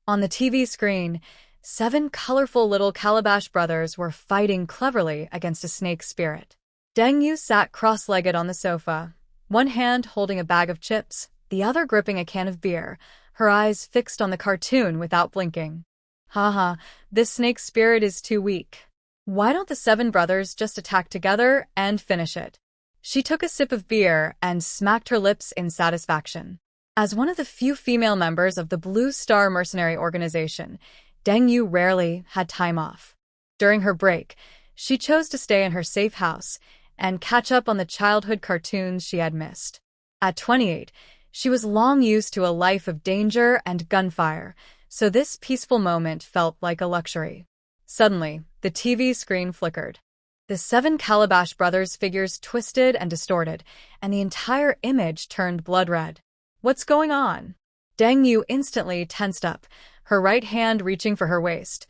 On the TV screen, 7 colorful little Calabash brothers were fighting cleverly against a snake spirit. Deng Yu sat cross-legged on the sofa, one hand holding a bag of chips, the other gripping a can of beer, her eyes fixed on the cartoon without blinking. Haha, this snake spirit is too weak. Why don't the 7 brothers just attack together and finish it? She took a sip of beer and smacked her lips in satisfaction. As one of the few female members of the Blue Star Mercenary organization, Deng Yu rarely had time off. During her break, she chose to stay in her safe house and catch up on the childhood cartoons she had missed. At 28, she was long used to a life of danger and gunfire, so this peaceful moment felt like a luxury. Suddenly, the TV screen flickered. The 7 Calabash brothers' figures twisted and distorted, and the entire image turned blood red. What's going on? Deng Yu instantly tensed up, her right hand reaching for her waist,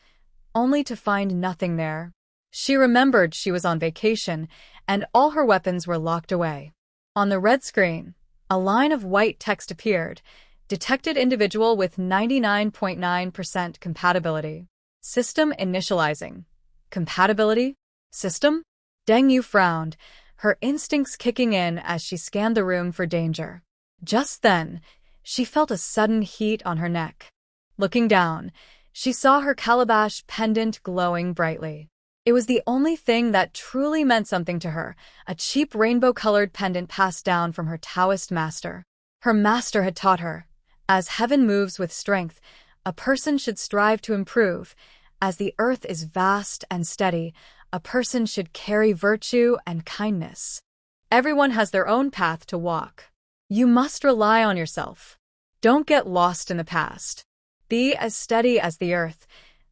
only to find nothing there. She remembered she was on vacation, and all her weapons were locked away. On the red screen, a line of white text appeared, detected individual with 99.9% compatibility. System initializing. Compatibility? System? Deng Yu frowned, her instincts kicking in as she scanned the room for danger. Just then, she felt a sudden heat on her neck. Looking down, she saw her calabash pendant glowing brightly. It was the only thing that truly meant something to her, a cheap rainbow-colored pendant passed down from her Taoist master. Her master had taught her, as heaven moves with strength, a person should strive to improve. As the earth is vast and steady, a person should carry virtue and kindness. Everyone has their own path to walk. You must rely on yourself. Don't get lost in the past. Be as steady as the earth,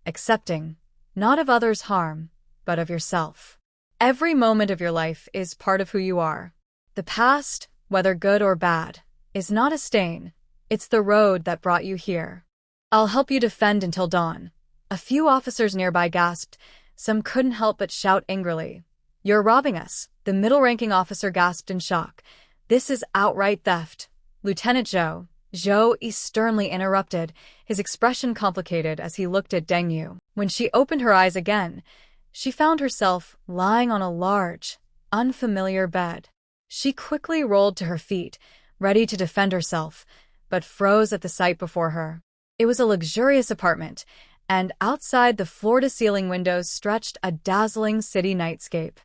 accepting, not of others' harm, but of yourself. Every moment of your life is part of who you are. The past, whether good or bad, is not a stain. It's the road that brought you here. I'll help you defend until dawn. A few officers nearby gasped. Some couldn't help but shout angrily. You're robbing us, the middle-ranking officer gasped in shock. This is outright theft. Lieutenant Zhou sternly interrupted, his expression complicated as he looked at Deng Yu. When she opened her eyes again, she found herself lying on a large, unfamiliar bed. She quickly rolled to her feet, ready to defend herself, but froze at the sight before her. It was a luxurious apartment, and outside the floor-to-ceiling windows stretched a dazzling city nightscape.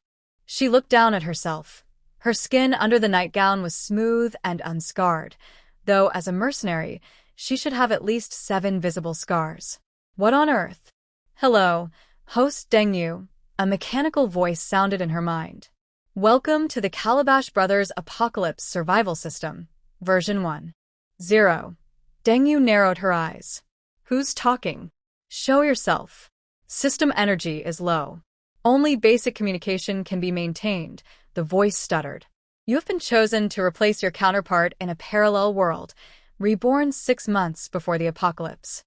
She looked down at herself. Her skin under the nightgown was smooth and unscarred, though as a mercenary, she should have at least 7 visible scars. What on earth? Hello, host Deng Yu, a mechanical voice sounded in her mind. Welcome to the Calabash Brothers Apocalypse Survival System, version 1.0. Deng Yu narrowed her eyes. Who's talking? Show yourself. System energy is low. Only basic communication can be maintained, the voice stuttered. You have been chosen to replace your counterpart in a parallel world, reborn 6 months before the apocalypse.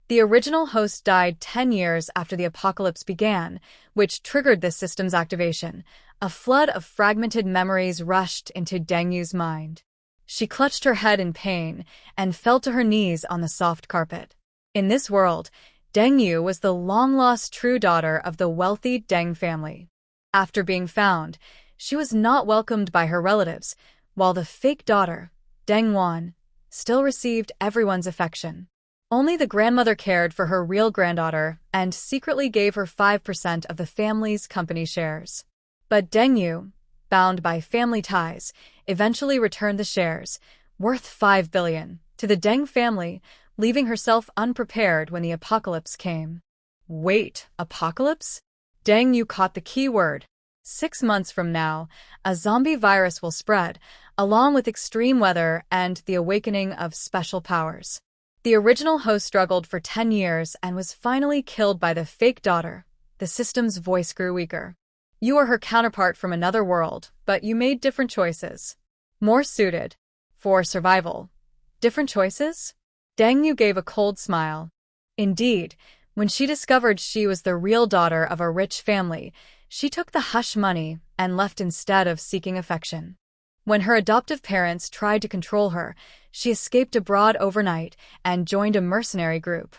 The original host died 10 years after the apocalypse began, which triggered this system's activation. A flood of fragmented memories rushed into Deng Yu's mind. She clutched her head in pain and fell to her knees on the soft carpet. In this world, Deng Yu was the long-lost true daughter of the wealthy Deng family. After being found, she was not welcomed by her relatives, while the fake daughter, Deng Wan, still received everyone's affection. Only the grandmother cared for her real granddaughter and secretly gave her 5% of the family's company shares. But Deng Yu, bound by family ties, eventually returned the shares, worth 5 billion, to the Deng family, leaving herself unprepared when the apocalypse came. Wait, apocalypse? Deng Yu caught the key word. 6 months from now, a zombie virus will spread, along with extreme weather and the awakening of special powers. The original host struggled for 10 years and was finally killed by the fake daughter. The system's voice grew weaker. You are her counterpart from another world, but you made different choices. More suited for survival. Different choices? Deng Yu gave a cold smile. Indeed, when she discovered she was the real daughter of a rich family, she took the hush money and left instead of seeking affection. When her adoptive parents tried to control her, she escaped abroad overnight and joined a mercenary group.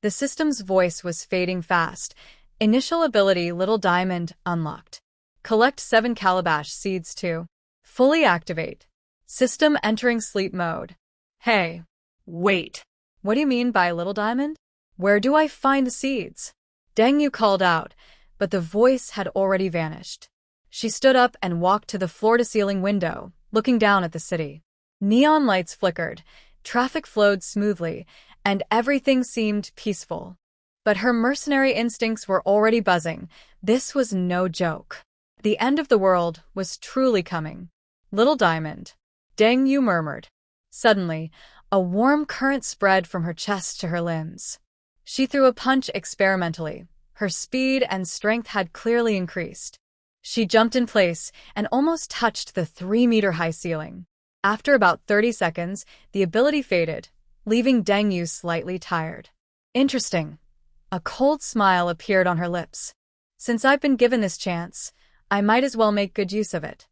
The system's voice was fading fast. Initial ability Little Diamond unlocked. Collect 7 calabash seeds to fully activate. System entering sleep mode. Hey, wait. What do you mean by Little Diamond? Where do I find the seeds? Deng Yu called out, but the voice had already vanished. She stood up and walked to the floor-to-ceiling window, looking down at the city. Neon lights flickered, traffic flowed smoothly, and everything seemed peaceful. But her mercenary instincts were already buzzing. This was no joke. The end of the world was truly coming. Little Diamond. Deng Yu murmured. Suddenly, a warm current spread from her chest to her limbs. She threw a punch experimentally. Her speed and strength had clearly increased. She jumped in place and almost touched the 3-meter-high ceiling. After about 30 seconds, the ability faded, leaving Deng Yu slightly tired. Interesting. A cold smile appeared on her lips. Since I've been given this chance, I might as well make good use of it.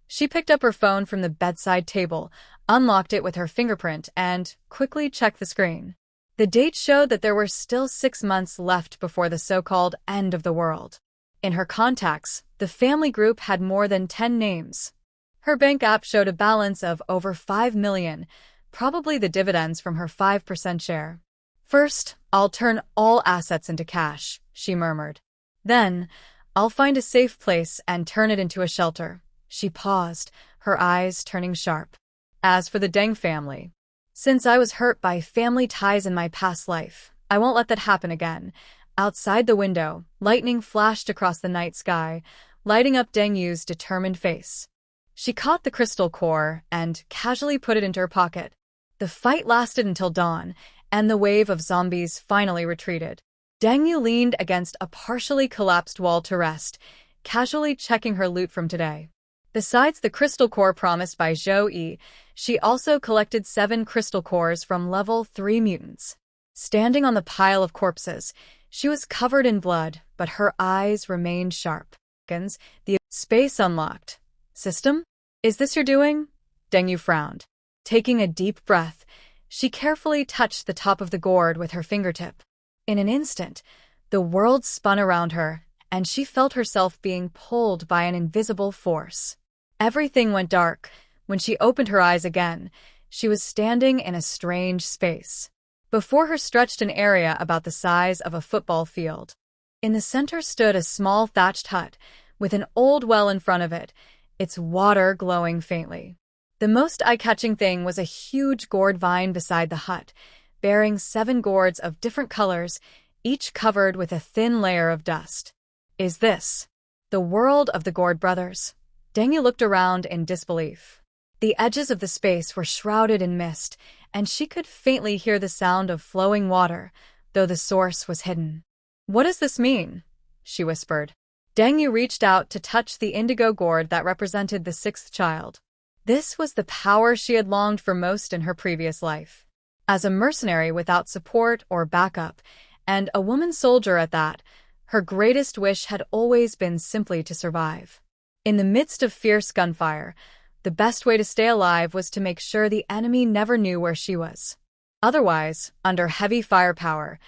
She picked up her phone from the bedside table, unlocked it with her fingerprint, and quickly checked the screen. The date showed that there were still 6 months left before the so-called end of the world. In her contacts, the family group had more than 10 names. Her bank app showed a balance of over 5 million, probably the dividends from her 5% share. First, I'll turn all assets into cash, she murmured. Then, I'll find a safe place and turn it into a shelter. She paused, her eyes turning sharp. As for the Deng family, since I was hurt by family ties in my past life, I won't let that happen again. Outside the window, lightning flashed across the night sky, lighting up Deng Yu's determined face. She caught the crystal core and casually put it into her pocket. The fight lasted until dawn, and the wave of zombies finally retreated. Deng Yu leaned against a partially collapsed wall to rest, casually checking her loot from today. Besides the crystal core promised by Zhou Yi, she also collected 7 crystal cores from level 3 mutants. Standing on the pile of corpses, she was covered in blood, but her eyes remained sharp. The space unlocked. System? Is this your doing? Deng Yu frowned. Taking a deep breath, she carefully touched the top of the gourd with her fingertip. In an instant, the world spun around her, and she felt herself being pulled by an invisible force. Everything went dark. When she opened her eyes again, she was standing in a strange space. Before her stretched an area about the size of a football field. In the center stood a small thatched hut, with an old well in front of it, its water glowing faintly. The most eye-catching thing was a huge gourd vine beside the hut, bearing 7 gourds of different colors, each covered with a thin layer of dust. Is this the world of the Gourd brothers? Deng Yu looked around in disbelief. The edges of the space were shrouded in mist, and she could faintly hear the sound of flowing water, though the source was hidden. What does this mean? She whispered. Deng Yu reached out to touch the indigo gourd that represented the 6th child. This was the power she had longed for most in her previous life. As a mercenary without support or backup, and a woman soldier at that, her greatest wish had always been simply to survive. In the midst of fierce gunfire, the best way to stay alive was to make sure the enemy never knew where she was. Otherwise, under heavy firepower,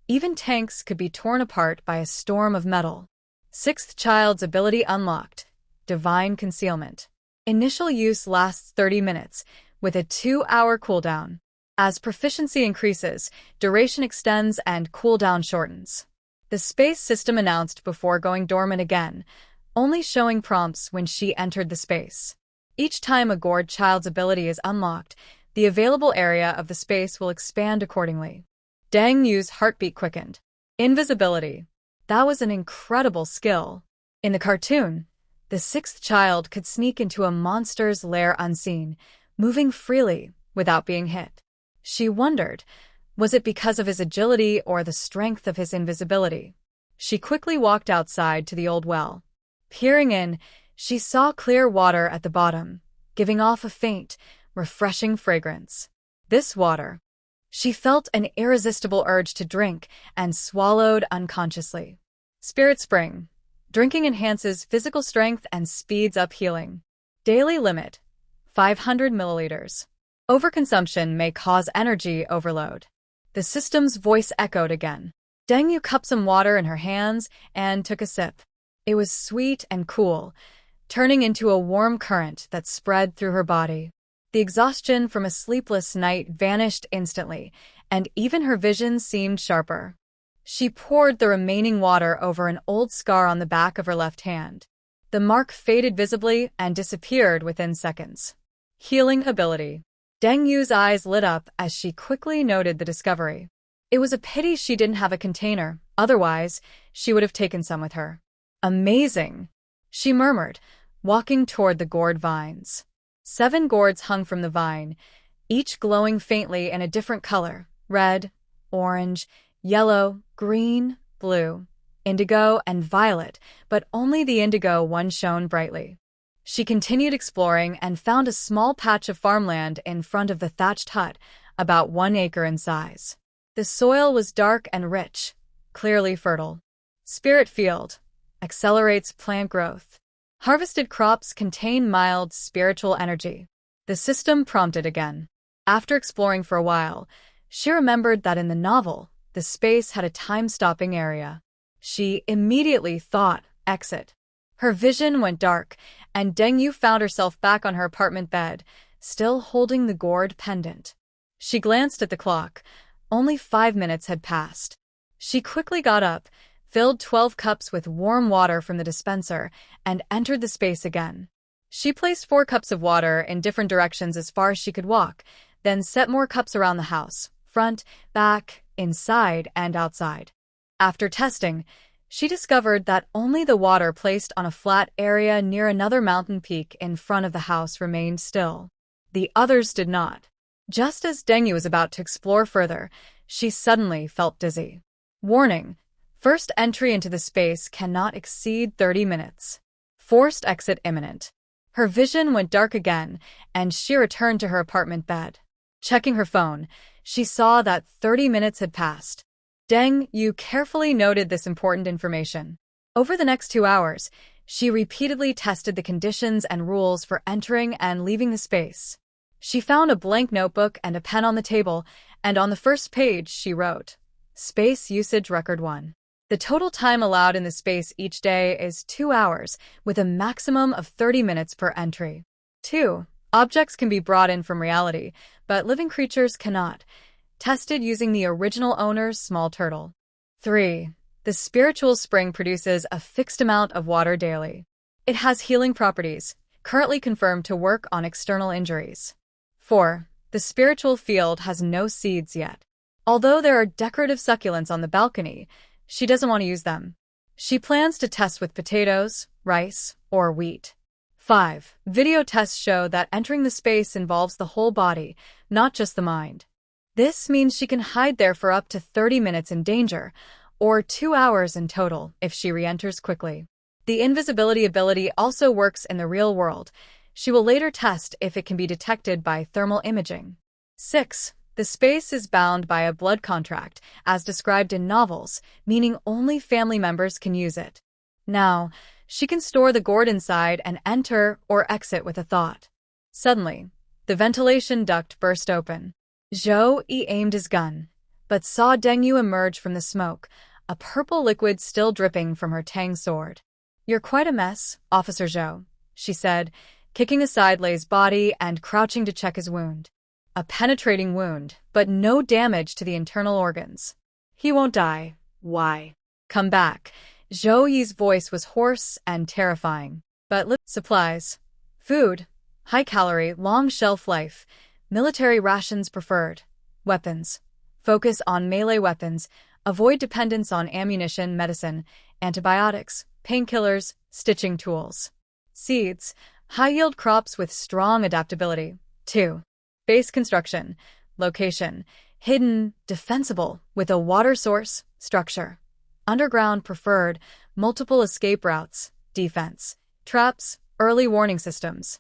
even tanks could be torn apart by a storm of metal. 6th child's ability unlocked. Divine Concealment. Initial use lasts 30 minutes, with a 2-hour cooldown. As proficiency increases, duration extends and cooldown shortens. The space system announced before going dormant again, only showing prompts when she entered the space. Each time a gourd child's ability is unlocked, the available area of the space will expand accordingly. Deng Yu's heartbeat quickened. Invisibility. That was an incredible skill. In the cartoon, the 6th child could sneak into a monster's lair unseen, moving freely without being hit. She wondered, was it because of his agility or the strength of his invisibility? She quickly walked outside to the old well. Peering in, she saw clear water at the bottom, giving off a faint, refreshing fragrance. This water. She felt an irresistible urge to drink and swallowed unconsciously. Spirit Spring. Drinking enhances physical strength and speeds up healing. Daily limit. 500 milliliters. Overconsumption may cause energy overload. The system's voice echoed again. Deng Yu cupped some water in her hands and took a sip. It was sweet and cool, turning into a warm current that spread through her body. The exhaustion from a sleepless night vanished instantly, and even her vision seemed sharper. She poured the remaining water over an old scar on the back of her left hand. The mark faded visibly and disappeared within seconds. Healing ability. Deng Yu's eyes lit up as she quickly noted the discovery. It was a pity she didn't have a container, otherwise, she would have taken some with her. Amazing, she murmured, walking toward the gourd vines. 7 gourds hung from the vine, each glowing faintly in a different color: red, orange, yellow, green, blue, indigo, and violet, but only the indigo one shone brightly. She continued exploring and found a small patch of farmland in front of the thatched hut, about 1 acre in size. The soil was dark and rich, clearly fertile. Spirit field. Accelerates plant growth. Harvested crops contain mild spiritual energy. The system prompted again. After exploring for a while, she remembered that in the novel, the space had a time-stopping area. She immediately thought, exit. Her vision went dark, and Deng Yu found herself back on her apartment bed, still holding the gourd pendant. She glanced at the clock. Only 5 minutes had passed. She quickly got up, filled 12 cups with warm water from the dispenser, and entered the space again. She placed 4 cups of water in different directions as far as she could walk, then set more cups around the house, front, back, inside, and outside. After testing, she discovered that only the water placed on a flat area near another mountain peak in front of the house remained still. The others did not. Just as Deng Yu was about to explore further, she suddenly felt dizzy. Warning: first entry into the space cannot exceed 30 minutes. Forced exit imminent. Her vision went dark again, and she returned to her apartment bed. Checking her phone, she saw that 30 minutes had passed. Deng Yu carefully noted this important information. Over the next 2 hours, she repeatedly tested the conditions and rules for entering and leaving the space. She found a blank notebook and a pen on the table, and on the first page she wrote, Space Usage Record 1. The total time allowed in the space each day is 2 hours, with a maximum of 30 minutes per entry. 2. Objects can be brought in from reality, but living creatures cannot. Tested using the original owner's small turtle. 3. The spiritual spring produces a fixed amount of water daily. It has healing properties, currently confirmed to work on external injuries. 4. The spiritual field has no seeds yet. Although there are decorative succulents on the balcony, she doesn't want to use them. She plans to test with potatoes, rice, or wheat. 5. Video tests show that entering the space involves the whole body, not just the mind. This means she can hide there for up to 30 minutes in danger, or 2 hours in total if she re-enters quickly. The invisibility ability also works in the real world. She will later test if it can be detected by thermal imaging. 6. The space is bound by a blood contract, as described in novels, meaning only family members can use it. Now, she can store the gourd inside and enter or exit with a thought. Suddenly, the ventilation duct burst open. Zhou Yi aimed his gun, but saw Deng Yu emerge from the smoke, a purple liquid still dripping from her tang sword. "You're quite a mess, Officer Zhou," she said, kicking aside Lei's body and crouching to check his wound. A penetrating wound, but no damage to the internal organs. "He won't die. Why? Come back." Zhou Yi's voice was hoarse and terrifying. "But supplies. Food. High calorie, long shelf life. Military rations preferred. Weapons. Focus on melee weapons. Avoid dependence on ammunition, medicine, antibiotics, painkillers, stitching tools. Seeds. High-yield crops with strong adaptability. 2. Base construction. Location. Hidden, defensible, with a water source, structure. Underground preferred, multiple escape routes, defense. Traps, early warning systems."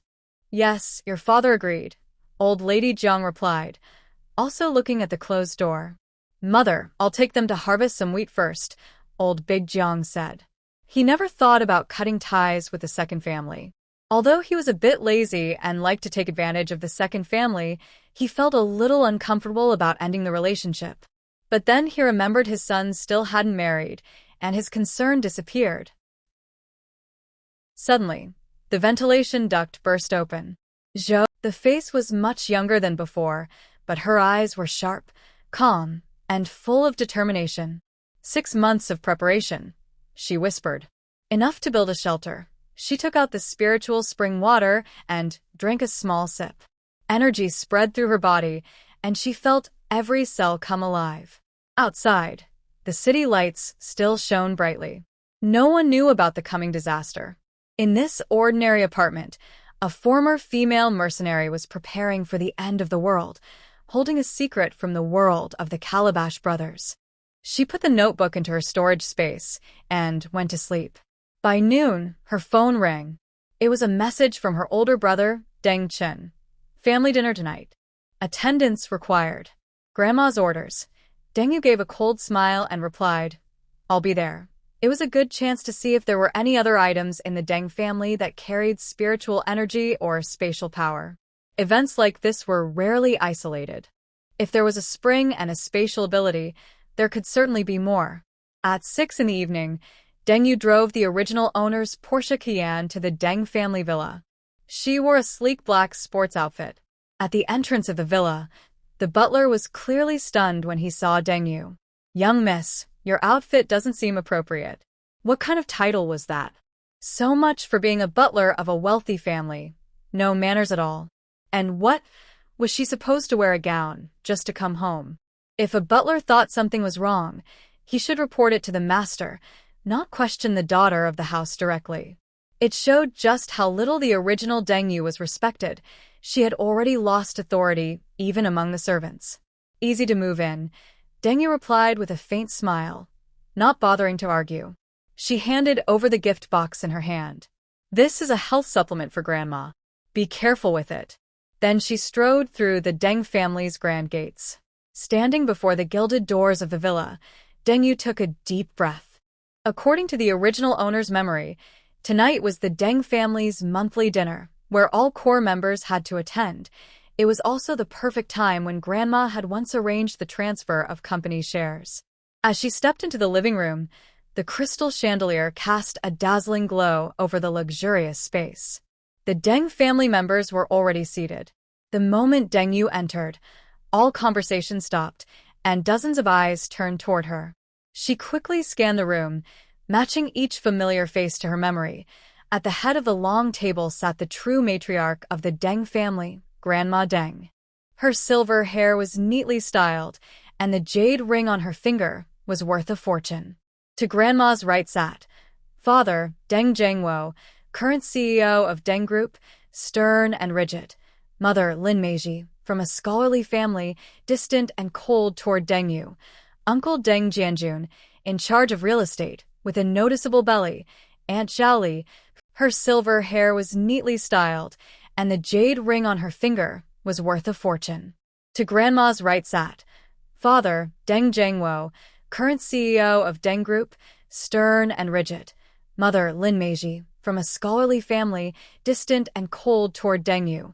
"Yes, your father agreed," Old Lady Jiang replied, also looking at the closed door. "Mother, I'll take them to harvest some wheat first," Old Big Jiang said. He never thought about cutting ties with the second family. Although he was a bit lazy and liked to take advantage of the second family, he felt a little uncomfortable about ending the relationship. But then he remembered his son still hadn't married, and his concern disappeared. Suddenly, the ventilation duct burst open. Zhou, the face was much younger than before, but her eyes were sharp, calm, and full of determination. 6 months of preparation, she whispered. Enough to build a shelter. She took out the spiritual spring water and drank a small sip. Energy spread through her body, and she felt every cell come alive. Outside, the city lights still shone brightly. No one knew about the coming disaster. In this ordinary apartment, a former female mercenary was preparing for the end of the world, holding a secret from the world of the Calabash brothers. She put the notebook into her storage space and went to sleep. By noon, her phone rang. It was a message from her older brother, Deng. Family dinner tonight. Attendance required. Grandma's orders. Deng gave a cold smile and replied, I'll be there. It was a good chance to see if there were any other items in the Deng family that carried spiritual energy or spatial power. Events like this were rarely isolated. If there was a spring and a spatial ability, there could certainly be more. At 6 in the evening, Deng drove the original owner's Porsche Cayenne to the Deng family villa. She wore a sleek black sports outfit. At the entrance of the villa, the butler was clearly stunned when he saw Deng. Young miss, your outfit doesn't seem appropriate. What kind of title was that? So much for being a butler of a wealthy family. No manners at all. And what? Was she supposed to wear a gown, just to come home? If a butler thought something was wrong, he should report it to the master, not question the daughter of the house directly. It showed just how little the original Deng was respected. She had already lost authority, even among the servants. Easy to move in, Deng replied with a faint smile, not bothering to argue. She handed over the gift box in her hand. This is a health supplement for Grandma. Be careful with it. Then she strode through the Deng family's grand gates. Standing before the gilded doors of the villa, Deng took a deep breath. According to the original owner's memory, tonight was the Deng family's monthly dinner, where all core members had to attend. It was also the perfect time when Grandma had once arranged the transfer of company shares. As she stepped into the living room, the crystal chandelier cast a dazzling glow over the luxurious space. The Deng family members were already seated. The moment Deng entered, all conversation stopped, and dozens of eyes turned toward her. She quickly scanned the room, matching each familiar face to her memory. At the head of the long table sat the true matriarch of the Deng family, Grandma Deng. Her silver hair was neatly styled, and the jade ring on her finger was worth a fortune. To Grandma's right sat Father, Deng Zhengwo, current CEO of Deng Group, stern and rigid. Mother, Lin Meiji, from a scholarly family, distant and cold toward Deng. Uncle Deng Jianjun, in charge of real estate, with a noticeable belly. Aunt Xiaoli, her silver hair was neatly styled, and the jade ring on her finger was worth a fortune. To Grandma's right sat Father, Deng Zhengwo, current CEO of Deng Group, stern and rigid. Mother, Lin Meiji, from a scholarly family, distant and cold toward Deng.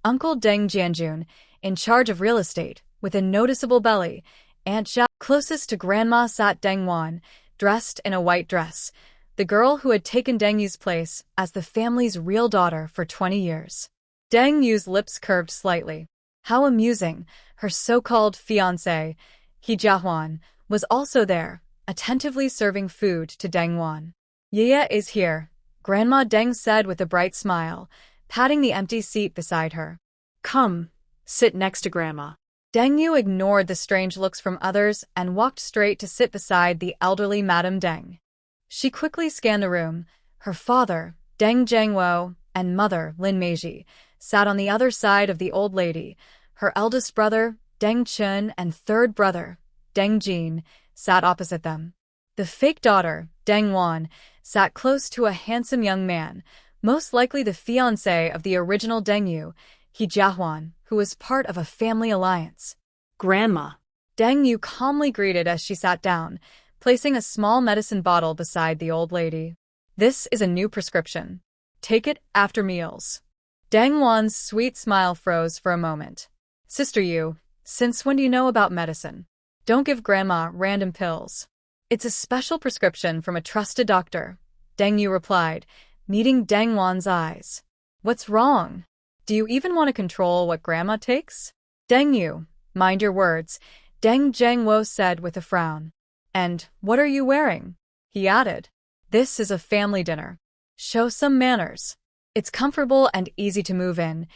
Uncle Deng Jianjun, in charge of real estate, with a noticeable belly. Aunt Xiao. Closest to Grandma sat Deng Wan, dressed in a white dress, the girl who had taken Deng place as the family's real daughter for 20 years. Deng lips curved slightly. How amusing, her so-called fiancé, He Jiahuan, was also there, attentively serving food to Deng Wan. Yaya is here, Grandma Deng said with a bright smile, patting the empty seat beside her. Come, sit next to Grandma. Deng ignored the strange looks from others and walked straight to sit beside the elderly Madame Deng. She quickly scanned the room. Her father, Deng Zhengwo, and mother, Lin Meiji, sat on the other side of the old lady. Her eldest brother, Deng Chun, and third brother, Deng Jin, sat opposite them. The fake daughter, Deng Wan, sat close to a handsome young man, most likely the fiancé of the original Deng, He Jiahuan, who was part of a family alliance. Grandma, Deng calmly greeted as she sat down, placing a small medicine bottle beside the old lady. This is a new prescription. Take it after meals. Deng Wan's sweet smile froze for a moment. Sister Yu, since when do you know about medicine? Don't give Grandma random pills. It's a special prescription from a trusted doctor, Deng Yu replied, meeting Deng Wan's eyes. What's wrong? Do you even want to control what Grandma takes? Deng Yu, mind your words, Deng Zhengwo said with a frown. And what are you wearing? He added. This is a family dinner. Show some manners. It's comfortable and easy to move in,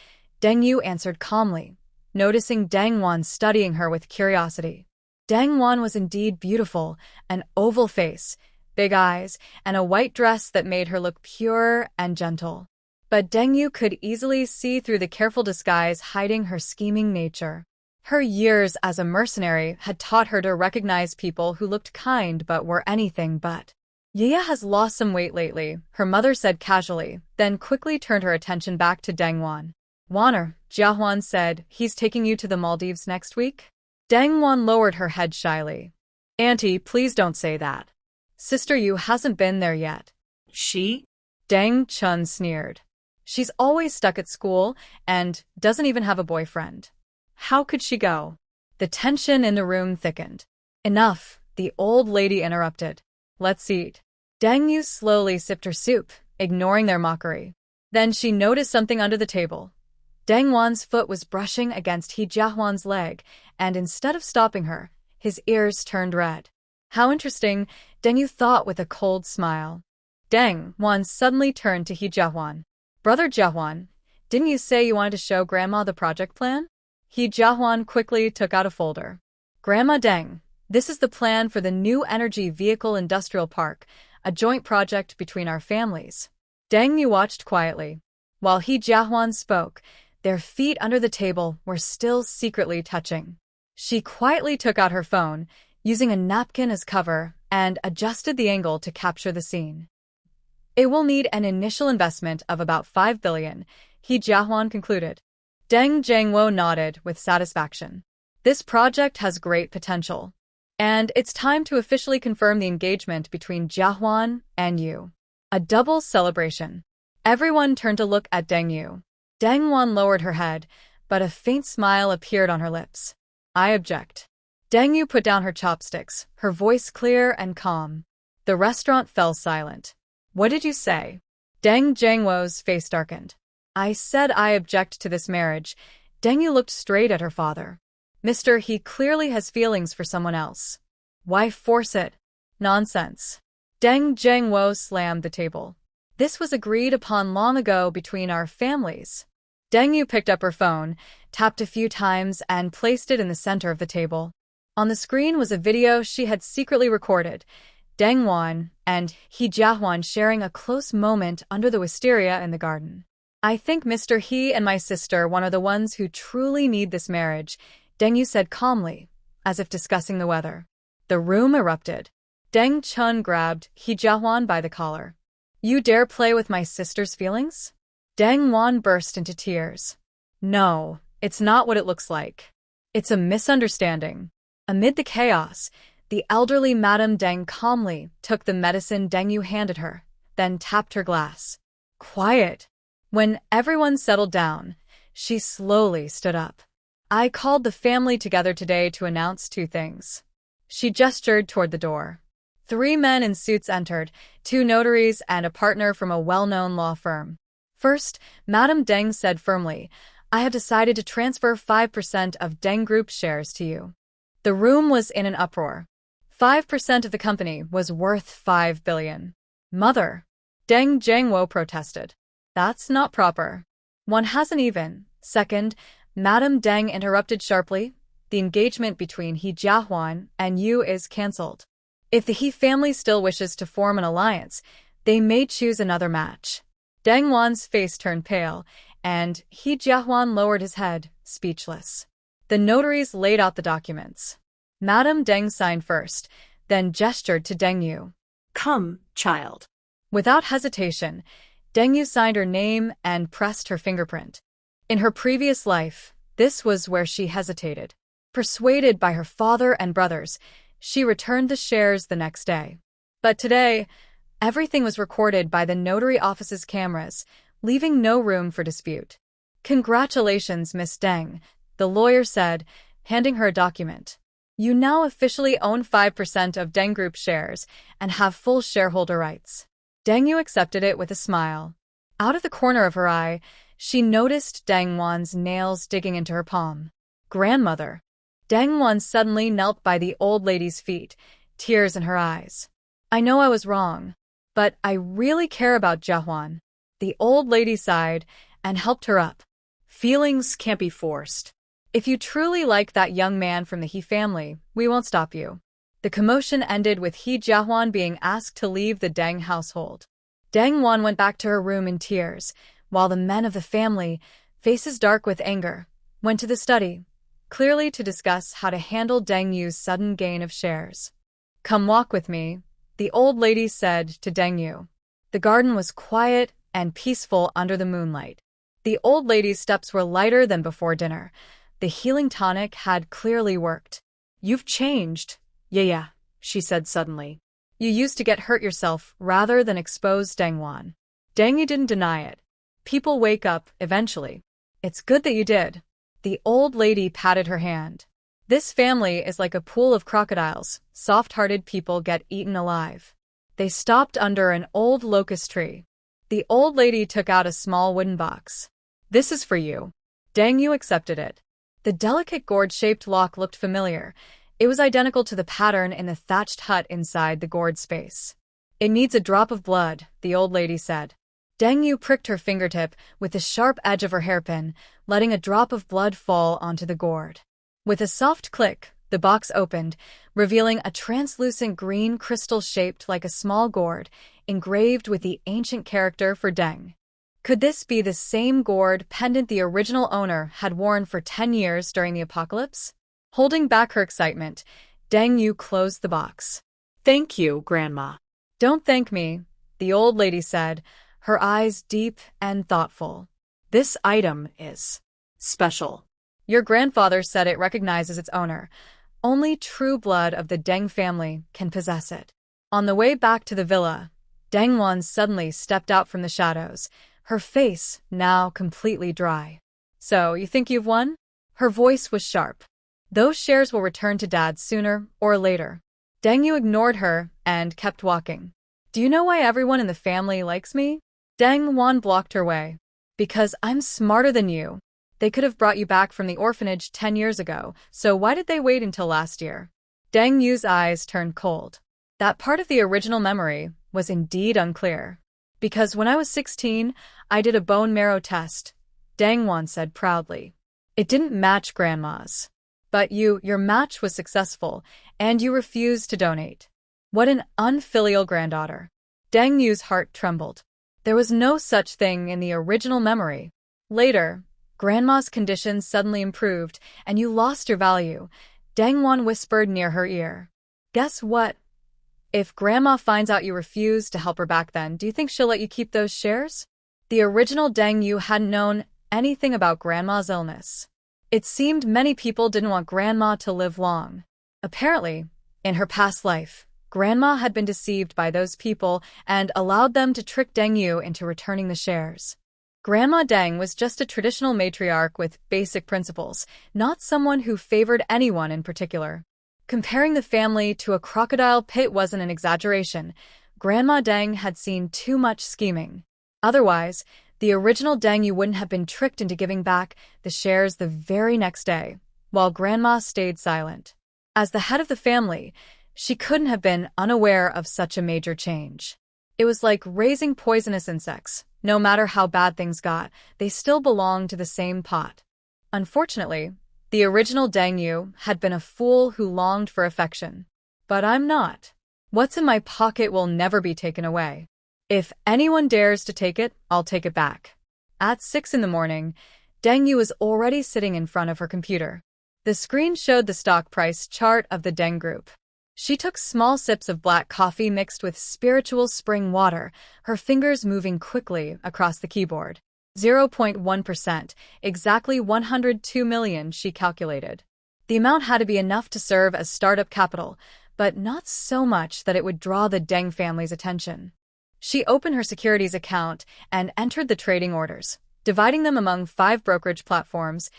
Deng Yu answered calmly, noticing Deng Wan studying her with curiosity. Deng Wan was indeed beautiful, an oval face, big eyes, and a white dress that made her look pure and gentle. But Deng Yu could easily see through the careful disguise hiding her scheming nature. Her years as a mercenary had taught her to recognize people who looked kind but were anything but. Yaya has lost some weight lately, her mother said casually, then quickly turned her attention back to Deng Wan. Waner, Jiahuan said, he's taking you to the Maldives next week? Deng Wan lowered her head shyly. Auntie, please don't say that. Sister Yu hasn't been there yet. She? Deng Chun sneered. She's always stuck at school and doesn't even have a boyfriend. How could she go? The tension in the room thickened. Enough, the old lady interrupted. Let's eat. Deng Yu slowly sipped her soup, ignoring their mockery. Then she noticed something under the table. Deng Wan's foot was brushing against He Jiahuan's leg, and instead of stopping her, his ears turned red. How interesting, Deng Yu thought with a cold smile. Deng Wan suddenly turned to He Jiahuan. Brother Jiahuan, didn't you say you wanted to show Grandma the project plan? He Jiahuan quickly took out a folder. Grandma Deng, this is the plan for the new energy vehicle industrial park, a joint project between our families. Deng Yu watched quietly. While He Jiahuan spoke, their feet under the table were still secretly touching. She quietly took out her phone, using a napkin as cover, and adjusted the angle to capture the scene. It will need an initial investment of about 5 billion, He Jiahuan concluded. Deng Zhengwo nodded with satisfaction. This project has great potential. And it's time to officially confirm the engagement between Jiahuan and Yu. A double celebration. Everyone turned to look at Deng Yu. Deng Wan lowered her head, but a faint smile appeared on her lips. I object. Deng Yu put down her chopsticks, her voice clear and calm. The restaurant fell silent. What did you say? Deng Zhengwo's face darkened. I said I object to this marriage. Deng Yu looked straight at her father. Mister, he clearly has feelings for someone else. Why force it? Nonsense. Deng Zhengwo slammed the table. This was agreed upon long ago between our families. Deng Yu picked up her phone, tapped a few times, and placed it in the center of the table. On the screen was a video she had secretly recorded, Deng Wan and He Jiahuan sharing a close moment under the wisteria in the garden. I think Mr. He and my sister one are the ones who truly need this marriage, Deng Yu said calmly, as if discussing the weather. The room erupted. Deng Chun grabbed He Jiahuan by the collar. You dare play with my sister's feelings? Deng Wan burst into tears. No, it's not what it looks like. It's a misunderstanding. Amid the chaos, the elderly Madame Deng calmly took the medicine Deng Yu handed her, then tapped her glass. Quiet. When everyone settled down, she slowly stood up. I called the family together today to announce 2 things. She gestured toward the door. 3 men in suits entered, 2 notaries and a partner from a well-known law firm. First, Madame Deng said firmly, I have decided to transfer 5% of Deng Group shares to you. The room was in an uproar. 5% of the company was worth 5 billion. Mother, Deng Zhengwo protested. That's not proper. One hasn't even. Second, Madame Deng interrupted sharply. The engagement between He Jiahuan and Yu is cancelled. If the He family still wishes to form an alliance, they may choose another match. Deng Wan's face turned pale, and He Jiahuan lowered his head, speechless. The notaries laid out the documents. Madame Deng signed first, then gestured to Deng Yu. Come, child. Without hesitation, Deng Yu signed her name and pressed her fingerprint. In her previous life, this was where she hesitated. Persuaded by her father and brothers, she returned the shares the next day. But today, everything was recorded by the notary office's cameras, leaving no room for dispute. Congratulations, Miss Deng, the lawyer said, handing her a document. You now officially own 5% of Deng Group shares and have full shareholder rights. Deng Yu accepted it with a smile. Out of the corner of her eye, she noticed Deng Wan's nails digging into her palm. Grandmother. Deng Wan suddenly knelt by the old lady's feet, tears in her eyes. I know I was wrong, but I really care about Jiahuan. The old lady sighed and helped her up. Feelings can't be forced. If you truly like that young man from the He family, we won't stop you. The commotion ended with He Jiahuan being asked to leave the Deng household. Deng Wan went back to her room in tears, while the men of the family, faces dark with anger, went to the study, clearly to discuss how to handle Deng Yu's sudden gain of shares. Come walk with me, the old lady said to Deng Yu. The garden was quiet and peaceful under the moonlight. The old lady's steps were lighter than before dinner. The healing tonic had clearly worked. You've changed. Yeah, she said suddenly. You used to get hurt yourself rather than expose Deng Wan. Deng Yu didn't deny it. People wake up, eventually. It's good that you did. The old lady patted her hand. This family is like a pool of crocodiles. Soft-hearted people get eaten alive. They stopped under an old locust tree. The old lady took out a small wooden box. This is for you. Deng Yu accepted it. The delicate gourd-shaped lock looked familiar. It was identical to the pattern in the thatched hut inside the gourd space. It needs a drop of blood, the old lady said. Deng Yu pricked her fingertip with the sharp edge of her hairpin, letting a drop of blood fall onto the gourd. With a soft click, the box opened, revealing a translucent green crystal shaped like a small gourd, engraved with the ancient character for Deng. Could this be the same gourd pendant the original owner had worn for 10 years during the apocalypse? Holding back her excitement, Deng Yu closed the box. Thank you, Grandma. Don't thank me, the old lady said, her eyes deep and thoughtful. This item is special. Your grandfather said it recognizes its owner. Only true blood of the Deng family can possess it. On the way back to the villa, Deng Wan suddenly stepped out from the shadows, her face now completely dry. So, you think you've won? Her voice was sharp. Those shares will return to Dad sooner or later. Deng Yu ignored her and kept walking. Do you know why everyone in the family likes me? Deng Wan blocked her way. Because I'm smarter than you. They could have brought you back from the orphanage 10 years ago, so why did they wait until last year? Deng Yu's eyes turned cold. That part of the original memory was indeed unclear. Because when I was 16, I did a bone marrow test, Deng Wan said proudly. It didn't match Grandma's. But your match was successful, and you refused to donate. What an unfilial granddaughter. Deng Yu's heart trembled. There was no such thing in the original memory. Later, Grandma's condition suddenly improved, and you lost your value, Deng Wan whispered near her ear. Guess what? If Grandma finds out you refused to help her back then, do you think she'll let you keep those shares? The original Deng Yu hadn't known anything about Grandma's illness. It seemed many people didn't want Grandma to live long. Apparently, in her past life, Grandma had been deceived by those people and allowed them to trick Deng Yu into returning the shares. Grandma Deng was just a traditional matriarch with basic principles, not someone who favored anyone in particular. Comparing the family to a crocodile pit wasn't an exaggeration. Grandma Deng had seen too much scheming. Otherwise, the original Deng Yu wouldn't have been tricked into giving back the shares the very next day, while Grandma stayed silent. As the head of the family, she couldn't have been unaware of such a major change. It was like raising poisonous insects. No matter how bad things got, they still belonged to the same pot. Unfortunately, the original Deng Yu had been a fool who longed for affection. But I'm not. What's in my pocket will never be taken away. If anyone dares to take it, I'll take it back. At 6 in the morning, Deng Yu was already sitting in front of her computer. The screen showed the stock price chart of the Deng Group. She took small sips of black coffee mixed with spiritual spring water, her fingers moving quickly across the keyboard. 0.1%, exactly 102 million, she calculated. The amount had to be enough to serve as startup capital, but not so much that it would draw the Deng family's attention. She opened her securities account and entered the trading orders, dividing them among 5 brokerage platforms,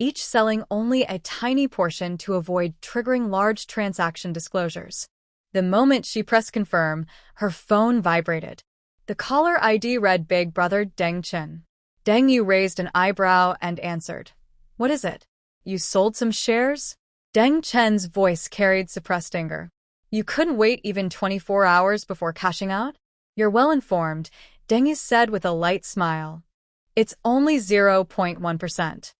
each selling only a tiny portion to avoid triggering large transaction disclosures. The moment she pressed confirm, her phone vibrated. The caller ID read Big Brother Deng Chen. Deng Yu raised an eyebrow and answered. What is it? You sold some shares? Deng Chen's voice carried suppressed anger. You couldn't wait even 24 hours before cashing out? You're well informed, Deng Yu said with a light smile. It's only 0.1%.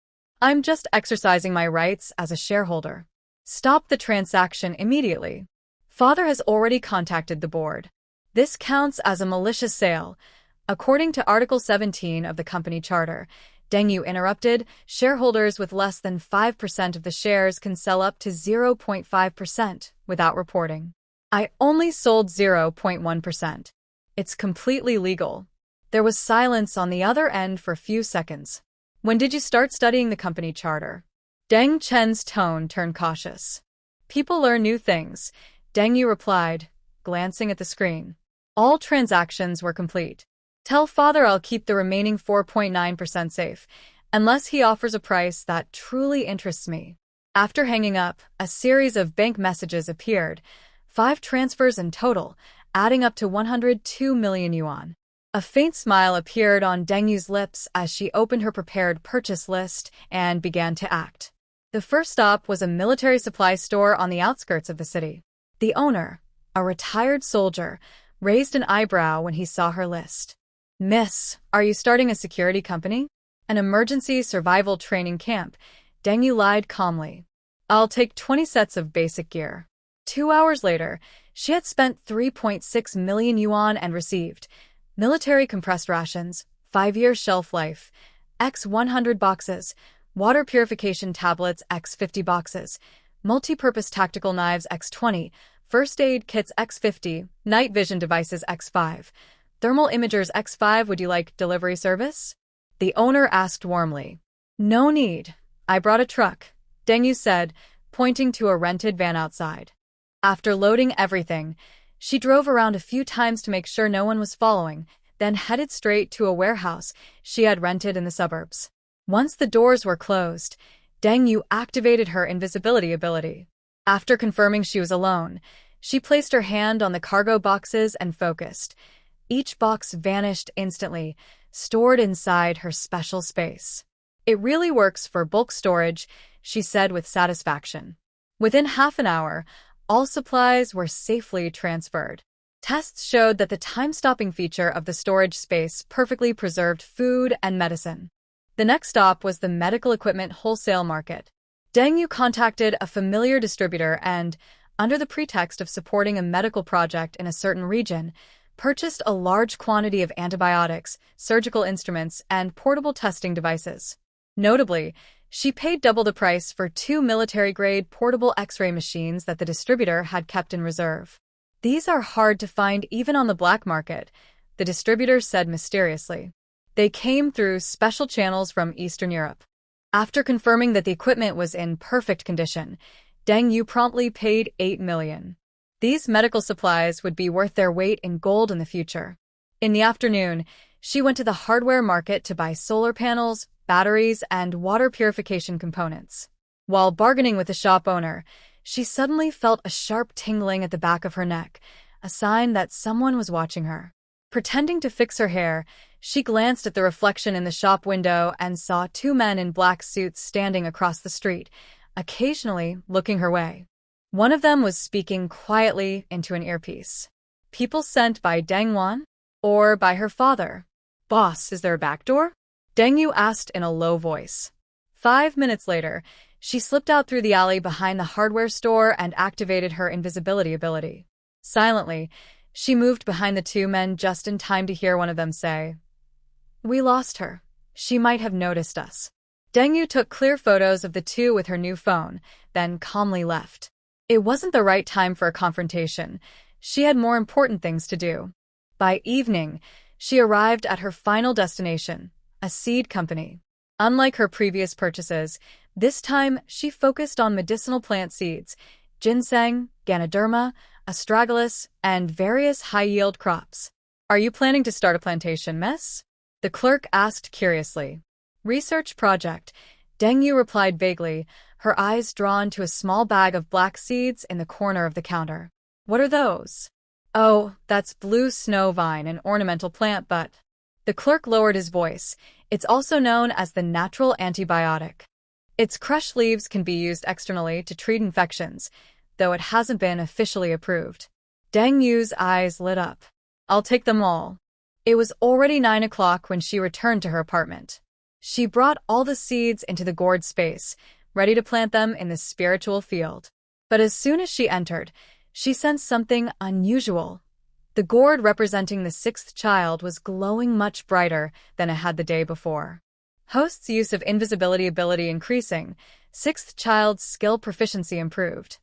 I'm just exercising my rights as a shareholder. Stop the transaction immediately. Father has already contacted the board. This counts as a malicious sale. According to Article 17 of the company charter, Deng Yu interrupted, shareholders with less than 5% of the shares can sell up to 0.5% without reporting. I only sold 0.1%. It's completely legal. There was silence on the other end for a few seconds. When did you start studying the company charter? Deng Chen's tone turned cautious. People learn new things, Deng Yu replied, glancing at the screen. All transactions were complete. Tell Father I'll keep the remaining 4.9% safe, unless he offers a price that truly interests me. After hanging up, a series of bank messages appeared, 5 transfers in total, adding up to 102 million yuan. A faint smile appeared on Deng Yu's lips as she opened her prepared purchase list and began to act. The first stop was a military supply store on the outskirts of the city. The owner, a retired soldier, raised an eyebrow when he saw her list. Miss, are you starting a security company? An emergency survival training camp, Deng Yu lied calmly. I'll take 20 sets of basic gear. 2 hours later, she had spent 3.6 million yuan and received military compressed rations, 5-year shelf life, x 100 boxes, water purification tablets x 50 boxes, multi-purpose tactical knives x 20, first aid kits x 50, night vision devices x 5, thermal imagers x 5. Would you like delivery service? The owner asked warmly. No need. I brought a truck, Deng Yu said, pointing to a rented van outside. After loading everything, she drove around a few times to make sure no one was following, then headed straight to a warehouse she had rented in the suburbs. Once the doors were closed, Deng Yu activated her invisibility ability. After confirming she was alone, she placed her hand on the cargo boxes and focused. Each box vanished instantly, stored inside her special space. It really works for bulk storage, she said with satisfaction. Within half an hour, all supplies were safely transferred. Tests showed that the time-stopping feature of the storage space perfectly preserved food and medicine. The next stop was the medical equipment wholesale market. Deng Yu contacted a familiar distributor and, under the pretext of supporting a medical project in a certain region, purchased a large quantity of antibiotics, surgical instruments, and portable testing devices. Notably, she paid double the price for 2 military-grade portable X-ray machines that the distributor had kept in reserve. These are hard to find even on the black market, the distributor said mysteriously. They came through special channels from Eastern Europe. After confirming that the equipment was in perfect condition, Deng Yu promptly paid 8 million. These medical supplies would be worth their weight in gold in the future. In the afternoon, she went to the hardware market to buy solar panels, batteries, and water purification components. While bargaining with the shop owner, she suddenly felt a sharp tingling at the back of her neck, a sign that someone was watching her. Pretending to fix her hair, she glanced at the reflection in the shop window and saw 2 men in black suits standing across the street, occasionally looking her way. One of them was speaking quietly into an earpiece. People sent by Deng Wan? Or by her father? Boss, is there a back door? Deng Yu asked in a low voice. 5 minutes later, she slipped out through the alley behind the hardware store and activated her invisibility ability. Silently, she moved behind the 2 men just in time to hear one of them say, We lost her. She might have noticed us. Deng Yu took clear photos of the 2 with her new phone, then calmly left. It wasn't the right time for a confrontation. She had more important things to do. By evening, she arrived at her final destination, a seed company. Unlike her previous purchases, this time she focused on medicinal plant seeds, ginseng, ganoderma, astragalus, and various high-yield crops. Are you planning to start a plantation, miss? The clerk asked curiously. Research project, Deng Yu replied vaguely, her eyes drawn to a small bag of black seeds in the corner of the counter. What are those? Oh, that's blue snow vine, an ornamental plant, but… The clerk lowered his voice. It's also known as the natural antibiotic. Its crushed leaves can be used externally to treat infections, though it hasn't been officially approved. Deng Yu's eyes lit up. I'll take them all. It was already 9 o'clock when she returned to her apartment. She brought all the seeds into the gourd space, ready to plant them in the spiritual field. But as soon as she entered, she sensed something unusual. The gourd representing the sixth child was glowing much brighter than it had the day before. Host's use of invisibility ability increasing, sixth child's skill proficiency improved.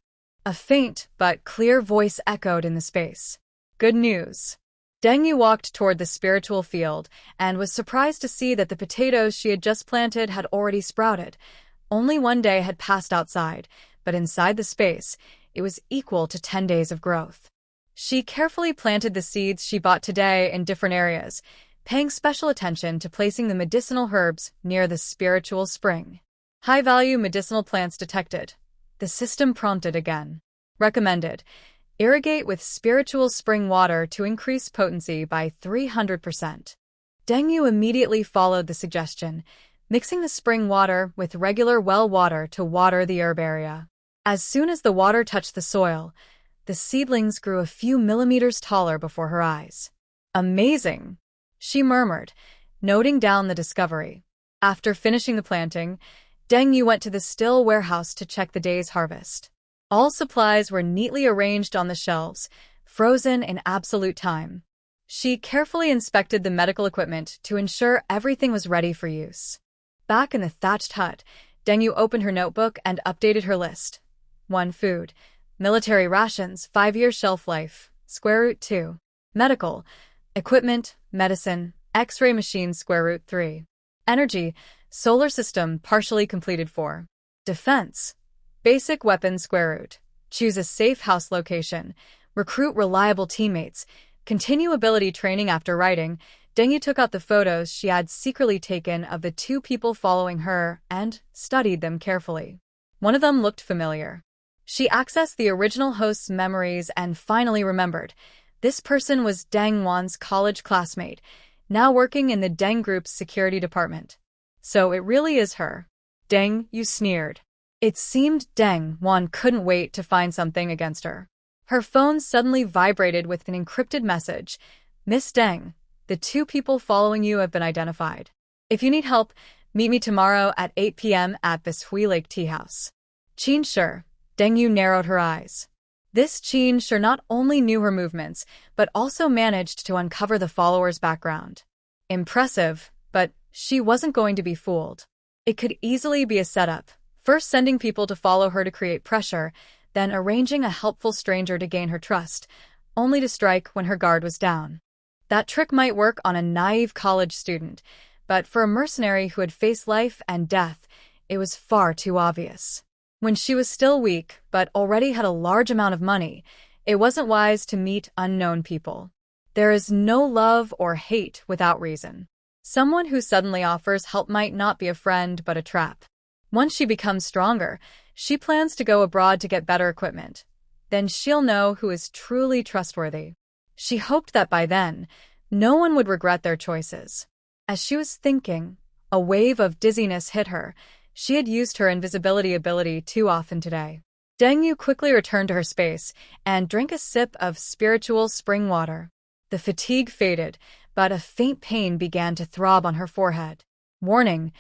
A faint but clear voice echoed in the space. Good news. Deng Yu walked toward the spiritual field and was surprised to see that the potatoes she had just planted had already sprouted. Only 1 day had passed outside, but inside the space, it was equal to 10 days of growth. She carefully planted the seeds she bought today in different areas, paying special attention to placing the medicinal herbs near the spiritual spring. High-value medicinal plants detected. The system prompted again. Recommended. Irrigate with spiritual spring water to increase potency by 300%. Deng Yu immediately followed the suggestion, mixing the spring water with regular well water to water the herb area. As soon as the water touched the soil, the seedlings grew a few millimeters taller before her eyes. Amazing, she murmured, noting down the discovery. After finishing the planting, Deng Yu went to the still warehouse to check the day's harvest. All supplies were neatly arranged on the shelves, frozen in absolute time. She carefully inspected the medical equipment to ensure everything was ready for use. Back in the thatched hut, Deng Yu opened her notebook and updated her list. 1. Food. Military rations, 5-year shelf life, √2. Medical. Equipment, medicine, X-ray machines, √3. Energy. Solar system, partially completed. 4. Defense. Basic weapons, √. Choose a safe house location. Recruit reliable teammates. Continue ability training. After writing, Deng Yu took out the photos she had secretly taken of the 2 people following her and studied them carefully. One of them looked familiar. She accessed the original host's memories and finally remembered. This person was Deng Wan's college classmate, now working in the Deng Group's security department. So it really is her. Deng Yu sneered. It seemed Deng Wan couldn't wait to find something against her. Her phone suddenly vibrated with an encrypted message. Miss Deng, the 2 people following you have been identified. If you need help, meet me tomorrow at 8 p.m. at Bishui Lake Tea House. Qin Shi. Deng Yu narrowed her eyes. This Qin Shi not only knew her movements, but also managed to uncover the follower's background. Impressive, but she wasn't going to be fooled. It could easily be a setup, first sending people to follow her to create pressure, then arranging a helpful stranger to gain her trust, only to strike when her guard was down. That trick might work on a naive college student, but for a mercenary who had faced life and death, it was far too obvious. When she was still weak, but already had a large amount of money, it wasn't wise to meet unknown people. There is no love or hate without reason. Someone who suddenly offers help might not be a friend but a trap. Once she becomes stronger, she plans to go abroad to get better equipment. Then she'll know who is truly trustworthy. She hoped that by then, no one would regret their choices. As she was thinking, a wave of dizziness hit her. She had used her invisibility ability too often today. Deng Yu quickly returned to her space and drank a sip of spiritual spring water. The fatigue faded, but a faint pain began to throb on her forehead. Warning: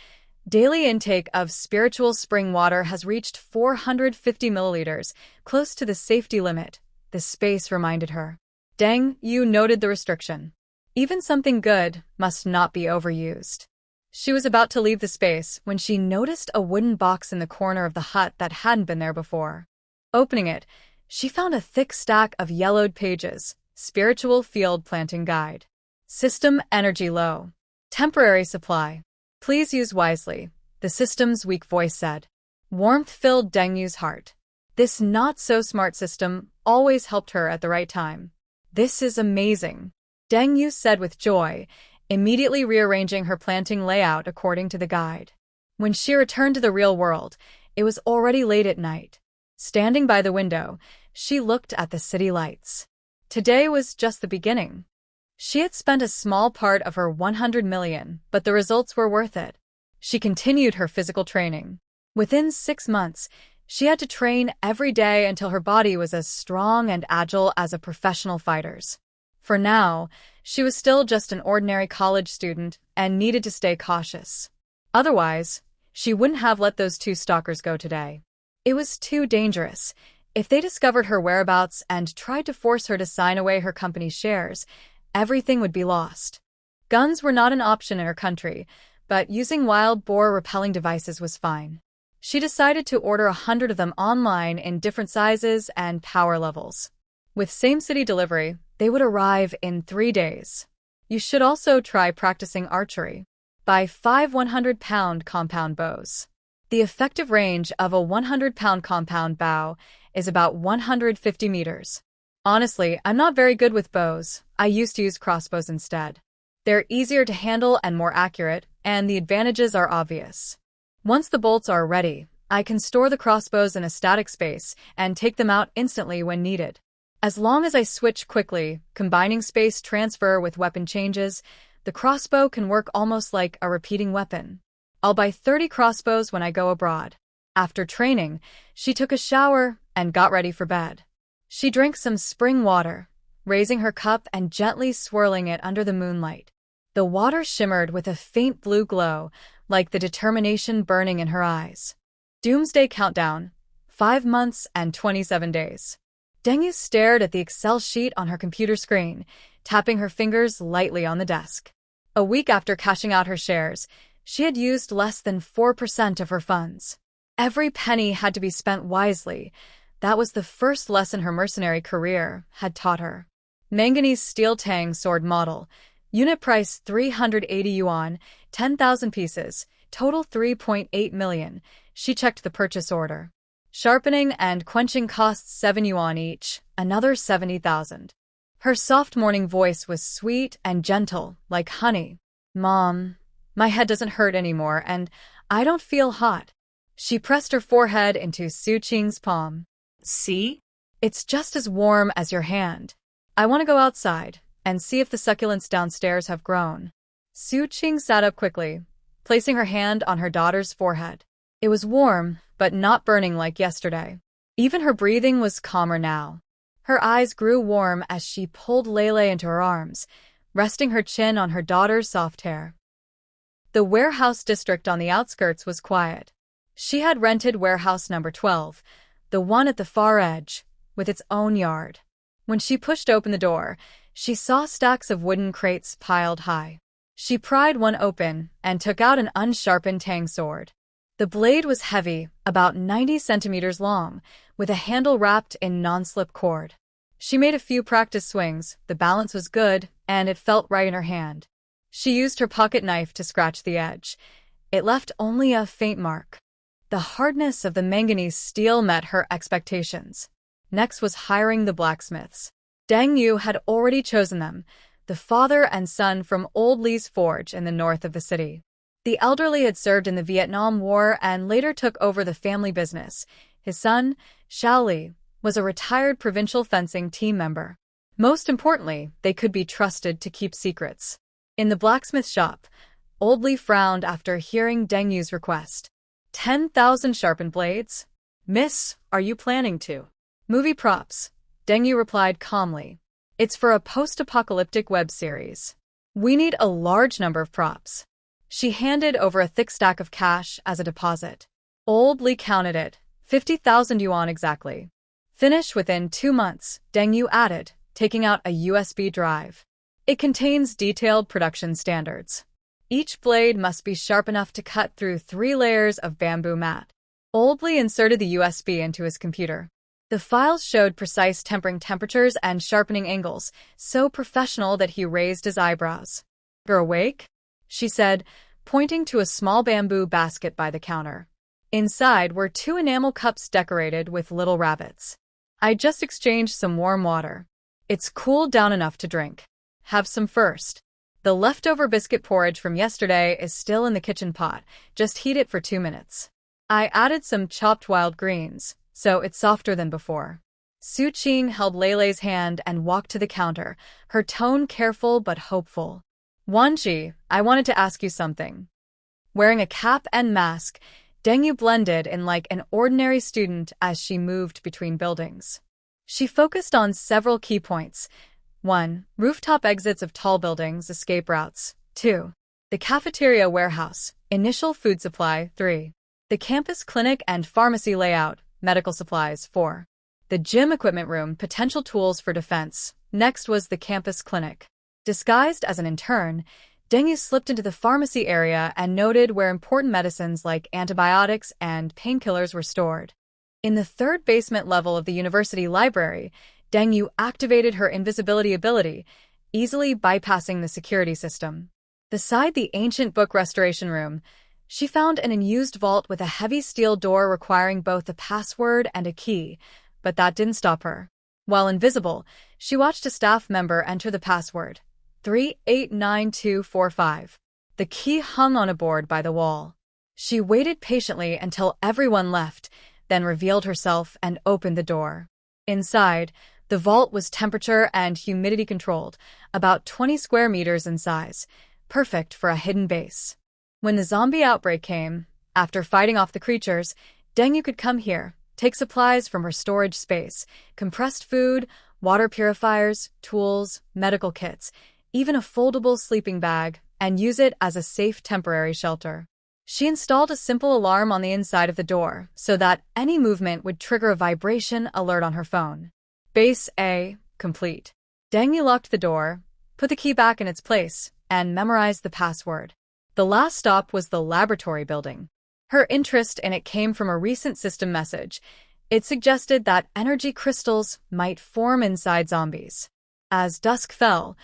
daily intake of spiritual spring water has reached 450 milliliters, close to the safety limit, the space reminded her. Deng Yu noted the restriction. Even something good must not be overused. She was about to leave the space when she noticed a wooden box in the corner of the hut that hadn't been there before. Opening it, she found a thick stack of yellowed pages. Spiritual Field Planting Guide. System energy low. Temporary supply. Please use wisely, the system's weak voice said. Warmth filled Deng Yu's heart. This not-so-smart system always helped her at the right time. This is amazing, Deng Yu said with joy, immediately rearranging her planting layout according to the guide. When she returned to the real world, it was already late at night. Standing by the window, she looked at the city lights. Today was just the beginning. She had spent a small part of her 100 million, but the results were worth it. She continued her physical training. Within 6 months, she had to train every day until her body was as strong and agile as a professional fighter's. For now, she was still just an ordinary college student and needed to stay cautious. Otherwise, she wouldn't have let those 2 stalkers go today. It was too dangerous. If they discovered her whereabouts and tried to force her to sign away her company's shares, everything would be lost. Guns were not an option in her country, but using wild boar repelling devices was fine. She decided to order 100 of them online in different sizes and power levels. With same-city delivery, they would arrive in 3 days. You should also try practicing archery. Buy 5 100-pound compound bows. The effective range of a 100-pound compound bow is about 150 meters. Honestly, I'm not very good with bows. I used to use crossbows instead. They're easier to handle and more accurate, and the advantages are obvious. Once the bolts are ready, I can store the crossbows in a static space and take them out instantly when needed. As long as I switch quickly, combining space transfer with weapon changes, the crossbow can work almost like a repeating weapon. I'll buy 30 crossbows when I go abroad. After training, she took a shower and got ready for bed. She drank some spring water, raising her cup and gently swirling it under the moonlight. The water shimmered with a faint blue glow, like the determination burning in her eyes. Doomsday countdown, 5 months and 27 days. Deng stared at the Excel sheet on her computer screen, tapping her fingers lightly on the desk. A week after cashing out her shares, she had used less than 4% of her funds. Every penny had to be spent wisely. That was the first lesson her mercenary career had taught her. Manganese steel tang sword model. Unit price 380 yuan, 10,000 pieces, total 3.8 million. She checked the purchase order. Sharpening and quenching costs 7 yuan each, another 70,000. Her soft morning voice was sweet and gentle, like honey. Mom, my head doesn't hurt anymore, and I don't feel hot. She pressed her forehead into Su Qing's palm. See? It's just as warm as your hand. I want to go outside and see if the succulents downstairs have grown. Su Qing sat up quickly, placing her hand on her daughter's forehead. It was warm, but not burning like yesterday. Even her breathing was calmer now. Her eyes grew warm as she pulled Lele into her arms, resting her chin on her daughter's soft hair. The warehouse district on the outskirts was quiet. She had rented warehouse number 12, the one at the far edge, with its own yard. When she pushed open the door, she saw stacks of wooden crates piled high. She pried one open and took out an unsharpened tang sword. The blade was heavy, about 90 centimeters long, with a handle wrapped in non-slip cord. She made a few practice swings, the balance was good, and it felt right in her hand. She used her pocket knife to scratch the edge. It left only a faint mark. The hardness of the manganese steel met her expectations. Next was hiring the blacksmiths. Deng Yu had already chosen them, the father and son from Old Li's forge in the north of the city. The elderly had served in the Vietnam War and later took over the family business. His son, Xiao Li, was a retired provincial fencing team member. Most importantly, they could be trusted to keep secrets. In the blacksmith shop, Old Li frowned after hearing Deng Yu's request. 10,000 sharpened blades? Miss, are you planning to? Movie props, Deng Yu replied calmly. It's for a post-apocalyptic web series. We need a large number of props. She handed over a thick stack of cash as a deposit. Old Li counted it, 50,000 yuan exactly. Finish within 2 months, Deng Yu added, taking out a USB drive. It contains detailed production standards. Each blade must be sharp enough to cut through 3 layers of bamboo mat. Old Li inserted the USB into his computer. The files showed precise tempering temperatures and sharpening angles, so professional that he raised his eyebrows. You're awake? She said, pointing to a small bamboo basket by the counter. Inside were 2 enamel cups decorated with little rabbits. I just exchanged some warm water. It's cooled down enough to drink. Have some first. The leftover biscuit porridge from yesterday is still in the kitchen pot. Just heat it for 2 minutes. I added some chopped wild greens, so it's softer than before. Su Qing held Leilei's hand and walked to the counter, her tone careful but hopeful. Wanji, I wanted to ask you something. Wearing a cap and mask, Deng Yu blended in like an ordinary student as she moved between buildings. She focused on several key points. 1. Rooftop exits of tall buildings, escape routes. 2. The cafeteria warehouse, initial food supply. 3. The campus clinic and pharmacy layout, medical supplies. 4. The gym equipment room, potential tools for defense. Next was the campus clinic. Disguised as an intern, Deng Yu slipped into the pharmacy area and noted where important medicines like antibiotics and painkillers were stored. In the third basement level of the university library, Deng Yu activated her invisibility ability, easily bypassing the security system. Beside the ancient book restoration room, she found an unused vault with a heavy steel door requiring both a password and a key, but that didn't stop her. While invisible, she watched a staff member enter the password, 389245. The key hung on a board by the wall. She waited patiently until everyone left, then revealed herself and opened the door. Inside, the vault was temperature and humidity controlled, about 20 square meters in size, perfect for a hidden base. When the zombie outbreak came, after fighting off the creatures, Deng Yu could come here, take supplies from her storage space, compressed food, water purifiers, tools, medical kits, even a foldable sleeping bag, and use it as a safe temporary shelter. She installed a simple alarm on the inside of the door so that any movement would trigger a vibration alert on her phone. Base A, complete. Deng Yu locked the door, put the key back in its place, and memorized the password. The last stop was the laboratory building. Her interest in it came from a recent system message. It suggested that energy crystals might form inside zombies. As dusk fell,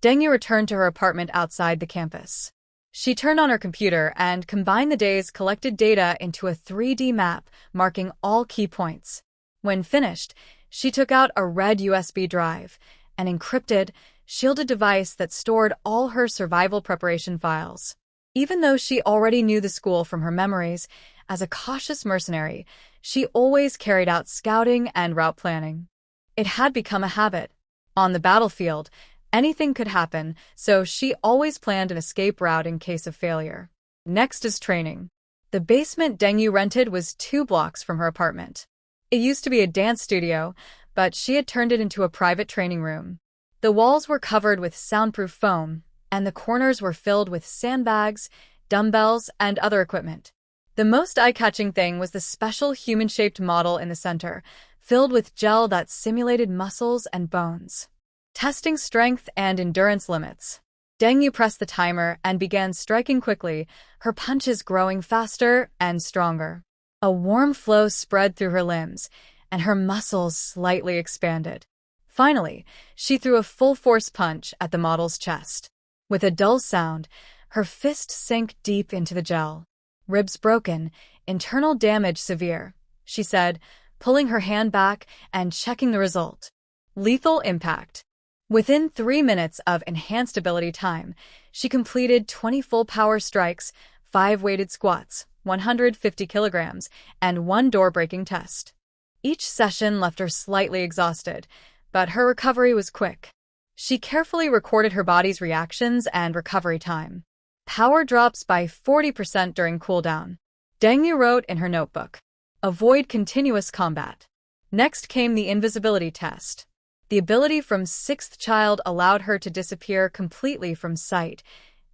Deng Yu returned to her apartment outside the campus. She turned on her computer and combined the day's collected data into a 3D map, marking all key points. When finished, she took out a red USB drive, an encrypted, shielded device that stored all her survival preparation files. Even though she already knew the school from her memories, as a cautious mercenary, she always carried out scouting and route planning. It had become a habit. On the battlefield, anything could happen, so she always planned an escape route in case of failure. Next is training. The basement Deng Yu rented was 2 blocks from her apartment. It used to be a dance studio, but she had turned it into a private training room. The walls were covered with soundproof foam, and the corners were filled with sandbags, dumbbells, and other equipment. The most eye-catching thing was the special human-shaped model in the center, filled with gel that simulated muscles and bones. Testing strength and endurance limits. Deng Yu pressed the timer and began striking quickly, her punches growing faster and stronger. A warm flow spread through her limbs, and her muscles slightly expanded. Finally, she threw a full-force punch at the model's chest. With a dull sound, her fist sank deep into the gel. Ribs broken, internal damage severe, she said, pulling her hand back and checking the result. Lethal impact. Within 3 minutes of enhanced ability time, she completed 20 full power strikes, 5 weighted squats, 150 kilograms, and 1 door-breaking test. Each session left her slightly exhausted, but her recovery was quick. She carefully recorded her body's reactions and recovery time. Power drops by 40% during cooldown. Deng Yu wrote in her notebook. Avoid continuous combat. Next came the invisibility test. The ability from 6th child allowed her to disappear completely from sight,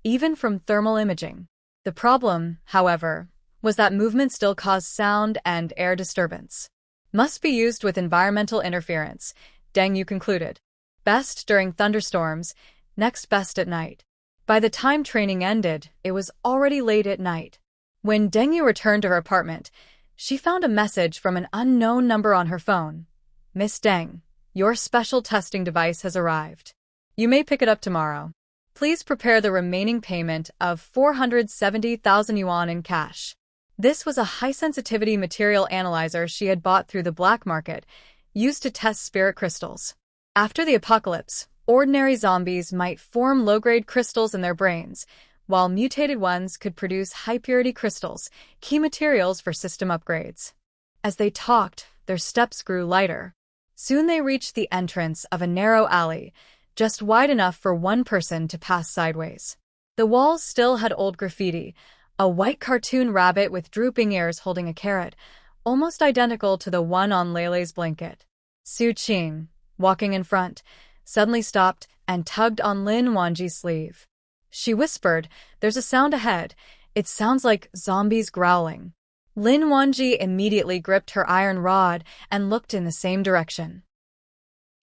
even from thermal imaging. The problem, however, was that movement still caused sound and air disturbance. Must be used with environmental interference, Deng Yu concluded. Best during thunderstorms, next best at night. By the time training ended, it was already late at night. When Deng Yu returned to her apartment, she found a message from an unknown number on her phone. Miss Deng, your special testing device has arrived. You may pick it up tomorrow. Please prepare the remaining payment of 470,000 yuan in cash. This was a high-sensitivity material analyzer she had bought through the black market, used to test spirit crystals. After the apocalypse, Ordinary zombies might form low-grade crystals in their brains, while mutated ones could produce high-purity crystals, key materials for system upgrades. As they talked, their steps grew lighter. Soon they reached the entrance of a narrow alley, just wide enough for one person to pass sideways. The walls still had old graffiti, a white cartoon rabbit with drooping ears holding a carrot, almost identical to the one on Lele's blanket. Su Qing, walking in front, suddenly stopped and tugged on Lin Wanji's sleeve. She whispered, "There's a sound ahead. It sounds like zombies growling." Lin Wanji immediately gripped her iron rod and looked in the same direction.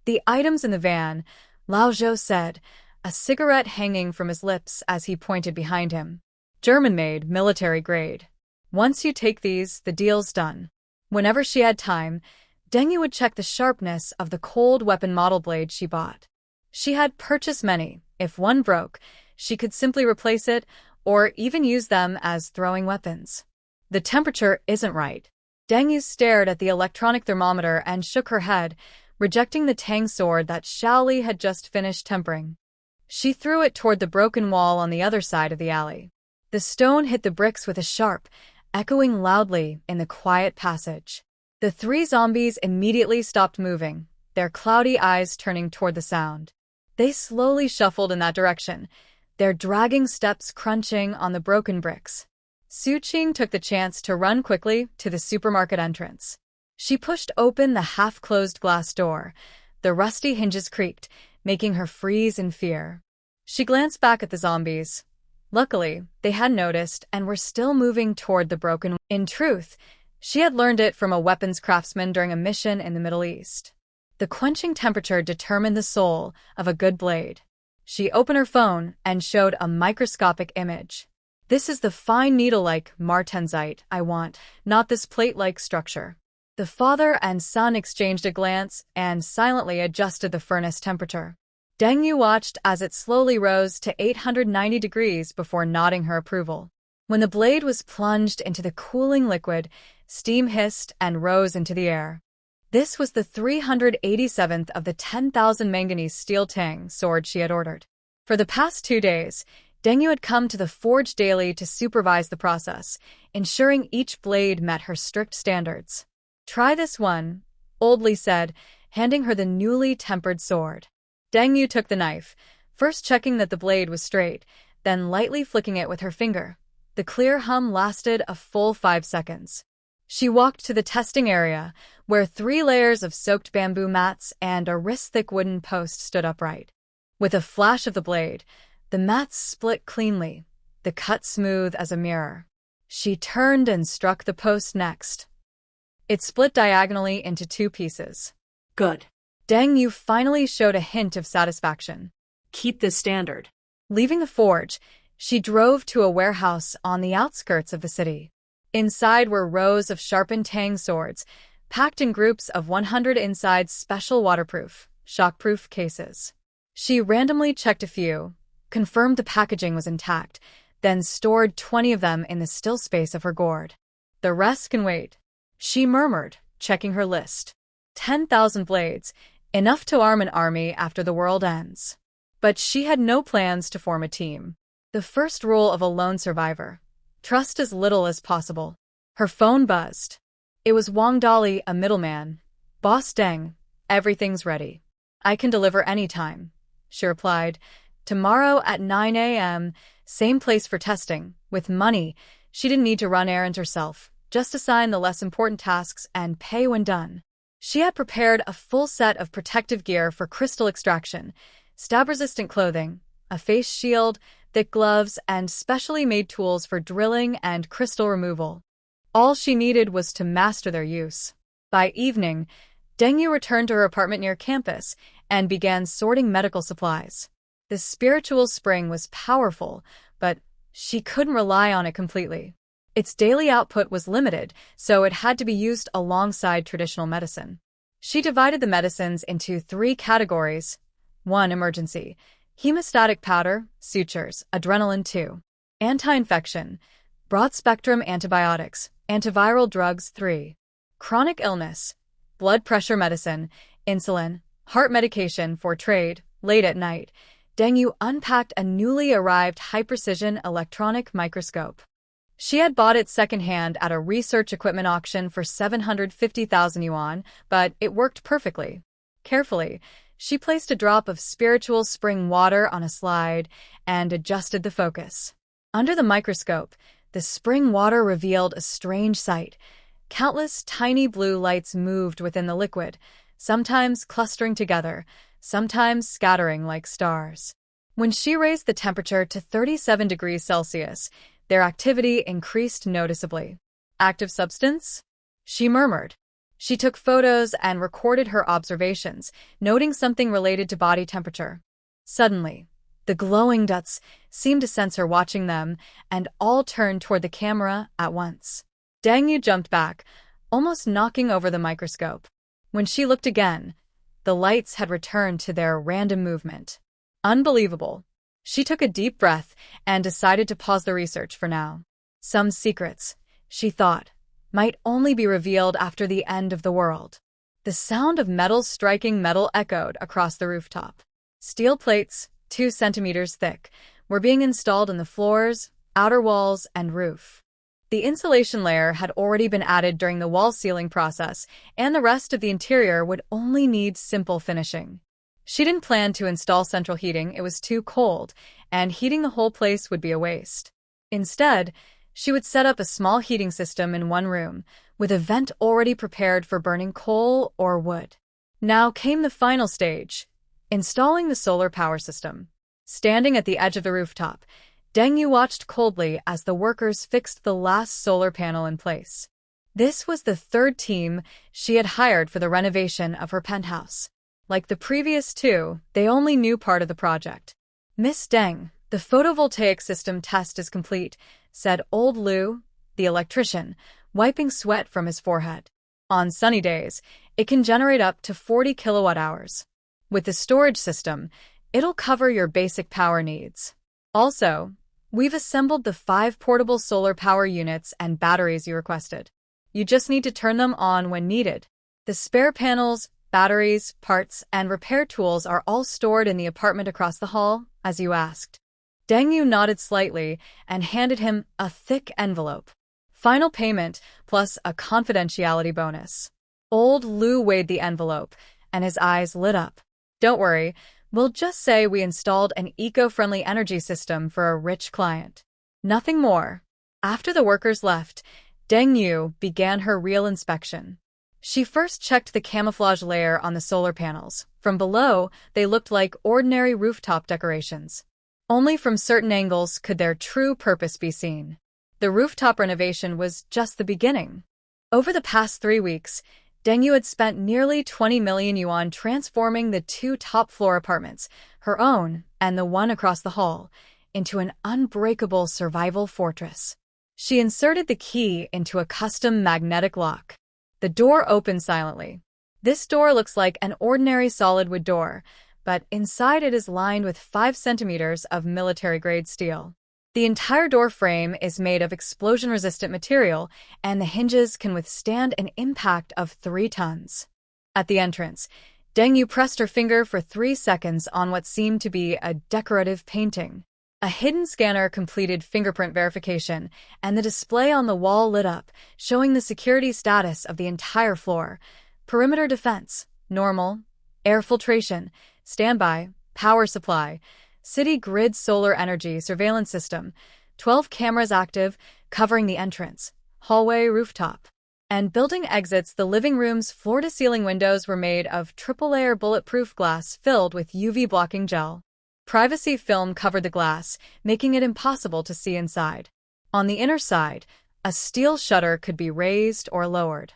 "The items in the van," Lao Zhou said, a cigarette hanging from his lips as he pointed behind him. "German-made, military grade. Once you take these, the deal's done." Whenever she had time, Deng would check the sharpness of the cold weapon model blade she bought. She had purchased many. If one broke, she could simply replace it or even use them as throwing weapons. "The temperature isn't right." Deng stared at the electronic thermometer and shook her head, rejecting the Tang sword that Xiaoli had just finished tempering. She threw it toward the broken wall on the other side of the alley. The stone hit the bricks with a sharp, echoing loudly in the quiet passage. The three zombies immediately stopped moving, their cloudy eyes turning toward the sound. They slowly shuffled in that direction, their dragging steps crunching on the broken bricks. Su Qing took the chance to run quickly to the supermarket entrance. She pushed open the half-closed glass door. The rusty hinges creaked, making her freeze in fear. She glanced back at the zombies. Luckily, they had noticed and were still moving toward the broken. In truth, she had learned it from a weapons craftsman during a mission in the Middle East. The quenching temperature determined the soul of a good blade. She opened her phone and showed a microscopic image. "This is the fine needle-like martensite I want, not this plate-like structure." The father and son exchanged a glance and silently adjusted the furnace temperature. Deng Yu watched as it slowly rose to 890 degrees before nodding her approval. When the blade was plunged into the cooling liquid, steam hissed and rose into the air. This was the 387th of the 10,000 manganese steel Tang sword she had ordered. For the past 2 days, Deng Yu had come to the forge daily to supervise the process, ensuring each blade met her strict standards. "Try this one," Old Li said, handing her the newly tempered sword. Deng Yu took the knife, first checking that the blade was straight, then lightly flicking it with her finger. The clear hum lasted a full 5 seconds. She walked to the testing area, where 3 layers of soaked bamboo mats and a wrist-thick wooden post stood upright. With a flash of the blade, the mats split cleanly, the cut smooth as a mirror. She turned and struck the post next. It split diagonally into 2 pieces. "Good." Deng Yu finally showed a hint of satisfaction. "Keep this standard." Leaving the forge, she drove to a warehouse on the outskirts of the city. Inside were rows of sharpened Tang swords, packed in groups of 100 inside special waterproof, shockproof cases. She randomly checked a few, confirmed the packaging was intact, then stored 20 of them in the still space of her gourd. "The rest can wait," she murmured, checking her list. 10,000 blades, enough to arm an army after the world ends. But she had no plans to form a team. The first rule of a lone survivor: trust as little as possible. Her phone buzzed. It was Wang Dali, a middleman. "Boss Deng, everything's ready. I can deliver any time," she replied. "Tomorrow at 9 a.m., same place for testing. With money, she didn't need to run errands herself, just assign the less important tasks and pay when done." She had prepared a full set of protective gear for crystal extraction, stab-resistant clothing, a face shield, thick gloves, and specially made tools for drilling and crystal removal. All she needed was to master their use. By evening, Deng Yu returned to her apartment near campus and began sorting medical supplies. The spiritual spring was powerful, but she couldn't rely on it completely. Its daily output was limited, so it had to be used alongside traditional medicine. She divided the medicines into 3 categories. 1. Emergency: hemostatic powder, sutures, adrenaline. 2. Anti-infection: broad-spectrum antibiotics, antiviral drugs. 3. Chronic illness: blood pressure medicine, insulin, heart medication for trade, Late at night, Deng Yu unpacked a newly arrived high-precision electronic microscope. She had bought it secondhand at a research equipment auction for 750,000 yuan, but it worked perfectly. Carefully, she placed a drop of spiritual spring water on a slide and adjusted the focus. Under the microscope, the spring water revealed a strange sight. Countless tiny blue lights moved within the liquid, sometimes clustering together, sometimes scattering like stars. When she raised the temperature to 37 degrees Celsius, their activity increased noticeably. Active substance? She murmured. She took photos and recorded her observations, noting something related to body temperature. Suddenly, the glowing dots seemed to sense her watching them, and all turned toward the camera at once. Deng Yu jumped back, almost knocking over the microscope. When she looked again, the lights had returned to their random movement. Unbelievable. She took a deep breath and decided to pause the research for now. Some secrets, she thought, might only be revealed after the end of the world. The sound of metal striking metal echoed across the rooftop. Steel plates, 2 centimeters thick, were being installed in the floors, outer walls, and roof. The insulation layer had already been added during the wall sealing process, and the rest of the interior would only need simple finishing. She didn't plan to install central heating, it was too cold, and heating the whole place would be a waste. Instead, she would set up a small heating system in one room, with a vent already prepared for burning coal or wood. Now came the final stage, installing the solar power system. Standing at the edge of the rooftop, Deng Yu watched coldly as the workers fixed the last solar panel in place. This was the third team she had hired for the renovation of her penthouse. Like the previous two, they only knew part of the project. "Miss Deng, the photovoltaic system test is complete," said old Liu, the electrician, wiping sweat from his forehead. "On sunny days, it can generate up to 40 kilowatt-hours. With the storage system, it'll cover your basic power needs. Also, we've assembled the 5 portable solar power units and batteries you requested. You just need to turn them on when needed. The spare panels, batteries, parts, and repair tools are all stored in the apartment across the hall, as you asked." Deng Yu nodded slightly and handed him a thick envelope. "Final payment plus a confidentiality bonus." Old Liu weighed the envelope, and his eyes lit up. "Don't worry, we'll just say we installed an eco-friendly energy system for a rich client. Nothing more." After the workers left, Deng Yu began her real inspection. She first checked the camouflage layer on the solar panels. From below, they looked like ordinary rooftop decorations. Only from certain angles could their true purpose be seen. The rooftop renovation was just the beginning. Over the past 3 weeks, Deng Yu had spent nearly 20 million yuan transforming the 2 top-floor apartments, her own and the one across the hall, into an unbreakable survival fortress. She inserted the key into a custom magnetic lock. The door opened silently. This door looks like an ordinary solid wood door, but inside it is lined with 5 centimeters of military-grade steel. The entire door frame is made of explosion-resistant material, and the hinges can withstand an impact of 3 tons. At the entrance, Deng Yu pressed her finger for 3 seconds on what seemed to be a decorative painting. A hidden scanner completed fingerprint verification, and the display on the wall lit up, showing the security status of the entire floor. Perimeter defense, normal. Air filtration, standby. Power supply, city grid solar energy surveillance system. 12 cameras active, covering the entrance, hallway, rooftop. And building exits, the living room's floor-to-ceiling windows were made of triple-layer bulletproof glass filled with UV-blocking gel. Privacy film covered the glass, making it impossible to see inside. On the inner side, a steel shutter could be raised or lowered.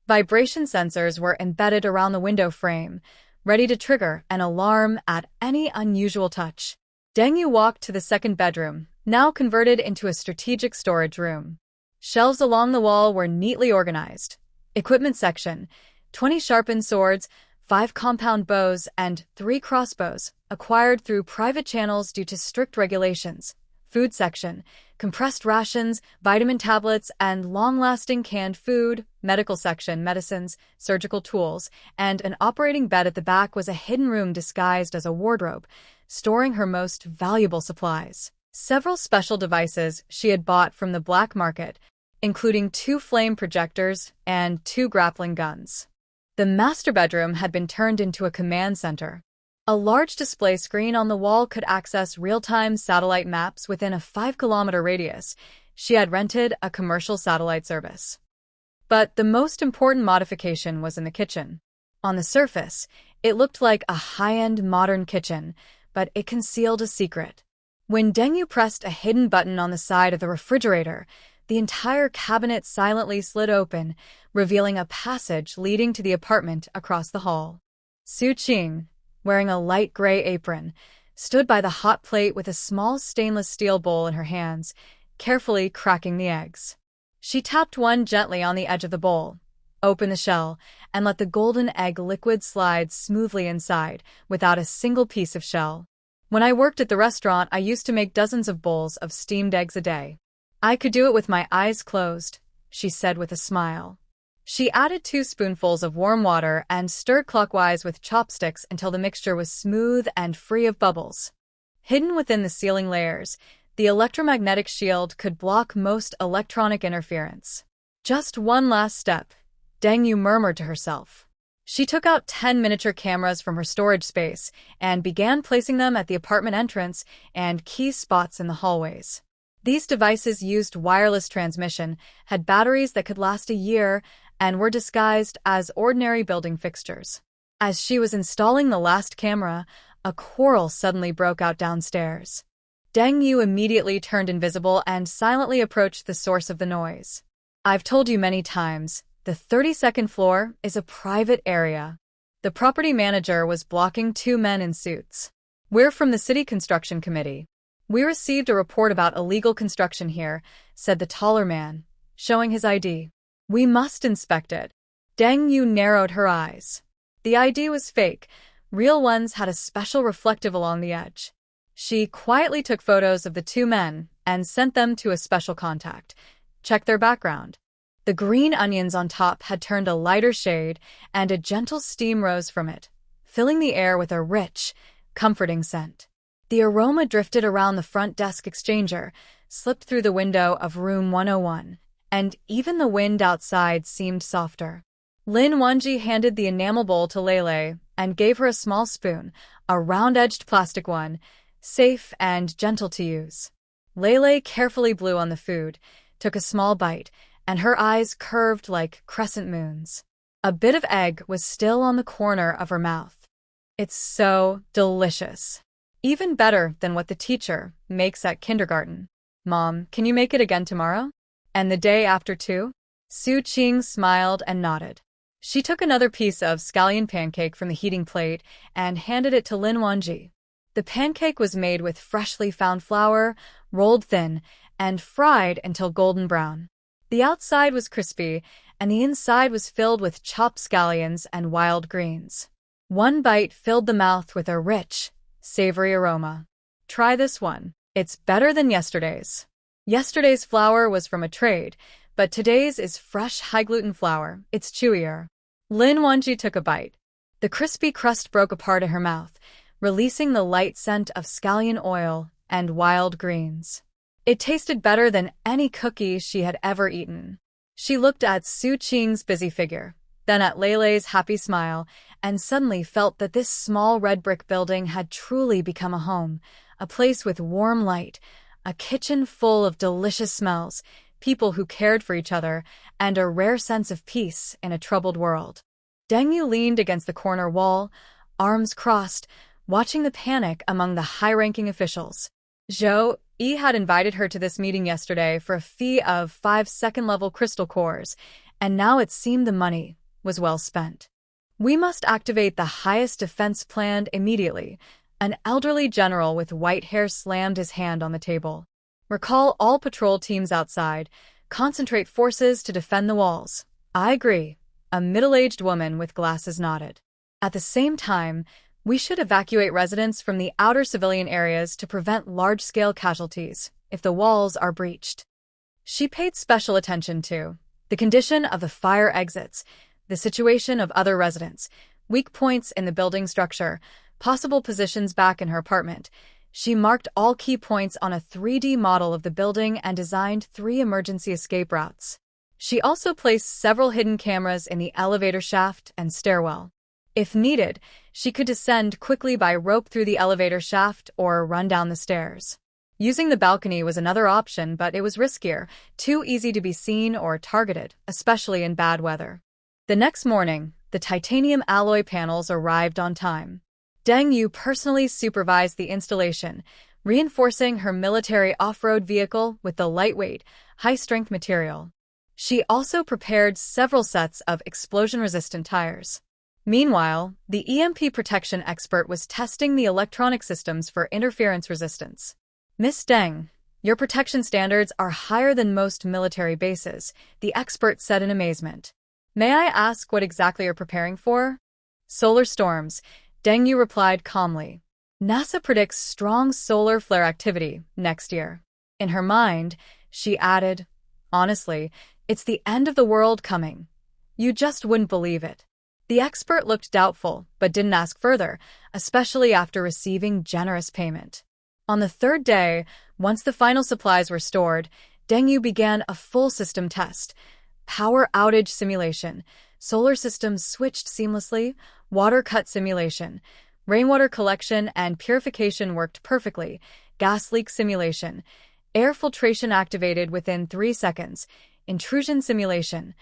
Vibration sensors were embedded around the window frame, ready to trigger an alarm at any unusual touch. Deng Yu walked to the second bedroom, now converted into a strategic storage room. Shelves along the wall were neatly organized. Equipment section, 20 sharpened swords, 5 compound bows, and 3 crossbows, acquired through private channels due to strict regulations. Food section. Compressed rations, vitamin tablets, and long-lasting canned food. Medical section. Medicines, surgical tools, and an operating bed at the back was a hidden room disguised as a wardrobe, storing her most valuable supplies. Several special devices she had bought from the black market, including 2 flame projectors and 2 grappling guns. The master bedroom had been turned into a command center. A large display screen on the wall could access real-time satellite maps within a 5-kilometer radius. She had rented a commercial satellite service. But the most important modification was in the kitchen. On the surface, it looked like a high-end modern kitchen, but it concealed a secret. When Deng pressed a hidden button on the side of the refrigerator, the entire cabinet silently slid open, revealing a passage leading to the apartment across the hall. Su Qing, wearing a light gray apron, stood by the hot plate with a small stainless steel bowl in her hands, carefully cracking the eggs. She tapped one gently on the edge of the bowl, opened the shell, and let the golden egg liquid slide smoothly inside, without a single piece of shell. When I worked at the restaurant, I used to make dozens of bowls of steamed eggs a day. I could do it with my eyes closed, she said with a smile. She added 2 spoonfuls of warm water and stirred clockwise with chopsticks until the mixture was smooth and free of bubbles. Hidden within the ceiling layers, the electromagnetic shield could block most electronic interference. Just one last step, Deng murmured to herself. She took out 10 miniature cameras from her storage space and began placing them at the apartment entrance and key spots in the hallways. These devices used wireless transmission, had batteries that could last a year, and were disguised as ordinary building fixtures. As she was installing the last camera, a quarrel suddenly broke out downstairs. Deng immediately turned invisible and silently approached the source of the noise. I've told you many times, the 32nd floor is a private area. The property manager was blocking 2 men in suits. We're from the city construction committee. We received a report about illegal construction here, said the taller man, showing his ID. We must inspect it. Deng narrowed her eyes. The ID was fake. Real ones had a special reflective along the edge. She quietly took photos of the 2 men and sent them to a special contact. Check their background. The green onions on top had turned a lighter shade, and a gentle steam rose from it, filling the air with a rich, comforting scent. The aroma drifted around the front desk exchanger, slipped through the window of room 101, and even the wind outside seemed softer. Lin Wanji handed the enamel bowl to Lele and gave her a small spoon, a round-edged plastic one, safe and gentle to use. Lele carefully blew on the food, took a small bite, and her eyes curved like crescent moons. A bit of egg was still on the corner of her mouth. It's so delicious. Even better than what the teacher makes at kindergarten. Mom, can you make it again tomorrow? And the day after too? Su Qing smiled and nodded. She took another piece of scallion pancake from the heating plate and handed it to Lin Wanji. The pancake was made with freshly found flour, rolled thin, and fried until golden brown. The outside was crispy, and the inside was filled with chopped scallions and wild greens. One bite filled the mouth with a rich, savory aroma. Try this one. It's better than yesterday's. Yesterday's flour was from a trade, but today's is fresh high-gluten flour. It's chewier. Lin Wanji took a bite. The crispy crust broke apart in her mouth, releasing the light scent of scallion oil and wild greens. It tasted better than any cookie she had ever eaten. She looked at Su Qing's busy figure, then at Lele's happy smile, and suddenly felt that this small red brick building had truly become a home, a place with warm light, a kitchen full of delicious smells, people who cared for each other, and a rare sense of peace in a troubled world. Deng leaned against the corner wall, arms crossed, watching the panic among the high-ranking officials. Zhou Yi had invited her to this meeting yesterday for a fee of 5 second-level crystal cores, and now it seemed the money was well spent. We must activate the highest defense plan immediately. An elderly general with white hair slammed his hand on the table. Recall all patrol teams outside. Concentrate forces to defend the walls. I agree. A middle-aged woman with glasses nodded. At the same time, we should evacuate residents from the outer civilian areas to prevent large-scale casualties. if the walls are breached. She paid special attention to the condition of the fire exits, the situation of other residents, weak points in the building structure, possible positions back in her apartment. She marked all key points on a 3D model of the building and designed 3 emergency escape routes. She also placed several hidden cameras in the elevator shaft and stairwell. If needed, she could descend quickly by rope through the elevator shaft or run down the stairs. Using the balcony was another option, but it was riskier, too easy to be seen or targeted, especially in bad weather. The next morning, the titanium alloy panels arrived on time. Deng Yu personally supervised the installation, reinforcing her military off-road vehicle with the lightweight, high-strength material. She also prepared several sets of explosion-resistant tires. Meanwhile, the EMP protection expert was testing the electronic systems for interference resistance. "Miss Deng, your protection standards are higher than most military bases," the expert said in amazement. "May I ask what exactly you're preparing for?" "Solar storms," Deng Yu replied calmly. "NASA predicts strong solar flare activity next year." In her mind, she added, "Honestly, it's the end of the world coming. You just wouldn't believe it." The expert looked doubtful, but didn't ask further, especially after receiving generous payment. On the third day, once the final supplies were stored, Deng Yu began a full system test. Power outage simulation, solar systems switched seamlessly, water cut simulation, rainwater collection and purification worked perfectly, gas leak simulation, air filtration activated within 3 seconds, intrusion simulation.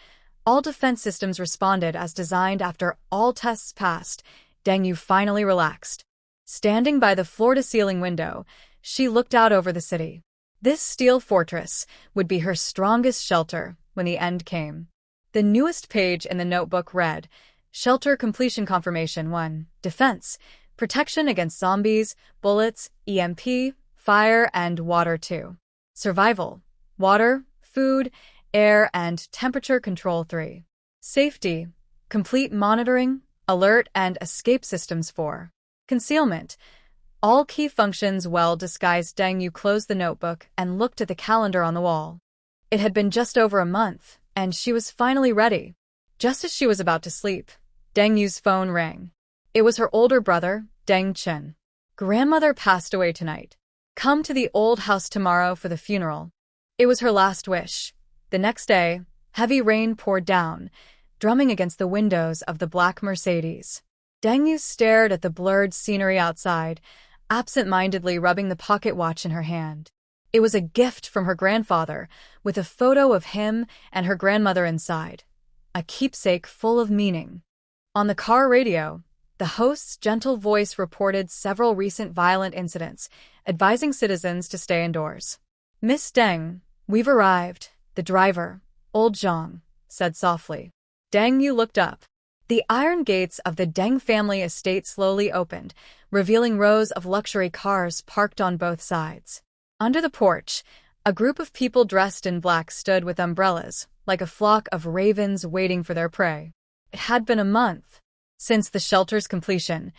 All defense systems responded as designed. After all tests passed, Deng Yu finally relaxed. Standing by the floor-to-ceiling window, she looked out over the city. This steel fortress would be her strongest shelter when the end came. The newest page in the notebook read, "Shelter completion confirmation 1. Defense. Protection against zombies, bullets, EMP, fire, and water 2. Survival. Water, food, air, and temperature control 3. Safety. Complete monitoring, alert, and escape systems 4. Concealment. All key functions well disguised." Deng Yu closed the notebook and looked at the calendar on the wall. It had been just over a month, and she was finally ready. Just as she was about to sleep, Deng Yu's phone rang. It was her older brother, Deng Chen. "Grandmother passed away tonight. Come to the old house tomorrow for the funeral." It was her last wish. The next day, heavy rain poured down, drumming against the windows of the black Mercedes. Deng Yu stared at the blurred scenery outside, absent-mindedly rubbing the pocket watch in her hand. It was a gift from her grandfather, with a photo of him and her grandmother inside, a keepsake full of meaning. On the car radio, the host's gentle voice reported several recent violent incidents, advising citizens to stay indoors. "Miss Deng, we've arrived," the driver, old Zhang, said softly. Deng Yu looked up. The iron gates of the Deng family estate slowly opened, revealing rows of luxury cars parked on both sides. Under the porch, a group of people dressed in black stood with umbrellas, like a flock of ravens waiting for their prey. It had been a month since the shelter's completion.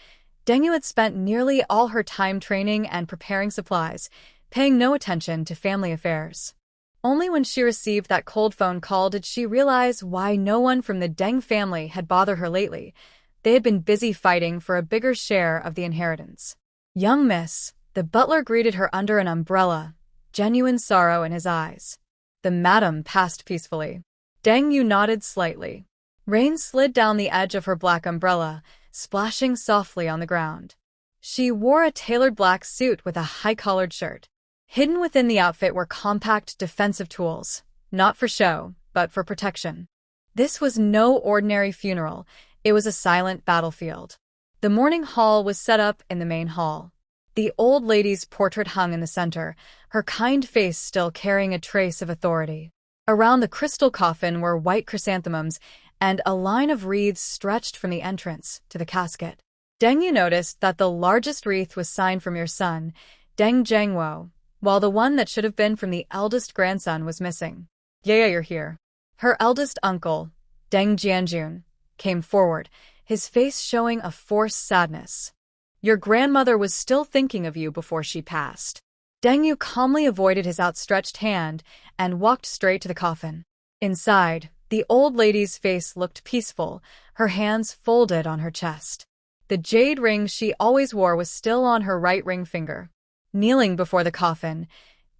Deng Yu had spent nearly all her time training and preparing supplies, paying no attention to family affairs. Only when she received that cold phone call did she realize why no one from the Deng family had bothered her lately. They had been busy fighting for a bigger share of the inheritance. "Young miss," the butler greeted her under an umbrella, genuine sorrow in his eyes. The madam passed peacefully. Deng Yu nodded slightly. Rain slid down the edge of her black umbrella, splashing softly on the ground. She wore a tailored black suit with a high-collared shirt. Hidden within the outfit were compact defensive tools, not for show, but for protection. This was no ordinary funeral, it was a silent battlefield. The mourning hall was set up in the main hall. The old lady's portrait hung in the center, her kind face still carrying a trace of authority. Around the crystal coffin were white chrysanthemums, and a line of wreaths stretched from the entrance to the casket. Deng Yu noticed that the largest wreath was signed from your son, Deng Zhengwo, while the one that should have been from the eldest grandson was missing. "Yeah, you're here." Her eldest uncle, Deng Jianjun, came forward, his face showing a forced sadness. "Your grandmother was still thinking of you before she passed." Deng Yu calmly avoided his outstretched hand and walked straight to the coffin. Inside, the old lady's face looked peaceful, her hands folded on her chest. The jade ring she always wore was still on her right ring finger. Kneeling before the coffin,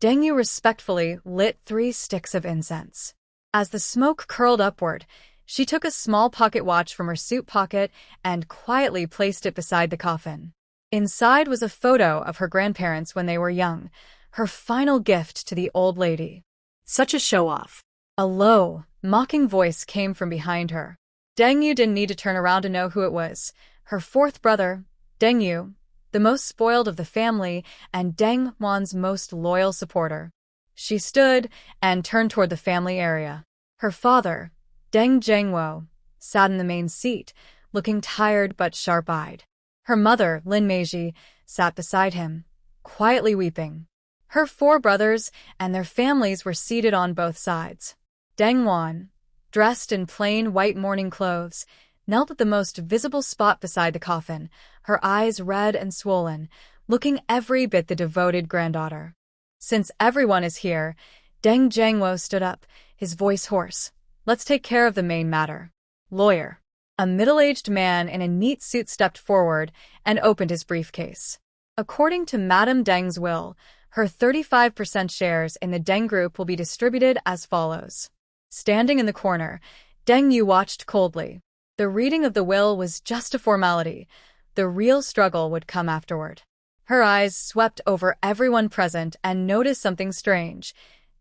Deng Yu respectfully lit 3 sticks of incense. As the smoke curled upward, she took a small pocket watch from her suit pocket and quietly placed it beside the coffin. Inside was a photo of her grandparents when they were young, her final gift to the old lady. Such a show-off. A low, mocking voice came from behind her. Deng Yu didn't need to turn around to know who it was. Her 4th brother, Deng Yu, the most spoiled of the family and Deng Wan's most loyal supporter. She stood and turned toward the family area. Her father, Deng Zhengwo, sat in the main seat, looking tired but sharp-eyed. Her mother, Lin Meiji, sat beside him, quietly weeping. Her 4 brothers and their families were seated on both sides. Deng Wan, dressed in plain white mourning clothes, knelt at the most visible spot beside the coffin, her eyes red and swollen, looking every bit the devoted granddaughter. Since everyone is here, Deng Zhengwo stood up, his voice hoarse. Let's take care of the main matter. Lawyer. A middle-aged man in a neat suit stepped forward and opened his briefcase. According to Madame Deng's will, her 35% shares in the Deng Group will be distributed as follows. Standing in the corner, Deng Yu watched coldly. The reading of the will was just a formality. The real struggle would come afterward. Her eyes swept over everyone present and noticed something strange.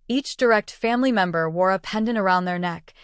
Each direct family member wore a pendant around their neck,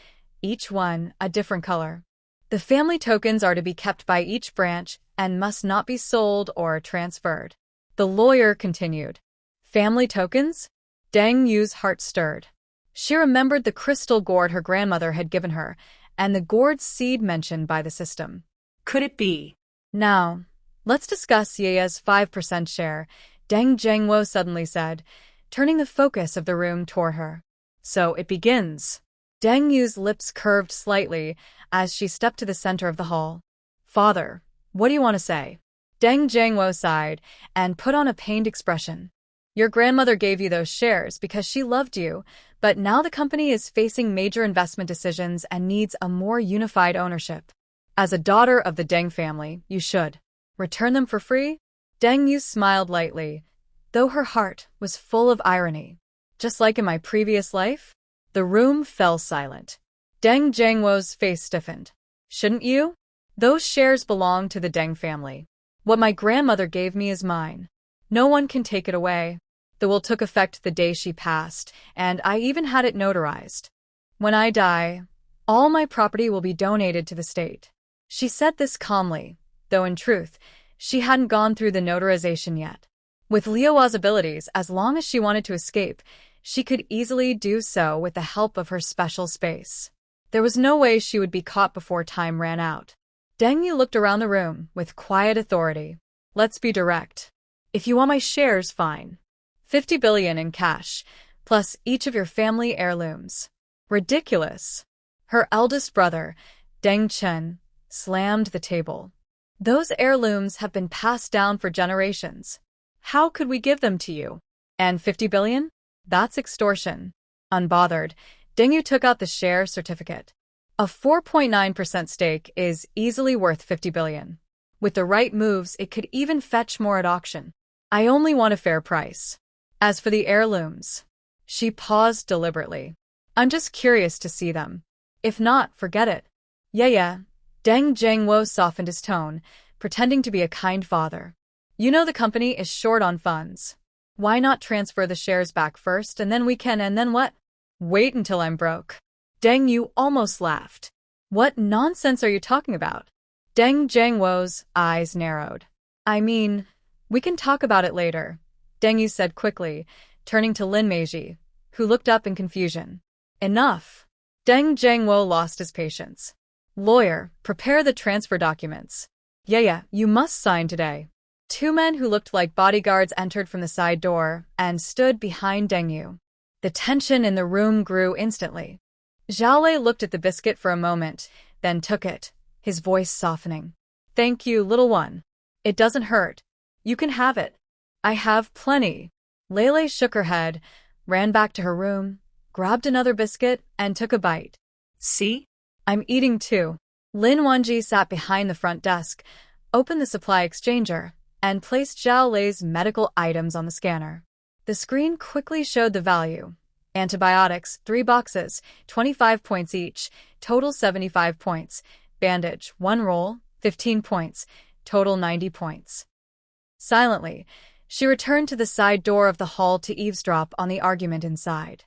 each one a different color. The family tokens are to be kept by each branch and must not be sold or transferred. The lawyer continued. Family tokens? Deng Yu's heart stirred. She remembered the crystal gourd her grandmother had given her, and the gourd seed mentioned by the system. Could it be? Now, let's discuss Yeya's 5% share, Deng Zhengwo suddenly said, turning the focus of the room toward her. So it begins. Deng Yu's lips curved slightly as she stepped to the center of the hall. Father, what do you want to say? Deng Zhengwo sighed and put on a pained expression. Your grandmother gave you those shares because she loved you, but now the company is facing major investment decisions and needs a more unified ownership. As a daughter of the Deng family, you should return them for free? Deng Yu smiled lightly, though her heart was full of irony. Just like in my previous life? The room fell silent. Deng Zhengwo's face stiffened. Shouldn't you? Those shares belong to the Deng family. What my grandmother gave me is mine. No one can take it away. The will took effect the day she passed, and I even had it notarized. When I die, all my property will be donated to the state. She said this calmly, though in truth, she hadn't gone through the notarization yet. With Liuwa's abilities, as long as she wanted to escape, she could easily do so with the help of her special space. There was no way she would be caught before time ran out. Deng Yu looked around the room with quiet authority. Let's be direct. If you want my shares, fine. 50 billion in cash, plus each of your family heirlooms. Ridiculous. Her eldest brother, Deng Chen, slammed the table. Those heirlooms have been passed down for generations. How could we give them to you? And 50 billion? That's extortion. Unbothered, Deng Yu took out the share certificate. A 4.9% stake is easily worth 50 billion. With the right moves, it could even fetch more at auction. I only want a fair price. As for the heirlooms, she paused deliberately. I'm just curious to see them. If not, forget it. Yeah. Deng Zhengwo softened his tone, pretending to be a kind father. You know the company is short on funds. Why not transfer the shares back first and then what? Wait until I'm broke. Deng Yu almost laughed. What nonsense are you talking about? Deng Zhengwo's eyes narrowed. I mean, we can talk about it later, Deng Yu said quickly, turning to Lin Meiji, who looked up in confusion. Enough. Deng Zhengwo lost his patience. Lawyer, prepare the transfer documents. Yeah, you must sign today. 2 men who looked like bodyguards entered from the side door and stood behind Deng Yu. The tension in the room grew instantly. Zhao looked at the biscuit for a moment, then took it, his voice softening. Thank you, little one. It doesn't hurt. You can have it. I have plenty. Lele shook her head, ran back to her room, grabbed another biscuit, and took a bite. See? I'm eating too. Lin Wanji sat behind the front desk, opened the supply exchanger, and placed Zhao Lei's medical items on the scanner. The screen quickly showed the value. Antibiotics, 3 boxes, 25 points each, total 75 points. Bandage, 1 roll, 15 points, total 90 points. Silently, she returned to the side door of the hall to eavesdrop on the argument inside.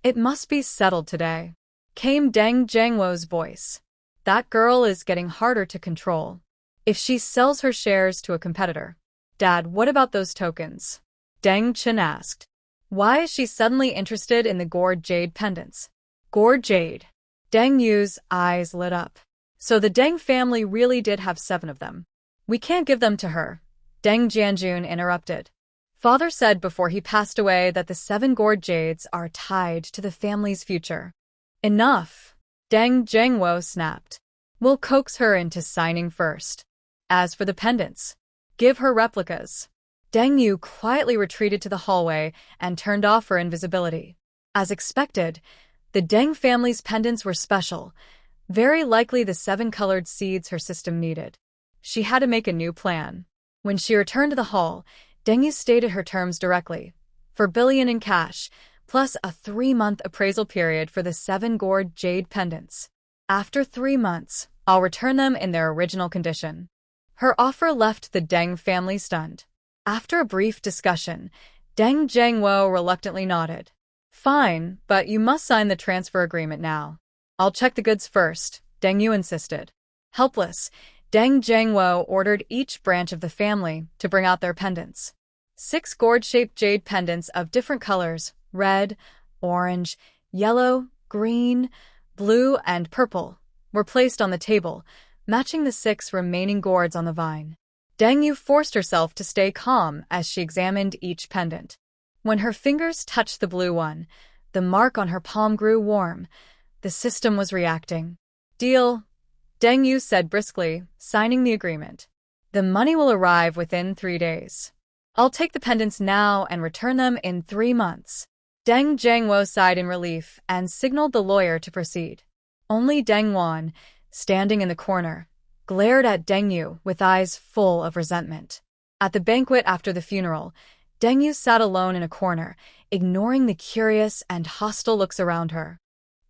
It must be settled today, came Deng Zhangwo's voice. That girl is getting harder to control. If she sells her shares to a competitor. Dad, what about those tokens? Deng Chen asked. Why is she suddenly interested in the gourd jade pendants? Gourd jade. Deng Yu's eyes lit up. So the Deng family really did have 7 of them. We can't give them to her, Deng Jianjun interrupted. Father said before he passed away that the 7 gourd jades are tied to the family's future. Enough, Deng Zhangwo snapped. We'll coax her into signing first. As for the pendants, give her replicas. Deng Yu quietly retreated to the hallway and turned off her invisibility. As expected, the Deng family's pendants were special, very likely the 7 colored seeds her system needed. She had to make a new plan. When she returned to the hall, Deng Yu stated her terms directly. For billion in cash, plus a 3-month appraisal period for the 7 gourd jade pendants. After 3 months, I'll return them in their original condition. Her offer left the Deng family stunned. After a brief discussion, Deng Zhangwo reluctantly nodded. Fine, but you must sign the transfer agreement now. I'll check the goods first, Deng Yu insisted. Helpless, Deng Zhangwo ordered each branch of the family to bring out their pendants. 6 gourd-shaped jade pendants of different colors, red, orange, yellow, green, blue, and purple, were placed on the table, matching the 6 remaining gourds on the vine. Deng Yu forced herself to stay calm as she examined each pendant. When her fingers touched the blue one, the mark on her palm grew warm. The system was reacting. Deal, Deng Yu said briskly, signing the agreement. The money will arrive within 3 days. I'll take the pendants now and return them in 3 months. Deng Zhangwo sighed in relief and signaled the lawyer to proceed. Only Deng Wan, standing in the corner, glared at Deng Yu with eyes full of resentment. At the banquet after the funeral, Deng Yu sat alone in a corner, ignoring the curious and hostile looks around her.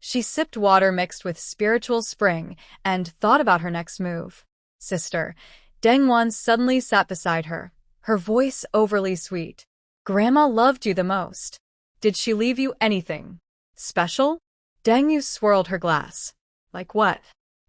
She sipped water mixed with spiritual spring and thought about her next move. Sister, Deng Wan suddenly sat beside her, her voice overly sweet. Grandma loved you the most. Did she leave you anything special? Deng Yu swirled her glass. Like what?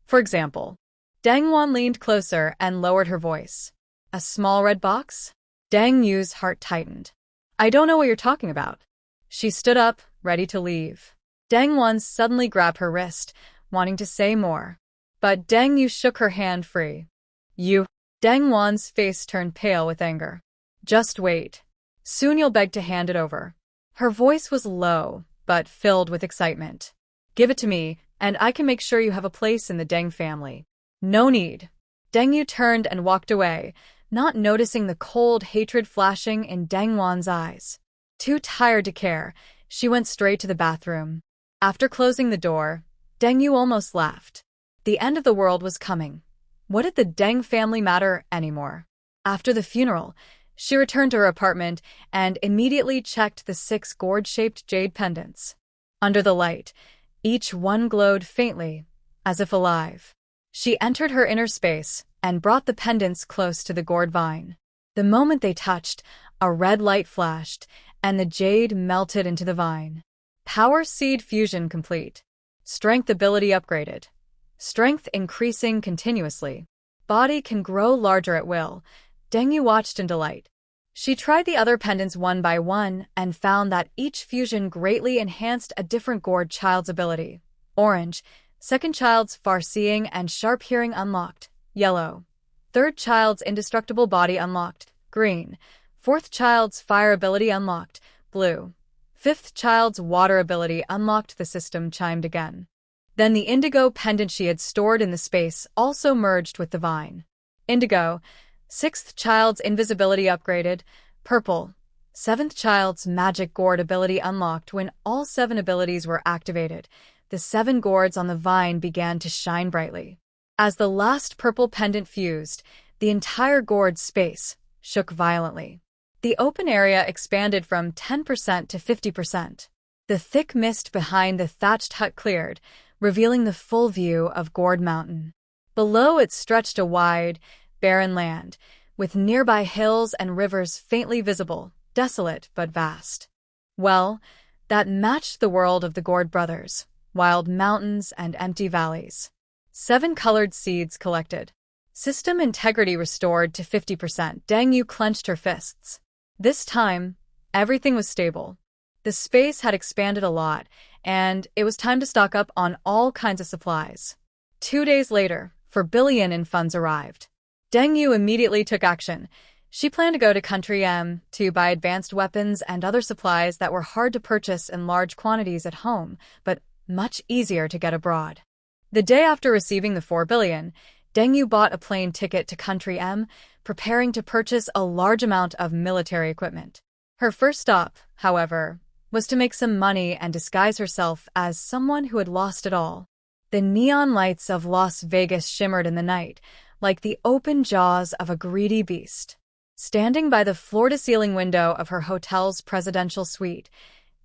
For example. Deng Wan leaned closer and lowered her voice. A small red box? Deng Yu's heart tightened. I don't know what you're talking about. She stood up, ready to leave. Deng Wan suddenly grabbed her wrist, wanting to say more. But Deng Yu shook her hand free. You. Deng Wan's face turned pale with anger. Just wait. Soon you'll beg to hand it over. Her voice was low, but filled with excitement. Give it to me, and I can make sure you have a place in the Deng family. No need. Deng Yu turned and walked away, not noticing the cold hatred flashing in Deng Wan's eyes. Too tired to care, she went straight to the bathroom. After closing the door, Deng Yu almost laughed. The end of the world was coming. What did the Deng family matter anymore? After the funeral, she returned to her apartment and immediately checked the 6 gourd-shaped jade pendants. Under the light, each one glowed faintly, as if alive. She entered her inner space and brought the pendants close to the gourd vine. The moment they touched, a red light flashed, and the jade melted into the vine. Power seed fusion complete. Strength ability upgraded. Strength increasing continuously. Body can grow larger at will. Deng Yu watched in delight. She tried the other pendants one by one and found that each fusion greatly enhanced a different gourd child's ability. Orange, second child's far-seeing and sharp hearing unlocked. Yellow. Third child's indestructible body unlocked. Green. Fourth child's fire ability unlocked. Blue. Fifth child's water ability unlocked. The system chimed again. Then the indigo pendant she had stored in the space also merged with the vine. Indigo. Sixth child's invisibility upgraded. Purple. Seventh child's magic gourd ability unlocked. When all 7 abilities were activated, the 7 gourds on the vine began to shine brightly. As the last purple pendant fused, the entire gourd space shook violently. The open area expanded from 10% to 50%. The thick mist behind the thatched hut cleared, revealing the full view of Gourd Mountain. Below it stretched a wide, barren land, with nearby hills and rivers faintly visible, desolate but vast. Well, that matched the world of the Gourd brothers, wild mountains and empty valleys. 7 colored seeds collected. System integrity restored to 50%. Deng Yu clenched her fists. This time, everything was stable. The space had expanded a lot, and it was time to stock up on all kinds of supplies. 2 days later, 4 billion in funds arrived. Deng Yu immediately took action. She planned to go to Country M to buy advanced weapons and other supplies that were hard to purchase in large quantities at home, but much easier to get abroad. The day after receiving the 4 billion, Deng Yu bought a plane ticket to Country M, preparing to purchase a large amount of military equipment. Her first stop, however, was to make some money and disguise herself as someone who had lost it all. The neon lights of Las Vegas shimmered in the night, like the open jaws of a greedy beast. Standing by the floor-to-ceiling window of her hotel's presidential suite,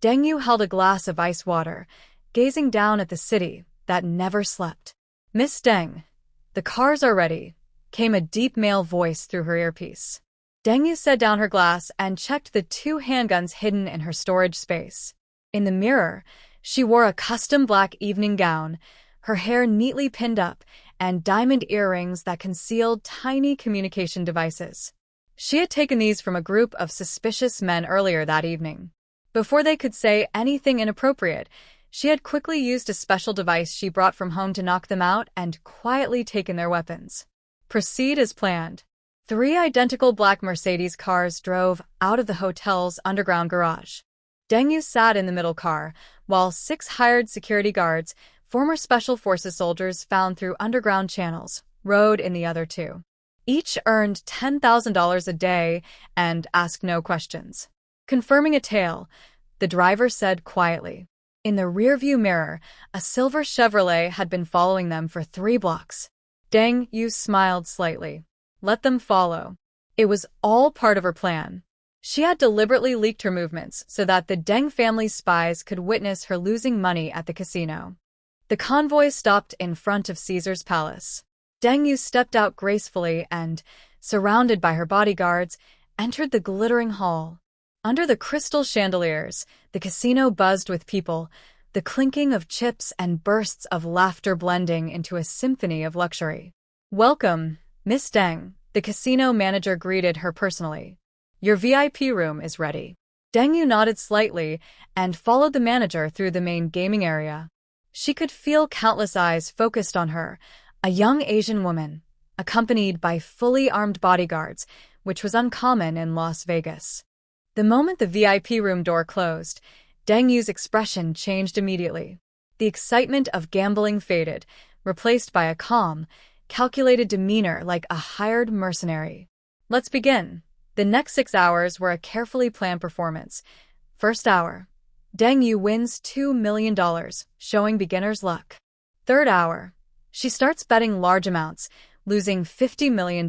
Deng Yu held a glass of ice water, gazing down at the city that never slept. "Miss Deng, the cars are ready," came a deep male voice through her earpiece. Deng Yu set down her glass and checked the 2 handguns hidden in her storage space. In the mirror, she wore a custom black evening gown, her hair neatly pinned up, and diamond earrings that concealed tiny communication devices. She had taken these from a group of suspicious men earlier that evening. Before they could say anything inappropriate, she had quickly used a special device she brought from home to knock them out and quietly taken their weapons. Proceed as planned. 3 identical black Mercedes cars drove out of the hotel's underground garage. Deng Yu sat in the middle car, while 6 hired security guards, former Special Forces soldiers found through underground channels, rode in the other 2. Each earned $10,000 a day and asked no questions. Confirming a tale, the driver said quietly. In the rearview mirror, a silver Chevrolet had been following them for 3 blocks. Deng Yu smiled slightly. Let them follow. It was all part of her plan. She had deliberately leaked her movements so that the Deng family's spies could witness her losing money at the casino. The convoy stopped in front of Caesar's palace. Deng Yu stepped out gracefully and, surrounded by her bodyguards, entered the glittering hall. Under the crystal chandeliers, the casino buzzed with people, the clinking of chips and bursts of laughter blending into a symphony of luxury. "Welcome, Miss Deng," the casino manager greeted her personally. "Your VIP room is ready." Deng Yu nodded slightly and followed the manager through the main gaming area. She could feel countless eyes focused on her, a young Asian woman, accompanied by fully armed bodyguards, which was uncommon in Las Vegas. The moment the VIP room door closed, Deng Yu's expression changed immediately. The excitement of gambling faded, replaced by a calm, calculated demeanor like a hired mercenary. "Let's begin." The next 6 hours were a carefully planned performance. First hour. Deng Yu wins $2 million, showing beginner's luck. Third hour. She starts betting large amounts, losing $50 million.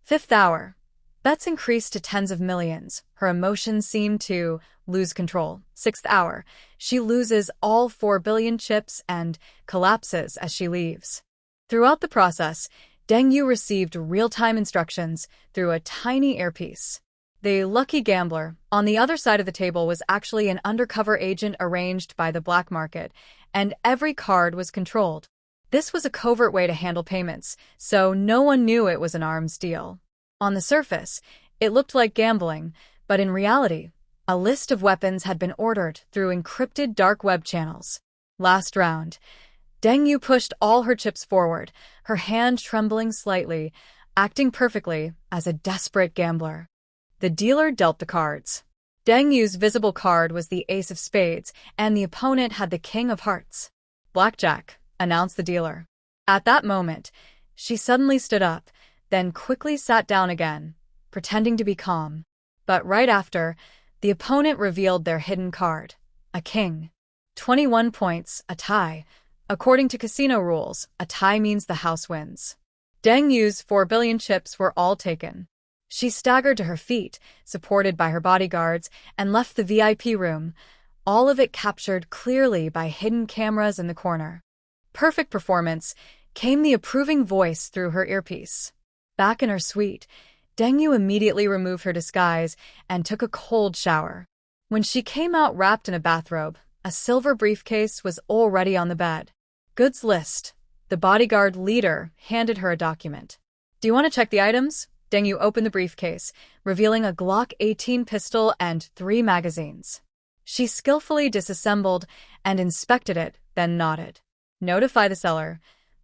Fifth hour. Bets increased to tens of millions. Her emotions seem to lose control. Sixth hour. She loses all 4 billion chips and collapses as she leaves. Throughout the process, Deng Yu received real-time instructions through a tiny earpiece. The lucky gambler on the other side of the table was actually an undercover agent arranged by the black market, and every card was controlled. This was a covert way to handle payments, so no one knew it was an arms deal. On the surface, it looked like gambling, but in reality, a list of weapons had been ordered through encrypted dark web channels. Last round. Deng Yu pushed all her chips forward, her hand trembling slightly, acting perfectly as a desperate gambler. The dealer dealt the cards. Deng Yu's visible card was the ace of spades, and the opponent had the king of hearts. "Blackjack," announced the dealer. At that moment, she suddenly stood up, then quickly sat down again, pretending to be calm. But right after, the opponent revealed their hidden card, a king. 21 points, a tie. According to casino rules, a tie means the house wins. Deng Yu's 4 billion chips were all taken. She staggered to her feet, supported by her bodyguards, and left the VIP room, all of it captured clearly by hidden cameras in the corner. Perfect performance, came the approving voice through her earpiece. Back in her suite, Deng Yu immediately removed her disguise and took a cold shower. When she came out wrapped in a bathrobe, a silver briefcase was already on the bed. Goods list. The bodyguard leader handed her a document. Do you want to check the items? Deng Yu opened the briefcase, revealing a Glock 18 pistol and 3 magazines. She skillfully disassembled and inspected it, then nodded. Notify the seller.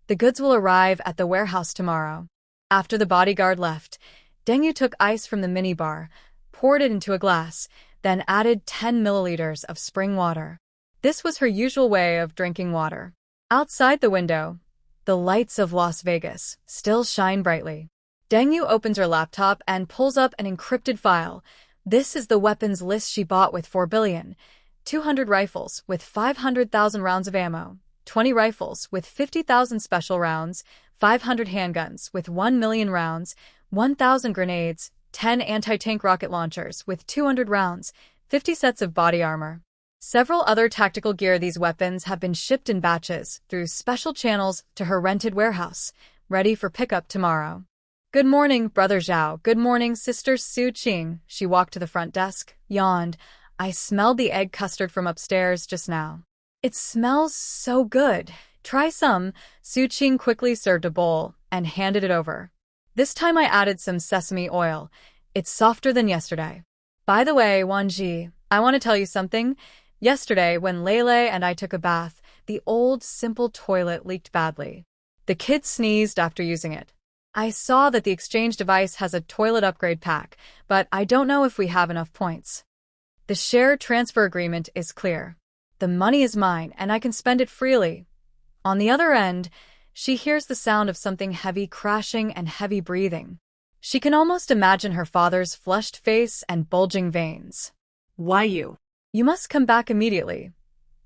The goods will arrive at the warehouse tomorrow. After the bodyguard left, Deng Yu took ice from the minibar, poured it into a glass, then added 10 milliliters of spring water. This was her usual way of drinking water. Outside the window, the lights of Las Vegas still shine brightly. Deng Yu opens her laptop and pulls up an encrypted file. This is the weapons list she bought with 4 billion. 200 rifles with 500,000 rounds of ammo, 20 rifles with 50,000 special rounds, 500 handguns with 1 million rounds, 1,000 grenades, 10 anti-tank rocket launchers with 200 rounds, 50 sets of body armor. Several other tactical gear. These weapons have been shipped in batches through special channels to her rented warehouse, ready for pickup tomorrow. Good morning, Brother Zhao. Good morning, Sister Su Qing. She walked to the front desk, yawned. I smelled the egg custard from upstairs just now. It smells so good. Try some. Su Qing quickly served a bowl and handed it over. This time I added some sesame oil. It's softer than yesterday. By the way, Wanji, I want to tell you something. Yesterday, when Lele and I took a bath, the old, simple toilet leaked badly. The kid sneezed after using it. I saw that the exchange device has a toilet upgrade pack, but I don't know if we have enough points. The share transfer agreement is clear. The money is mine, and I can spend it freely. On the other end, she hears the sound of something heavy crashing and heavy breathing. She can almost imagine her father's flushed face and bulging veins. Why you? You must come back immediately.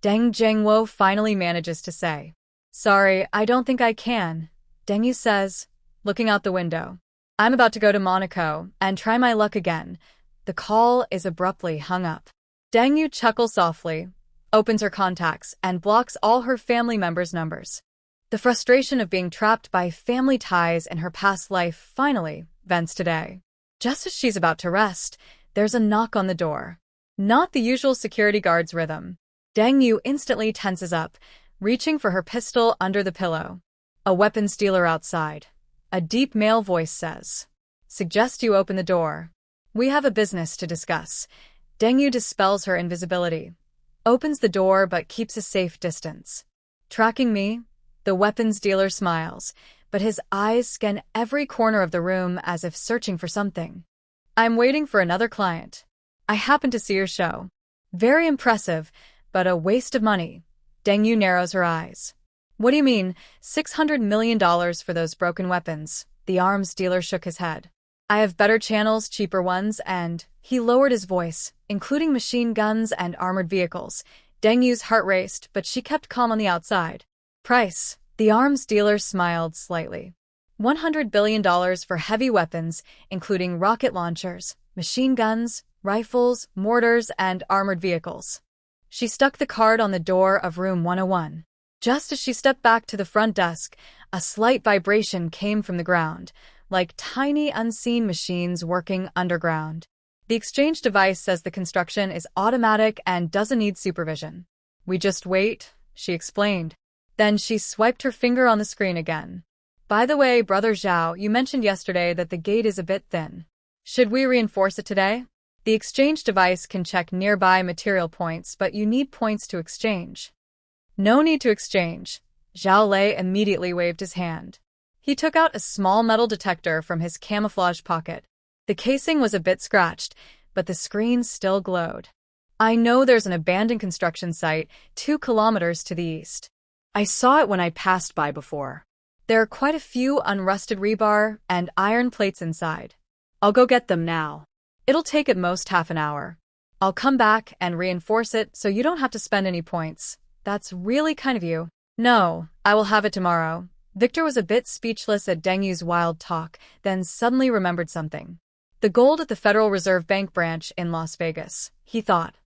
Deng Zhengwo finally manages to say. Sorry, I don't think I can, Deng Yu says, looking out the window. I'm about to go to Monaco and try my luck again. The call is abruptly hung up. Deng Yu chuckles softly, opens her contacts, and blocks all her family members' numbers. The frustration of being trapped by family ties in her past life finally vents today. Just as she's about to rest, there's a knock on the door. Not the usual security guard's rhythm. Deng Yu instantly tenses up, reaching for her pistol under the pillow. A weapons dealer outside. A deep male voice says, Suggest you open the door. We have a business to discuss. Deng Yu dispels her invisibility, opens the door but keeps a safe distance. Tracking me? The weapons dealer smiles, but his eyes scan every corner of the room as if searching for something. I'm waiting for another client. I happened to see your show. Very impressive, but a waste of money. Deng Yu narrows her eyes. What do you mean, $600 million for those broken weapons? The arms dealer shook his head. I have better channels, cheaper ones, and he lowered his voice, including machine guns and armored vehicles. Deng Yu's heart raced, but she kept calm on the outside. Price. The arms dealer smiled slightly. $100 billion for heavy weapons, including rocket launchers, machine guns, rifles, mortars, and armored vehicles. She stuck the card on the door of room 101. Just as she stepped back to the front desk, a slight vibration came from the ground, like tiny unseen machines working underground. The exchange device says the construction is automatic and doesn't need supervision. We just wait, she explained. Then she swiped her finger on the screen again. By the way, Brother Zhao, you mentioned yesterday that the gate is a bit thin. Should we reinforce it today? The exchange device can check nearby material points, but you need points to exchange. No need to exchange. Zhao Lei immediately waved his hand. He took out a small metal detector from his camouflage pocket. The casing was a bit scratched, but the screen still glowed. I know there's an abandoned construction site 2 kilometers to the east. I saw it when I passed by before. There are quite a few unrusted rebar and iron plates inside. I'll go get them now. It'll take at most half an hour. I'll come back and reinforce it so you don't have to spend any points. That's really kind of you. No, I will have it tomorrow. Victor was a bit speechless at Deng Yu's wild talk, then suddenly remembered something. The gold at the Federal Reserve Bank branch in Las Vegas, he thought.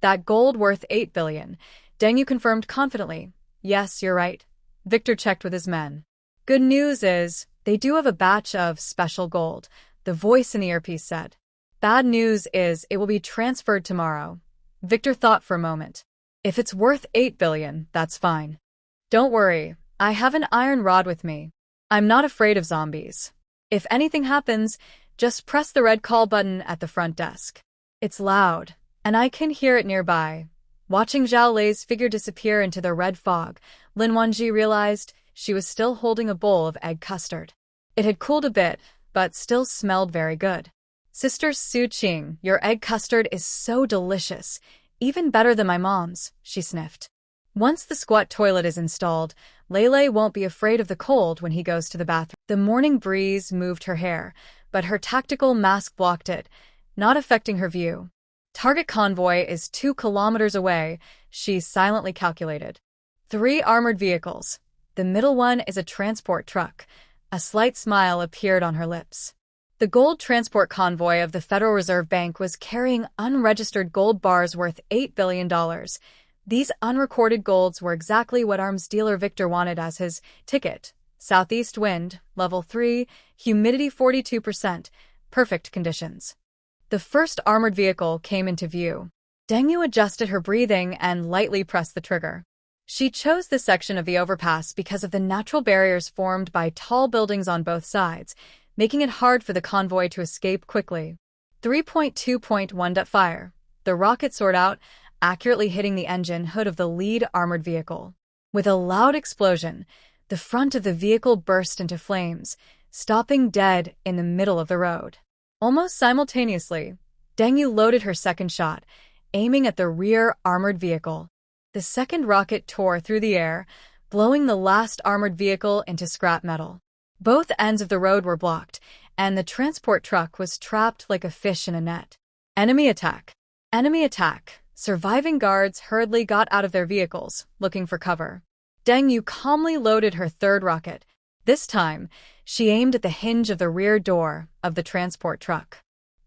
That gold worth 8 billion. Deng Yu confirmed confidently. Yes, you're right. Victor checked with his men. Good news is, they do have a batch of special gold, the voice in the earpiece said. Bad news is it will be transferred tomorrow. Victor thought for a moment. If it's worth 8 billion, that's fine. Don't worry, I have an iron rod with me. I'm not afraid of zombies. If anything happens, just press the red call button at the front desk. It's loud, and I can hear it nearby. Watching Zhao Lei's figure disappear into the red fog, Lin Wanji realized she was still holding a bowl of egg custard. It had cooled a bit, but still smelled very good. Sister Su Qing, your egg custard is so delicious. Even better than my mom's, she sniffed. Once the squat toilet is installed, Lele won't be afraid of the cold when he goes to the bathroom. The morning breeze moved her hair, but her tactical mask blocked it, not affecting her view. Target convoy is 2 kilometers away, she silently calculated. 3 armored vehicles. The middle one is a transport truck. A slight smile appeared on her lips. The gold transport convoy of the Federal Reserve Bank was carrying unregistered gold bars worth $8 billion. These unrecorded golds were exactly what arms dealer Victor wanted as his ticket. Southeast wind, level 3, humidity 42%, perfect conditions. The first armored vehicle came into view. Deng Yu adjusted her breathing and lightly pressed the trigger. She chose this section of the overpass because of the natural barriers formed by tall buildings on both sides, making it hard for the convoy to escape quickly. 3.2.1 fire. The rocket soared out, accurately hitting the engine hood of the lead armored vehicle. With a loud explosion, the front of the vehicle burst into flames, stopping dead in the middle of the road. Almost simultaneously, Deng Yu loaded her second shot, aiming at the rear armored vehicle. The second rocket tore through the air, blowing the last armored vehicle into scrap metal. Both ends of the road were blocked, and the transport truck was trapped like a fish in a net. Enemy attack. Enemy attack. Surviving guards hurriedly got out of their vehicles, looking for cover. Deng Yu calmly loaded her third rocket. This time, she aimed at the hinge of the rear door of the transport truck.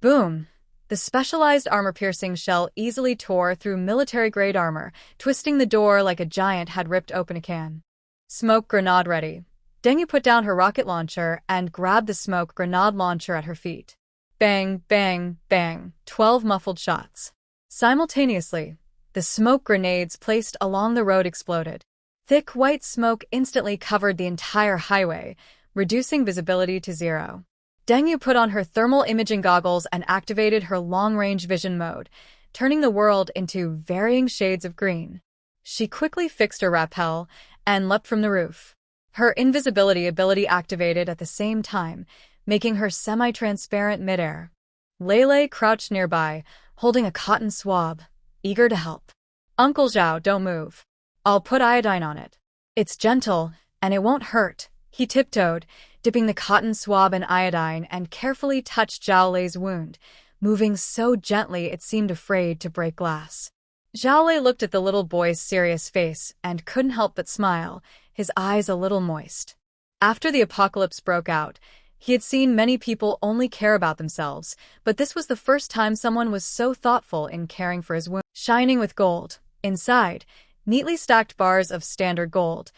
Boom! The specialized armor-piercing shell easily tore through military-grade armor, twisting the door like a giant had ripped open a can. Smoke grenade ready. Deng Yu put down her rocket launcher and grabbed the smoke grenade launcher at her feet. Bang, bang, bang, 12 muffled shots. Simultaneously, the smoke grenades placed along the road exploded. Thick white smoke instantly covered the entire highway, reducing visibility to 0. Deng Yu put on her thermal imaging goggles and activated her long-range vision mode, turning the world into varying shades of green. She quickly fixed her rappel and leapt from the roof. Her invisibility ability activated at the same time, making her semi-transparent midair. Lele crouched nearby, holding a cotton swab, eager to help. Uncle Zhao, don't move. I'll put iodine on it. It's gentle, and it won't hurt. He tiptoed, dipping the cotton swab in iodine and carefully touched Zhao Lei's wound, moving so gently it seemed afraid to break glass. Zhao Lei looked at the little boy's serious face and couldn't help but smile, his eyes a little moist. After the apocalypse broke out, he had seen many people only care about themselves, but this was the first time someone was so thoughtful in caring for his wound. Shining with gold. Inside, neatly stacked bars of standard gold,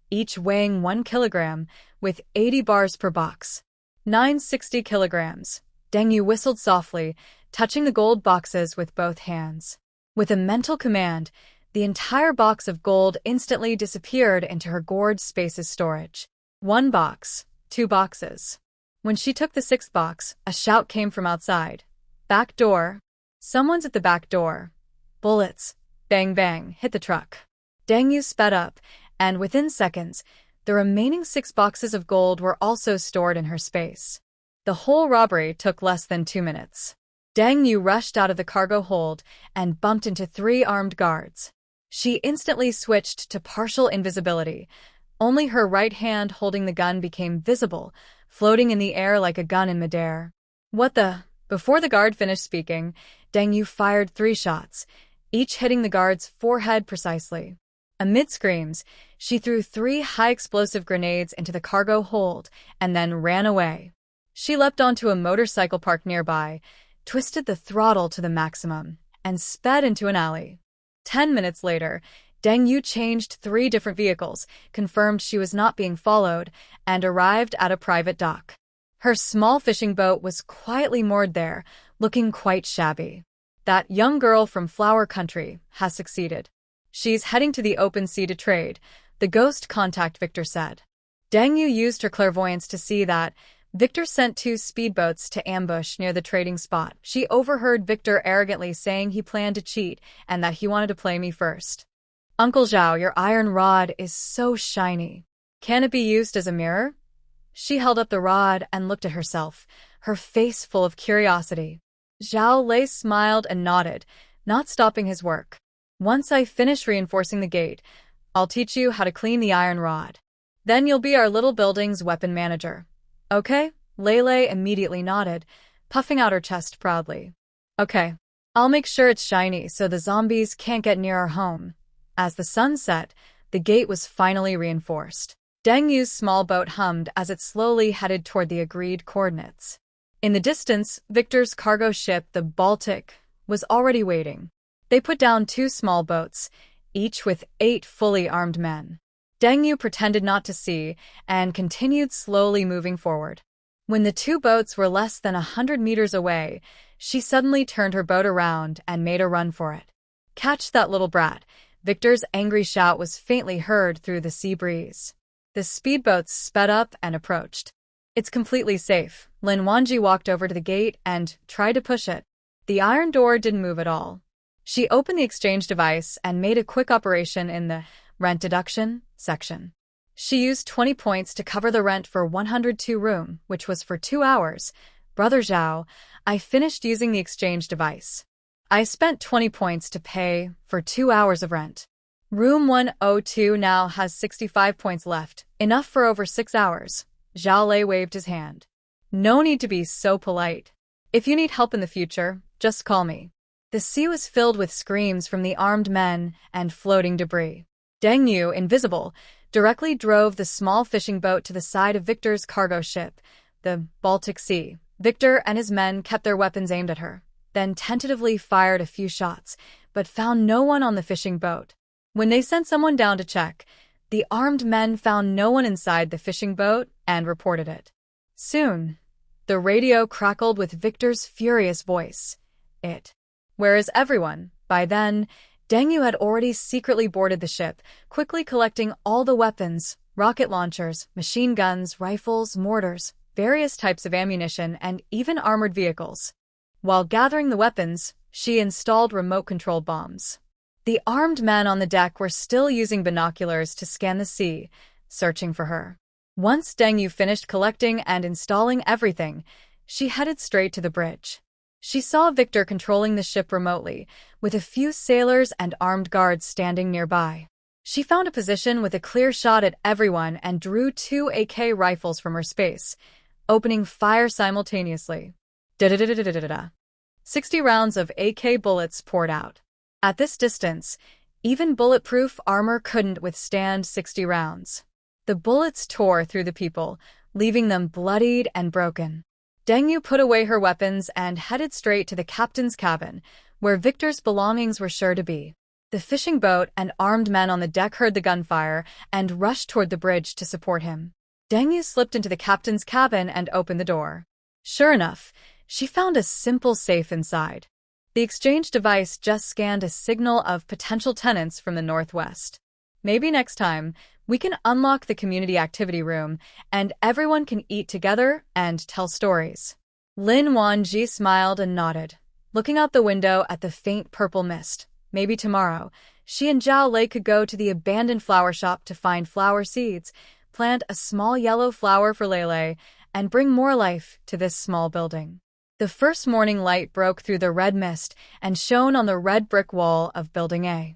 each weighing 1 kilogram, with 80 bars per box. 960 kilograms. Deng Yu whistled softly, touching the gold boxes with both hands. With a mental command, the entire box of gold instantly disappeared into her gourd space's storage. 1 box, 2 boxes. When she took the 6th box, a shout came from outside. Back door. Someone's at the back door. Bullets. Bang bang, hit the truck. Deng Yu sped up, and within seconds, the remaining 6 boxes of gold were also stored in her space. The whole robbery took less than 2 minutes. Deng Yu rushed out of the cargo hold and bumped into 3 armed guards. She instantly switched to partial invisibility. Only her right hand holding the gun became visible, floating in the air like a gun in midair. What the? Before the guard finished speaking, Deng Yu fired 3 shots, each hitting the guard's forehead precisely. Amid screams, she threw 3 high-explosive grenades into the cargo hold and then ran away. She leapt onto a motorcycle parked nearby, twisted the throttle to the maximum, and sped into an alley. 10 minutes later, Deng Yu changed 3 different vehicles, confirmed she was not being followed, and arrived at a private dock. Her small fishing boat was quietly moored there, looking quite shabby. That young girl from Flower Country has succeeded. She's heading to the open sea to trade, the ghost contact Victor said. Deng Yu used her clairvoyance to see that Victor sent 2 speedboats to ambush near the trading spot. She overheard Victor arrogantly saying he planned to cheat and that he wanted to play me first. Uncle Zhao, your iron rod is so shiny. Can it be used as a mirror? She held up the rod and looked at herself, her face full of curiosity. Zhao Lei smiled and nodded, not stopping his work. Once I finish reinforcing the gate, I'll teach you how to clean the iron rod. Then you'll be our little building's weapon manager. Okay? Lei immediately nodded, puffing out her chest proudly. Okay. I'll make sure it's shiny so the zombies can't get near our home. As the sun set, the gate was finally reinforced. Deng Yu's small boat hummed as it slowly headed toward the agreed coordinates. In the distance, Victor's cargo ship, the Baltic, was already waiting. They put down 2 small boats, each with 8 fully armed men. Deng Yu pretended not to see and continued slowly moving forward. When the 2 boats were less than 100 meters away, she suddenly turned her boat around and made a run for it. Catch that little brat! Victor's angry shout was faintly heard through the sea breeze. The speedboats sped up and approached. It's completely safe. Lin Wanji walked over to the gate and tried to push it. The iron door didn't move at all. She opened the exchange device and made a quick operation in the rent deduction section. She used 20 points to cover the rent for 102 room, which was for 2 hours. Brother Zhao, I finished using the exchange device. I spent 20 points to pay for 2 hours of rent. Room 102 now has 65 points left, enough for over 6 hours. Zhao Lei waved his hand. No need to be so polite. If you need help in the future, just call me. The sea was filled with screams from the armed men and floating debris. Deng Yu, invisible, directly drove the small fishing boat to the side of Victor's cargo ship, the Baltic Sea. Victor and his men kept their weapons aimed at her, then tentatively fired a few shots, but found no one on the fishing boat. When they sent someone down to check, the armed men found no one inside the fishing boat and reported it. Soon, the radio crackled with Victor's furious voice. Where is everyone? By then, Deng Yu had already secretly boarded the ship, quickly collecting all the weapons, rocket launchers, machine guns, rifles, mortars, various types of ammunition, and even armored vehicles. While gathering the weapons, she installed remote-controlled bombs. The armed men on the deck were still using binoculars to scan the sea, searching for her. Once Deng Yu finished collecting and installing everything, she headed straight to the bridge. She saw Victor controlling the ship remotely, with a few sailors and armed guards standing nearby. She found a position with a clear shot at everyone and drew 2 AK rifles from her space, opening fire simultaneously. 60 rounds of AK bullets poured out. At this distance, even bulletproof armor couldn't withstand 60 rounds. The bullets tore through the people, leaving them bloodied and broken. Deng Yu put away her weapons and headed straight to the captain's cabin, where Victor's belongings were sure to be. The fishing boat and armed men on the deck heard the gunfire and rushed toward the bridge to support him. Deng Yu slipped into the captain's cabin and opened the door. Sure enough, she found a simple safe inside. The exchange device just scanned a signal of potential tenants from the northwest. Maybe next time, we can unlock the community activity room, and everyone can eat together and tell stories. Lin Wanji smiled and nodded, looking out the window at the faint purple mist. Maybe tomorrow, she and Zhao Lei could go to the abandoned flower shop to find flower seeds, plant a small yellow flower for Lele, and bring more life to this small building. The first morning light broke through the red mist and shone on the red brick wall of Building A.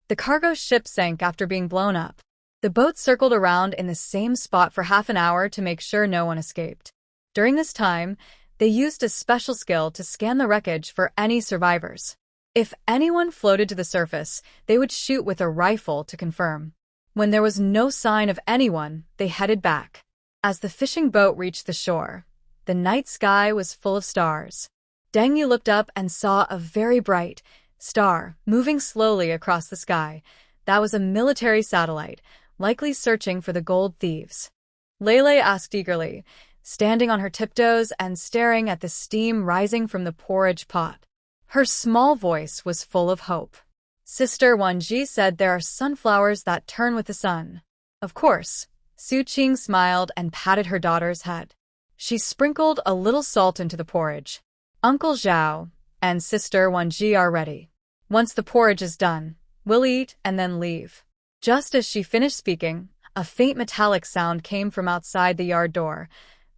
The cargo ship sank after being blown up. The boat circled around in the same spot for half an hour to make sure no one escaped. During this time, They used a special skill to scan the wreckage for any survivors. If anyone floated to the surface, they would shoot with a rifle to confirm. When there was no sign of anyone, they headed back. As the fishing boat reached the shore, the night sky was full of stars. Deng Yu looked up and saw a very bright star moving slowly across the sky. That was a military satellite, likely searching for the gold thieves. Lele asked eagerly, standing on her tiptoes and staring at the steam rising from the porridge pot. Her small voice was full of hope. Sister Wanji said there are sunflowers that turn with the sun. Of course. Su Qing smiled and patted her daughter's head. She sprinkled a little salt into the porridge. Uncle Zhao and Sister Wanji are ready. Once the porridge is done, we'll eat and then leave. Just as she finished speaking, a faint metallic sound came from outside the yard door.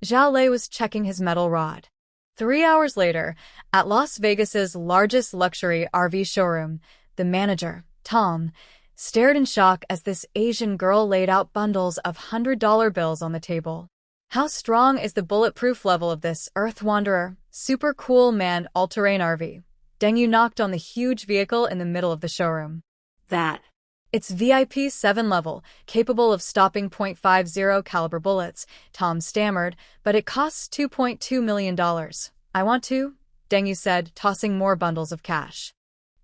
Zhao Lei was checking his metal rod. 3 hours later, at Las Vegas's largest luxury RV showroom, the manager, Tom, stared in shock as this Asian girl laid out bundles of $100 bills on the table. How strong is the bulletproof level of this Earth Wanderer, super cool man all-terrain RV? Deng Yu knocked on the huge vehicle in the middle of the showroom. That. It's VIP 7 level, capable of stopping .50 caliber bullets, Tom stammered, but it costs $2.2 million. I want to, Deng Yu said, tossing more bundles of cash.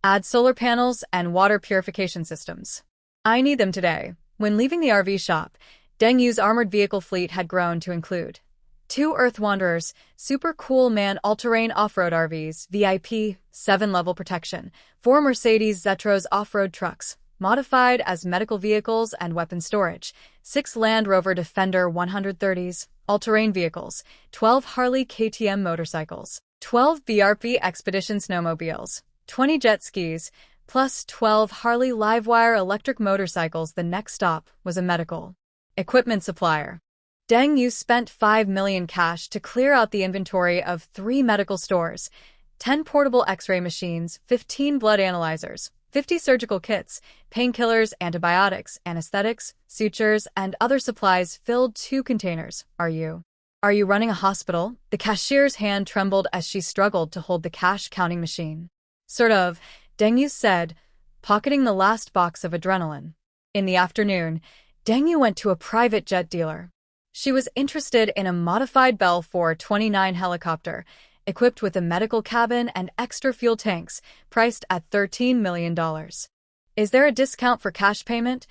Add solar panels and water purification systems. I need them today. When leaving the RV shop, Deng Yu's armored vehicle fleet had grown to include 2 Earth Wanderers, super cool man all-terrain off-road RVs, VIP 7 level protection, 4 Mercedes Zetros off-road trucks, modified as medical vehicles and weapon storage, 6 Land Rover Defender 130s, all-terrain vehicles, 12 Harley KTM motorcycles, 12 BRP Expedition snowmobiles, 20 jet skis, plus 12 Harley Livewire electric motorcycles. The next stop was a medical equipment supplier. Deng Yu spent $5 million cash to clear out the inventory of 3 medical stores, 10 portable X-ray machines, 15 blood analyzers, 50 surgical kits, painkillers, antibiotics, anesthetics, sutures, and other supplies filled 2 containers. Are you running a hospital? The cashier's hand trembled as she struggled to hold the cash-counting machine. Sort of, Deng Yu said, pocketing the last box of adrenaline. In the afternoon, Deng Yu went to a private jet dealer. She was interested in a modified Bell 429 helicopter, equipped with a medical cabin and extra fuel tanks, priced at $13 million. Is there a discount for cash payment?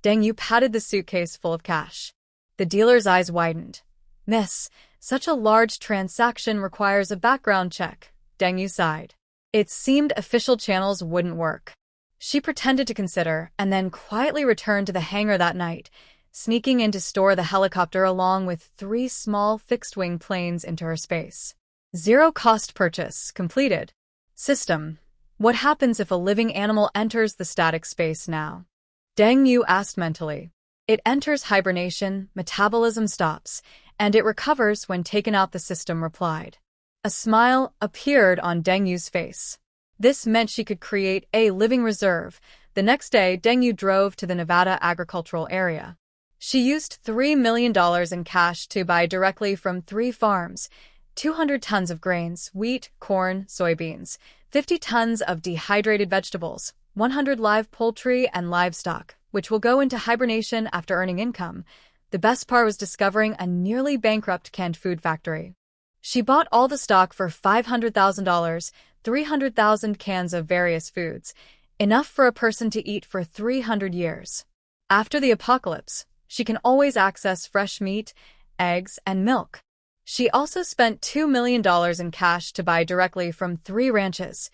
Deng Yu patted the suitcase full of cash. The dealer's eyes widened. Miss, such a large transaction requires a background check, Deng Yu sighed. It seemed official channels wouldn't work. She pretended to consider and then quietly returned to the hangar that night, sneaking in to store the helicopter along with 3 small fixed-wing planes into her space. Zero-cost purchase completed. System. What happens if a living animal enters the static space now? Deng Yu asked mentally. It enters hibernation, metabolism stops, and it recovers when taken out, the system replied. A smile appeared on Deng Yu's face. This meant she could create a living reserve. The next day, Deng Yu drove to the Nevada agricultural area. She used $3 million in cash to buy directly from 3 farms, 200 tons of grains, wheat, corn, soybeans, 50 tons of dehydrated vegetables, 100 live poultry and livestock, which will go into hibernation after earning income. The best part was discovering a nearly bankrupt canned food factory. She bought all the stock for $500,000, 300,000 cans of various foods, enough for a person to eat for 300 years. After the apocalypse, she can always access fresh meat, eggs, and milk. She also spent $2 million in cash to buy directly from 3 ranches,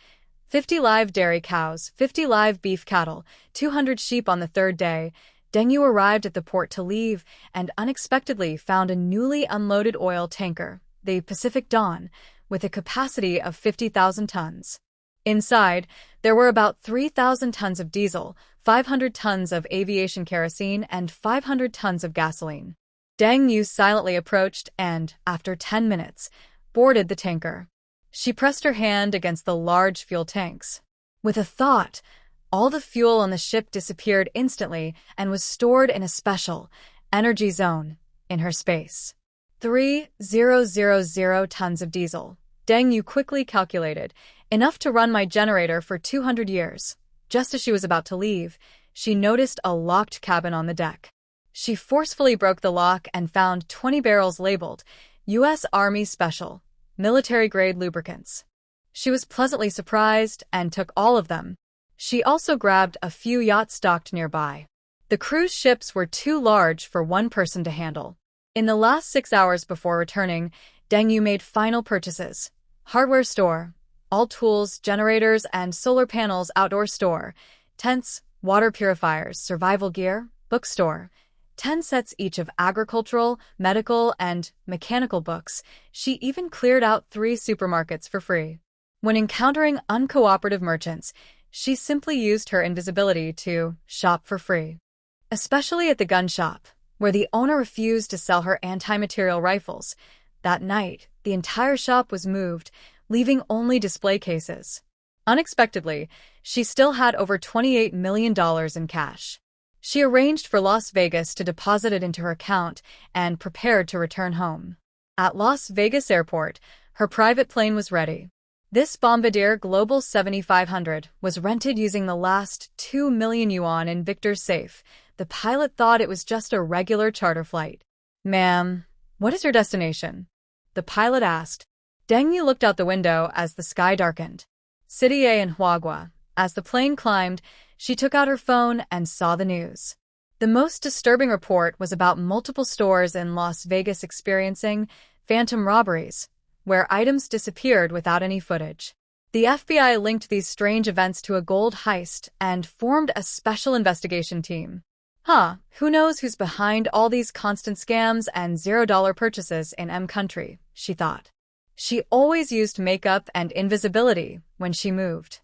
50 live dairy cows, 50 live beef cattle, 200 sheep. On the 3rd day, Deng Yu arrived at the port to leave and unexpectedly found a newly unloaded oil tanker, the Pacific Dawn, with a capacity of 50,000 tons. Inside, there were about 3,000 tons of diesel, 500 tons of aviation kerosene, and 500 tons of gasoline. Deng Yu silently approached and, after 10 minutes, boarded the tanker. She pressed her hand against the large fuel tanks. With a thought, all the fuel on the ship disappeared instantly and was stored in a special energy zone in her space. 3,000 tons of diesel. Deng Yu quickly calculated, enough to run my generator for 200 years. Just as she was about to leave, she noticed a locked cabin on the deck. She forcefully broke the lock and found 20 barrels labeled U.S. Army Special, military-grade lubricants. She was pleasantly surprised and took all of them. She also grabbed a few yachts docked nearby. The cruise ships were too large for one person to handle. In the last 6 hours before returning, Deng Yu made final purchases. Hardware store, all tools, generators, and solar panels outdoor store, tents, water purifiers, survival gear, bookstore, 10 sets each of agricultural, medical, and mechanical books. She even cleared out 3 supermarkets for free. When encountering uncooperative merchants, she simply used her invisibility to shop for free. Especially at the gun shop, where the owner refused to sell her anti-material rifles. That night, the entire shop was moved, leaving only display cases. Unexpectedly, she still had over $28 million in cash. She arranged for Las Vegas to deposit it into her account and prepared to return home. At Las Vegas Airport, her private plane was ready. This Bombardier Global 7500 was rented using the last 2 million yuan in Victor's safe. The pilot thought it was just a regular charter flight. "Ma'am, what is your destination?" the pilot asked. Deng Yu looked out the window as the sky darkened. City A in Huagua. As the plane climbed, she took out her phone and saw the news. The most disturbing report was about multiple stores in Las Vegas experiencing phantom robberies, where items disappeared without any footage. The FBI linked these strange events to a gold heist and formed a special investigation team. Who knows who's behind all these constant scams and $0 purchases in M country, she thought. She always used makeup and invisibility when she moved.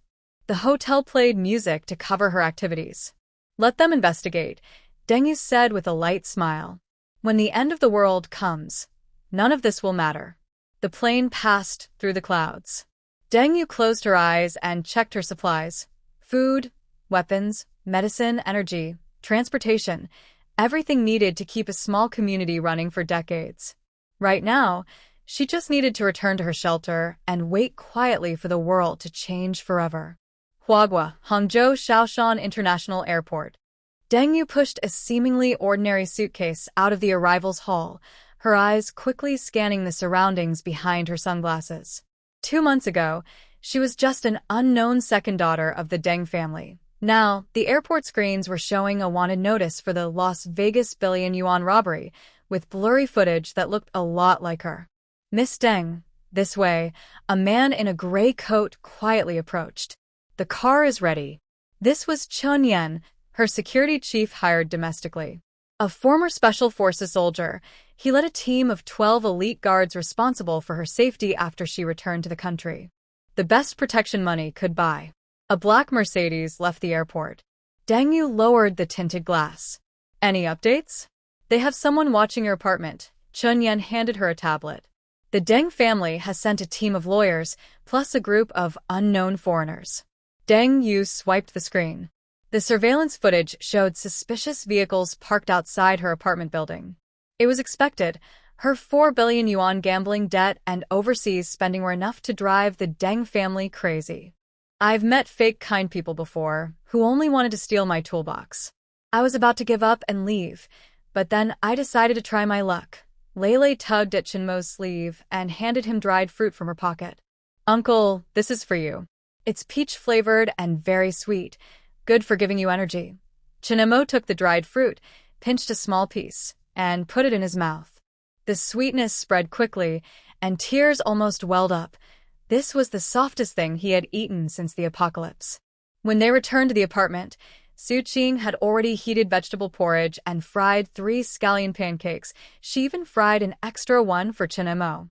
The hotel played music to cover her activities. "Let them investigate," Deng Yu said with a light smile. "When the end of the world comes, none of this will matter." The plane passed through the clouds. Deng Yu closed her eyes and checked her supplies. Food, weapons, medicine, energy, transportation, everything needed to keep a small community running for decades. Right now, she just needed to return to her shelter and wait quietly for the world to change forever. Huagua, Hangzhou Shaoshan International Airport. Deng Yu pushed a seemingly ordinary suitcase out of the arrivals hall, her eyes quickly scanning the surroundings behind her sunglasses. 2 months ago, she was just an unknown second daughter of the Deng family. Now, the airport screens were showing a wanted notice for the Las Vegas billion-yuan robbery, with blurry footage that looked a lot like her. "Miss Deng, this way," a man in a gray coat quietly approached. "The car is ready." This was Chun Yen, her security chief hired domestically. A former Special Forces soldier, he led a team of 12 elite guards responsible for her safety after she returned to the country. The best protection money could buy. A black Mercedes left the airport. Deng Yu lowered the tinted glass. "Any updates?" "They have someone watching your apartment." Chun Yen handed her a tablet. "The Deng family has sent a team of lawyers, plus a group of unknown foreigners." Deng Yu swiped the screen. The surveillance footage showed suspicious vehicles parked outside her apartment building. It was expected. Her 4 billion yuan gambling debt and overseas spending were enough to drive the Deng family crazy. "I've met fake kind people before, who only wanted to steal my toolbox. I was about to give up and leave, but then I decided to try my luck." Lele tugged at Chinmo's sleeve and handed him dried fruit from her pocket. "Uncle, this is for you. It's peach-flavored and very sweet, good for giving you energy." Chinmo took the dried fruit, pinched a small piece, and put it in his mouth. The sweetness spread quickly, and tears almost welled up. This was the softest thing he had eaten since the apocalypse. When they returned to the apartment, Su Qing had already heated vegetable porridge and fried 3 scallion pancakes. She even fried an extra one for Chinmo.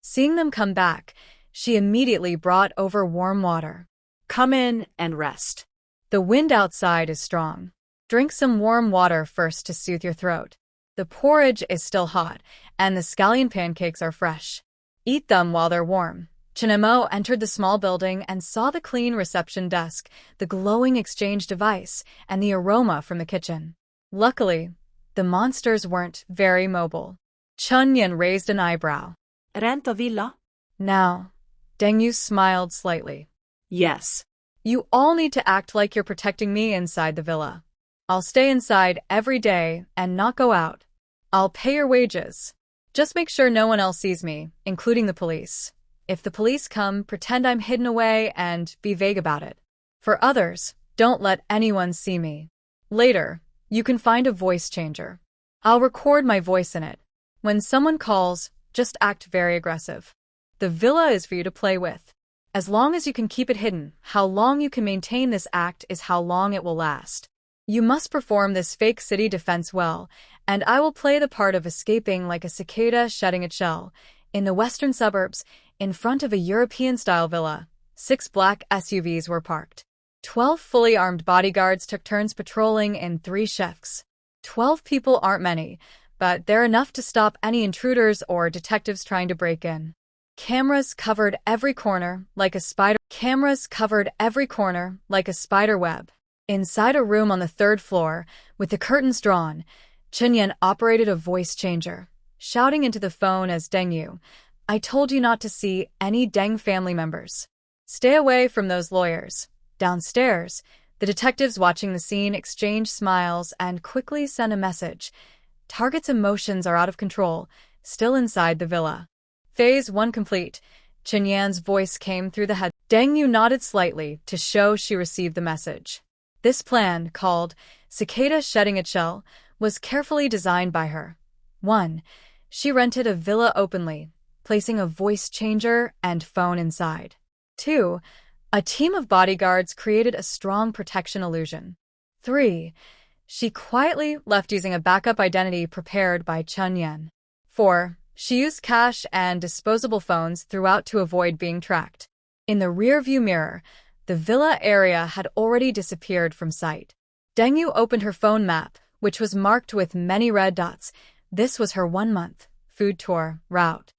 Seeing them come back, she immediately brought over warm water. "Come in and rest. The wind outside is strong. Drink some warm water first to soothe your throat. The porridge is still hot, and the scallion pancakes are fresh. Eat them while they're warm." Chinmo entered the small building and saw the clean reception desk, the glowing exchange device, and the aroma from the kitchen. Luckily, the monsters weren't very mobile. Chun Yin raised an eyebrow. Rent a villa? Now, Deng Yu smiled slightly. Yes. You all need to act like you're protecting me inside the villa. I'll stay inside every day and not go out. I'll pay your wages. Just make sure no one else sees me, including the police. If the police come, pretend I'm hidden away and be vague about it. For others, don't let anyone see me. Later, you can find a voice changer. I'll record my voice in it. When someone calls, just act very aggressive. The villa is for you to play with. As long as you can keep it hidden, how long you can maintain this act is how long it will last. You must perform this fake city defense well, and I will play the part of escaping like a cicada shedding its shell. In the western suburbs, in front of a European-style villa, 6 black SUVs were parked. 12 fully armed bodyguards took turns patrolling in 3 shifts. 12 people aren't many, but they're enough to stop any intruders or detectives trying to break in. Cameras covered every corner like a spider web. Inside a room on the 3rd floor, with the curtains drawn, Chun Yin operated a voice changer, shouting into the phone as Deng Yu, I told you not to see any Deng family members. Stay away from those lawyers. Downstairs, the detectives watching the scene exchanged smiles and quickly sent a message. Target's emotions are out of control, still inside the villa. Phase 1 complete. Chun Yin's voice came through the head. Deng Yu nodded slightly to show she received the message. This plan, called Cicada Shedding its Shell, was carefully designed by her. 1. She rented a villa openly, placing a voice changer and phone inside. 2. A team of bodyguards created a strong protection illusion. 3. She quietly left using a backup identity prepared by Chun Yin. 4. She used cash and disposable phones throughout to avoid being tracked. In the rear-view mirror, the villa area had already disappeared from sight. Deng Yu opened her phone map, which was marked with many red dots. This was her 1-month food tour route.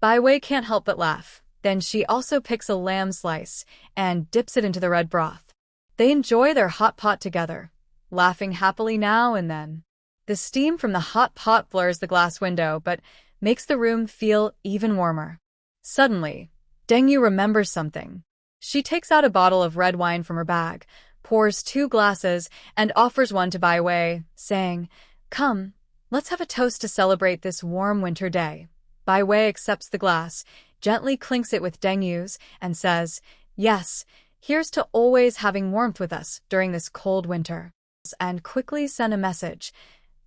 Bai Wei can't help but laugh. Then she also picks a lamb slice and dips it into the red broth. They enjoy their hot pot together, laughing happily now and then. The steam from the hot pot blurs the glass window, but makes the room feel even warmer. Suddenly, Deng Yu remembers something. She takes out a bottle of red wine from her bag, pours 2 glasses, and offers one to Bai Wei, saying, Come, let's have a toast to celebrate this warm winter day. Bai Wei accepts the glass, gently clinks it with Deng Yu's, and says, Yes, here's to always having warmth with us during this cold winter. And quickly send a message.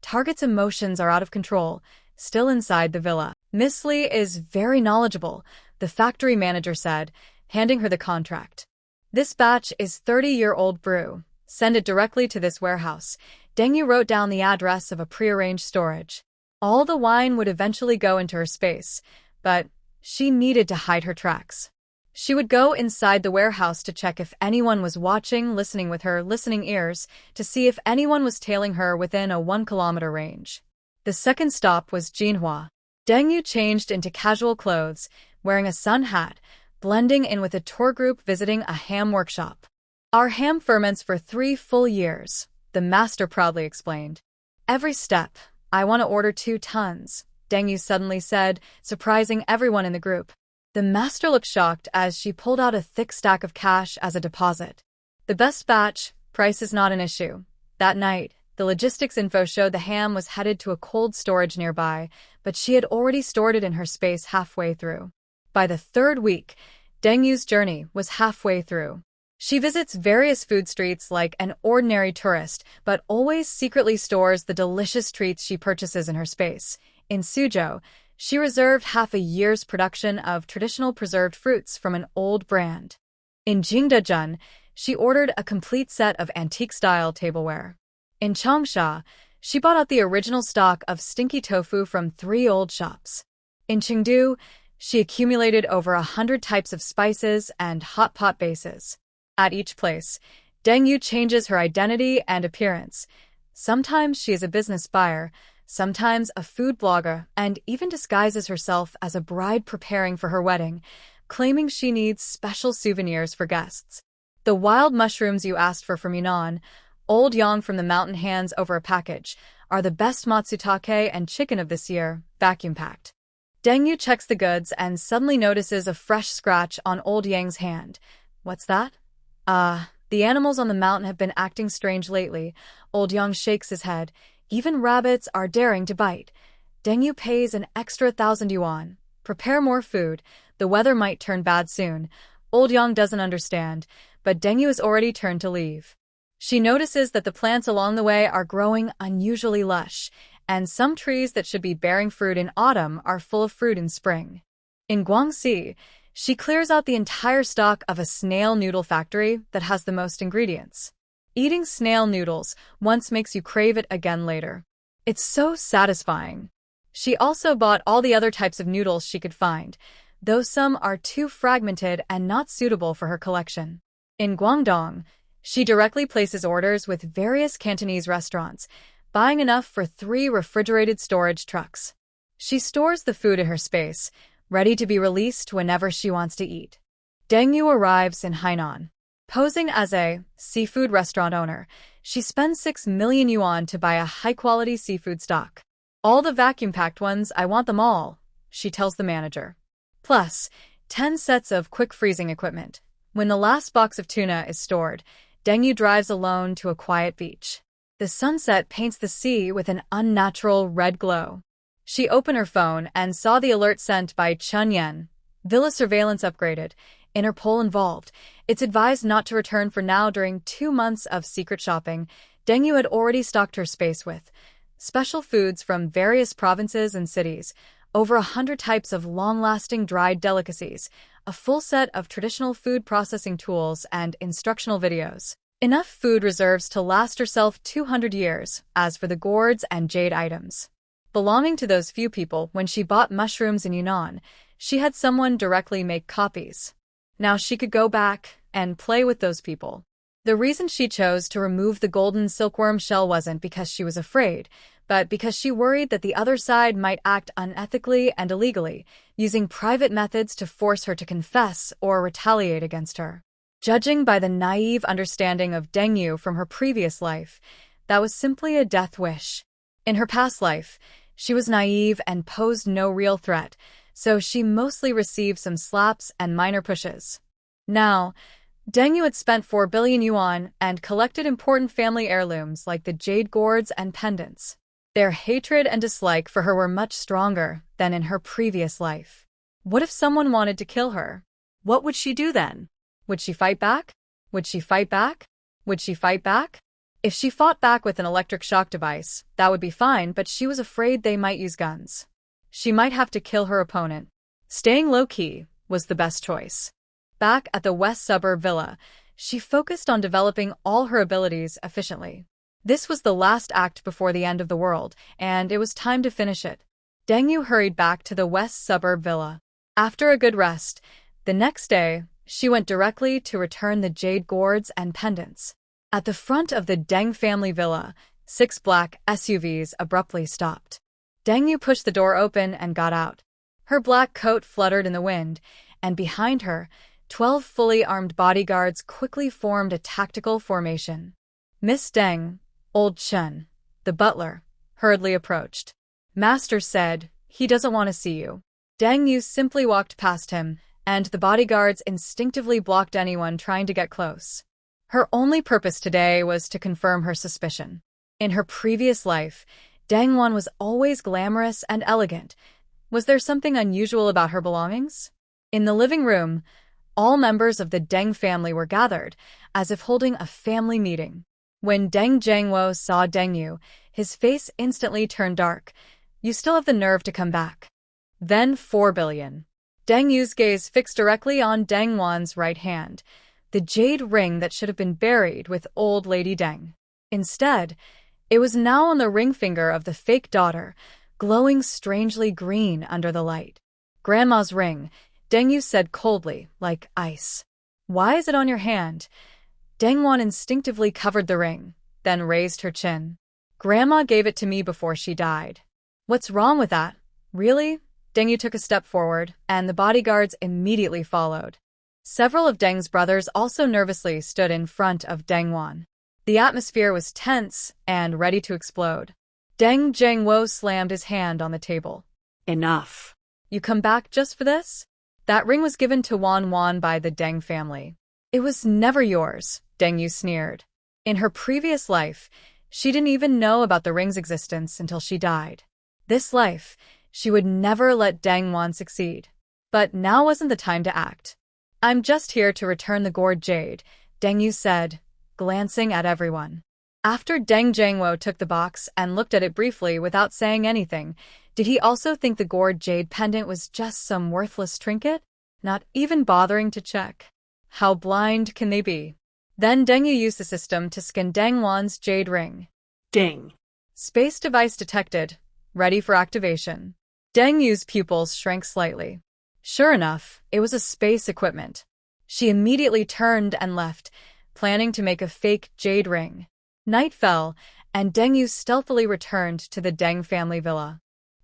Target's emotions are out of control, still inside the villa. Miss Lee is very knowledgeable, the factory manager said, handing her the contract. This batch is 30-year-old brew. Send it directly to this warehouse. Deng Yu wrote down the address of a prearranged storage. All the wine would eventually go into her space, but she needed to hide her tracks. She would go inside the warehouse to check if anyone was watching, listening with her listening ears, to see if anyone was tailing her within a 1-kilometer range. The second stop was Jinhua. Deng Yu changed into casual clothes, wearing a sun hat, blending in with a tour group visiting a ham workshop. Our ham ferments for 3 full years, the master proudly explained. Every step, I want to order 2 tons, Deng Yu suddenly said, surprising everyone in the group. The master looked shocked as she pulled out a thick stack of cash as a deposit. The best batch, price is not an issue. That night, the logistics info showed the ham was headed to a cold storage nearby, but she had already stored it in her space halfway through. By the 3rd week, Deng Yu's journey was halfway through. She visits various food streets like an ordinary tourist, but always secretly stores the delicious treats she purchases in her space. In Suzhou, she reserved half a year's production of traditional preserved fruits from an old brand. In Jingdezhen, she ordered a complete set of antique-style tableware. In Changsha, she bought out the original stock of stinky tofu from 3 old shops. In Chengdu, she accumulated over 100 types of spices and hot pot bases. At each place, Deng Yu changes her identity and appearance. Sometimes she is a business buyer, sometimes a food blogger, and even disguises herself as a bride preparing for her wedding, claiming she needs special souvenirs for guests. The wild mushrooms you asked for from Yunnan, old Yang from the mountain hands over a package. are the best matsutake and chicken of this year, vacuum-packed. Deng Yu checks the goods and suddenly notices a fresh scratch on old Yang's hand. What's that? The animals on the mountain have been acting strange lately. Old Yang shakes his head. Even rabbits are daring to bite. Deng Yu pays an extra 1,000 yuan. Prepare more food. The weather might turn bad soon. Old Yang doesn't understand, but Deng Yu has already turned to leave. She notices that the plants along the way are growing unusually lush, and some trees that should be bearing fruit in autumn are full of fruit in spring. In Guangxi, she clears out the entire stock of a snail noodle factory that has the most ingredients. Eating snail noodles once makes you crave it again later. It's so satisfying. She also bought all the other types of noodles she could find, though some are too fragmented and not suitable for her collection. In Guangdong, she directly places orders with various Cantonese restaurants, buying enough for 3 refrigerated storage trucks. She stores the food in her space, ready to be released whenever she wants to eat. Deng Yu arrives in Hainan. Posing as a seafood restaurant owner, she spends 6 million yuan to buy a high-quality seafood stock. All the vacuum-packed ones, I want them all, she tells the manager. Plus, 10 sets of quick freezing equipment. When the last box of tuna is stored, Deng Yu drives alone to a quiet beach. The sunset paints the sea with an unnatural red glow. She opened her phone and saw the alert sent by Chun Yen. Villa surveillance upgraded. Interpol involved. It's advised not to return for now during 2 months of secret shopping. Deng Yu had already stocked her space with special foods from various provinces and cities, over 100 types of long-lasting dried delicacies, a full set of traditional food processing tools and instructional videos. Enough food reserves to last herself 200 years, as for the gourds and jade items belonging to those few people. When she bought mushrooms in Yunnan, she had someone directly make copies. Now she could go back and play with those people. The reason she chose to remove the golden silkworm shell wasn't because she was afraid, but because she worried that the other side might act unethically and illegally, using private methods to force her to confess or retaliate against her. Judging by the naive understanding of Deng Yu from her previous life, that was simply a death wish. In her past life, she was naive and posed no real threat, so she mostly received some slaps and minor pushes. Now, Deng Yu had spent 4 billion yuan and collected important family heirlooms like the jade gourds and pendants. Their hatred and dislike for her were much stronger than in her previous life. What if someone wanted to kill her? What would she do then? Would she fight back? Would she fight back? Would she fight back? If she fought back with an electric shock device, that would be fine, but she was afraid they might use guns. She might have to kill her opponent. Staying low-key was the best choice. Back at the West Suburb Villa, she focused on developing all her abilities efficiently. This was the last act before the end of the world, and it was time to finish it. Deng Yu hurried back to the West Suburb Villa. After a good rest, the next day, she went directly to return the jade gourds and pendants. At the front of the Deng family villa, 6 black SUVs abruptly stopped. Deng Yu pushed the door open and got out. Her black coat fluttered in the wind, and behind her, 12 fully armed bodyguards quickly formed a tactical formation. Miss Deng, old Chen, the butler, hurriedly approached. Master said, he doesn't want to see you. Deng Yu simply walked past him, and the bodyguards instinctively blocked anyone trying to get close. Her only purpose today was to confirm her suspicion. In her previous life, Deng Wan was always glamorous and elegant. Was there something unusual about her belongings? In the living room, all members of the Deng family were gathered, as if holding a family meeting. When Deng Zhengwo saw Deng Yu, his face instantly turned dark. You still have the nerve to come back. Then 4 billion. Deng Yu's gaze fixed directly on Deng Wan's right hand, the jade ring that should have been buried with old Lady Deng. Instead, it was now on the ring finger of the fake daughter, glowing strangely green under the light. Grandma's ring, Deng Yu said coldly, like ice. Why is it on your hand? Deng Wan instinctively covered the ring, then raised her chin. Grandma gave it to me before she died. What's wrong with that? Really? Deng Yu took a step forward, and the bodyguards immediately followed. Several of Deng's brothers also nervously stood in front of Deng Wan. The atmosphere was tense and ready to explode. Deng Jiangwo slammed his hand on the table. Enough. You come back just for this? That ring was given to Wan Wan by the Deng family. It was never yours, Deng Yu sneered. In her previous life, she didn't even know about the ring's existence until she died. This life, she would never let Deng Wan succeed. But now wasn't the time to act. I'm just here to return the gourd jade, Deng Yu said, glancing at everyone. After Deng Jiangwo took the box and looked at it briefly without saying anything, did he also think the gourd jade pendant was just some worthless trinket? Not even bothering to check. How blind can they be? Then Deng Yu used the system to scan Deng Wan's jade ring. Ding. Space device detected. Ready for activation. Deng Yu's pupils shrank slightly. Sure enough, it was a space equipment. She immediately turned and left, planning to make a fake jade ring. Night fell, and Deng Yu stealthily returned to the Deng family villa.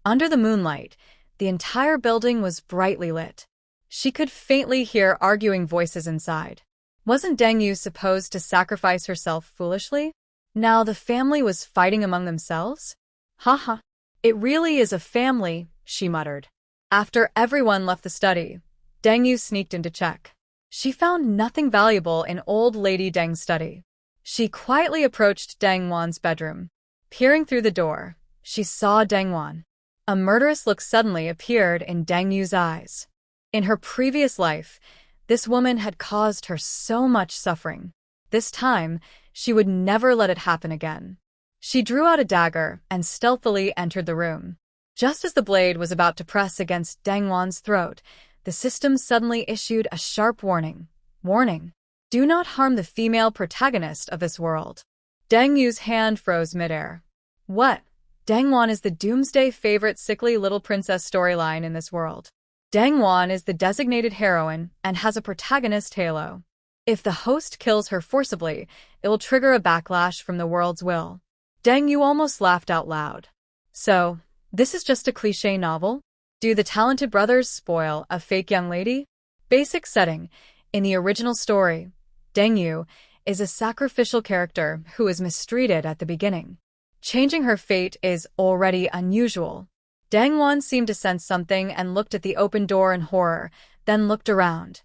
Under the moonlight, the entire building was brightly lit. She could faintly hear arguing voices inside. Wasn't Deng Yu supposed to sacrifice herself foolishly? Now the family was fighting among themselves? Haha. It really is a family, she muttered. After everyone left the study, Deng Yu sneaked in to check. She found nothing valuable in old lady Deng's study. She quietly approached Deng Wan's bedroom. Peering through the door, she saw Deng Wan. A murderous look suddenly appeared in Deng Yu's eyes. In her previous life, this woman had caused her so much suffering. This time, she would never let it happen again. She drew out a dagger and stealthily entered the room. Just as the blade was about to press against Deng Wan's throat, the system suddenly issued a sharp warning. Warning. Do not harm the female protagonist of this world. Deng Yu's hand froze midair. What? Deng Wan is the doomsday favorite sickly little princess storyline in this world. Deng Wan is the designated heroine and has a protagonist halo. If the host kills her forcibly, it will trigger a backlash from the world's will. Deng Yu almost laughed out loud. So, this is just a cliché novel? Do the talented brothers spoil a fake young lady? Basic setting. In the original story, Deng Yu is a sacrificial character who is mistreated at the beginning. Changing her fate is already unusual. Deng Wan seemed to sense something and looked at the open door in horror, then looked around.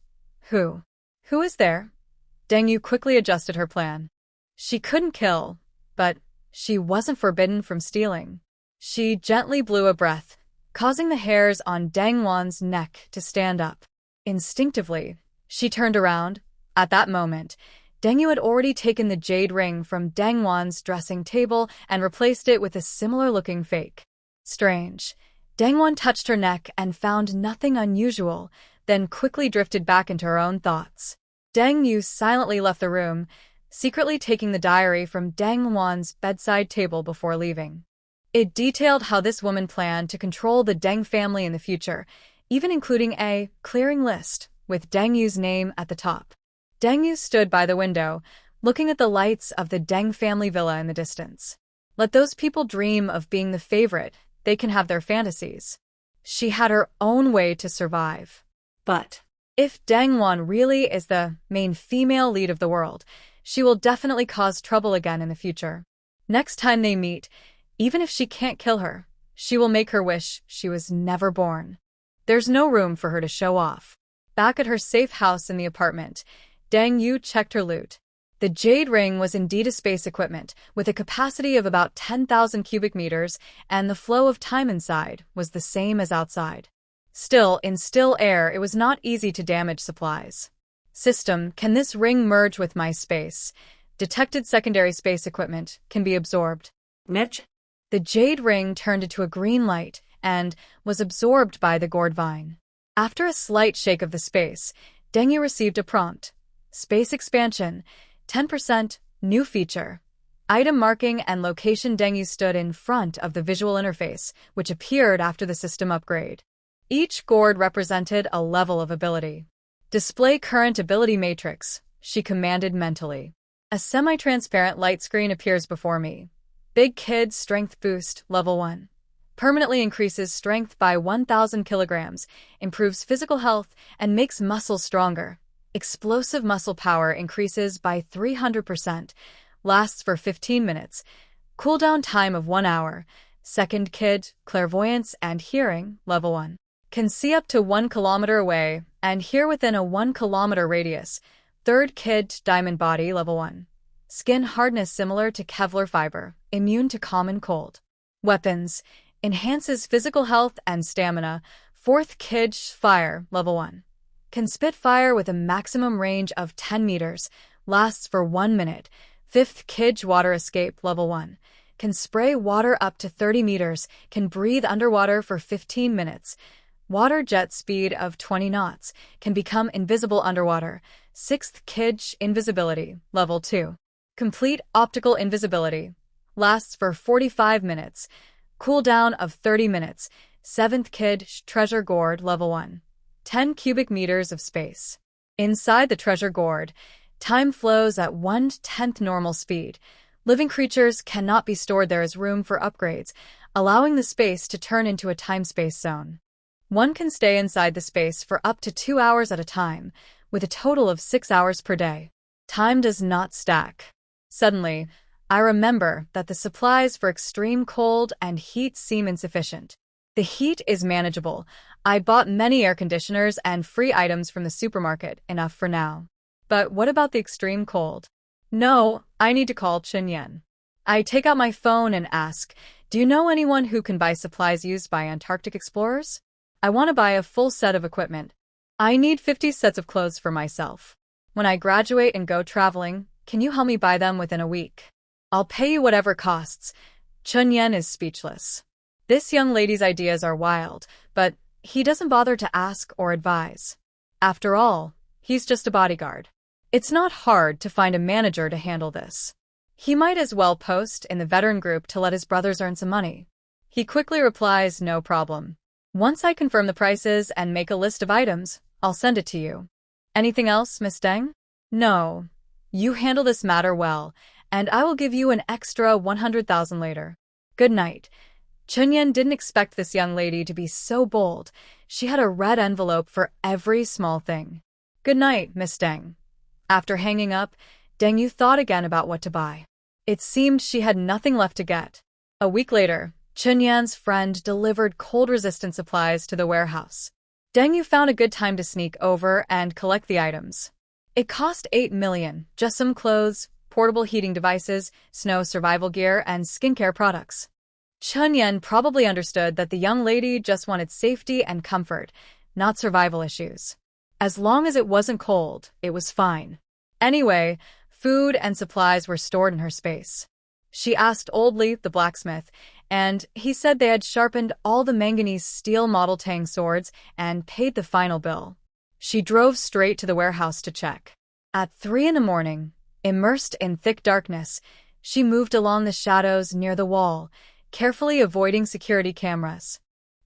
Who is there? Deng Yu quickly adjusted her plan. She couldn't kill, but she wasn't forbidden from stealing. She gently blew a breath, causing the hairs on Deng Wan's neck to stand up. Instinctively, she turned around. At that moment, Deng Yu had already taken the jade ring from Deng Wan's dressing table and replaced it with a similar-looking fake. Strange. Deng Wan touched her neck and found nothing unusual, then quickly drifted back into her own thoughts. Deng Yu silently left the room, secretly taking the diary from Deng Wan's bedside table before leaving. It detailed how this woman planned to control the Deng family in the future, even including a clearing list with Deng Yu's name at the top. Deng Yu stood by the window, looking at the lights of the Deng family villa in the distance. Let those people dream of being the favorite. They can have their fantasies. She had her own way to survive. But if Deng Wan really is the main female lead of the world, she will definitely cause trouble again in the future. Next time they meet, even if she can't kill her, she will make her wish she was never born. There's no room for her to show off. Back at her safe house in the apartment, Deng Yu checked her loot. The jade ring was indeed a space equipment, with a capacity of about 10,000 cubic meters, and the flow of time inside was the same as outside. Still, in still air, it was not easy to damage supplies. System, can this ring merge with my space? Detected secondary space equipment can be absorbed. Mitch? The jade ring turned into a green light and was absorbed by the gourd vine. After a slight shake of the space, Deng Yu received a prompt. Space expansion. 10%, new feature. Item marking and location. Deng Yu stood in front of the visual interface, which appeared after the system upgrade. Each gourd represented a level of ability. Display current ability matrix, she commanded mentally. A semi-transparent light screen appears before me. Big Kid Strength Boost, Level 1. Permanently increases strength by 1,000 kilograms, improves physical health, and makes muscles stronger. Explosive muscle power increases by 300%, lasts for 15 minutes. Cooldown time of 1 hour. Second kid, clairvoyance and hearing, level 1. Can see up to 1 kilometer away and hear within a 1 kilometer radius. Third kid, diamond body, level 1. Skin hardness similar to Kevlar fiber, immune to common cold. Weapons. Enhances physical health and stamina. Fourth kid, fire, level 1. Can spit fire with a maximum range of 10 meters. Lasts for 1 minute. Fifth kid, water escape, level 1. Can spray water up to 30 meters. Can breathe underwater for 15 minutes. Water jet speed of 20 knots. Can become invisible underwater. Sixth kid, invisibility, level 2. Complete optical invisibility. Lasts for 45 minutes. Cooldown of 30 minutes. Seventh kid, treasure gourd, level 1. 10 cubic meters of space. Inside the treasure gourd, time flows at 1/10 normal speed. Living creatures cannot be stored there as room for upgrades, allowing the space to turn into a time-space zone. One can stay inside the space for up to 2 hours at a time, with a total of 6 hours per day. Time does not stack. Suddenly, I remember that the supplies for extreme cold and heat seem insufficient. The heat is manageable. I bought many air conditioners and free items from the supermarket, enough for now. But what about the extreme cold? No, I need to call Chunyan. I take out my phone and ask, do you know anyone who can buy supplies used by Antarctic explorers? I want to buy a full set of equipment. I need 50 sets of clothes for myself. When I graduate and go traveling, can you help me buy them within a week? I'll pay you whatever costs. Chunyan is speechless. This young lady's ideas are wild, but he doesn't bother to ask or advise. After all, he's just a bodyguard. It's not hard to find a manager to handle this. He might as well post in the veteran group to let his brothers earn some money. He quickly replies, no problem. Once I confirm the prices and make a list of items, I'll send it to you. Anything else, Miss Deng? No. You handle this matter well, and I will give you an extra 100,000 later. Good night. Chunyan didn't expect this young lady to be so bold. She had a red envelope for every small thing. Good night, Miss Deng. After hanging up, Deng Yu thought again about what to buy. It seemed she had nothing left to get. A week later, Chunyan's friend delivered cold-resistant supplies to the warehouse. Deng Yu found a good time to sneak over and collect the items. It cost 8 million, just some clothes, portable heating devices, snow survival gear, and skincare products. Chunyan probably understood that the young lady just wanted safety and comfort, not survival issues. As long as it wasn't cold, it was fine. Anyway, food and supplies were stored in her space. She asked Old Lee, the blacksmith, and he said they had sharpened all the manganese steel model Tang swords and paid the final bill. She drove straight to the warehouse to check. At 3 a.m, immersed in thick darkness, she moved along the shadows near the wall, carefully avoiding security cameras.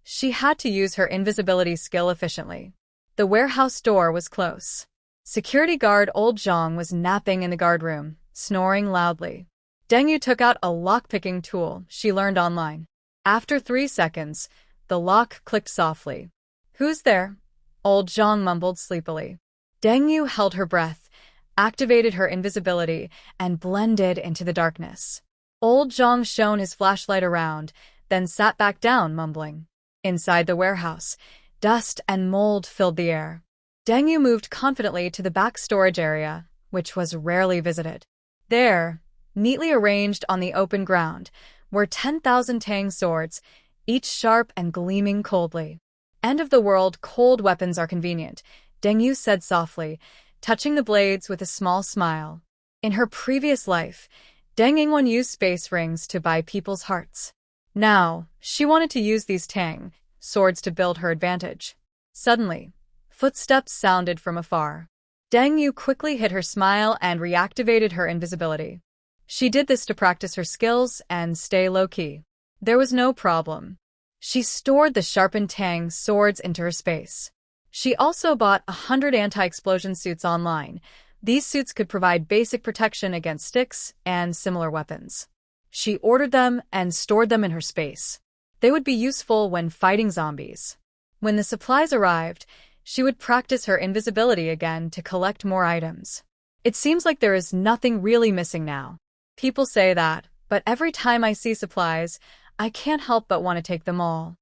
She had to use her invisibility skill efficiently. The warehouse door was close. Security guard Old Zhang was napping in the guard room, snoring loudly. Deng Yu took out a lock-picking tool she learned online. After 3 seconds, the lock clicked softly. Who's there? Old Zhang mumbled sleepily. Deng Yu held her breath, activated her invisibility, and blended into the darkness. Old Zhang shone his flashlight around, then sat back down, mumbling. Inside the warehouse, dust and mold filled the air. Deng Yu moved confidently to the back storage area, which was rarely visited. There, neatly arranged on the open ground, were 10,000 Tang swords, each sharp and gleaming coldly. End of the world, cold weapons are convenient, Deng Yu said softly, touching the blades with a small smile. In her previous life, Deng Yingwen used space rings to buy people's hearts. Now, she wanted to use these Tang swords to build her advantage. Suddenly, footsteps sounded from afar. Deng Yu quickly hid her smile and reactivated her invisibility. She did this to practice her skills and stay low-key. There was no problem. She stored the sharpened Tang swords into her space. She also bought 100 anti-explosion suits online. These suits could provide basic protection against sticks and similar weapons. She ordered them and stored them in her space. They would be useful when fighting zombies. When the supplies arrived, she would practice her invisibility again to collect more items. It seems like there is nothing really missing now. People say that, But every time I see supplies, I can't help but want to take them all.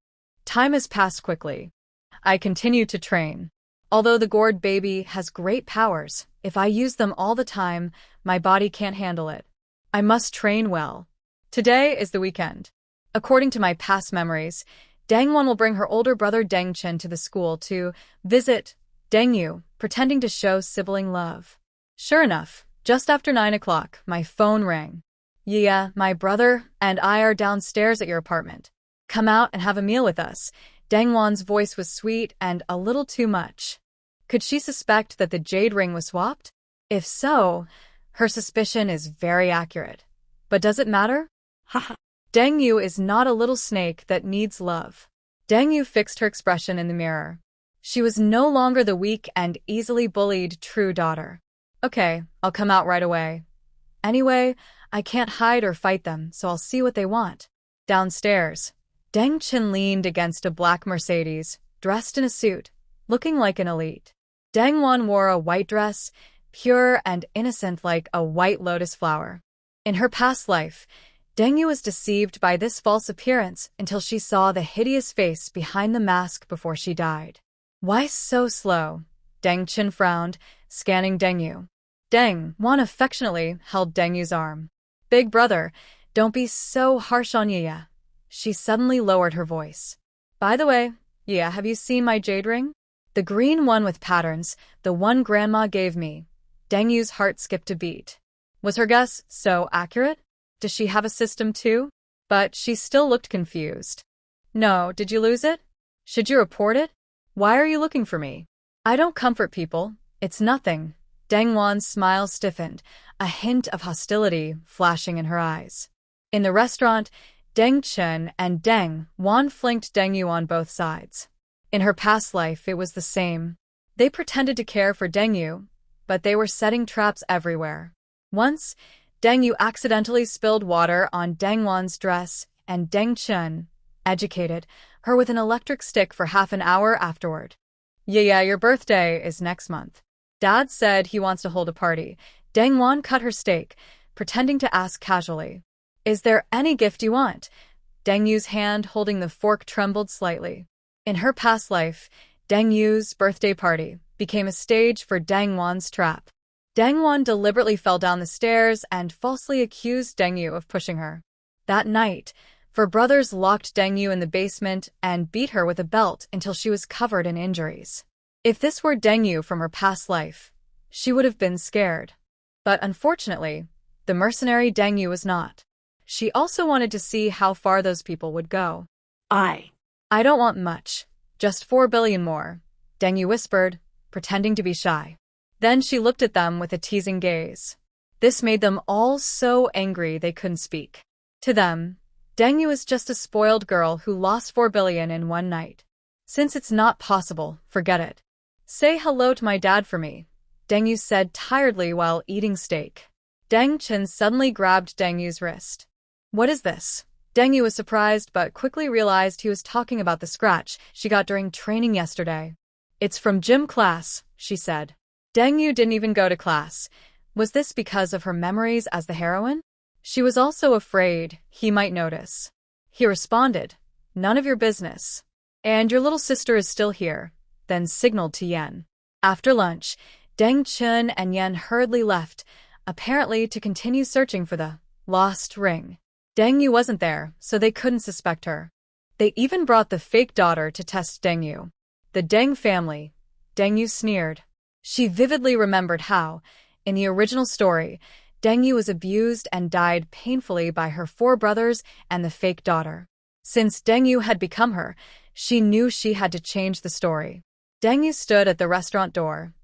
Time has passed quickly. I continue to train. Although the gourd baby has great powers, if I use them all the time, my body can't handle it. I must train well. Today is the weekend. According to my past memories, Deng will bring her older brother Deng to the school to visit Deng, pretending to show sibling love. Sure enough, just after 9 o'clock, my phone rang. Yeah, my brother and I are downstairs at your apartment. Come out and have a meal with us. Deng voice was sweet and a little too much. Could she suspect that the jade ring was swapped? If so, her suspicion is very accurate. But does it matter? Haha. Deng is not a little snake that needs love. Deng fixed her expression in the mirror. She was no longer the weak and easily bullied true daughter. Okay, I'll come out right away. Anyway, I can't hide or fight them, so I'll see what they want. Downstairs, Deng leaned against a black Mercedes, dressed in a suit, looking like an elite. Deng wore a white dress, pure and innocent like a white lotus flower. In her past life, Deng was deceived by this false appearance until she saw the hideous face behind the mask before she died. Why so slow? Deng frowned, scanning Deng. Deng affectionately held Deng's arm. Big brother, don't be so harsh on Yaya. She suddenly lowered her voice. By the way, Yaya, have you seen my jade ring? The green one with patterns, the one Grandma gave me. Deng's heart skipped a beat. Was her guess so accurate? Does she have a system too? But she still looked confused. No, did you lose it? Should you report it? Why are you looking for me? I don't comfort people. It's nothing. Deng smile stiffened, a hint of hostility flashing in her eyes. In the restaurant, Deng and Deng flanked Deng on both sides. In her past life, it was the same. They pretended to care for Deng, but they were setting traps everywhere. Once, Deng accidentally spilled water on Deng dress, and Deng educated her with an electric stick for half an hour afterward. Yeah, your birthday is next month. Dad said he wants to hold a party. Deng cut her steak, pretending to ask casually. Is there any gift you want? Deng's hand holding the fork trembled slightly. In her past life, Deng's birthday party became a stage for Deng trap. Deng deliberately fell down the stairs and falsely accused Deng of pushing her. That night, her brothers locked Deng in the basement and beat her with a belt until she was covered in injuries. If this were Deng from her past life, she would have been scared. But unfortunately, the mercenary Deng was not. She also wanted to see how far those people would go. I don't want much. Just 4 billion more, Deng whispered, pretending to be shy. Then she looked at them with a teasing gaze. This made them all so angry they couldn't speak. To them, Deng was just a spoiled girl who lost 4 billion in one night. Since it's not possible, forget it. Say hello to my dad for me, Deng said tiredly while eating steak. Deng suddenly grabbed Deng's wrist. What is this? Deng was surprised but quickly realized he was talking about the scratch she got during training yesterday. It's from gym class, she said. Deng didn't even go to class. Was this because of her memories as the heroine? She was also afraid he might notice. He responded, none of your business. And your little sister is still here, then signaled to Yen. After lunch, Deng and Yen hurriedly left, apparently to continue searching for the lost ring. Deng wasn't there, so they couldn't suspect her. They even brought the fake daughter to test Deng. The Deng family, Deng sneered. She vividly remembered how, in the original story, Deng was abused and died painfully by her 4 brothers and the fake daughter. Since Deng had become her, she knew she had to change the story. Deng stood at the restaurant door,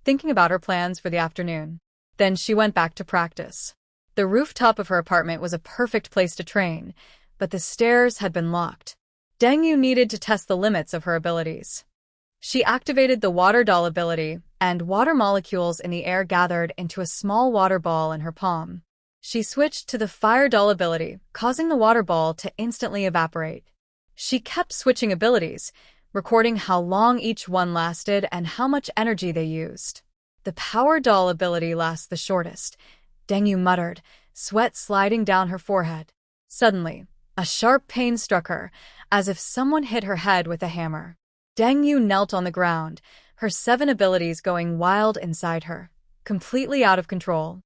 thinking about her plans for the afternoon. Then she went back to practice. The rooftop of her apartment was a perfect place to train, but the stairs had been locked. Deng needed to test the limits of her abilities. She activated the water doll ability, and water molecules in the air gathered into a small water ball in her palm. She switched to the fire doll ability, causing the water ball to instantly evaporate. She kept switching abilities, recording how long each one lasted and how much energy they used. The power doll ability lasts the shortest, Deng muttered, sweat sliding down her forehead. Suddenly, a sharp pain struck her, as if someone hit her head with a hammer. Deng Yu knelt on the ground, her 7 abilities going wild inside her, completely out of control.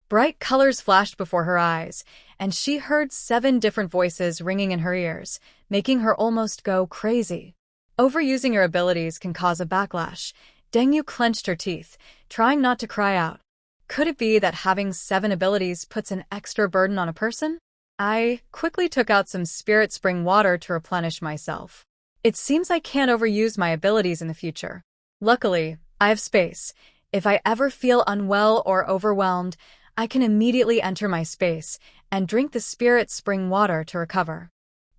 Bright colors flashed before her eyes, and she heard 7 different voices ringing in her ears, making her almost go crazy. Overusing her abilities can cause a backlash. Deng Yu clenched her teeth, trying not to cry out. Could it be that having 7 abilities puts an extra burden on a person? I quickly took out some spirit spring water to replenish myself. It seems I can't overuse my abilities in the future. Luckily, I have space. If I ever feel unwell or overwhelmed, I can immediately enter my space and drink the spirit spring water to recover.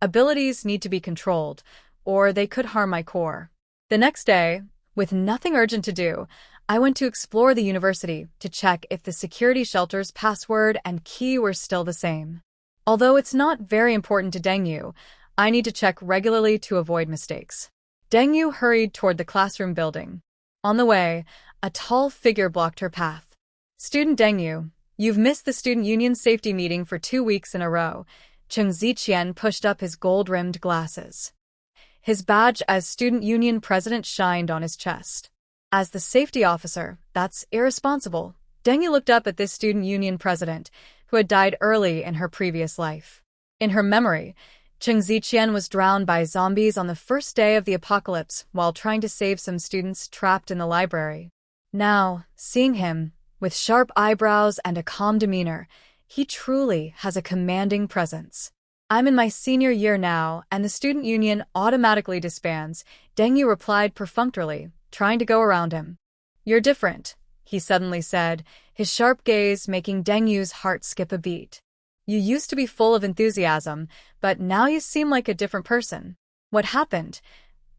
Abilities need to be controlled, or they could harm my core. The next day, with nothing urgent to do, I went to explore the university to check if the security shelter's password and key were still the same. Although it's not very important to Deng Yu, I need to check regularly to avoid mistakes. Deng Yu hurried toward the classroom building. On the way, a tall figure blocked her path. Student Deng Yu, you've missed the student union safety meeting for 2 weeks in a row. Cheng Ziqian pushed up his gold-rimmed glasses. His badge as student union president shined on his chest. As the safety officer, that's irresponsible. Deng Yu looked up at this student union president, who had died early in her previous life. In her memory, Cheng Ziqian was drowned by zombies on the first day of the apocalypse while trying to save some students trapped in the library. Now, seeing him, with sharp eyebrows and a calm demeanor, he truly has a commanding presence. I'm in my senior year now, and the student union automatically disbands, Deng Yu replied perfunctorily, trying to go around him. You're different, he suddenly said, his sharp gaze making Deng Yu's heart skip a beat. You used to be full of enthusiasm, but now you seem like a different person. What happened?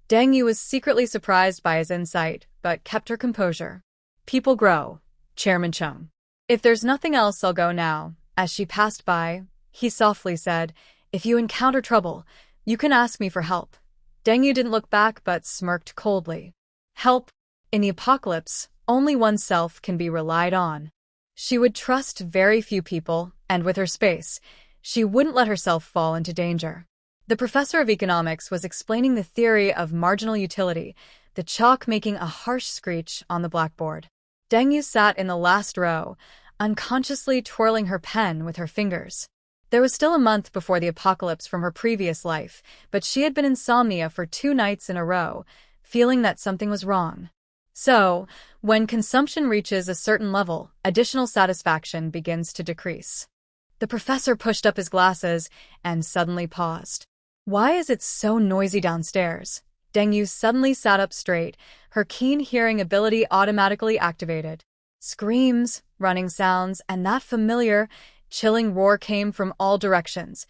Deng Yu was secretly surprised by his insight, but kept her composure. People grow, Chairman Chung. If there's nothing else, I'll go now. As she passed by, he softly said, if you encounter trouble, you can ask me for help. Deng Yu didn't look back but smirked coldly. Help? In the apocalypse, only oneself can be relied on. She would trust very few people, and with her space, she wouldn't let herself fall into danger. The professor of economics was explaining the theory of marginal utility, the chalk making a harsh screech on the blackboard. Deng Yu sat in the last row, unconsciously twirling her pen with her fingers. There was still a month before the apocalypse from her previous life, but she had been insomnia for 2 nights in a row, feeling that something was wrong. So, when consumption reaches a certain level, additional satisfaction begins to decrease. The professor pushed up his glasses and suddenly paused. Why is it so noisy downstairs? Deng Yu suddenly sat up straight, her keen hearing ability automatically activated. Screams, running sounds, and that familiar, chilling roar came from all directions,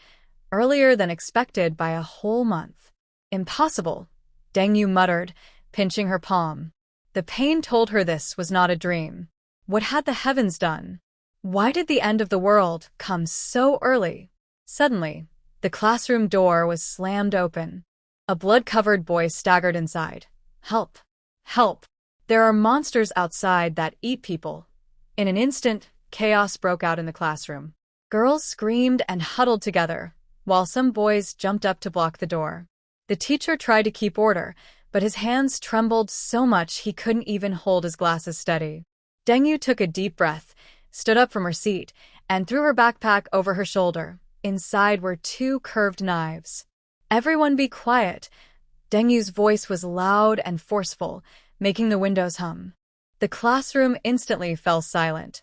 earlier than expected by a whole month. Impossible, Deng Yu muttered, pinching her palm. The pain told her this was not a dream. What had the heavens done? Why did the end of the world come so early? Suddenly, the classroom door was slammed open. A blood-covered boy staggered inside. Help! Help! There are monsters outside that eat people. In an instant, chaos broke out in the classroom. Girls screamed and huddled together, while some boys jumped up to block the door. The teacher tried to keep order, but his hands trembled so much he couldn't even hold his glasses steady. Deng Yu took a deep breath, stood up from her seat, and threw her backpack over her shoulder. Inside were 2 curved knives. Everyone be quiet. Deng Yu's voice was loud and forceful, making the windows hum. The classroom instantly fell silent.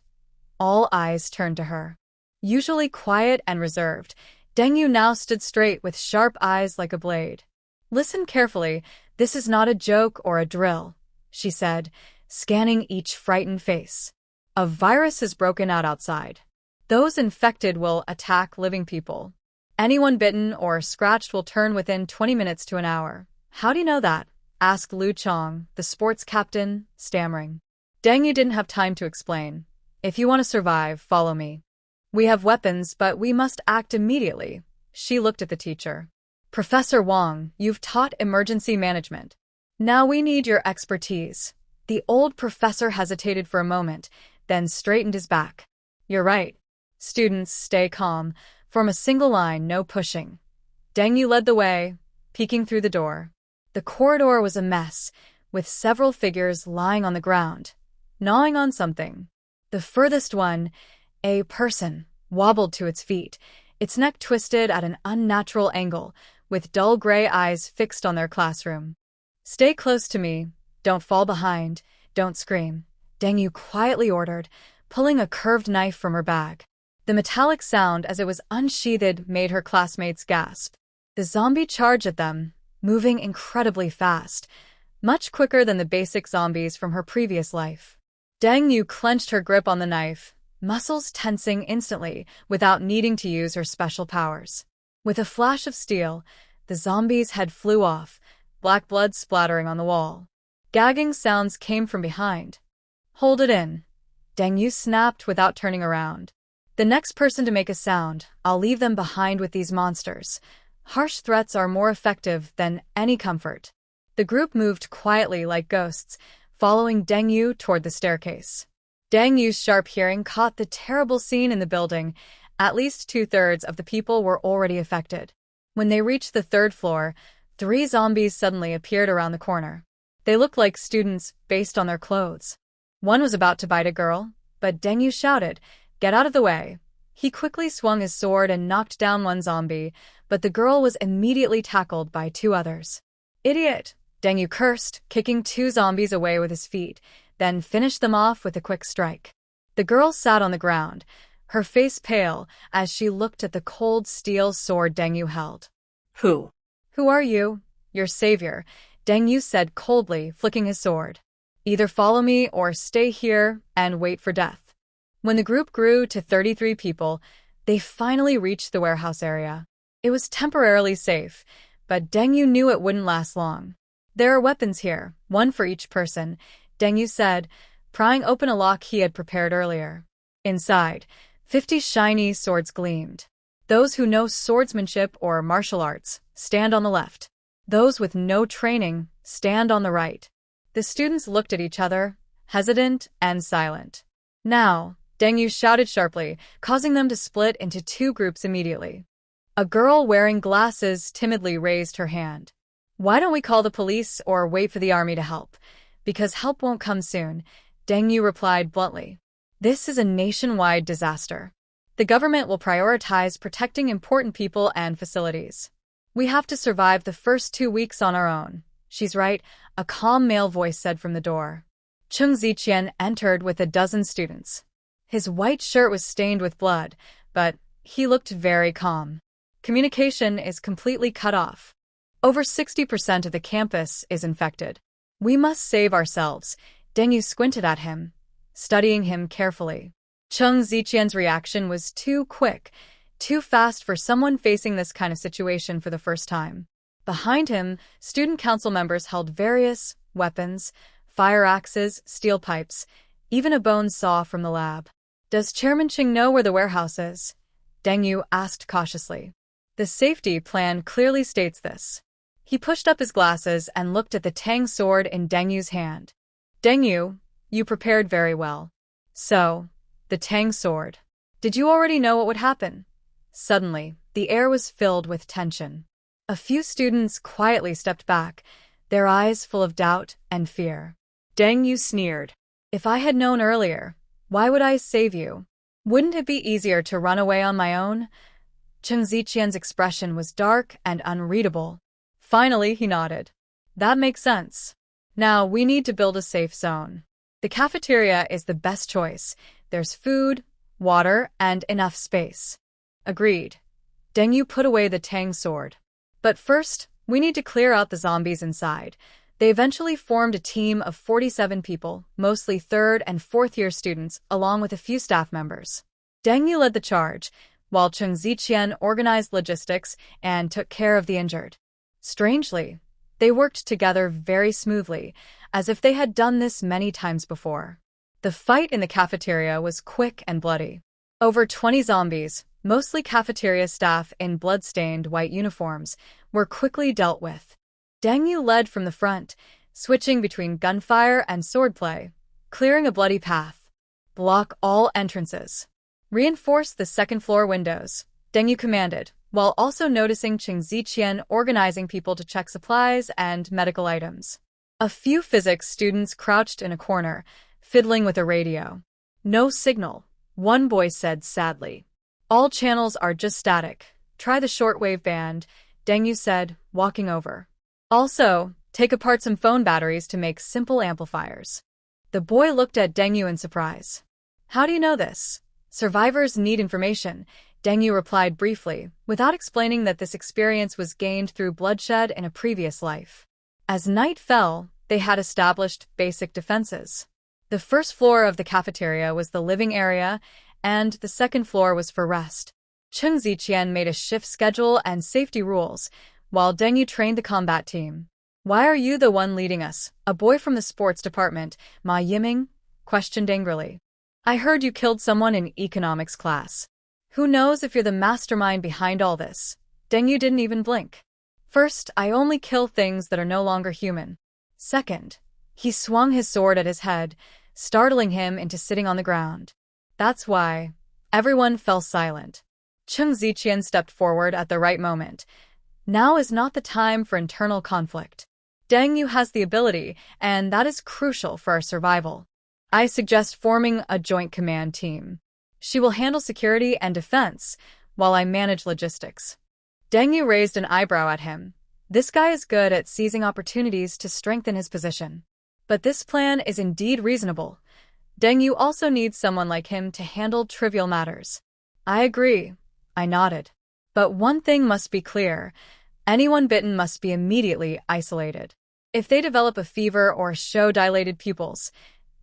All eyes turned to her. Usually quiet and reserved, Deng Yu now stood straight with sharp eyes like a blade. Listen carefully, this is not a joke or a drill, she said, scanning each frightened face. A virus has broken out outside. Those infected will attack living people. Anyone bitten or scratched will turn within 20 minutes to an hour. How do you know that? Asked Lu Chong, the sports captain, stammering. Deng Yu didn't have time to explain. If you want to survive, follow me. We have weapons, but we must act immediately. She looked at the teacher. Professor Wang, you've taught emergency management. Now we need your expertise. The old professor hesitated for a moment, then straightened his back. You're right. Students, stay calm. Form a single line, no pushing. Deng Yu led the way, peeking through the door. The corridor was a mess, with several figures lying on the ground, gnawing on something. The furthest one, a person, wobbled to its feet, its neck twisted at an unnatural angle, with dull gray eyes fixed on their classroom. Stay close to me. Don't fall behind. Don't scream, Deng Yu quietly ordered, pulling a curved knife from her bag. The metallic sound as it was unsheathed made her classmates gasp. The zombie charged at them, moving incredibly fast, much quicker than the basic zombies from her previous life. Deng Yu clenched her grip on the knife, muscles tensing instantly without needing to use her special powers. With a flash of steel, the zombie's head flew off, black blood splattering on the wall. Gagging sounds came from behind. Hold it in. Deng Yu snapped without turning around. The next person to make a sound, I'll leave them behind with these monsters. Harsh threats are more effective than any comfort. The group moved quietly like ghosts, following Deng Yu toward the staircase. Deng Yu's sharp hearing caught the terrible scene in the building. At least 2/3 of the people were already affected. When they reached the 3rd floor, 3 zombies suddenly appeared around the corner. They looked like students based on their clothes. One was about to bite a girl, but Deng Yu shouted, "Get out of the way." He quickly swung his sword and knocked down one zombie, but the girl was immediately tackled by 2 others. "Idiot!" Deng Yu cursed, kicking 2 zombies away with his feet, then finished them off with a quick strike. The girl sat on the ground, her face pale as she looked at the cold steel sword Deng Yu held. Who? "Who are you?" "Your savior," Deng Yu said coldly, flicking his sword. "Either follow me or stay here and wait for death." When the group grew to 33 people, they finally reached the warehouse area. It was temporarily safe, but Deng Yu knew it wouldn't last long. "There are weapons here, one for each person," Deng Yu said, prying open a lock he had prepared earlier. Inside, 50 shiny swords gleamed. "Those who know swordsmanship or martial arts, stand on the left. Those with no training, stand on the right." The students looked at each other, hesitant and silent. "Now," Deng Yu shouted sharply, causing them to split into 2 groups immediately. A girl wearing glasses timidly raised her hand. "Why don't we call the police or wait for the army to help? Because help won't come soon," Deng Yu replied bluntly. "This is a nationwide disaster. The government will prioritize protecting important people and facilities. We have to survive the first 2 weeks on our own." "She's right," a calm male voice said from the door. Chung Ziqian entered with a dozen students. His white shirt was stained with blood, but he looked very calm. "Communication is completely cut off. Over 60% of the campus is infected. We must save ourselves." Deng Yu squinted at him, studying him carefully. Chung Ziqian's reaction was too quick, too fast for someone facing this kind of situation for the first time. Behind him, student council members held various weapons, fire axes, steel pipes, even a bone saw from the lab. "Does Chairman Qing know where the warehouse is?" Deng Yu asked cautiously. "The safety plan clearly states this." He pushed up his glasses and looked at the Tang sword in Deng Yu's hand. "Deng Yu, you prepared very well." "So, the Tang sword. Did you already know what would happen?" Suddenly, the air was filled with tension. A few students quietly stepped back, their eyes full of doubt and fear. Deng Yu sneered. "If I had known earlier, why would I save you? Wouldn't it be easier to run away on my own?" Chung Ziqian's expression was dark and unreadable. Finally, he nodded. "That makes sense. Now, we need to build a safe zone. The cafeteria is the best choice. There's food, water, and enough space." "Agreed." Deng Yu put away the Tang sword. "But first, we need to clear out the zombies inside." They eventually formed a team of 47 people, mostly 3rd and 4th year students, along with a few staff members. Deng Yu led the charge, while Chung Ziqian organized logistics and took care of the injured. Strangely, they worked together very smoothly, as if they had done this many times before. The fight in the cafeteria was quick and bloody. Over 20 zombies, mostly cafeteria staff in blood-stained white uniforms, were quickly dealt with. Deng Yu led from the front, switching between gunfire and swordplay, clearing a bloody path. "Block all entrances." Reinforce the second-floor windows, Deng Yu commanded, while also noticing Cheng Ziqian organizing people to check supplies and medical items. A few physics students crouched in a corner, fiddling with a radio. No signal, one boy said sadly. All channels are just static. Try the shortwave band, Deng Yu said, walking over. Also, take apart some phone batteries to make simple amplifiers. The boy looked at Deng Yu in surprise. How do you know this? Survivors need information, Deng Yu replied briefly, without explaining that this experience was gained through bloodshed in a previous life. As night fell, they had established basic defenses. The first floor of the cafeteria was the living area, and the second floor was for rest. Cheng Ziqian made a shift schedule and safety rules, while Deng Yu trained the combat team. Why are you the one leading us? A boy from the sports department, Ma Yiming, questioned angrily. I heard you killed someone in economics class. Who knows if you're the mastermind behind all this? Deng Yu didn't even blink. First, I only kill things that are no longer human. Second, he swung his sword at his head, startling him into sitting on the ground. That's why. Everyone fell silent. Cheng Ziqian stepped forward at the right moment. Now is not the time for internal conflict. Deng Yu has the ability, and that is crucial for our survival. I suggest forming a joint command team. She will handle security and defense, while I manage logistics. Deng Yu raised an eyebrow at him. This guy is good at seizing opportunities to strengthen his position. But this plan is indeed reasonable. Deng Yu also needs someone like him to handle trivial matters. I agree, I nodded. But one thing must be clear. Anyone bitten must be immediately isolated. If they develop a fever or show dilated pupils.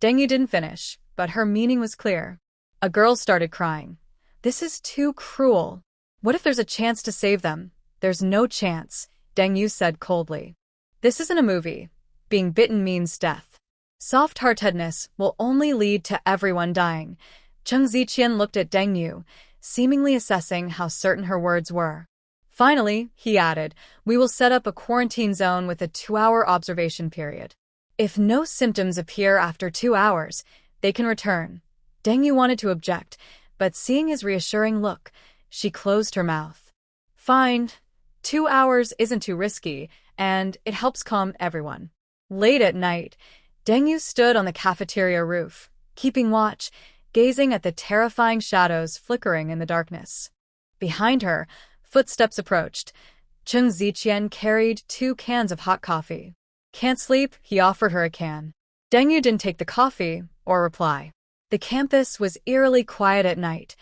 Deng Yu didn't finish, but her meaning was clear. A girl started crying. This is too cruel. What if there's a chance to save them? There's no chance, Deng Yu said coldly. This isn't a movie. Being bitten means death. Soft-heartedness will only lead to everyone dying. Cheng Ziqian looked at Deng Yu, seemingly assessing how certain her words were. Finally, he added, we will set up a quarantine zone with a 2-hour observation period. If no symptoms appear after 2 hours, they can return. Deng Yu wanted to object, but seeing his reassuring look, she closed her mouth. Fine. 2 hours isn't too risky, and it helps calm everyone. Late at night, Deng Yu stood on the cafeteria roof, keeping watch, gazing at the terrifying shadows flickering in the darkness. Behind her, footsteps approached. Cheng Ziqian carried 2 cans of hot coffee. Can't sleep, he offered her a can. Deng Yu didn't take the coffee or reply. The campus was eerily quiet at night,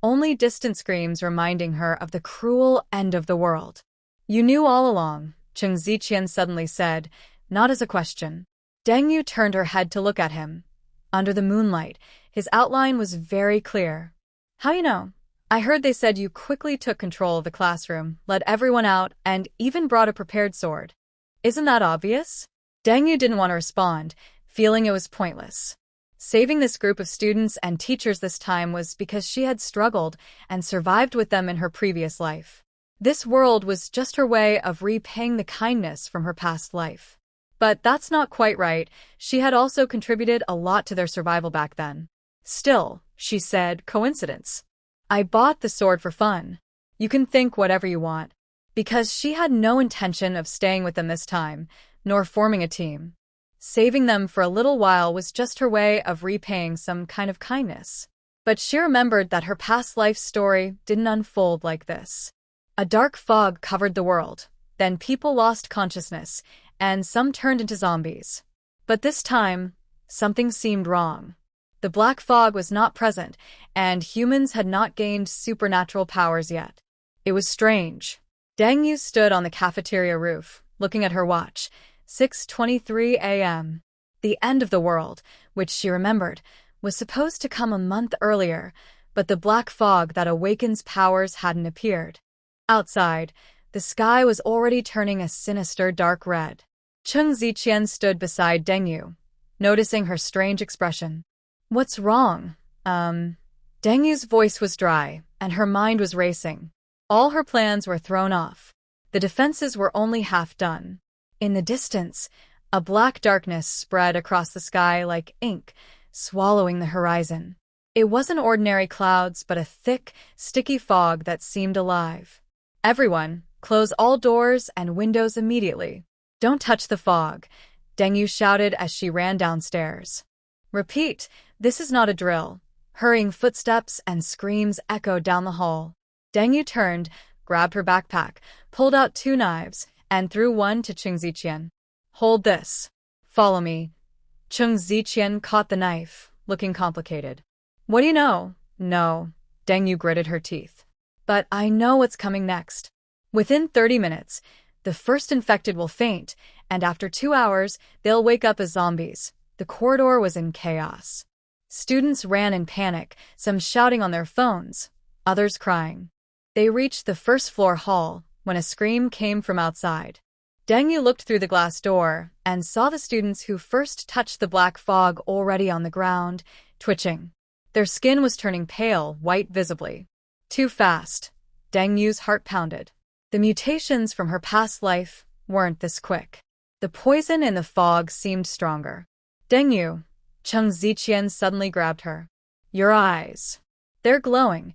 only distant screams reminding her of the cruel end of the world. You knew all along, Cheng Ziqian suddenly said, not as a question. Deng Yu turned her head to look at him. Under the moonlight, his outline was very clear. How you know? I heard they said you quickly took control of the classroom, led everyone out, and even brought a prepared sword. Isn't that obvious? Deng Yu didn't want to respond, feeling it was pointless. Saving this group of students and teachers this time was because she had struggled and survived with them in her previous life. This world was just her way of repaying the kindness from her past life. But that's not quite right. She had also contributed a lot to their survival back then. Still, she said, coincidence. I bought the sword for fun. You can think whatever you want. Because she had no intention of staying with them this time, nor forming a team. Saving them for a little while was just her way of repaying some kind of kindness. But she remembered that her past life story didn't unfold like this. A dark fog covered the world. Then people lost consciousness, and some turned into zombies. But this time, something seemed wrong. The black fog was not present, and humans had not gained supernatural powers yet. It was strange. Deng Yu stood on the cafeteria roof, looking at her watch. 6:23 a.m. The end of the world, which she remembered, was supposed to come a month earlier, but the black fog that awakens powers hadn't appeared. Outside, the sky was already turning a sinister dark red. Cheng Ziqian stood beside Deng Yu, noticing her strange expression. What's wrong? Deng Yu's voice was dry, and her mind was racing. All her plans were thrown off. The defenses were only half done. In the distance, a black darkness spread across the sky like ink, swallowing the horizon. It wasn't ordinary clouds, but a thick, sticky fog that seemed alive. Everyone, close all doors and windows immediately. Don't touch the fog, Deng Yu shouted as she ran downstairs. Repeat, this is not a drill. Hurrying footsteps and screams echoed down the hall. Deng Yu turned, grabbed her backpack, pulled out 2 knives, and threw one to Cheng Ziqian. Hold this. Follow me. Cheng Ziqian caught the knife, looking complicated. What do you know? No. Deng Yu gritted her teeth. But I know what's coming next. Within 30 minutes, the first infected will faint, and after 2 hours, they'll wake up as zombies. The corridor was in chaos. Students ran in panic, some shouting on their phones, others crying. They reached the first-floor hall when a scream came from outside. Deng Yu looked through the glass door and saw the students who first touched the black fog already on the ground, twitching. Their skin was turning pale, white visibly. Too fast. Deng Yu's heart pounded. The mutations from her past life weren't this quick. The poison in the fog seemed stronger. Deng Yu, Cheng Ziqian suddenly grabbed her. Your eyes. They're glowing.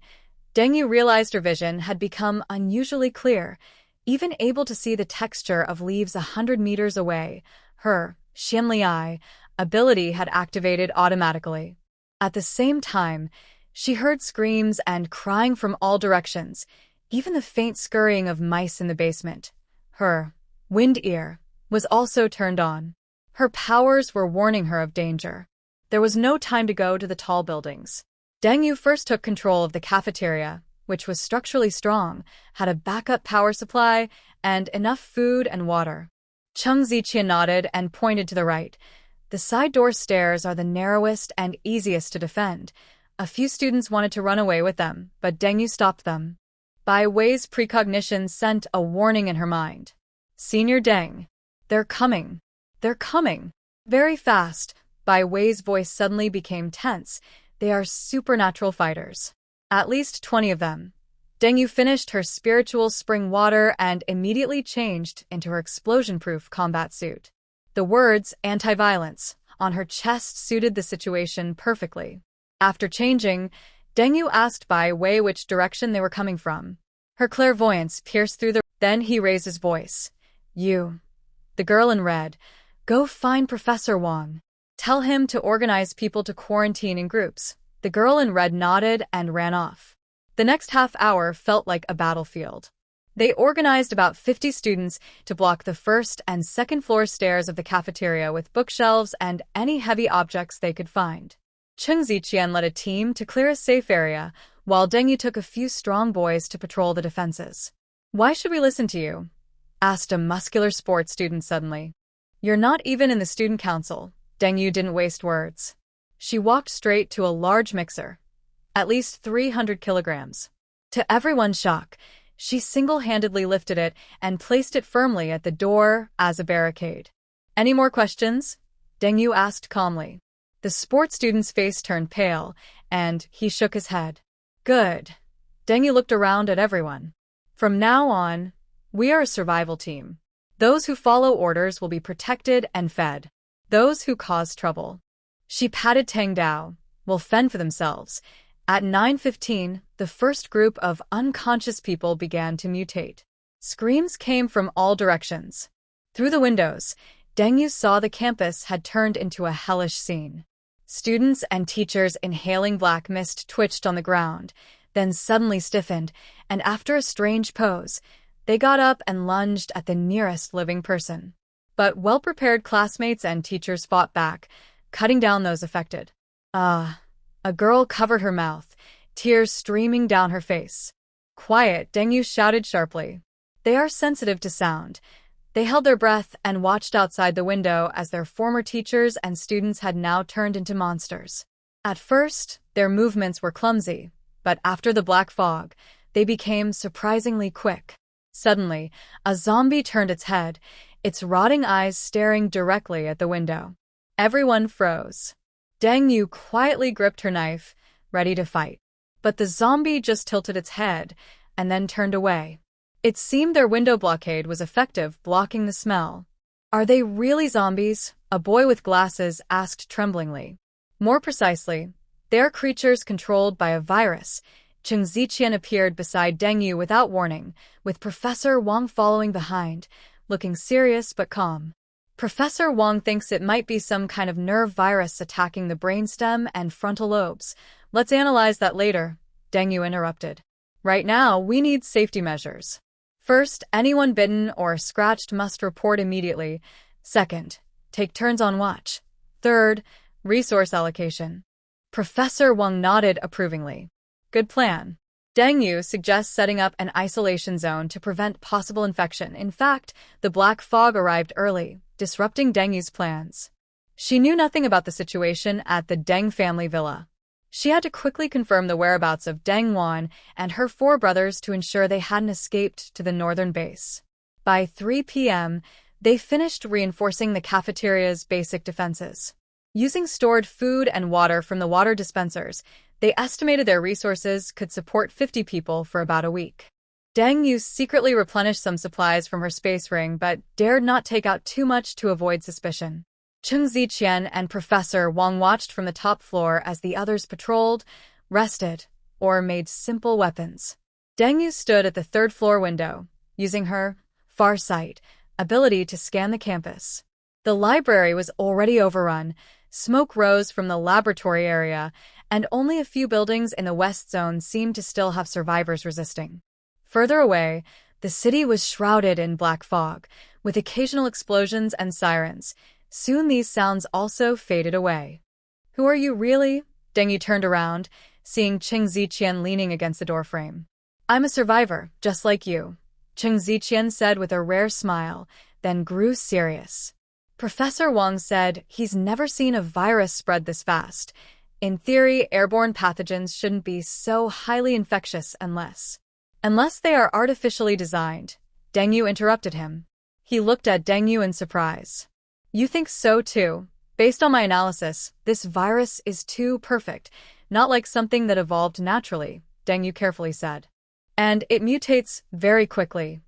Deng Yu realized her vision had become unusually clear, even able to see the texture of leaves 100 meters away. Her Xianli Eye ability had activated automatically. At the same time, she heard screams and crying from all directions, even the faint scurrying of mice in the basement. Her wind ear was also turned on. Her powers were warning her of danger. There was no time to go to the tall buildings. Deng Yu first took control of the cafeteria, which was structurally strong, had a backup power supply, and enough food and water. Cheng Ziqian nodded and pointed to the right. The side door stairs are the narrowest and easiest to defend. A few students wanted to run away with them, but Deng Yu stopped them. Bai Wei's precognition sent a warning in her mind. Senior Deng. They're coming. They're coming. Very fast. Bai Wei's voice suddenly became tense. They are supernatural fighters. At least 20 of them. Deng Yu finished her spiritual spring water and immediately changed into her explosion-proof combat suit. The words, anti-violence, on her chest suited the situation perfectly. After changing, Deng Yu asked Bai Wei which direction they were coming from. Her clairvoyance pierced through the... Then he raised his voice. You, the girl in red, go find Professor Wang. Tell him to organize people to quarantine in groups. The girl in red nodded and ran off. The next half hour felt like a battlefield. They organized about 50 students to block the first and second floor stairs of the cafeteria with bookshelves and any heavy objects they could find. Cheng Ziqian led a team to clear a safe area, while Deng Yu took a few strong boys to patrol the defenses. Why should we listen to you? Asked a muscular sports student suddenly. You're not even in the student council. Deng Yu didn't waste words. She walked straight to a large mixer, at least 300 kilograms. To everyone's shock, she single-handedly lifted it and placed it firmly at the door as a barricade. Any more questions? Deng Yu asked calmly. The sports student's face turned pale, and he shook his head. Good. Deng Yu looked around at everyone. From now on, we are a survival team. Those who follow orders will be protected and fed. Those who cause trouble. She patted Tang Dao, will fend for themselves. At 9:15, the first group of unconscious people began to mutate. Screams came from all directions. Through the windows, Deng Yu saw the campus had turned into a hellish scene. Students and teachers inhaling black mist twitched on the ground, then suddenly stiffened, and after a strange pose, they got up and lunged at the nearest living person. But well-prepared classmates and teachers fought back, cutting down those affected. A girl covered her mouth, tears streaming down her face. Quiet, Deng Yu shouted sharply. They are sensitive to sound. They held their breath and watched outside the window as their former teachers and students had now turned into monsters. At first, their movements were clumsy, but after the black fog, they became surprisingly quick. Suddenly, a zombie turned its head, its rotting eyes staring directly at the window. Everyone froze. Deng Yu quietly gripped her knife, ready to fight. But the zombie just tilted its head and then turned away. It seemed their window blockade was effective, blocking the smell. Are they really zombies? A boy with glasses asked tremblingly. More precisely, They're creatures controlled by a virus. Cheng Ziqian appeared beside Deng Yu without warning, with Professor Wang following behind, looking serious but calm. Professor Wang thinks it might be some kind of nerve virus attacking the brainstem and frontal lobes. Let's analyze that later, Deng Yu interrupted. Right now, we need safety measures. First, anyone bitten or scratched must report immediately. Second, take turns on watch. Third, resource allocation. Professor Wang nodded approvingly. Good plan. Deng Yu suggests setting up an isolation zone to prevent possible infection. In fact, the black fog arrived early, disrupting Deng Yu's plans. She knew nothing about the situation at the Deng family villa. She had to quickly confirm the whereabouts of Deng Wan and her 4 brothers to ensure they hadn't escaped to the northern base. By 3 p.m., they finished reinforcing the cafeteria's basic defenses. Using stored food and water from the water dispensers, they estimated their resources could support 50 people for about a week. Deng Yu secretly replenished some supplies from her space ring but dared not take out too much to avoid suspicion. Cheng Ziqian and Professor Wang watched from the top floor as the others patrolled, rested, or made simple weapons. Deng Yu stood at the 3rd floor window, using her far sight ability to scan the campus. The library was already overrun, smoke rose from the laboratory area, and only a few buildings in the west zone seemed to still have survivors resisting. Further away, the city was shrouded in black fog, with occasional explosions and sirens. Soon these sounds also faded away. Who are you really? Deng Yu turned around, seeing Cheng Ziqian leaning against the doorframe. I'm a survivor, just like you, Cheng Ziqian said with a rare smile, then grew serious. Professor Wang said he's never seen a virus spread this fast. In theory, airborne pathogens shouldn't be so highly infectious unless they are artificially designed. Deng Yu interrupted him. He looked at Deng Yu in surprise. You think so too? Based on my analysis, this virus is too perfect, not like something that evolved naturally, Deng Yu carefully said. And it mutates very quickly.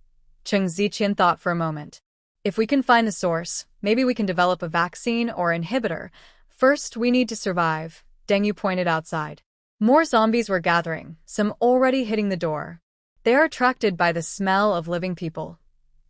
Cheng Ziqian thought for a moment. If we can find the source, maybe we can develop a vaccine or inhibitor. First, we need to survive, Deng Yu pointed outside. More zombies were gathering, some already hitting the door. They are attracted by the smell of living people.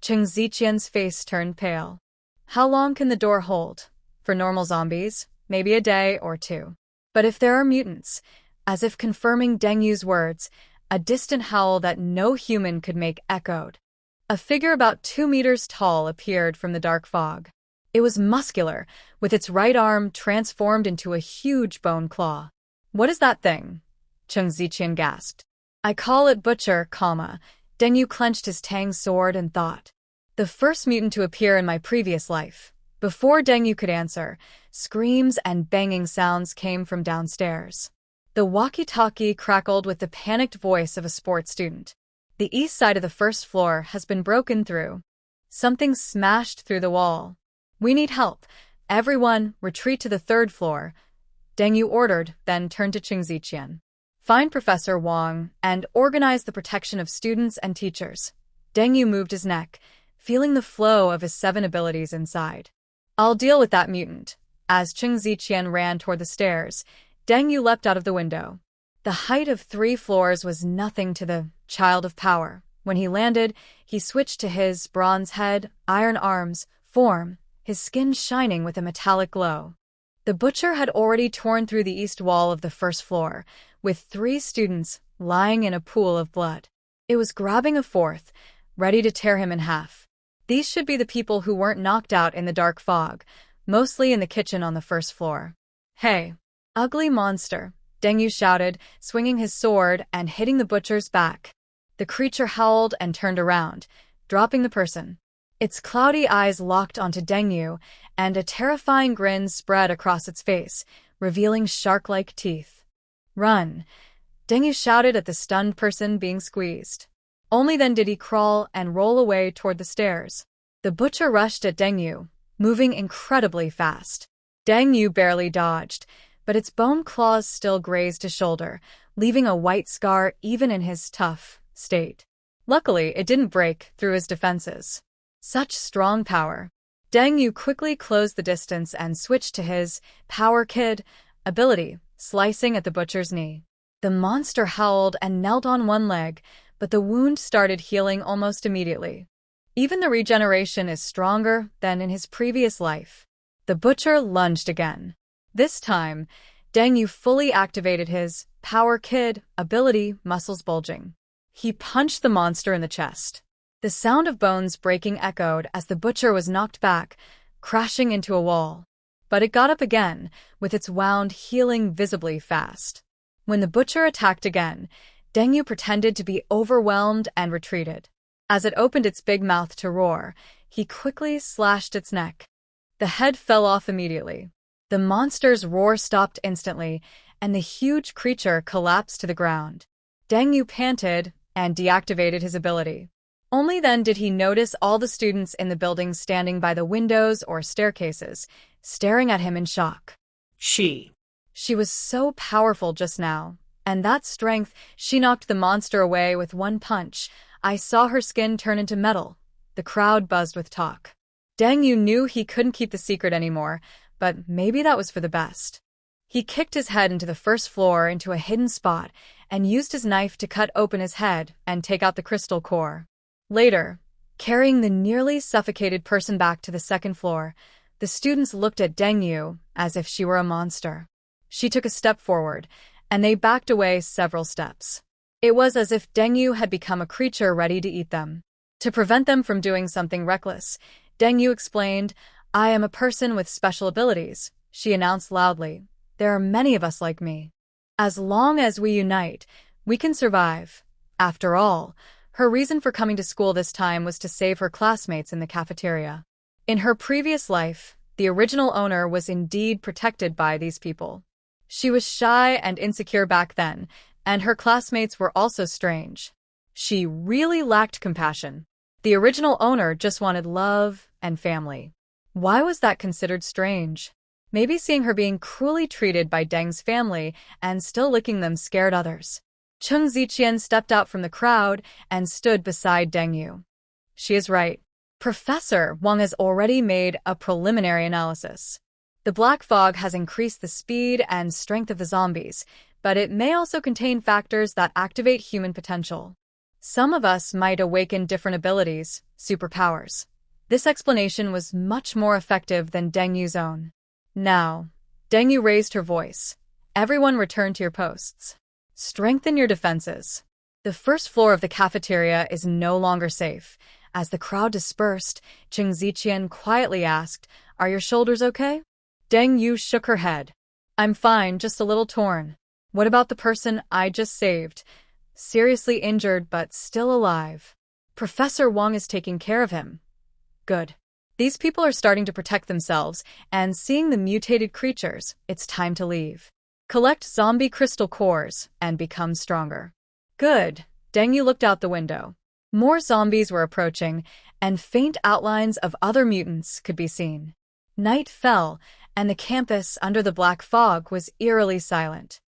Cheng Ziqian's face turned pale. How long can the door hold? For normal zombies, maybe a day or 2. But if there are mutants, as if confirming Deng Yu's words, a distant howl that no human could make echoed. A figure about 2 meters tall appeared from the dark fog. It was muscular, with its right arm transformed into a huge bone claw. What is that thing? Cheng Ziqian gasped. I call it Butcher, Deng Yu clenched his tang sword and thought. The first mutant to appear in my previous life. Before Deng Yu could answer, screams and banging sounds came from downstairs. The walkie-talkie crackled with the panicked voice of a sports student. The east side of the 1st floor has been broken through. Something smashed through the wall. We need help. Everyone, retreat to the 3rd floor. Deng Yu ordered, then turned to Cheng Ziqian. Find Professor Wang and organize the protection of students and teachers. Deng Yu moved his neck, feeling the flow of his 7 abilities inside. I'll deal with that mutant. As Cheng Ziqian ran toward the stairs, Deng Yu leapt out of the window. The height of 3 floors was nothing to the child of power. When he landed, he switched to his bronze head, iron arms, form, his skin shining with a metallic glow. The butcher had already torn through the east wall of the 1st floor, with 3 students lying in a pool of blood. It was grabbing a 4th, ready to tear him in half. These should be the people who weren't knocked out in the dark fog, mostly in the kitchen on the 1st floor. Hey, ugly monster, Deng Yu shouted, swinging his sword and hitting the butcher's back. The creature howled and turned around, dropping the person. Its cloudy eyes locked onto Deng Yu, and a terrifying grin spread across its face, revealing shark-like teeth. Run! Deng Yu shouted at the stunned person being squeezed. Only then did he crawl and roll away toward the stairs. The butcher rushed at Deng Yu, moving incredibly fast. Deng Yu barely dodged, but its bone claws still grazed his shoulder, leaving a white scar even in his tough state. Luckily, it didn't break through his defenses. Such strong power. Deng Yu quickly closed the distance and switched to his Power Kid ability, slicing at the butcher's knee. The monster howled and knelt on one leg, but the wound started healing almost immediately. Even the regeneration is stronger than in his previous life. The butcher lunged again. This time, Deng Yu fully activated his Power Kid ability, muscles bulging. He punched the monster in the chest. The sound of bones breaking echoed as the butcher was knocked back, crashing into a wall. But it got up again, with its wound healing visibly fast. When the butcher attacked again, Deng Yu pretended to be overwhelmed and retreated. As it opened its big mouth to roar, he quickly slashed its neck. The head fell off immediately. The monster's roar stopped instantly, and the huge creature collapsed to the ground. Deng Yu panted and deactivated his ability. Only then did he notice all the students in the building standing by the windows or staircases, staring at him in shock. She was so powerful just now, and that strength, she knocked the monster away with one punch. I saw her skin turn into metal. The crowd buzzed with talk. Deng Yu knew he couldn't keep the secret anymore, but maybe that was for the best. He kicked his head into the first floor into a hidden spot and used his knife to cut open his head and take out the crystal core. Later, carrying the nearly suffocated person back to the second floor, the students looked at Deng Yu as if she were a monster. She took a step forward, and they backed away several steps. It was as if Deng Yu had become a creature ready to eat them. To prevent them from doing something reckless, Deng Yu explained, "I am a person with special abilities," she announced loudly. "There are many of us like me. As long as we unite, we can survive." After all, her reason for coming to school this time was to save her classmates in the cafeteria. In her previous life, the original owner was indeed protected by these people. She was shy and insecure back then, and her classmates were also strange. She really lacked compassion. The original owner just wanted love and family. Why was that considered strange? Maybe seeing her being cruelly treated by Deng's family and still licking them scared others. Chung Ziqian stepped out from the crowd and stood beside Deng Yu. She is right. Professor Wang has already made a preliminary analysis. The black fog has increased the speed and strength of the zombies, but it may also contain factors that activate human potential. Some of us might awaken different abilities, superpowers. This explanation was much more effective than Deng Yu's own. Now, Deng Yu raised her voice. Everyone return to your posts. Strengthen your defenses. The first floor of the cafeteria is no longer safe. As the crowd dispersed, Chung Ziqian quietly asked, "Are your shoulders okay?" Deng Yu shook her head. "I'm fine, just a little torn." "What about the person I just saved? Seriously injured but still alive." "Professor Wang is taking care of him." "Good. These people are starting to protect themselves, and seeing the mutated creatures, it's time to leave. Collect zombie crystal cores and become stronger." "Good." Deng Yu looked out the window. More zombies were approaching, and faint outlines of other mutants could be seen. Night fell, and the campus under the black fog was eerily silent.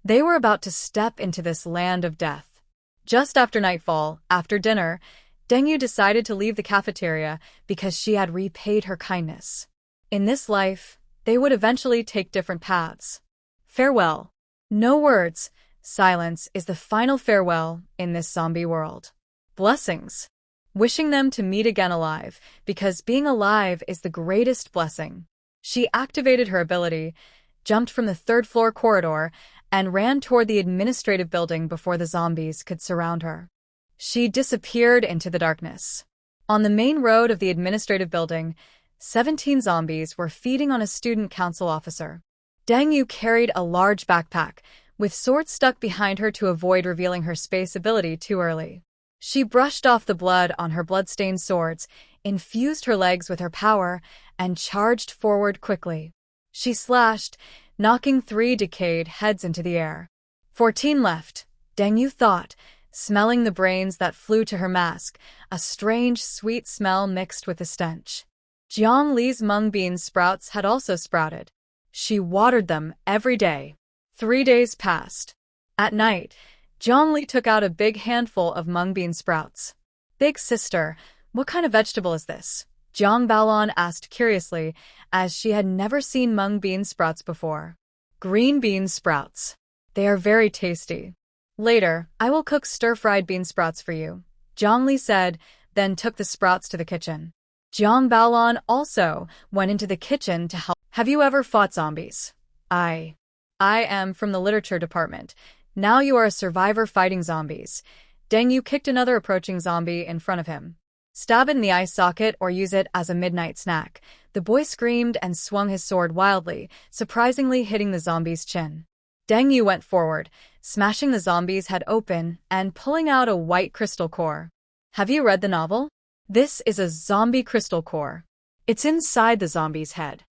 They were about to step into this land of death. Just after nightfall, after dinner, Deng Yu decided to leave the cafeteria because she had repaid her kindness. In this life, they would eventually take different paths. Farewell. No words. Silence is the final farewell in this zombie world. Blessings. Wishing them to meet again alive, because being alive is the greatest blessing. She activated her ability, jumped from the third-floor corridor, and ran toward the administrative building before the zombies could surround her. She disappeared into the darkness. On the main road of the administrative building, 17 zombies were feeding on a student council officer. Deng Yu carried a large backpack, with swords stuck behind her to avoid revealing her space ability too early. She brushed off the blood on her blood-stained swords, infused her legs with her power, and charged forward quickly. She slashed, knocking 3 decayed heads into the air. 14 left, Deng Yu thought, smelling the brains that flew to her mask, a strange, sweet smell mixed with the stench. Jiang Li's mung bean sprouts had also sprouted. She watered them every day. 3 days passed. At night, Jiang Li took out a big handful of mung bean sprouts. "Big sister, what kind of vegetable is this?" Jiang Baolan asked curiously, as she had never seen mung bean sprouts before. Green bean sprouts. They are very tasty. Later, I will cook stir-fried bean sprouts for you, Zhongli said, then took the sprouts to the kitchen. Jiang Baolan also went into the kitchen to help. Have you ever fought zombies? I am from the literature department. Now you are a survivor fighting zombies. Deng Yu kicked another approaching zombie in front of him. Stab it in the eye socket or use it as a midnight snack. The boy screamed and swung his sword wildly, surprisingly hitting the zombie's chin. Deng Yu went forward, smashing the zombie's head open and pulling out a white crystal core. Have you read the novel? This is a zombie crystal core. It's inside the zombie's head.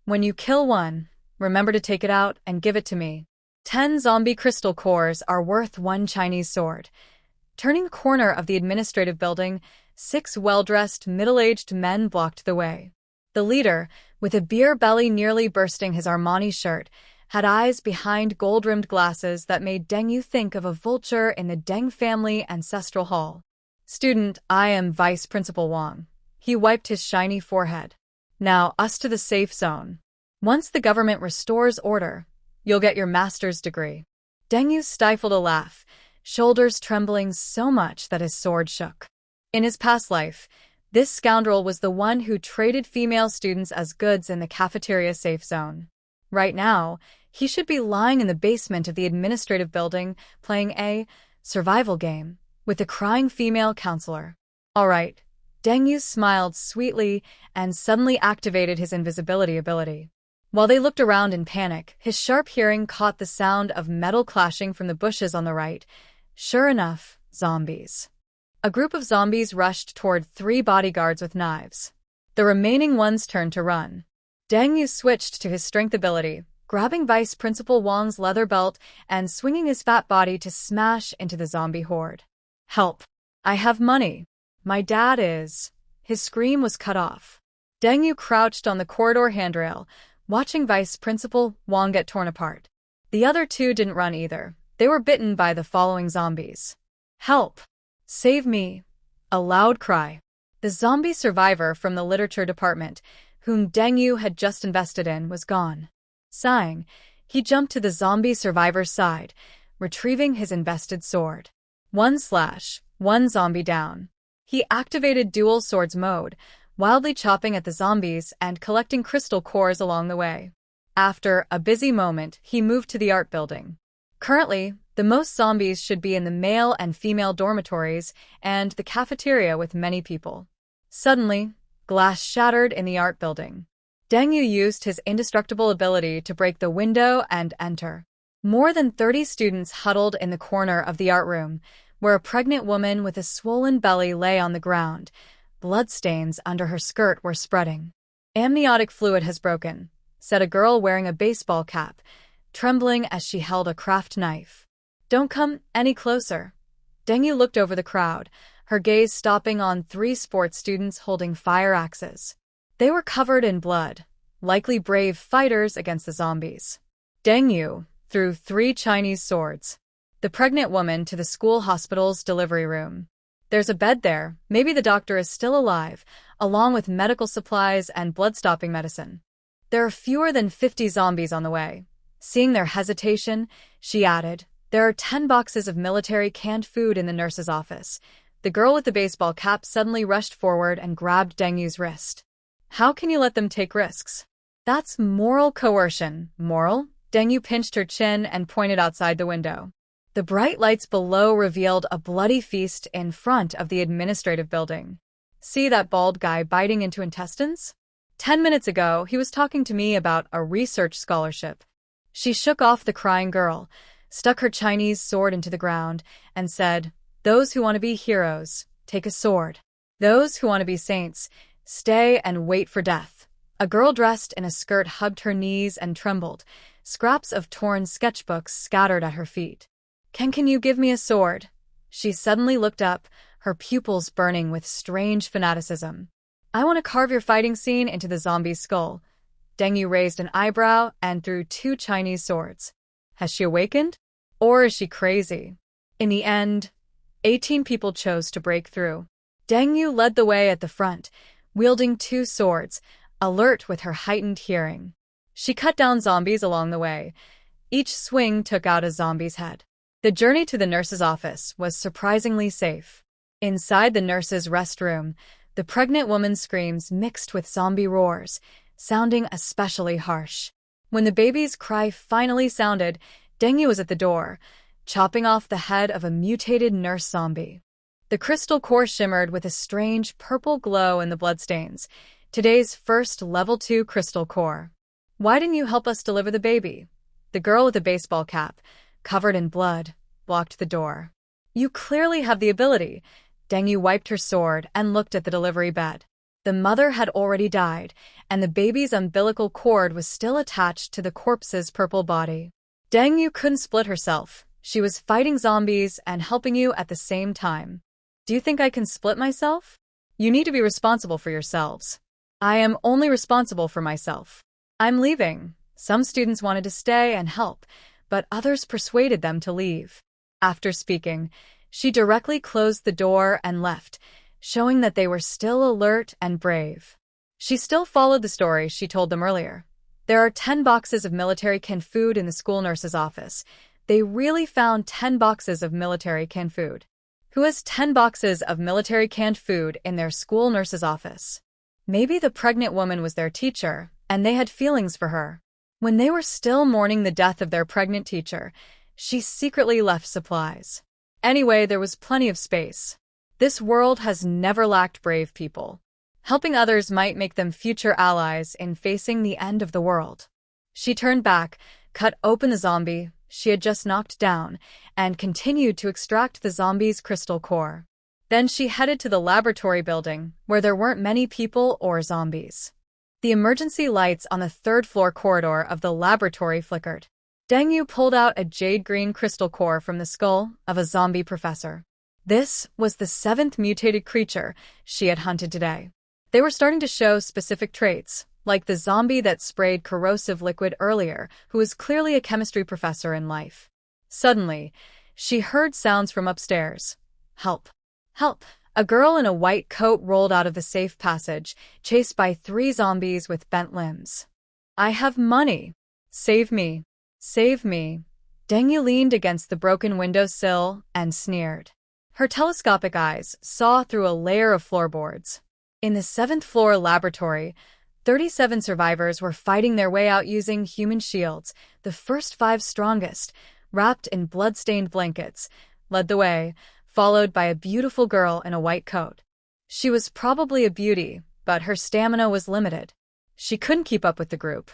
When you kill one, remember to take it out and give it to me. 10 zombie crystal cores are worth 1 Chinese sword. Turning the corner of the administrative building, 6 well-dressed, middle-aged men blocked the way. The leader, with a beer belly nearly bursting his Armani shirt, had eyes behind gold-rimmed glasses that made Deng Yu think of a vulture in the Deng family ancestral hall. Student, I am Vice Principal Wang. He wiped his shiny forehead. Now, us to the safe zone. Once the government restores order, you'll get your master's degree. Deng Yu stifled a laugh, shoulders trembling so much that his sword shook. In his past life, this scoundrel was the one who traded female students as goods in the cafeteria safe zone. Right now, he should be lying in the basement of the administrative building playing a survival game with a crying female counselor. All right. Deng Yu smiled sweetly and suddenly activated his invisibility ability. While they looked around in panic, his sharp hearing caught the sound of metal clashing from the bushes on the right. Sure enough, zombies. A group of zombies rushed toward 3 bodyguards with knives. The remaining ones turned to run. Deng Yu switched to his strength ability, grabbing Vice Principal Wang's leather belt and swinging his fat body to smash into the zombie horde. Help! I have money. My dad is... His scream was cut off. Deng Yu crouched on the corridor handrail, watching Vice Principal Wang get torn apart. The other 2 didn't run either. They were bitten by the following zombies. Help! Save me! A loud cry. The zombie survivor from the literature department, whom Deng Yu had just invested in, was gone. Sighing, he jumped to the zombie survivor's side, retrieving his invested sword. 1 zombie down. He activated dual swords mode, wildly chopping at the zombies and collecting crystal cores along the way. After a busy moment, he moved to the art building. Currently, the most zombies should be in the male and female dormitories and the cafeteria with many people. Suddenly, glass shattered in the art building. Deng Yu used his indestructible ability to break the window and enter. More than 30 students huddled in the corner of the art room, where a pregnant woman with a swollen belly lay on the ground. Bloodstains under her skirt were spreading. Amniotic fluid has broken, said a girl wearing a baseball cap, trembling as she held a craft knife. Don't come any closer. Deng Yu looked over the crowd, her gaze stopping on 3 sports students holding fire axes. They were covered in blood, likely brave fighters against the zombies. Deng Yu threw 3 Chinese swords. The pregnant woman to the school hospital's delivery room. There's a bed there, maybe the doctor is still alive, along with medical supplies and blood-stopping medicine. There are fewer than 50 zombies on the way. Seeing their hesitation, she added, there are 10 boxes of military canned food in the nurse's office. The girl with the baseball cap suddenly rushed forward and grabbed Deng Yu's wrist. How can you let them take risks? That's moral coercion. Moral? Deng Yu pinched her chin and pointed outside the window. The bright lights below revealed a bloody feast in front of the administrative building. See that bald guy biting into intestines? 10 minutes ago, he was talking to me about a research scholarship. She shook off the crying girl, stuck her Chinese sword into the ground, and said, those who want to be heroes, take a sword. Those who want to be saints, stay and wait for death. A girl dressed in a skirt hugged her knees and trembled, scraps of torn sketchbooks scattered at her feet. Can you give me a sword? She suddenly looked up, her pupils burning with strange fanaticism. I want to carve your fighting scene into the zombie's skull. Deng Yu raised an eyebrow and threw 2 Chinese swords. Has she awakened? Or is she crazy? In the end, 18 people chose to break through. Deng Yu led the way at the front, wielding 2 swords, alert with her heightened hearing. She cut down zombies along the way, Each swing took out a zombie's head. The journey to the nurse's office was surprisingly safe. Inside the nurse's restroom, the pregnant woman's screams mixed with zombie roars, sounding especially harsh. When the baby's cry finally sounded, Deng was at the door, chopping off the head of a mutated nurse zombie. The crystal core shimmered with a strange purple glow in the bloodstains. Today's first level 2 crystal core. "Why didn't you help us deliver the baby?" The girl with the baseball cap, covered in blood, blocked the door. "You clearly have the ability." Deng wiped her sword and looked at the delivery bed. The mother had already died, and the baby's umbilical cord was still attached to the corpse's purple body. Deng couldn't split herself. She was fighting zombies and helping you at the same time. "Do you think I can split myself? You need to be responsible for yourselves." "I am only responsible for myself. I'm leaving." Some students wanted to stay and help, but others persuaded them to leave. After speaking, she directly closed the door and left, showing that they were still alert and brave. She still followed the story she told them earlier. There are 10 boxes of military canned food in the school nurse's office. They really found 10 boxes of military canned food. Who has 10 boxes of military canned food in their school nurse's office? Maybe the pregnant woman was their teacher, and they had feelings for her. When they were still mourning the death of their pregnant teacher, she secretly left supplies. Anyway, there was plenty of space. This world has never lacked brave people. Helping others might make them future allies in facing the end of the world. She turned back, cut open the zombie she had just knocked down, and continued to extract the zombie's crystal core. Then she headed to the laboratory building, where there weren't many people or zombies. The emergency lights on the 3rd floor corridor of the laboratory flickered. Deng pulled out a jade-green crystal core from the skull of a zombie professor. This was the 7th mutated creature she had hunted today. They were starting to show specific traits, like the zombie that sprayed corrosive liquid earlier, who was clearly a chemistry professor in life. Suddenly, she heard sounds from upstairs. "Help! Help!" A girl in a white coat rolled out of the safe passage, chased by 3 zombies with bent limbs. "I have money! Save me! Save me!" Deng leaned against the broken windowsill and sneered. Her telescopic eyes saw through a layer of floorboards. In the 7th floor laboratory, 37 survivors were fighting their way out using human shields. The first 5 strongest, wrapped in blood-stained blankets, led the way, followed by a beautiful girl in a white coat. She was probably a beauty, but her stamina was limited. She couldn't keep up with the group.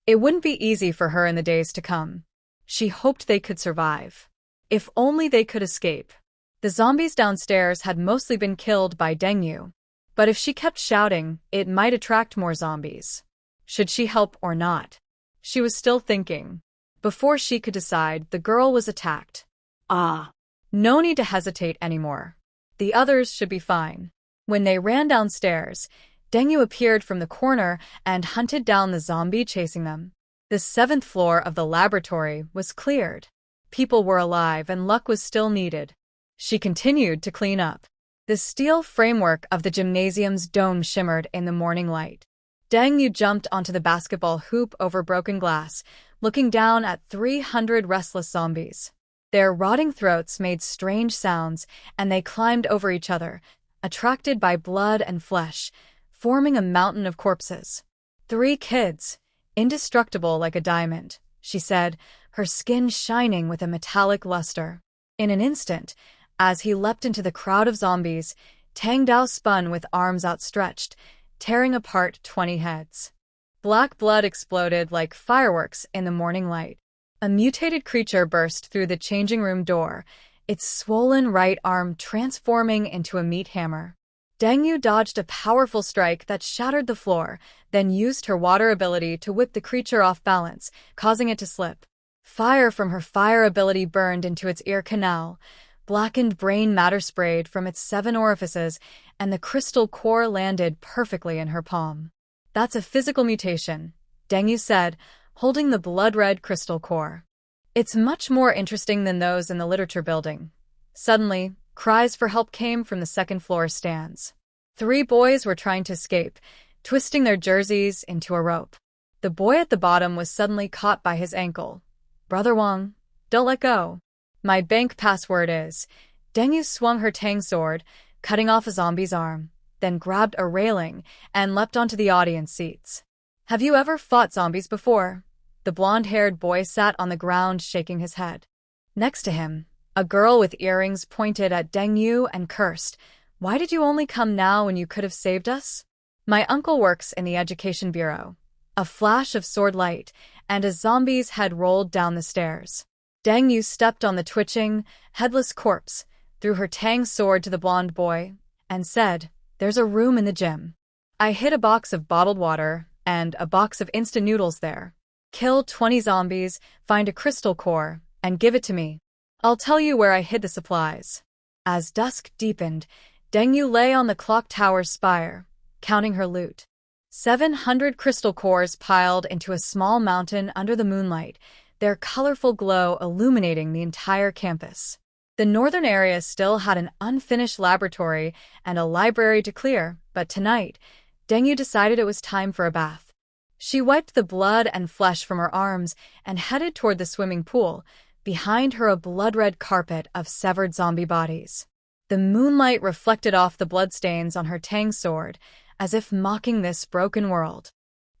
It wouldn't be easy for her in the days to come. She hoped they could survive. If only they could escape. The zombies downstairs had mostly been killed by Deng, but if she kept shouting, it might attract more zombies. Should she help or not? She was still thinking. Before she could decide, the girl was attacked. No need to hesitate anymore. The others should be fine. When they ran downstairs, Deng appeared from the corner and hunted down the zombie chasing them. The 7th floor of the laboratory was cleared. People were alive and luck was still needed. She continued to clean up. The steel framework of the gymnasium's dome shimmered in the morning light. Deng jumped onto the basketball hoop over broken glass, looking down at 300 restless zombies. Their rotting throats made strange sounds, and they climbed over each other, attracted by blood and flesh, forming a mountain of corpses. 3 kids, indestructible like a diamond, she said, her skin shining with a metallic luster. In an instant, as he leapt into the crowd of zombies, Tang Dao spun with arms outstretched, tearing apart 20 heads. Black blood exploded like fireworks in the morning light. A mutated creature burst through the changing room door, its swollen right arm transforming into a meat hammer. Deng dodged a powerful strike that shattered the floor, then used her water ability to whip the creature off balance, causing it to slip. Fire from her fire ability burned into its ear canal. Blackened brain matter sprayed from its 7 orifices, and the crystal core landed perfectly in her palm. "That's a physical mutation," Deng said, holding the blood-red crystal core. "It's much more interesting than those in the literature building." Suddenly, cries for help came from the 2nd floor stands. 3 boys were trying to escape, twisting their jerseys into a rope. The boy at the bottom was suddenly caught by his ankle. Brother Wang, don't let go. My bank password is. Deng Yu swung her tang sword, cutting off a zombie's arm, then grabbed a railing and leapt onto the audience seats. Have you ever fought zombies before? The blonde-haired boy sat on the ground shaking his head. Next to him, a girl with earrings pointed at Deng Yu and cursed, "Why did you only come now when you could have saved us?" My uncle works in the education bureau. A flash of sword light, and a zombie's head rolled down the stairs. Deng Yu stepped on the twitching, headless corpse, threw her tang sword to the blonde boy, and said, "There's a room in the gym. I hid a box of bottled water and a box of instant noodles there. Kill 20 zombies, find a crystal core, and give it to me. I'll tell you where I hid the supplies." As dusk deepened, Deng Yu lay on the clock tower's spire, counting her loot. 700 crystal cores piled into a small mountain under the moonlight, their colorful glow illuminating the entire campus. The northern area still had an unfinished laboratory and a library to clear, but tonight, Deng Yu decided it was time for a bath. She wiped the blood and flesh from her arms and headed toward the swimming pool, behind her a blood-red carpet of severed zombie bodies. The moonlight reflected off the bloodstains on her tang sword, as if mocking this broken world.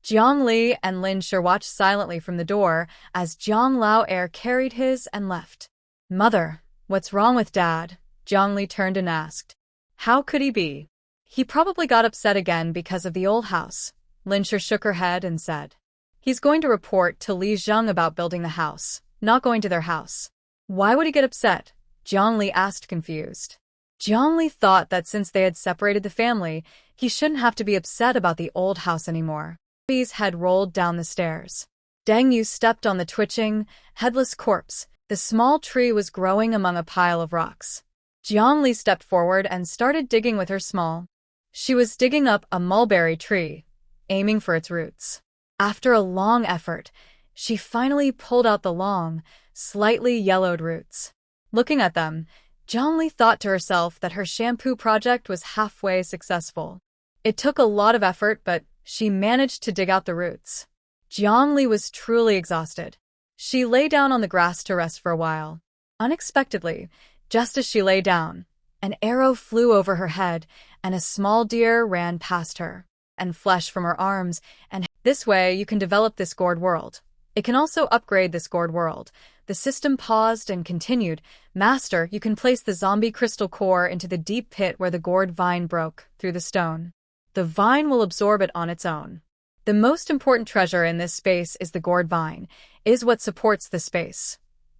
Jiang Li and Lin Shi watched silently from the door as Jiang Lao Air carried his and left. "Mother, what's wrong with Dad?" Jiang Li turned and asked. "How could he be? He probably got upset again because of the old house." Lin Shi shook her head and said, "He's going to report to Li Zheng about building the house, not going to their house." "Why would he get upset?" Jiang Li asked, confused. Jiang Li thought that since they had separated the family, he shouldn't have to be upset about the old house anymore. His head rolled down the stairs. Deng Yu stepped on the twitching, headless corpse. The small tree was growing among a pile of rocks. Jiang Li stepped forward and started digging with her small. She was digging up a mulberry tree, aiming for its roots. After a long effort, she finally pulled out the long, slightly yellowed roots. Looking at them, Jiang Li thought to herself that her shampoo project was halfway successful. It took a lot of effort, but she managed to dig out the roots. Jiang Li was truly exhausted. She lay down on the grass to rest for a while. Unexpectedly, just as she lay down, an arrow flew over her head, and a small deer ran past her, and flesh from her arms, and this way you can develop this gourd world. It can also upgrade this gourd world. The system paused and continued. "Master, you can place the zombie crystal core into the deep pit where the gourd vine broke through the stone. The vine will absorb it on its own. The most important treasure in this space is the gourd vine, is what supports the space."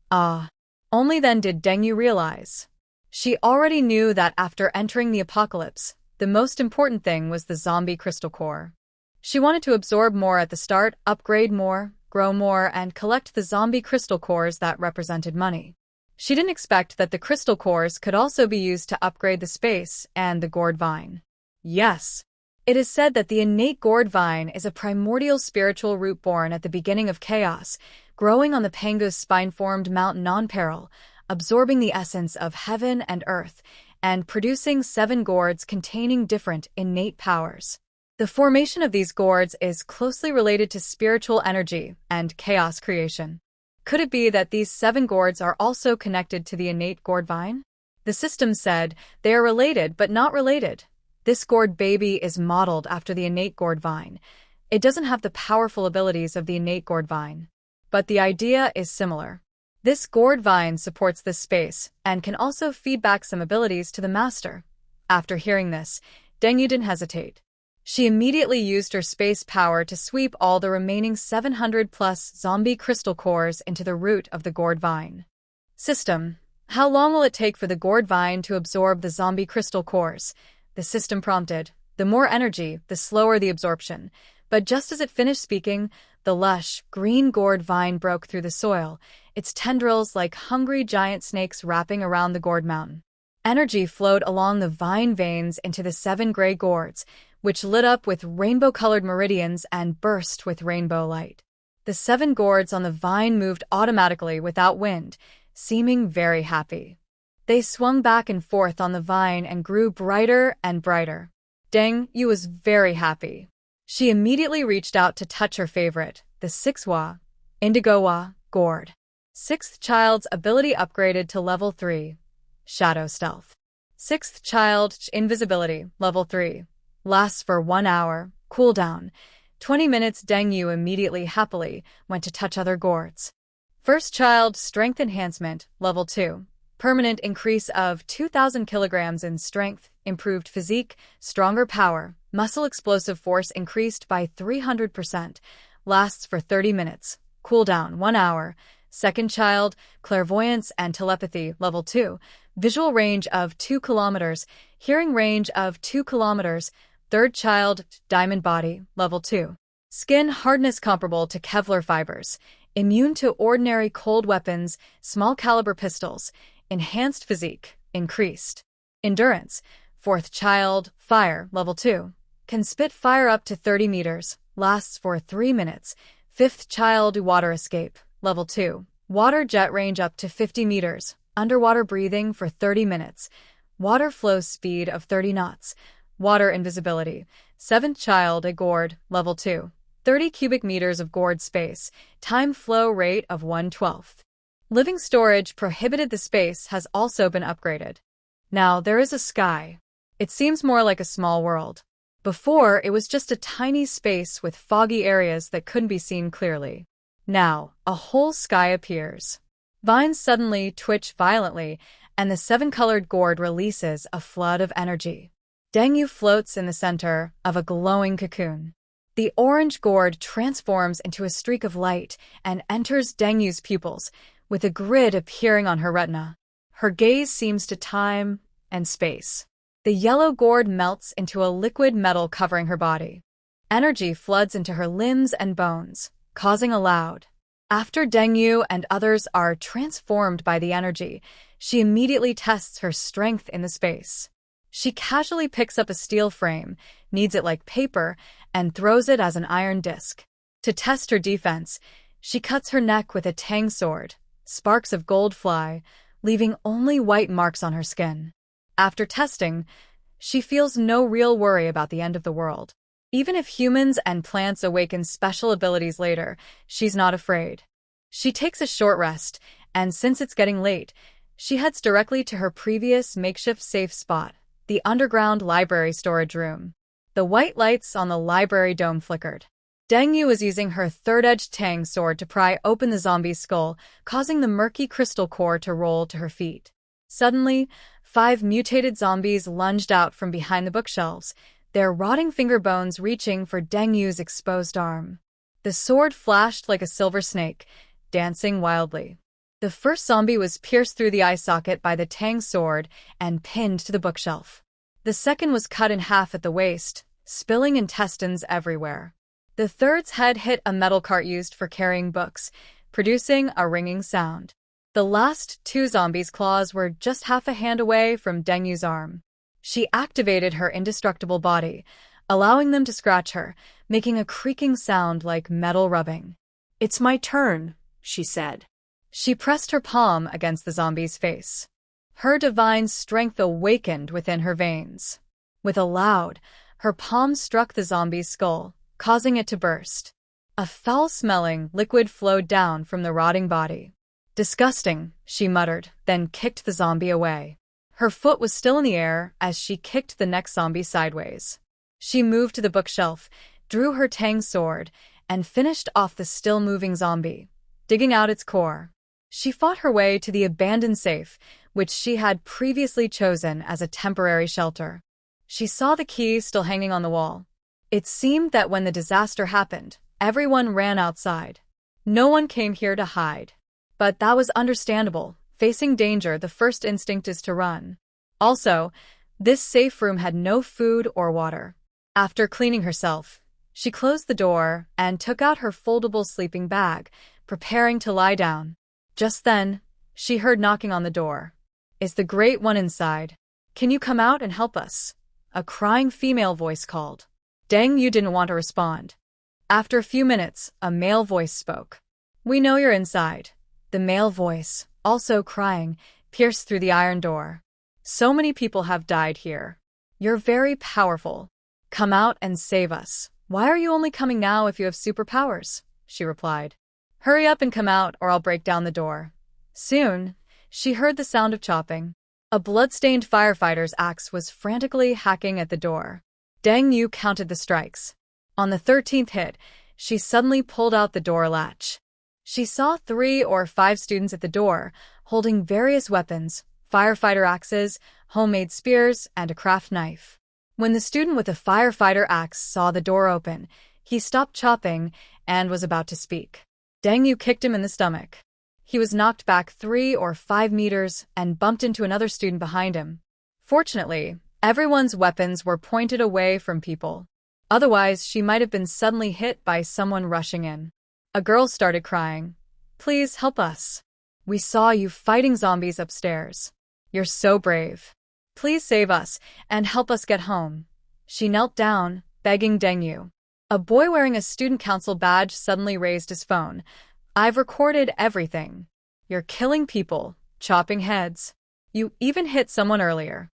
Ah. Only then did Deng Yu realize. She already knew that after entering the apocalypse, the most important thing was the zombie crystal core. She wanted to absorb more at the start, upgrade more, grow more, and collect the zombie crystal cores that represented money. She didn't expect that the crystal cores could also be used to upgrade the space and the gourd vine. Yes. It is said that the innate gourd vine is a primordial spiritual root born at the beginning of chaos, growing on the Pangu's spine-formed Mount Non-Peril, absorbing the essence of heaven and earth, and producing 7 gourds containing different innate powers. The formation of these gourds is closely related to spiritual energy and chaos creation. Could it be that these 7 gourds are also connected to the innate gourd vine? The system said they are related but not related. This gourd baby is modeled after the innate gourd vine. It doesn't have the powerful abilities of the innate gourd vine, but the idea is similar. This gourd vine supports this space and can also feed back some abilities to the master. After hearing this, Deng Yu didn't hesitate. She immediately used her space power to sweep all the remaining 700+ zombie crystal cores into the root of the gourd vine. System: how long will it take for the gourd vine to absorb the zombie crystal cores? The system prompted. The more energy, the slower the absorption. But just as it finished speaking, the lush, green gourd vine broke through the soil, its tendrils like hungry giant snakes wrapping around the gourd mountain. Energy flowed along the vine veins into the 7 gray gourds, which lit up with rainbow-colored meridians and burst with rainbow light. The 7 gourds on the vine moved automatically without wind, seeming very happy. They swung back and forth on the vine and grew brighter and brighter. Deng Yu was very happy. She immediately reached out to touch her favorite, the 6-wa, indigo-wa, gourd. 6th child's ability upgraded to level 3. Shadow Stealth. 6th child, invisibility, level 3. Lasts for 1 hour. Cooldown. 20 minutes. Deng Yu immediately happily went to touch other gourds. 1st child, strength enhancement, level 2. Permanent increase of 2,000 kilograms in strength, improved physique, stronger power, muscle explosive force increased by 300%. Lasts for 30 minutes. Cooldown 1 hour. 2nd child, clairvoyance and telepathy, level 2. Visual range of 2 kilometers, hearing range of 2 kilometers. 3rd child, diamond body, level 2. Skin hardness comparable to Kevlar fibers. Immune to ordinary cold weapons, small caliber pistols. Enhanced physique, increased. Endurance. 4th child, fire, level 2. Can spit fire up to 30 meters, lasts for 3 minutes. 5th child, water escape, level 2. Water jet range up to 50 meters, underwater breathing for 30 minutes. Water flow speed of 30 knots. Water invisibility. 7th child, a gourd, level 2. 30 cubic meters of gourd space, time flow rate of 1/12. Living storage prohibited. The space has also been upgraded. Now there is a sky. It seems more like a small world. Before, it was just a tiny space with foggy areas that couldn't be seen clearly. Now, a whole sky appears. Vines suddenly twitch violently, and the 7-colored gourd releases a flood of energy. Deng Yu floats in the center of a glowing cocoon. The orange gourd transforms into a streak of light and enters Deng Yu's pupils, with a grid appearing on her retina. Her gaze seems to time and space. The yellow gourd melts into a liquid metal covering her body. Energy floods into her limbs and bones, causing a loud. After Deng Yu and others are transformed by the energy, she immediately tests her strength in the space. She casually picks up a steel frame, kneads it like paper, and throws it as an iron disc. To test her defense, she cuts her neck with a tang sword. Sparks of gold fly, leaving only white marks on her skin. After testing, she feels no real worry about the end of the world. Even if humans and plants awaken special abilities later, she's not afraid. She takes a short rest, and since it's getting late, she heads directly to her previous makeshift safe spot, the underground library storage room. The white lights on the library dome flickered. Deng Yu is using her third-edged tang sword to pry open the zombie's skull, causing the murky crystal core to roll to her feet. Suddenly, 5 mutated zombies lunged out from behind the bookshelves, their rotting finger bones reaching for Deng Yu's exposed arm. The sword flashed like a silver snake, dancing wildly. The first zombie was pierced through the eye socket by the tang sword and pinned to the bookshelf. The second was cut in half at the waist, spilling intestines everywhere. The third's head hit a metal cart used for carrying books, producing a ringing sound. The last 2 zombies' claws were just half a hand away from Deng Yu's arm. She activated her indestructible body, allowing them to scratch her, making a creaking sound like metal rubbing. "It's my turn," she said. She pressed her palm against the zombie's face. Her divine strength awakened within her veins. With a loud, her palm struck the zombie's skull, causing it to burst. A foul-smelling liquid flowed down from the rotting body. "Disgusting," she muttered, then kicked the zombie away. Her foot was still in the air as she kicked the next zombie sideways. She moved to the bookshelf, drew her tang sword, and finished off the still-moving zombie, digging out its core. She fought her way to the abandoned safe, which she had previously chosen as a temporary shelter. She saw the key still hanging on the wall. It seemed that when the disaster happened, everyone ran outside. No one came here to hide. But that was understandable. Facing danger, the first instinct is to run. Also, this safe room had no food or water. After cleaning herself, she closed the door and took out her foldable sleeping bag, preparing to lie down. Just then, she heard knocking on the door. "Is the Great One inside? Can you come out and help us?" A crying female voice called. Deng Yu didn't want to respond. After a few minutes, a male voice spoke. "We know you're inside." The male voice, also crying, pierced through the iron door. "So many people have died here. You're very powerful. Come out and save us." "Why are you only coming now if you have superpowers?" she replied. Hurry up and come out or I'll break down the door. Soon, she heard the sound of chopping. A blood-stained firefighter's axe was frantically hacking at the door. Deng Yu counted the strikes. On the 13th hit, she suddenly pulled out the door latch. She saw 3 or 5 students at the door, holding various weapons, firefighter axes, homemade spears, and a craft knife. When the student with the firefighter axe saw the door open, he stopped chopping and was about to speak. Deng Yu kicked him in the stomach. He was knocked back 3 or 5 meters and bumped into another student behind him. Fortunately, everyone's weapons were pointed away from people. Otherwise, she might have been suddenly hit by someone rushing in. A girl started crying. Please help us. We saw you fighting zombies upstairs. You're so brave. Please save us and help us get home. She knelt down, begging Deng Yu. A boy wearing a student council badge suddenly raised his phone. I've recorded everything. You're killing people, chopping heads. You even hit someone earlier.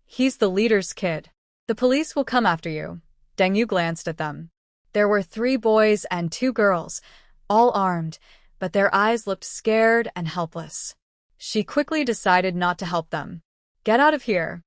He's the leader's kid. The police will come after you. Deng Yu glanced at them. There were 3 boys and 2 girls, all armed, but their eyes looked scared and helpless. She quickly decided not to help them. Get out of here,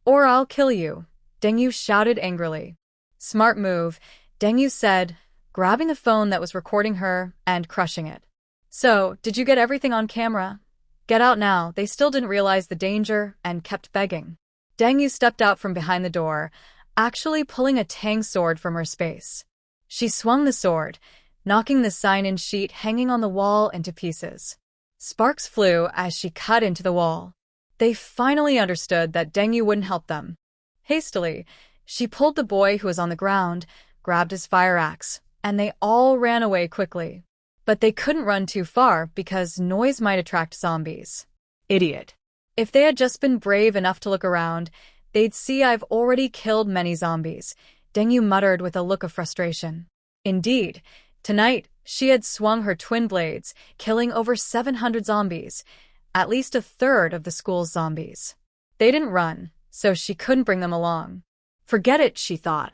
or I'll kill you, Deng Yu shouted angrily. Smart move, Deng Yu said, grabbing the phone that was recording her and crushing it. So, did you get everything on camera? Get out now. They still didn't realize the danger and kept begging. Deng Yu stepped out from behind the door, actually pulling a tang sword from her space. She swung the sword, knocking the sign-in sheet hanging on the wall into pieces. Sparks flew as she cut into the wall. They finally understood that Deng Yu wouldn't help them. Hastily, she pulled the boy who was on the ground, grabbed his fire axe, and they all ran away quickly. But they couldn't run too far because noise might attract zombies. Idiot. If they had just been brave enough to look around, they'd see I've already killed many zombies, Deng Yu muttered with a look of frustration. Indeed, tonight, she had swung her twin blades, killing over 700 zombies, at least a third of the school's zombies. They didn't run, so she couldn't bring them along. Forget it, she thought.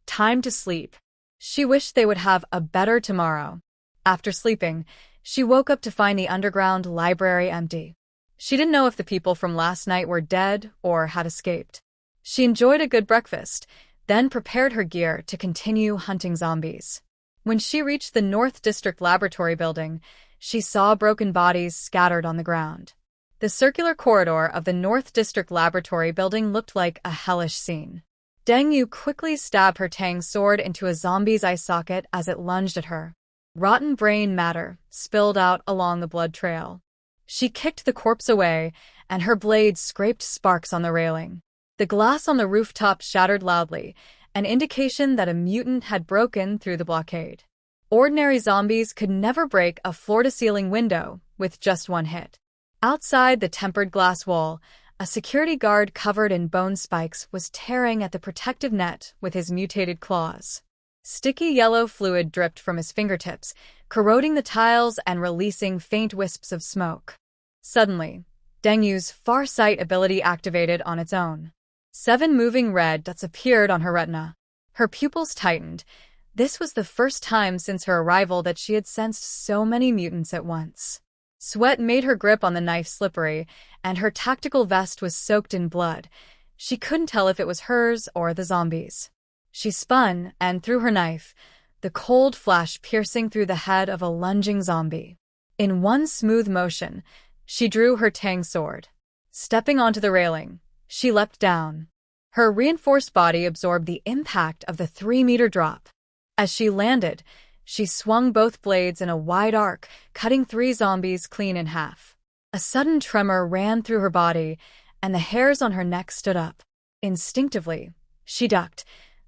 Time to sleep. She wished they would have a better tomorrow. After sleeping, she woke up to find the underground library empty. She didn't know if the people from last night were dead or had escaped. She enjoyed a good breakfast, then prepared her gear to continue hunting zombies. When she reached the North District Laboratory building, she saw broken bodies scattered on the ground. The circular corridor of the North District Laboratory building looked like a hellish scene. Deng Yu quickly stabbed her tang sword into a zombie's eye socket as it lunged at her. Rotten brain matter spilled out along the blood trail. She kicked the corpse away, and her blade scraped sparks on the railing. The glass on the rooftop shattered loudly, an indication that a mutant had broken through the blockade. Ordinary zombies could never break a floor-to-ceiling window with just one hit. Outside the tempered glass wall, a security guard covered in bone spikes was tearing at the protective net with his mutated claws. Sticky yellow fluid dripped from his fingertips, corroding the tiles and releasing faint wisps of smoke. Suddenly, Deng Yu's far-sight ability activated on its own. 7 moving red dots appeared on her retina. Her pupils tightened. This was the first time since her arrival that she had sensed so many mutants at once. Sweat made her grip on the knife slippery, and her tactical vest was soaked in blood. She couldn't tell if it was hers or the zombies. She spun and threw her knife, the cold flash piercing through the head of a lunging zombie. In one smooth motion, she drew her tang sword. Stepping onto the railing, she leapt down. Her reinforced body absorbed the impact of the 3-meter drop. As she landed, she swung both blades in a wide arc, cutting 3 zombies clean in half. A sudden tremor ran through her body, and the hairs on her neck stood up. Instinctively, she ducked.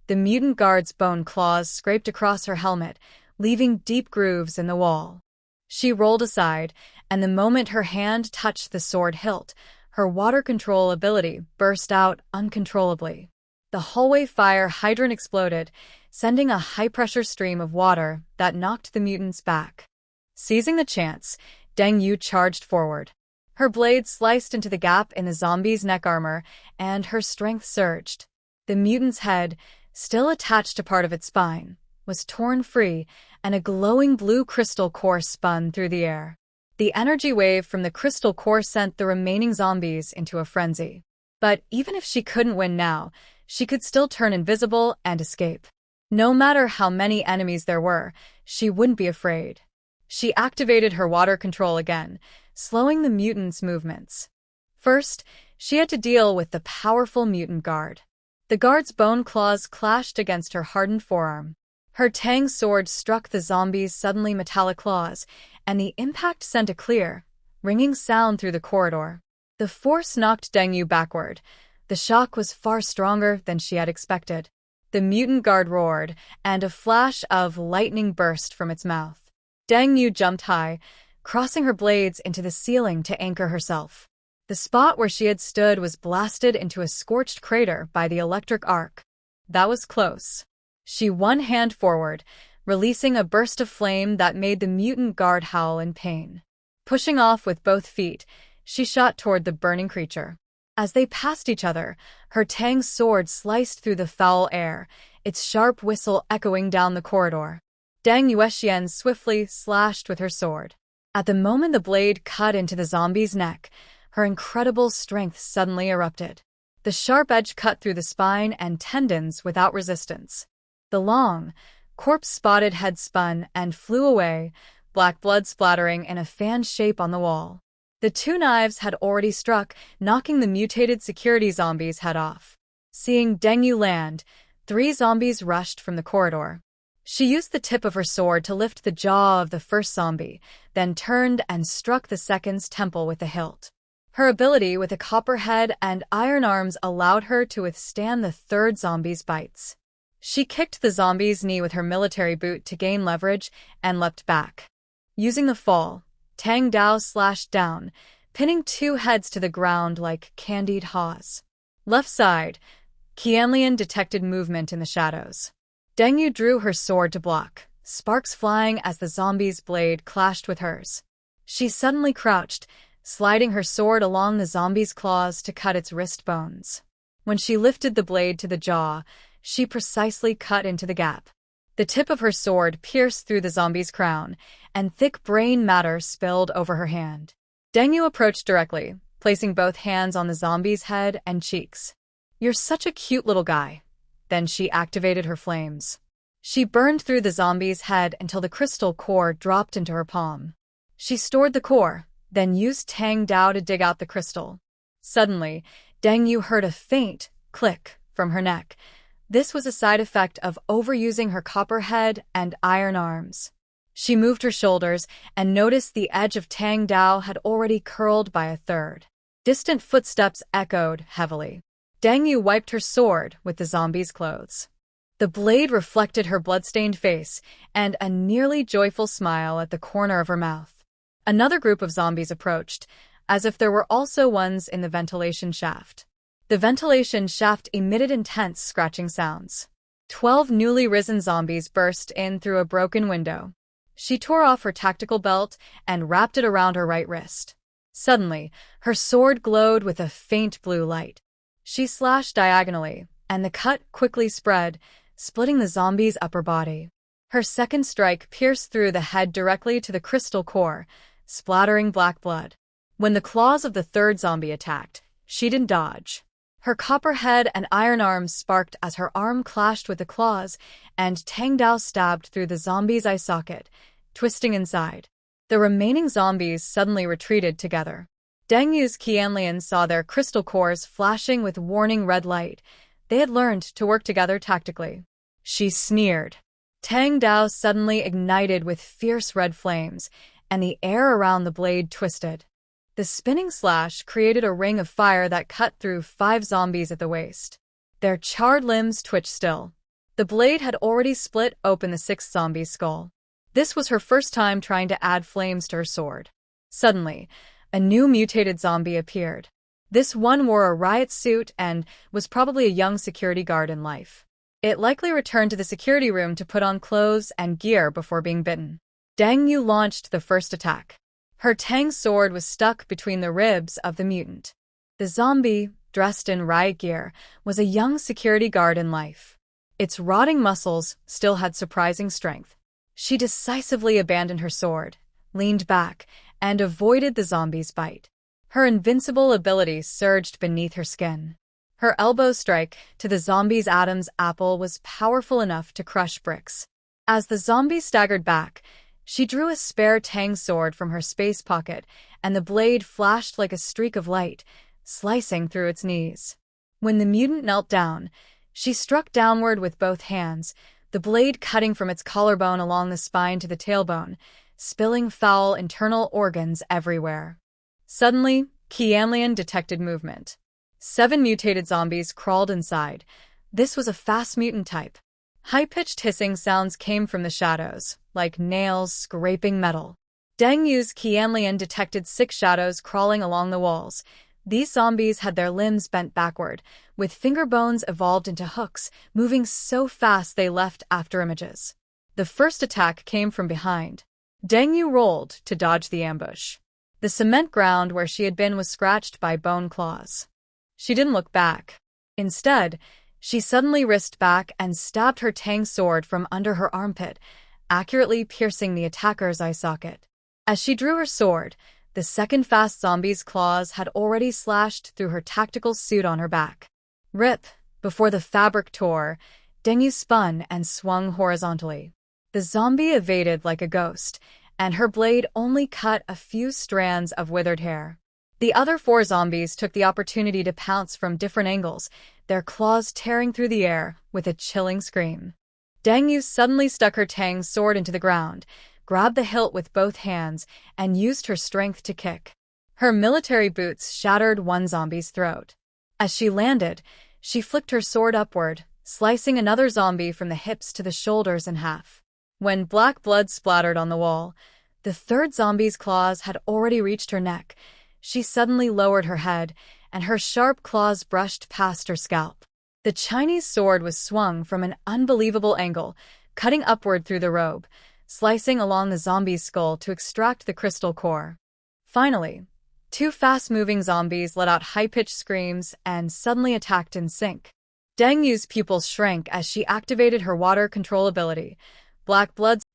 The mutant guard's bone claws scraped across her helmet, leaving deep grooves in the wall. She rolled aside, and the moment her hand touched the sword hilt, her water control ability burst out uncontrollably. The hallway fire hydrant exploded, sending a high-pressure stream of water that knocked the mutants back. Seizing the chance, Deng Yu charged forward. Her blade sliced into the gap in the zombie's neck armor, and her strength surged. The mutant's head, still attached to part of its spine, was torn free, and a glowing blue crystal core spun through the air. The energy wave from the crystal core sent the remaining zombies into a frenzy. But even if she couldn't win now, she could still turn invisible and escape. No matter how many enemies there were, she wouldn't be afraid. She activated her water control again, slowing the mutants' movements. First, she had to deal with the powerful mutant guard. The guard's bone claws clashed against her hardened forearm. Her Tang sword struck the zombie's suddenly metallic claws, and the impact sent a clear, ringing sound through the corridor. The force knocked Deng backward. The shock was far stronger than she had expected. The mutant guard roared, and a flash of lightning burst from its mouth. Deng jumped high, crossing her blades into the ceiling to anchor herself. The spot where she had stood was blasted into a scorched crater by the electric arc. That was close. She one hand forward, releasing a burst of flame that made the mutant guard howl in pain. Pushing off with both feet, she shot toward the burning creature. As they passed each other, her Tang sword sliced through the foul air, its sharp whistle echoing down the corridor. Deng Yuexian swiftly slashed with her sword. At the moment the blade cut into the zombie's neck, her incredible strength suddenly erupted. The sharp edge cut through the spine and tendons without resistance. The long, corpse-spotted head spun and flew away, black blood splattering in a fan shape on the wall. The two knives had already struck, knocking the mutated security zombie's head off. Seeing Deng land, 3 zombies rushed from the corridor. She used the tip of her sword to lift the jaw of the first zombie, then turned and struck the second's temple with the hilt. Her ability with a copper head and iron arms allowed her to withstand the third zombie's bites. She kicked the zombie's knee with her military boot to gain leverage and leapt back. Using the fall, Tang Dao slashed down, pinning 2 heads to the ground like candied haws. Left side, Qianlian detected movement in the shadows. Deng drew her sword to block, sparks flying as the zombie's blade clashed with hers. She suddenly crouched, sliding her sword along the zombie's claws to cut its wrist bones. When she lifted the blade to the jaw, she precisely cut into the gap. The tip of her sword pierced through the zombie's crown, and thick brain matter spilled over her hand. Deng approached directly, placing both hands on the zombie's head and cheeks. "You're such a cute little guy." Then she activated her flames. She burned through the zombie's head until the crystal core dropped into her palm. She stored the core, then used Tang Dao to dig out the crystal. Suddenly, Deng heard a faint click from her neck. This was a side effect of overusing her copper head and iron arms. She moved her shoulders and noticed the edge of Tang Dao had already curled by a third. Distant footsteps echoed heavily. Deng wiped her sword with the zombie's clothes. The blade reflected her blood-stained face and a nearly joyful smile at the corner of her mouth. Another group of zombies approached, as if there were also ones in the ventilation shaft. The ventilation shaft emitted intense scratching sounds. 12 newly risen zombies burst in through a broken window. She tore off her tactical belt and wrapped it around her right wrist. Suddenly, her sword glowed with a faint blue light. She slashed diagonally, and the cut quickly spread, splitting the zombie's upper body. Her second strike pierced through the head directly to the crystal core, splattering black blood. When the claws of the third zombie attacked, she didn't dodge. Her copper head and iron arms sparked as her arm clashed with the claws, and Tang Dao stabbed through the zombie's eye socket, twisting inside. The remaining zombies suddenly retreated together. Deng Qianlian saw their crystal cores flashing with warning red light. They had learned to work together tactically. She sneered. Tang Dao suddenly ignited with fierce red flames, and the air around the blade twisted. The spinning slash created a ring of fire that cut through 5 zombies at the waist. Their charred limbs twitched still. The blade had already split open the 6th zombie's skull. This was her first time trying to add flames to her sword. Suddenly, a new mutated zombie appeared. This one wore a riot suit and was probably a young security guard in life. It likely returned to the security room to put on clothes and gear before being bitten. Deng launched the first attack. Her Tang sword was stuck between the ribs of the mutant. The zombie, dressed in riot gear, was a young security guard in life. Its rotting muscles still had surprising strength. She decisively abandoned her sword, leaned back, and avoided the zombie's bite. Her invincible ability surged beneath her skin. Her elbow strike to the zombie's Adam's apple was powerful enough to crush bricks. As the zombie staggered back, she drew a spare Tang sword from her space pocket, and the blade flashed like a streak of light, slicing through its knees. When the mutant knelt down, she struck downward with both hands, the blade cutting from its collarbone along the spine to the tailbone, spilling foul internal organs everywhere. Suddenly, Qianlian detected movement. 7 mutated zombies crawled inside. This was a fast mutant type. High-pitched hissing sounds came from the shadows, like nails scraping metal. Deng Yu's Qianlian detected 6 shadows crawling along the walls. These zombies had their limbs bent backward, with finger bones evolved into hooks, moving so fast they left afterimages. The first attack came from behind. Deng Yu rolled to dodge the ambush. The cement ground where she had been was scratched by bone claws. She didn't look back. Instead, she suddenly wristed back and stabbed her Tang sword from under her armpit, accurately piercing the attacker's eye socket. As she drew her sword, the second fast zombie's claws had already slashed through her tactical suit on her back. Rip! Before the fabric tore, Deng Yu spun and swung horizontally. The zombie evaded like a ghost, and her blade only cut a few strands of withered hair. The other 4 zombies took the opportunity to pounce from different angles, their claws tearing through the air with a chilling scream. Deng Yu suddenly stuck her Tang sword into the ground, grabbed the hilt with both hands, and used her strength to kick. Her military boots shattered one zombie's throat. As she landed, she flicked her sword upward, slicing another zombie from the hips to the shoulders in half. When black blood splattered on the wall, the third zombie's claws had already reached her neck. She suddenly lowered her head, and her sharp claws brushed past her scalp. The Chinese sword was swung from an unbelievable angle, cutting upward through the robe, slicing along the zombie's skull to extract the crystal core. Finally, 2 fast-moving zombies let out high-pitched screams and suddenly attacked in sync. Deng Yu's pupils shrank as she activated her water control ability.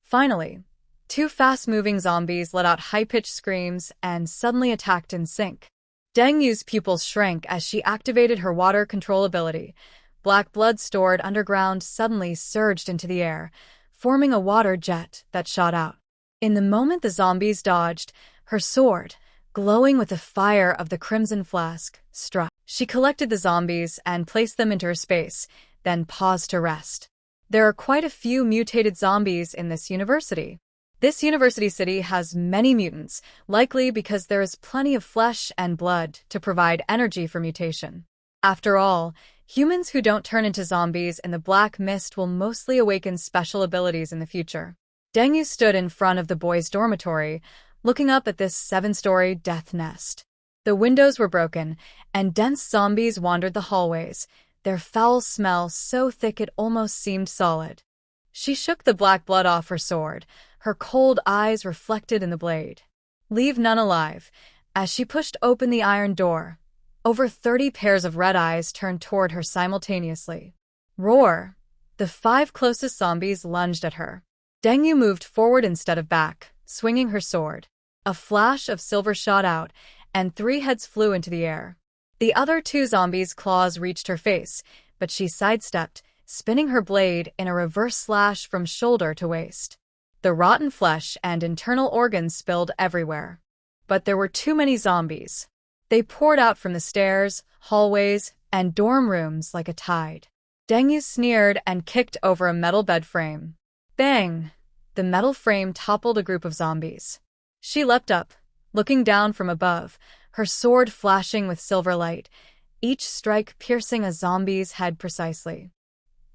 Finally, 2 fast-moving zombies let out high-pitched screams and suddenly attacked in sync. Deng Yu's pupils shrank as she activated her water control ability. Black blood stored underground suddenly surged into the air, forming a water jet that shot out. In the moment the zombies dodged, her sword, glowing with the fire of the crimson flask, struck. She collected the zombies and placed them into her space, then paused to rest. There are quite a few mutated zombies in this university. This university city has many mutants, likely because there is plenty of flesh and blood to provide energy for mutation. After all, humans who don't turn into zombies in the black mist will mostly awaken special abilities in the future. Deng Yu stood in front of the boys' dormitory, looking up at this 7-story death nest. The windows were broken, and dense zombies wandered the hallways, their foul smell so thick it almost seemed solid. She shook the black blood off her sword, her cold eyes reflected in the blade. Leave none alive. As she pushed open the iron door, over 30 pairs of red eyes turned toward her simultaneously. Roar! The 5 closest zombies lunged at her. Deng Yu moved forward instead of back, swinging her sword. A flash of silver shot out, and 3 heads flew into the air. The other 2 zombies' claws reached her face, but she sidestepped, spinning her blade in a reverse slash from shoulder to waist. The rotten flesh and internal organs spilled everywhere. But there were too many zombies. They poured out from the stairs, hallways, and dorm rooms like a tide. Deng Yu sneered and kicked over a metal bed frame. Bang! The metal frame toppled a group of zombies. She leapt up, looking down from above, her sword flashing with silver light, each strike piercing a zombie's head precisely.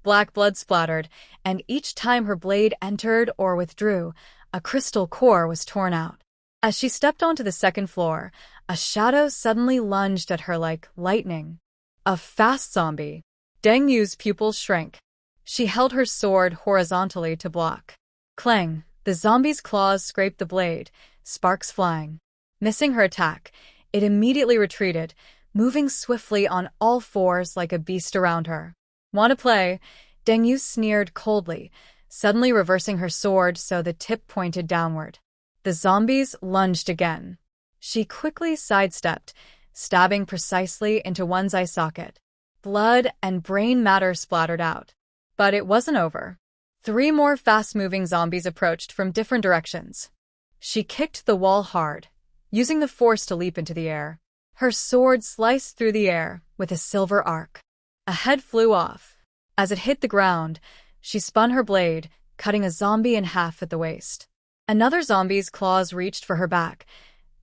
Black blood splattered, and each time her blade entered or withdrew, a crystal core was torn out. As she stepped onto the second floor, a shadow suddenly lunged at her like lightning. A fast zombie. Deng Yu's pupils shrank. She held her sword horizontally to block. Clang! The zombie's claws scraped the blade, sparks flying. Missing her attack, it immediately retreated, moving swiftly on all fours like a beast around her. Want to play? Deng Yu sneered coldly, suddenly reversing her sword so the tip pointed downward. The zombies lunged again. She quickly sidestepped, stabbing precisely into one's eye socket. Blood and brain matter splattered out. But it wasn't over. 3 more fast-moving zombies approached from different directions. She kicked the wall hard, using the force to leap into the air. Her sword sliced through the air with a silver arc. A head flew off. As it hit the ground, she spun her blade, cutting a zombie in half at the waist. Another zombie's claws reached for her back.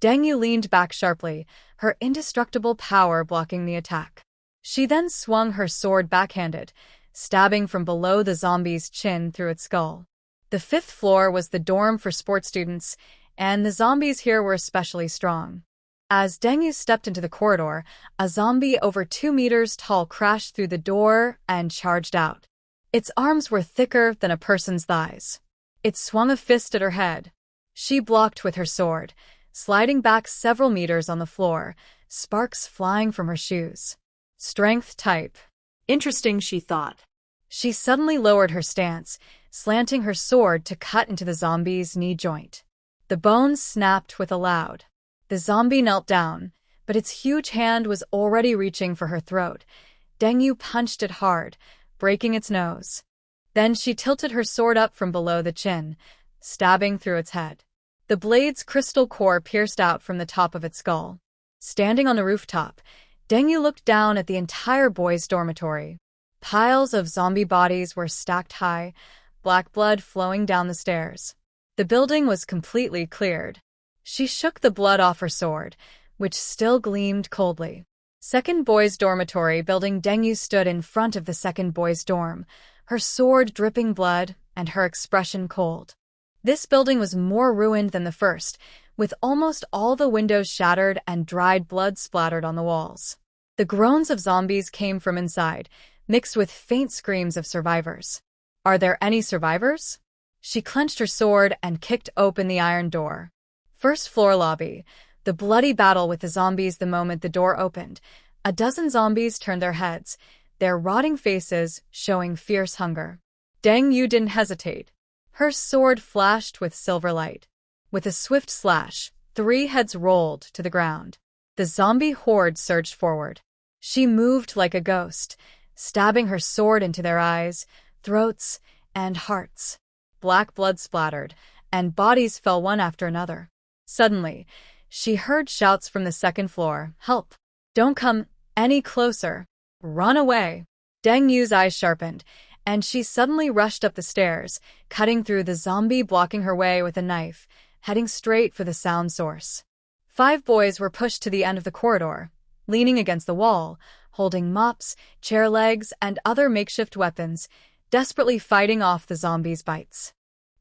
Deng Yu leaned back sharply, her indestructible power blocking the attack. She then swung her sword backhanded, stabbing from below the zombie's chin through its skull. The 5th floor was the dorm for sports students, and the zombies here were especially strong. As Deng Yu stepped into the corridor, a zombie over 2 meters tall crashed through the door and charged out. Its arms were thicker than a person's thighs. It swung a fist at her head. She blocked with her sword, sliding back several meters on the floor, sparks flying from her shoes. Strength type. Interesting, she thought. She suddenly lowered her stance, slanting her sword to cut into the zombie's knee joint. The bones snapped with a loud. The zombie knelt down, but its huge hand was already reaching for her throat. Deng Yu punched it hard, breaking its nose. Then she tilted her sword up from below the chin, stabbing through its head. The blade's crystal core pierced out from the top of its skull. Standing on the rooftop, Deng Yu looked down at the entire boys' dormitory. Piles of zombie bodies were stacked high, black blood flowing down the stairs. The building was completely cleared. She shook the blood off her sword, which still gleamed coldly. Second boys' dormitory building. Deng Yu stood in front of the second boys' dorm, her sword dripping blood and her expression cold. This building was more ruined than the first, with almost all the windows shattered and dried blood splattered on the walls. The groans of zombies came from inside, mixed with faint screams of survivors. Are there any survivors? She clenched her sword and kicked open the iron door. First floor lobby. The bloody battle with the zombies. The moment the door opened, a dozen zombies turned their heads, their rotting faces showing fierce hunger. Deng Yu didn't hesitate. Her sword flashed with silver light. With a swift slash, 3 heads rolled to the ground. The zombie horde surged forward. She moved like a ghost, stabbing her sword into their eyes, throats, and hearts. Black blood splattered, and bodies fell one after another. Suddenly, she heard shouts from the second floor. Help! Don't come any closer. Run away! Deng Yu's eyes sharpened, and she suddenly rushed up the stairs, cutting through the zombie, blocking her way with a knife, heading straight for the sound source. 5 boys were pushed to the end of the corridor, leaning against the wall, holding mops, chair legs, and other makeshift weapons, desperately fighting off the zombies' bites.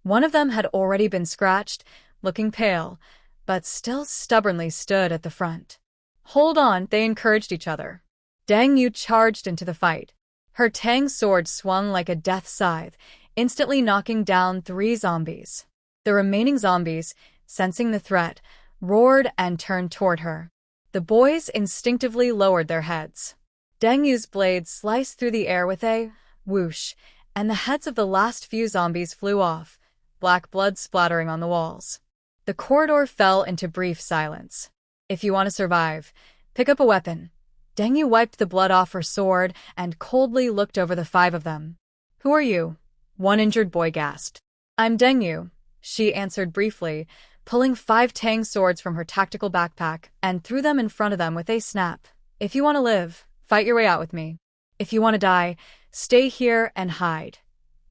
One of them had already been scratched, looking pale, but still stubbornly stood at the front. Hold on, they encouraged each other. Deng Yu charged into the fight. Her tang sword swung like a death scythe, instantly knocking down 3 zombies. The remaining zombies, sensing the threat, roared and turned toward her. The boys instinctively lowered their heads. Deng Yu's blade sliced through the air with a whoosh, and the heads of the last few zombies flew off, black blood splattering on the walls. The corridor fell into brief silence. If you want to survive, pick up a weapon. Deng Yu wiped the blood off her sword and coldly looked over the 5 of them. Who are you? One injured boy gasped. I'm Deng Yu, she answered briefly, pulling 5 tang swords from her tactical backpack and threw them in front of them with a snap. If you want to live, fight your way out with me. If you want to die, stay here and hide.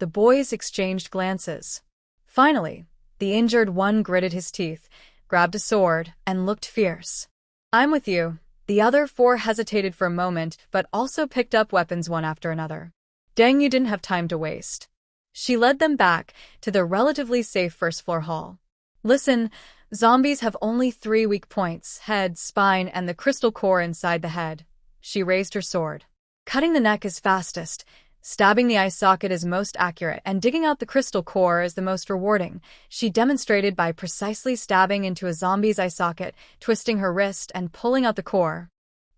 The boys exchanged glances. Finally, the injured one gritted his teeth, grabbed a sword, and looked fierce. I'm with you. The other 4 hesitated for a moment, but also picked up weapons one after another. Deng Yu didn't have time to waste. She led them back to the relatively safe first-floor hall. Listen, zombies have only 3 weak points, head, spine, and the crystal core inside the head. She raised her sword. Cutting the neck is fastest, stabbing the eye socket is most accurate, and digging out the crystal core is the most rewarding, she demonstrated by precisely stabbing into a zombie's eye socket, twisting her wrist, and pulling out the core.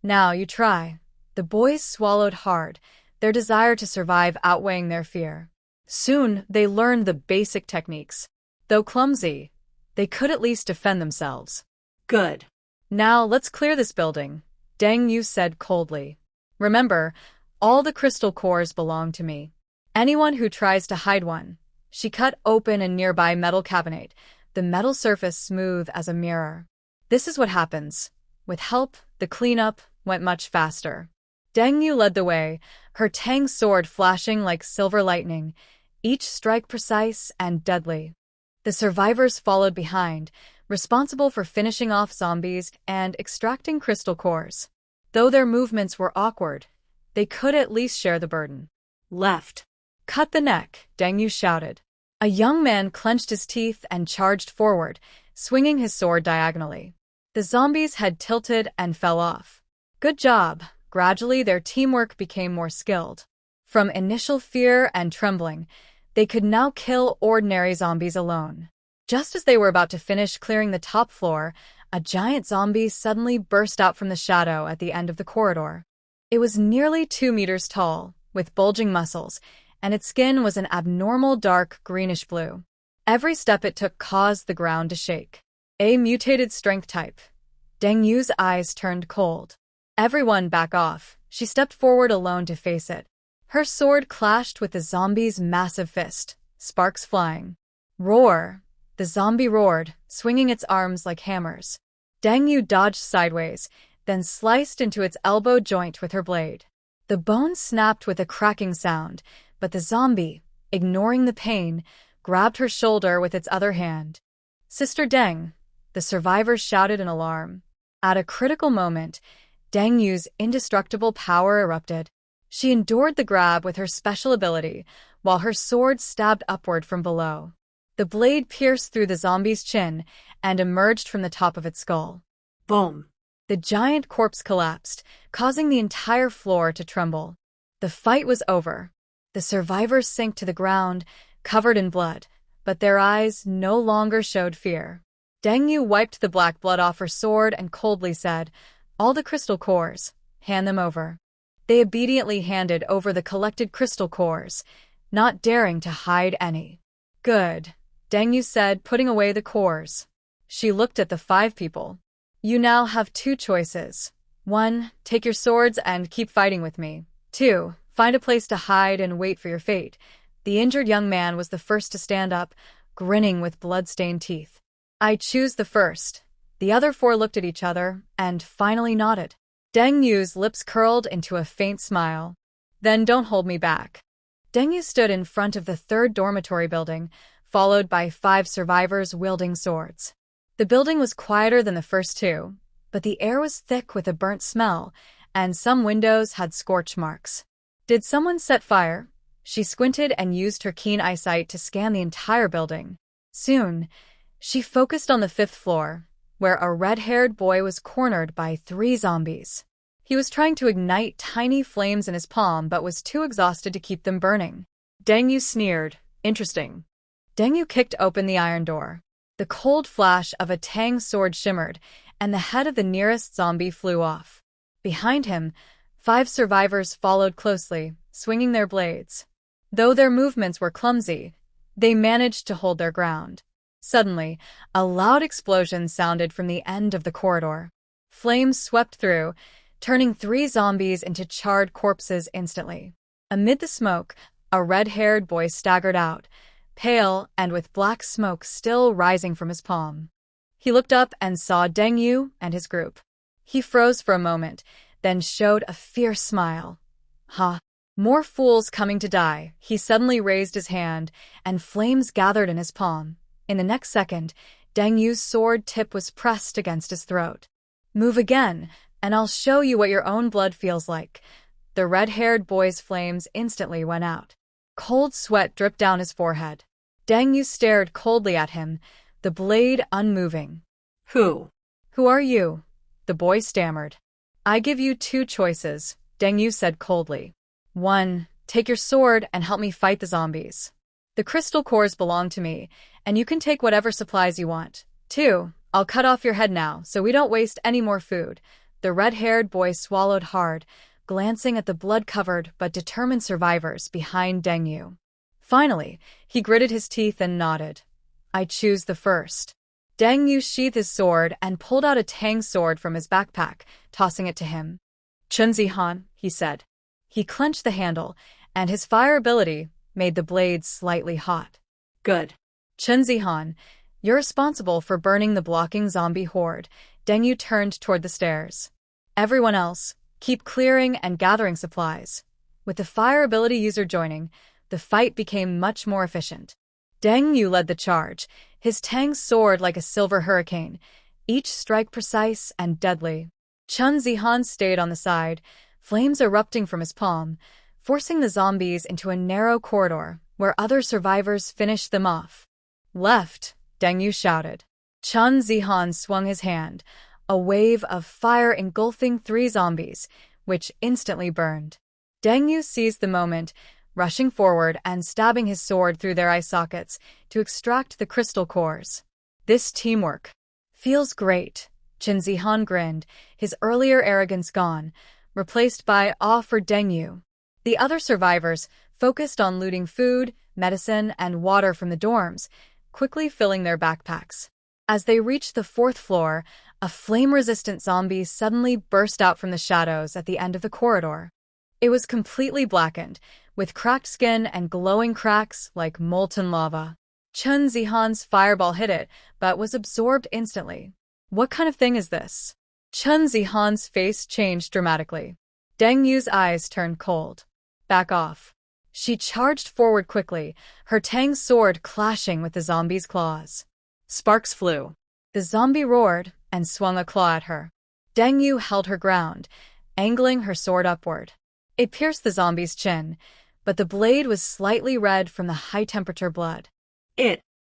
Now you try. The boys swallowed hard, their desire to survive outweighing their fear. Soon, they learned the basic techniques. Though clumsy, they could at least defend themselves. Good. Now, let's clear this building, Deng Yu said coldly. Remember, all the crystal cores belong to me. Anyone who tries to hide one. She cut open a nearby metal cabinet, the metal surface smooth as a mirror. This is what happens. With help, the cleanup went much faster. Deng Yu led the way, her Tang sword flashing like silver lightning, each strike precise and deadly. The survivors followed behind, responsible for finishing off zombies and extracting crystal cores. Though their movements were awkward, they could at least share the burden. Left. Cut the neck, Deng Yu shouted. A young man clenched his teeth and charged forward, swinging his sword diagonally. The zombies had tilted and fell off. Good job. Gradually, their teamwork became more skilled. From initial fear and trembling, they could now kill ordinary zombies alone. Just as they were about to finish clearing the top floor, a giant zombie suddenly burst out from the shadow at the end of the corridor. It was nearly 2 meters tall, with bulging muscles, and its skin was an abnormal dark greenish blue. Every step it took caused the ground to shake. A mutated strength type. Deng Yu's eyes turned cold. Everyone back off. She stepped forward alone to face it. Her sword clashed with the zombie's massive fist, sparks flying. Roar! The zombie roared, swinging its arms like hammers. Deng Yu dodged sideways, then sliced into its elbow joint with her blade. The bone snapped with a cracking sound, but the zombie, ignoring the pain, grabbed her shoulder with its other hand. Sister Deng, the survivors shouted in alarm. At a critical moment, Deng Yu's indestructible power erupted. She endured the grab with her special ability, while her sword stabbed upward from below. The blade pierced through the zombie's chin and emerged from the top of its skull. Boom. The giant corpse collapsed, causing the entire floor to tremble. The fight was over. The survivors sank to the ground, covered in blood, but their eyes no longer showed fear. Deng Yu wiped the black blood off her sword and coldly said, "All the crystal cores, hand them over." They obediently handed over the collected crystal cores, not daring to hide any. "Good," Deng Yu said, putting away the cores. She looked at the 5 people. "You now have 2 choices. 1, take your swords and keep fighting with me. 2, find a place to hide and wait for your fate." The injured young man was the first to stand up, grinning with blood-stained teeth. "I choose the first." The other 4 looked at each other and finally nodded. Deng Yu's lips curled into a faint smile. "Then don't hold me back." Deng Yu stood in front of the 3rd dormitory building, followed by 5 survivors wielding swords. The building was quieter than the first 2, but the air was thick with a burnt smell, and some windows had scorch marks. Did someone set fire? She squinted and used her keen eyesight to scan the entire building. Soon, she focused on the 5th floor, where a red-haired boy was cornered by 3 zombies. He was trying to ignite tiny flames in his palm but was too exhausted to keep them burning. Deng Yu sneered. "Interesting." Deng Yu kicked open the iron door. The cold flash of a Tang sword shimmered, and the head of the nearest zombie flew off. Behind him, 5 survivors followed closely, swinging their blades. Though their movements were clumsy, they managed to hold their ground. Suddenly, a loud explosion sounded from the end of the corridor. Flames swept through, turning 3 zombies into charred corpses instantly. Amid the smoke, a red-haired boy staggered out, pale and with black smoke still rising from his palm. He looked up and saw Deng Yu and his group. He froze for a moment, then showed a fierce smile. "Ha! More fools coming to die." He suddenly raised his hand, and flames gathered in his palm. In the next second, Deng Yu's sword tip was pressed against his throat. "Move again, and I'll show you what your own blood feels like." The red-haired boy's flames instantly went out. Cold sweat dripped down his forehead. Deng Yu stared coldly at him, the blade unmoving. Who are you?" the boy stammered. "I give you 2 choices," Deng Yu said coldly. 1, take your sword and help me fight the zombies. The crystal cores belong to me, and you can take whatever supplies you want. 2, I'll cut off your head now, so we don't waste any more food. The red-haired boy swallowed hard, glancing at the blood-covered but determined survivors behind Deng Yu. Finally, he gritted his teeth and nodded. "I choose the first." Deng Yu sheathed his sword and pulled out a Tang sword from his backpack, tossing it to him. "Chen Zihan," he said. He clenched the handle, and his fire ability made the blade slightly hot. Good. "Chen Zihan, you're responsible for burning the blocking zombie horde." Deng Yu turned toward the stairs. "Everyone else, keep clearing and gathering supplies." With the fire ability user joining, the fight became much more efficient. Deng Yu led the charge, his Tang sword like a silver hurricane, each strike precise and deadly. Chen Zihan stayed on the side, flames erupting from his palm, forcing the zombies into a narrow corridor where other survivors finished them off. "Left," Deng Yu shouted. Chen Zihan swung his hand, a wave of fire engulfing 3 zombies, which instantly burned. Deng Yu seized the moment, rushing forward and stabbing his sword through their eye sockets to extract the crystal cores. "This teamwork feels great." Chen Zihan grinned, his earlier arrogance gone, replaced by awe for Deng Yu. The other survivors focused on looting food, medicine, and water from the dorms, quickly filling their backpacks. As they reached the 4th floor, a flame-resistant zombie suddenly burst out from the shadows at the end of the corridor. It was completely blackened, with cracked skin and glowing cracks like molten lava. Chen Zihan's fireball hit it, but was absorbed instantly. "What kind of thing is this?" Chen Zihan's face changed dramatically. Deng Yu's eyes turned cold. "Back off." She charged forward quickly, her Tang sword clashing with the zombie's claws. Sparks flew. The zombie roared and swung a claw at her. Deng Yu held her ground, angling her sword upward. It pierced the zombie's chin, but the blade was slightly red from the high-temperature blood.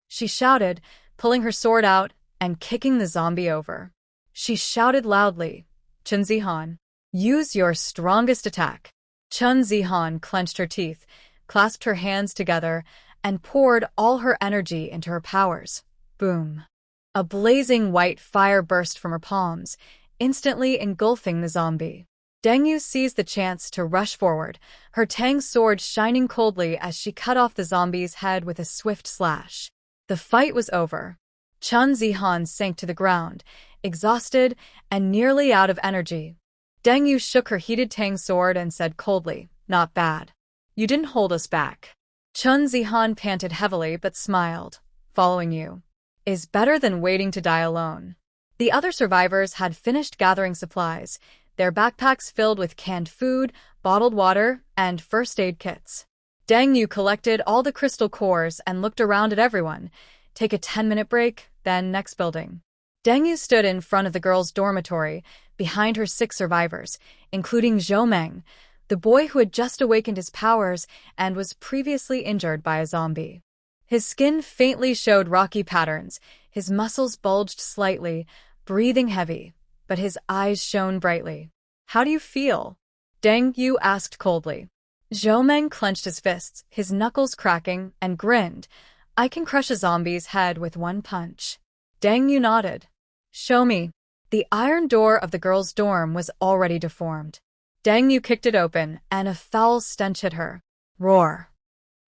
She shouted, pulling her sword out and kicking the zombie over. She shouted loudly, "Chen Zihan, use your strongest attack." Chen Zihan clenched her teeth, clasped her hands together, and poured all her energy into her powers. Boom. A blazing white fire burst from her palms, instantly engulfing the zombie. Deng Yu seized the chance to rush forward, her Tang sword shining coldly as she cut off the zombie's head with a swift slash. The fight was over. Chen Zihan sank to the ground, exhausted and nearly out of energy. Deng Yu shook her heated Tang sword and said coldly, "Not bad. You didn't hold us back." Chen Zihan panted heavily but smiled. "Following you is better than waiting to die alone." The other survivors had finished gathering supplies, their backpacks filled with canned food, bottled water, and first aid kits. Deng Yu collected all the crystal cores and looked around at everyone. "Take a 10-minute break, then next building." Deng Yu stood in front of the girls' dormitory, behind her 6 survivors, including Zhou Meng, the boy who had just awakened his powers and was previously injured by a zombie. His skin faintly showed rocky patterns, his muscles bulged slightly, breathing heavy, but his eyes shone brightly. "How do you feel?" Deng Yu asked coldly. Zhou Meng clenched his fists, his knuckles cracking, and grinned. "I can crush a zombie's head with one punch." Deng Yu nodded. "Show me." The iron door of the girls' dorm was already deformed. Deng Yu kicked it open, and a foul stench hit her. Roar.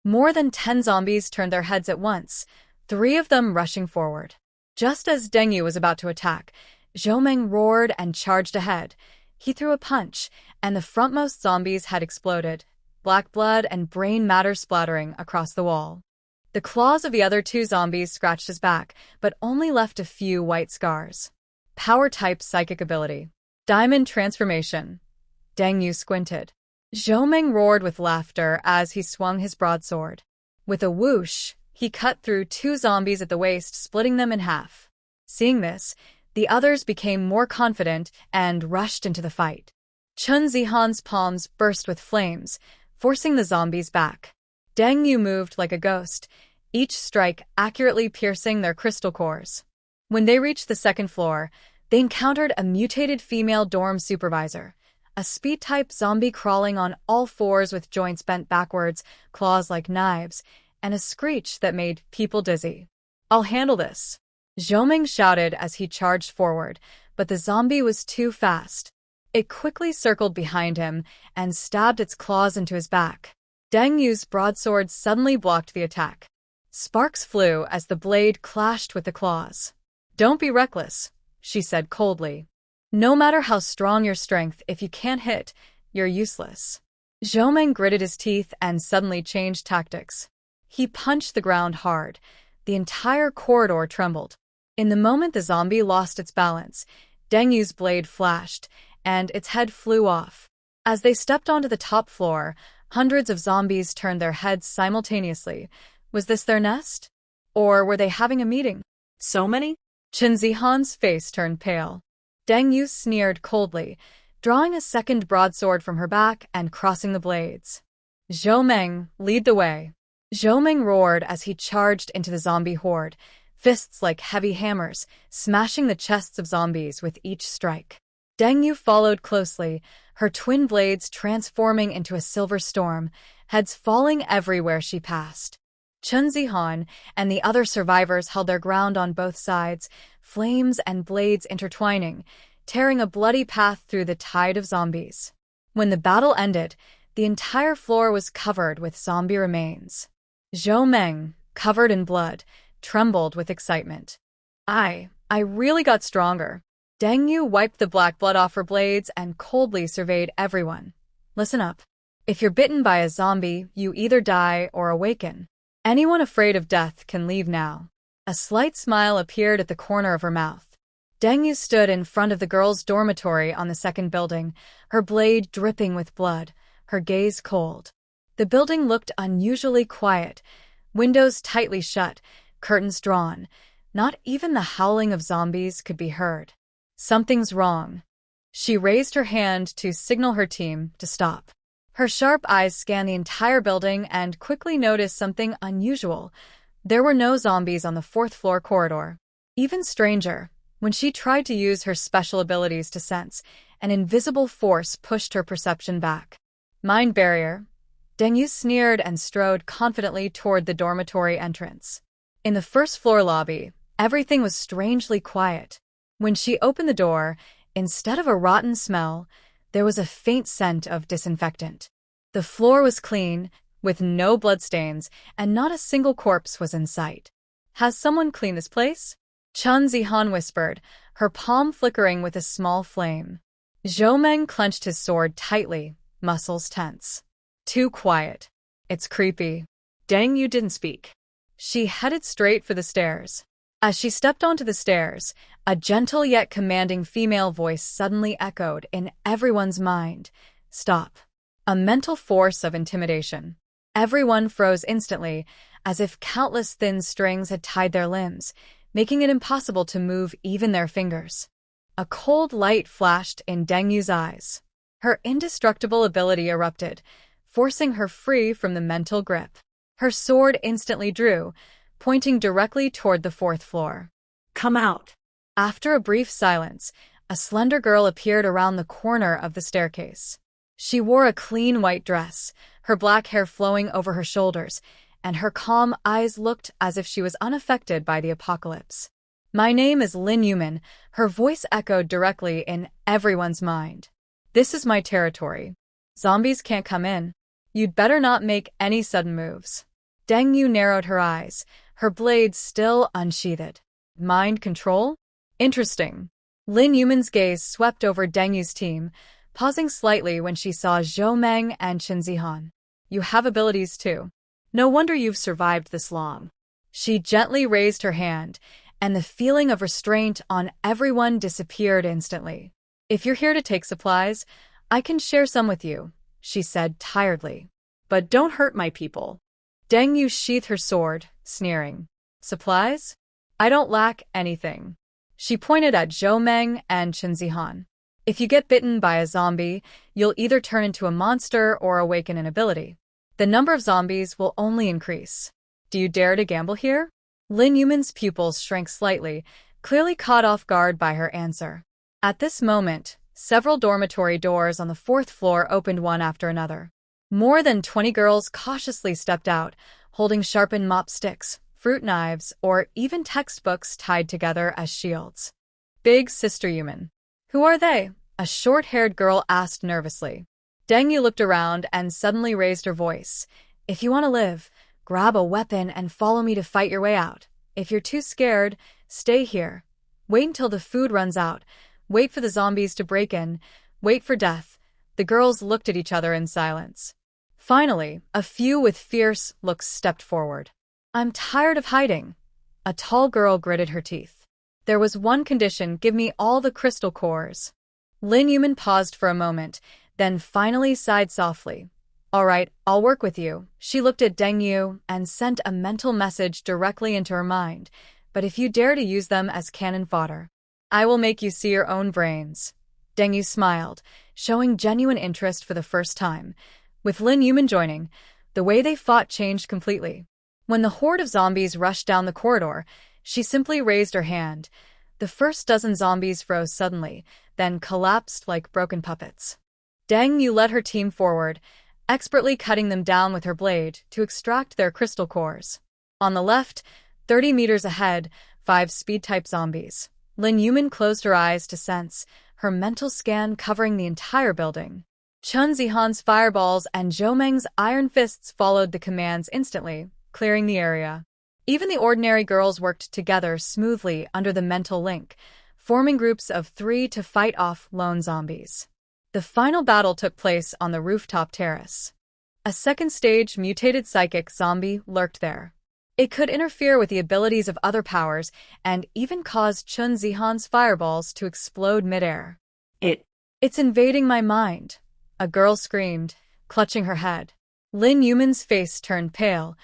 More than 10 zombies turned their heads at once, 3 of them rushing forward. Just as Deng Yu was about to attack, Zhou Meng roared and charged ahead. He threw a punch, and the frontmost zombies had exploded, black blood and brain matter splattering across the wall. The claws of the other 2 zombies scratched his back, but only left a few white scars. Power-type psychic ability. Diamond transformation. Deng Yu squinted. Zhou Meng roared with laughter as he swung his broadsword. With a whoosh, he cut through 2 zombies at the waist, splitting them in half. Seeing this, the others became more confident and rushed into the fight. Chen Zihan's palms burst with flames, forcing the zombies back. Deng Yu moved like a ghost, each strike accurately piercing their crystal cores. When they reached the 2nd floor, they encountered a mutated female dorm supervisor, a speed-type zombie crawling on all 4s with joints bent backwards, claws like knives, and a screech that made people dizzy. "I'll handle this," Zhou Meng shouted as he charged forward, but the zombie was too fast. It quickly circled behind him and stabbed its claws into his back. Deng Yu's broadsword suddenly blocked the attack. Sparks flew as the blade clashed with the claws. "Don't be reckless," she said coldly. "No matter how strong your strength, if you can't hit, you're useless." Zhou Meng gritted his teeth and suddenly changed tactics. He punched the ground hard. The entire corridor trembled. In the moment the zombie lost its balance, Deng Yu's blade flashed, and its head flew off. As they stepped onto the top floor, hundreds of zombies turned their heads simultaneously. Was this their nest? Or were they having a meeting? So many? Chen Zihan's face turned pale. Deng Yu sneered coldly, drawing a second broadsword from her back and crossing the blades. "Zhou Meng, lead the way." Zhou Meng roared as he charged into the zombie horde, fists like heavy hammers, smashing the chests of zombies with each strike. Deng Yu followed closely, her twin blades transforming into a silver storm, heads falling everywhere she passed. Chen Zihan and the other survivors held their ground on both sides, flames and blades intertwining, tearing a bloody path through the tide of zombies. When the battle ended, the entire floor was covered with zombie remains. Zhou Meng, covered in blood, trembled with excitement. I really got stronger." Deng Yu wiped the black blood off her blades and coldly surveyed everyone. "Listen up. If you're bitten by a zombie, you either die or awaken. Anyone afraid of death can leave now." A slight smile appeared at the corner of her mouth. Deng Yu stood in front of the girls' dormitory on the second building, her blade dripping with blood, her gaze cold. The building looked unusually quiet, windows tightly shut, curtains drawn. Not even the howling of zombies could be heard. "Something's wrong." She raised her hand to signal her team to stop. Her sharp eyes scanned the entire building and quickly noticed something unusual. There were no zombies on the fourth-floor corridor. Even stranger, when she tried to use her special abilities to sense, an invisible force pushed her perception back. "Mind barrier." Deng Yu sneered and strode confidently toward the dormitory entrance. In the first-floor lobby, everything was strangely quiet. When she opened the door, instead of a rotten smell, there was a faint scent of disinfectant. The floor was clean, with no bloodstains, and not a single corpse was in sight. "Has someone cleaned this place?" Chen Zihan whispered, her palm flickering with a small flame. Zhou Meng clenched his sword tightly, muscles tense. "Too quiet. It's creepy." Deng Yu didn't speak. She headed straight for the stairs. As she stepped onto the stairs, a gentle yet commanding female voice suddenly echoed in everyone's mind. "Stop." A mental force of intimidation. Everyone froze instantly, as if countless thin strings had tied their limbs, making it impossible to move even their fingers. A cold light flashed in Deng Yu's eyes. Her indestructible ability erupted, forcing her free from the mental grip. Her sword instantly drew, pointing directly toward the fourth floor. "Come out." After a brief silence, a slender girl appeared around the corner of the staircase. She wore a clean white dress, her black hair flowing over her shoulders, and her calm eyes looked as if she was unaffected by the apocalypse. "My name is Lin Yuman," her voice echoed directly in everyone's mind. "This is my territory. Zombies can't come in. You'd better not make any sudden moves." Deng Yu narrowed her eyes, her blade still unsheathed. "Mind control? Interesting." Lin Yuman's gaze swept over Deng Yu's team, pausing slightly when she saw Zhou Meng and Chen Zihan. "You have abilities too. No wonder you've survived this long." She gently raised her hand, and the feeling of restraint on everyone disappeared instantly. "If you're here to take supplies, I can share some with you," she said tiredly. "But don't hurt my people." Deng Yu sheathed her sword, sneering. "Supplies? I don't lack anything." She pointed at Zhou Meng and Chen Zihan. "If you get bitten by a zombie, you'll either turn into a monster or awaken an ability. The number of zombies will only increase. Do you dare to gamble here?" Lin Yuman's pupils shrank slightly, clearly caught off guard by her answer. At this moment, several dormitory doors on the fourth floor opened one after another. More than 20 girls cautiously stepped out, holding sharpened mop sticks, fruit knives, or even textbooks tied together as shields. "Big Sister Yuman." "Who are they?" a short-haired girl asked nervously. Deng Yu looked around and suddenly raised her voice. If you want to live, grab a weapon and follow me to fight your way out. If you're too scared, stay here. Wait until the food runs out. Wait for the zombies to break in. Wait for death. The girls looked at each other in silence. Finally, a few with fierce looks stepped forward. I'm tired of hiding. A tall girl gritted her teeth. There was one condition, give me all the crystal cores. Lin Yuman paused for a moment, then finally sighed softly. All right, I'll work with you. She looked at Deng Yu and sent a mental message directly into her mind. But if you dare to use them as cannon fodder, I will make you see your own brains. Deng Yu smiled, showing genuine interest for the first time. With Lin Yuman joining, the way they fought changed completely. When the horde of zombies rushed down the corridor, she simply raised her hand. The first dozen zombies froze suddenly, then collapsed like broken puppets. Deng Yu led her team forward, expertly cutting them down with her blade to extract their crystal cores. On the left, 30 meters ahead, 5 speed-type zombies. Lin Yuman closed her eyes to sense, her mental scan covering the entire building. Chun Zihan's fireballs and Zhou Meng's iron fists followed the commands instantly, clearing the area. Even the ordinary girls worked together smoothly under the mental link, forming groups of 3 to fight off lone zombies. The final battle took place on the rooftop terrace. A second-stage mutated psychic zombie lurked there. It could interfere with the abilities of other powers and even cause Chun Zihan's fireballs to explode midair. It's invading my mind, a girl screamed, clutching her head. Lin Yuman's face turned pale,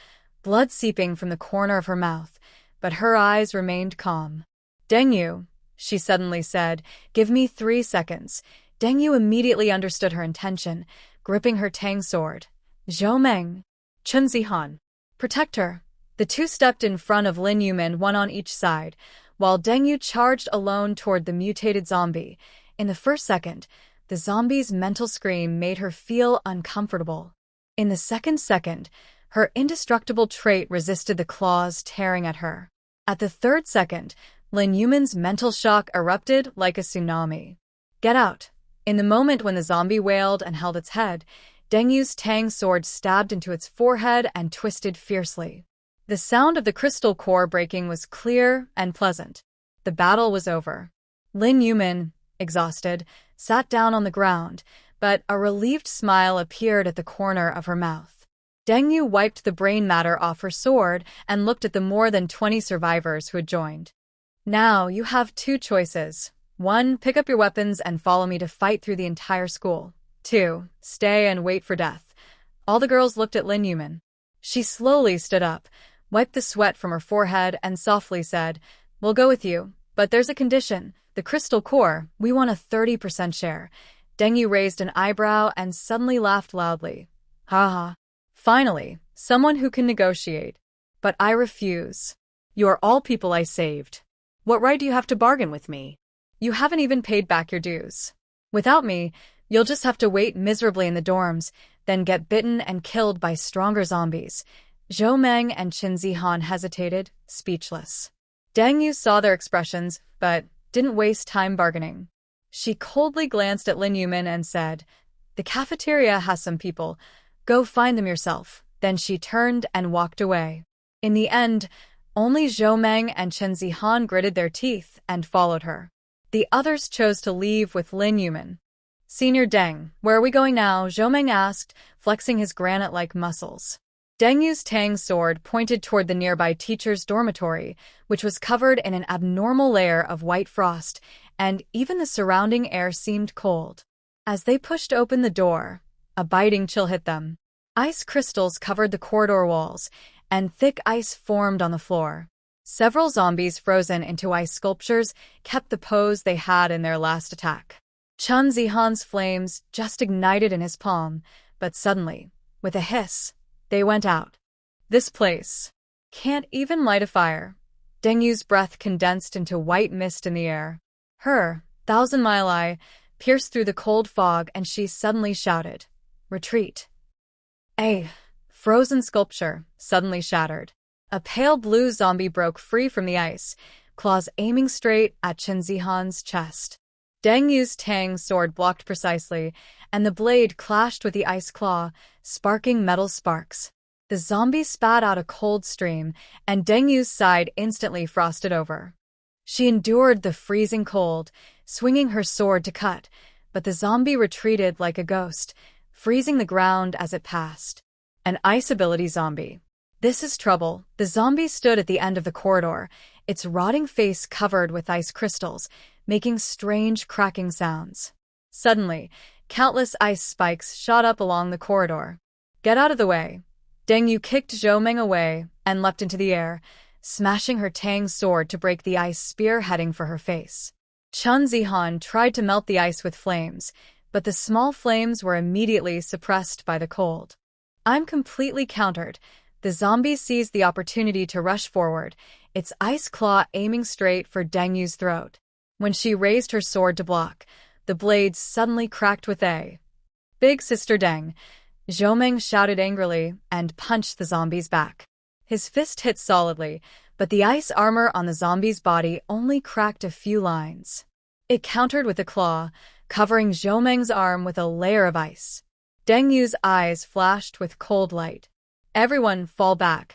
blood seeping from the corner of her mouth, but her eyes remained calm. Deng Yu, she suddenly said, give me 3 seconds. Deng Yu immediately understood her intention, gripping her tang sword. Zhou Meng, Chun Zihan, protect her. The two stepped in front of Lin Yuman, one on each side, while Deng Yu charged alone toward the mutated zombie. In the first second, the zombie's mental scream made her feel uncomfortable. In the second, her indestructible trait resisted the claws tearing at her. At the third second, Lin Yuman's mental shock erupted like a tsunami. Get out! In the moment when the zombie wailed and held its head, Deng Yu's tang sword stabbed into its forehead and twisted fiercely. The sound of the crystal core breaking was clear and pleasant. The battle was over. Lin Yuman, exhausted, sat down on the ground, but a relieved smile appeared at the corner of her mouth. Deng Yu wiped the brain matter off her sword and looked at the more than 20 survivors who had joined. Now you have 2 choices. 1, pick up your weapons and follow me to fight through the entire school. 2, stay and wait for death. All the girls looked at Lin Yuman. She slowly stood up, wiped the sweat from her forehead, and softly said, We'll go with you, but there's a condition. The crystal core, we want a 30% share. Deng Yu raised an eyebrow and suddenly laughed loudly. Ha ha. Finally, someone who can negotiate. But I refuse. You are all people I saved. What right do you have to bargain with me? You haven't even paid back your dues. Without me, you'll just have to wait miserably in the dorms, then get bitten and killed by stronger zombies. Zhou Meng and Chun Zihan hesitated, speechless. Deng Yu saw their expressions, but didn't waste time bargaining. She coldly glanced at Lin Yuman and said, The cafeteria has some people. Go find them yourself. Then she turned and walked away. In the end, only Zhou Meng and Chun Zihan gritted their teeth and followed her. The others chose to leave with Lin Yuman. Senior Deng, where are we going now? Zhou Meng asked, flexing his granite-like muscles. Deng Yu's tang sword pointed toward the nearby teacher's dormitory, which was covered in an abnormal layer of white frost, and even the surrounding air seemed cold. As they pushed open the door, a biting chill hit them. Ice crystals covered the corridor walls, and thick ice formed on the floor. Several zombies frozen into ice sculptures kept the pose they had in their last attack. Chun Zihan's flames just ignited in his palm, but suddenly, with a hiss, they went out. This place can't even light a fire. Deng Yu's breath condensed into white mist in the air. Her 1,000-mile eye pierced through the cold fog, and she suddenly shouted, Retreat. A frozen sculpture suddenly shattered. A pale blue zombie broke free from the ice, claws aiming straight at Chun Zihan's chest. Deng Yu's Tang sword blocked precisely, and the blade clashed with the ice claw, sparking metal sparks. The zombie spat out a cold stream, and Deng Yu's side instantly frosted over. She endured the freezing cold, swinging her sword to cut, but the zombie retreated like a ghost, freezing the ground as it passed. An ice ability zombie. This is trouble. The zombie stood at the end of the corridor, its rotting face covered with ice crystals, making strange cracking sounds. Suddenly, countless ice spikes shot up along the corridor. Get out of the way. Deng Yu kicked Zhou Meng away and leapt into the air, smashing her Tang sword to break the ice spear heading for her face. Chun Zihan tried to melt the ice with flames, but the small flames were immediately suppressed by the cold. I'm completely countered. The zombie seized the opportunity to rush forward, its ice claw aiming straight for Deng Yu's throat. When she raised her sword to block, the blade suddenly cracked with a "Big Sister Deng!" Zhou Meng shouted angrily and punched the zombie's back. His fist hit solidly, but the ice armor on the zombie's body only cracked a few lines. It countered with a claw, covering Zhou Meng's arm with a layer of ice. Deng Yu's eyes flashed with cold light. Everyone fall back.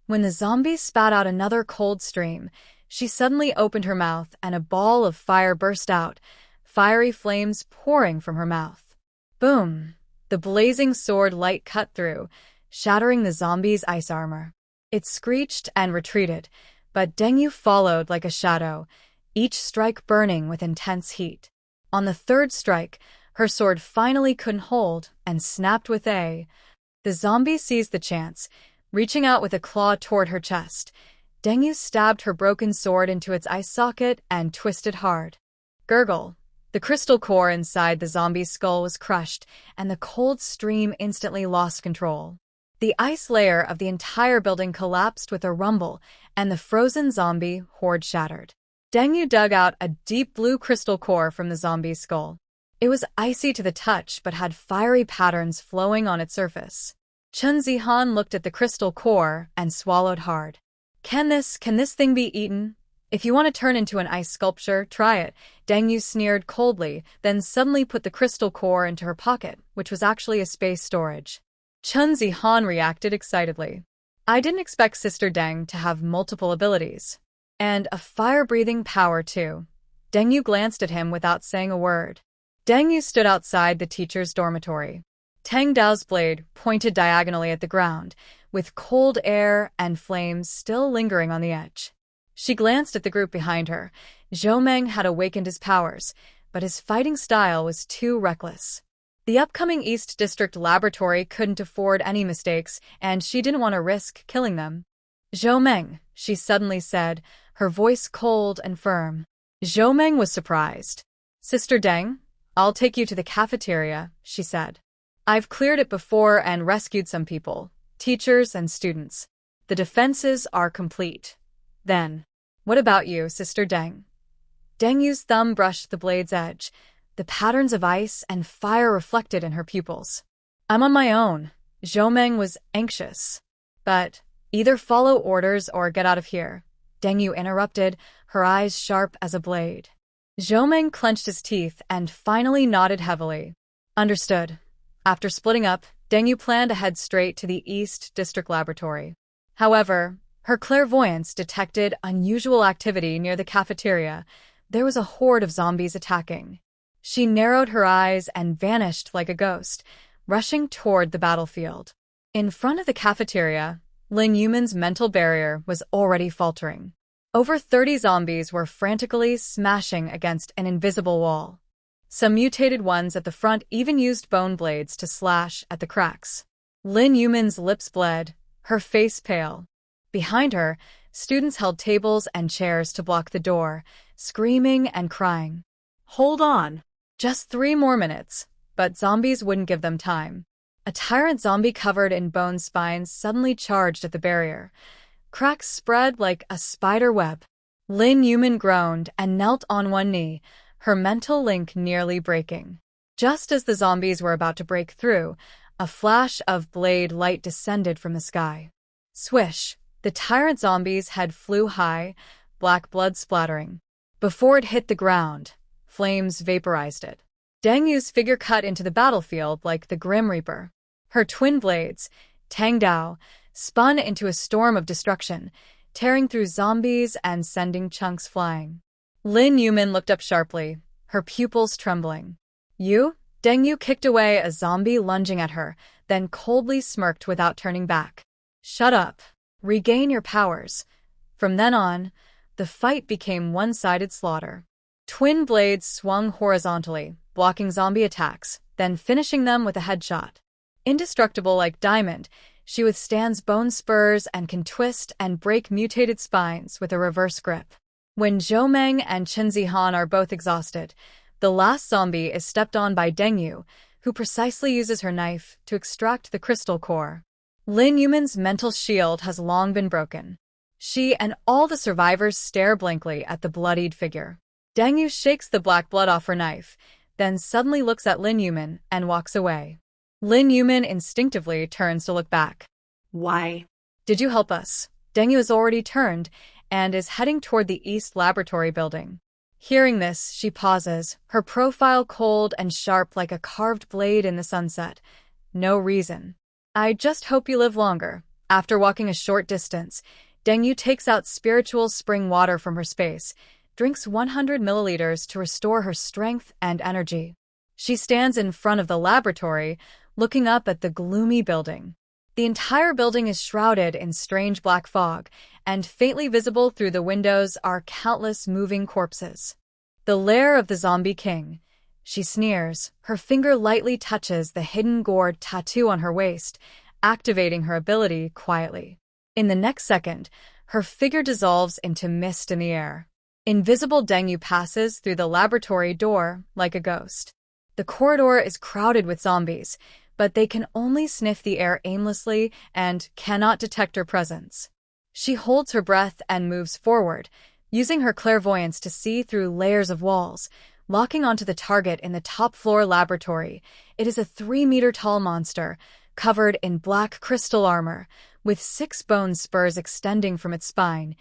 When the zombie spat out another cold stream, she suddenly opened her mouth and a ball of fire burst out, fiery flames pouring from her mouth. Boom! The blazing sword light cut through, shattering the zombie's ice armor. It screeched and retreated, but Deng Yu followed like a shadow, each strike burning with intense heat. On the third strike, her sword finally couldn't hold and snapped with a. The zombie seized the chance, reaching out with a claw toward her chest. Deng Yu stabbed her broken sword into its eye socket and twisted hard. Gurgle. The crystal core inside the zombie's skull was crushed, and the cold stream instantly lost control. The ice layer of the entire building collapsed with a rumble, and the frozen zombie horde shattered. Deng Yu dug out a deep blue crystal core from the zombie's skull. It was icy to the touch but had fiery patterns flowing on its surface. Chun Zihan looked at the crystal core and swallowed hard. Can this thing be eaten? If you want to turn into an ice sculpture, try it. Deng Yu sneered coldly, then suddenly put the crystal core into her pocket, which was actually a space storage. Chun Zihan reacted excitedly. I didn't expect Sister Deng to have multiple abilities. And a fire-breathing power, too. Deng Yu glanced at him without saying a word. Deng Yu stood outside the teacher's dormitory. Tang Dao's blade pointed diagonally at the ground, with cold air and flames still lingering on the edge. She glanced at the group behind her. Zhou Meng had awakened his powers, but his fighting style was too reckless. The upcoming East District Laboratory couldn't afford any mistakes, and she didn't want to risk killing them. Zhou Meng, she suddenly said, her voice cold and firm. Zhou Meng was surprised. Sister Deng, I'll take you to the cafeteria, she said. I've cleared it before and rescued some people, teachers and students. The defenses are complete. Then, what about you, Sister Deng? Deng Yu's thumb brushed the blade's edge, the patterns of ice and fire reflected in her pupils. I'm on my own. Zhou Meng was anxious. But, either follow orders or get out of here. Deng Yu interrupted, her eyes sharp as a blade. Zhou Meng clenched his teeth and finally nodded heavily. Understood. After splitting up, Deng Yu planned to head straight to the East District Laboratory. However, her clairvoyance detected unusual activity near the cafeteria. There was a horde of zombies attacking. She narrowed her eyes and vanished like a ghost, rushing toward the battlefield. In front of the cafeteria, Lin Yuman's mental barrier was already faltering. Over 30 zombies were frantically smashing against an invisible wall. Some mutated ones at the front even used bone blades to slash at the cracks. Lin Yuman's lips bled, her face pale. Behind her, students held tables and chairs to block the door, screaming and crying. Hold on. Just 3 more minutes, but zombies wouldn't give them time. A tyrant zombie covered in bone spines suddenly charged at the barrier. Cracks spread like a spider web. Lin Yuman groaned and knelt on one knee, her mental link nearly breaking. Just as the zombies were about to break through, a flash of blade light descended from the sky. Swish! The tyrant zombie's head flew high, black blood splattering. Before it hit the ground, Flames vaporized it. Deng Yu's figure cut into the battlefield like the Grim Reaper. Her twin blades, Tang Dao, spun into a storm of destruction, tearing through zombies and sending chunks flying. Lin Yumin looked up sharply, her pupils trembling. You? Deng Yu kicked away a zombie lunging at her, then coldly smirked without turning back. Shut up. Regain your powers. From then on, the fight became one-sided slaughter. Twin blades swung horizontally, blocking zombie attacks, then finishing them with a headshot. Indestructible like diamond, she withstands bone spurs and can twist and break mutated spines with a reverse grip. When Zhou Meng and Chen Zihan are both exhausted, the last zombie is stepped on by Deng Yu, who precisely uses her knife to extract the crystal core. Lin Yumin's mental shield has long been broken. She and all the survivors stare blankly at the bloodied figure. Deng Yu shakes the black blood off her knife, then suddenly looks at Lin Yumin and walks away. Lin Yumin instinctively turns to look back. Why? Did you help us? Deng Yu has already turned and is heading toward the East Laboratory building. Hearing this, she pauses, her profile cold and sharp like a carved blade in the sunset. No reason. I just hope you live longer. After walking a short distance, Deng Yu takes out spiritual spring water from her space, drinks 100 milliliters to restore her strength and energy. She stands in front of the laboratory, looking up at the gloomy building. The entire building is shrouded in strange black fog, and faintly visible through the windows are countless moving corpses. The lair of the Zombie King. She sneers, her finger lightly touches the hidden gourd tattoo on her waist, activating her ability quietly. In the next second, her figure dissolves into mist in the air. Invisible Deng Yu passes through the laboratory door like a ghost. The corridor is crowded with zombies, but they can only sniff the air aimlessly and cannot detect her presence. She holds her breath and moves forward, using her clairvoyance to see through layers of walls, locking onto the target in the top-floor laboratory. It is a 3-meter-tall monster, covered in black crystal armor, with 6 bone spurs extending from its spine,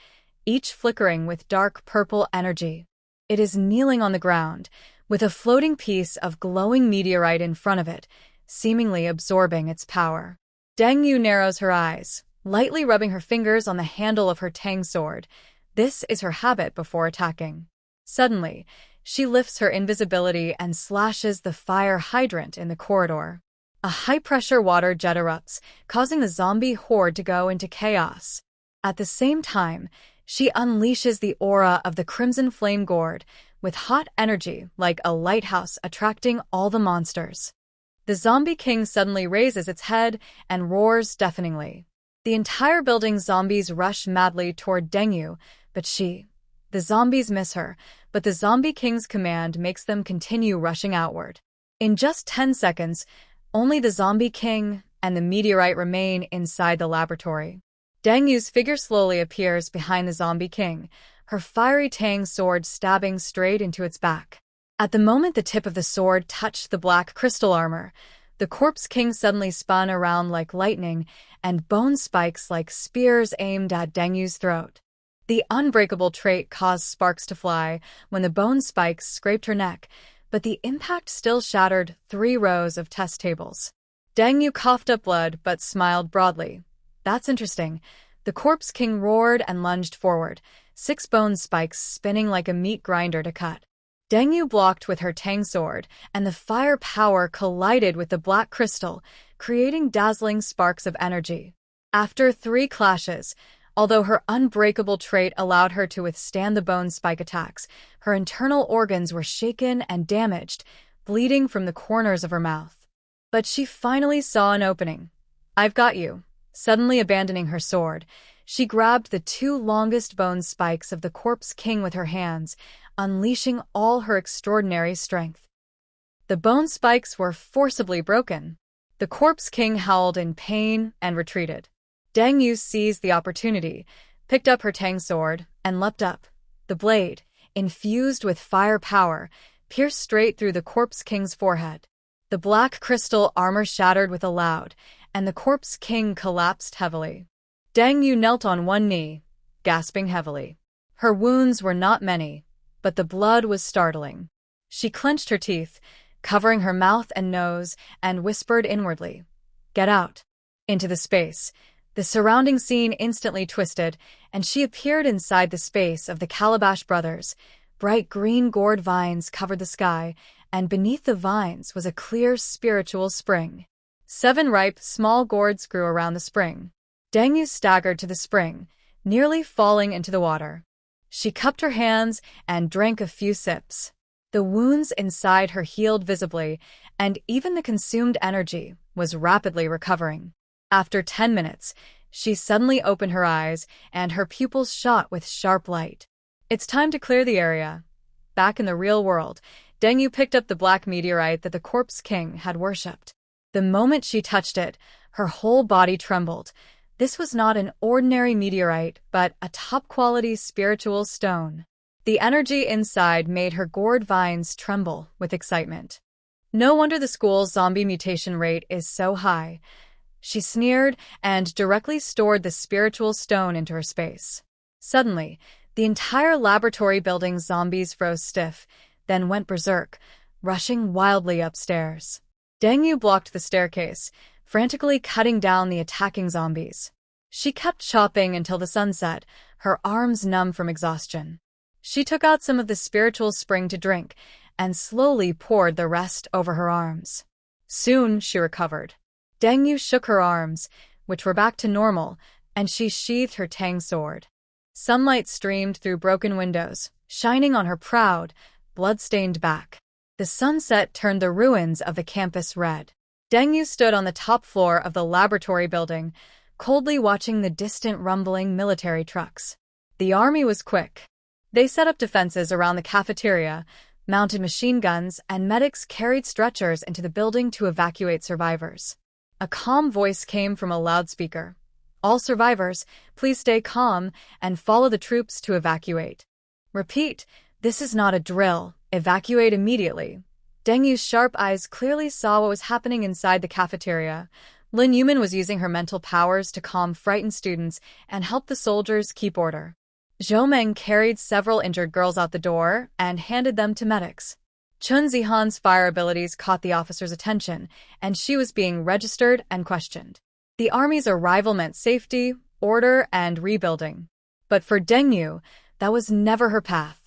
each flickering with dark purple energy. It is kneeling on the ground, with a floating piece of glowing meteorite in front of it, seemingly absorbing its power. Deng Yu narrows her eyes, lightly rubbing her fingers on the handle of her Tang sword. This is her habit before attacking. Suddenly, she lifts her invisibility and slashes the fire hydrant in the corridor. A high-pressure water jet erupts, causing the zombie horde to go into chaos. At the same time, she unleashes the aura of the Crimson Flame Gourd, with hot energy like a lighthouse attracting all the monsters. The Zombie King suddenly raises its head and roars deafeningly. The entire building's zombies rush madly toward Deng Yu, but the zombies miss her, but the Zombie King's command makes them continue rushing outward. In just 10 seconds, only the Zombie King and the meteorite remain inside the laboratory. Deng Yu's figure slowly appears behind the Zombie King, her fiery Tang sword stabbing straight into its back. At the moment the tip of the sword touched the black crystal armor, the Corpse King suddenly spun around like lightning, and bone spikes like spears aimed at Deng Yu's throat. The unbreakable trait caused sparks to fly when the bone spikes scraped her neck, but the impact still shattered 3 rows of test tables. Deng Yu coughed up blood but smiled broadly. That's interesting. The Corpse King roared and lunged forward, 6 bone spikes spinning like a meat grinder to cut. Deng Yu blocked with her Tang sword, and the fire power collided with the black crystal, creating dazzling sparks of energy. After 3 clashes, although her unbreakable trait allowed her to withstand the bone spike attacks, her internal organs were shaken and damaged, bleeding from the corners of her mouth. But she finally saw an opening. I've got you. Suddenly abandoning her sword, she grabbed the 2 longest bone spikes of the Corpse King with her hands, unleashing all her extraordinary strength. The bone spikes were forcibly broken. The Corpse King howled in pain and retreated. Deng Yu seized the opportunity, picked up her Tang sword, and leapt up. The blade, infused with fire power, pierced straight through the Corpse King's forehead. The black crystal armor shattered with a loud, and the Corpse King collapsed heavily. Deng Yu knelt on one knee, gasping heavily. Her wounds were not many, but the blood was startling. She clenched her teeth, covering her mouth and nose, and whispered inwardly, "Get out." Into the space. The surrounding scene instantly twisted, and she appeared inside the space of the Calabash brothers. Bright green gourd vines covered the sky, and beneath the vines was a clear spiritual spring. 7 ripe, small gourds grew around the spring. Deng staggered to the spring, nearly falling into the water. She cupped her hands and drank a few sips. The wounds inside her healed visibly, and even the consumed energy was rapidly recovering. After 10 minutes, she suddenly opened her eyes, and her pupils shot with sharp light. It's time to clear the area. Back in the real world, Deng picked up the black meteorite that the Corpse King had worshipped. The moment she touched it, her whole body trembled. This was not an ordinary meteorite, but a top-quality spiritual stone. The energy inside made her gourd vines tremble with excitement. No wonder the school's zombie mutation rate is so high. She sneered and directly stored the spiritual stone into her space. Suddenly, the entire laboratory building's zombies froze stiff, then went berserk, rushing wildly upstairs. Deng blocked the staircase, frantically cutting down the attacking zombies. She kept chopping until the sun set, her arms numb from exhaustion. She took out some of the spiritual spring to drink, and slowly poured the rest over her arms. Soon she recovered. Deng shook her arms, which were back to normal, and she sheathed her tang sword. Sunlight streamed through broken windows, shining on her proud, blood-stained back. The sunset turned the ruins of the campus red. Deng stood on the top floor of the laboratory building, coldly watching the distant rumbling military trucks. The army was quick. They set up defenses around the cafeteria, mounted machine guns, and medics carried stretchers into the building to evacuate survivors. A calm voice came from a loudspeaker. "All survivors, please stay calm and follow the troops to evacuate." "Repeat, this is not a drill. Evacuate immediately." Deng sharp eyes clearly saw what was happening inside the cafeteria. Lin Yuman was using her mental powers to calm frightened students and help the soldiers keep order. Zhou Meng carried several injured girls out the door and handed them to medics. Chun Zihan's fire abilities caught the officer's attention, and she was being registered and questioned. The army's arrival meant safety, order, and rebuilding. But for Deng Yu, that was never her path.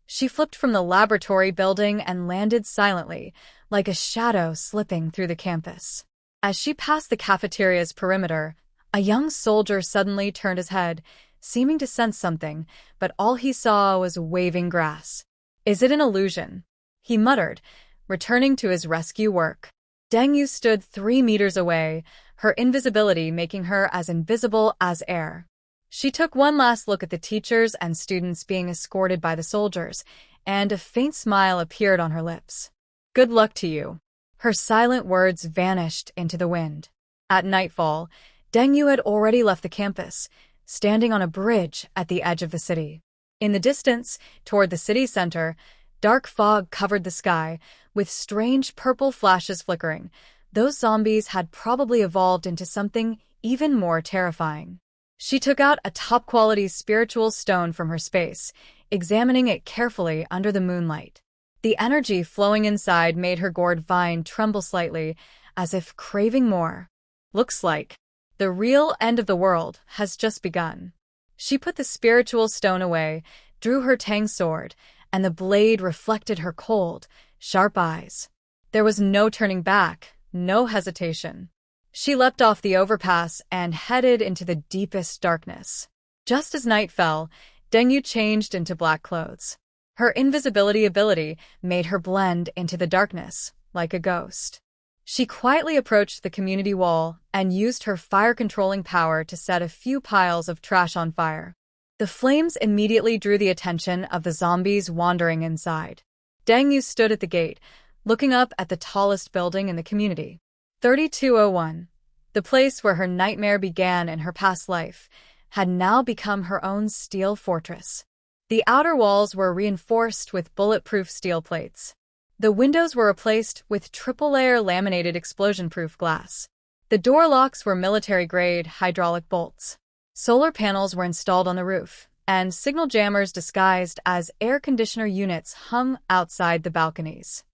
She flipped from the laboratory building and landed silently, like a shadow slipping through the campus. As she passed the cafeteria's perimeter, a young soldier suddenly turned his head, seeming to sense something, but all he saw was waving grass. "Is it an illusion?" he muttered, returning to his rescue work. Deng Yu stood 3 meters away, her invisibility making her as invisible as air. She took one last look at the teachers and students being escorted by the soldiers, and a faint smile appeared on her lips. "Good luck to you." Her silent words vanished into the wind. At nightfall, Deng Yu had already left the campus, standing on a bridge at the edge of the city. In the distance, toward the city center, dark fog covered the sky, with strange purple flashes flickering. Those zombies had probably evolved into something even more terrifying. She took out a top-quality spiritual stone from her space, examining it carefully under the moonlight. The energy flowing inside made her gourd vine tremble slightly, as if craving more. "Looks like the real end of the world has just begun." She put the spiritual stone away, drew her tang sword, and the blade reflected her cold, sharp eyes. There was no turning back, no hesitation. She leapt off the overpass and headed into the deepest darkness. Just as night fell, Deng Yu changed into black clothes. Her invisibility ability made her blend into the darkness, like a ghost. She quietly approached the community wall and used her fire-controlling power to set a few piles of trash on fire. The flames immediately drew the attention of the zombies wandering inside. Deng Yu stood at the gate, looking up at the tallest building in the community. 3201. The place where her nightmare began in her past life had now become her own steel fortress. The outer walls were reinforced with bulletproof steel plates. The windows were replaced with triple-layer laminated explosion-proof glass. The door locks were military-grade hydraulic bolts. Solar panels were installed on the roof, and signal jammers disguised as air conditioner units hung outside the balconies.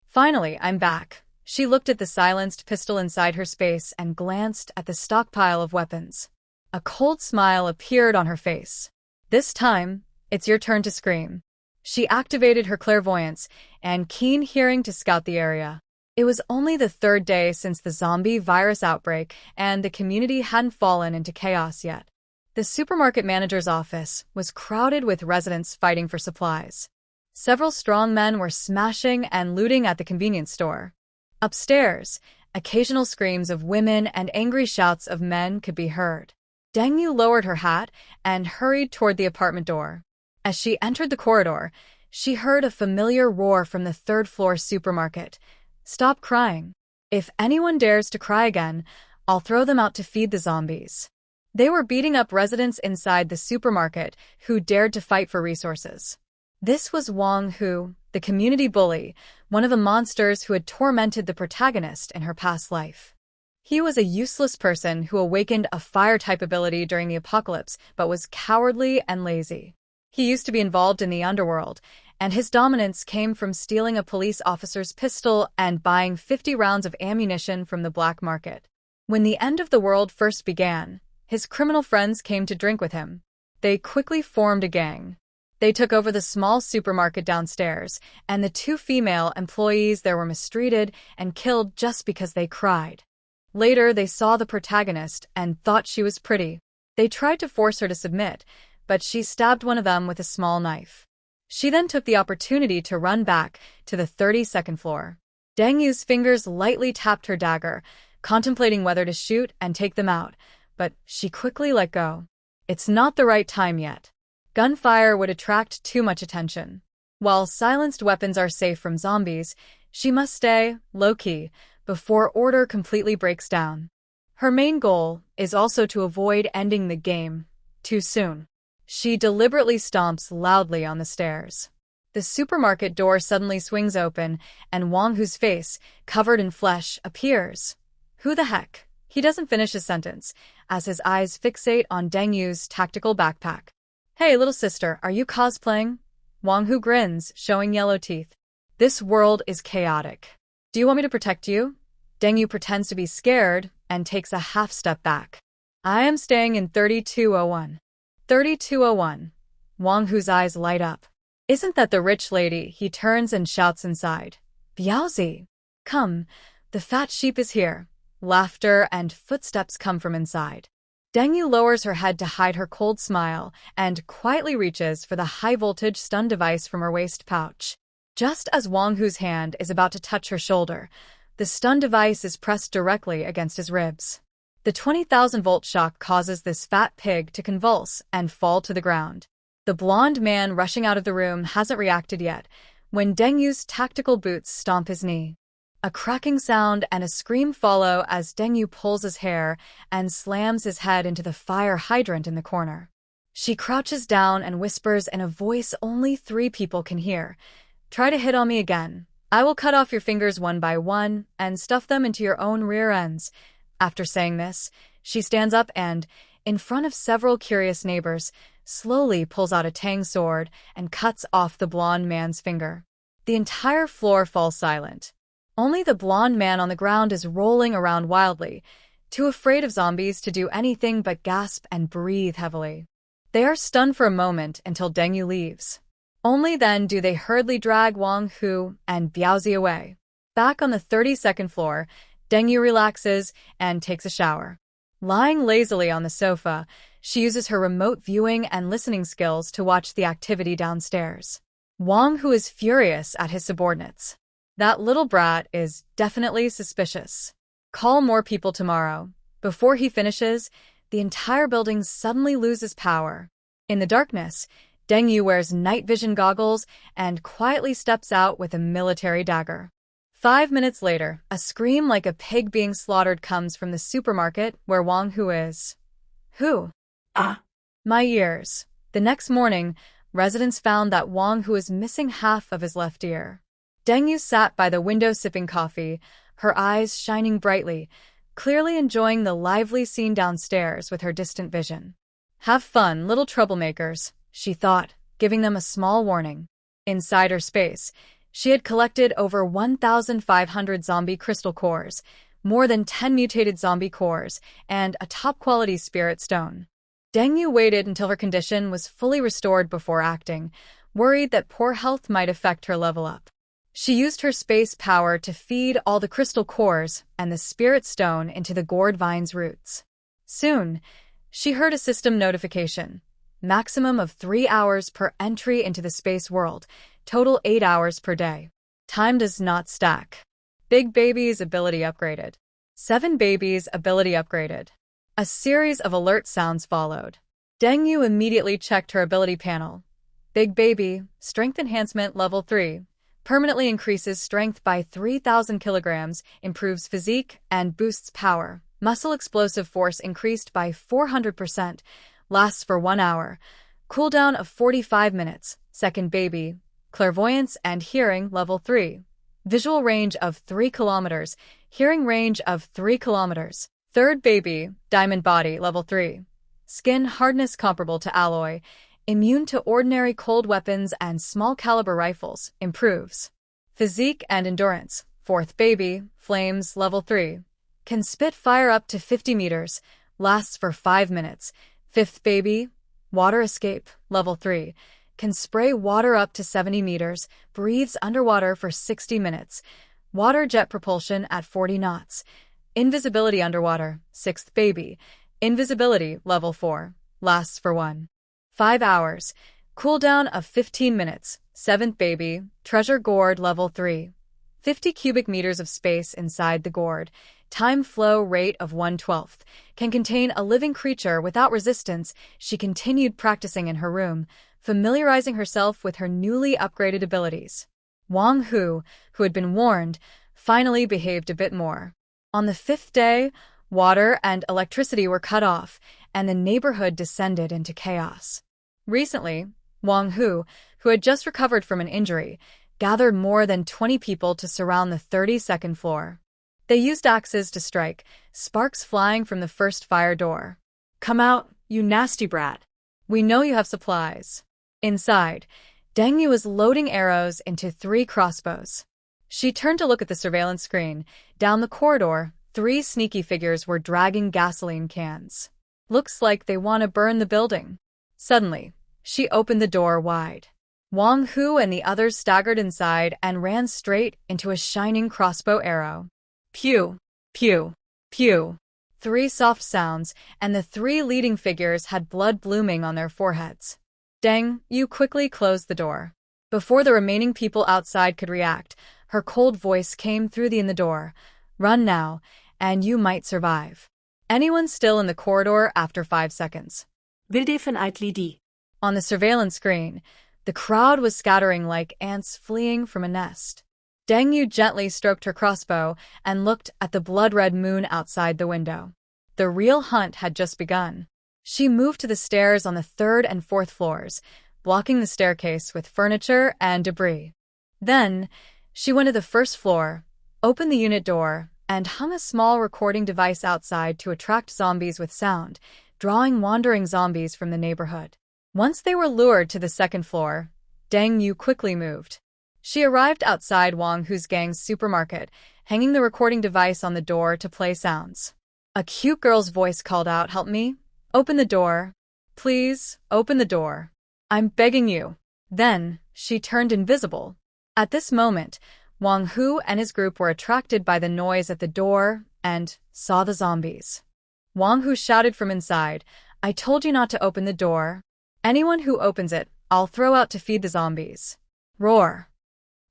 Finally, I'm back. She looked at the silenced pistol inside her space and glanced at the stockpile of weapons. A cold smile appeared on her face. This time, it's your turn to scream. She activated her clairvoyance and keen hearing to scout the area. It was only the third day since the zombie virus outbreak, and the community hadn't fallen into chaos yet. The supermarket manager's office was crowded with residents fighting for supplies. Several strong men were smashing and looting at the convenience store. Upstairs, occasional screams of women and angry shouts of men could be heard. Deng lowered her hat and hurried toward the apartment door. As she entered the corridor, she heard a familiar roar from the third-floor supermarket. Stop crying. If anyone dares to cry again, I'll throw them out to feed the zombies. They were beating up residents inside the supermarket who dared to fight for resources. This was Wang Hu, the community bully, one of the monsters who had tormented the protagonist in her past life. He was a useless person who awakened a fire-type ability during the apocalypse, but was cowardly and lazy. He used to be involved in the underworld, and his dominance came from stealing a police officer's pistol and buying 50 rounds of ammunition from the black market. When the end of the world first began, his criminal friends came to drink with him. They quickly formed a gang. They took over the small supermarket downstairs, and the 2 female employees there were mistreated and killed just because they cried. Later, they saw the protagonist and thought she was pretty. They tried to force her to submit, but she stabbed one of them with a small knife. She then took the opportunity to run back to the 32nd floor. Deng Yu's fingers lightly tapped her dagger, contemplating whether to shoot and take them out, but she quickly let go. It's not the right time yet. Gunfire would attract too much attention. While silenced weapons are safe from zombies, she must stay low-key before order completely breaks down. Her main goal is also to avoid ending the game too soon. She deliberately stomps loudly on the stairs. The supermarket door suddenly swings open, and Wang Hu's face, covered in flesh, appears. Who the heck? He doesn't finish his sentence, as his eyes fixate on Deng Yu's tactical backpack. Hey, little sister, are you cosplaying? Wang Hu grins, showing yellow teeth. This world is chaotic. Do you want me to protect you? Deng Yu pretends to be scared and takes a half step back. I am staying in 3201. 3201. Wang Hu's eyes light up. Isn't that the rich lady? He turns and shouts inside. Biaozi! Come, the fat sheep is here. Laughter and footsteps come from inside. Deng Yu lowers her head to hide her cold smile and quietly reaches for the high-voltage stun device from her waist pouch. Just as Wang Hu's hand is about to touch her shoulder, the stun device is pressed directly against his ribs. The 20,000-volt shock causes this fat pig to convulse and fall to the ground. The blonde man rushing out of the room hasn't reacted yet when Deng Yu's tactical boots stomp his knee. A cracking sound and a scream follow as Deng Yu pulls his hair and slams his head into the fire hydrant in the corner. She crouches down and whispers in a voice only 3 people can hear. Try to hit on me again. I will cut off your fingers one by one and stuff them into your own rear ends. After saying this, she stands up and, in front of several curious neighbors, slowly pulls out a tang sword and cuts off the blonde man's finger. The entire floor falls silent. Only the blonde man on the ground is rolling around wildly, too afraid of zombies to do anything but gasp and breathe heavily. They are stunned for a moment until Deng Yu leaves. Only then do they hurriedly drag Wang Hu and Biaozi away. Back on the 32nd floor, Deng Yu relaxes and takes a shower. Lying lazily on the sofa, she uses her remote viewing and listening skills to watch the activity downstairs. Wang Hu is furious at his subordinates. That little brat is definitely suspicious. Call more people tomorrow. Before he finishes, the entire building suddenly loses power. In the darkness, Deng Yu wears night vision goggles and quietly steps out with a military dagger. 5 minutes later, a scream like a pig being slaughtered comes from the supermarket where Wang Hu is. Who? Ah. My ears. The next morning, residents found that Wang Hu was missing half of his left ear. Deng Yu sat by the window sipping coffee, her eyes shining brightly, clearly enjoying the lively scene downstairs with her distant vision. Have fun, little troublemakers. she thought, giving them a small warning. Inside her space, she had collected over 1,500 zombie crystal cores, more than 10 mutated zombie cores, and a top-quality spirit stone. Deng Yu waited until her condition was fully restored before acting, worried that poor health might affect her level up. She used her space power to feed all the crystal cores and the spirit stone into the gourd vine's roots. Soon, she heard a system notification. Maximum of 3 hours per entry into the space world, total 8 hours per day. Time does not stack. Big Baby's ability upgraded. 7 Baby's ability upgraded. A series of alert sounds followed. Deng Yu immediately checked her ability panel. Big Baby, Strength Enhancement Level 3. Permanently increases strength by 3,000 kilograms, improves physique, and boosts power. Muscle explosive force increased by 400%. Lasts for 1 hour. Cooldown of 45 minutes. Second Baby, Clairvoyance and Hearing Level 3. Visual range of 3 kilometers. Hearing range of 3 kilometers. Third Baby, Diamond Body Level 3. Skin hardness comparable to alloy. Immune to ordinary cold weapons and small caliber rifles. Improves physique and endurance. Fourth Baby, Flames Level 3. Can spit fire up to 50 meters. Lasts for 5 minutes. Fifth Baby, Water Escape Level 3. Can spray water up to 70 meters. Breathes underwater for 60 minutes. Water jet propulsion at 40 knots. Invisibility underwater. Sixth Baby, Invisibility Level 4. Lasts for 5 hours. Cooldown of 15 minutes. Seventh Baby, Treasure Gourd Level 3. 50 cubic meters of space inside the gourd. Time flow rate of 1/12. Can contain a living creature without resistance. She continued practicing in her room, familiarizing herself with her newly upgraded abilities. Wang Hu, who had been warned, finally behaved a bit more. On the 5th day, water and electricity were cut off, and the neighborhood descended into chaos. Recently, Wang Hu, who had just recovered from an injury, gathered more than 20 people to surround the 32nd floor. They used axes to strike, sparks flying from the first fire door. Come out, you nasty brat. We know you have supplies. Inside, Deng Yu was loading arrows into 3 crossbows. She turned to look at the surveillance screen. Down the corridor, 3 sneaky figures were dragging gasoline cans. Looks like they want to burn the building. Suddenly, she opened the door wide. Wang Hu and the others staggered inside and ran straight into a shining crossbow arrow. Pew, pew, pew. 3 soft sounds, and the 3 leading figures had blood blooming on their foreheads. Deng Yu quickly closed the door. Before the remaining people outside could react, her cold voice came through the door. Run now, and you might survive. Anyone still in the corridor after 5 seconds? On the surveillance screen, the crowd was scattering like ants fleeing from a nest. Deng Yu gently stroked her crossbow and looked at the blood-red moon outside the window. The real hunt had just begun. She moved to the stairs on the 3rd and 4th floors, blocking the staircase with furniture and debris. Then, she went to the 1st floor, opened the unit door, and hung a small recording device outside to attract zombies with sound, drawing wandering zombies from the neighborhood. Once they were lured to the 2nd floor, Deng Yu quickly moved. She arrived outside Wang Hu's gang's supermarket, hanging the recording device on the door to play sounds. A cute girl's voice called out, "Help me. Open the door. Please, open the door. I'm begging you." Then, she turned invisible. At this moment, Wang Hu and his group were attracted by the noise at the door and saw the zombies. Wang Hu shouted from inside, "I told you not to open the door. Anyone who opens it, I'll throw out to feed the zombies." Roar.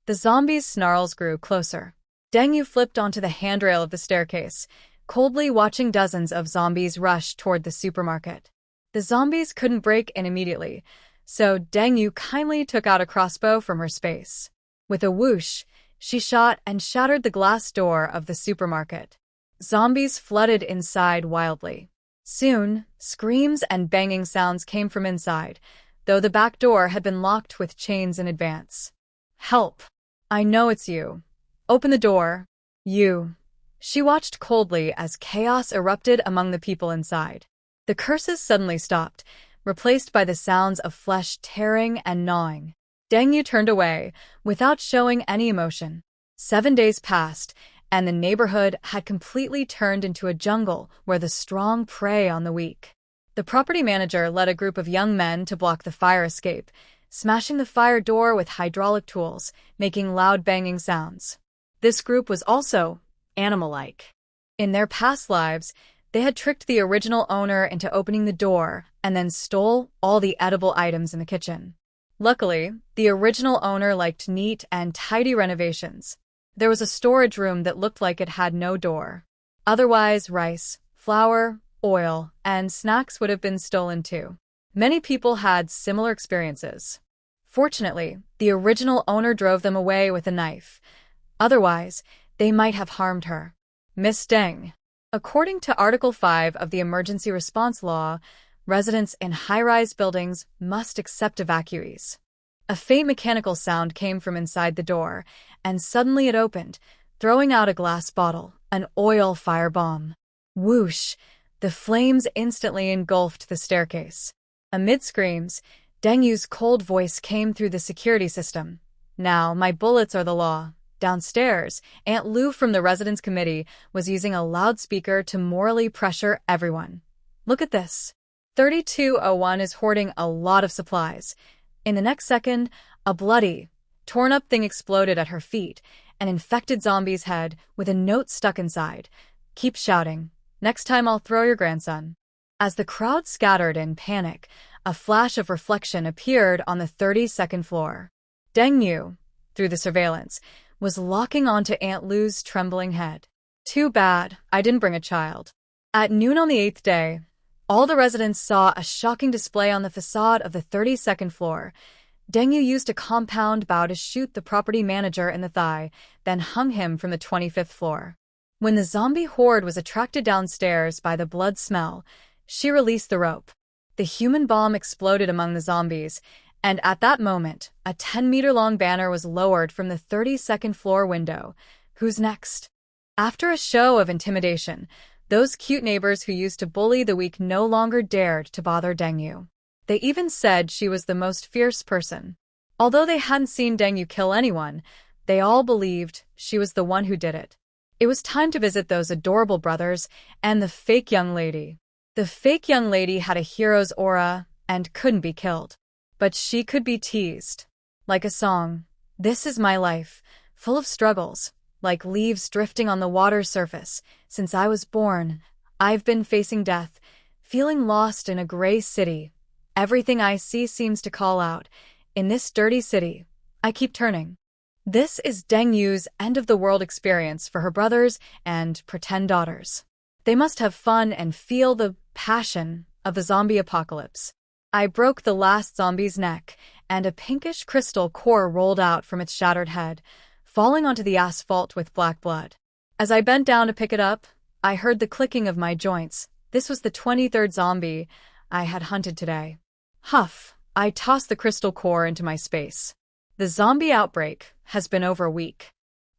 The zombies' snarls grew closer. Deng Yu flipped onto the handrail of the staircase, coldly watching dozens of zombies rush toward the supermarket. The zombies couldn't break in immediately, so Deng Yu kindly took out a crossbow from her space. With a whoosh, she shot and shattered the glass door of the supermarket. Zombies flooded inside wildly. Soon, screams and banging sounds came from inside, though the back door had been locked with chains in advance. "Help! I know it's you. Open the door. You." She watched coldly as chaos erupted among the people inside. The curses suddenly stopped, replaced by the sounds of flesh tearing and gnawing. Deng Yu turned away, without showing any emotion. 7 days passed, and the neighborhood had completely turned into a jungle where the strong prey on the weak. The property manager led a group of young men to block the fire escape, smashing the fire door with hydraulic tools, making loud banging sounds. This group was also animal-like. In their past lives, they had tricked the original owner into opening the door and then stole all the edible items in the kitchen. Luckily, the original owner liked neat and tidy renovations. There was a storage room that looked like it had no door. Otherwise, rice, flour, oil, and snacks would have been stolen too. Many people had similar experiences. Fortunately, the original owner drove them away with a knife. Otherwise, they might have harmed her. Miss Deng. According to Article 5 of the Emergency Response Law, residents in high-rise buildings must accept evacuees. A faint mechanical sound came from inside the door, and suddenly it opened, throwing out a glass bottle, an oil firebomb. Whoosh! The flames instantly engulfed the staircase. Amid screams, Deng Yu's cold voice came through the security system. Now, my bullets are the law. Downstairs, Aunt Lou from the residence committee was using a loudspeaker to morally pressure everyone. Look at this. 3201 is hoarding a lot of supplies. In the next second, a bloody, torn-up thing exploded at her feet, an infected zombie's head with a note stuck inside. Keep shouting. Next time I'll throw your grandson. As the crowd scattered in panic, a flash of reflection appeared on the 32nd floor. Deng Yu, through the surveillance, was locking onto Aunt Lou's trembling head. Too bad, I didn't bring a child. At noon on the 8th day, all the residents saw a shocking display on the facade of the 32nd floor. Deng Yu used a compound bow to shoot the property manager in the thigh, then hung him from the 25th floor. When the zombie horde was attracted downstairs by the blood smell, she released the rope. The human bomb exploded among the zombies, and at that moment, a 10-meter-long banner was lowered from the 32nd floor window. Who's next? After a show of intimidation, those cute neighbors who used to bully the weak no longer dared to bother Deng Yu. They even said she was the most fierce person. Although they hadn't seen Deng Yu kill anyone, they all believed she was the one who did it. It was time to visit those adorable brothers and the fake young lady. The fake young lady had a hero's aura and couldn't be killed. But she could be teased. Like a song. This is my life, full of struggles. Like leaves drifting on the water's surface. Since I was born, I've been facing death, feeling lost in a gray city. Everything I see seems to call out. In this dirty city, I keep turning. This is Deng Yu's end-of-the-world experience for her brothers and pretend daughters. They must have fun and feel the passion of the zombie apocalypse. I broke the last zombie's neck, and a pinkish crystal core rolled out from its shattered head, falling onto the asphalt with black blood. As I bent down to pick it up, I heard the clicking of my joints. This was the 23rd zombie I had hunted today. Huff, I tossed the crystal core into my space. The zombie outbreak has been over a week.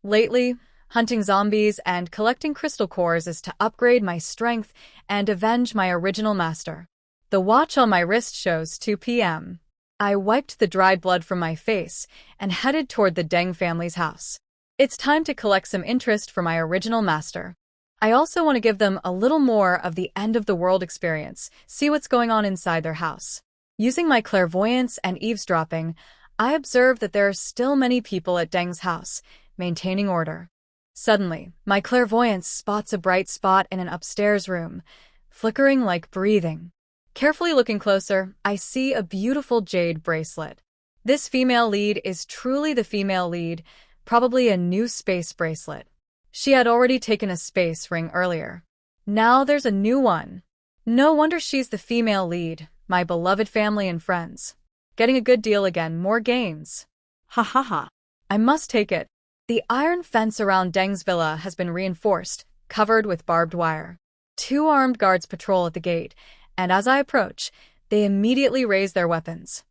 Lately, hunting zombies and collecting crystal cores is to upgrade my strength and avenge my original master. The watch on my wrist shows 2 p.m. I wiped the dried blood from my face and headed toward the Deng family's house. It's time to collect some interest for my original master. I also want to give them a little more of the end-of-the-world experience, see what's going on inside their house. Using my clairvoyance and eavesdropping, I observed that there are still many people at Deng's house, maintaining order. Suddenly, my clairvoyance spots a bright spot in an upstairs room, flickering like breathing. Carefully looking closer, I see a beautiful jade bracelet. This female lead is truly the female lead, probably a new space bracelet. She had already taken a space ring earlier. Now there's a new one. No wonder she's the female lead, my beloved family and friends. Getting a good deal again, more gains. Ha ha ha. I must take it. The iron fence around Deng's villa has been reinforced, covered with barbed wire. 2 armed guards patrol at the gate, and as I approach, they immediately raise their weapons.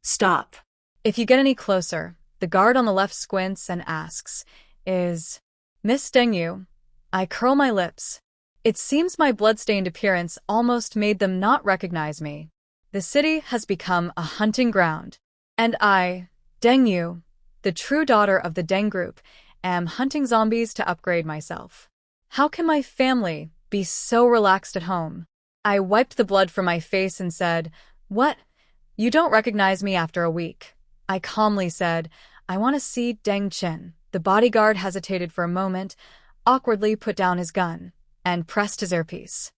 Stop. If you get any closer, the guard on the left squints and asks, Is Miss Deng Yu? I curl my lips. It seems my blood-stained appearance almost made them not recognize me. The city has become a hunting ground. And I, Deng Yu, the true daughter of the Deng group, am hunting zombies to upgrade myself. How can my family be so relaxed at home? I wiped the blood from my face and said, "What? You don't recognize me after a week." I calmly said, "I want to see Deng Chen." The bodyguard hesitated for a moment, awkwardly put down his gun, and pressed his earpiece.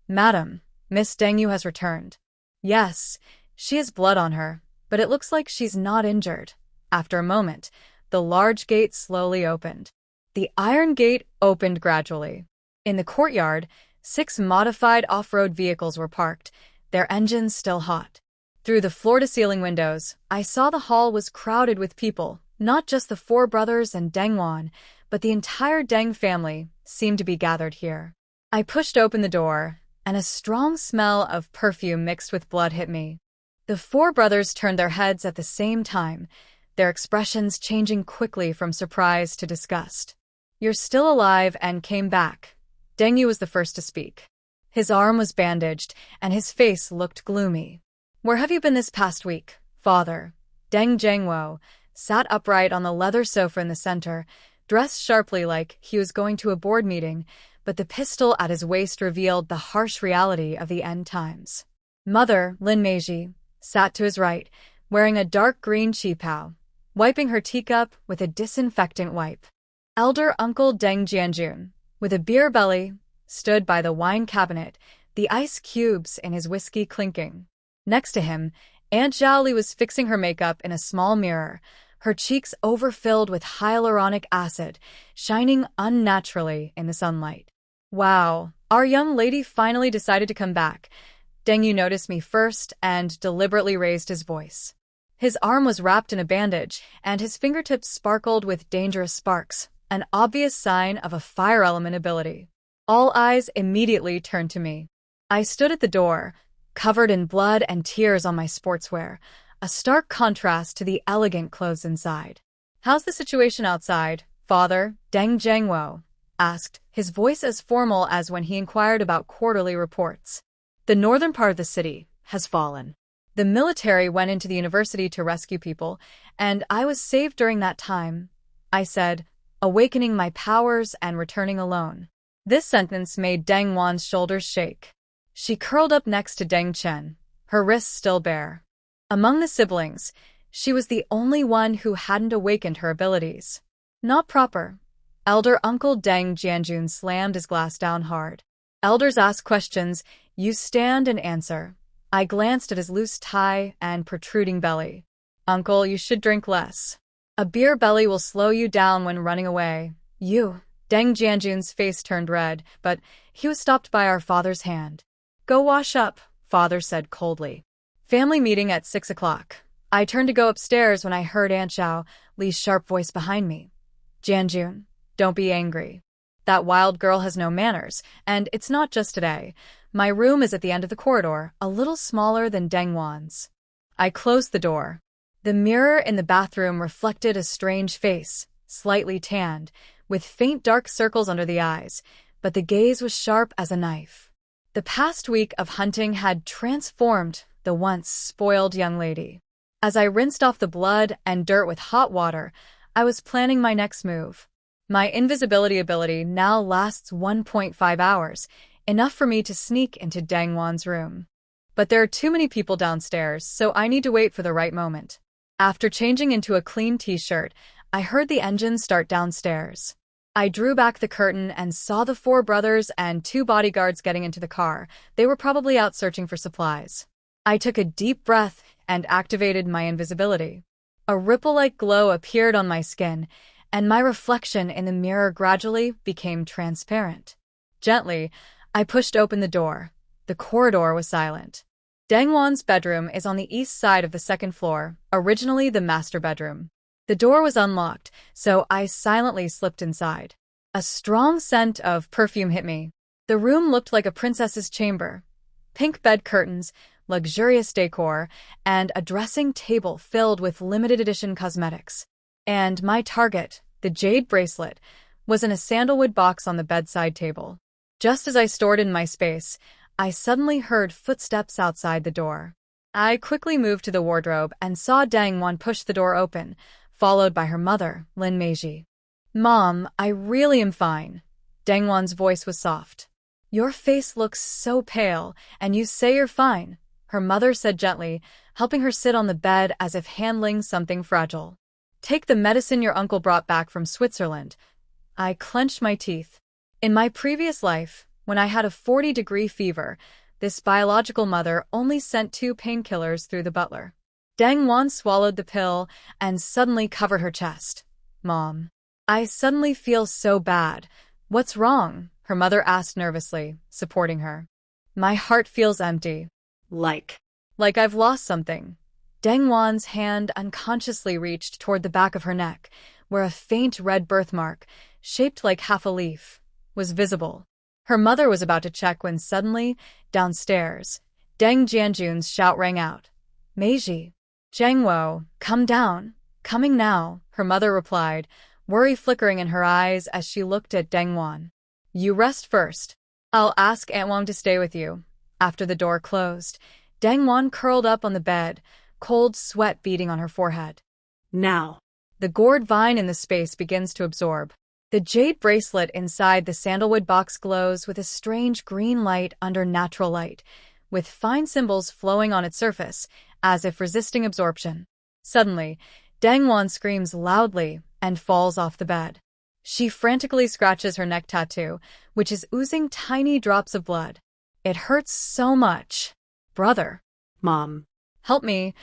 "Madam, Miss Deng Yu has returned." "Yes, she has blood on her, but it looks like she's not injured." After a moment, the large gate slowly opened. The iron gate opened gradually. In the courtyard, 6 modified off-road vehicles were parked, their engines still hot. Through the floor-to-ceiling windows, I saw the hall was crowded with people. Not just the 4 brothers and Deng Wan, but the entire Deng family seemed to be gathered here. I pushed open the door, and a strong smell of perfume mixed with blood hit me. The 4 brothers turned their heads at the same time, their expressions changing quickly from surprise to disgust. "You're still alive and came back." Deng Yu was the first to speak. His arm was bandaged, and his face looked gloomy. "Where have you been this past week, father?" Deng Zhengwo sat upright on the leather sofa in the center, dressed sharply like he was going to a board meeting, but the pistol at his waist revealed the harsh reality of the end times. Mother, Lin Meiji, sat to his right, wearing a dark green qipao, wiping her teacup with a disinfectant wipe. Elder Uncle Deng Jianjun, with a beer belly, stood by the wine cabinet, the ice cubes in his whiskey clinking. Next to him, Aunt Zhaoli was fixing her makeup in a small mirror, her cheeks overfilled with hyaluronic acid, shining unnaturally in the sunlight. "Wow, our young lady finally decided to come back." Deng Yu noticed me first and deliberately raised his voice. His arm was wrapped in a bandage, and his fingertips sparkled with dangerous sparks, an obvious sign of a fire element ability. All eyes immediately turned to me. I stood at the door, covered in blood and tears on my sportswear, a stark contrast to the elegant clothes inside. "How's the situation outside, father?" Deng Zhengwo asked, his voice as formal as when he inquired about quarterly reports. "The northern part of the city has fallen. The military went into the university to rescue people, and I was saved during that time," I said, awakening my powers and returning alone. This sentence made Deng Wan's shoulders shake. She curled up next to Deng Chen, her wrists still bare. Among the siblings, she was the only one who hadn't awakened her abilities. "Not proper." Elder Uncle Deng Jianjun slammed his glass down hard. "Elders ask questions, you stand and answer." I glanced at his loose tie and protruding belly. "Uncle, you should drink less. A beer belly will slow you down when running away." "You." Deng Jianjun's face turned red, but he was stopped by our father's hand. "Go wash up," father said coldly. "Family meeting at 6 o'clock. I turned to go upstairs when I heard Aunt Zhao Li's sharp voice behind me. "Jianjun, don't be angry. That wild girl has no manners, and it's not just today. My room is at the end of the corridor, a little smaller than Deng Wan's." I closed the door. The mirror in the bathroom reflected a strange face, slightly tanned, with faint dark circles under the eyes, but the gaze was sharp as a knife. The past week of hunting had transformed the once spoiled young lady. As I rinsed off the blood and dirt with hot water, I was planning my next move. My invisibility ability now lasts 1.5 hours, enough for me to sneak into Deng Wan's room. But there are too many people downstairs, so I need to wait for the right moment. After changing into a clean t-shirt, I heard the engine start downstairs. I drew back the curtain and saw the 4 brothers and 2 bodyguards getting into the car. They were probably out searching for supplies. I took a deep breath and activated my invisibility. A ripple-like glow appeared on my skin, and my reflection in the mirror gradually became transparent. Gently, I pushed open the door. The corridor was silent. Deng Wan's bedroom is on the east side of the 2nd floor, originally the master bedroom. The door was unlocked, so I silently slipped inside. A strong scent of perfume hit me. The room looked like a princess's chamber. Pink bed curtains, luxurious decor, and a dressing table filled with limited edition cosmetics. And my target, the jade bracelet, was in a sandalwood box on the bedside table. Just as I stored in my space, I suddenly heard footsteps outside the door. I quickly moved to the wardrobe and saw Deng Wan push the door open, followed by her mother, Lin Meiji. "Mom, I really am fine." Deng Wan's voice was soft. "Your face looks so pale, and you say you're fine," her mother said gently, helping her sit on the bed as if handling something fragile. "Take the medicine your uncle brought back from Switzerland." I clenched my teeth. In my previous life, when I had a 40-degree fever, this biological mother only sent 2 painkillers through the butler. Deng Wan swallowed the pill and suddenly covered her chest. "Mom, I suddenly feel so bad. What's wrong?" her mother asked nervously, supporting her. "My heart feels empty. Like I've lost something." Deng Wan's hand unconsciously reached toward the back of her neck, where a faint red birthmark, shaped like half a leaf, was visible. Her mother was about to check when suddenly, downstairs, Deng Jianjun's shout rang out. "Meiji! Zhangwo, come down. Coming now," her mother replied, worry flickering in her eyes as she looked at Deng Wan. "You rest first. I'll ask Aunt Wang to stay with you." After the door closed, Deng Wan curled up on the bed, cold sweat beading on her forehead. Now. The gourd vine in the space begins to absorb. The jade bracelet inside the sandalwood box glows with a strange green light under natural light, with fine symbols flowing on its surface, as if resisting absorption. Suddenly, Deng Wan screams loudly and falls off the bed. She frantically scratches her neck tattoo, which is oozing tiny drops of blood. "It hurts so much. Brother." "Mom. "Help me."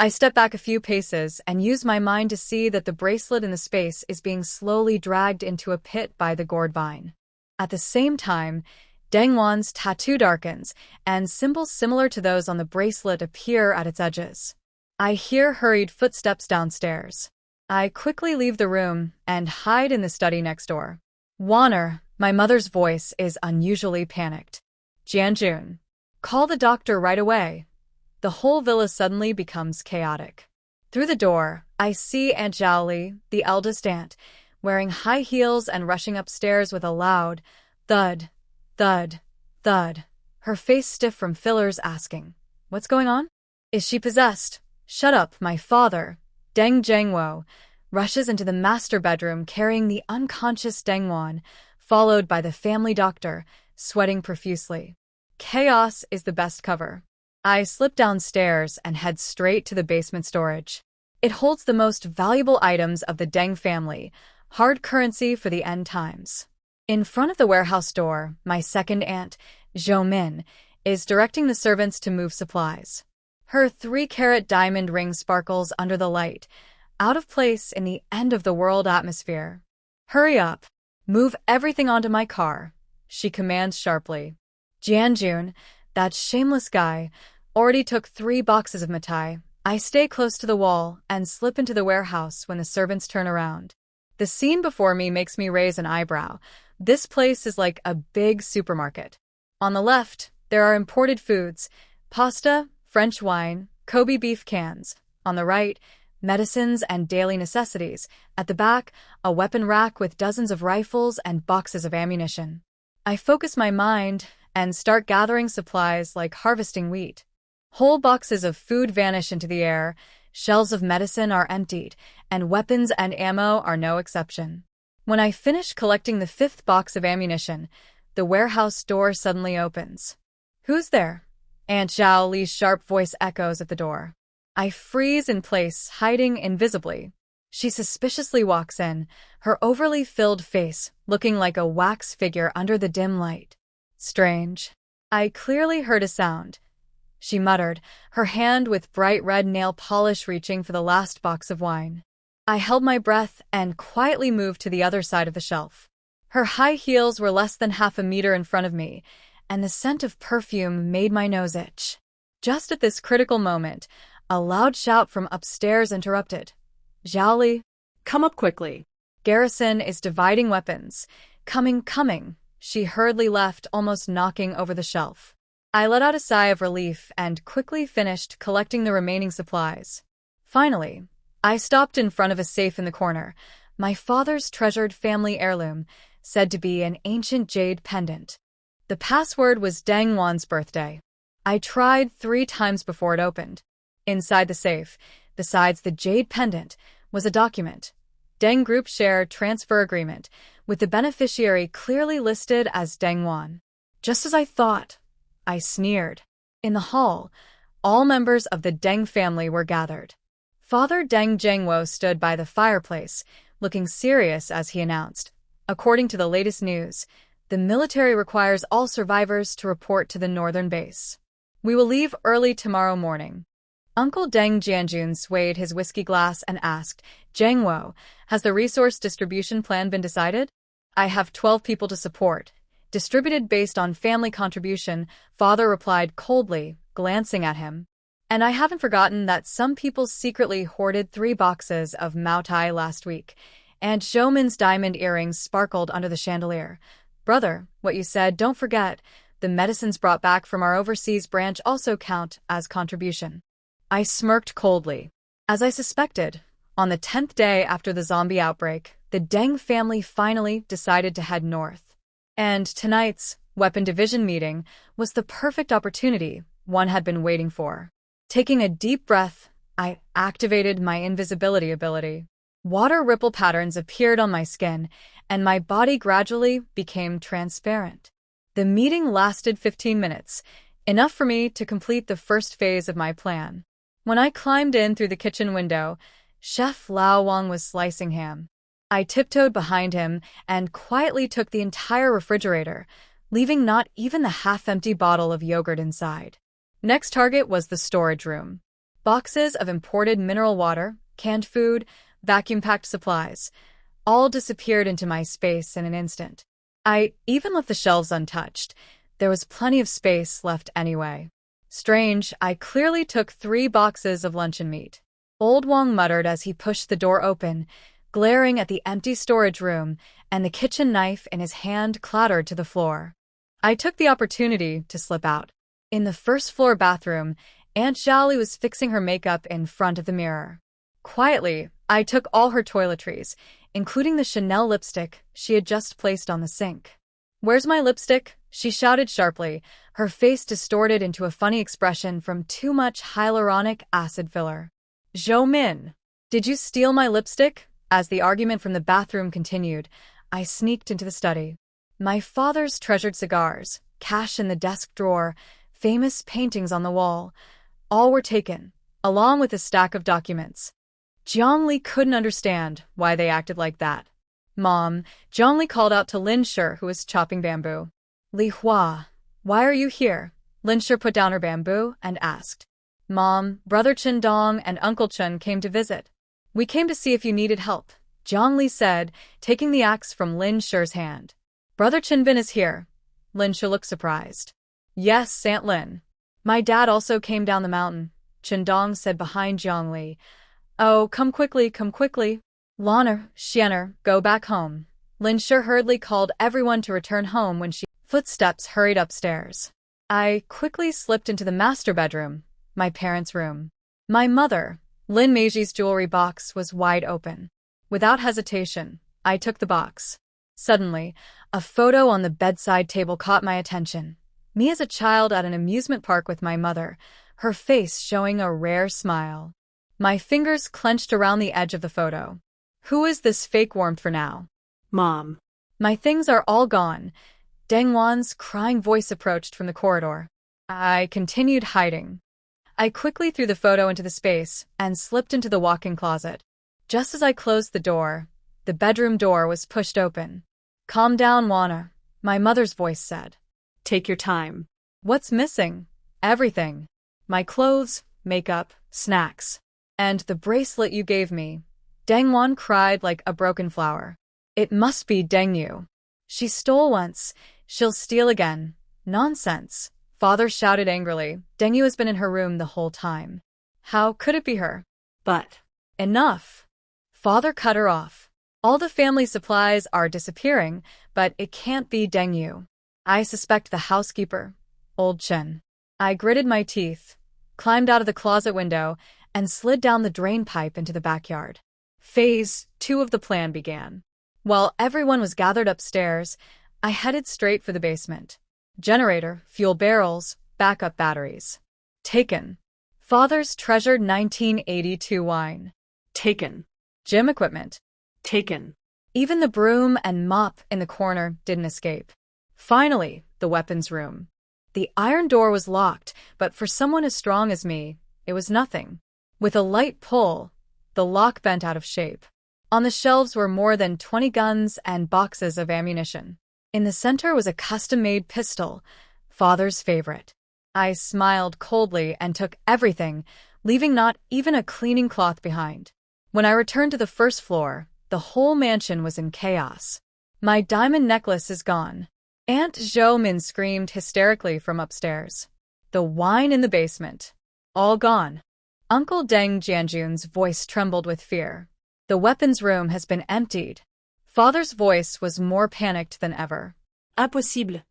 I step back a few paces and use my mind to see that the bracelet in the space is being slowly dragged into a pit by the gourd vine. At the same time, Deng Wan's tattoo darkens, and symbols similar to those on the bracelet appear at its edges. I hear hurried footsteps downstairs. I quickly leave the room and hide in the study next door. "Warner," my mother's voice is unusually panicked. "Jianjun, call the doctor right away." The whole villa suddenly becomes chaotic. Through the door, I see Aunt Zhaoli, the eldest aunt, wearing high heels and rushing upstairs with a loud thud, thud, thud, her face stiff from fillers, asking, "What's going on? Is she possessed?" "Shut up, my father." Deng Zhangwo rushes into the master bedroom carrying the unconscious Deng Wan, followed by the family doctor, sweating profusely. Chaos is the best cover. I slip downstairs and head straight to the basement storage. It holds the most valuable items of the Deng family, hard currency for the end times. In front of the warehouse door, my second aunt, Zhou Min, is directing the servants to move supplies. Her 3-carat diamond ring sparkles under the light, out of place in the end-of-the-world atmosphere. "Hurry up. Move everything onto my car," she commands sharply. Jianjun, that shameless guy, already took 3 boxes of mitai. I stay close to the wall and slip into the warehouse when the servants turn around. The scene before me makes me raise an eyebrow. This place is like a big supermarket. On the left, there are imported foods, pasta, French wine, Kobe beef cans. On the right, medicines and daily necessities. At the back, a weapon rack with dozens of rifles and boxes of ammunition. I focus my mind and start gathering supplies like harvesting wheat. Whole boxes of food vanish into the air, shelves of medicine are emptied, and weapons and ammo are no exception. When I finish collecting the 5th box of ammunition, the warehouse door suddenly opens. "Who's there?" Aunt Zhao Li's sharp voice echoes at the door. I freeze in place, hiding invisibly. She suspiciously walks in, her overly filled face looking like a wax figure under the dim light. "Strange." I clearly heard a sound. She muttered, her hand with bright red nail polish reaching for the last box of wine. I held my breath and quietly moved to the other side of the shelf. Her high heels were less than half a meter in front of me, and the scent of perfume made my nose itch. Just at this critical moment, a loud shout from upstairs interrupted. "Zhaoli, Come up quickly." Garrison is dividing weapons. Coming. She hurriedly left, almost knocking over the shelf. I let out a sigh of relief and quickly finished collecting the remaining supplies. Finally, I stopped in front of a safe in the corner, my father's treasured family heirloom, said to be an ancient jade pendant. The password was Deng Wan's birthday. I tried 3 times before it opened. Inside the safe, besides the jade pendant, was a document. Deng Group Share Transfer Agreement, with the beneficiary clearly listed as Deng Wan. Just as I thought, I sneered. In the hall, all members of the Deng family were gathered. Father Deng Zhengwo stood by the fireplace, looking serious as he announced, "According to the latest news, the military requires all survivors to report to the northern base. We will leave early tomorrow morning." Uncle Deng Jianjun swayed his whiskey glass and asked, "Zhengwo, has the resource distribution plan been decided?" "I have 12 people to support, distributed based on family contribution," Father replied coldly, glancing at him. "And I haven't forgotten that some people secretly hoarded 3 boxes of Mao Tai last week, and Zhoumin's diamond earrings sparkled under the chandelier. Brother, what you said, don't forget, the medicines brought back from our overseas branch also count as contribution." I smirked coldly. As I suspected, on the 10th day after the zombie outbreak, the Deng family finally decided to head north. And tonight's weapon division meeting was the perfect opportunity one had been waiting for. Taking a deep breath, I activated my invisibility ability. Water ripple patterns appeared on my skin, and my body gradually became transparent. The meeting lasted 15 minutes, enough for me to complete the first phase of my plan. When I climbed in through the kitchen window, Chef Lao Wang was slicing ham. I tiptoed behind him and quietly took the entire refrigerator, leaving not even the half-empty bottle of yogurt inside. Next target was the storage room. Boxes of imported mineral water, canned food, vacuum-packed supplies, all disappeared into my space in an instant. I even left the shelves untouched. There was plenty of space left anyway. Strange, I clearly took 3 boxes of luncheon meat. Old Wang muttered as he pushed the door open, glaring at the empty storage room, and the kitchen knife in his hand clattered to the floor. I took the opportunity to slip out. In the first-floor bathroom, Aunt Zhaoli was fixing her makeup in front of the mirror. Quietly, I took all her toiletries, including the Chanel lipstick she had just placed on the sink. "Where's my lipstick?" she shouted sharply, her face distorted into a funny expression from too much hyaluronic acid filler. "Zhou Min, did you steal my lipstick?" As the argument from the bathroom continued, I sneaked into the study. My father's treasured cigars, cash in the desk drawer, famous paintings on the wall, all were taken, along with a stack of documents. Zhongli couldn't understand why they acted like that. "Mom," Zhongli called out to Lin Shi, who was chopping bamboo. "Li Hua, why are you here?" Lin Shi put down her bamboo and asked. "Mom, Brother Chen Dong and Uncle Chen came to visit. We came to see if you needed help," Zhongli said, taking the axe from Lin Shi's hand. "Brother Chen Bin is here." Lin Shi looked surprised. "Yes, Aunt Lin. My dad also came down the mountain," Chen Dong said behind Zhongli. "Oh, come quickly, come quickly. Lanner, Xianer, go back home." Lin Shi hurriedly called everyone to return home when footsteps hurried upstairs. I quickly slipped into the master bedroom, my parents' room. My mother, Lin Meiji's jewelry box was wide open. Without hesitation, I took the box. Suddenly, a photo on the bedside table caught my attention. Me as a child at an amusement park with my mother, her face showing a rare smile. My fingers clenched around the edge of the photo. Who is this fake warmth for now? Mom. My things are all gone. Deng Wan's crying voice approached from the corridor. I continued hiding. I quickly threw the photo into the space and slipped into the walk-in closet. Just as I closed the door, the bedroom door was pushed open. "Calm down, Wana," my mother's voice said. "Take your time." "What's missing?" "Everything. My clothes, makeup, snacks. And the bracelet you gave me." Deng Wan cried like a broken flower. "It must be Deng Yu. She stole once, she'll steal again. Nonsense," Father shouted angrily. "Deng Yu has been in her room the whole time. How could it be her?" "But..." "Enough." Father cut her off. "All the family supplies are disappearing, but it can't be Deng Yu. I suspect the housekeeper, Old Chen." I gritted my teeth, climbed out of the closet window, and slid down the drain pipe into the backyard. Phase 2 of the plan began. While everyone was gathered upstairs, I headed straight for the basement. Generator, fuel barrels, backup batteries. Taken. Father's treasured 1982 wine. Taken. Gym equipment. Taken. Even the broom and mop in the corner didn't escape. Finally, the weapons room. The iron door was locked, but for someone as strong as me, it was nothing. With a light pull, the lock bent out of shape. On the shelves were more than 20 guns and boxes of ammunition. In the center was a custom-made pistol, Father's favorite. I smiled coldly and took everything, leaving not even a cleaning cloth behind. When I returned to the first floor, the whole mansion was in chaos. My diamond necklace is gone. Aunt Zhou-min screamed hysterically from upstairs. The wine in the basement. All gone. Uncle Deng Jianjun's voice trembled with fear. The weapons room has been emptied. Father's voice was more panicked than ever. Impossible.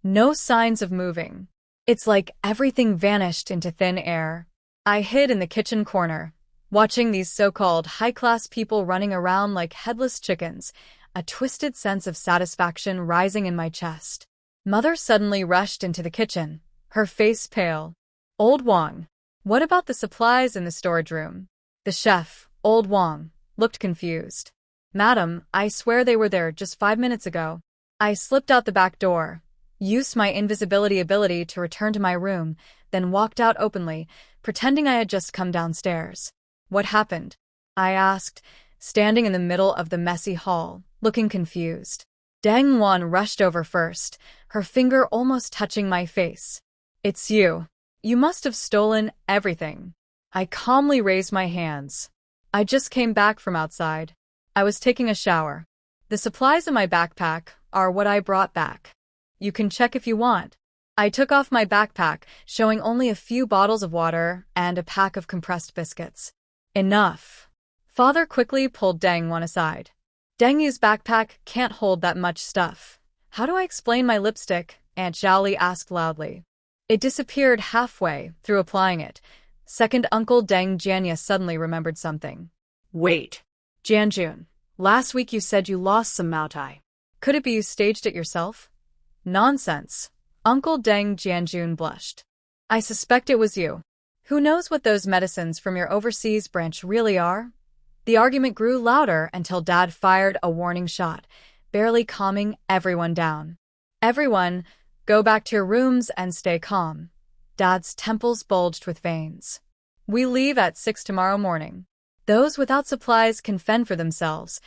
No signs of moving. It's like everything vanished into thin air. I hid in the kitchen corner, watching these so-called high-class people running around like headless chickens, a twisted sense of satisfaction rising in my chest. Mother suddenly rushed into the kitchen, her face pale. Old Wang. What about the supplies in the storage room? The chef, Old Wang, looked confused. Madam, I swear they were there just 5 minutes ago. I slipped out the back door, used my invisibility ability to return to my room, then walked out openly, pretending I had just come downstairs. What happened? I asked, standing in the middle of the messy hall, looking confused. Deng Wan rushed over first, her finger almost touching my face. It's you. You must have stolen everything. I calmly raised my hands. I just came back from outside. I was taking a shower. The supplies in my backpack are what I brought back. You can check if you want. I took off my backpack, showing only a few bottles of water and a pack of compressed biscuits. Enough. Father quickly pulled Deng Wan aside. Deng Yu's backpack can't hold that much stuff. How do I explain my lipstick? Aunt Zhaoli asked loudly. It disappeared halfway through applying it. Second Uncle Deng Jianya suddenly remembered something. Wait. Jianjun, last week you said you lost some Maotai. Could it be you staged it yourself? Nonsense. Uncle Deng Jianjun blushed. I suspect it was you. Who knows what those medicines from your overseas branch really are? The argument grew louder until Dad fired a warning shot, barely calming everyone down. Everyone, go back to your rooms and stay calm. Dad's temples bulged with veins. We leave at 6 tomorrow morning. Those without supplies can fend for themselves.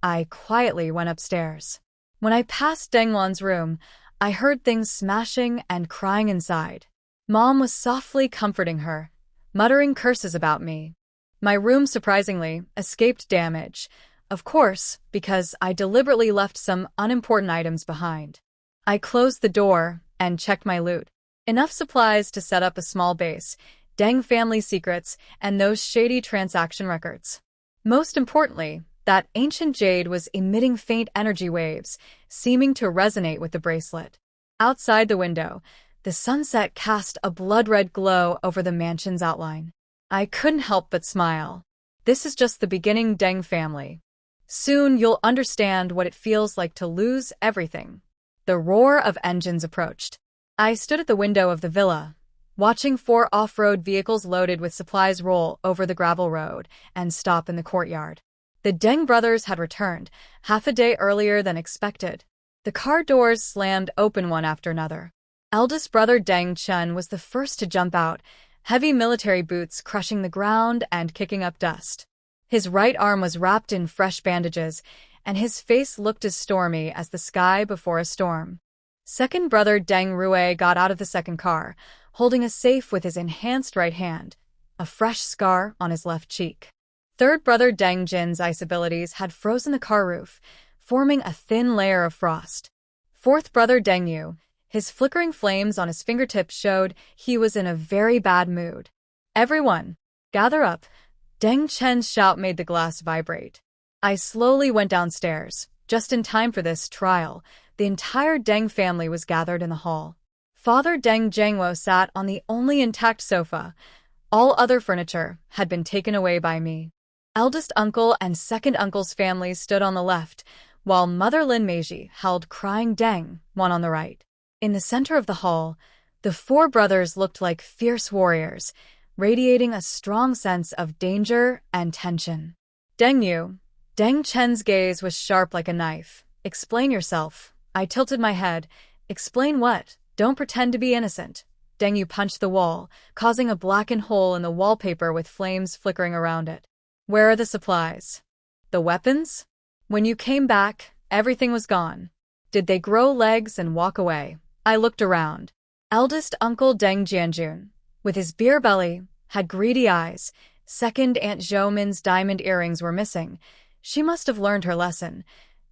I quietly went upstairs. When I passed Deng Wan's room, I heard things smashing and crying inside. Mom was softly comforting her, muttering curses about me. My room, surprisingly, escaped damage. Of course, because I deliberately left some unimportant items behind. I closed the door and checked my loot. Enough supplies to set up a small base, Deng family secrets, and those shady transaction records. Most importantly, that ancient jade was emitting faint energy waves, seeming to resonate with the bracelet. Outside the window, the sunset cast a blood-red glow over the mansion's outline. I couldn't help but smile. This is just the beginning, Deng family. Soon you'll understand what it feels like to lose everything. The roar of engines approached. I stood at the window of the villa, watching 4 off-road vehicles loaded with supplies roll over the gravel road and stop in the courtyard. The Deng brothers had returned, half a day earlier than expected. The car doors slammed open one after another. Eldest brother Deng Chun was the first to jump out, heavy military boots crushing the ground and kicking up dust. His right arm was wrapped in fresh bandages, and his face looked as stormy as the sky before a storm. Second brother Deng Rue got out of the second car, holding a safe with his enhanced right hand, a fresh scar on his left cheek. Third brother Deng Jin's ice abilities had frozen the car roof, forming a thin layer of frost. Fourth brother Deng Yu, his flickering flames on his fingertips showed he was in a very bad mood. Everyone, gather up. Deng Chen's shout made the glass vibrate. I slowly went downstairs, just in time for this trial. The entire Deng family was gathered in the hall. Father Deng Zhengwo sat on the only intact sofa. All other furniture had been taken away by me. Eldest uncle and second uncle's families stood on the left, while Mother Lin Meiji held crying Deng, one on the right. In the center of the hall, The four brothers looked like fierce warriors, radiating a strong sense of danger and tension. Deng Chen's gaze was sharp like a knife. Explain yourself. I tilted my head. Explain what? Don't pretend to be innocent. Deng Yu punched the wall, causing a blackened hole in the wallpaper with flames flickering around it. Where are the supplies? The weapons? When you came back, everything was gone. Did they grow legs and walk away? I looked around. Eldest Uncle Deng Jianjun, with his beer belly, had greedy eyes. Second Aunt Zhou Min's diamond earrings were missing. She must have learned her lesson.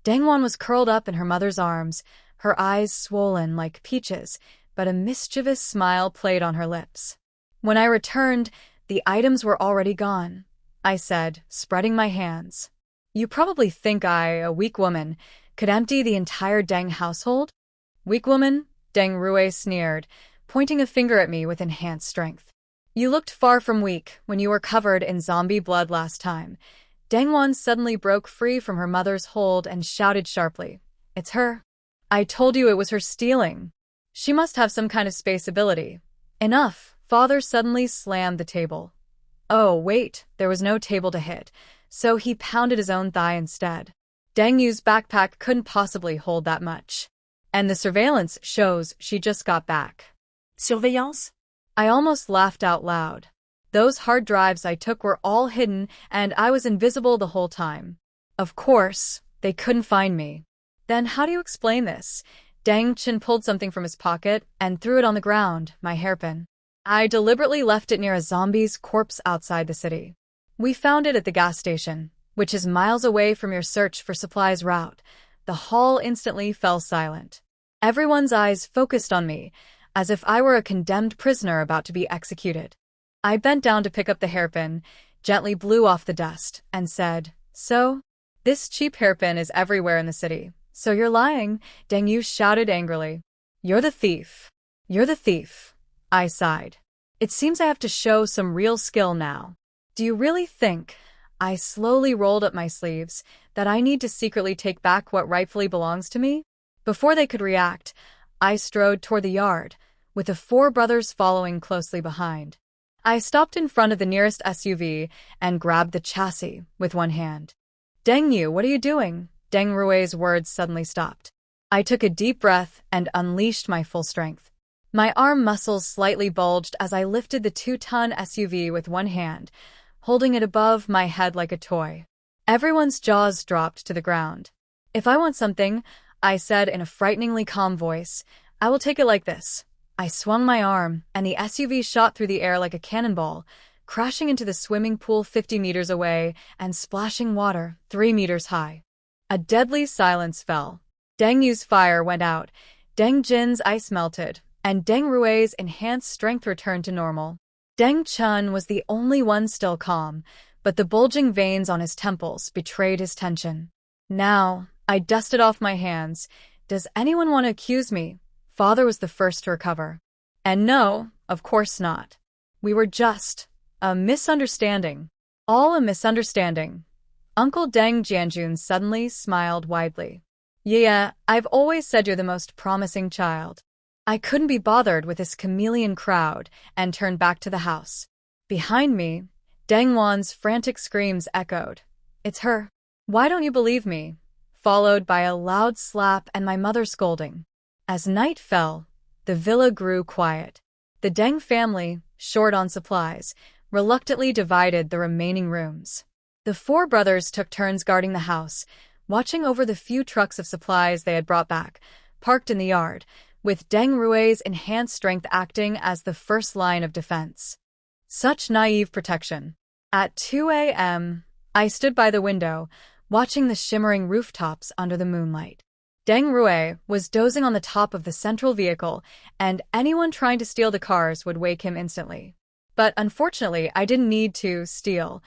Deng Wan was curled up in her mother's arms, her eyes swollen like peaches, but a mischievous smile played on her lips. When I returned, the items were already gone, I said, spreading my hands. You probably think I, a weak woman, could empty the entire Deng household? Weak woman? Deng Rue sneered, pointing a finger at me with enhanced strength. You looked far from weak when you were covered in zombie blood last time. Deng Wan suddenly broke free from her mother's hold and shouted sharply, It's her. I told you it was her stealing. She must have some kind of space ability. Enough. Father suddenly slammed the table. Oh, wait, there was no table to hit, so he pounded his own thigh instead. Deng Yu's backpack couldn't possibly hold that much. And the surveillance shows she just got back. Surveillance? I almost laughed out loud. Those hard drives I took were all hidden, and I was invisible the whole time. Of course, they couldn't find me. Then how do you explain this? Deng Chen pulled something from his pocket and threw it on the ground, my hairpin. I deliberately left it near a zombie's corpse outside the city. We found it at the gas station, which is miles away from your search for supplies route. The hall instantly fell silent. Everyone's eyes focused on me, as if I were a condemned prisoner about to be executed. I bent down to pick up the hairpin, gently blew off the dust, and said, So? This cheap hairpin is everywhere in the city. So you're lying, Deng Yu shouted angrily. You're the thief. You're the thief. I sighed. It seems I have to show some real skill now. Do you really think, I slowly rolled up my sleeves, that I need to secretly take back what rightfully belongs to me? Before they could react, I strode toward the yard, with the four brothers following closely behind. I stopped in front of the nearest SUV and grabbed the chassis with one hand. Deng Yu, what are you doing? Deng Rue's words suddenly stopped. I took a deep breath and unleashed my full strength. My arm muscles slightly bulged as I lifted the 2-ton SUV with one hand, holding it above my head like a toy. Everyone's jaws dropped to the ground. If I want something, I said in a frighteningly calm voice, I will take it like this. I swung my arm, and the SUV shot through the air like a cannonball, crashing into the swimming pool 50 meters away and splashing water 3 meters high. A deadly silence fell. Deng Yu's fire went out, Deng Jin's ice melted, and Deng Rue's enhanced strength returned to normal. Deng Chun was the only one still calm, but the bulging veins on his temples betrayed his tension. Now, I dusted off my hands. Does anyone want to accuse me? Father was the first to recover. And no, of course not. We were just a misunderstanding. All a misunderstanding. Uncle Deng Jianjun suddenly smiled widely. Yeah, I've always said you're the most promising child. I couldn't be bothered with this chameleon crowd and turned back to the house. Behind me, Deng Wan's frantic screams echoed. It's her. Why don't you believe me? Followed by a loud slap and my mother scolding. As night fell, the villa grew quiet. The Deng family, short on supplies, reluctantly divided the remaining rooms. The four brothers took turns guarding the house, watching over the few trucks of supplies they had brought back, parked in the yard, with Deng Rue's enhanced strength acting as the first line of defense. Such naive protection. At 2 a.m., I stood by the window, watching the shimmering rooftops under the moonlight. Deng Rue was dozing on the top of the central vehicle, and anyone trying to steal the cars would wake him instantly. But unfortunately, I didn't need to steal.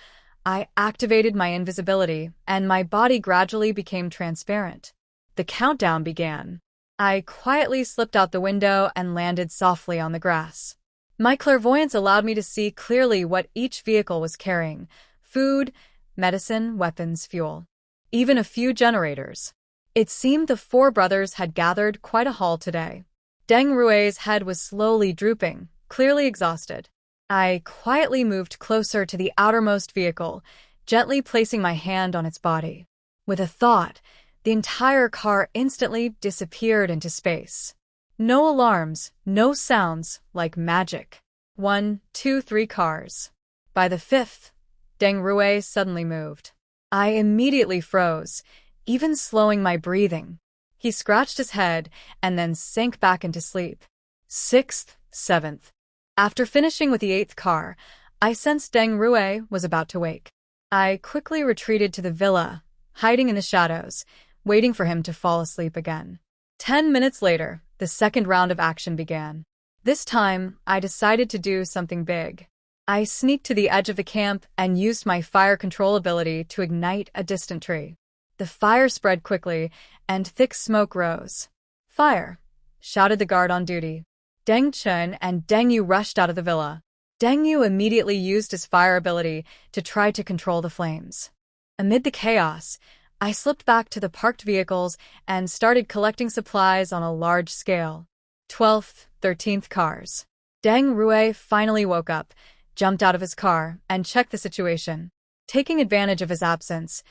I activated my invisibility, and my body gradually became transparent. The countdown began. I quietly slipped out the window and landed softly on the grass. My clairvoyance allowed me to see clearly what each vehicle was carrying: food, medicine, weapons, fuel. Even a few generators. It seemed the four brothers had gathered quite a haul today. Deng Rui's head was slowly drooping, clearly exhausted. I quietly moved closer to the outermost vehicle, gently placing my hand on its body. With a thought, the entire car instantly disappeared into space. No alarms, no sounds, like magic. 1, 2, 3 cars. By the fifth, Deng Rui suddenly moved. I immediately froze, even slowing my breathing. He scratched his head and then sank back into sleep. 6th, 7th. After finishing with the 8th car, I sensed Deng Rui was about to wake. I quickly retreated to the villa, hiding in the shadows, waiting for him to fall asleep again. 10 minutes later, the second round of action began. This time, I decided to do something big. I sneaked to the edge of the camp and used my fire control ability to ignite a distant tree. The fire spread quickly, and thick smoke rose. "Fire!" shouted the guard on duty. Deng Chen and Deng Yu rushed out of the villa. Deng Yu immediately used his fire ability to try to control the flames. Amid the chaos, I slipped back to the parked vehicles and started collecting supplies on a large scale. 12th, 13th cars. Deng Rui finally woke up, jumped out of his car, and checked the situation. Taking advantage of his absence,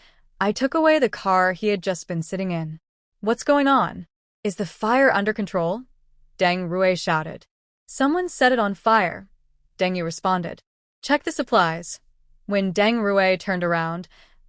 I took away the car he had just been sitting in. "What's going on? Is the fire under control?" Deng Rui shouted. "Someone set it on fire," Deng Yu responded. "Check the supplies." When Deng Rui turned around,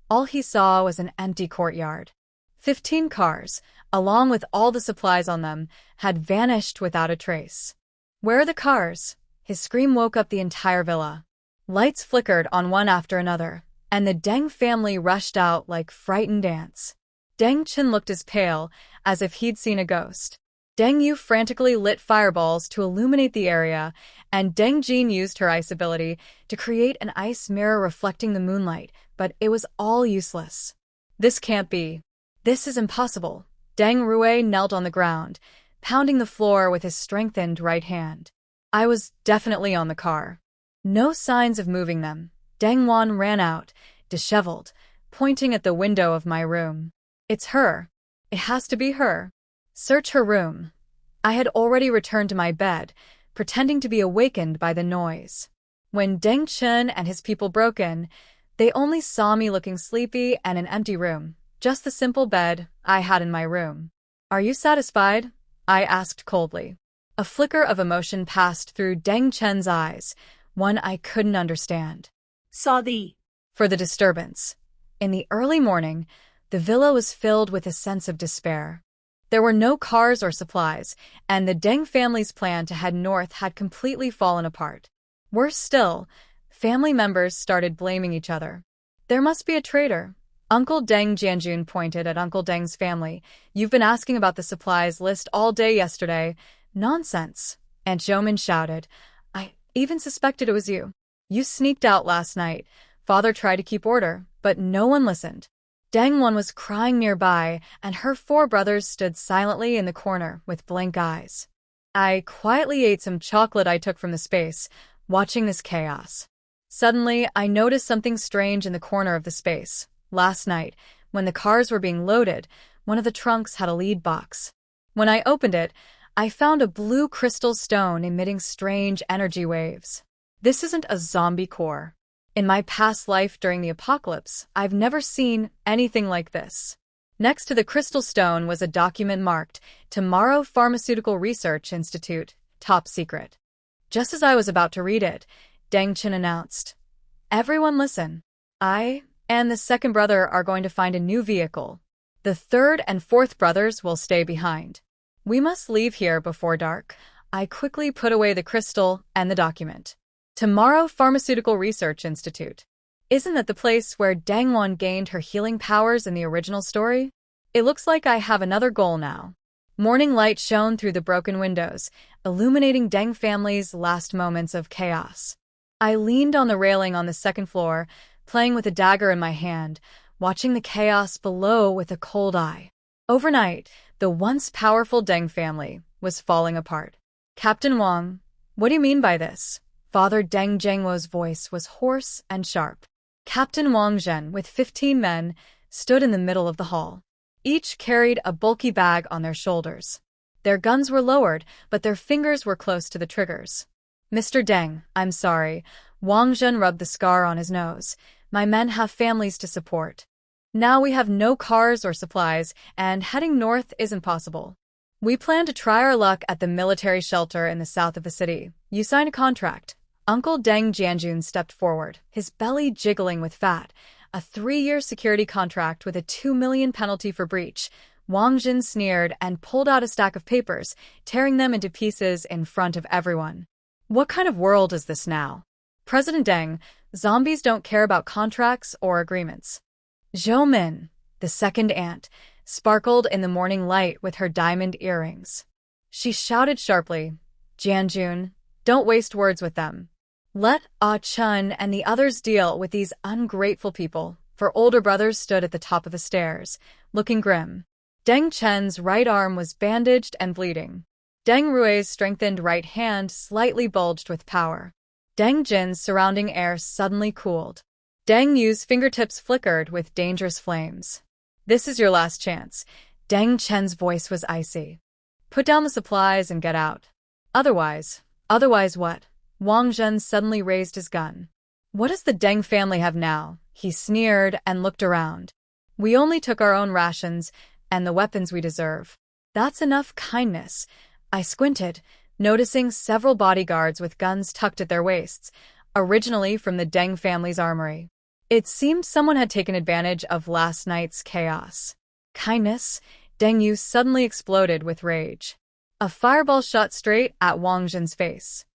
all he saw was an empty courtyard. 15 cars, along with all the supplies on them, had vanished without a trace. "Where are the cars?" His scream woke up the entire villa. Lights flickered on one after another, and the Deng family rushed out like frightened ants. Deng Chen looked as pale as if he'd seen a ghost. Deng Yu frantically lit fireballs to illuminate the area, and Deng Jin used her ice ability to create an ice mirror reflecting the moonlight, but it was all useless. "This can't be. This is impossible." Deng Rui knelt on the ground, pounding the floor with his strengthened right hand. I was definitely on the car. No signs of moving them. Deng Wan ran out, disheveled, pointing at the window of my room. "It's her. It has to be her. Search her room." I had already returned to my bed, pretending to be awakened by the noise. When Deng Chen and his people broke in, they only saw me looking sleepy and an empty room, just the simple bed I had in my room. "Are you satisfied?" I asked coldly. A flicker of emotion passed through Deng Chen's eyes, one I couldn't understand. "Sorry for the disturbance." In the early morning, the villa was filled with a sense of despair. There were no cars or supplies, and the Deng family's plan to head north had completely fallen apart. Worse still, family members started blaming each other. "There must be a traitor." Uncle Deng Jianjun pointed at Uncle Deng's family. "You've been asking about the supplies list all day yesterday." "Nonsense," Aunt Zhoumin shouted. "I even suspected it was you. You sneaked out last night." Father tried to keep order, but no one listened. Deng Wan was crying nearby, and her 4 brothers stood silently in the corner with blank eyes. I quietly ate some chocolate I took from the space, watching this chaos. Suddenly, I noticed something strange in the corner of the space. Last night, when the cars were being loaded, one of the trunks had a lead box. When I opened it, I found a blue crystal stone emitting strange energy waves. This isn't a zombie core. In my past life during the apocalypse, I've never seen anything like this. Next to the crystal stone was a document marked Tomorrow Pharmaceutical Research Institute, top secret. Just as I was about to read it, Deng Chen announced, "Everyone listen. I and the second brother are going to find a new vehicle. The third and fourth brothers will stay behind. We must leave here before dark." I quickly put away the crystal and the document. Tomorrow Pharmaceutical Research Institute. Isn't that the place where Deng Wan gained her healing powers in the original story? It looks like I have another goal now. Morning light shone through the broken windows, illuminating Deng family's last moments of chaos. I leaned on the railing on the second floor, playing with a dagger in my hand, watching the chaos below with a cold eye. Overnight, the once powerful Deng family was falling apart. "Captain Wang, what do you mean by this?" Father Deng Zhengwo's voice was hoarse and sharp. Captain Wang Zhen, with 15 men, stood in the middle of the hall. Each carried a bulky bag on their shoulders. Their guns were lowered, but their fingers were close to the triggers. Mr. Deng, I'm sorry. Wang Zhen rubbed the scar on his nose. My men have families to support. Now we have no cars or supplies, and heading north isn't possible. We plan to try our luck at the military shelter in the south of the city. You sign a contract. Uncle Deng Jianjun stepped forward, his belly jiggling with fat. A 3-year security contract with a 2 million penalty for breach. Wang Zhen sneered and pulled out a stack of papers, tearing them into pieces in front of everyone. What kind of world is this now? President Deng, zombies don't care about contracts or agreements. Zhou Min, the second aunt, sparkled in the morning light with her diamond earrings. She shouted sharply, Jianjun, don't waste words with them. Let Ah Chun and the others deal with these ungrateful people, for older brothers stood at the top of the stairs, looking grim. Deng Chen's right arm was bandaged and bleeding. Deng Rui's strengthened right hand slightly bulged with power. Deng Jin's surrounding air suddenly cooled. Deng Yu's fingertips flickered with dangerous flames. This is your last chance. Deng Chen's voice was icy. Put down the supplies and get out. Otherwise what? Wang Zhen suddenly raised his gun. What does the Deng family have now? He sneered and looked around. We only took our own rations and the weapons we deserve. That's enough kindness. I squinted, noticing several bodyguards with guns tucked at their waists, originally from the Deng family's armory. It seemed someone had taken advantage of last night's chaos. Kindness? Deng Yu suddenly exploded with rage. A fireball shot straight at Wang Zhen's face.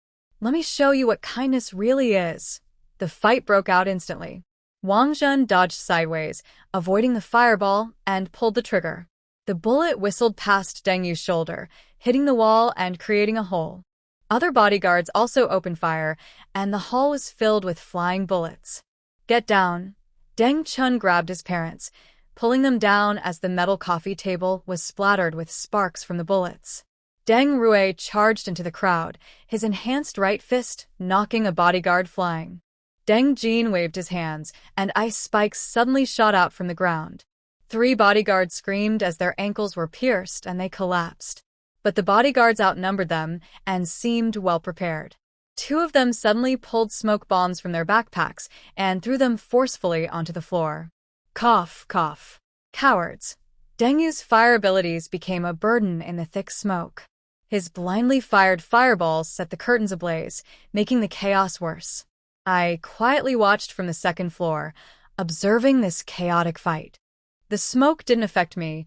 Let me show you what kindness really is. The fight broke out instantly. Wang Zhen dodged sideways, avoiding the fireball, and pulled the trigger. The bullet whistled past Deng Yu's shoulder, hitting the wall and creating a hole. Other bodyguards also opened fire, and the hall was filled with flying bullets. Get down. Deng Chun grabbed his parents, pulling them down as the metal coffee table was splattered with sparks from the bullets. Deng Rui charged into the crowd, his enhanced right fist knocking a bodyguard flying. Deng Jin waved his hands, and ice spikes suddenly shot out from the ground. 3 bodyguards screamed as their ankles were pierced and they collapsed. But the bodyguards outnumbered them and seemed well prepared. 2 of them suddenly pulled smoke bombs from their backpacks and threw them forcefully onto the floor. Cough, cough. Cowards. Deng Yu's fire abilities became a burden in the thick smoke. His blindly fired fireballs set the curtains ablaze, making the chaos worse. I quietly watched from the second floor, observing this chaotic fight. The smoke didn't affect me.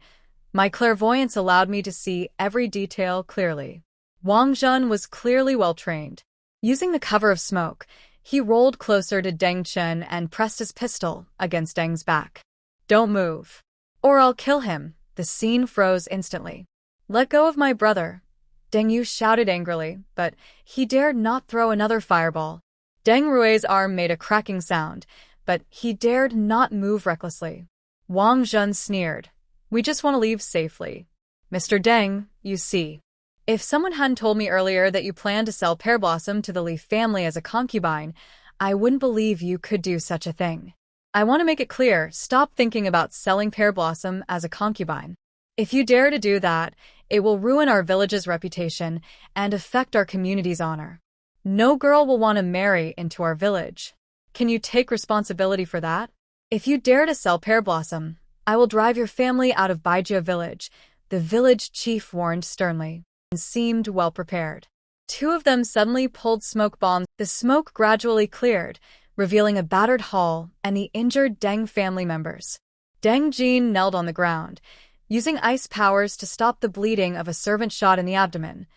My clairvoyance allowed me to see every detail clearly. Wang Zhen was clearly well-trained. Using the cover of smoke, he rolled closer to Deng Chen and pressed his pistol against Deng's back. Don't move, or I'll kill him. The scene froze instantly. Let go of my brother. Deng Yu shouted angrily, but he dared not throw another fireball. Deng Rui's arm made a cracking sound, but he dared not move recklessly. Wang Zhen sneered. We just want to leave safely. Mr. Deng, you see. If someone hadn't told me earlier that you planned to sell Pear Blossom to the Li family as a concubine, I wouldn't believe you could do such a thing. I want to make it clear, stop thinking about selling Pear Blossom as a concubine. If you dare to do that, it will ruin our village's reputation and affect our community's honor. No girl will want to marry into our village. Can you take responsibility for that? If you dare to sell Pear Blossom, I will drive your family out of Baijia village, the village chief warned sternly, and seemed well prepared. 2 of them suddenly pulled smoke bombs. The smoke gradually cleared, revealing a battered hall and the injured Deng family members. Deng Jin knelt on the ground, using ice powers to stop the bleeding of a servant shot in the abdomen.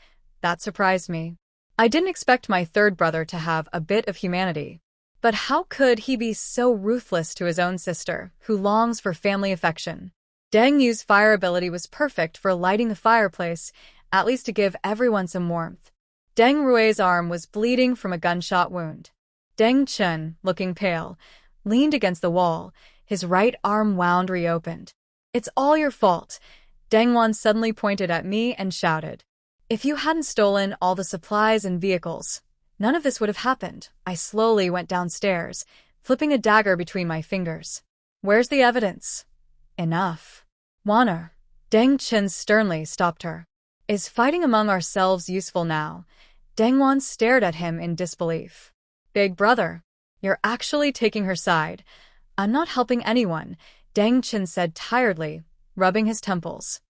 That surprised me. I didn't expect my third brother to have a bit of humanity. But how could he be so ruthless to his own sister, who longs for family affection? Deng Yu's fire ability was perfect for lighting the fireplace, at least to give everyone some warmth. Deng Rui's arm was bleeding from a gunshot wound. Deng Chen, looking pale, leaned against the wall, his right arm wound reopened. It's all your fault. Deng Wan suddenly pointed at me and shouted. If you hadn't stolen all the supplies and vehicles, none of this would have happened. I slowly went downstairs, flipping a dagger between my fingers. Where's the evidence? Enough. Wanner. Deng Chen sternly stopped her. Is fighting among ourselves useful now? Deng stared at him in disbelief. Big brother, you're actually taking her side. I'm not helping anyone, Deng Chen said tiredly, rubbing his temples.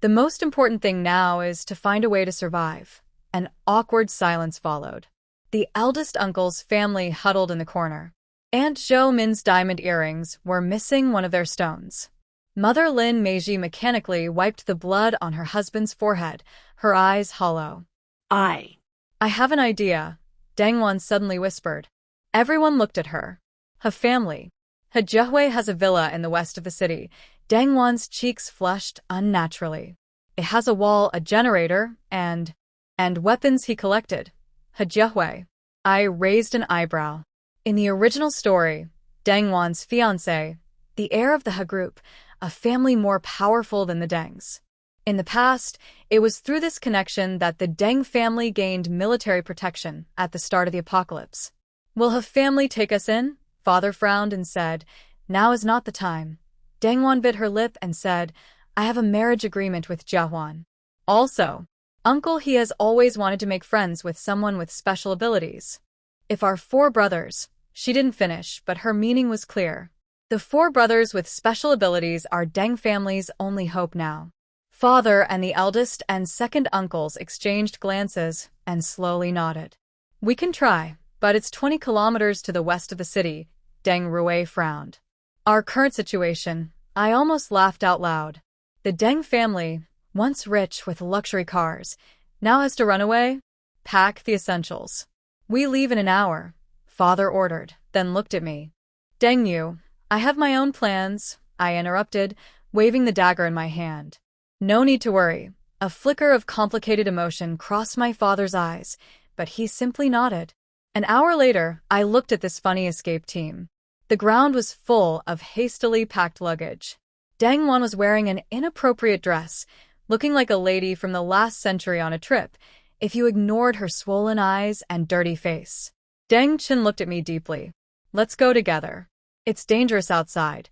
The most important thing now is to find a way to survive. An awkward silence followed. The eldest uncle's family huddled in the corner. Aunt Zhou Min's diamond earrings were missing one of their stones. Mother Lin Meiji mechanically wiped the blood on her husband's forehead, her eyes hollow. I have an idea, Deng suddenly whispered. Everyone looked at her. Her family. Hejihui has a villa in the west of the city. Deng cheeks flushed unnaturally. It has a wall, a generator, and weapons he collected. Hejihui. I raised an eyebrow. In the original story, Deng fiancé, the heir of the He group, a family more powerful than the Dengs. In the past, it was through this connection that the Deng family gained military protection at the start of the apocalypse. Will her family take us in? Father frowned and said, now is not the time. Deng bit her lip and said, I have a marriage agreement with Jiahuan. Also, uncle, he has always wanted to make friends with someone with special abilities. If our 4 brothers, she didn't finish, but her meaning was clear. The 4 brothers with special abilities are Deng family's only hope now. Father and the eldest and second uncles exchanged glances and slowly nodded. We can try, but it's 20 kilometers to the west of the city, Deng Rui frowned. Our current situation, I almost laughed out loud. The Deng family, once rich with luxury cars, now has to run away? Pack the essentials. We leave in an hour, Father ordered, then looked at me. Deng Yu, I have my own plans, I interrupted, waving the dagger in my hand. No need to worry. A flicker of complicated emotion crossed my father's eyes, but he simply nodded. An hour later, I looked at this funny escape team. The ground was full of hastily packed luggage. Deng was wearing an inappropriate dress, looking like a lady from the last century on a trip, if you ignored her swollen eyes and dirty face. Deng Chen looked at me deeply. Let's go together. It's dangerous outside.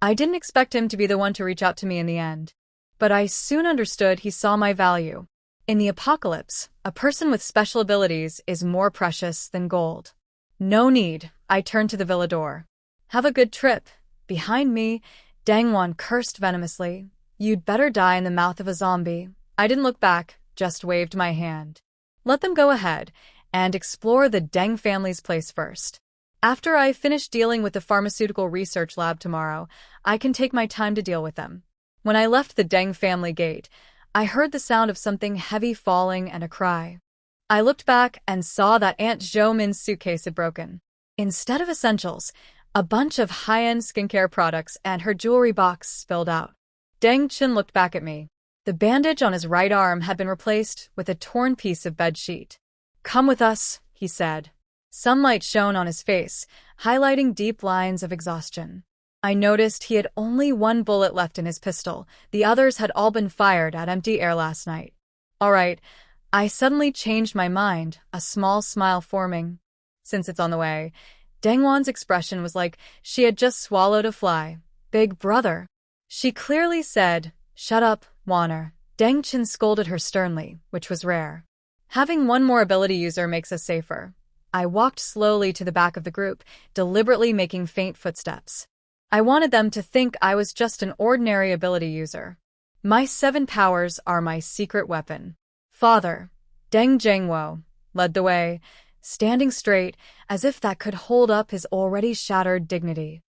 I didn't expect him to be the one to reach out to me in the end. But I soon understood he saw my value. In the apocalypse, a person with special abilities is more precious than gold. No need, I turned to the villa door. Have a good trip. Behind me, Deng cursed venomously. You'd better die in the mouth of a zombie. I didn't look back, just waved my hand. Let them go ahead and explore the Deng family's place first. After I finish dealing with the pharmaceutical research lab tomorrow, I can take my time to deal with them. When I left the Deng family gate, I heard the sound of something heavy falling and a cry. I looked back and saw that Aunt Zhou Min's suitcase had broken. Instead of essentials, a bunch of high-end skincare products and her jewelry box spilled out. Deng Chen looked back at me. The bandage on his right arm had been replaced with a torn piece of bedsheet. Come with us, he said. Sunlight shone on his face, highlighting deep lines of exhaustion. I noticed he had only 1 bullet left in his pistol. The others had all been fired at empty air last night. All right, I suddenly changed my mind, a small smile forming. Since it's on the way, Deng expression was like she had just swallowed a fly. Big brother. She clearly said, shut up, Wanner. Deng Chen scolded her sternly, which was rare. Having 1 more ability user makes us safer. I walked slowly to the back of the group, deliberately making faint footsteps. I wanted them to think I was just an ordinary ability user. My 7 powers are my secret weapon. Father, Deng Zhengwo, led the way, standing straight, as if that could hold up his already shattered dignity.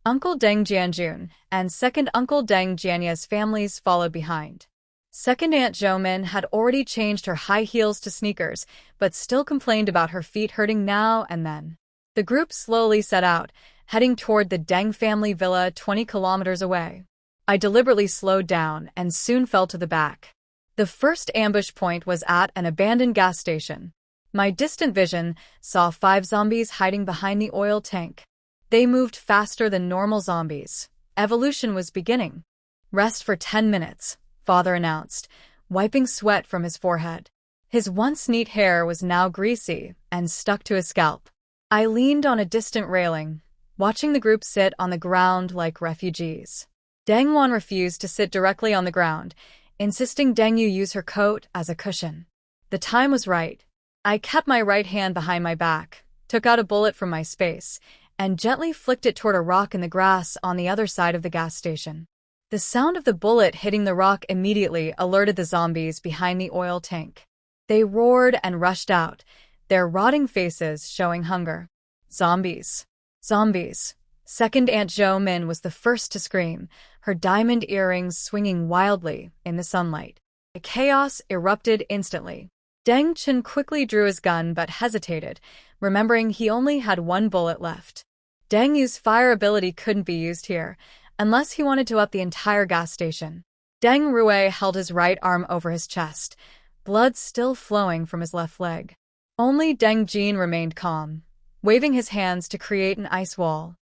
Uncle Deng Jianjun and second Uncle Deng Jianya's families followed behind. Second Aunt Zhou Min had already changed her high heels to sneakers, but still complained about her feet hurting now and then. The group slowly set out, heading toward the Deng family villa 20 kilometers away. I deliberately slowed down and soon fell to the back. The first ambush point was at an abandoned gas station. My distant vision saw 5 zombies hiding behind the oil tank. They moved faster than normal zombies. Evolution was beginning. Rest for 10 minutes, Father announced, wiping sweat from his forehead. His once neat hair was now greasy and stuck to his scalp. I leaned on a distant railing, watching the group sit on the ground like refugees. Deng refused to sit directly on the ground. insisting Deng Yu use her coat as a cushion. The time was right. I kept my right hand behind my back, took out a bullet from my space, and gently flicked it toward a rock in the grass on the other side of the gas station. The sound of the bullet hitting the rock immediately alerted the zombies behind the oil tank. They roared and rushed out, their rotting faces showing hunger. Zombies. Zombies. Second Aunt Zhou Min was the first to scream, her diamond earrings swinging wildly in the sunlight. The chaos erupted instantly. Deng Chen quickly drew his gun but hesitated, remembering he only had one bullet left. Deng Yu's fire ability couldn't be used here, unless he wanted to up the entire gas station. Deng Rui held his right arm over his chest, blood still flowing from his left leg. Only Deng Jin remained calm, waving his hands to create an ice wall.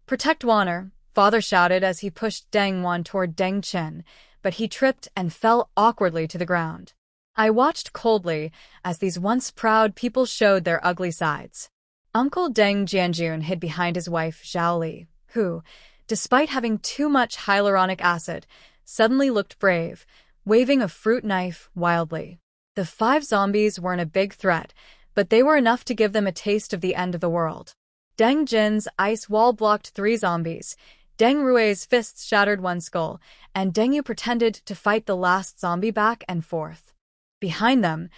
"Protect Wanner," Father shouted as he pushed Deng Wan toward Deng Chen, but he tripped and fell awkwardly to the ground. I watched coldly as these once proud people showed their ugly sides. Uncle Deng Jianjun hid behind his wife Zhao Li, who, despite having too much hyaluronic acid, suddenly looked brave, waving a fruit knife wildly. The 5 zombies weren't a big threat, but they were enough to give them a taste of the end of the world. Deng Jin's ice wall blocked 3 zombies, Deng Rui's fists shattered one skull, and Deng Yu pretended to fight the last zombie back and forth. Behind them,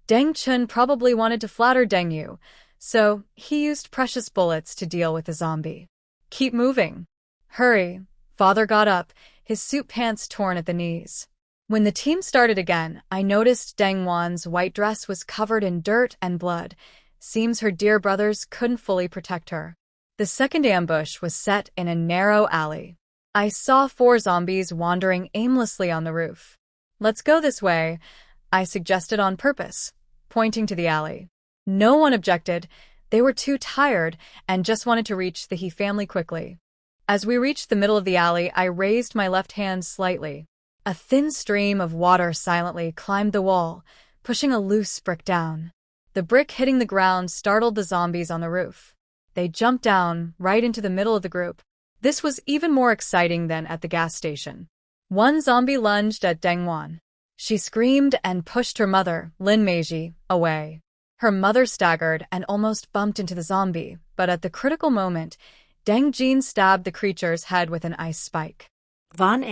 Deng Chen probably wanted to flatter Deng Yu, so he used precious bullets to deal with the zombie. "Keep moving. Hurry." Father got up, his suit pants torn at the knees. When the team started again, I noticed Deng Wan's white dress was covered in dirt and blood. Seems her dear brothers couldn't fully protect her. The second ambush was set in a narrow alley. I saw 4 zombies wandering aimlessly on the roof. "Let's go this way," I suggested on purpose, pointing to the alley. No one objected. They were too tired and just wanted to reach the He family quickly. As we reached the middle of the alley, I raised my left hand slightly. A thin stream of water silently climbed the wall, pushing a loose brick down. The brick hitting the ground startled the zombies on the roof. They jumped down, right into the middle of the group. This was even more exciting than at the gas station. One zombie lunged at Deng Wan. She screamed and pushed her mother, Lin Meiji, away. Her mother staggered and almost bumped into the zombie, but at the critical moment, Deng Jin stabbed the creature's head with an ice spike. "Wann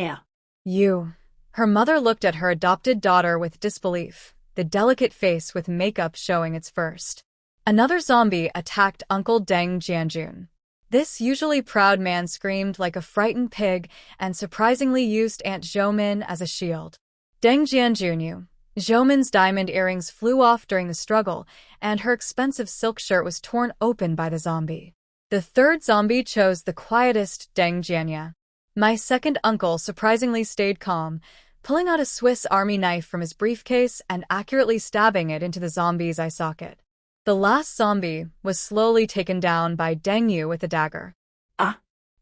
You." Her mother looked at her adopted daughter with disbelief, the delicate face with makeup showing its first. Another zombie attacked Uncle Deng Jianjun. This usually proud man screamed like a frightened pig and surprisingly used Aunt Zhou Min as a shield. Deng Jianjun, Zhou Min's diamond earrings flew off during the struggle, and her expensive silk shirt was torn open by the zombie. The third zombie chose the quietest Deng Jianya. My second uncle surprisingly stayed calm, pulling out a Swiss Army knife from his briefcase and accurately stabbing it into the zombie's eye socket. The last zombie was slowly taken down by Deng Yu with a dagger.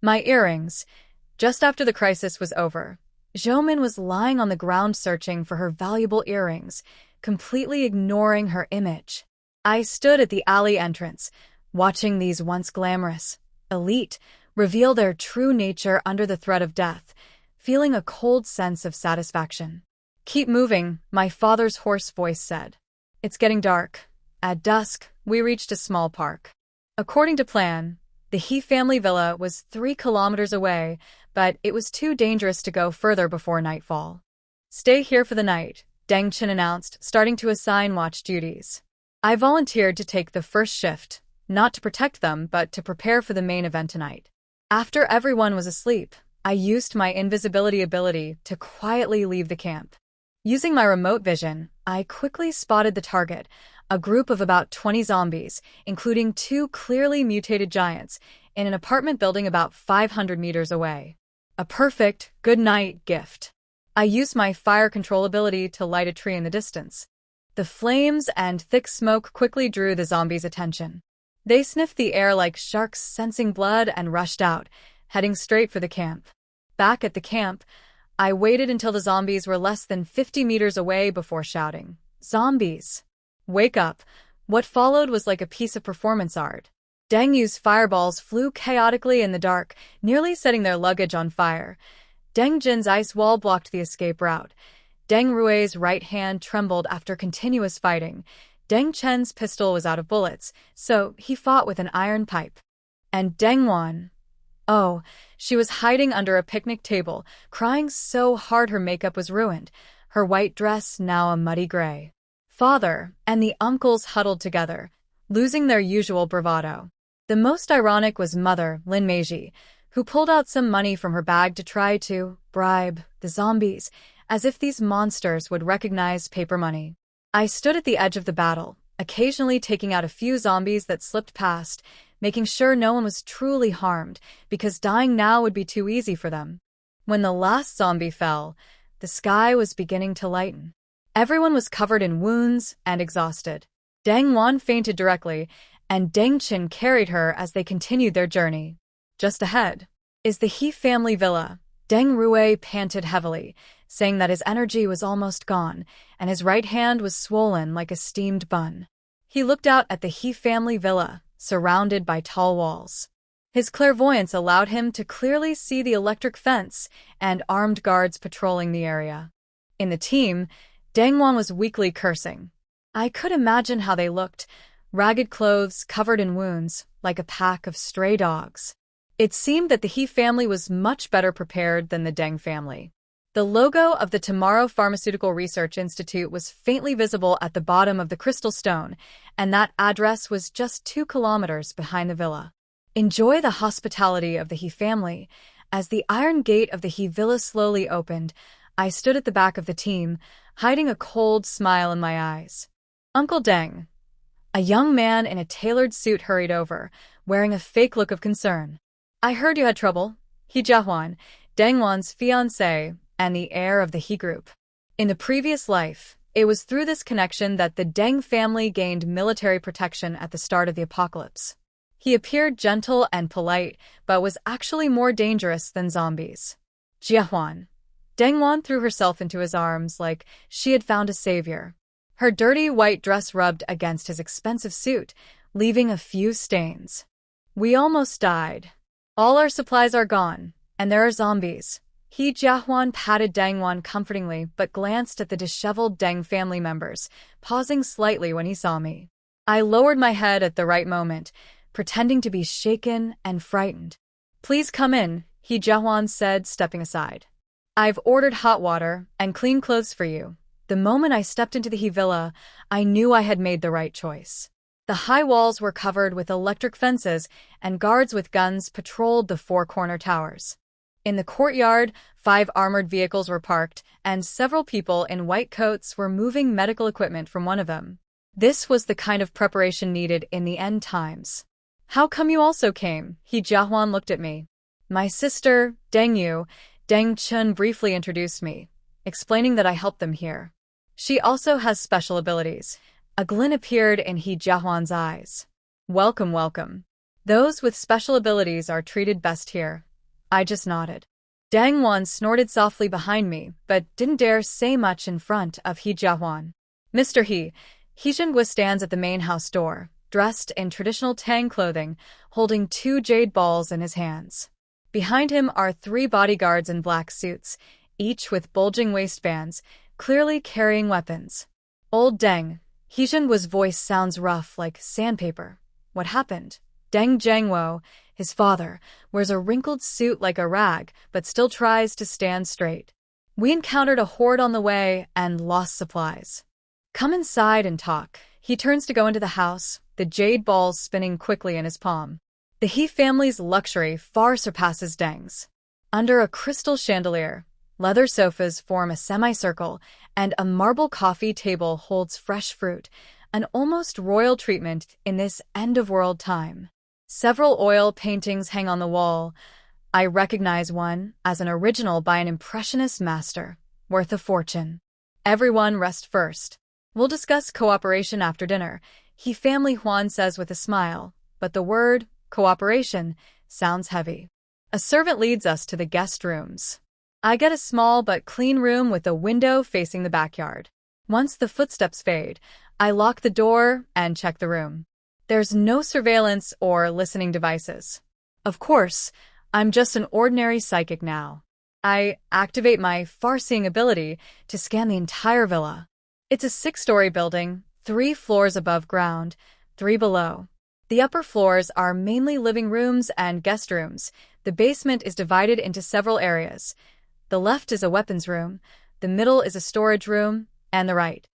My earrings. Just after the crisis was over, Zhou Min was lying on the ground searching for her valuable earrings, completely ignoring her image. I stood at the alley entrance, watching these once glamorous, elite, reveal their true nature under the threat of death, feeling a cold sense of satisfaction. "Keep moving," my father's hoarse voice said. "It's getting dark." At dusk, we reached a small park. According to plan, the He family villa was 3 kilometers away, but it was too dangerous to go further before nightfall. "Stay here for the night," Deng Chen announced, starting to assign watch duties. I volunteered to take the first shift, not to protect them, but to prepare for the main event tonight. After everyone was asleep, I used my invisibility ability to quietly leave the camp. Using my remote vision, I quickly spotted the target, a group of about 20 zombies, including 2 clearly mutated giants, in an apartment building about 500 meters away. A perfect good-night gift. I used my fire control ability to light a tree in the distance. The flames and thick smoke quickly drew the zombies' attention. They sniffed the air like sharks sensing blood and rushed out, heading straight for the camp. Back at the camp, I waited until the zombies were less than 50 meters away before shouting, "Zombies! Wake up!" What followed was like a piece of performance art. Deng Yu's fireballs flew chaotically in the dark, nearly setting their luggage on fire. Deng Jin's ice wall blocked the escape route. Deng Rui's right hand trembled after continuous fighting. Deng Chen's pistol was out of bullets, so he fought with an iron pipe. And Deng Wan. Oh, she was hiding under a picnic table, crying so hard her makeup was ruined, her white dress now a muddy gray. Father and the uncles huddled together, losing their usual bravado. The most ironic was Mother, Lin Meiji, who pulled out some money from her bag to try to bribe the zombies, as if these monsters would recognize paper money. I stood at the edge of the battle, occasionally taking out a few zombies that slipped past, making sure no one was truly harmed, because dying now would be too easy for them. When the last zombie fell, the sky was beginning to lighten. Everyone was covered in wounds and exhausted. Deng Wan fainted directly, and Deng Chen carried her as they continued their journey. Just ahead is the He family villa. Deng Rui panted heavily, saying that his energy was almost gone, and his right hand was swollen like a steamed bun. He looked out at the He family villa, surrounded by tall walls. His clairvoyance allowed him to clearly see the electric fence and armed guards patrolling the area. In the team, Deng Wan was weakly cursing. I could imagine how they looked, ragged clothes covered in wounds, like a pack of stray dogs. It seemed that the He family was much better prepared than the Deng family. The logo of the Tomorrow Pharmaceutical Research Institute was faintly visible at the bottom of the crystal stone, and that address was just 2 kilometers behind the villa. Enjoy the hospitality of the He family. As the iron gate of the He villa slowly opened, I stood at the back of the team, hiding a cold smile in my eyes. Uncle Deng. A young man in a tailored suit hurried over, wearing a fake look of concern. I heard you had trouble. He Jiahuan, Deng Wan's fiancé, and the heir of the He group. In the previous life, it was through this connection that the Deng family gained military protection at the start of the apocalypse. He appeared gentle and polite, but was actually more dangerous than zombies. Jiahuan. Deng Wan threw herself into his arms like she had found a savior. Her dirty white dress rubbed against his expensive suit, leaving a few stains. We almost died. All our supplies are gone, and there are zombies. He Jiahuan patted Deng Wan comfortingly but glanced at the disheveled Deng family members, pausing slightly when he saw me. I lowered my head at the right moment, pretending to be shaken and frightened. Please come in, He Jiahuan said, stepping aside. I've ordered hot water and clean clothes for you. The moment I stepped into the He villa, I knew I had made the right choice. The high walls were covered with electric fences, and guards with guns patrolled the 4 corner towers. In the courtyard, 5 armored vehicles were parked, and several people in white coats were moving medical equipment from one of them. This was the kind of preparation needed in the end times. How come you also came? He Jiahuan looked at me. My sister, Deng Yu, Deng Chen briefly introduced me, explaining that I helped them here. She also has special abilities. A glint appeared in He Jiahuan's eyes. Welcome, welcome. Those with special abilities are treated best here. I just nodded. Deng Wan snorted softly behind me, but didn't dare say much in front of He Jiahuan. Mr. He Zhengwa stands at the main house door, dressed in traditional Tang clothing, holding 2 jade balls in his hands. Behind him are 3 bodyguards in black suits, each with bulging waistbands, clearly carrying weapons. Old Deng. He Zhengwa's voice sounds rough like sandpaper. What happened? Deng Zhengwo, his father, wears a wrinkled suit like a rag, but still tries to stand straight. We encountered a horde on the way and lost supplies. Come inside and talk. He turns to go into the house, the jade balls spinning quickly in his palm. The He family's luxury far surpasses Deng's. Under a crystal chandelier, leather sofas form a semicircle, and a marble coffee table holds fresh fruit, an almost royal treatment in this end-of-world time. Several oil paintings hang on the wall. I recognize one as an original by an impressionist master, worth a fortune. Everyone rest first. We'll discuss cooperation after dinner, He family Huan says with a smile, but the word, cooperation, sounds heavy. A servant leads us to the guest rooms. I get a small but clean room with a window facing the backyard. Once the footsteps fade, I lock the door and check the room. There's no surveillance or listening devices. Of course, I'm just an ordinary psychic now. I activate my far-seeing ability to scan the entire villa. It's a 6-story building, 3 floors above ground, 3 below. The upper floors are mainly living rooms and guest rooms. The basement is divided into several areas. The left is a weapons room, the middle is a storage room, and the right.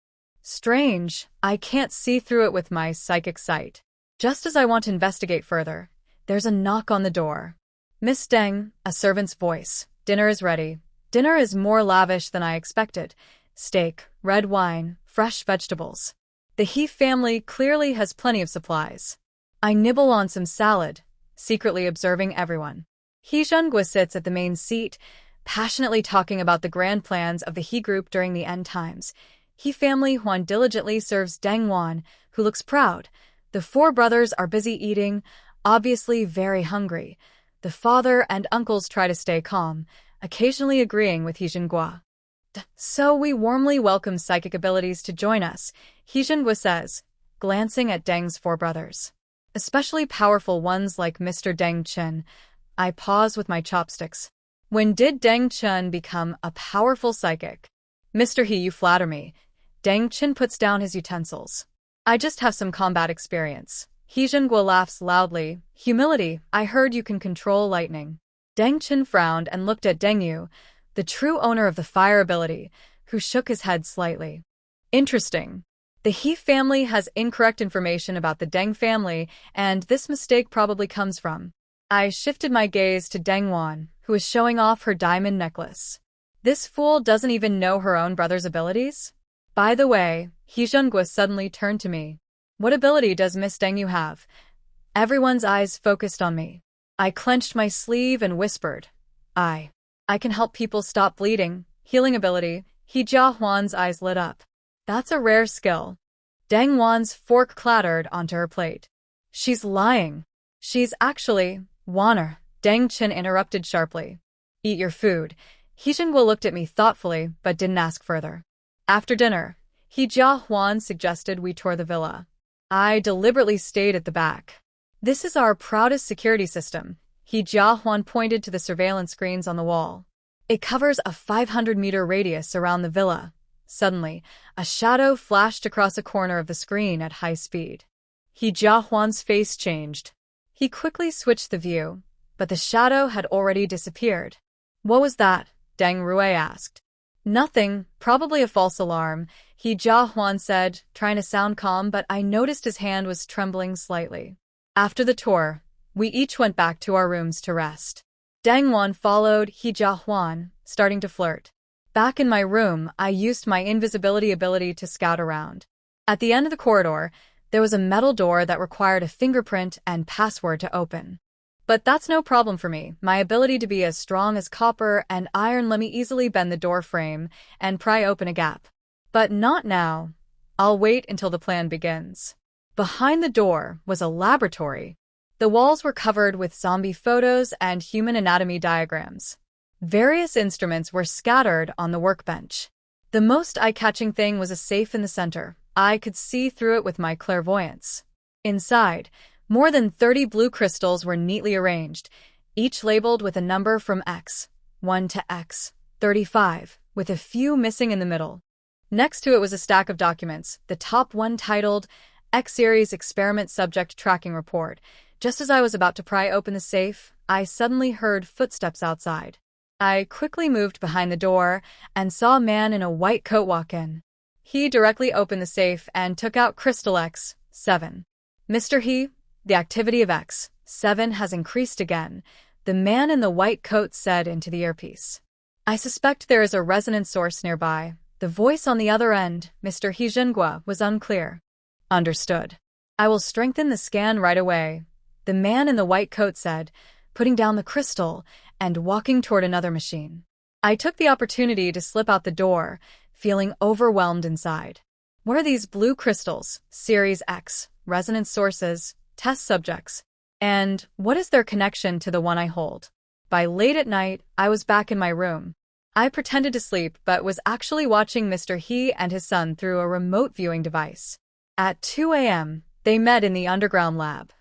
Strange, I can't see through it with my psychic sight. Just as I want to investigate further, there's a knock on the door. Miss Deng, a servant's voice. Dinner is ready. Dinner is more lavish than I expected. Steak, red wine, fresh vegetables. The He family clearly has plenty of supplies. I nibble on some salad, secretly observing everyone. He Zhengua sits at the main seat, passionately talking about the grand plans of the He group during the end times. He family Huan diligently serves Deng Wan, who looks proud. The 4 brothers are busy eating, obviously very hungry. The father and uncles try to stay calm, occasionally agreeing with He Zhengua. So we warmly welcome psychic abilities to join us, He Zhengua says, glancing at Deng's 4 brothers. Especially powerful ones like Mr. Deng Chen. I pause with my chopsticks. When did Deng Chen become a powerful psychic? Mr. He, you flatter me. Deng Chen puts down his utensils. I just have some combat experience. He Zhengua laughs loudly. Humility, I heard you can control lightning. Deng Chen frowned and looked at Deng Yu, the true owner of the fire ability, who shook his head slightly. Interesting. The He family has incorrect information about the Deng family, and this mistake probably comes from. I shifted my gaze to Deng Wan, who is showing off her diamond necklace. This fool doesn't even know her own brother's abilities? By the way, He Zhengua suddenly turned to me. What ability does Miss Deng Yu have? Everyone's eyes focused on me. I clenched my sleeve and whispered. I can help people stop bleeding. Healing ability. He Jia Huan's eyes lit up. That's a rare skill. Deng Wan's fork clattered onto her plate. She's lying. She's actually, Waner, Deng Chen interrupted sharply. Eat your food. He Zhengua looked at me thoughtfully, but didn't ask further. After dinner, He Jia Huan suggested we tour the villa. I deliberately stayed at the back. This is our proudest security system. He Jia Huan pointed to the surveillance screens on the wall. It covers a 500-meter radius around the villa. Suddenly, a shadow flashed across a corner of the screen at high speed. He Jia Huan's face changed. He quickly switched the view, but the shadow had already disappeared. What was that? Deng Rue asked. Nothing, probably a false alarm, He Jia Huan said, trying to sound calm, but I noticed his hand was trembling slightly. After the tour, we each went back to our rooms to rest. Deng Wan followed He Jia Huan, starting to flirt. Back in my room, I used my invisibility ability to scout around. At the end of the corridor, there was a metal door that required a fingerprint and password to open. But that's no problem for me. My ability to be as strong as copper and iron let me easily bend the door frame and pry open a gap. But not now. I'll wait until the plan begins. Behind the door was a laboratory. The walls were covered with zombie photos and human anatomy diagrams. Various instruments were scattered on the workbench. The most eye-catching thing was a safe in the center. I could see through it with my clairvoyance. Inside, more than 30 blue crystals were neatly arranged, each labeled with a number from X1 to X35, with a few missing in the middle. Next to it was a stack of documents, the top one titled X-Series Experiment Subject Tracking Report. Just as I was about to pry open the safe, I suddenly heard footsteps outside. I quickly moved behind the door and saw a man in a white coat walk in. He directly opened the safe and took out Crystal X7. Mr. He, the activity of X7 has increased again, the man in the white coat said into the earpiece. I suspect there is a resonance source nearby. The voice on the other end, Mr. He Zhengua, was unclear. Understood. I will strengthen the scan right away, the man in the white coat said, putting down the crystal and walking toward another machine. I took the opportunity to slip out the door, feeling overwhelmed inside. What are these blue crystals? Series X, resonance sources, test subjects. And what is their connection to the one I hold? By late at night, I was back in my room. I pretended to sleep but was actually watching Mr. He and his son through a remote viewing device. At 2 a.m., they met in the underground lab.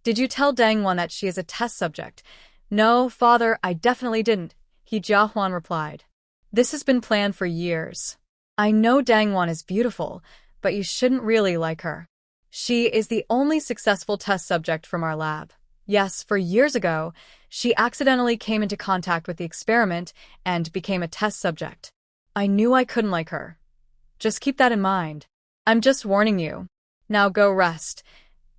Did you tell Deng Wan that she is a test subject? No, father, I definitely didn't. He Jiahuan replied. This has been planned for years. I know Dangwan is beautiful, but you shouldn't really like her. She is the only successful test subject from our lab. Yes, for years ago, she accidentally came into contact with the experiment and became a test subject. I knew I couldn't like her. Just keep that in mind. I'm just warning you. Now go rest.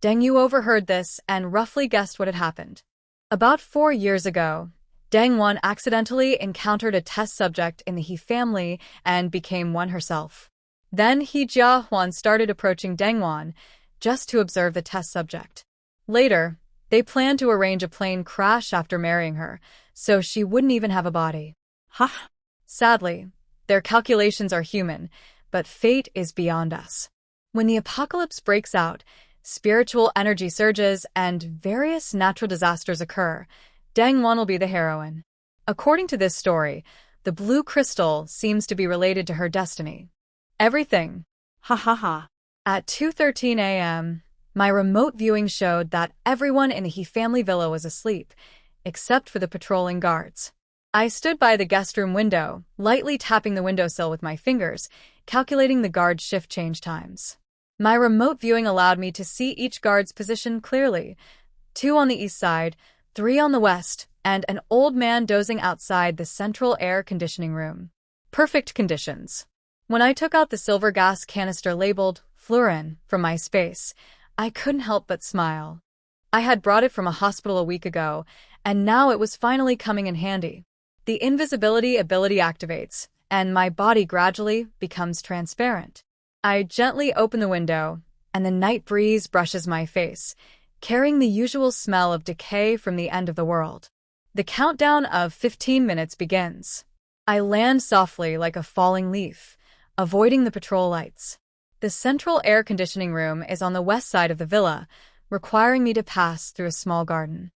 Deng Yu overheard this and roughly guessed what had happened. About 4 years ago, Deng Wan accidentally encountered a test subject in the He family and became one herself. Then He Jiahuan started approaching Deng Wan just to observe the test subject. Later, they planned to arrange a plane crash after marrying her, so she wouldn't even have a body. Sadly, their calculations are human, but fate is beyond us. When the apocalypse breaks out, spiritual energy surges, and various natural disasters occur, Deng Wan will be the heroine. According to this story, the blue crystal seems to be related to her destiny. Everything. At 2:13 a.m., my remote viewing showed that everyone in the He family villa was asleep, except for the patrolling guards. I stood by the guest room window, lightly tapping the windowsill with my fingers, calculating the guard shift change times. My remote viewing allowed me to see each guard's position clearly: 2 on the east side, 3 on the west, and an old man dozing outside the central air conditioning room. Perfect conditions. When I took out the silver gas canister labeled fluorine from my space, I couldn't help but smile. I had brought it from a hospital a week ago, and now it was finally coming in handy. The invisibility ability activates, and my body gradually becomes transparent. I gently open the window, and the night breeze brushes my face, carrying the usual smell of decay from the end of the world. The countdown of 15 minutes begins. I land softly like a falling leaf, avoiding the patrol lights. The central air conditioning room is on the west side of the villa, requiring me to pass through a small garden.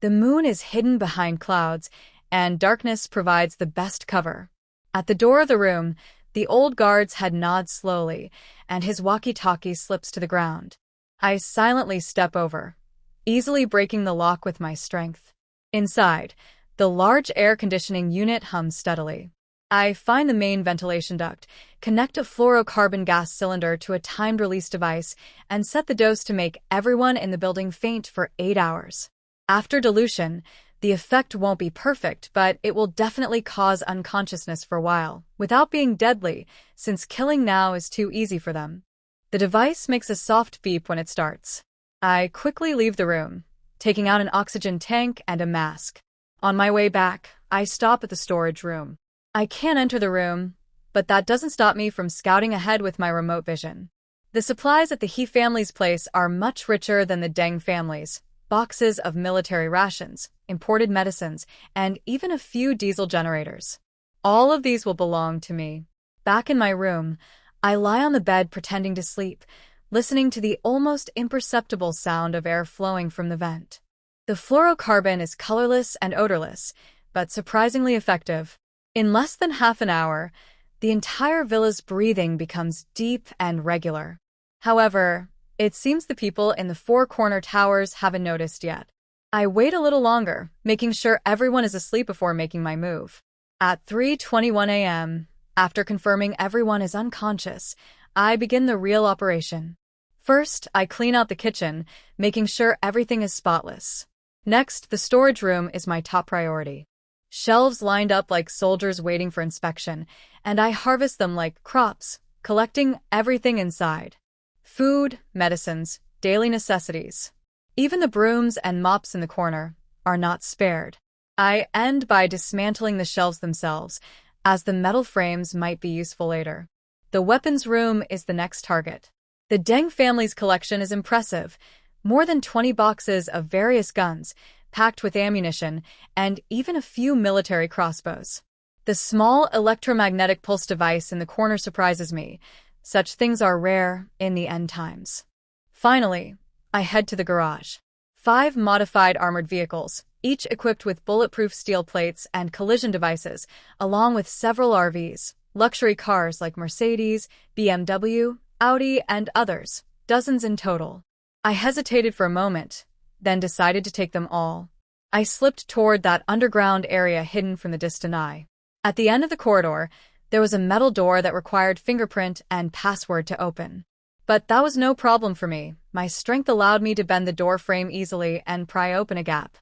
The moon is hidden behind clouds, and darkness provides the best cover. At the door of the room, the old guard's head nods slowly, and his walkie-talkie slips to the ground. I silently step over, easily breaking the lock with my strength. Inside, the large air conditioning unit hums steadily. I find the main ventilation duct, connect a fluorocarbon gas cylinder to a timed release device, and set the dose to make everyone in the building faint for 8 hours. After dilution, the effect won't be perfect, but it will definitely cause unconsciousness for a while, without being deadly, since killing now is too easy for them. The device makes a soft beep when it starts. I quickly leave the room, taking out an oxygen tank and a mask. On my way back, I stop at the storage room. I can't enter the room, but that doesn't stop me from scouting ahead with my remote vision. The supplies at the He family's place are much richer than the Deng family's. Boxes of military rations, imported medicines, and even a few diesel generators. All of these will belong to me. Back in my room, I lie on the bed pretending to sleep, listening to the almost imperceptible sound of air flowing from the vent. The fluorocarbon is colorless and odorless, but surprisingly effective. In less than half an hour, the entire villa's breathing becomes deep and regular. However, it seems the people in the 4 corner towers haven't noticed yet. I wait a little longer, making sure everyone is asleep before making my move. At 3:21 a.m., after confirming everyone is unconscious, I begin the real operation. First, I clean out the kitchen, making sure everything is spotless. Next, the storage room is my top priority. Shelves lined up like soldiers waiting for inspection, and I harvest them like crops, collecting everything inside. Food, medicines, daily necessities. Even the brooms and mops in the corner are not spared. I end by dismantling the shelves themselves, as the metal frames might be useful later. The weapons room is the next target. The Deng family's collection is impressive. More than 20 boxes of various guns, packed with ammunition, and even a few military crossbows. The small electromagnetic pulse device in the corner surprises me. Such things are rare in the end times. Finally, I head to the garage. 5 modified armored vehicles, each equipped with bulletproof steel plates and collision devices, along with several RVs, luxury cars like Mercedes, BMW, Audi, and others, dozens in total. I hesitated for a moment, then decided to take them all. I slipped toward that underground area hidden from the distant eye. At the end of the corridor, there was a metal door that required fingerprint and password to open. But that was no problem for me. My strength allowed me to bend the door frame easily and pry open a gap.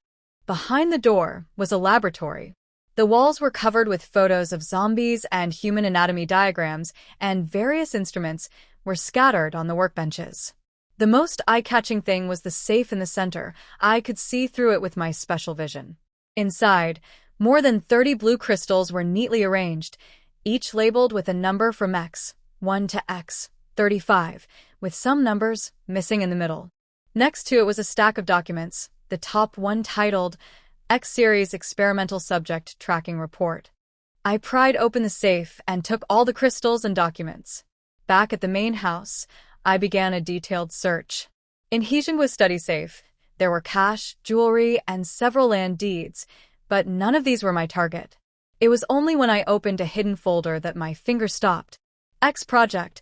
Behind the door was a laboratory. The walls were covered with photos of zombies and human anatomy diagrams, and various instruments were scattered on the workbenches. The most eye-catching thing was the safe in the center. I could see through it with my special vision. Inside, more than 30 blue crystals were neatly arranged, each labeled with a number from X1 to X35, with some numbers missing in the middle. Next to it was a stack of documents, the top one titled X-Series Experimental Subject Tracking Report. I pried open the safe and took all the crystals and documents. Back at the main house, I began a detailed search. In Heejingua's study safe, there were cash, jewelry, and several land deeds, but none of these were my target. It was only when I opened a hidden folder that my finger stopped. X Project,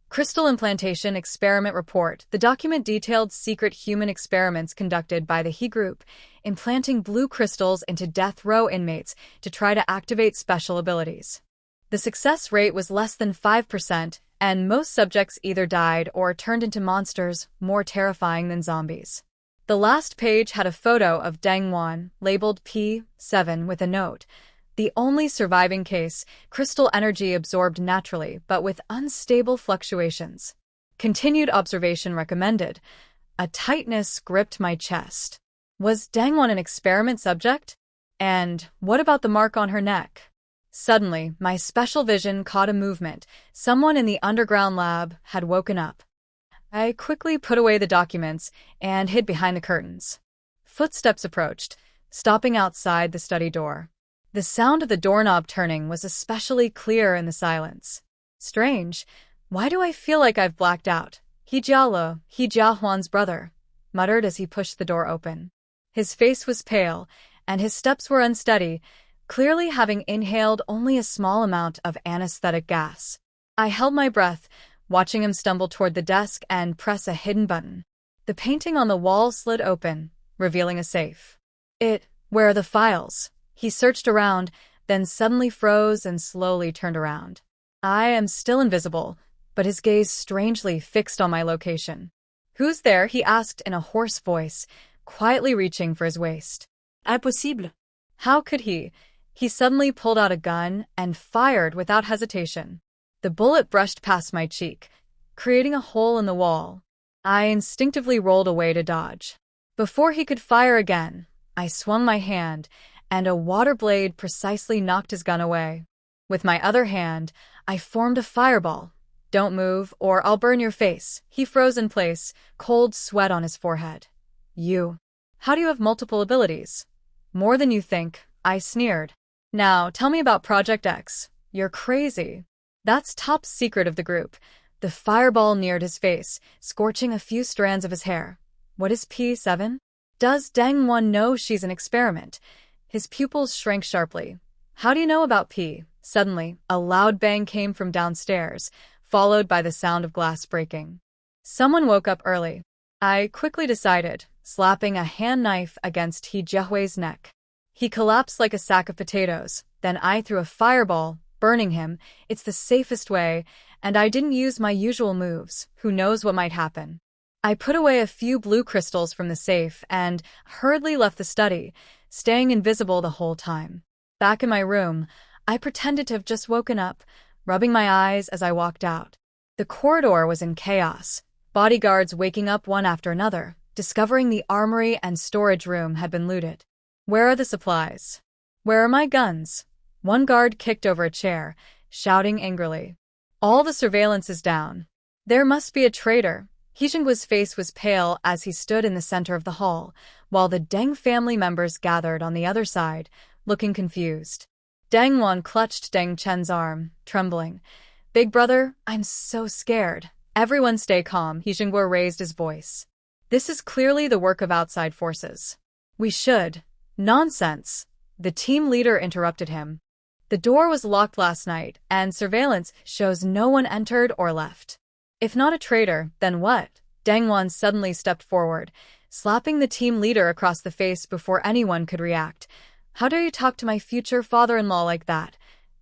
Crystal Implantation Experiment Report. The document detailed secret human experiments conducted by the He Group, implanting blue crystals into death row inmates to try to activate special abilities. The success rate was less than 5%, and most subjects either died or turned into monsters more terrifying than zombies. The last page had a photo of Deng, labeled P7 with a note. The only surviving case, crystal energy absorbed naturally, but with unstable fluctuations. Continued observation recommended. A tightness gripped my chest. Was Deng an experiment subject? And what about the mark on her neck? Suddenly, my special vision caught a movement. Someone in the underground lab had woken up. I quickly put away the documents and hid behind the curtains. Footsteps approached, stopping outside the study door. The sound of the doorknob turning was especially clear in the silence. Strange. Why do I feel like I've blacked out? He Jiahuan's brother, muttered as he pushed the door open. His face was pale, and his steps were unsteady, clearly having inhaled only a small amount of anesthetic gas. I held my breath, watching him stumble toward the desk and press a hidden button. The painting on the wall slid open, revealing a safe. Where are the files? He searched around, then suddenly froze and slowly turned around. I am still invisible, but his gaze strangely fixed on my location. Who's there? He asked in a hoarse voice, quietly reaching for his waist. Impossible. How could he? He suddenly pulled out a gun and fired without hesitation. The bullet brushed past my cheek, creating a hole in the wall. I instinctively rolled away to dodge. Before he could fire again, I swung my hand, and a water blade precisely knocked his gun away. With my other hand, I formed a fireball. Don't move, or I'll burn your face. He froze in place, cold sweat on his forehead. How do you have multiple abilities? More than you think, I sneered. Now, tell me about Project X. You're crazy. That's top secret of the group. The fireball neared his face, scorching a few strands of his hair. What is P7? Does Deng know she's an experiment? His pupils shrank sharply. How do you know about P? Suddenly, a loud bang came from downstairs, followed by the sound of glass breaking. Someone woke up early. I quickly decided, slapping a hand knife against He Jiahui's neck. He collapsed like a sack of potatoes. Then I threw a fireball, burning him. It's the safest way, and I didn't use my usual moves. Who knows what might happen? I put away a few blue crystals from the safe and hurriedly left the study, staying invisible the whole time. Back in my room, I pretended to have just woken up, rubbing my eyes as I walked out. The corridor was in chaos, bodyguards waking up one after another, discovering the armory and storage room had been looted. Where are the supplies? Where are my guns? One guard kicked over a chair, shouting angrily. All the surveillance is down. There must be a traitor. Heejingua's face was pale as he stood in the center of the hall, while the Deng family members gathered on the other side, looking confused. Deng clutched Deng Chen's arm, trembling. Big brother, I'm so scared. Everyone stay calm, Heejingua raised his voice. This is clearly the work of outside forces. We should. Nonsense. The team leader interrupted him. The door was locked last night, and surveillance shows no one entered or left. If not a traitor, then what? Deng suddenly stepped forward, slapping the team leader across the face before anyone could react. How dare you talk to my future father-in-law like that?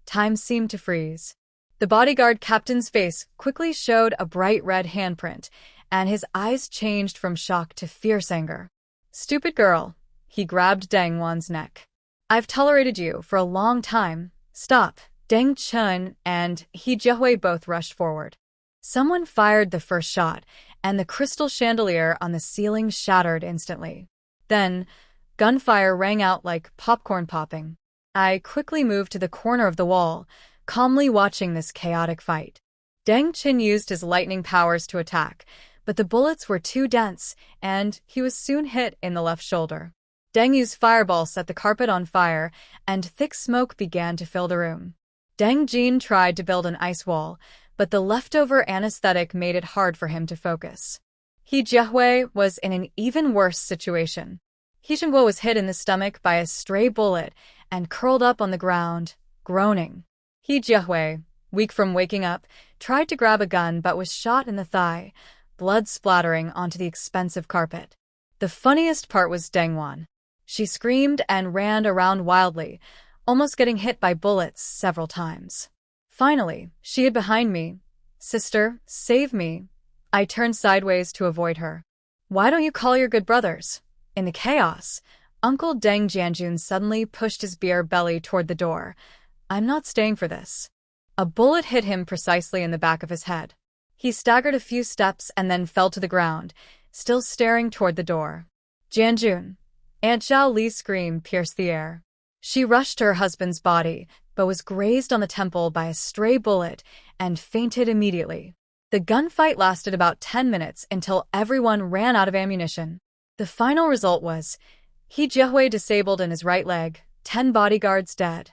Time seemed to freeze. The bodyguard captain's face quickly showed a bright red handprint, and his eyes changed from shock to fierce anger. Stupid girl. He grabbed Deng Wan's neck. I've tolerated you for a long time. Stop. Deng Chun and He Jiahui both rushed forward. Someone fired the first shot, and the crystal chandelier on the ceiling shattered instantly. Then, gunfire rang out like popcorn popping. I quickly moved to the corner of the wall, calmly watching this chaotic fight. Deng Chin used his lightning powers to attack, but the bullets were too dense, and he was soon hit in the left shoulder. Deng Yu's fireball set the carpet on fire, and thick smoke began to fill the room. Deng Jin tried to build an ice wall, but the leftover anesthetic made it hard for him to focus. He Jiahui was in an even worse situation. He Zhengguo was hit in the stomach by a stray bullet and curled up on the ground, groaning. He Jiahui, weak from waking up, tried to grab a gun but was shot in the thigh, blood splattering onto the expensive carpet. The funniest part was Deng Wan. She screamed and ran around wildly, almost getting hit by bullets several times. Finally, she hid behind me. Sister, save me. I turned sideways to avoid her. Why don't you call your good brothers? In the chaos, Uncle Deng Jianjun suddenly pushed his beer belly toward the door. I'm not staying for this. A bullet hit him precisely in the back of his head. He staggered a few steps and then fell to the ground, still staring toward the door. Jianjun. Aunt Zhao Li's scream pierced the air. She rushed to her husband's body, but was grazed on the temple by a stray bullet and fainted immediately. The gunfight lasted about 10 minutes until everyone ran out of ammunition. The final result was He Jiahui disabled in his right leg, 10 bodyguards dead.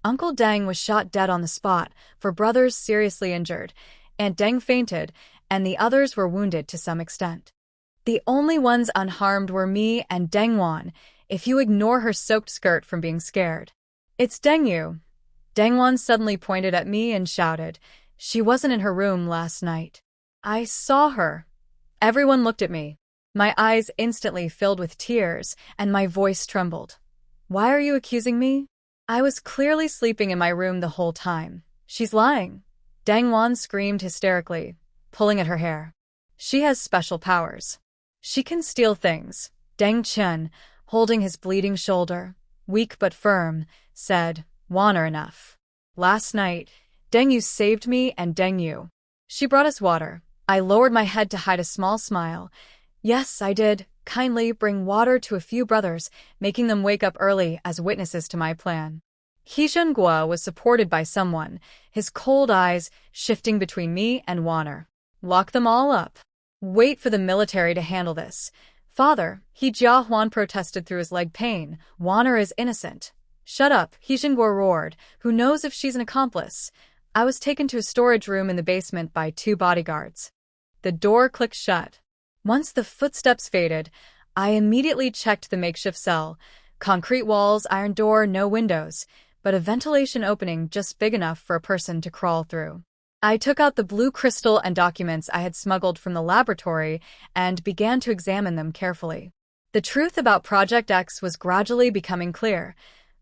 Uncle Deng was shot dead on the spot, 4 brothers seriously injured, Aunt Deng fainted, and the others were wounded to some extent. The only ones unharmed were me and Deng Wan, if you ignore her soaked skirt from being scared. It's Deng Yu. Deng Wan suddenly pointed at me and shouted. She wasn't in her room last night. I saw her. Everyone looked at me. My eyes instantly filled with tears, and my voice trembled. Why are you accusing me? I was clearly sleeping in my room the whole time. She's lying. Deng Wan screamed hysterically, pulling at her hair. She has special powers. She can steal things. Deng Chen, holding his bleeding shoulder, weak but firm, said, Water enough. Last night, Deng Yu saved me and Deng Yu. She brought us water. I lowered my head to hide a small smile. Yes, I did. Kindly bring water to a few brothers, making them wake up early as witnesses to my plan. He Zhengguo was supported by someone, his cold eyes shifting between me and Water. Lock them all up. Wait for the military to handle this. Father, He Jiahuan protested through his leg pain. Water is innocent. Shut up, He Zhengguo roared. Who knows if she's an accomplice? I was taken to a storage room in the basement by 2 bodyguards. The door clicked shut. Once the footsteps faded, I immediately checked the makeshift cell. Concrete walls, iron door, no windows, but a ventilation opening just big enough for a person to crawl through. I took out the blue crystal and documents I had smuggled from the laboratory and began to examine them carefully. The truth about Project X was gradually becoming clear.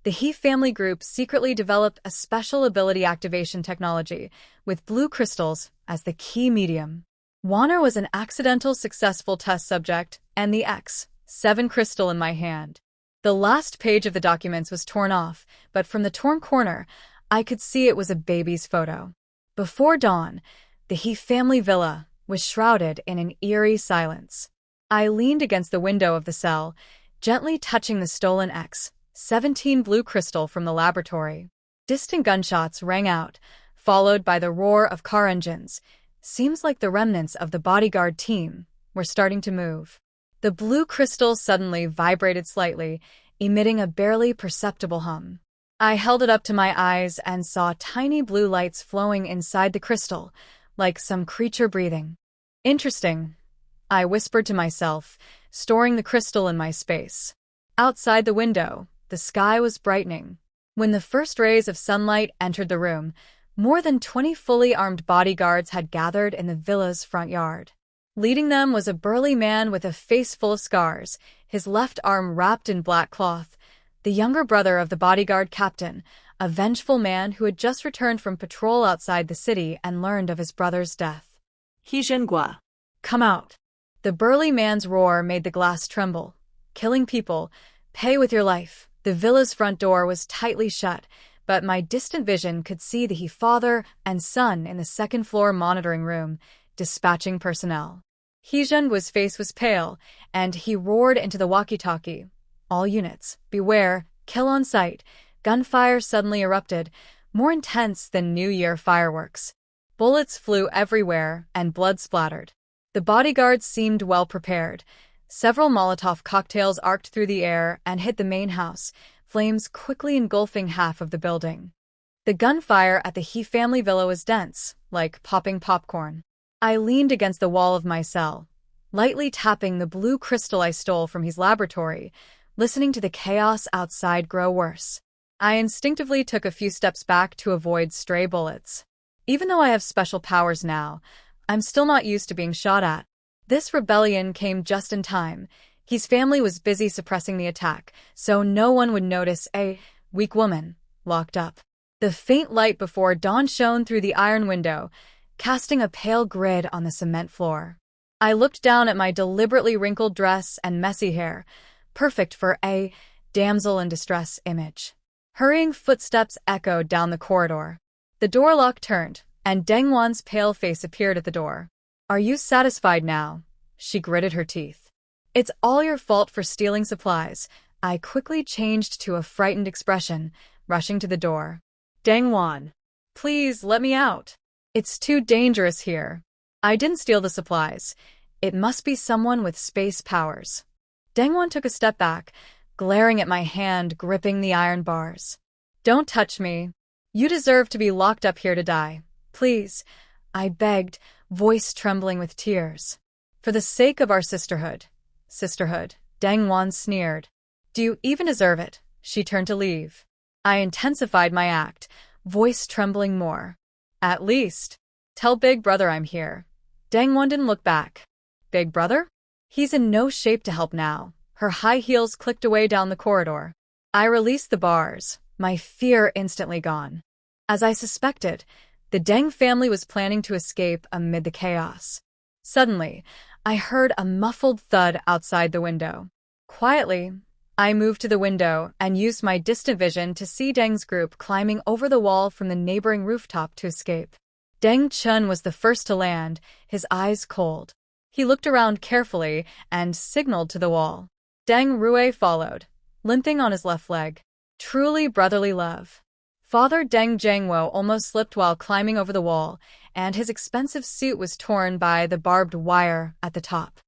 The He family group secretly developed a special ability activation technology with blue crystals as the key medium. Warner was an accidental successful test subject, and the X7 crystal in my hand. The last page of the documents was torn off, but from the torn corner, I could see it was a baby's photo. Before dawn, the He family villa was shrouded in an eerie silence. I leaned against the window of the cell, gently touching the stolen X17 blue crystal from the laboratory. Distant gunshots rang out, followed by the roar of car engines. Seems like the remnants of the bodyguard team were starting to move. The blue crystal suddenly vibrated slightly, emitting a barely perceptible hum. I held it up to my eyes and saw tiny blue lights flowing inside the crystal, like some creature breathing. Interesting, I whispered to myself, storing the crystal in my space. Outside the window, the sky was brightening. When the first rays of sunlight entered the room, more than 20 fully armed bodyguards had gathered in the villa's front yard. Leading them was a burly man with a face full of scars, his left arm wrapped in black cloth, the younger brother of the bodyguard captain, a vengeful man who had just returned from patrol outside the city and learned of his brother's death. Hijengua. Come out. The burly man's roar made the glass tremble. Killing people, pay with your life. The villa's front door was tightly shut, but my distant vision could see the father and son in the second-floor monitoring room, dispatching personnel. Hijengwa's face was pale, and he roared into the walkie-talkie. All units, beware, kill on sight. Gunfire suddenly erupted, more intense than New Year fireworks. Bullets flew everywhere, and blood splattered. The bodyguards seemed well prepared. Several Molotov cocktails arced through the air and hit the main house, flames quickly engulfing half of the building. The gunfire at the He family villa was dense, like popping popcorn. I leaned against the wall of my cell, lightly tapping the blue crystal I stole from his laboratory, listening to the chaos outside grow worse. I instinctively took a few steps back to avoid stray bullets. Even though I have special powers now, I'm still not used to being shot at. This rebellion came just in time. His family was busy suppressing the attack, so no one would notice a weak woman locked up. The faint light before dawn shone through the iron window, casting a pale grid on the cement floor. I looked down at my deliberately wrinkled dress and messy hair, perfect for a damsel in distress image. Hurrying footsteps echoed down the corridor. The door lock turned, and Deng Wan's pale face appeared at the door. Are you satisfied now? She gritted her teeth. It's all your fault for stealing supplies. I quickly changed to a frightened expression, rushing to the door. Deng Wan. Please, let me out. It's too dangerous here. I didn't steal the supplies. It must be someone with space powers. Deng Wan took a step back, glaring at my hand gripping the iron bars. Don't touch me. You deserve to be locked up here to die. Please, I begged, voice trembling with tears. For the sake of our sisterhood. Sisterhood, Deng Wan sneered. Do you even deserve it? She turned to leave. I intensified my act, voice trembling more. At least, tell Big Brother I'm here. Deng Wan didn't look back. Big Brother? He's in no shape to help now. Her high heels clicked away down the corridor. I released the bars, my fear instantly gone. As I suspected, the Deng family was planning to escape amid the chaos. Suddenly, I heard a muffled thud outside the window. Quietly, I moved to the window and used my distant vision to see Deng's group climbing over the wall from the neighboring rooftop to escape. Deng Chun was the first to land, his eyes cold. He looked around carefully and signaled to the wall. Deng Rue followed, limping on his left leg. Truly brotherly love. Father Deng Jiangwo almost slipped while climbing over the wall, and his expensive suit was torn by the barbed wire at the top.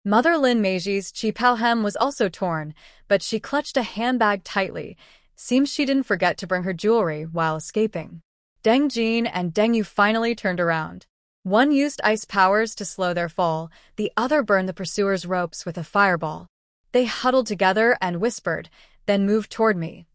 Mother Lin Meiji's qipao hem was also torn, but she clutched a handbag tightly. Seems she didn't forget to bring her jewelry while escaping. Deng Jin and Deng Yu finally turned around. One used ice powers to slow their fall, the other burned the pursuers' ropes with a fireball. They huddled together and whispered, then moved toward me.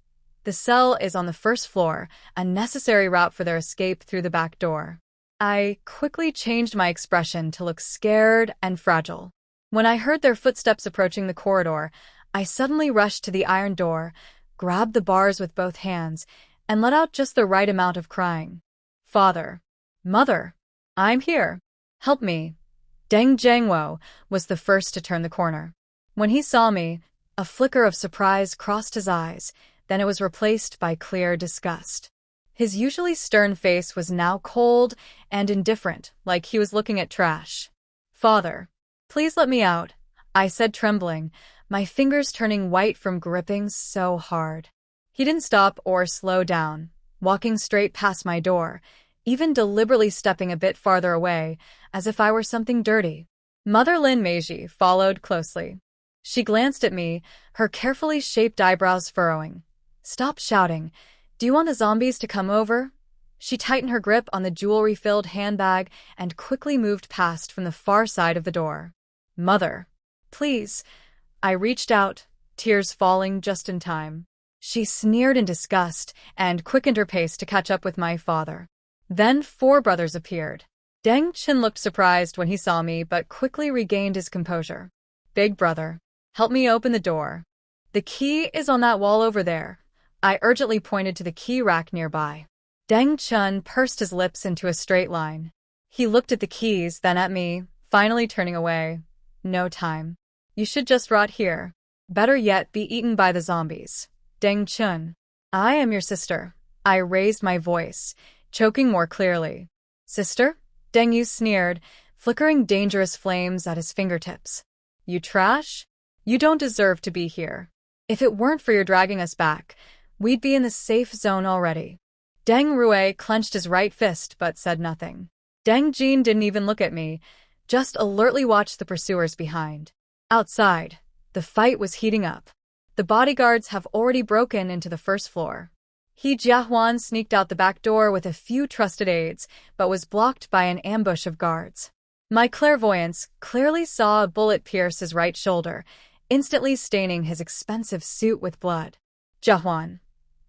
The cell is on the first floor, a necessary route for their escape through the back door. I quickly changed my expression to look scared and fragile. When I heard their footsteps approaching the corridor, I suddenly rushed to the iron door, grabbed the bars with both hands, and let out just the right amount of crying. Father. Mother. I'm here. Help me. Deng Jiangwo was the first to turn the corner. When he saw me, a flicker of surprise crossed his eyes, then it was replaced by clear disgust. His usually stern face was now cold and indifferent, like he was looking at trash. Father. Please let me out, I said trembling, my fingers turning white from gripping so hard. He didn't stop or slow down, walking straight past my door, even deliberately stepping a bit farther away, as if I were something dirty. Mother Lin Meiji followed closely. She glanced at me, her carefully shaped eyebrows furrowing. Stop shouting. Do you want the zombies to come over? She tightened her grip on the jewelry-filled handbag and quickly moved past from the far side of the door. Mother. Please. I reached out, tears falling just in time. She sneered in disgust and quickened her pace to catch up with my father. Then 4 brothers appeared. Deng Chen looked surprised when he saw me but quickly regained his composure. Big brother, help me open the door. The key is on that wall over there. I urgently pointed to the key rack nearby. Deng Chen pursed his lips into a straight line. He looked at the keys, then at me, finally turning away. No time. You should just rot here. Better yet, be eaten by the zombies. Deng Chen. I am your sister. I raised my voice, choking more clearly. Sister? Deng Yu sneered, flickering dangerous flames at his fingertips. You trash? You don't deserve to be here. If it weren't for your dragging us back, we'd be in the safe zone already. Deng Rui clenched his right fist but said nothing. Deng Jin didn't even look at me, just alertly watched the pursuers behind. Outside, the fight was heating up. The bodyguards have already broken into the first floor. He Jiahuan sneaked out the back door with a few trusted aides, but was blocked by an ambush of guards. My clairvoyance clearly saw a bullet pierce his right shoulder, instantly staining his expensive suit with blood. Jiahuan.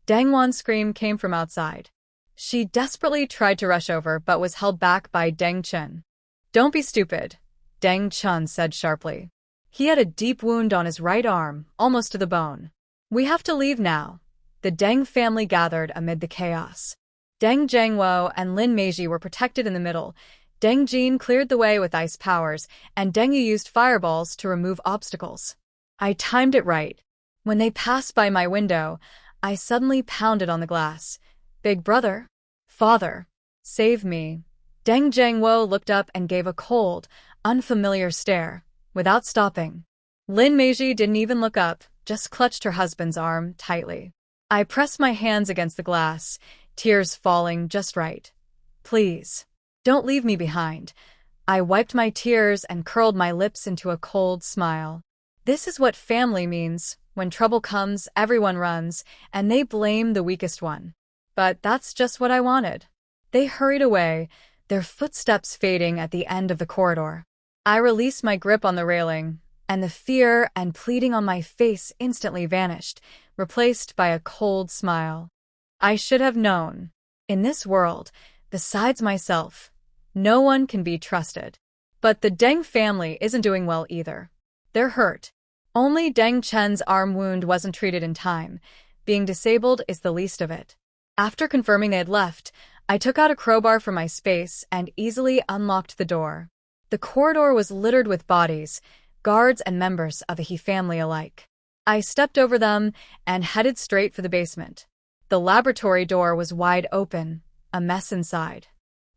Deng Wan's scream came from outside. She desperately tried to rush over but was held back by Deng Chen. Don't be stupid, Deng Chen said sharply. He had a deep wound on his right arm, almost to the bone. We have to leave now. The Deng family gathered amid the chaos. Deng Zhengwo and Lin Meiji were protected in the middle. Deng Jin cleared the way with ice powers, and Deng Yu used fireballs to remove obstacles. I timed it right. When they passed by my window, I suddenly pounded on the glass. Big brother? Father? Save me. Deng Zhengwo looked up and gave a cold, unfamiliar stare, without stopping. Lin Meiji didn't even look up, just clutched her husband's arm tightly. I pressed my hands against the glass, tears falling just right. Please, don't leave me behind. I wiped my tears and curled my lips into a cold smile. This is what family means. When trouble comes, everyone runs, and they blame the weakest one. But that's just what I wanted. They hurried away, their footsteps fading at the end of the corridor. I released my grip on the railing, and the fear and pleading on my face instantly vanished, replaced by a cold smile. I should have known. In this world, besides myself, no one can be trusted. But the Deng family isn't doing well either. They're hurt. Only Deng Chen's arm wound wasn't treated in time. Being disabled is the least of it. After confirming they had left, I took out a crowbar from my space and easily unlocked the door. The corridor was littered with bodies, guards and members of the He family alike. I stepped over them and headed straight for the basement. The laboratory door was wide open, a mess inside.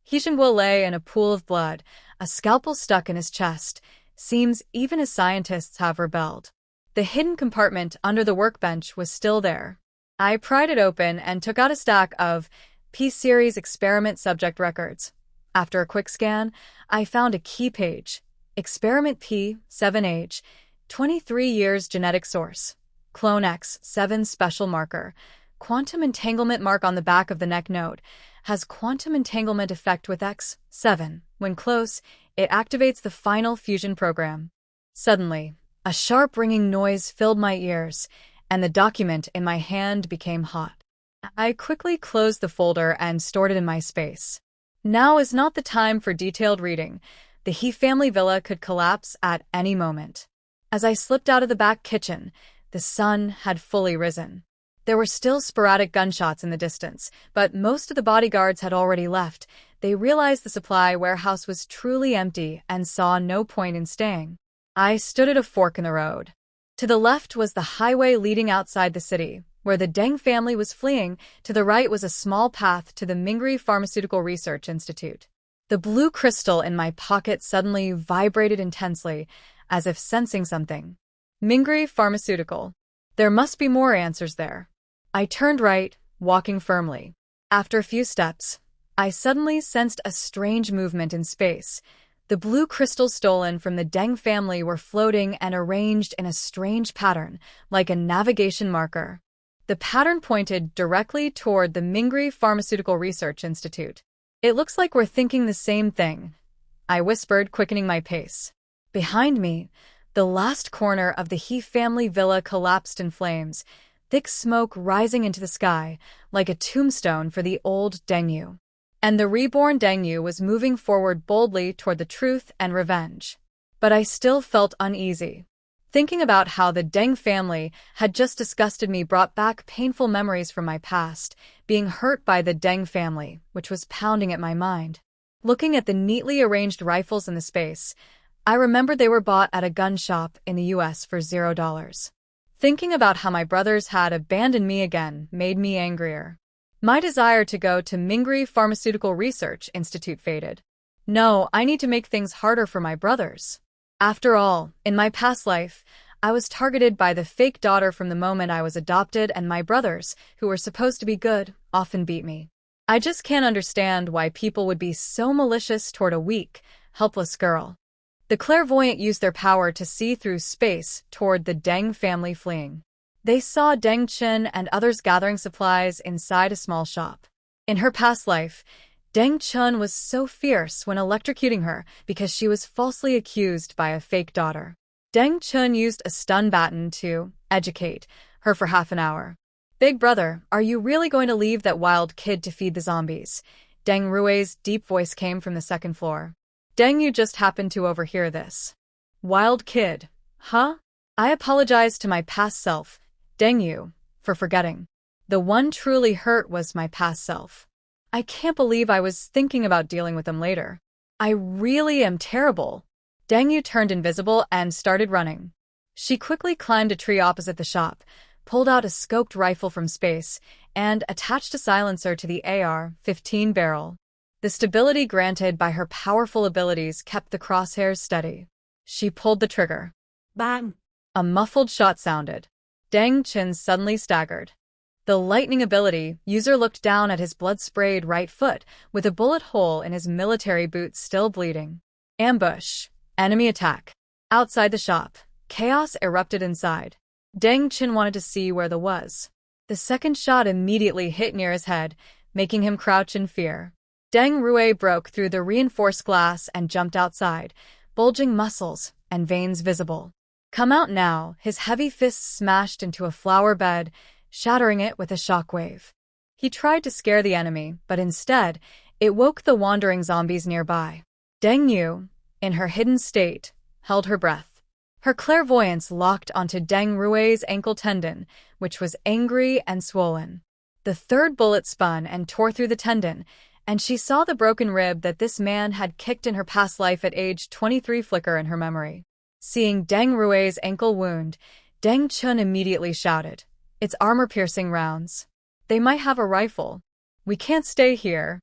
He Zhengguo lay in a pool of blood, a scalpel stuck in his chest. Seems even as scientists have rebelled. The hidden compartment under the workbench was still there. I pried it open and took out a stack of P-Series experiment subject records. After a quick scan, I found a key page. Experiment P7H, 23 years genetic source. Clone X7 special marker. Quantum entanglement mark on the back of the neck node. Has quantum entanglement effect with X7. When close, it activates the final fusion program. Suddenly, a sharp ringing noise filled my ears, and the document in my hand became hot. I quickly closed the folder and stored it in my space. Now is not the time for detailed reading. The He family villa could collapse at any moment. As I slipped out of the back kitchen, the sun had fully risen. There were still sporadic gunshots in the distance, but most of the bodyguards had already left. They realized the supply warehouse was truly empty and saw no point in staying. I stood at a fork in the road. To the left was the highway leading outside the city, where the Deng family was fleeing. To the right was a small path to the Mingri Pharmaceutical Research Institute. The blue crystal in my pocket suddenly vibrated intensely, as if sensing something. Mingri Pharmaceutical. There must be more answers there. I turned right, walking firmly. After a few steps, I suddenly sensed a strange movement in space. The blue crystals stolen from the Deng family were floating and arranged in a strange pattern, like a navigation marker. The pattern pointed directly toward the Mingri Pharmaceutical Research Institute. It looks like we're thinking the same thing, I whispered, quickening my pace. Behind me, the last corner of the He family villa collapsed in flames, thick smoke rising into the sky, like a tombstone for the old Deng Yu. and the reborn Deng Yu was moving forward boldly toward the truth and revenge. But I still felt uneasy. Thinking about how the Deng family had just disgusted me brought back painful memories from my past, being hurt by the Deng family, which was pounding at my mind. Looking at the neatly arranged rifles in the space, I remembered they were bought at a gun shop in the US for $0. Thinking about how my brothers had abandoned me again made me angrier. My desire to go to Mingri Pharmaceutical Research Institute faded. No, I need to make things harder for my brothers. After all, in my past life, I was targeted by the fake daughter from the moment I was adopted, and my brothers, who were supposed to be good, often beat me. I just can't understand why people would be so malicious toward a weak, helpless girl. The clairvoyant used their power to see through space toward the Deng family fleeing. They saw Deng Chen and others gathering supplies inside a small shop. In her past life, Deng Chen was so fierce when electrocuting her because she was falsely accused by a fake daughter. Deng Chen used a stun baton to educate her for half an hour. "Big brother, are you really going to leave that wild kid to feed the zombies?" Deng Rui's deep voice came from the second floor. Deng Yu just happened to overhear this. "Wild kid, huh?" I apologized to my past self, Deng Yu, for forgetting. The one truly hurt was my past self. I can't believe I was thinking about dealing with them later. I really am terrible. Deng Yu turned invisible and started running. She quickly climbed a tree opposite the shop, pulled out a scoped rifle from space, and attached a silencer to the AR-15 barrel. The stability granted by her powerful abilities kept the crosshairs steady. She pulled the trigger. Bang! A muffled shot sounded. Deng Chen suddenly staggered. The lightning ability user looked down at his blood-sprayed right foot, with a bullet hole in his military boot still bleeding. Ambush. Enemy attack. Outside the shop, chaos erupted inside. Deng Chen wanted to see where the was. The second shot immediately hit near his head, making him crouch in fear. Deng Rui broke through the reinforced glass and jumped outside, bulging muscles and veins visible. "Come out now!" His heavy fists smashed into a flower bed, shattering it with a shockwave. He tried to scare the enemy, but instead, it woke the wandering zombies nearby. Deng Yu, in her hidden state, held her breath. Her clairvoyance locked onto Deng Rui's ankle tendon, which was angry and swollen. The third bullet spun and tore through the tendon, and she saw the broken rib that this man had kicked in her past life at age 23 flicker in her memory. Seeing Deng Rui's ankle wound, Deng Chen immediately shouted, "It's armor-piercing rounds. They might have a rifle. We can't stay here."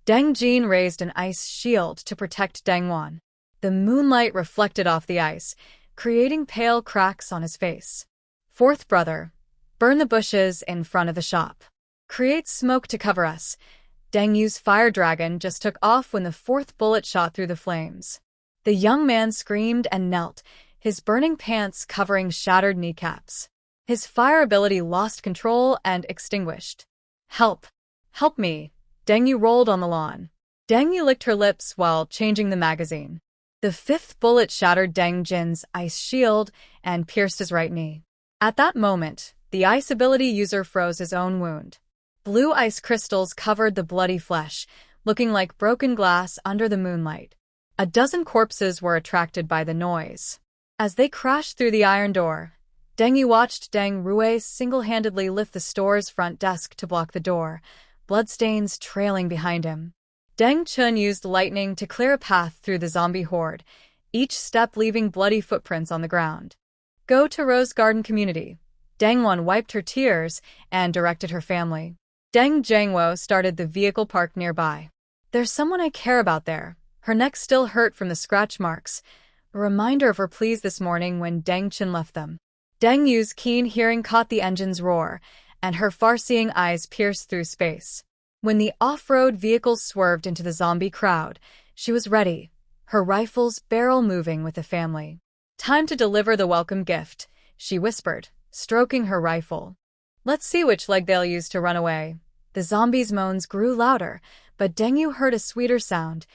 Deng Jin raised an ice shield to protect Deng Wan. The moonlight reflected off the ice, creating pale cracks on his face. "Fourth brother, burn the bushes in front of the shop. Create smoke to cover us." Deng Yu's fire dragon just took off when the fourth bullet shot through the flames. The young man screamed and knelt, his burning pants covering shattered kneecaps. His fire ability lost control and extinguished. "Help! Help me!" Deng Yu rolled on the lawn. Deng Yu licked her lips while changing the magazine. The fifth bullet shattered Deng Jin's ice shield and pierced his right knee. At that moment, the ice ability user froze his own wound. Blue ice crystals covered the bloody flesh, looking like broken glass under the moonlight. A dozen corpses were attracted by the noise. As they crashed through the iron door, Deng Yu watched Deng Rui single-handedly lift the store's front desk to block the door, bloodstains trailing behind him. Deng Chen used lightning to clear a path through the zombie horde, each step leaving bloody footprints on the ground. "Go to Rose Garden Community." Deng Wan wiped her tears and directed her family. Deng Jiangwo started the vehicle park nearby. "There's someone I care about there." Her neck still hurt from the scratch marks, a reminder of her pleas this morning when Deng Chen left them. Deng Yu's keen hearing caught the engine's roar, and her far-seeing eyes pierced through space. When the off-road vehicles swerved into the zombie crowd, she was ready, her rifle's barrel moving with the family. "Time to deliver the welcome gift," she whispered, stroking her rifle. "Let's see which leg they'll use to run away." The zombies' moans grew louder, but Deng Yu heard a sweeter sound,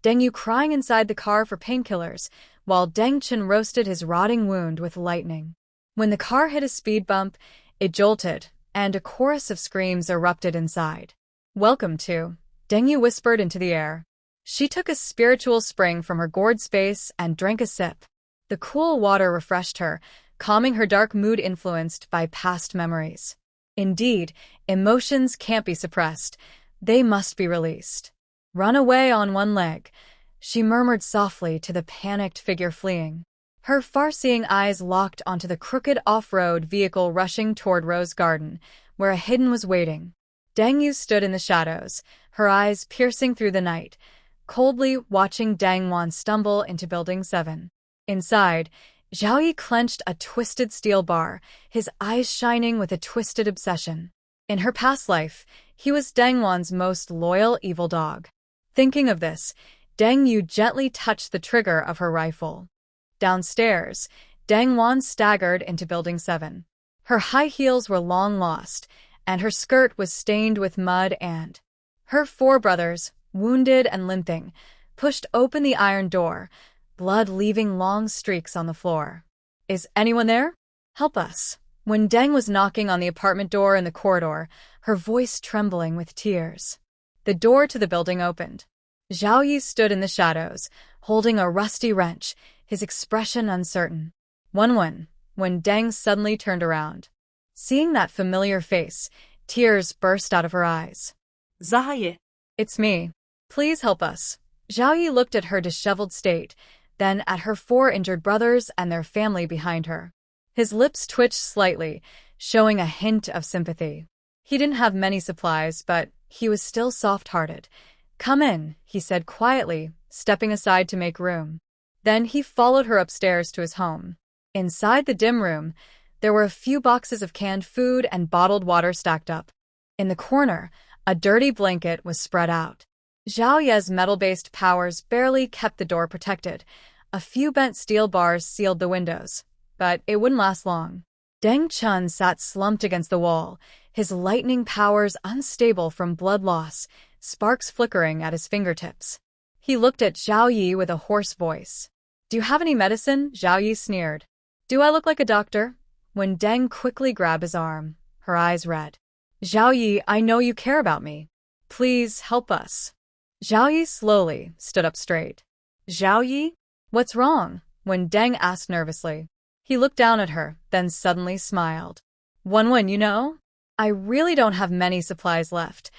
Deng Yu crying inside the car for painkillers, while Deng Chen roasted his rotting wound with lightning. When the car hit a speed bump, it jolted, and a chorus of screams erupted inside. "Welcome to Deng Yu whispered into the air. She took a spiritual spring from her gourd space and drank a sip. The cool water refreshed her, calming her dark mood influenced by past memories. Indeed, emotions can't be suppressed. They must be released. Run away on one leg, she murmured softly to the panicked figure fleeing. Her far-seeing eyes locked onto the crooked off-road vehicle rushing toward Rose Garden, where a hidden was waiting. Deng Yu stood in the shadows, her eyes piercing through the night, coldly watching Deng Wan stumble into Building 7. Inside, Zhao Yi clenched a twisted steel bar, his eyes shining with a twisted obsession. In her past life, he was Deng Wan's most loyal evil dog. Thinking of this, Deng Yu gently touched the trigger of her rifle. Downstairs, Deng Wan staggered into Building 7. Her high heels were long lost, and her skirt was stained with mud and her four brothers, wounded and limping, pushed open the iron door, blood leaving long streaks on the floor. Is anyone there? Help us. When Deng was knocking on the apartment door in the corridor, her voice trembling with tears. The door to the building opened. Zhao Yi stood in the shadows, holding a rusty wrench, his expression uncertain. When Deng suddenly turned around. Seeing that familiar face, tears burst out of her eyes. Zahaye. It's me. Please help us. Zhao Yi looked at her disheveled state, then at her four injured brothers and their family behind her. His lips twitched slightly, showing a hint of sympathy. He didn't have many supplies, but he was still soft-hearted. Come in, he said quietly, stepping aside to make room. Then he followed her upstairs to his home. Inside the dim room, there were a few boxes of canned food and bottled water stacked up. In the corner, a dirty blanket was spread out. Zhao Ye's metal-based powers barely kept the door protected. A few bent steel bars sealed the windows, but it wouldn't last long. Deng Chun sat slumped against the wall, his lightning powers unstable from blood loss, sparks flickering at his fingertips. He looked at Zhao Yi with a hoarse voice. Do you have any medicine? Zhao Yi sneered. Do I look like a doctor? When Deng quickly grabbed his arm, her eyes red. Zhao Yi, I know you care about me. Please help us. Zhao Yi slowly stood up straight. Zhao Yi? What's wrong? When Deng asked nervously. He looked down at her, then suddenly smiled. You know? I really don't have many supplies left.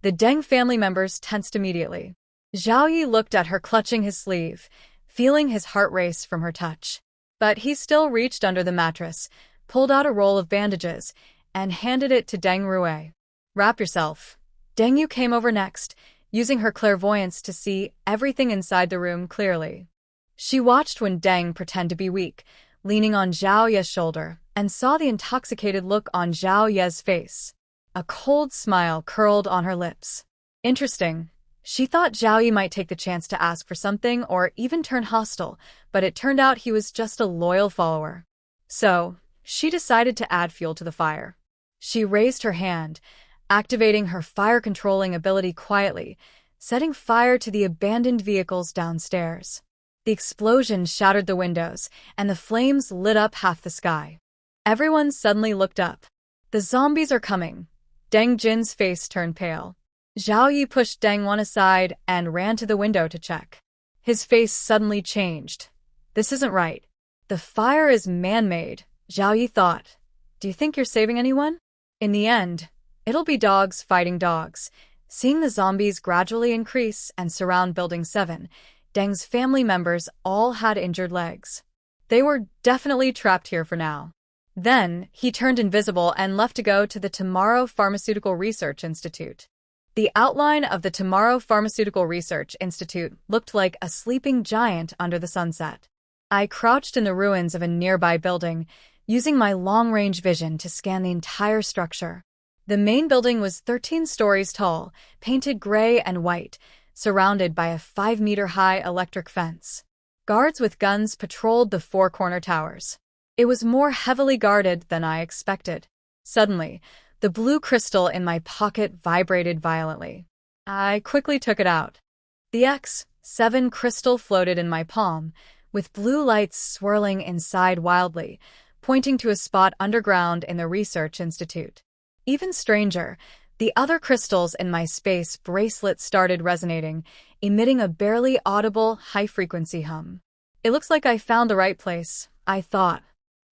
The Deng family members tensed immediately. Zhao Yi looked at her clutching his sleeve, feeling his heart race from her touch. But he still reached under the mattress, pulled out a roll of bandages, and handed it to Deng Rui. Wrap yourself. Deng Yu came over next, using her clairvoyance to see everything inside the room clearly. She watched when Deng pretended to be weak, leaning on Zhao Ye's shoulder, and saw the intoxicated look on Zhao Ye's face. A cold smile curled on her lips. Interesting. She thought Zhao Yi might take the chance to ask for something or even turn hostile, but it turned out he was just a loyal follower. So, she decided to add fuel to the fire. She raised her hand, activating her fire-controlling ability quietly, setting fire to the abandoned vehicles downstairs. The explosion shattered the windows, and the flames lit up half the sky. Everyone suddenly looked up. The zombies are coming. Deng Jin's face turned pale. Zhao Yi pushed Deng Wan aside and ran to the window to check. His face suddenly changed. This isn't right. The fire is man-made, Zhao Yi thought. Do you think you're saving anyone? In the end, it'll be dogs fighting dogs. Seeing the zombies gradually increase and surround Building 7, Deng's family members all had injured legs. They were definitely trapped here for now. Then, he turned invisible and left to go to the Tomorrow Pharmaceutical Research Institute. The outline of the Tomorrow Pharmaceutical Research Institute looked like a sleeping giant under the sunset. I crouched in the ruins of a nearby building, using my long-range vision to scan the entire structure. The main building was 13 stories tall, painted gray and white, surrounded by a 5-meter-high electric fence. Guards with guns patrolled the 4 corner towers. It was more heavily guarded than I expected. Suddenly, the blue crystal in my pocket vibrated violently. I quickly took it out. The X7 crystal floated in my palm, with blue lights swirling inside wildly, pointing to a spot underground in the research institute. Even stranger, The other crystals in my space bracelet started resonating, emitting a barely audible, high-frequency hum. It looks like I found the right place, I thought.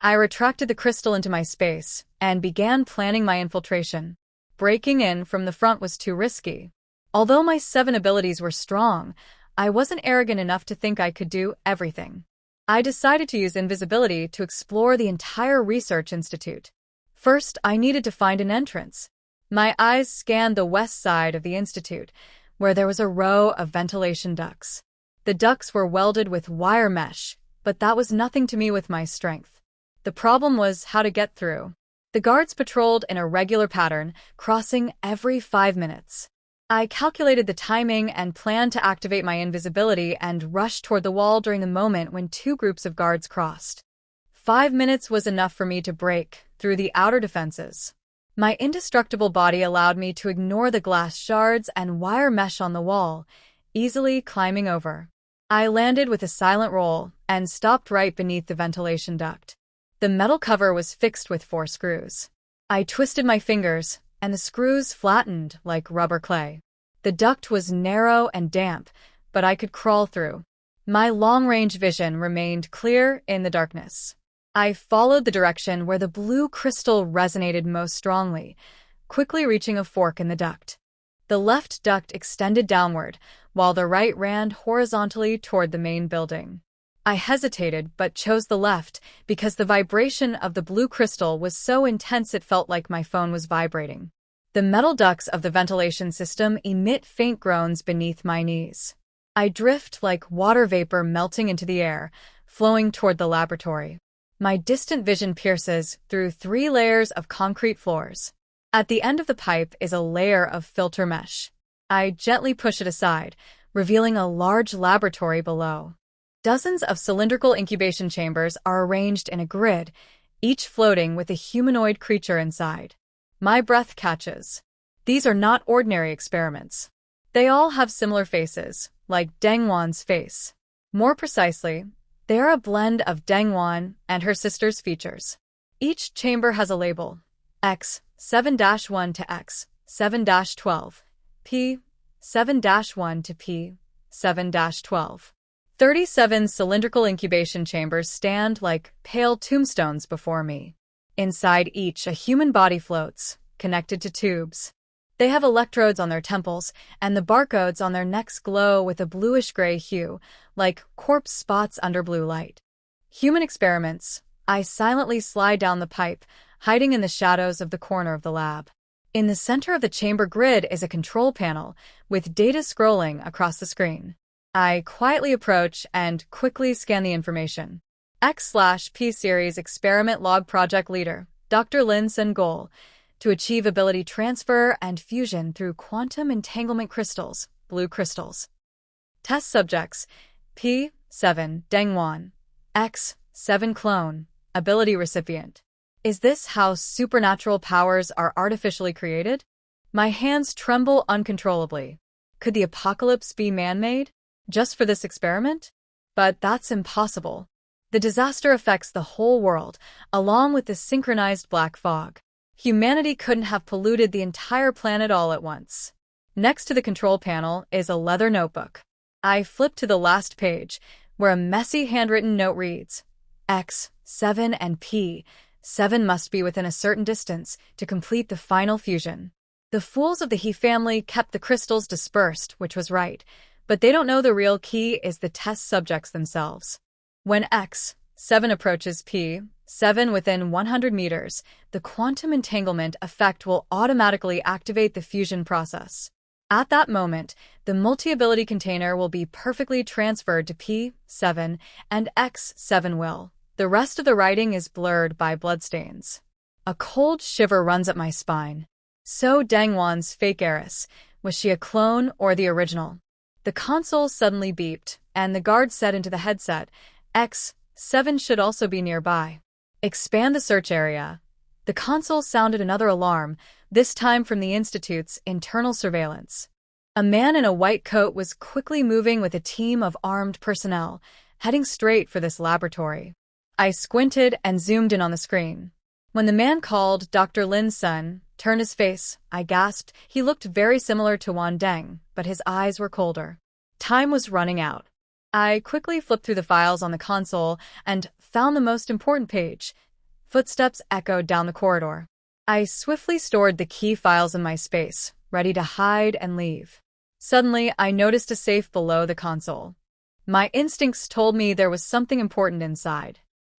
I retracted the crystal into my space and began planning my infiltration. Breaking in from the front was too risky. Although my 7 abilities were strong, I wasn't arrogant enough to think I could do everything. I decided to use invisibility to explore the entire research institute. First, I needed to find an entrance. My eyes scanned the west side of the institute, where there was a row of ventilation ducts. The ducts were welded with wire mesh, but that was nothing to me with my strength. The problem was how to get through. The guards patrolled in a regular pattern, crossing every 5 minutes. I calculated the timing and planned to activate my invisibility and rush toward the wall during the moment when 2 groups of guards crossed. 5 minutes was enough for me to break through the outer defenses. My indestructible body allowed me to ignore the glass shards and wire mesh on the wall, easily climbing over. I landed with a silent roll and stopped right beneath the ventilation duct. The metal cover was fixed with 4 screws. I twisted my fingers, and the screws flattened like rubber clay. The duct was narrow and damp, but I could crawl through. My long-range vision remained clear in the darkness. I followed the direction where the blue crystal resonated most strongly, quickly reaching a fork in the duct. The left duct extended downward, while the right ran horizontally toward the main building. I hesitated but chose the left because the vibration of the blue crystal was so intense it felt like my phone was vibrating. The metal ducts of the ventilation system emit faint groans beneath my knees. I drift like water vapor melting into the air, flowing toward the laboratory. My distant vision pierces through 3 layers of concrete floors. At the end of the pipe is a layer of filter mesh. I gently push it aside, revealing a large laboratory below. Dozens of cylindrical incubation chambers are arranged in a grid, each floating with a humanoid creature inside. My breath catches. These are not ordinary experiments. They all have similar faces, like Deng face. More precisely, they are a blend of Deng and her sister's features. Each chamber has a label: X7-1 to X7-12, P7-1 to P7-12. 37 cylindrical incubation chambers stand like pale tombstones before me. Inside each, a human body floats, connected to tubes. They have electrodes on their temples, and the barcodes on their necks glow with a bluish-gray hue, like corpse spots under blue light. Human experiments. I silently slide down the pipe, hiding in the shadows of the corner of the lab. In the center of the chamber grid is a control panel, with data scrolling across the screen. I quietly approach and quickly scan the information. X/P Series Experiment Log Project Leader, Dr. Lin Sen-gol, to achieve ability transfer and fusion through quantum entanglement crystals, blue crystals. Test subjects: P7 Deng, X7 clone, ability recipient. Is this how supernatural powers are artificially created? My hands tremble uncontrollably. Could the apocalypse be man-made? Just for this experiment? But that's impossible. The disaster affects the whole world, along with the synchronized black fog. Humanity couldn't have polluted the entire planet all at once. Next to the control panel is a leather notebook. I flip to the last page, where a messy handwritten note reads, X7 and P7 must be within a certain distance to complete the final fusion. The fools of the He family kept the crystals dispersed, which was right, but they don't know the real key is the test subjects themselves. When X7 approaches P7 within 100 meters, the quantum entanglement effect will automatically activate the fusion process. At that moment, the multi-ability container will be perfectly transferred to P7, and X7 will. The rest of the writing is blurred by bloodstains. A cold shiver runs up my spine. So Deng fake heiress. Was she a clone or the original? The console suddenly beeped, and the guard said into the headset, X7 should also be nearby. Expand the search area. The console sounded another alarm, this time from the Institute's internal surveillance. A man in a white coat was quickly moving with a team of armed personnel, heading straight for this laboratory. I squinted and zoomed in on the screen. When the man called Dr. Lin's son turned his face, I gasped. He looked very similar to Deng, but his eyes were colder. Time was running out. I quickly flipped through the files on the console and found the most important page. Footsteps echoed down the corridor. I swiftly stored the key files in my space, ready to hide and leave. Suddenly, I noticed a safe below the console. My instincts told me there was something important inside.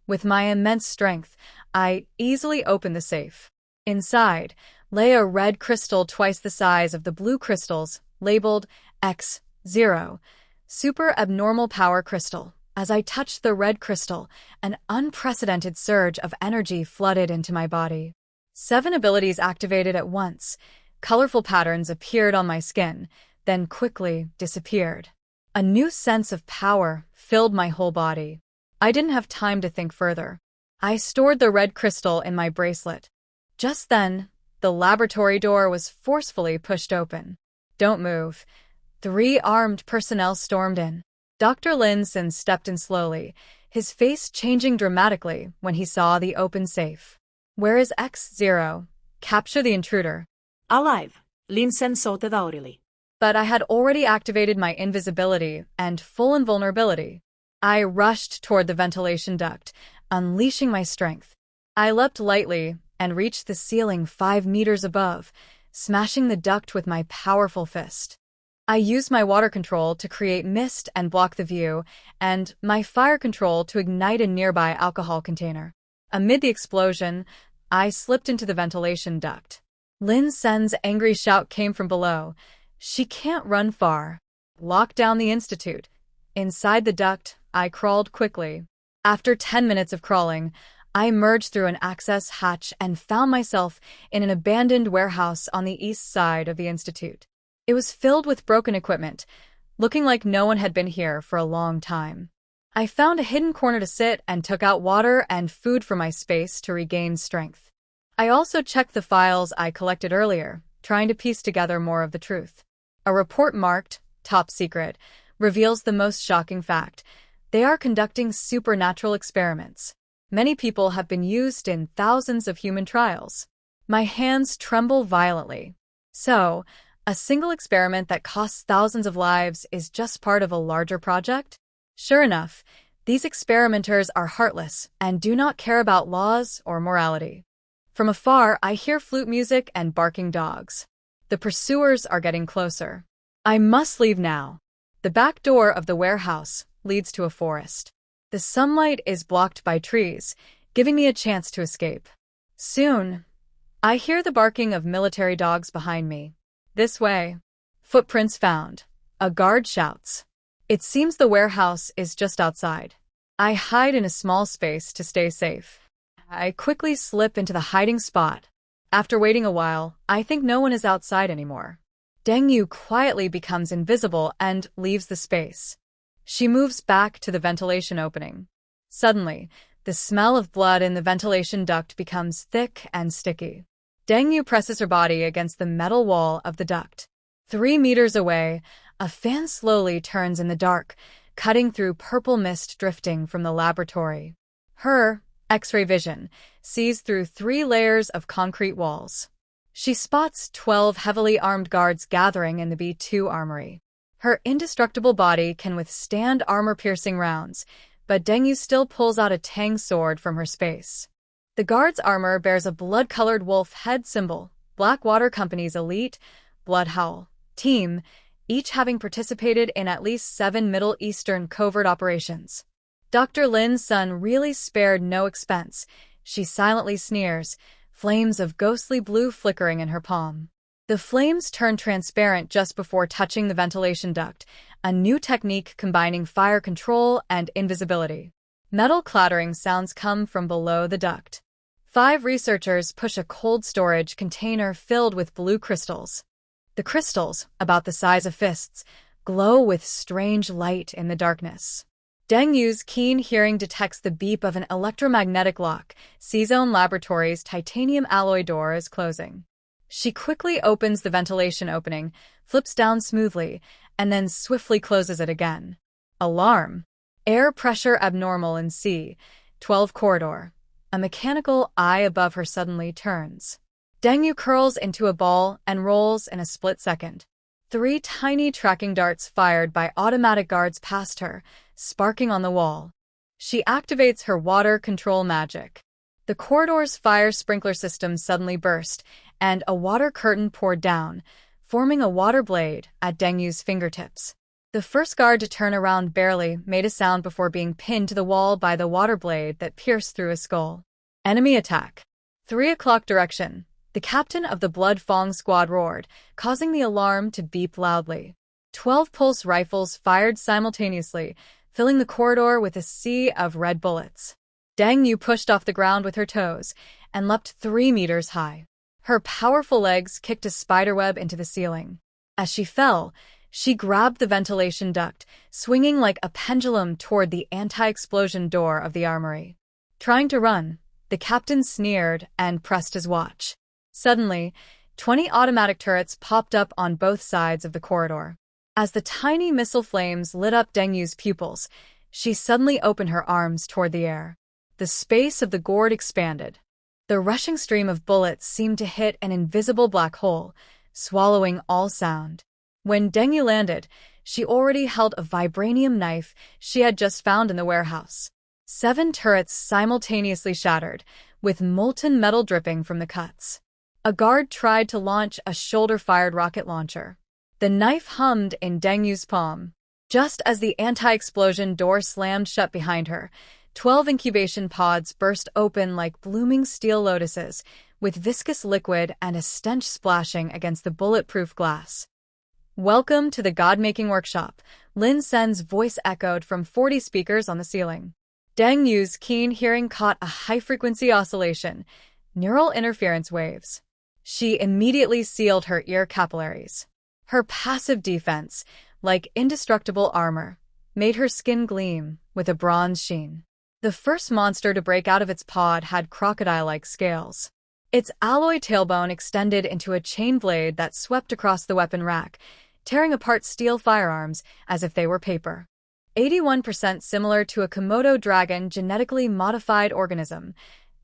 With my immense strength, I easily opened the safe. Inside lay a red crystal twice the size of the blue crystals, labeled X0, Super Abnormal Power Crystal. As I touched the red crystal, an unprecedented surge of energy flooded into my body. 7 abilities activated at once. Colorful patterns appeared on my skin, then quickly disappeared. A new sense of power filled my whole body. I didn't have time to think further. I stored the red crystal in my bracelet. Just then, the laboratory door was forcefully pushed open. "Don't move." 3 armed personnel stormed in. Dr. Linson stepped in slowly, his face changing dramatically when he saw the open safe. "Where is X0? Capture the intruder." "Alive," Linson shouted audibly. But I had already activated my invisibility and full invulnerability. I rushed toward the ventilation duct, unleashing my strength. I leapt lightly and reached the ceiling 5 meters above, smashing the duct with my powerful fist. I used my water control to create mist and block the view, and my fire control to ignite a nearby alcohol container. Amid the explosion, I slipped into the ventilation duct. Lin Sen's angry shout came from below. "She can't run far." "Lock down the institute." Inside the duct, I crawled quickly. After 10 minutes of crawling, I emerged through an access hatch and found myself in an abandoned warehouse on the east side of the institute. It was filled with broken equipment, looking like no one had been here for a long time. I found a hidden corner to sit and took out water and food from my space to regain strength. I also checked the files I collected earlier, trying to piece together more of the truth. A report marked "Top Secret" reveals the most shocking fact. They are conducting supernatural experiments. Many people have been used in thousands of human trials. My hands tremble violently. So, a single experiment that costs thousands of lives is just part of a larger project? Sure enough, these experimenters are heartless and do not care about laws or morality. From afar, I hear flute music and barking dogs. The pursuers are getting closer. I must leave now. The back door of the warehouse leads to a forest. The sunlight is blocked by trees, giving me a chance to escape. Soon, I hear the barking of military dogs behind me. "This way." Footprints found. A guard shouts. It seems the warehouse is just outside. I hide in a small space to stay safe. I quickly slip into the hiding spot. After waiting a while, I think no one is outside anymore. Deng Yu quietly becomes invisible and leaves the space. She moves back to the ventilation opening. Suddenly, the smell of blood in the ventilation duct becomes thick and sticky. Deng Yu presses her body against the metal wall of the duct. 3 meters away, a fan slowly turns in the dark, cutting through purple mist drifting from the laboratory. Her X-ray vision sees through 3 layers of concrete walls. She spots 12 heavily armed guards gathering in the B2 armory. Her indestructible body can withstand armor-piercing rounds, but Deng Yu still pulls out a tang sword from her space. The guard's armor bears a blood-colored wolf head symbol, Blackwater Company's elite Blood Howl team, each having participated in at least 7 Middle Eastern covert operations. Dr. Lin's son really spared no expense. She silently sneers, flames of ghostly blue flickering in her palm. The flames turn transparent just before touching the ventilation duct, a new technique combining fire control and invisibility. Metal clattering sounds come from below the duct. 5 researchers push a cold storage container filled with blue crystals. The crystals, about the size of fists, glow with strange light in the darkness. Deng Yu's keen hearing detects the beep of an electromagnetic lock. C-Zone Laboratories' titanium alloy door is closing. She quickly opens the ventilation opening, flips down smoothly, and then swiftly closes it again. Alarm. Air pressure abnormal in C-12 corridor. A mechanical eye above her suddenly turns. Deng Yu curls into a ball and rolls in a split second. 3 tiny tracking darts fired by automatic guards past her, sparking on the wall. She activates her water control magic. The corridor's fire sprinkler system suddenly burst, and a water curtain poured down, forming a water blade at Deng Yu's fingertips. The first guard to turn around barely made a sound before being pinned to the wall by the water blade that pierced through his skull. Enemy attack. 3 o'clock direction. The captain of the Blood Fong squad roared, causing the alarm to beep loudly. 12 pulse rifles fired simultaneously, filling the corridor with a sea of red bullets. Deng Yu pushed off the ground with her toes and leapt 3 meters high. Her powerful legs kicked a spiderweb into the ceiling. As she fell, she grabbed the ventilation duct, swinging like a pendulum toward the anti-explosion door of the armory. Trying to run, the captain sneered and pressed his watch. Suddenly, 20 automatic turrets popped up on both sides of the corridor. As the tiny missile flames lit up Deng Yu's pupils, she suddenly opened her arms toward the air. The space of the gourd expanded. The rushing stream of bullets seemed to hit an invisible black hole, swallowing all sound. When Deng Yu landed, she already held a vibranium knife she had just found in the warehouse. 7 turrets simultaneously shattered, with molten metal dripping from the cuts. A guard tried to launch a shoulder-fired rocket launcher. The knife hummed in Deng Yu's palm. Just as the anti-explosion door slammed shut behind her, 12 incubation pods burst open like blooming steel lotuses, with viscous liquid and a stench splashing against the bulletproof glass. "Welcome to the God-making workshop," Lin Sen's voice echoed from 40 speakers on the ceiling. Deng Yu's keen hearing caught a high-frequency oscillation, neural interference waves. She immediately sealed her ear capillaries. Her passive defense, like indestructible armor, made her skin gleam with a bronze sheen. The first monster to break out of its pod had crocodile-like scales. Its alloy tailbone extended into a chain blade that swept across the weapon rack, tearing apart steel firearms as if they were paper. 81% similar to a Komodo dragon genetically modified organism,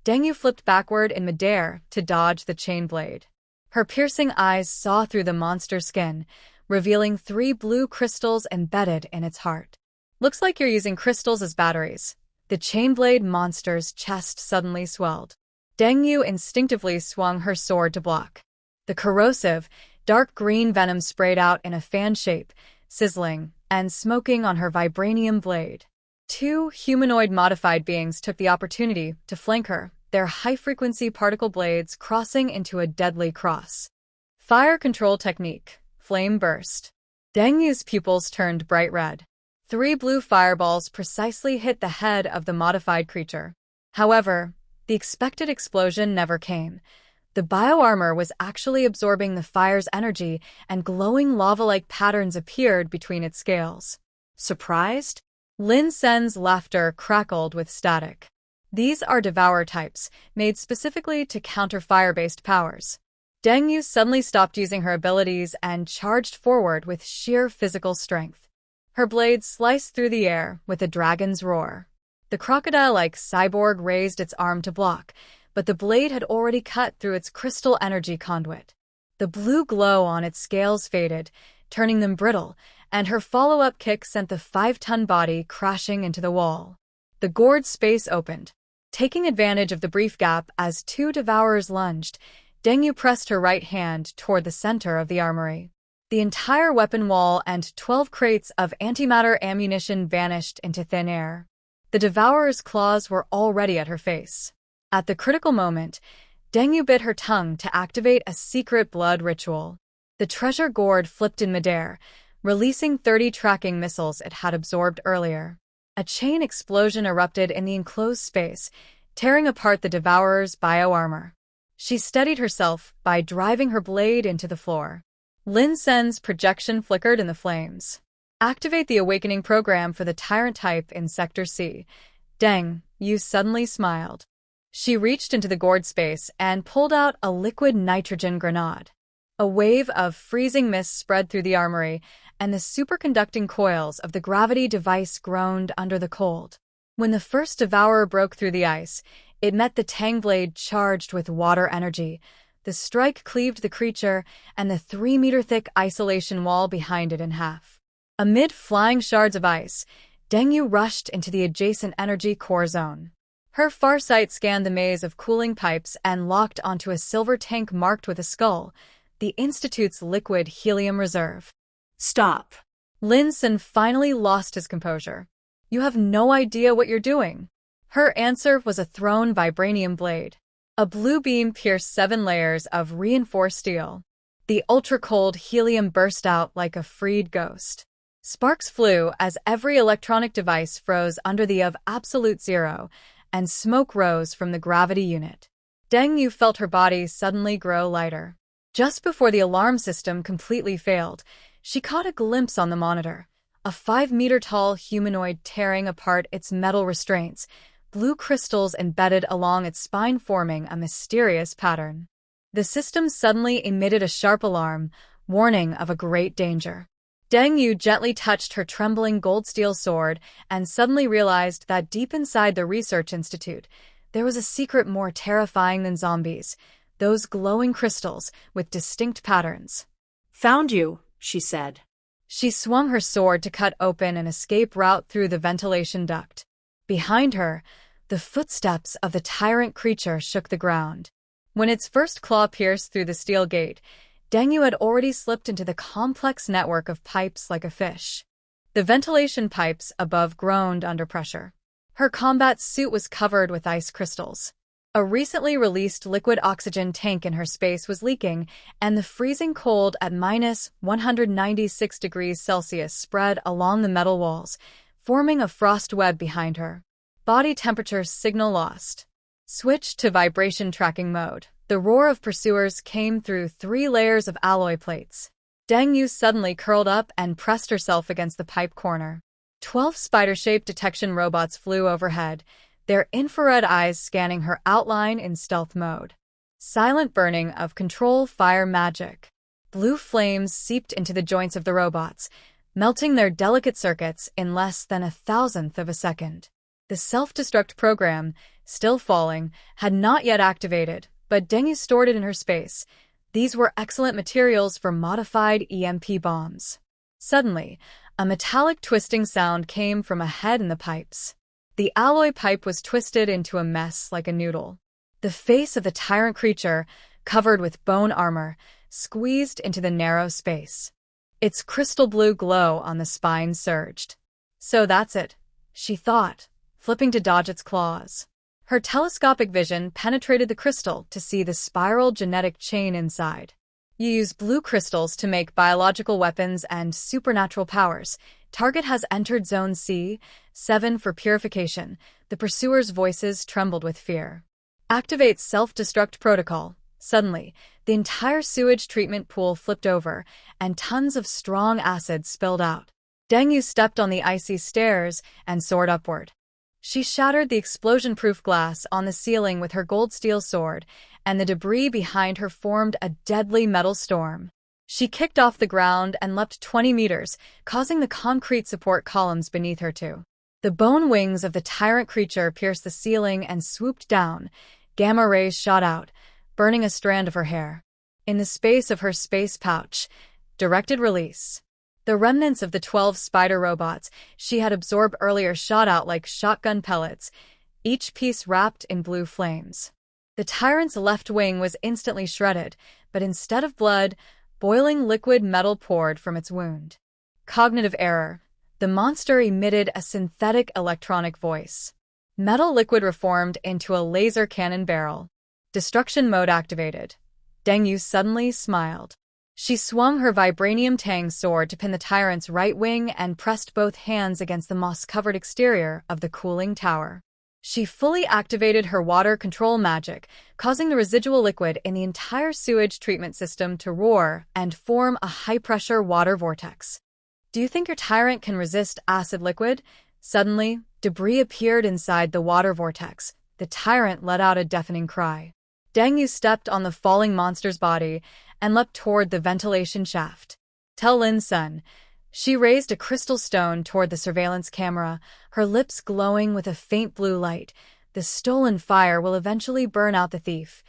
Deng Yu flipped backward in midair to dodge the chain blade. Her piercing eyes saw through the monster's skin, revealing 3 blue crystals embedded in its heart. "Looks like you're using crystals as batteries." The chain blade monster's chest suddenly swelled. Deng Yu instinctively swung her sword to block. The corrosive, dark green venom sprayed out in a fan shape, sizzling and smoking on her vibranium blade. 2 humanoid-modified beings took the opportunity to flank her, their high-frequency particle blades crossing into a deadly cross. Fire control technique. Flame burst. Deng Yu's pupils turned bright red. 3 blue fireballs precisely hit the head of the modified creature. However, the expected explosion never came. The bioarmor was actually absorbing the fire's energy, and glowing lava-like patterns appeared between its scales. Surprised? Lin Sen's laughter crackled with static. These are Devourer types, made specifically to counter fire-based powers. Deng Yu suddenly stopped using her abilities and charged forward with sheer physical strength. Her blade sliced through the air with a dragon's roar. The crocodile-like cyborg raised its arm to block, but the blade had already cut through its crystal energy conduit. The blue glow on its scales faded, turning them brittle, and her follow-up kick sent the 5-ton body crashing into the wall. The gourd space opened. Taking advantage of the brief gap as 2 devourers lunged, Deng Yu pressed her right hand toward the center of the armory. The entire weapon wall and 12 crates of antimatter ammunition vanished into thin air. The devourer's claws were already at her face. At the critical moment, Deng Yu bit her tongue to activate a secret blood ritual. The treasure gourd flipped in midair, releasing 30 tracking missiles it had absorbed earlier. A chain explosion erupted in the enclosed space, tearing apart the devourer's bioarmor. She steadied herself by driving her blade into the floor. Lin Sen's projection flickered in the flames. "Activate the awakening program for the tyrant type in Sector C." Deng Yu suddenly smiled. She reached into the gourd space and pulled out a liquid nitrogen grenade. A wave of freezing mist spread through the armory, and the superconducting coils of the gravity device groaned under the cold. When the first devourer broke through the ice, It met the Tang blade charged with water energy. The strike cleaved the creature and the 3-meter-thick isolation wall behind it in half. Amid flying shards of ice, Deng Yu rushed into the adjacent energy core zone. Her farsight scanned the maze of cooling pipes and locked onto a silver tank marked with a skull, the Institute's liquid helium reserve. Stop. Lin Sun finally lost his composure. You have no idea what you're doing. Her answer was a thrown vibranium blade. A blue beam pierced 7 layers of reinforced steel. The ultra-cold helium burst out like a freed ghost. Sparks flew as every electronic device froze under the of absolute zero, and smoke rose from the gravity unit. Deng Yu felt her body suddenly grow lighter. Just before the alarm system completely failed, she caught a glimpse on the monitor. A 5-meter-tall humanoid tearing apart its metal restraints, blue crystals embedded along its spine forming a mysterious pattern. The system suddenly emitted a sharp alarm, warning of a great danger. Deng Yu gently touched her trembling gold-steel sword and suddenly realized that deep inside the research institute, there was a secret more terrifying than zombies, those glowing crystals with distinct patterns. Found you, she said. She swung her sword to cut open an escape route through the ventilation duct. Behind her, the footsteps of the tyrant creature shook the ground. When its first claw pierced through the steel gate, Deng Yu had already slipped into the complex network of pipes like a fish. The ventilation pipes above groaned under pressure. Her combat suit was covered with ice crystals. A recently released liquid oxygen tank in her space was leaking, and the freezing cold at minus 196 degrees Celsius spread along the metal walls, forming a frost web behind her. Body temperature signal lost. Switched to vibration tracking mode. The roar of pursuers came through 3 layers of alloy plates. Deng Yu suddenly curled up and pressed herself against the pipe corner. 12 spider-shaped detection robots flew overhead, their infrared eyes scanning her outline in stealth mode. Silent burning of control fire magic. Blue flames seeped into the joints of the robots, melting their delicate circuits in less than 1,000th of a second. The self-destruct program, still falling, had not yet activated, but Deng Yu stored it in her space. These were excellent materials for modified EMP bombs. Suddenly, a metallic twisting sound came from a head in the pipes. The alloy pipe was twisted into a mess like a noodle. The face of the tyrant creature, covered with bone armor, squeezed into the narrow space. Its crystal blue glow on the spine surged. So that's it, she thought, flipping to dodge its claws. Her telescopic vision penetrated the crystal to see the spiral genetic chain inside. You use blue crystals to make biological weapons and supernatural powers. Target has entered Zone C, 7 for purification. The pursuers' voices trembled with fear. Activate self-destruct protocol. Suddenly, the entire sewage treatment pool flipped over, and tons of strong acid spilled out. Deng Yu stepped on the icy stairs and soared upward. She shattered the explosion-proof glass on the ceiling with her gold-steel sword, and the debris behind her formed a deadly metal storm. She kicked off the ground and leapt 20 meters, causing the concrete support columns beneath her to. The bone wings of the tyrant creature pierced the ceiling and swooped down. Gamma rays shot out, burning a strand of her hair. In the space of her space pouch, directed release. The remnants of the 12 spider robots she had absorbed earlier shot out like shotgun pellets, each piece wrapped in blue flames. The tyrant's left wing was instantly shredded, but instead of blood, boiling liquid metal poured from its wound. Cognitive error. The monster emitted a synthetic electronic voice. Metal liquid reformed into a laser cannon barrel. Destruction mode activated. Deng Yu suddenly smiled. She swung her vibranium tang sword to pin the tyrant's right wing and pressed both hands against the moss-covered exterior of the cooling tower. She fully activated her water control magic, causing the residual liquid in the entire sewage treatment system to roar and form a high-pressure water vortex. Do you think your tyrant can resist acid liquid? Suddenly, debris appeared inside the water vortex. The tyrant let out a deafening cry. Deng Yu stepped on the falling monster's body and leapt toward the ventilation shaft. Tell Lin Sun. She raised a crystal stone toward the surveillance camera, her lips glowing with a faint blue light. The stolen fire will eventually burn out the thief.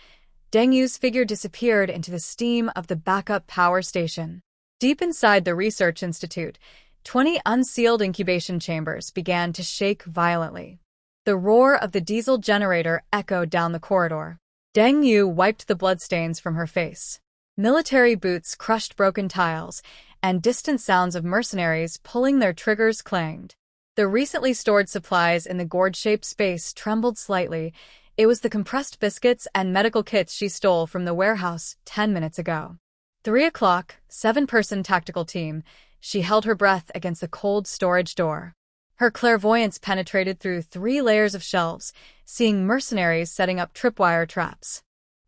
Deng Yu's figure disappeared into the steam of the backup power station. Deep inside the research institute, 20 unsealed incubation chambers began to shake violently. The roar of the diesel generator echoed down the corridor. Deng Yu wiped the bloodstains from her face. Military boots crushed broken tiles, and distant sounds of mercenaries pulling their triggers clanged. The recently stored supplies in the gourd-shaped space trembled slightly. It was the compressed biscuits and medical kits she stole from the warehouse 10 minutes ago. 3 o'clock, 7-person tactical team. She held her breath against the cold storage door. Her clairvoyance penetrated through 3 layers of shelves, seeing mercenaries setting up tripwire traps.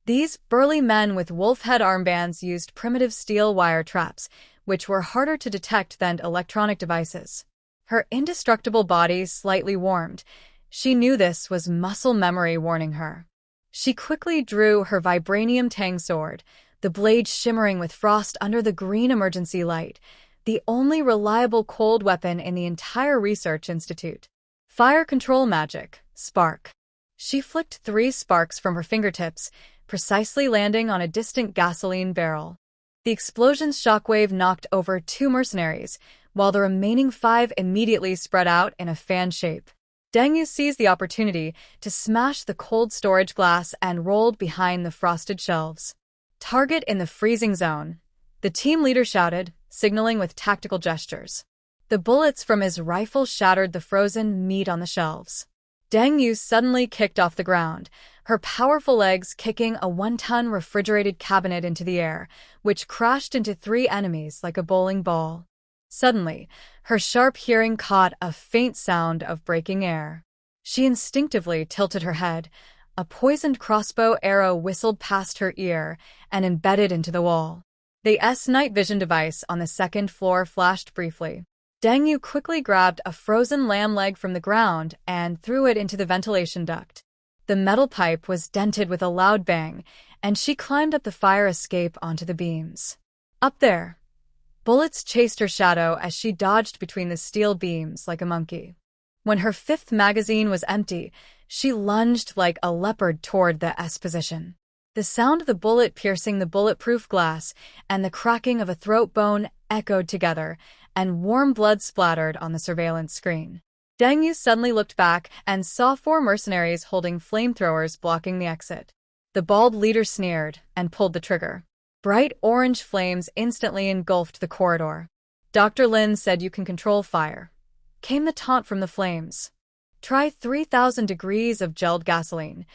These burly men with wolf head armbands used primitive steel wire traps, which were harder to detect than electronic devices. Her indestructible body slightly warmed. She knew this was muscle memory warning her. She quickly drew her vibranium tang sword, the blade shimmering with frost under the green emergency light, the only reliable cold weapon in the entire research institute. Fire control magic, spark. She flicked 3 sparks from her fingertips, precisely landing on a distant gasoline barrel. The explosion's shockwave knocked over 2 mercenaries, while the remaining 5 immediately spread out in a fan shape. Deng Yu seized the opportunity to smash the cold storage glass and rolled behind the frosted shelves. Target in the freezing zone, the team leader shouted, signaling with tactical gestures. The bullets from his rifle shattered the frozen meat on the shelves. Deng Yu suddenly kicked off the ground, her powerful legs kicking a 1-ton refrigerated cabinet into the air, which crashed into 3 enemies like a bowling ball. Suddenly, her sharp hearing caught a faint sound of breaking air. She instinctively tilted her head. A poisoned crossbow arrow whistled past her ear and embedded into the wall. The night vision device on the 2nd floor flashed briefly. Deng Yu quickly grabbed a frozen lamb leg from the ground and threw it into the ventilation duct. The metal pipe was dented with a loud bang, and she climbed up the fire escape onto the beams. Up there, bullets chased her shadow as she dodged between the steel beams like a monkey. When her 5th magazine was empty, she lunged like a leopard toward the S position. The sound of the bullet piercing the bulletproof glass and the cracking of a throat bone echoed together, and warm blood splattered on the surveillance screen. Deng Yu suddenly looked back and saw 4 mercenaries holding flamethrowers blocking the exit. The bald leader sneered and pulled the trigger. Bright orange flames instantly engulfed the corridor. Dr. Lin said you can control fire. Came the taunt from the flames. Try 3,000 degrees of gelled gasoline.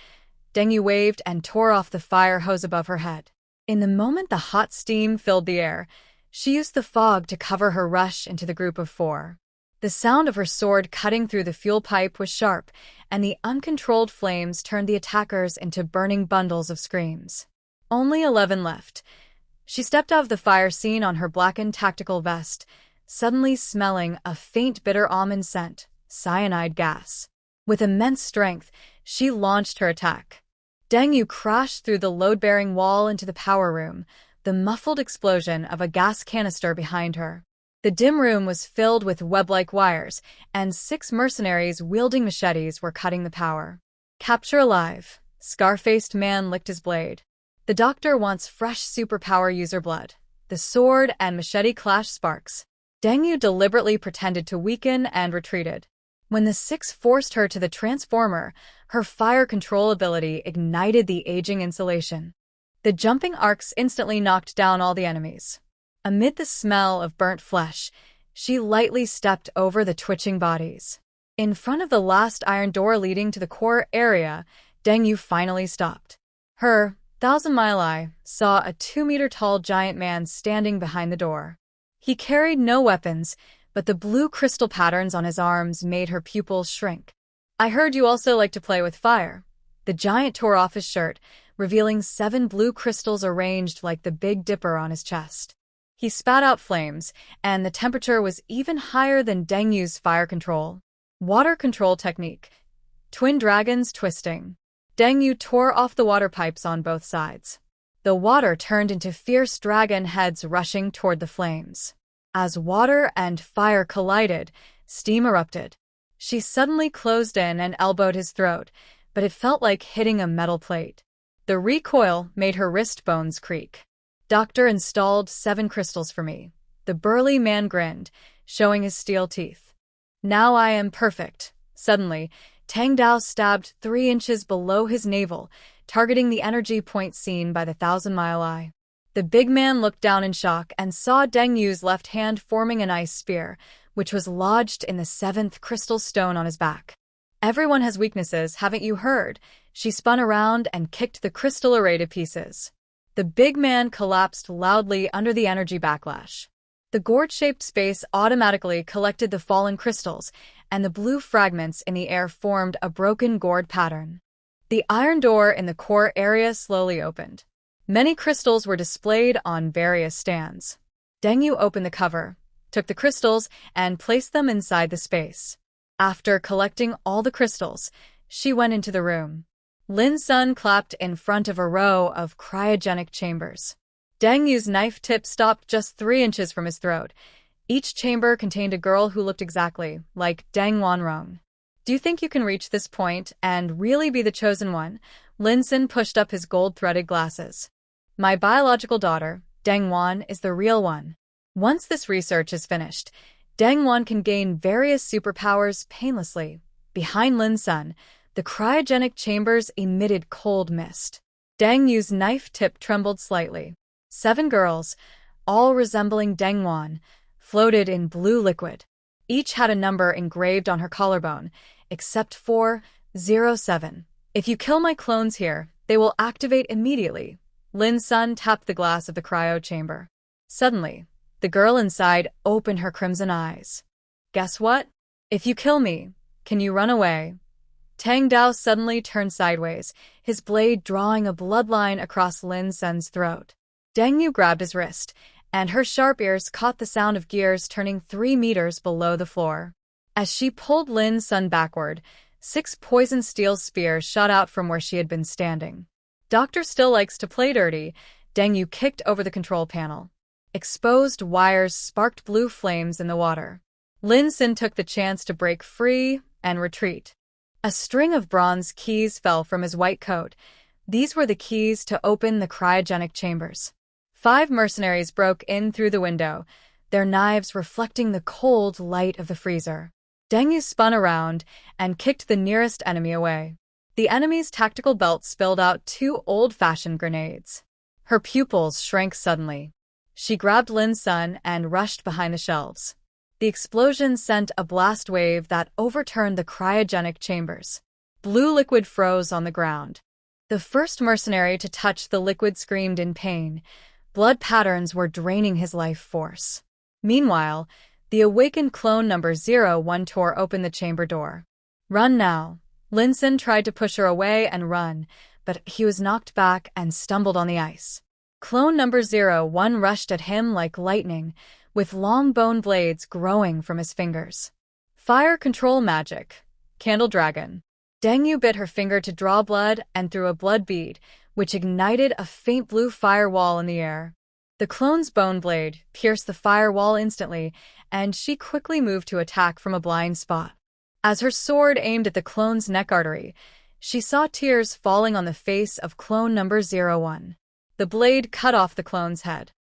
Deng Yu waved and tore off the fire hose above her head. In the moment the hot steam filled the air, she used the fog to cover her rush into the group of 4. The sound of her sword cutting through the fuel pipe was sharp, and the uncontrolled flames turned the attackers into burning bundles of screams. Only 11 left. She stepped out of the fire scene on her blackened tactical vest, suddenly smelling a faint bitter almond scent, cyanide gas. With immense strength, she launched her attack. Deng Yu crashed through the load-bearing wall into the power room, the muffled explosion of a gas canister behind her. The dim room was filled with web-like wires, and 6 mercenaries wielding machetes were cutting the power. Capture alive. Scar-faced man licked his blade. The doctor wants fresh superpower user blood. The sword and machete clashed sparks. Deng Yu deliberately pretended to weaken and retreated. When the 6 forced her to the transformer, her fire control ability ignited the aging insulation. The jumping arcs instantly knocked down all the enemies. Amid the smell of burnt flesh, she lightly stepped over the twitching bodies. In front of the last iron door leading to the core area, Deng Yu finally stopped. Her 1,000-mile eye saw a 2-meter-tall giant man standing behind the door. He carried no weapons, but the blue crystal patterns on his arms made her pupils shrink. I heard you also like to play with fire. The giant tore off his shirt, revealing 7 blue crystals arranged like the Big Dipper on his chest. He spat out flames, and the temperature was even higher than Deng Yu's fire control. Water control technique. Twin dragons twisting. Deng Yu tore off the water pipes on both sides. The water turned into fierce dragon heads rushing toward the flames. As water and fire collided, steam erupted. She suddenly closed in and elbowed his throat, but it felt like hitting a metal plate. The recoil made her wrist bones creak. "Doctor installed 7 crystals for me." The burly man grinned, showing his steel teeth. "Now I am perfect." Suddenly, Tang Dao stabbed 3 inches below his navel, targeting the energy point seen by the 1,000-mile eye. The big man looked down in shock and saw Deng Yu's left hand forming an ice spear, which was lodged in the 7th crystal stone on his back. "Everyone has weaknesses, haven't you heard?" She spun around and kicked the crystal array to pieces. The big man collapsed loudly under the energy backlash. The gourd-shaped space automatically collected the fallen crystals, and the blue fragments in the air formed a broken gourd pattern. The iron door in the core area slowly opened. Many crystals were displayed on various stands. Deng Yu opened the cover, took the crystals, and placed them inside the space. After collecting all the crystals, she went into the room. Lin Sun clapped in front of a row of cryogenic chambers. Deng Yu's knife tip stopped just 3 inches from his throat. Each chamber contained a girl who looked exactly like Deng Wanrong. "Do you think you can reach this point and really be the chosen one?" Lin Sun pushed up his gold-threaded glasses. "My biological daughter, Deng Wan, is the real one. Once this research is finished, Deng Wan can gain various superpowers painlessly." Behind Lin Sun, the cryogenic chambers emitted cold mist. Deng Yu's knife tip trembled slightly. 7 girls, all resembling Deng Wan, floated in blue liquid. Each had a number engraved on her collarbone, except for 07. "If you kill my clones here, they will activate immediately." Lin Sun tapped the glass of the cryo chamber. Suddenly, the girl inside opened her crimson eyes. "Guess what? If you kill me, can you run away?" Tang Dao suddenly turned sideways, his blade drawing a bloodline across Lin Sun's throat. Deng Yu grabbed his wrist, and her sharp ears caught the sound of gears turning 3 meters below the floor. As she pulled Lin Sun backward, 6 poison steel spears shot out from where she had been standing. "Doctor still likes to play dirty." Deng Yu kicked over the control panel. Exposed wires sparked blue flames in the water. Lin Sun took the chance to break free and retreat. A string of bronze keys fell from his white coat. These were the keys to open the cryogenic chambers. 5 mercenaries broke in through the window, their knives reflecting the cold light of the freezer. Deng Yu spun around and kicked the nearest enemy away. The enemy's tactical belt spilled out 2 old-fashioned grenades. Her pupils shrank suddenly. She grabbed Lin Sun and rushed behind the shelves. The explosion sent a blast wave that overturned the cryogenic chambers. Blue liquid froze on the ground. The first mercenary to touch the liquid screamed in pain. Blood patterns were draining his life force. Meanwhile, the awakened clone number 01 tore open the chamber door. "Run now." Lin Sun tried to push her away and run, but he was knocked back and stumbled on the ice. Clone number 01 rushed at him like lightning, with long bone blades growing from his fingers. "Fire control magic. Candle dragon." Deng Yu bit her finger to draw blood and threw a blood bead, which ignited a faint blue firewall in the air. The clone's bone blade pierced the firewall instantly, and she quickly moved to attack from a blind spot. As her sword aimed at the clone's neck artery, she saw tears falling on the face of clone number 01. The blade cut off the clone's head.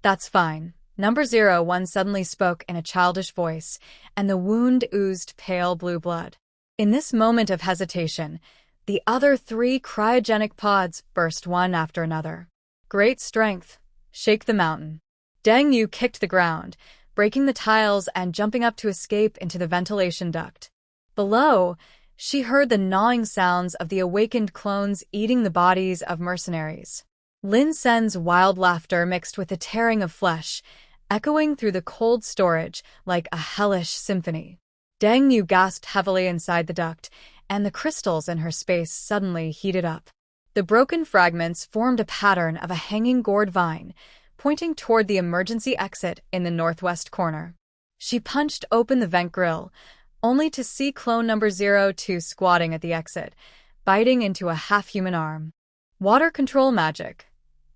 "That's fine." Number 01 suddenly spoke in a childish voice, and the wound oozed pale blue blood. In this moment of hesitation, the other 3 cryogenic pods burst one after another. "Great strength. Shake the mountain." Deng Yu kicked the ground, breaking the tiles and jumping up to escape into the ventilation duct. Below, she heard the gnawing sounds of the awakened clones eating the bodies of mercenaries. Lin Sun's wild laughter mixed with the tearing of flesh, echoing through the cold storage like a hellish symphony. Deng Yu gasped heavily inside the duct, and the crystals in her space suddenly heated up. The broken fragments formed a pattern of a hanging gourd vine, pointing toward the emergency exit in the northwest corner. She punched open the vent grill, only to see clone number 02 squatting at the exit, biting into a half-human arm. "Water control magic.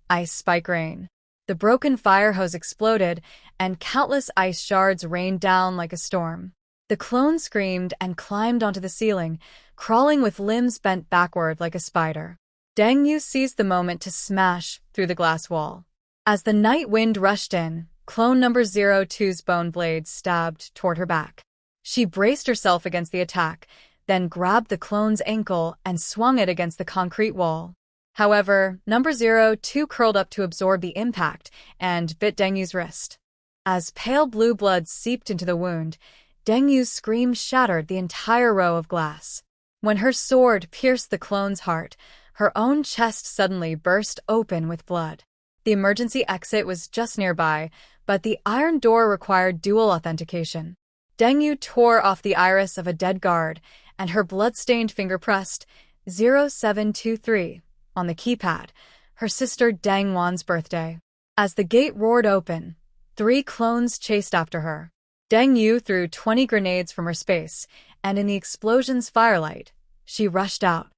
Ice spike rain." The broken fire hose exploded, and countless ice shards rained down like a storm. The clone screamed and climbed onto the ceiling, crawling with limbs bent backward like a spider. Deng Yu seized the moment to smash through the glass wall. As the night wind rushed in, clone number 02's bone blade stabbed toward her back. She braced herself against the attack, then grabbed the clone's ankle and swung it against the concrete wall. However, number 02 curled up to absorb the impact and bit Deng Yu's wrist. As pale blue blood seeped into the wound, Deng Yu's scream shattered the entire row of glass. When her sword pierced the clone's heart, her own chest suddenly burst open with blood. The emergency exit was just nearby, but the iron door required dual authentication. Deng Yu tore off the iris of a dead guard, and her blood-stained finger pressed 0723 on the keypad, her sister Deng Wan's birthday. As the gate roared open, 3 clones chased after her. Deng Yu threw 20 grenades from her space, and in the explosion's firelight, she rushed out.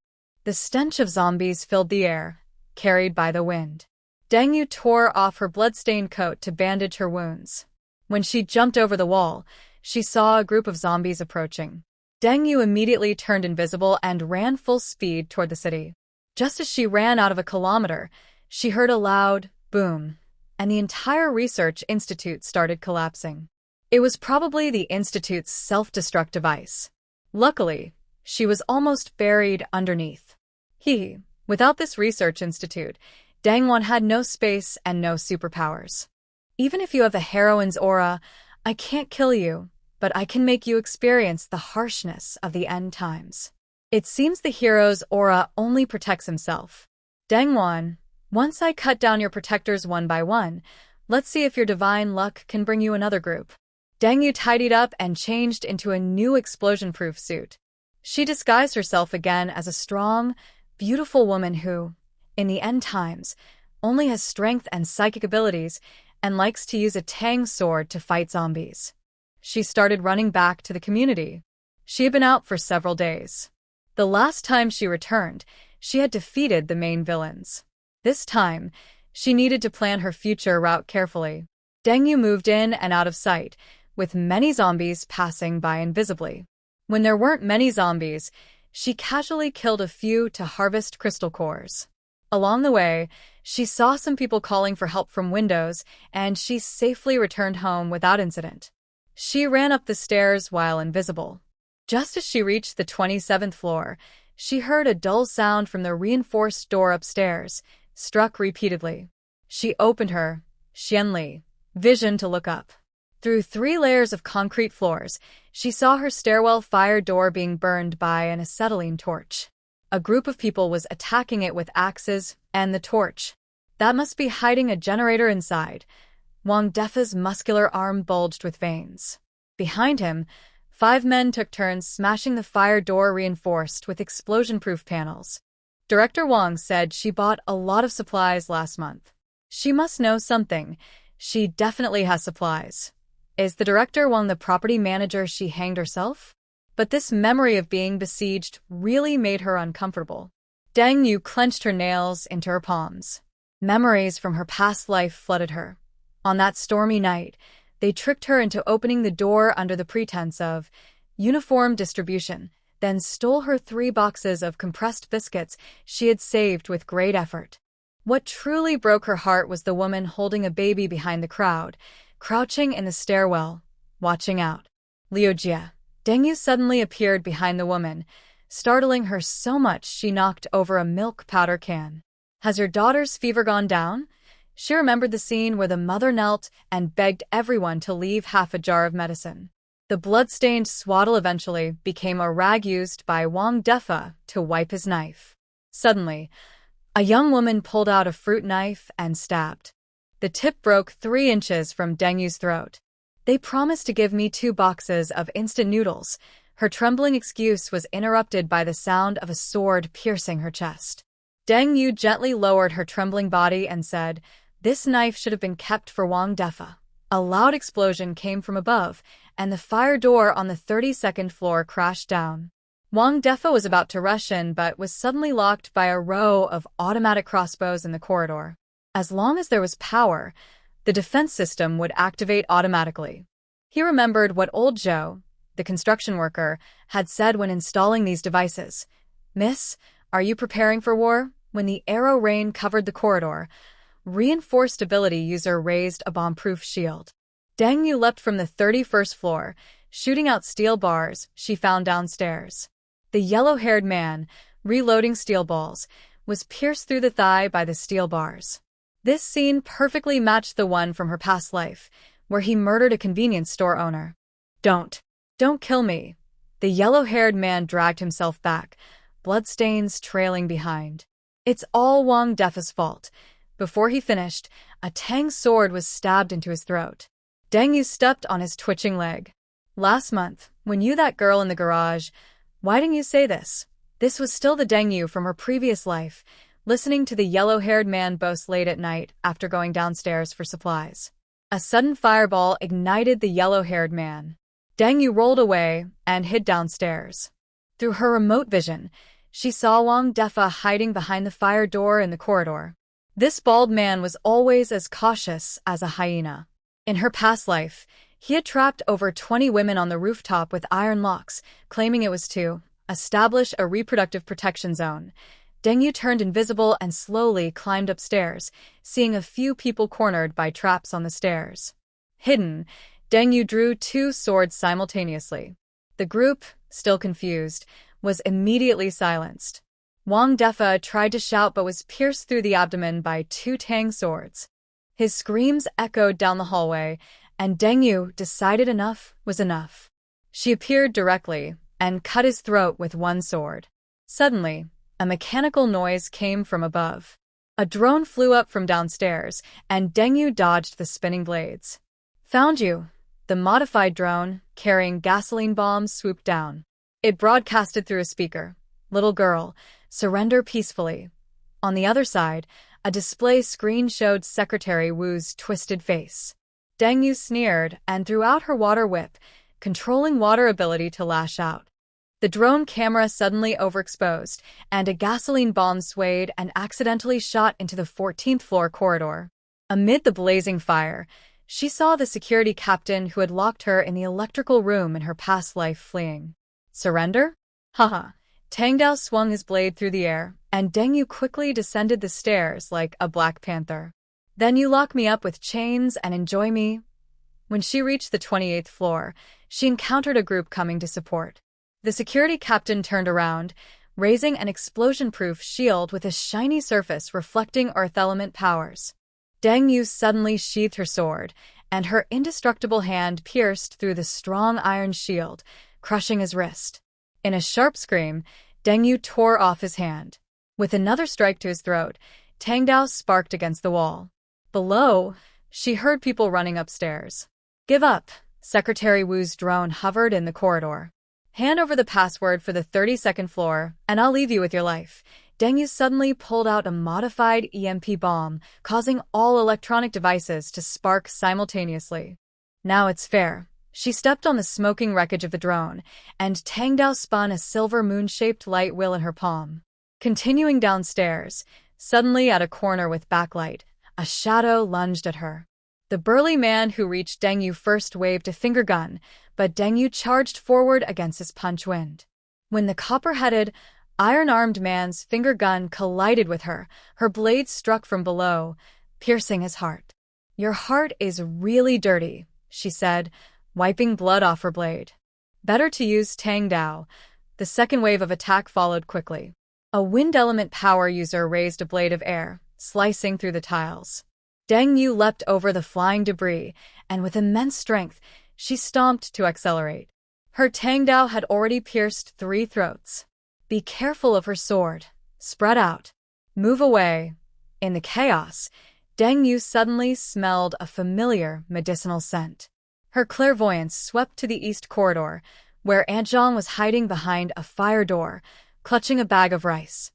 The stench of zombies filled the air, carried by the wind. Deng Yu tore off her blood-stained coat to bandage her wounds. When she jumped over the wall, she saw a group of zombies approaching. Deng Yu immediately turned invisible and ran full speed toward the city. Just as she ran out of a kilometer, she heard a loud boom, and the entire research institute started collapsing. It was probably the institute's self-destruct device. Luckily, she was almost buried underneath. Without this research institute, Deng Wan had no space and no superpowers. Even if you have a heroine's aura, I can't kill you, but I can make you experience the harshness of the end times. It seems the hero's aura only protects himself. Deng Wan, once I cut down your protectors one by one, let's see if your divine luck can bring you another group. Deng Yu tidied up and changed into a new explosion-proof suit. She disguised herself again as a strong, beautiful woman who, in the end times, only has strength and psychic abilities and likes to use a tang sword to fight zombies. She started running back to the community. She had been out for several days. The last time she returned, she had defeated the main villains. This time, she needed to plan her future route carefully. Deng Yu moved in and out of sight, with many zombies passing by invisibly. When there weren't many zombies, she casually killed a few to harvest crystal cores. Along the way, she saw some people calling for help from windows, and she safely returned home without incident. She ran up the stairs while invisible. Just as she reached the 27th floor, she heard a dull sound from the reinforced door upstairs, struck repeatedly. She opened her, Xianli, vision to look up. Through 3 layers of concrete floors, she saw her stairwell fire door being burned by an acetylene torch. A group of people was attacking it with axes and the torch. That must be hiding a generator inside. Wang Defa's muscular arm bulged with veins. Behind him, 5 men took turns smashing the fire door reinforced with explosion-proof panels. Director Wang said she bought a lot of supplies last month. She must know something. She definitely has supplies. Is the director Wang the property manager she hanged herself? But this memory of being besieged really made her uncomfortable. Deng Yu clenched her nails into her palms. Memories from her past life flooded her. On that stormy night, they tricked her into opening the door under the pretense of uniform distribution, then stole her 3 boxes of compressed biscuits she had saved with great effort. What truly broke her heart was the woman holding a baby behind the crowd, crouching in the stairwell, watching out. Liu Jie. Deng Yu suddenly appeared behind the woman, startling her so much she knocked over a milk powder can. Has your daughter's fever gone down? She remembered the scene where the mother knelt and begged everyone to leave half a jar of medicine. The blood-stained swaddle eventually became a rag used by Wang Defa to wipe his knife. Suddenly, a young woman pulled out a fruit knife and stabbed. The tip broke 3 inches from Deng Yu's throat. They promised to give me 2 boxes of instant noodles. Her trembling excuse was interrupted by the sound of a sword piercing her chest. Deng Yu gently lowered her trembling body and said, "This knife should have been kept for Wang Defa." A loud explosion came from above, and the fire door on the 32nd floor crashed down. Wang Defa was about to rush in but was suddenly locked by a row of automatic crossbows in the corridor. As long as there was power, the defense system would activate automatically. He remembered what old Zhou, the construction worker, had said when installing these devices. "Miss, are you preparing for war?" When the arrow rain covered the corridor, reinforced ability user raised a bomb-proof shield. Deng Yu leapt from the 31st floor, shooting out steel bars she found downstairs. The yellow-haired man, reloading steel balls, was pierced through the thigh by the steel bars. This scene perfectly matched the one from her past life, where he murdered a convenience store owner. Don't kill me." The yellow-haired man dragged himself back, bloodstains trailing behind. "It's all Wang Defa's fault." Before he finished, a Tang sword was stabbed into his throat. Deng Yu stepped on his twitching leg. "Last month, when you that girl in the garage, why didn't you say this?" This was still the Deng Yu from her previous life, listening to the yellow-haired man boast late at night after going downstairs for supplies. A sudden fireball ignited the yellow-haired man. Deng Yu rolled away and hid downstairs. Through her remote vision, she saw Wang Defa hiding behind the fire door in the corridor. This bald man was always as cautious as a hyena. In her past life, he had trapped over 20 women on the rooftop with iron locks, claiming it was to establish a reproductive protection zone. Deng Yu turned invisible and slowly climbed upstairs, seeing a few people cornered by traps on the stairs. Hidden, Deng Yu drew 2 swords simultaneously. The group, still confused, was immediately silenced. Wang Defa tried to shout but was pierced through the abdomen by 2 Tang swords. His screams echoed down the hallway, and Deng Yu decided enough was enough. She appeared directly and cut his throat with 1 sword. Suddenly, a mechanical noise came from above. A drone flew up from downstairs, and Deng Yu dodged the spinning blades. "Found you." The modified drone, carrying gasoline bombs, swooped down. It broadcasted through a speaker. "Little girl, surrender peacefully." On the other side, a display screen showed Secretary Wu's twisted face. Deng Yu sneered and threw out her water whip, controlling water ability to lash out. The drone camera suddenly overexposed, and a gasoline bomb swayed and accidentally shot into the 14th floor corridor. Amid the blazing fire, she saw the security captain who had locked her in the electrical room in her past life fleeing. "Surrender? Haha." Tang Dao swung his blade through the air, and Deng Yu quickly descended the stairs like a black panther. "Then you lock me up with chains and enjoy me." When she reached the 28th floor, she encountered a group coming to support. The security captain turned around, raising an explosion-proof shield with a shiny surface reflecting earth element powers. Deng Yu suddenly sheathed her sword, and her indestructible hand pierced through the strong iron shield, crushing his wrist. In a sharp scream, Deng Yu tore off his hand. With another strike to his throat, Tang Dao sparked against the wall. Below, she heard people running upstairs. "Give up." Secretary Wu's drone hovered in the corridor. "Hand over the password for the 32nd floor, and I'll leave you with your life." Deng Yu suddenly pulled out a modified EMP bomb, causing all electronic devices to spark simultaneously. "Now it's fair." She stepped on the smoking wreckage of the drone, and Tang Dao spun a silver moon-shaped light wheel in her palm. Continuing downstairs, suddenly at a corner with backlight, a shadow lunged at her. The burly man who reached Deng Yu first waved a finger gun, but Deng Yu charged forward against his punch wind. When the copper-headed, iron-armed man's finger gun collided with her, her blade struck from below, piercing his heart. "Your heart is really dirty," she said, wiping blood off her blade. "Better to use Tang Dao." The second wave of attack followed quickly. A wind element power user raised a blade of air, slicing through the tiles. Deng Yu leapt over the flying debris, and with immense strength, she stomped to accelerate. Her Tang Dao had already pierced 3 throats. "Be careful of her sword. Spread out. Move away." In the chaos, Deng Yu suddenly smelled a familiar medicinal scent. Her clairvoyance swept to the east corridor, where Aunt Zhang was hiding behind a fire door, clutching a bag of rice.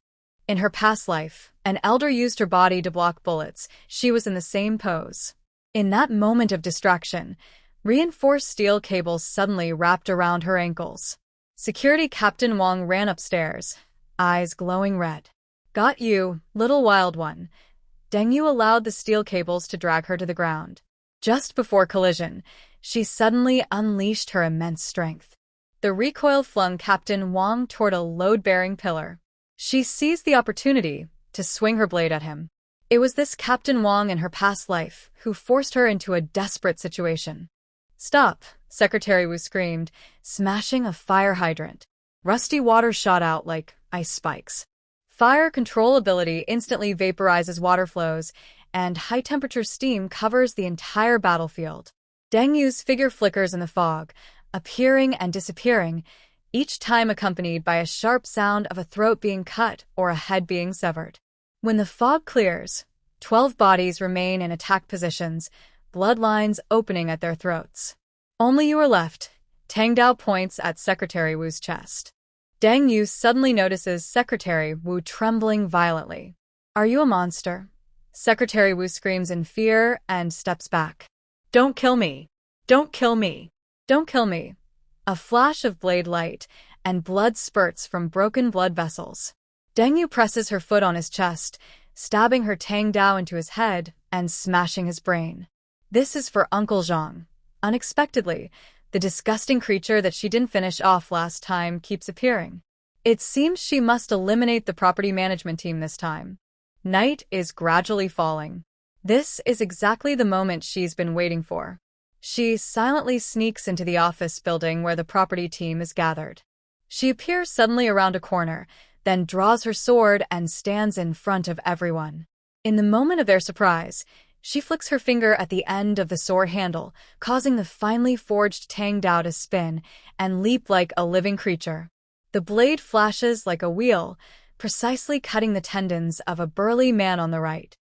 In her past life, an elder used her body to block bullets. She was in the same pose. In that moment of distraction, reinforced steel cables suddenly wrapped around her ankles. Security Captain Wang ran upstairs, eyes glowing red. "Got you, little wild one." Deng Yu allowed the steel cables to drag her to the ground. Just before collision, she suddenly unleashed her immense strength. The recoil flung Captain Wang toward a load-bearing pillar. She seized the opportunity to swing her blade at him. It was this Captain Wang in her past life who forced her into a desperate situation. "Stop," Secretary Wu screamed, smashing a fire hydrant. Rusty water shot out like ice spikes. Fire control ability instantly vaporizes water flows, and high-temperature steam covers the entire battlefield. Deng Yu's figure flickers in the fog, appearing and disappearing, each time accompanied by a sharp sound of a throat being cut or a head being severed. When the fog clears, 12 bodies remain in attack positions, bloodlines opening at their throats. "Only you are left," Tang Dao points at Secretary Wu's chest. Deng Yu suddenly notices Secretary Wu trembling violently. "Are you a monster?" Secretary Wu screams in fear and steps back. "Don't kill me! Don't kill me! Don't kill me!" A flash of blade light, and blood spurts from broken blood vessels. Deng Yu presses her foot on his chest, stabbing her Tang Dao into his head and smashing his brain. This is for Uncle Zhang. Unexpectedly, the disgusting creature that she didn't finish off last time keeps appearing. It seems she must eliminate the property management team this time. Night is gradually falling. This is exactly the moment she's been waiting for. She silently sneaks into the office building where the property team is gathered. She appears suddenly around a corner, then draws her sword and stands in front of everyone. In the moment of their surprise, she flicks her finger at the end of the sword handle, causing the finely forged Tang Dao to spin and leap like a living creature. The blade flashes like a wheel, precisely cutting the tendons of a burly man on the right.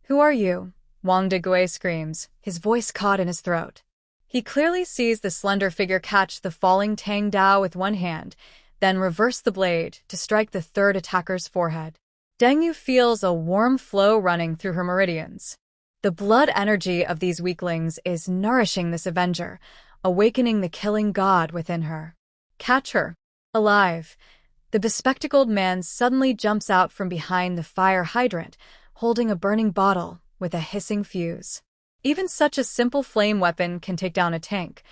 "Who are you?" Wang Degui screams, his voice caught in his throat. He clearly sees the slender figure catch the falling Tang Dao with one hand, then reverse the blade to strike the third attacker's forehead. Deng Yu feels a warm flow running through her meridians. The blood energy of these weaklings is nourishing this avenger, awakening the killing god within her. "Catch her! Alive!" The bespectacled man suddenly jumps out from behind the fire hydrant, holding a burning bottle with a hissing fuse. Even such a simple flame weapon can take down a tank.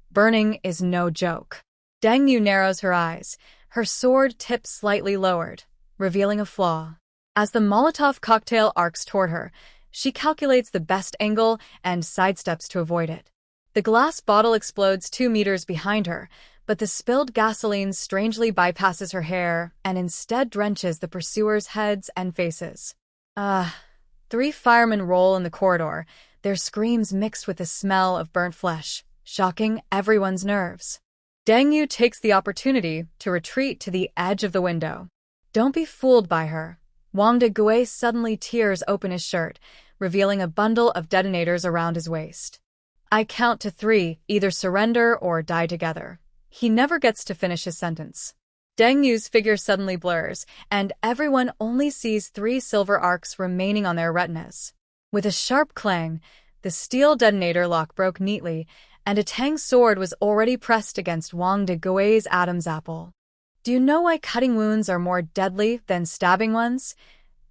Burning is no joke. Deng Yu narrows her eyes, her sword tipped slightly lowered, revealing a flaw. As the Molotov cocktail arcs toward her, she calculates the best angle and sidesteps to avoid it. The glass bottle explodes 2 meters behind her, but the spilled gasoline strangely bypasses her hair and instead drenches the pursuers' heads and faces. 3 firemen roll in the corridor, their screams mixed with the smell of burnt flesh, shocking everyone's nerves. Deng Yu takes the opportunity to retreat to the edge of the window. Don't be fooled by her. Wang Degui suddenly tears open his shirt, revealing a bundle of detonators around his waist. "I count to 3, either surrender or die together." He never gets to finish his sentence. Deng Yu's figure suddenly blurs, and everyone only sees 3 silver arcs remaining on their retinas. With a sharp clang, the steel detonator lock broke neatly, and a Tang sword was already pressed against Wang Degui's Adam's apple. "Do you know why cutting wounds are more deadly than stabbing ones?"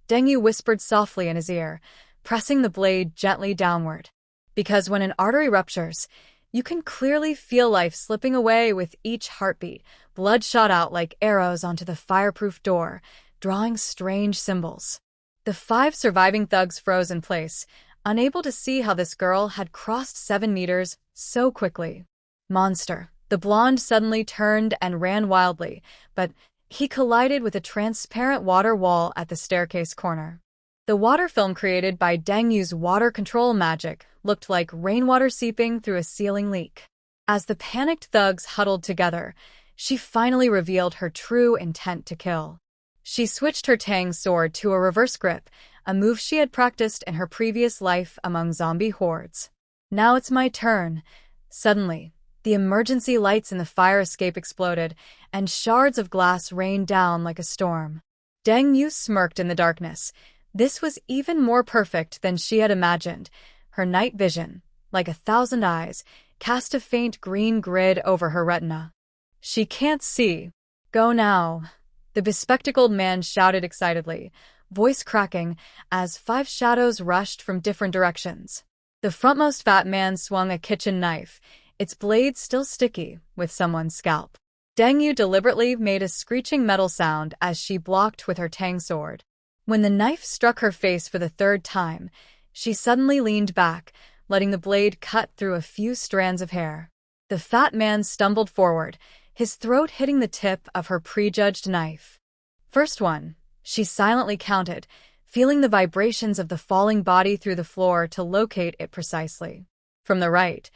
Deng Yu whispered softly in his ear, pressing the blade gently downward. "Because when an artery ruptures, you can clearly feel life slipping away with each heartbeat. Blood shot out like arrows onto the fireproof door, drawing strange symbols." The 5 surviving thugs froze in place, unable to see how this girl had crossed 7 meters so quickly. "Monster." The blonde suddenly turned and ran wildly, but he collided with a transparent water wall at the staircase corner. The water film created by Deng Yu's water control magic looked like rainwater seeping through a ceiling leak. As the panicked thugs huddled together, she finally revealed her true intent to kill. She switched her Tang sword to a reverse grip, a move she had practiced in her previous life among zombie hordes. "Now it's my turn." Suddenly, the emergency lights in the fire escape exploded, and shards of glass rained down like a storm. Deng Yu smirked in the darkness. This was even more perfect than she had imagined. Her night vision, like 1,000 eyes, cast a faint green grid over her retina. "She can't see. Go now." The bespectacled man shouted excitedly, voice cracking, as 5 shadows rushed from different directions. The frontmost fat man swung a kitchen knife, its blade still sticky with someone's scalp. Deng Yu deliberately made a screeching metal sound as she blocked with her tang sword. When the knife struck her face for the third time, she suddenly leaned back, letting the blade cut through a few strands of hair. The fat man stumbled forward, his throat hitting the tip of her prejudged knife. First one, she silently counted, feeling the vibrations of the falling body through the floor to locate it precisely. From the right,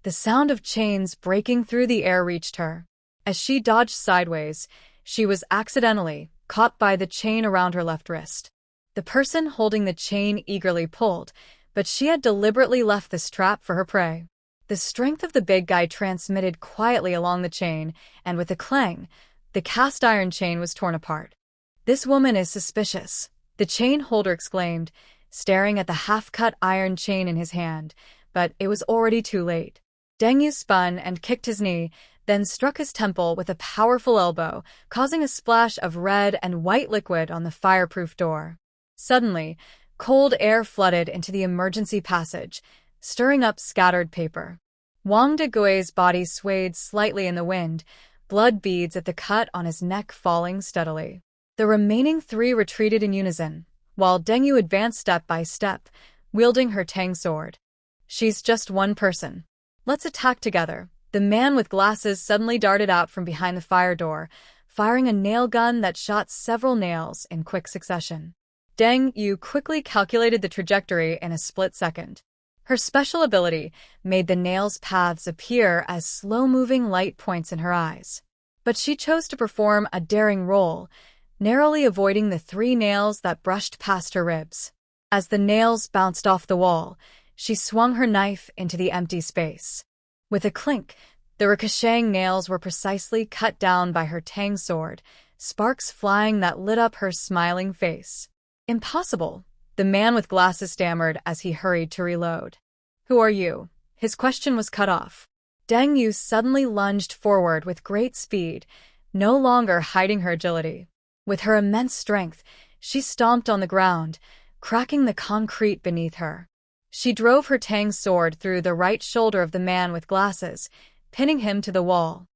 the sound of chains breaking through the air reached her. As she dodged sideways, she was accidentally caught by the chain around her left wrist. The person holding the chain eagerly pulled, but she had deliberately left this trap for her prey. The strength of the big guy transmitted quietly along the chain, and with a clang, the cast iron chain was torn apart. "This woman is suspicious," the chain holder exclaimed, staring at the half-cut iron chain in his hand, but it was already too late. Deng Yu spun and kicked his knee, then struck his temple with a powerful elbow, causing a splash of red and white liquid on the fireproof door. Suddenly, cold air flooded into the emergency passage, stirring up scattered paper. Wang Degui's body swayed slightly in the wind, blood beads at the cut on his neck falling steadily. The remaining three retreated in unison, while Deng Yu advanced step by step, wielding her tang sword. "She's just one person. Let's attack together." The man with glasses suddenly darted out from behind the fire door, firing a nail gun that shot several nails in quick succession. Deng Yu quickly calculated the trajectory in a split second. Her special ability made the nails' paths appear as slow-moving light points in her eyes. But she chose to perform a daring roll, narrowly avoiding the 3 nails that brushed past her ribs. As the nails bounced off the wall, she swung her knife into the empty space. With a clink, the ricocheting nails were precisely cut down by her tang sword, sparks flying that lit up her smiling face. "Impossible," the man with glasses stammered as he hurried to reload. "Who are you?" His question was cut off. Deng Yu suddenly lunged forward with great speed, no longer hiding her agility. With her immense strength, she stomped on the ground, cracking the concrete beneath her. She drove her tang sword through the right shoulder of the man with glasses, pinning him to the wall.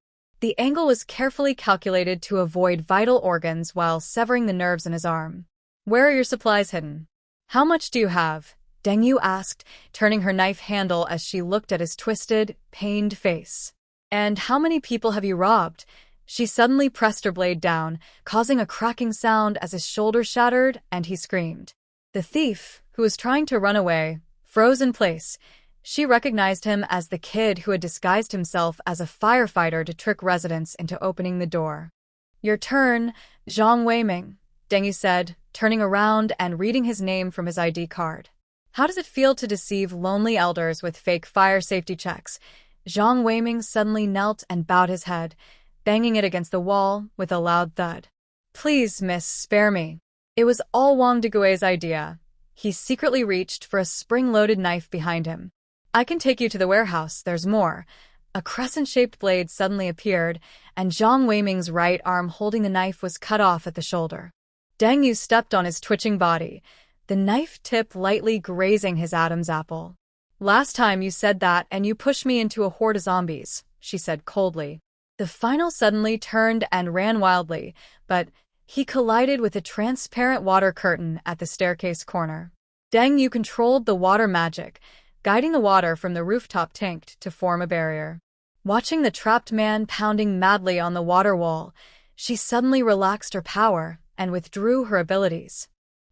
The angle was carefully calculated to avoid vital organs while severing the nerves in his arm. "Where are your supplies hidden? How much do you have?" Deng Yu asked, turning her knife handle as she looked at his twisted, pained face. "And how many people have you robbed?" She suddenly pressed her blade down, causing a cracking sound as his shoulder shattered and he screamed. The thief, who was trying to run away, froze in place. She recognized him as the kid who had disguised himself as a firefighter to trick residents into opening the door. "Your turn, Zhang Weiming," Deng Yu said, turning around and reading his name from his ID card. "How does it feel to deceive lonely elders with fake fire safety checks?" Zhang Weiming suddenly knelt and bowed his head, banging it against the wall with a loud thud. "Please, miss, spare me." It was all Wang Degui's idea. He secretly reached for a spring-loaded knife behind him. "I can take you to the warehouse, there's more." A crescent-shaped blade suddenly appeared, and Zhang Weiming's right arm holding the knife was cut off at the shoulder. Deng Yu stepped on his twitching body, the knife tip lightly grazing his Adam's apple. "Last time you said that and you pushed me into a horde of zombies," she said coldly. The final suddenly turned and ran wildly, but he collided with a transparent water curtain at the staircase corner. Deng Yu controlled the water magic, guiding the water from the rooftop tank to form a barrier. Watching the trapped man pounding madly on the water wall, she suddenly relaxed her power and withdrew her abilities.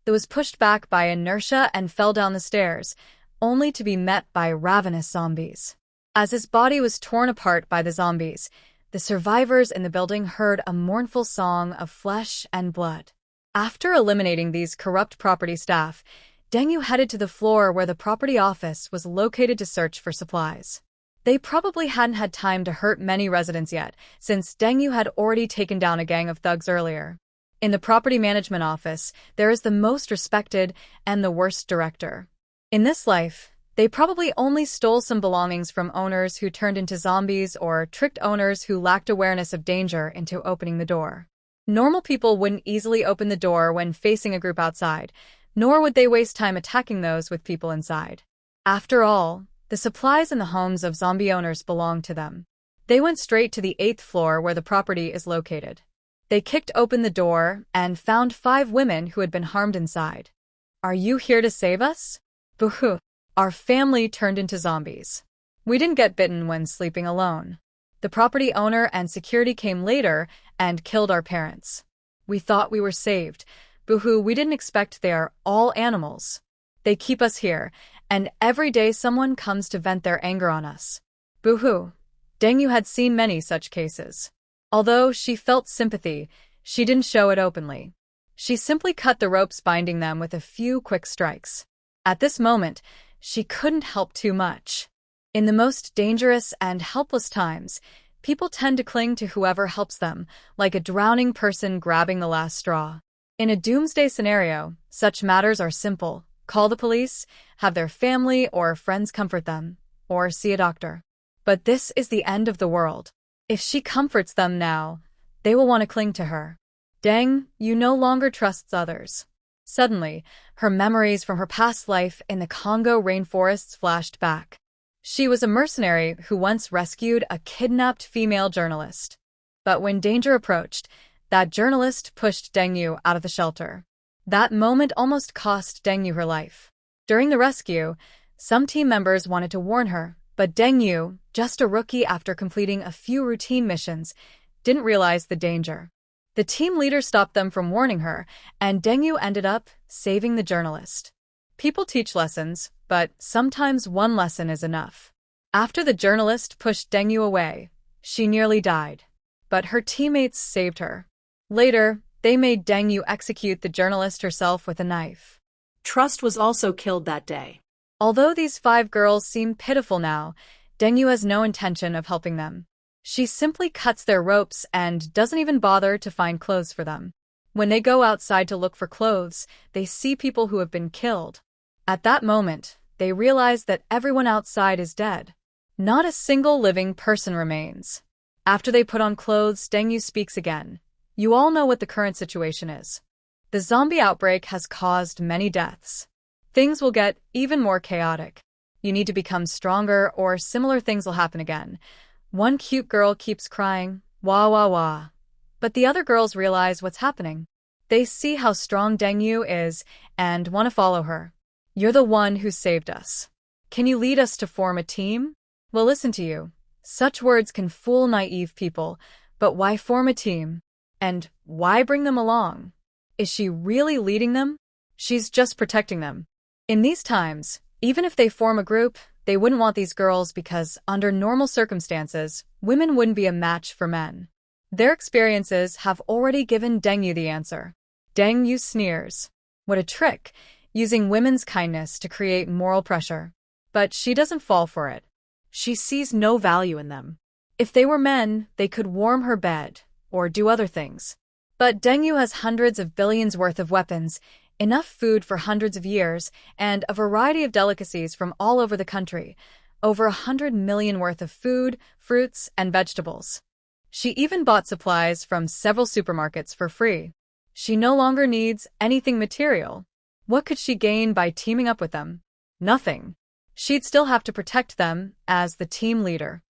It was pushed back by inertia and fell down the stairs, only to be met by ravenous zombies. As his body was torn apart by the zombies, the survivors in the building heard a mournful song of flesh and blood. After eliminating these corrupt property staff, Deng Yu headed to the floor where the property office was located to search for supplies. They probably hadn't had time to hurt many residents yet, since Deng Yu had already taken down a gang of thugs earlier. In the property management office, there is the most respected and the worst director. In this life, they probably only stole some belongings from owners who turned into zombies or tricked owners who lacked awareness of danger into opening the door. Normal people wouldn't easily open the door when facing a group outside, nor would they waste time attacking those with people inside. After all, the supplies in the homes of zombie owners belong to them. They went straight to the 8th floor where the property is located. They kicked open the door and found 5 women who had been harmed inside. Are you here to save us? Boo-hoo. Our family turned into zombies. We didn't get bitten when sleeping alone. The property owner and security came later and killed our parents. We thought we were saved. Boo-hoo, we didn't expect they are all animals. They keep us here, and every day someone comes to vent their anger on us. Boo-hoo. Deng had seen many such cases. Although she felt sympathy, she didn't show it openly. She simply cut the ropes binding them with a few quick strikes. At this moment, she couldn't help too much. In the most dangerous and helpless times, people tend to cling to whoever helps them, like a drowning person grabbing the last straw. In a doomsday scenario, such matters are simple. Call the police, have their family or friends comfort them, or see a doctor. But this is the end of the world. If she comforts them now, they will want to cling to her. Deng, you no longer trusts others. Suddenly, her memories from her past life in the Congo rainforests flashed back. She was a mercenary who once rescued a kidnapped female journalist. But when danger approached, that journalist pushed Deng out of the shelter. That moment almost cost Deng her life. During the rescue, some team members wanted to warn her, but Deng, just a rookie after completing a few routine missions, didn't realize the danger. The team leader stopped them from warning her, and Deng ended up saving the journalist. People teach lessons, but sometimes one lesson is enough. After the journalist pushed Deng away, she nearly died. But her teammates saved her. Later, they made Deng execute the journalist herself with a knife. Trust was also killed that day. Although these 5 girls seem pitiful now, Deng has no intention of helping them. She simply cuts their ropes and doesn't even bother to find clothes for them. When they go outside to look for clothes, they see people who have been killed. At that moment, they realize that everyone outside is dead. Not a single living person remains. After they put on clothes, Deng speaks again. You all know what the current situation is. The zombie outbreak has caused many deaths. Things will get even more chaotic. You need to become stronger or similar things will happen again. One cute girl keeps crying, wah wah wah. But the other girls realize what's happening. They see how strong Deng is and want to follow her. You're the one who saved us. Can you lead us to form a team? We'll listen to you. Such words can fool naive people, but why form a team? And why bring them along? Is she really leading them? She's just protecting them. In these times, even if they form a group, they wouldn't want these girls because, under normal circumstances, women wouldn't be a match for men. Their experiences have already given Deng the answer. Deng sneers. What a trick, using women's kindness to create moral pressure. But she doesn't fall for it. She sees no value in them. If they were men, they could warm her bed, or do other things. But Deng has hundreds of billions worth of weapons, enough food for hundreds of years, and a variety of delicacies from all over the country, over 100 million worth of food, fruits, and vegetables. She even bought supplies from several supermarkets for free. She no longer needs anything material. What could she gain by teaming up with them? Nothing. She'd still have to protect them as the team leader.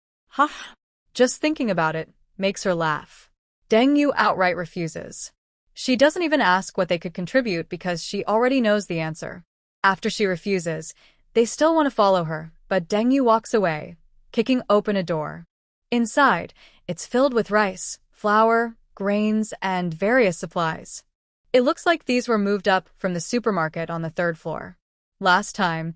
Just thinking about it makes her laugh. Deng outright refuses. She doesn't even ask what they could contribute because she already knows the answer. After she refuses, they still want to follow her, but Deng walks away, kicking open a door. Inside, it's filled with rice, flour, grains, and various supplies. It looks like these were moved up from the supermarket on the 3rd floor. Last time,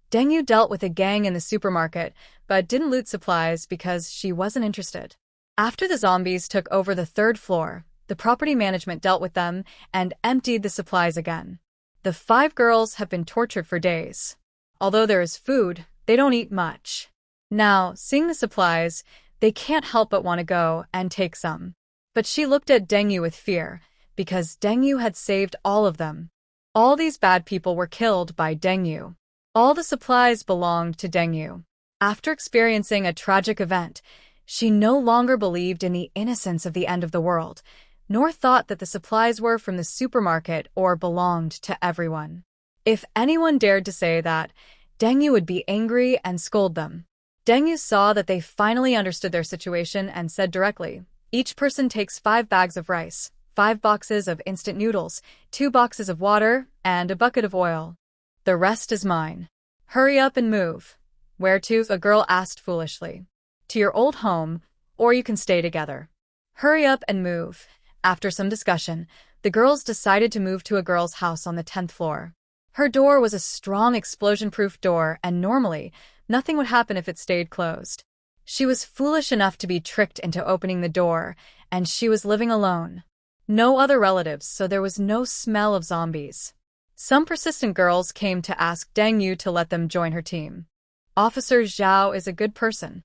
Deng dealt with a gang in the supermarket, but didn't loot supplies because she wasn't interested. After the zombies took over the 3rd floor, the property management dealt with them and emptied the supplies again. The 5 girls have been tortured for days. Although there is food, they don't eat much. Now, seeing the supplies, they can't help but want to go and take some. But she looked at Deng with fear, because Deng had saved all of them. All these bad people were killed by Deng. All the supplies belonged to Deng. After experiencing a tragic event, she no longer believed in the innocence of the end of the world, nor thought that the supplies were from the supermarket or belonged to everyone. If anyone dared to say that, Deng would be angry and scold them. Deng Yu saw that they finally understood their situation and said directly, "Each person takes 5 bags of rice, 5 boxes of instant noodles, 2 boxes of water, and a bucket of oil. The rest is mine. Hurry up and move." "Where to?" a girl asked foolishly. "To your old home, or you can stay together." Hurry up and move. After some discussion, the girls decided to move to a girl's house on the 10th floor. Her door was a strong explosion-proof door, and normally, nothing would happen if it stayed closed. She was foolish enough to be tricked into opening the door, and she was living alone. No other relatives, so there was no smell of zombies. Some persistent girls came to ask Deng Yu to let them join her team. "Officer Zhao is a good person."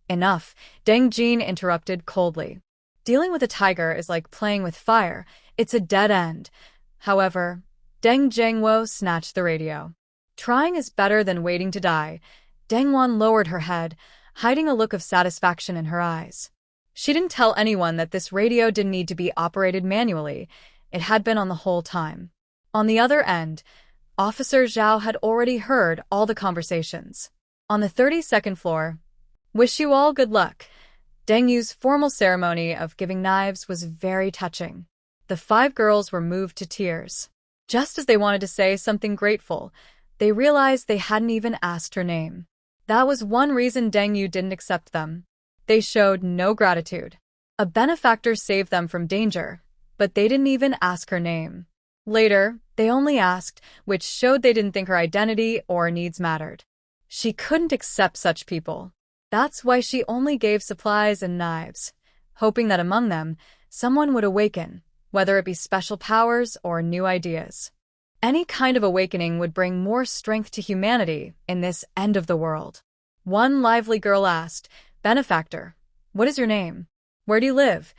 Enough, Deng Jin interrupted coldly. "Dealing with a tiger is like playing with fire. It's a dead end." However, Deng Zhengwo snatched the radio. Trying is better than waiting to die. Deng Wan lowered her head, hiding a look of satisfaction in her eyes. She didn't tell anyone that this radio didn't need to be operated manually. It had been on the whole time. On the other end, Officer Zhao had already heard all the conversations. On the 32nd floor, "Wish you all good luck." Deng Yu's formal ceremony of giving knives was very touching. The 5 girls were moved to tears. Just as they wanted to say something grateful, they realized they hadn't even asked her name. That was one reason Deng Yu didn't accept them. They showed no gratitude. A benefactor saved them from danger, but they didn't even ask her name. Later, they only asked, which showed they didn't think her identity or needs mattered. She couldn't accept such people. That's why she only gave supplies and knives, hoping that among them, someone would awaken, whether it be special powers or new ideas. Any kind of awakening would bring more strength to humanity in this end of the world. One lively girl asked, "Benefactor, what is your name? Where do you live?"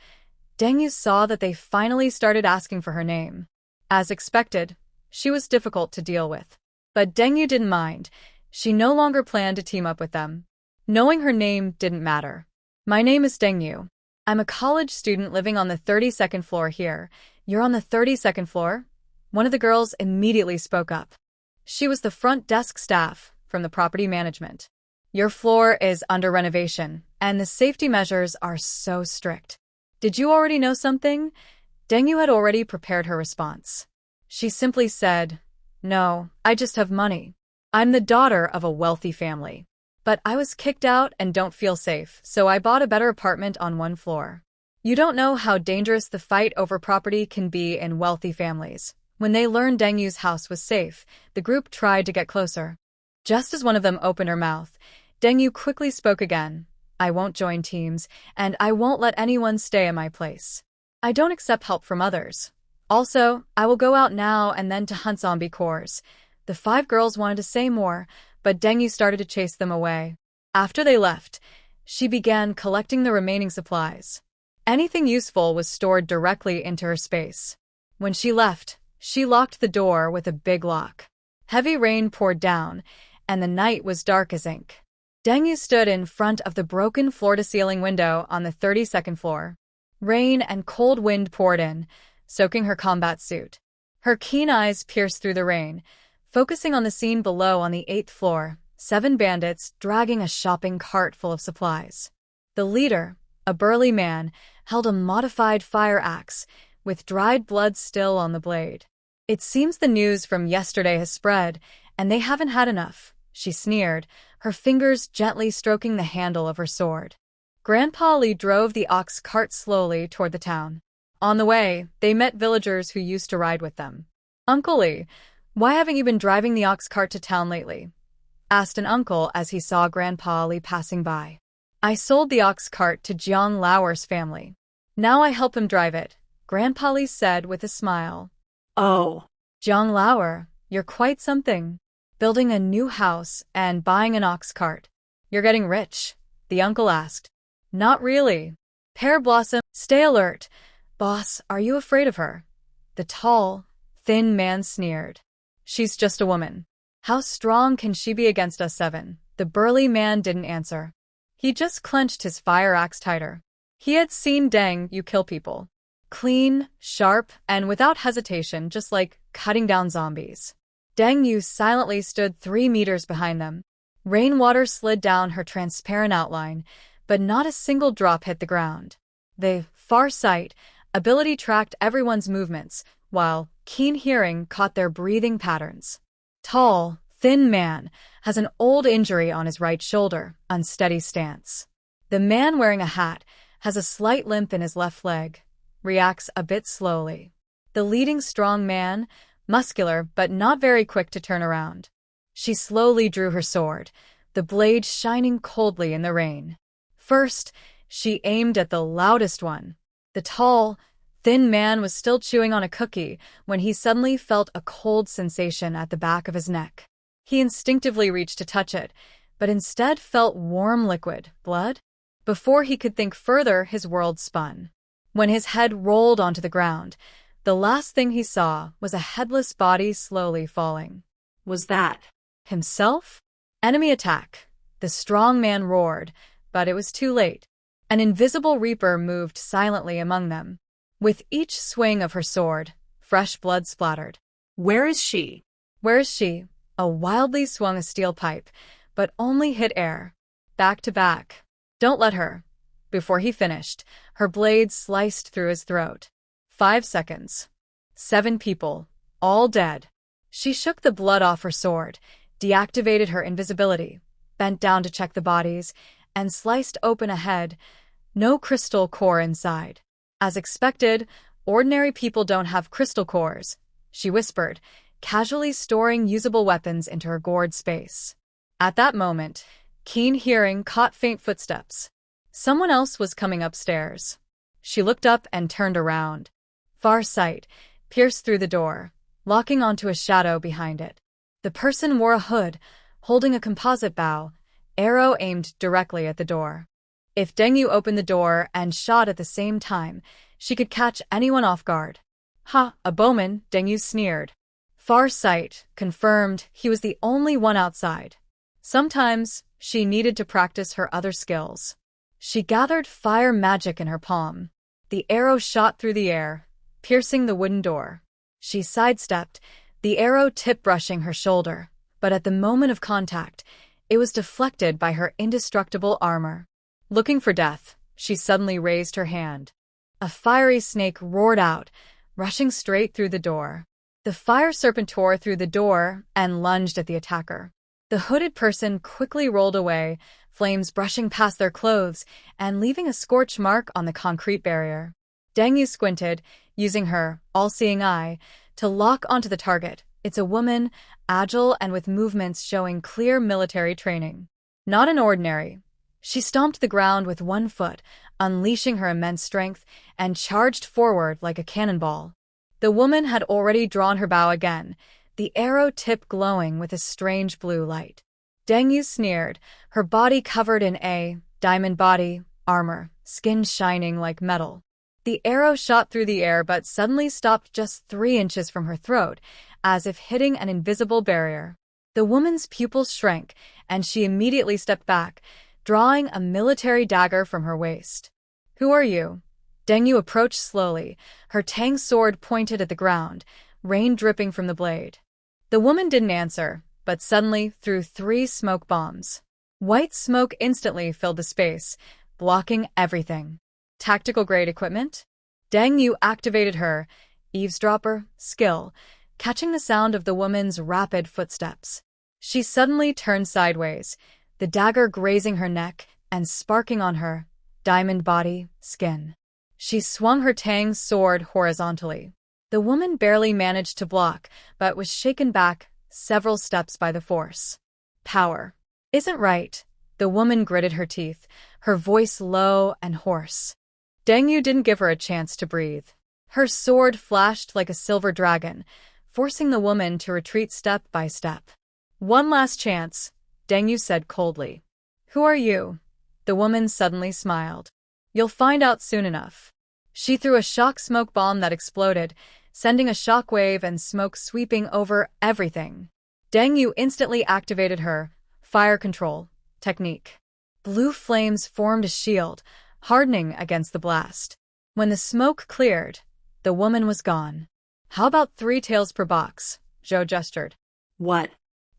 Deng Yu saw that they finally started asking for her name. As expected, she was difficult to deal with. But Deng Yu didn't mind. She no longer planned to team up with them. Knowing her name didn't matter. "My name is Deng Yu. I'm a college student living on the 32nd floor here. You're on the 32nd floor?" One of the girls immediately spoke up. She was the front desk staff from the property management. "Your floor is under renovation, and the safety measures are so strict." "Did you already know something?" Deng Yu had already prepared her response. She simply said, "No, I just have money. I'm the daughter of a wealthy family. But I was kicked out and don't feel safe, so I bought a better apartment on 1 floor." You don't know how dangerous the fight over property can be in wealthy families. When they learned Deng Yu's house was safe, the group tried to get closer. Just as one of them opened her mouth, Deng Yu quickly spoke again. "I won't join teams, and I won't let anyone stay in my place. I don't accept help from others. Also, I will go out now and then to hunt zombie cores." The 5 girls wanted to say more, but Deng Yu started to chase them away. After they left, she began collecting the remaining supplies. Anything useful was stored directly into her space. When she left, she locked the door with a big lock. Heavy rain poured down, and the night was dark as ink. Deng Yu stood in front of the broken floor-to-ceiling window on the 32nd floor. Rain and cold wind poured in, soaking her combat suit. Her keen eyes pierced through the rain, focusing on the scene below on the 8th floor, 7 bandits dragging a shopping cart full of supplies. The leader, a burly man, held a modified fire axe, with dried blood still on the blade. "It seems the news from yesterday has spread, and they haven't had enough," she sneered, her fingers gently stroking the handle of her sword. Grandpa Li drove the ox cart slowly toward the town. On the way, they met villagers who used to ride with them. "Uncle Li, why haven't you been driving the ox cart to town lately?" asked an uncle as he saw Grandpa Li passing by. "I sold the ox cart to Jiang Lauer's family. Now I help him drive it," Grandpa Li said with a smile. "Oh, "Jiang Lauer, you're quite something. Building a new house and buying an ox cart. You're getting rich?" the uncle asked. "Not really. Pear Blossom, stay alert. Boss, are you afraid of her?" the tall, thin man sneered. "She's just a woman. How strong can she be against us 7? The burly man didn't answer. He just clenched his fire axe tighter. He had seen Deng Yu kill people. Clean, sharp, and without hesitation, just like cutting down zombies. Deng Yu silently stood 3 meters behind them. Rainwater slid down her transparent outline, but not a single drop hit the ground. The far sight ability tracked everyone's movements, while keen hearing caught their breathing patterns. Tall, thin man has an old injury on his right shoulder, unsteady stance. The man wearing a hat has a slight limp in his left leg, reacts a bit slowly. The leading strong man, muscular but not very quick to turn around. She slowly drew her sword, the blade shining coldly in the rain. First, she aimed at the loudest one. The tall, thin man was still chewing on a cookie when he suddenly felt a cold sensation at the back of his neck. He instinctively reached to touch it, but instead felt warm liquid, blood. Before he could think further, his world spun. When his head rolled onto the ground, the last thing he saw was a headless body slowly falling. Was that himself? Enemy attack. The strong man roared, but it was too late. An invisible reaper moved silently among them. With each swing of her sword, fresh blood splattered. Where is she? Where is she? A wildly swung a steel pipe, but only hit air. Back to back. Don't let her. Before he finished, her blade sliced through his throat. 5 seconds. 7 people, all dead. She shook the blood off her sword, deactivated her invisibility, bent down to check the bodies, and sliced open a head. No crystal core inside. As expected, ordinary people don't have crystal cores, she whispered, casually storing usable weapons into her gourd space. At that moment, keen hearing caught faint footsteps. Someone else was coming upstairs. She looked up and turned around. Far sight pierced through the door, locking onto a shadow behind it. The person wore a hood, holding a composite bow, arrow aimed directly at the door. If Deng opened the door and shot at the same time, she could catch anyone off guard. Ha, a bowman, Deng sneered. Far sight confirmed he was the only one outside. Sometimes she needed to practice her other skills. She gathered fire magic in her palm. The arrow shot through the air, piercing the wooden door. She sidestepped, the arrow tip brushing her shoulder, but at the moment of contact, it was deflected by her indestructible armor. Looking for death, she suddenly raised her hand. A fiery snake roared out, rushing straight through the door. The fire serpent tore through the door and lunged at the attacker. The hooded person quickly rolled away, flames brushing past their clothes and leaving a scorch mark on the concrete barrier. Deng squinted, using her all-seeing eye, to lock onto the target. It's a woman, agile and with movements showing clear military training. Not an ordinary. She stomped the ground with one foot, unleashing her immense strength, and charged forward like a cannonball. The woman had already drawn her bow again, the arrow tip glowing with a strange blue light. Deng sneered, her body covered in a diamond body armor, skin shining like metal. The arrow shot through the air but suddenly stopped just 3 inches from her throat, as if hitting an invisible barrier. The woman's pupils shrank, and she immediately stepped back, drawing a military dagger from her waist. Who are you? Deng approached slowly, her tang sword pointed at the ground, rain dripping from the blade. The woman didn't answer, but suddenly threw 3 smoke bombs. White smoke instantly filled the space, blocking everything. Tactical-grade equipment? Deng activated her eavesdropper skill, catching the sound of the woman's rapid footsteps. She suddenly turned sideways, the dagger grazing her neck and sparking on her diamond body skin. She swung her tang sword horizontally. The woman barely managed to block, but was shaken back several steps by the force. Power. Isn't right. The woman gritted her teeth, her voice low and hoarse. Deng didn't give her a chance to breathe. Her sword flashed like a silver dragon, forcing the woman to retreat step by step. One last chance, Deng said coldly. Who are you? The woman suddenly smiled. You'll find out soon enough. She threw a shock smoke bomb that exploded, sending a shockwave and smoke sweeping over everything. Deng instantly activated her fire control technique. Blue flames formed a shield, hardening against the blast. When the smoke cleared, the woman was gone. How about 3 tails per box? Zhou gestured. What?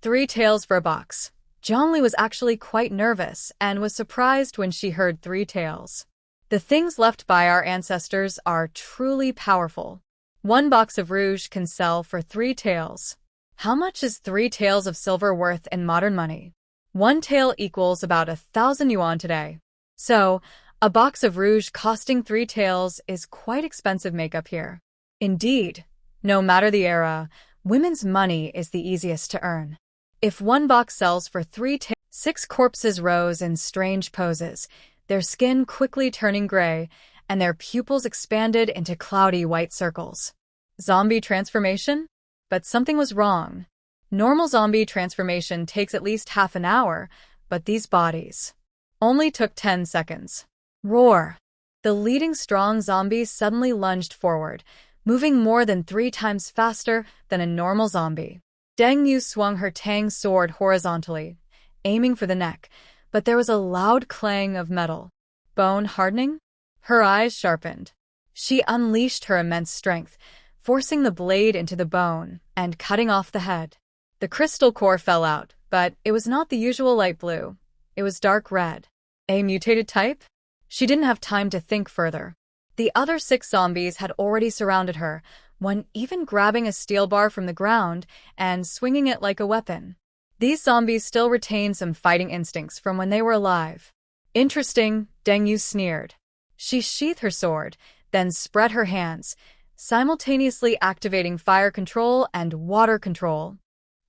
3 tails for a box. Zhongli was actually quite nervous and was surprised when she heard 3 tails. The things left by our ancestors are truly powerful. 1 box of rouge can sell for 3 taels. How much is 3 taels of silver worth in modern money? 1 tael equals about 1,000 yuan today. So, a box of rouge costing 3 taels is quite expensive makeup here. Indeed, no matter the era, women's money is the easiest to earn. If 1 box sells for 3 taels, 6 corpses rose in strange poses, their skin quickly turning gray, and their pupils expanded into cloudy white circles. Zombie transformation? But something was wrong. Normal zombie transformation takes at least half an hour, but these bodies only took 10 seconds. Roar! The leading strong zombie suddenly lunged forward, moving more than 3 times faster than a normal zombie. Deng Yu swung her tang sword horizontally, aiming for the neck, but there was a loud clang of metal. Bone hardening? Her eyes sharpened. She unleashed her immense strength, forcing the blade into the bone and cutting off the head. The crystal core fell out, but it was not the usual light blue. It was dark red. A mutated type? She didn't have time to think further. The other 6 zombies had already surrounded her, one even grabbing a steel bar from the ground and swinging it like a weapon. These zombies still retained some fighting instincts from when they were alive. Interesting, Deng Yu sneered. She sheathed her sword, then spread her hands, simultaneously activating fire control and water control.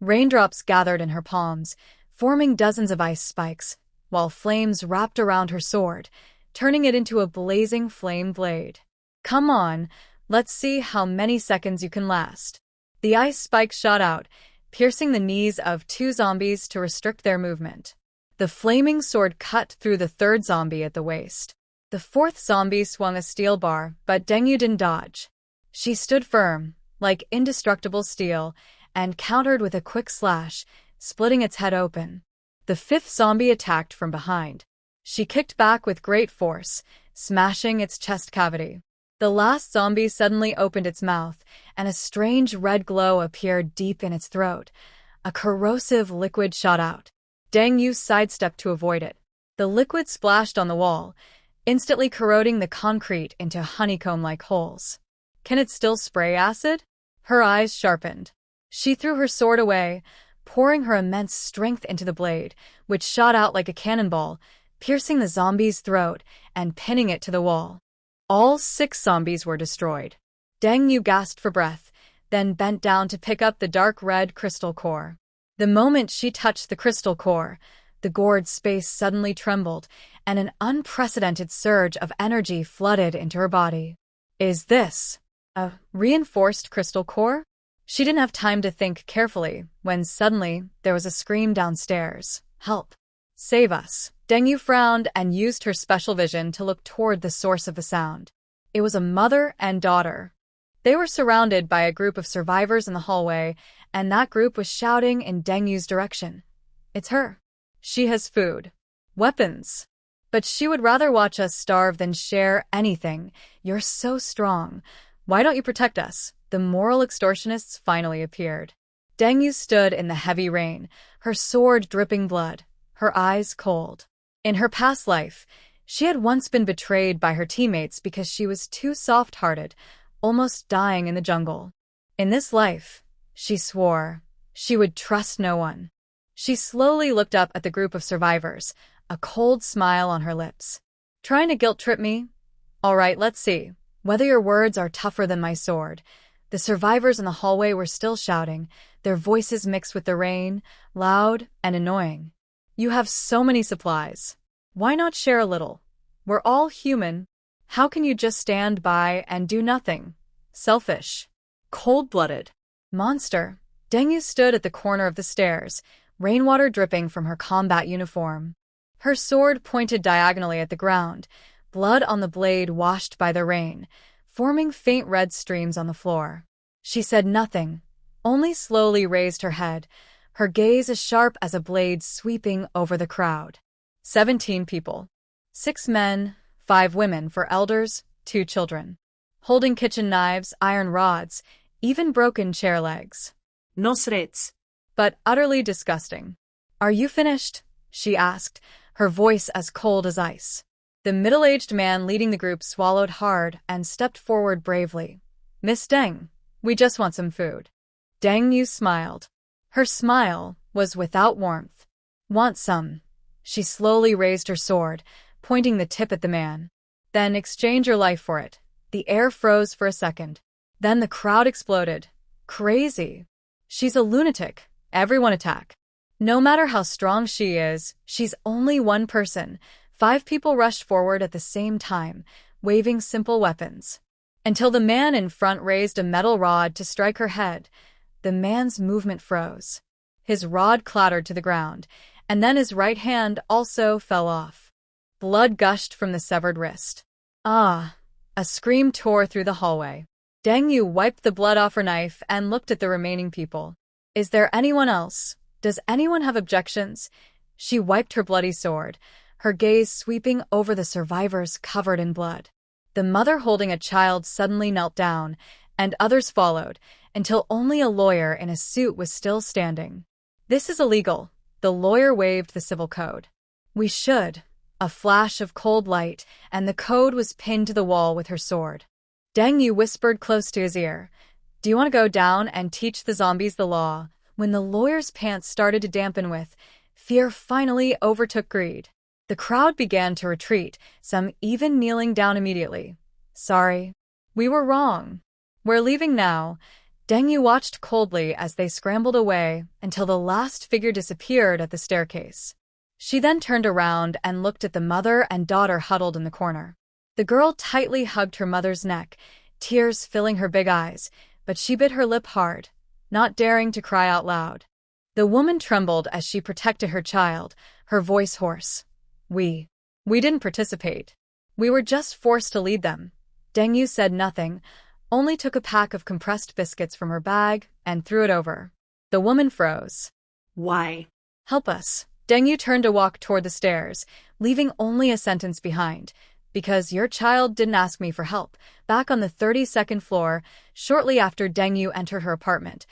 Raindrops gathered in her palms, forming dozens of ice spikes, while flames wrapped around her sword, turning it into a blazing flame blade. Come on, let's see how many seconds you can last. The ice spikes shot out, piercing the knees of 2 zombies to restrict their movement. The flaming sword cut through the 3rd zombie at the waist. The 4th zombie swung a steel bar, but Deng Yu didn't dodge. She stood firm, like indestructible steel, and countered with a quick slash, splitting its head open. The 5th zombie attacked from behind. She kicked back with great force, smashing its chest cavity. The last zombie suddenly opened its mouth, and a strange red glow appeared deep in its throat. A corrosive liquid shot out. Deng Yu sidestepped to avoid it. The liquid splashed on the wall, instantly corroding the concrete into honeycomb-like holes. Can it still spray acid? Her eyes sharpened. She threw her sword away, pouring her immense strength into the blade, which shot out like a cannonball, piercing the zombie's throat and pinning it to the wall. All 6 zombies were destroyed. Deng Yu gasped for breath, then bent down to pick up the dark red crystal core. The moment she touched the crystal core, the gourd space suddenly trembled, and an unprecedented surge of energy flooded into her body. Is this a reinforced crystal core? She didn't have time to think carefully when suddenly there was a scream downstairs. Help! Save us! Deng Yu frowned and used her special vision to look toward the source of the sound. It was a mother and daughter. They were surrounded by a group of survivors in the hallway, and that group was shouting in Deng Yu's direction. It's her. She has food. Weapons. But she would rather watch us starve than share anything. You're so strong. Why don't you protect us? The moral extortionists finally appeared. Deng Yu stood in the heavy rain, her sword dripping blood, her eyes cold. In her past life, she had once been betrayed by her teammates because she was too soft-hearted, almost dying in the jungle. In this life, she swore, she would trust no one. She slowly looked up at the group of survivors, a cold smile on her lips. Trying to guilt-trip me? All right, let's see. Whether your words are tougher than my sword. The survivors in the hallway were still shouting, their voices mixed with the rain, loud and annoying. You have so many supplies. Why not share a little? We're all human. How can you just stand by and do nothing? Selfish. Cold-blooded. Monster. Deng Yu stood at the corner of the stairs, rainwater dripping from her combat uniform. Her sword pointed diagonally at the ground, blood on the blade washed by the rain, forming faint red streams on the floor. She said nothing, only slowly raised her head, her gaze as sharp as a blade sweeping over the crowd. 17 people. 6 men, 5 women for elders, 2 children. Holding kitchen knives, iron rods, even broken chair legs. No srets. But utterly disgusting. Are you finished? She asked, her voice as cold as ice. The middle-aged man leading the group swallowed hard and stepped forward bravely. Miss Deng, we just want some food. Deng Yu smiled. Her smile was without warmth. Want some? She slowly raised her sword, pointing the tip at the man. Then exchange your life for it. The air froze for a second. Then the crowd exploded. Crazy. She's a lunatic. Everyone attack. No matter how strong she is, she's only one person. 5 people rushed forward at the same time, waving simple weapons. Until the man in front raised a metal rod to strike her head. The man's movement froze. His rod clattered to the ground, and then his right hand also fell off. Blood gushed from the severed wrist. Ah! A scream tore through the hallway. Deng Yu wiped the blood off her knife and looked at the remaining people. Is there anyone else? Does anyone have objections? She wiped her bloody sword, her gaze sweeping over the survivors covered in blood. The mother holding a child suddenly knelt down, and others followed, until only a lawyer in a suit was still standing. This is illegal. The lawyer waved the civil code. We should. A flash of cold light, and the code was pinned to the wall with her sword. Deng Yu whispered close to his ear. Do you want to go down and teach the zombies the law? When the lawyer's pants started to dampen with, fear finally overtook greed. The crowd began to retreat, some even kneeling down immediately. Sorry. We were wrong. We're leaving now. Deng Yu watched coldly as they scrambled away until the last figure disappeared at the staircase. She then turned around and looked at the mother and daughter huddled in the corner. The girl tightly hugged her mother's neck, tears filling her big eyes, but she bit her lip hard, not daring to cry out loud. The woman trembled as she protected her child, her voice hoarse. We didn't participate. We were just forced to lead them. Deng Yu said nothing, only took a pack of compressed biscuits from her bag and threw it over. The woman froze. Why? Help us. Deng Yu turned to walk toward the stairs, leaving only a sentence behind. Because your child didn't ask me for help. Back on the 32nd floor, shortly after Deng Yu entered her apartment,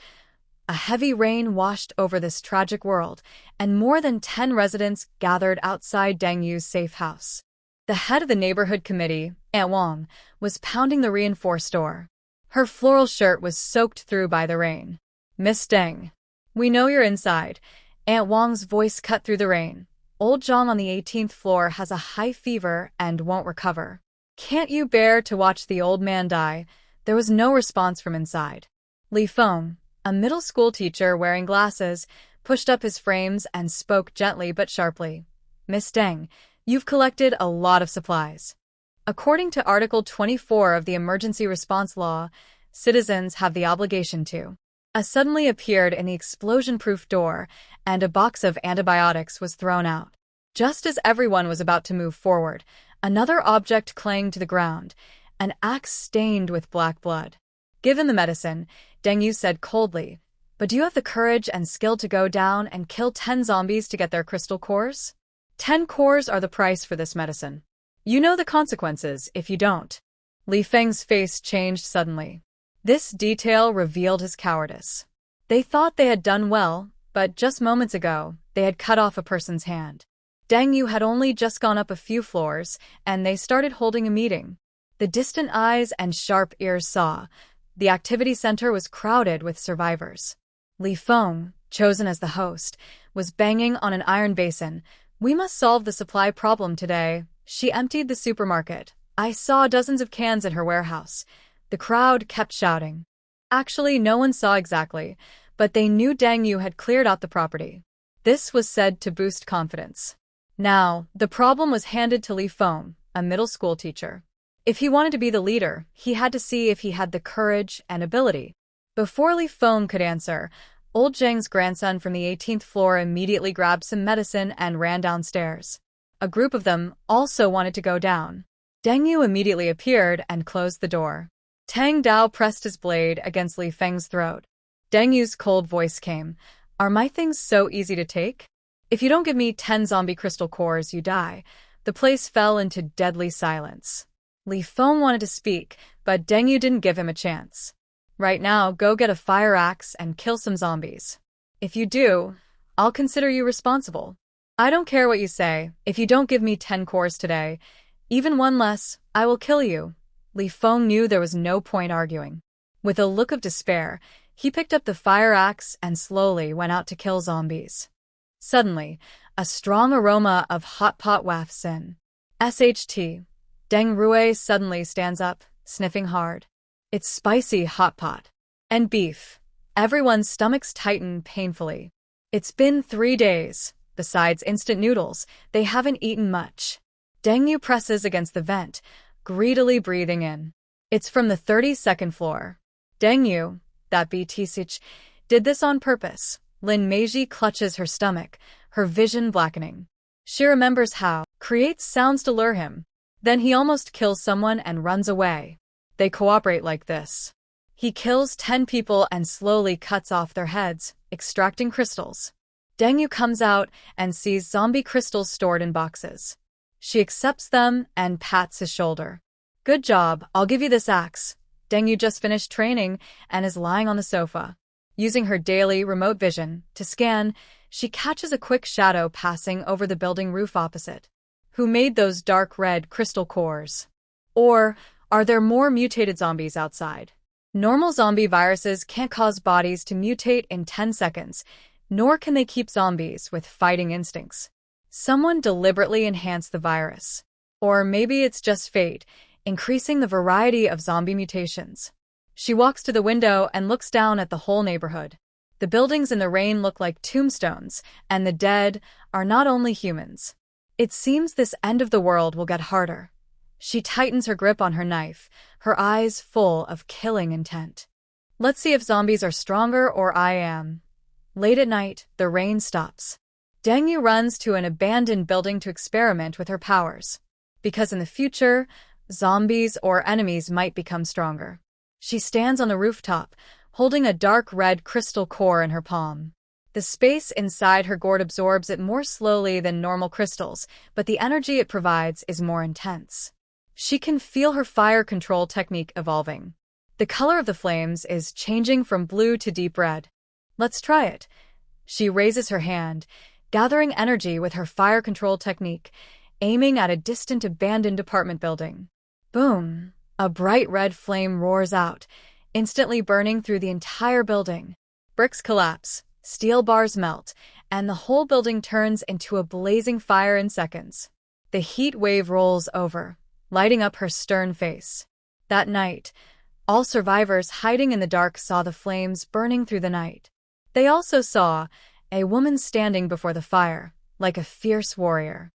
a heavy rain washed over this tragic world, and more than 10 residents gathered outside Deng Yu's safe house. The head of the neighborhood committee, Aunt Wang, was pounding the reinforced door. Her floral shirt was soaked through by the rain. Miss Deng, we know you're inside. Aunt Wang's voice cut through the rain. Old Zhang on the 18th floor has a high fever and won't recover. Can't you bear to watch the old man die? There was no response from inside. Li Feng, a middle school teacher wearing glasses, pushed up his frames and spoke gently but sharply. Miss Deng, you've collected a lot of supplies. According to Article 24 of the Emergency Response Law, citizens have the obligation to. Suddenly appeared in the explosion-proof door, and a box of antibiotics was thrown out. Just as everyone was about to move forward, another object clanged to the ground, an axe stained with black blood. Given the medicine, Deng Yu said coldly, but do you have the courage and skill to go down and kill 10 zombies to get their crystal cores? 10 cores are the price for this medicine. You know the consequences if you don't. Li Feng's face changed suddenly. This detail revealed his cowardice. They thought they had done well, but just moments ago, they had cut off a person's hand. Deng Yu had only just gone up a few floors, and they started holding a meeting. The distant eyes and sharp ears saw. The activity center was crowded with survivors. Li Feng, chosen as the host, was banging on an iron basin. We must solve the supply problem today. She emptied the supermarket. I saw dozens of cans in her warehouse. The crowd kept shouting. Actually, no one saw exactly, but they knew Deng Yu had cleared out the property. This was said to boost confidence. Now, the problem was handed to Li Feng, a middle school teacher. If he wanted to be the leader, he had to see if he had the courage and ability. Before Li Feng could answer, old Zheng's grandson from the 18th floor immediately grabbed some medicine and ran downstairs. A group of them also wanted to go down. Deng Yu immediately appeared and closed the door. Tang Dao pressed his blade against Li Feng's throat. Deng Yu's cold voice came. Are my things so easy to take? If you don't give me 10 zombie crystal cores, you die. The place fell into deadly silence. Li Feng wanted to speak, but Deng Yu didn't give him a chance. Right now, go get a fire axe and kill some zombies. If you do, I'll consider you responsible. I don't care what you say. If you don't give me 10 cores today, even one less, I will kill you. Li Feng knew there was no point arguing. With a look of despair, he picked up the fire axe and slowly went out to kill zombies. Suddenly, a strong aroma of hot pot wafts in. SHT. Deng Rue suddenly stands up, sniffing hard. It's spicy hot pot. And beef. Everyone's stomachs tighten painfully. It's been 3 days. Besides instant noodles, they haven't eaten much. Deng Yu presses against the vent, greedily breathing in. It's from the 32nd floor. Deng Yu, that BT6, did this on purpose. Lin Meiji clutches her stomach, her vision blackening. She remembers how, creates sounds to lure him. Then he almost kills someone and runs away. They cooperate like this. He kills 10 people and slowly cuts off their heads, extracting crystals. Deng Yu comes out and sees zombie crystals stored in boxes. She accepts them and pats his shoulder. Good job, I'll give you this axe. Deng Yu just finished training and is lying on the sofa. Using her daily remote vision to scan, she catches a quick shadow passing over the building roof opposite. Who made those dark red crystal cores? Or are there more mutated zombies outside? Normal zombie viruses can't cause bodies to mutate in 10 seconds, nor can they keep zombies with fighting instincts. Someone deliberately enhanced the virus. Or maybe it's just fate, increasing the variety of zombie mutations. She walks to the window and looks down at the whole neighborhood. The buildings in the rain look like tombstones, and the dead are not only humans. It seems this end of the world will get harder. She tightens her grip on her knife, her eyes full of killing intent. Let's see if zombies are stronger or I am. Late at night, the rain stops. Deng Yu runs to an abandoned building to experiment with her powers. Because in the future, zombies or enemies might become stronger. She stands on the rooftop, holding a dark red crystal core in her palm. The space inside her gourd absorbs it more slowly than normal crystals, but the energy it provides is more intense. She can feel her fire control technique evolving. The color of the flames is changing from blue to deep red. Let's try it. She raises her hand, gathering energy with her fire control technique, aiming at a distant abandoned apartment building. Boom! A bright red flame roars out, instantly burning through the entire building. Bricks collapse, steel bars melt, and the whole building turns into a blazing fire in seconds. The heat wave rolls over, lighting up her stern face. That night, all survivors hiding in the dark saw the flames burning through the night. They also saw a woman standing before the fire, like a fierce warrior.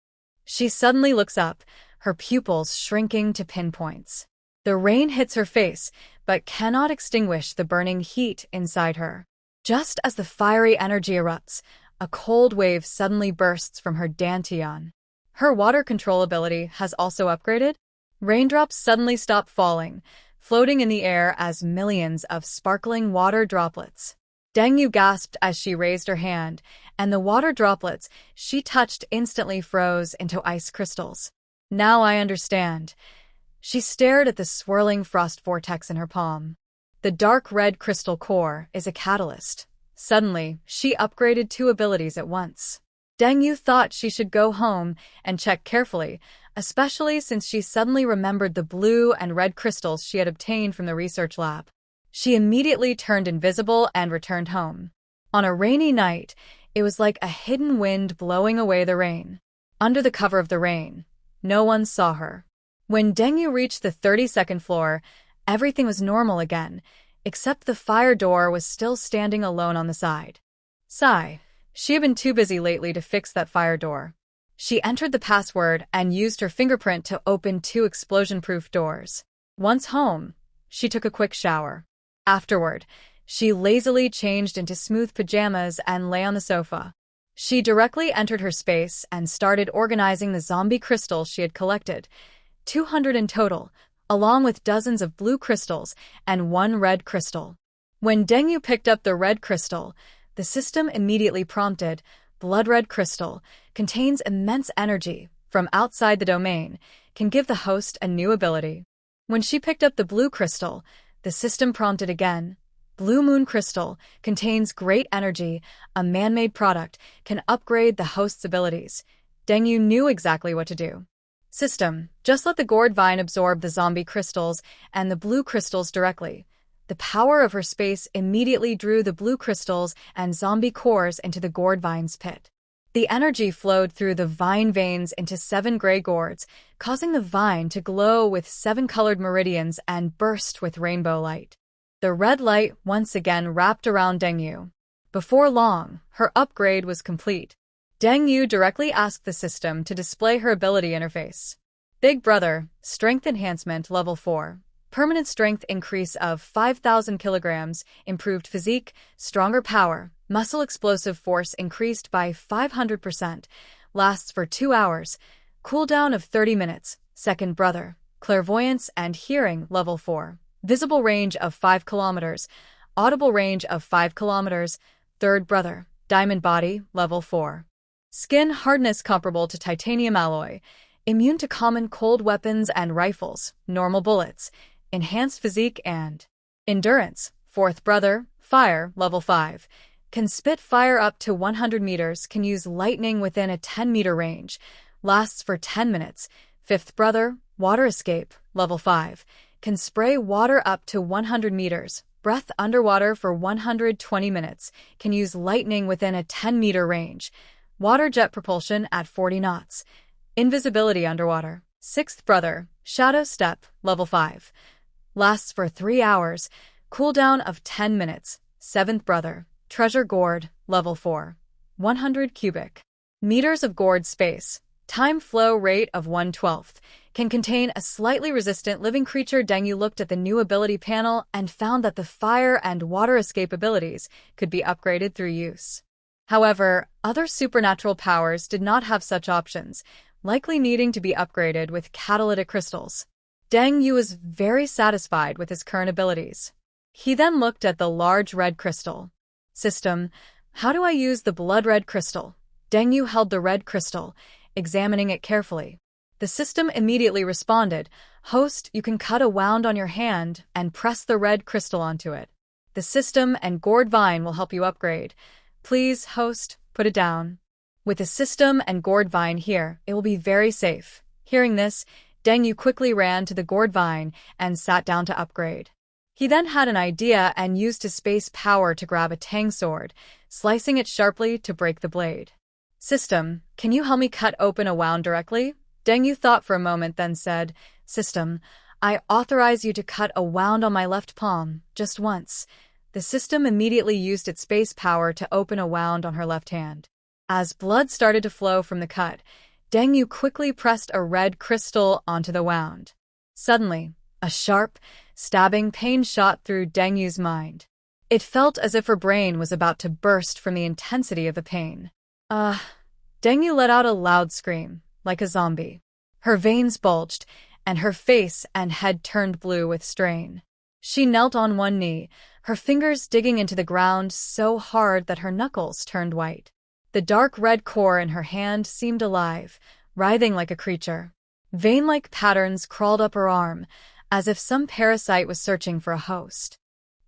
She suddenly looks up, her pupils shrinking to pinpoints. The rain hits her face, but cannot extinguish the burning heat inside her. Just as the fiery energy erupts, a cold wave suddenly bursts from her dantian. Her water control ability has also upgraded. Raindrops suddenly stop falling, floating in the air as millions of sparkling water droplets. Deng Yu gasped as she raised her hand, and the water droplets she touched instantly froze into ice crystals. Now I understand. She stared at the swirling frost vortex in her palm. The dark red crystal core is a catalyst. Suddenly, she upgraded 2 abilities at once. Deng Yu thought she should go home and check carefully, especially since she suddenly remembered the blue and red crystals she had obtained from the research lab. She immediately turned invisible and returned home. On a rainy night, it was like a hidden wind blowing away the rain. Under the cover of the rain, no one saw her. When Deng Yu reached the 32nd floor, everything was normal again, except the fire door was still standing alone on the side. Sigh. She had been too busy lately to fix that fire door. She entered the password and used her fingerprint to open 2 explosion-proof doors. Once home, she took a quick shower. Afterward, she lazily changed into smooth pajamas and lay on the sofa. She directly entered her space and started organizing the zombie crystals she had collected, 200 in total, along with dozens of blue crystals and 1 red crystal. When Deng Yu picked up the red crystal, the system immediately prompted, blood red crystal, contains immense energy, from outside the domain, can give the host a new ability. When she picked up the blue crystal, the system prompted again, Blue Moon Crystal contains great energy, a man-made product, can upgrade the host's abilities. Deng Yu knew exactly what to do. System: just let the gourd vine absorb the zombie crystals and the blue crystals directly. The power of her space immediately drew the blue crystals and zombie cores into the gourd vine's pit. The energy flowed through the vine veins into 7 gray gourds, causing the vine to glow with 7 colored meridians and burst with rainbow light. The red light once again wrapped around Deng Yu. Before long, her upgrade was complete. Deng Yu directly asked the system to display her ability interface. Big Brother, Strength Enhancement Level 4. Permanent strength increase of 5,000 kilograms, improved physique, stronger power, muscle explosive force increased by 500%, lasts for 2 hours, cooldown of 30 minutes. Second Brother, Clairvoyance and Hearing Level 4. Visible range of 5 kilometers, audible range of 5 kilometers. Third Brother, Diamond Body Level 4. Skin hardness comparable to titanium alloy, immune to common cold weapons and rifles, normal bullets, enhanced physique and endurance. Fourth Brother, Fire Level 5. Can spit fire up to 100 meters, can use lightning within a 10-meter range, lasts for 10 minutes. Fifth Brother, Water Escape Level 5. Can spray water up to 100 meters, breath underwater for 120 minutes, can use lightning within a 10-meter range, water jet propulsion at 40 knots, invisibility underwater. Sixth Brother, Shadow Step Level 5. Lasts for 3 hours, cooldown of 10 minutes. Seventh Brother, Treasure Gourd Level 4. 100 cubic meters of gourd space, time flow rate of 1/12, can contain a slightly resistant living creature. Deng Yu looked at the new ability panel and found that the fire and water escape abilities could be upgraded through use. However, other supernatural powers did not have such options, likely needing to be upgraded with catalytic crystals. Deng Yu was very satisfied with his current abilities. He then looked at the large red crystal. System: how do I use the blood red crystal? Deng Yu held the red crystal, examining it carefully. The system immediately responded, Host, you can cut a wound on your hand and press the red crystal onto it. The system and gourd vine will help you upgrade. Please, Host, put it down. With the system and gourd vine here, it will be very safe. Hearing this, Deng Yu quickly ran to the gourd vine and sat down to upgrade. He then had an idea and used his space power to grab a tang sword, slicing it sharply to break the blade. System: can you help me cut open a wound directly? Deng Yu thought for a moment, then said, System, I authorize you to cut a wound on my left palm, just once. The system immediately used its space power to open a wound on her left hand. As blood started to flow from the cut, Deng Yu quickly pressed a red crystal onto the wound. Suddenly, a sharp, stabbing pain shot through Deng Yu's mind. It felt as if her brain was about to burst from the intensity of the pain. Deng Yu let out a loud scream, like a zombie. Her veins bulged, and her face and head turned blue with strain. She knelt on one knee, her fingers digging into the ground so hard that her knuckles turned white. The dark red core in her hand seemed alive, writhing like a creature. Vein-like patterns crawled up her arm, as if some parasite was searching for a host.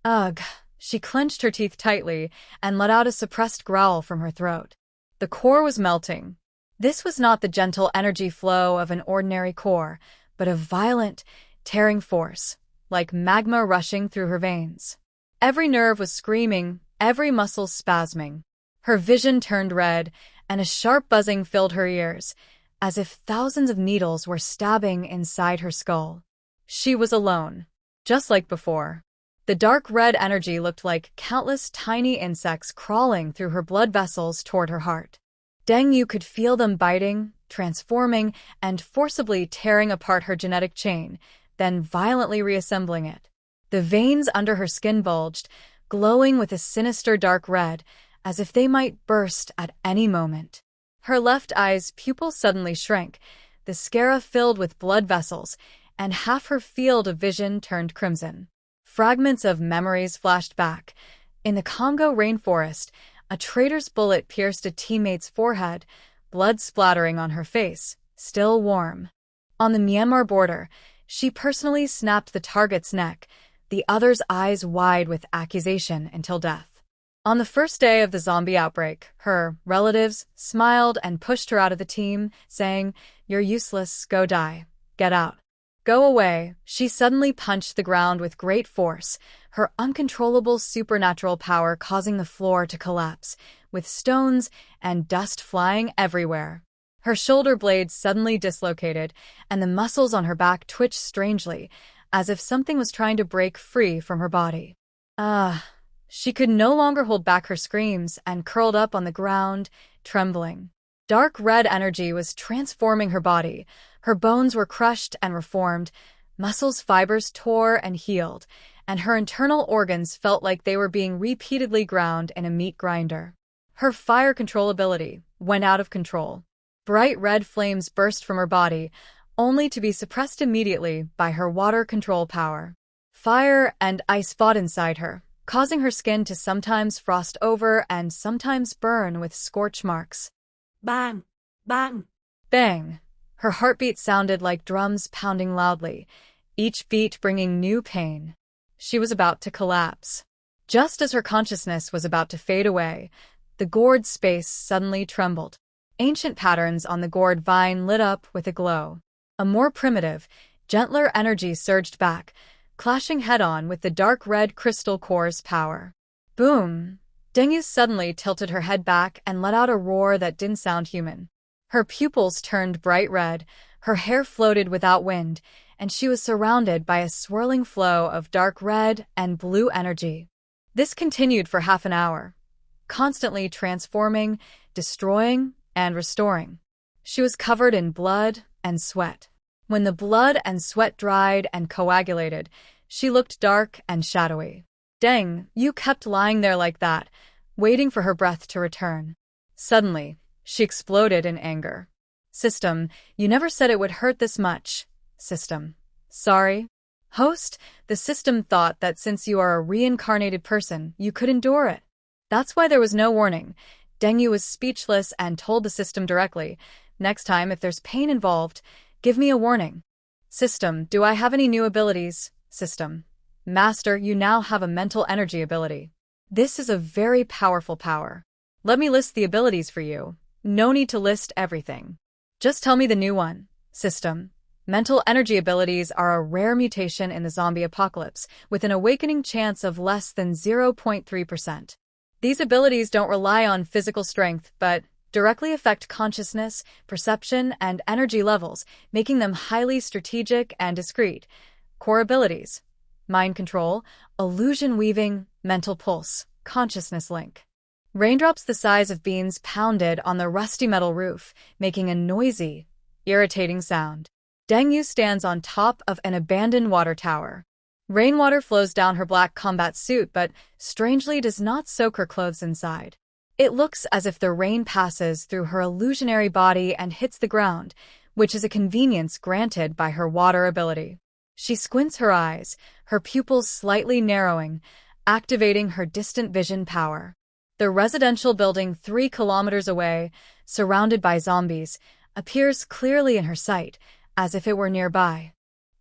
Ugh! She clenched her teeth tightly and let out a suppressed growl from her throat. The core was melting. This was not the gentle energy flow of an ordinary core, but a violent, tearing force, like magma rushing through her veins. Every nerve was screaming, every muscle spasming. Her vision turned red, and a sharp buzzing filled her ears, as if thousands of needles were stabbing inside her skull. She was alone, just like before. The dark red energy looked like countless tiny insects crawling through her blood vessels toward her heart. Deng Yu could feel them biting, transforming, and forcibly tearing apart her genetic chain, then violently reassembling it. The veins under her skin bulged, glowing with a sinister dark red, as if they might burst at any moment. Her left eye's pupil suddenly shrank, the sclera filled with blood vessels, and half her field of vision turned crimson. Fragments of memories flashed back. In the Congo rainforest, a traitor's bullet pierced a teammate's forehead, blood splattering on her face, still warm. On the Myanmar border, she personally snapped the target's neck, the other's eyes wide with accusation until death. On the first day of the zombie outbreak, her relatives smiled and pushed her out of the team, saying, "You're useless, go die. Get out. Go away." She suddenly punched the ground with great force, her uncontrollable supernatural power causing the floor to collapse, with stones and dust flying everywhere. Her shoulder blades suddenly dislocated, and the muscles on her back twitched strangely, as if something was trying to break free from her body. She could no longer hold back her screams and curled up on the ground, trembling. Dark red energy was transforming her body. Her bones were crushed and reformed, muscles fibers tore and healed, and her internal organs felt like they were being repeatedly ground in a meat grinder. Her fire controllability went out of control. Bright red flames burst from her body, only to be suppressed immediately by her water control power. Fire and ice fought inside her, causing her skin to sometimes frost over and sometimes burn with scorch marks. Bang! Bang! Bang! Her heartbeat sounded like drums pounding loudly, each beat bringing new pain. She was about to collapse. Just as her consciousness was about to fade away, the gourd space suddenly trembled. Ancient patterns on the gourd vine lit up with a glow. A more primitive, gentler energy surged back, clashing head-on with the dark red crystal core's power. Boom! Deng suddenly tilted her head back and let out a roar that didn't sound human. Her pupils turned bright red, her hair floated without wind, and she was surrounded by a swirling flow of dark red and blue energy. This continued for half an hour, constantly transforming, destroying, and restoring. She was covered in blood and sweat. When the blood and sweat dried and coagulated, she looked dark and shadowy. Deng, you kept lying there like that, waiting for her breath to return. Suddenly, she exploded in anger. System, you never said it would hurt this much. System. Sorry. Host, the system thought that since you are a reincarnated person, you could endure it. That's why there was no warning. Deng was speechless and told the system directly, next time if there's pain involved, give me a warning. System, do I have any new abilities? System. Master, you now have a mental energy ability. This is a very powerful power. Let me list the abilities for you. No need to list everything. Just tell me the new one. System. Mental energy abilities are a rare mutation in the zombie apocalypse, with an awakening chance of less than 0.3%. These abilities don't rely on physical strength, but directly affect consciousness, perception, and energy levels, making them highly strategic and discrete. Core abilities: mind control, illusion weaving, mental pulse, consciousness link. Raindrops the size of beans pounded on the rusty metal roof, making a noisy, irritating sound. Deng stands on top of an abandoned water tower. Rainwater flows down her black combat suit but, strangely, does not soak her clothes inside. It looks as if the rain passes through her illusionary body and hits the ground, which is a convenience granted by her water ability. She squints her eyes, her pupils slightly narrowing, activating her distant vision power. The residential building 3 kilometers away, surrounded by zombies, appears clearly in her sight, as if it were nearby.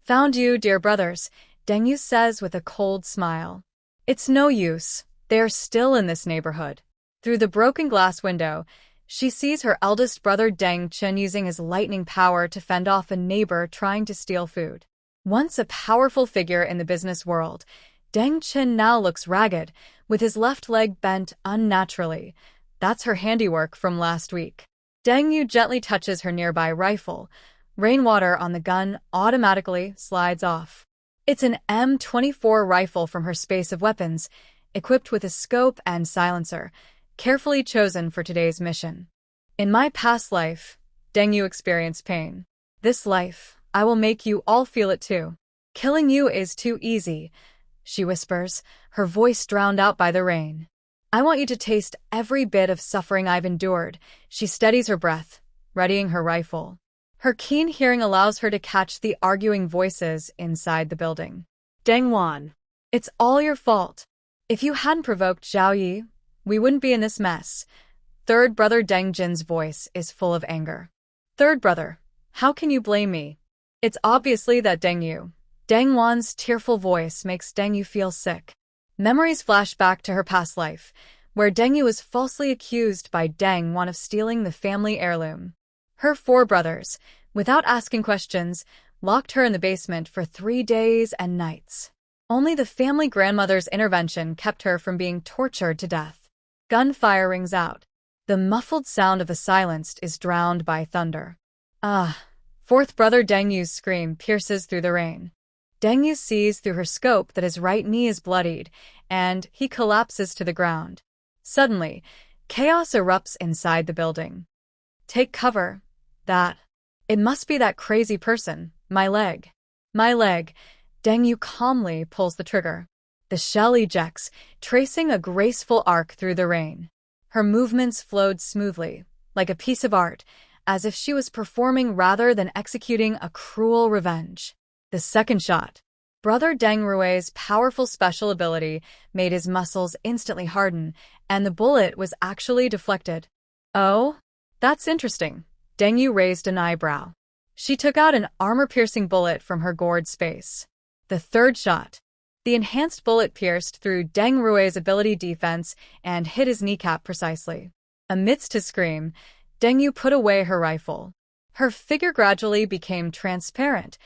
Found you, dear brothers, Deng says with a cold smile. It's no use, they are still in this neighborhood. Through the broken glass window, she sees her eldest brother Deng Chen using his lightning power to fend off a neighbor trying to steal food. Once a powerful figure in the business world, Deng Chen now looks ragged, with his left leg bent unnaturally. That's her handiwork from last week. Deng gently touches her nearby rifle. Rainwater on the gun automatically slides off. It's an M24 rifle from her space of weapons, equipped with a scope and silencer, carefully chosen for today's mission. In my past life, Deng experienced pain. This life, I will make you all feel it too. Killing you is too easy, she whispers, her voice drowned out by the rain. I want you to taste every bit of suffering I've endured. She steadies her breath, readying her rifle. Her keen hearing allows her to catch the arguing voices inside the building. Deng Wan. It's all your fault. If you hadn't provoked Zhao Yi, we wouldn't be in this mess. Third brother Deng Jin's voice is full of anger. Third brother, how can you blame me? It's obviously that Deng Yu. Deng Wan's tearful voice makes Deng Yu feel sick. Memories flash back to her past life, where Deng Yu was falsely accused by Deng Wan of stealing the family heirloom. Her 4 brothers, without asking questions, locked her in the basement for 3 days and nights. Only the family grandmother's intervention kept her from being tortured to death. Gunfire rings out. The muffled sound of the silenced is drowned by thunder. Ah! 4th brother Deng Yu's scream pierces through the rain. Deng Yu sees through her scope that his right knee is bloodied, and he collapses to the ground. Suddenly, chaos erupts inside the building. Take cover. It must be that crazy person. My leg. My leg. Deng Yu calmly pulls the trigger. The shell ejects, tracing a graceful arc through the rain. Her movements flowed smoothly, like a piece of art, as if she was performing rather than executing a cruel revenge. The second shot. Brother Deng Rui's powerful special ability made his muscles instantly harden, and the bullet was actually deflected. Oh? That's interesting. Deng Yu raised an eyebrow. She took out an armor-piercing bullet from her gourd space. The third shot. The enhanced bullet pierced through Deng Rui's ability defense and hit his kneecap precisely. Amidst his scream, Deng Yu put away her rifle. Her figure gradually became transparent,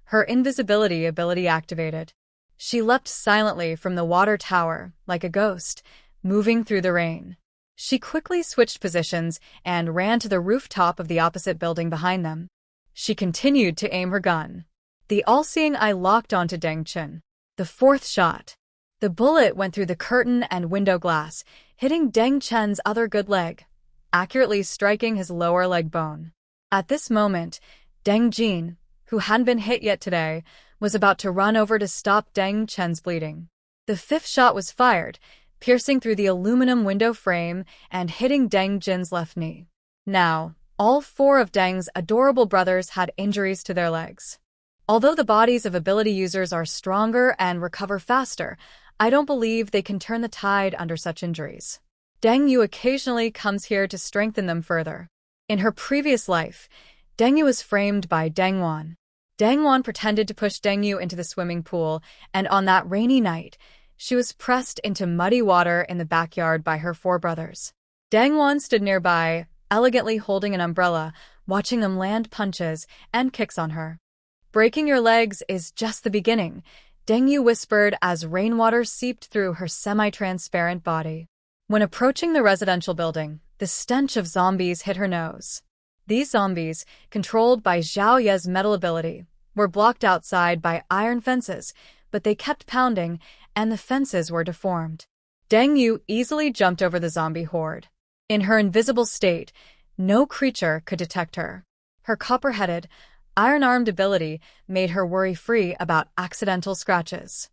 her invisibility ability activated. She leapt silently from the water tower, like a ghost, moving through the rain. She quickly switched positions and ran to the rooftop of the opposite building behind them. She continued to aim her gun. The all-seeing eye locked onto Deng Chen. The 4th shot. The bullet went through the curtain and window glass, hitting Deng Chen's other good leg, accurately striking his lower leg bone. At this moment, Deng Jin, who hadn't been hit yet today, was about to run over to stop Deng Chen's bleeding. The 5th shot was fired, piercing through the aluminum window frame and hitting Deng Jin's left knee. Now, all 4 of Deng's adorable brothers had injuries to their legs. Although the bodies of ability users are stronger and recover faster, I don't believe they can turn the tide under such injuries. Deng Yu occasionally comes here to strengthen them further. In her previous life, Deng Yu was framed by Deng Wan. Deng Wan pretended to push Deng Yu into the swimming pool, and on that rainy night, she was pressed into muddy water in the backyard by her 4 brothers. Deng Wan stood nearby, elegantly holding an umbrella, watching them land punches and kicks on her. Breaking your legs is just the beginning, Deng Yu whispered as rainwater seeped through her semi-transparent body. When approaching the residential building, the stench of zombies hit her nose. These zombies, controlled by Zhao Ye's metal ability, were blocked outside by iron fences, but they kept pounding, and the fences were deformed. Deng Yu easily jumped over the zombie horde. In her invisible state, no creature could detect her. Her copper-headed, iron-armed ability made her worry-free about accidental scratches.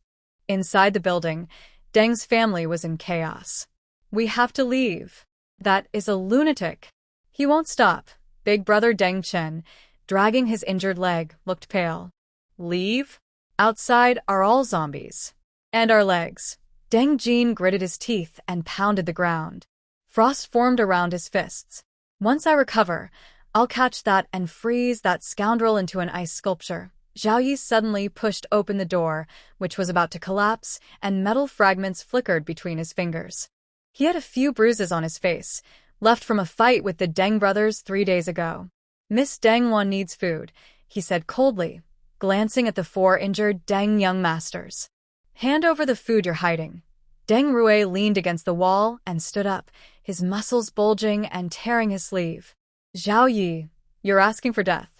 Inside the building, Deng's family was in chaos. We have to leave. That is a lunatic. He won't stop. Big brother Deng Chen, dragging his injured leg, looked pale. Leave? Outside are all zombies. And our legs. Deng Jin gritted his teeth and pounded the ground. Frost formed around his fists. Once I recover, I'll catch that and freeze that scoundrel into an ice sculpture. Zhao Yi suddenly pushed open the door, which was about to collapse, and metal fragments flickered between his fingers. He had a few bruises on his face, left from a fight with the Deng brothers 3 days ago. Miss Deng Wan needs food, he said coldly, glancing at the 4 injured Deng young masters. Hand over the food you're hiding. Deng Rui leaned against the wall and stood up, his muscles bulging and tearing his sleeve. Zhao Yi, you're asking for death.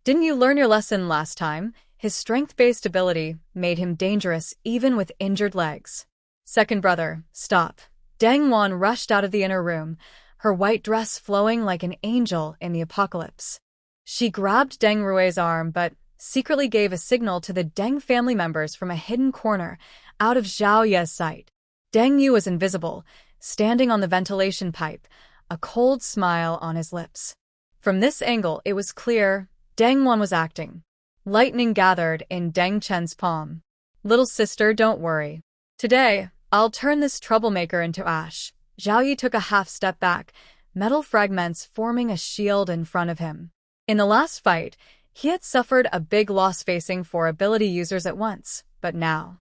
Didn't you learn your lesson last time? His strength-based ability made him dangerous even with injured legs. Second brother, stop. Deng Wan rushed out of the inner room, her white dress flowing like an angel in the apocalypse. She grabbed Deng Rui's arm but secretly gave a signal to the Deng family members from a hidden corner, out of Zhao Ye's sight. Deng Yu was invisible, standing on the ventilation pipe, a cold smile on his lips. From this angle, it was clear Deng Wan was acting. Lightning gathered in Deng Chen's palm. Little sister, don't worry. Today, I'll turn this troublemaker into ash. Zhao Yi took a half step back, metal fragments forming a shield in front of him. In the last fight, He had suffered a big loss facing 4 ability users at once, but now…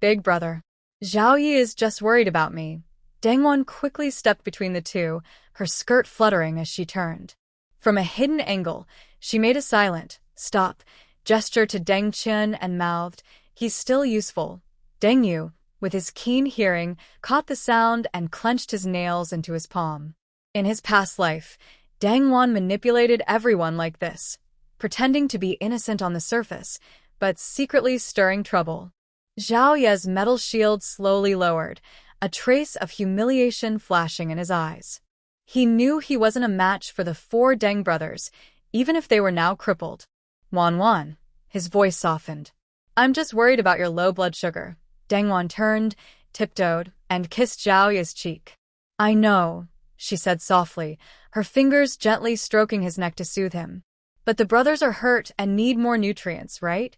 Big brother. Zhao Yi is just worried about me. Deng quickly stepped between the two, her skirt fluttering as she turned. From a hidden angle, she made a silent, stop, gesture to Deng Chen and mouthed, "He's still useful." Deng Yu, with his keen hearing, caught the sound and clenched his nails into his palm. In his past life, Deng manipulated everyone like this, pretending to be innocent on the surface, but secretly stirring trouble. Zhao Ye's metal shield slowly lowered, a trace of humiliation flashing in his eyes. He knew he wasn't a match for the 4 Deng brothers, even if they were now crippled. Wan, his voice softened. "I'm just worried about your low blood sugar." Deng turned, tiptoed, and kissed Zhao Ye's cheek. "I know," she said softly, her fingers gently stroking his neck to soothe him. "But the brothers are hurt and need more nutrients, right?"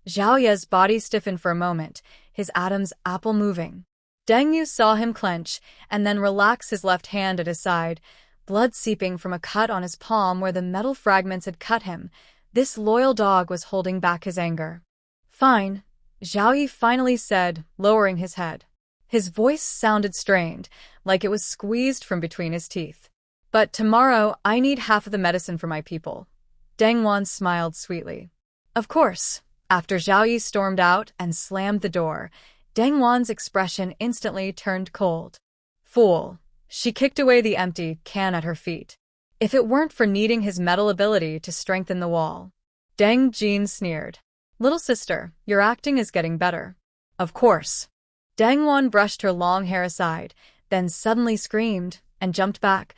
Zhao Ye's body stiffened for a moment, his atoms apple moving. Deng Yu saw him clench and then relax his left hand at his side, blood seeping from a cut on his palm where the metal fragments had cut him. This loyal dog was holding back his anger. "Fine," Zhao Yi finally said, lowering his head. His voice sounded strained, like it was squeezed from between his teeth. "But tomorrow I need half of the medicine for my people." Deng smiled sweetly. "Of course." After Zhao Yi stormed out and slammed the door, Deng expression instantly turned cold. "Fool." She kicked away the empty can at her feet. "If it weren't for needing his metal ability to strengthen the wall." Deng Jin sneered. "Little sister, your acting is getting better." "Of course." Deng brushed her long hair aside, then suddenly screamed and jumped back.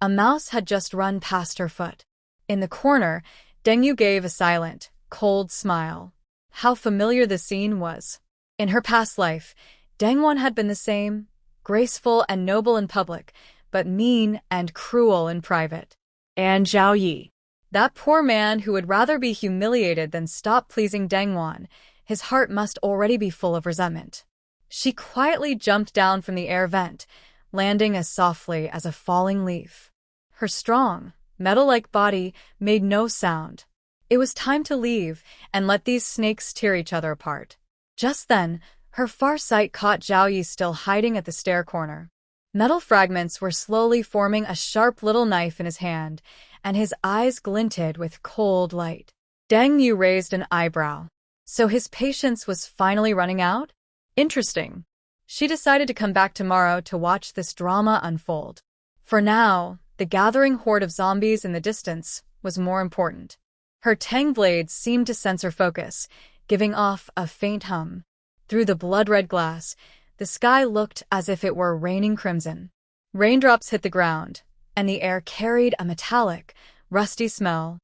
A mouse had just run past her foot. In the corner, Deng Yu gave a silent, cold smile. How familiar the scene was. In her past life, Deng had been the same, graceful and noble in public, but mean and cruel in private. And Zhao Yi. That poor man who would rather be humiliated than stop pleasing Deng, his heart must already be full of resentment. She quietly jumped down from the air vent, landing as softly as a falling leaf. Her strong, metal-like body made no sound. It was time to leave and let these snakes tear each other apart. Just then, her far sight caught Zhao Yi still hiding at the stair corner. Metal fragments were slowly forming a sharp little knife in his hand, and his eyes glinted with cold light. Deng Yu raised an eyebrow. So his patience was finally running out? Interesting. She decided to come back tomorrow to watch this drama unfold. For now, the gathering horde of zombies in the distance was more important. Her tang blades seemed to sense her focus, giving off a faint hum. Through the blood-red glass, the sky looked as if it were raining crimson. Raindrops hit the ground, and the air carried a metallic, rusty smell.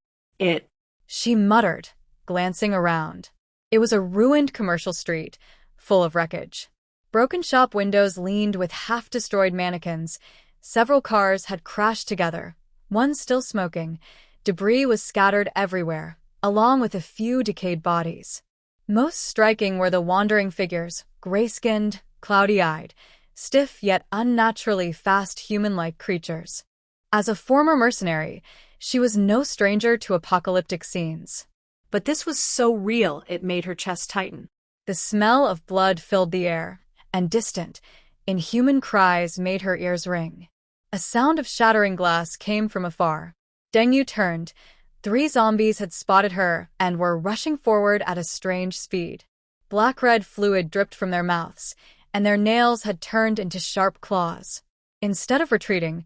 She muttered, glancing around. It was a ruined commercial street, full of wreckage. Broken shop windows leaned with half-destroyed mannequins. Several cars had crashed together, one still smoking. Debris was scattered everywhere, along with a few decayed bodies. Most striking were the wandering figures, gray-skinned, cloudy-eyed, stiff yet unnaturally fast human-like creatures. As a former mercenary, she was no stranger to apocalyptic scenes. But this was so real it made her chest tighten. The smell of blood filled the air, and distant, inhuman cries made her ears ring. A sound of shattering glass came from afar. Deng Yu turned. 3 zombies had spotted her and were rushing forward at a strange speed. Black-red fluid dripped from their mouths, and their nails had turned into sharp claws. Instead of retreating,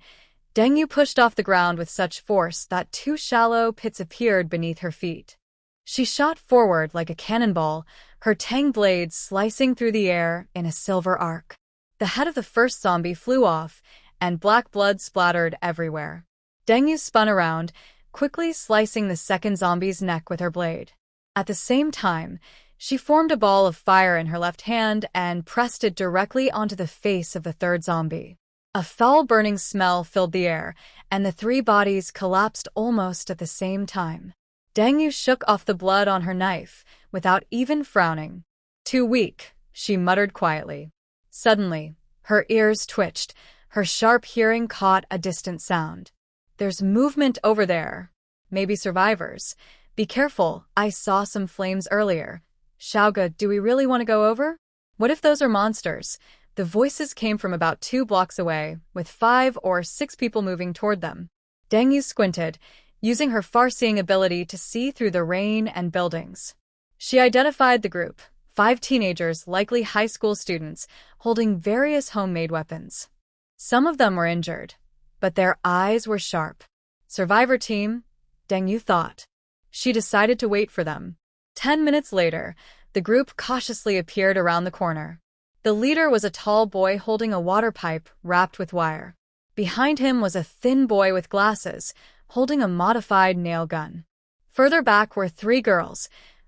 Deng Yu pushed off the ground with such force that 2 shallow pits appeared beneath her feet. She shot forward like a cannonball, her tang blades slicing through the air in a silver arc. The head of the first zombie flew off, and black blood splattered everywhere. Deng Yu spun around, quickly slicing the second zombie's neck with her blade. At the same time, she formed a ball of fire in her left hand and pressed it directly onto the face of the third zombie. A foul burning smell filled the air, and the 3 bodies collapsed almost at the same time. Deng Yu shook off the blood on her knife, without even frowning. "Too weak," she muttered quietly. Suddenly, her ears twitched, her sharp hearing caught a distant sound. "There's movement over there. Maybe survivors." Be careful, I saw some flames earlier. Xiaoge, do we really want to go over? What if those are monsters? The voices came from about 2 blocks away, with 5 or 6 people moving toward them. Deng Yu squinted, using her far-seeing ability to see through the rain and buildings. She identified the group, 5 teenagers, likely high school students, holding various homemade weapons. Some of them were injured, but their eyes were sharp. Survivor team, Deng Yu thought. She decided to wait for them. 10 minutes later, the group cautiously appeared around the corner. The leader was a tall boy holding a water pipe wrapped with wire. Behind him was a thin boy with glasses, holding a modified nail gun. Further back were 3 girls,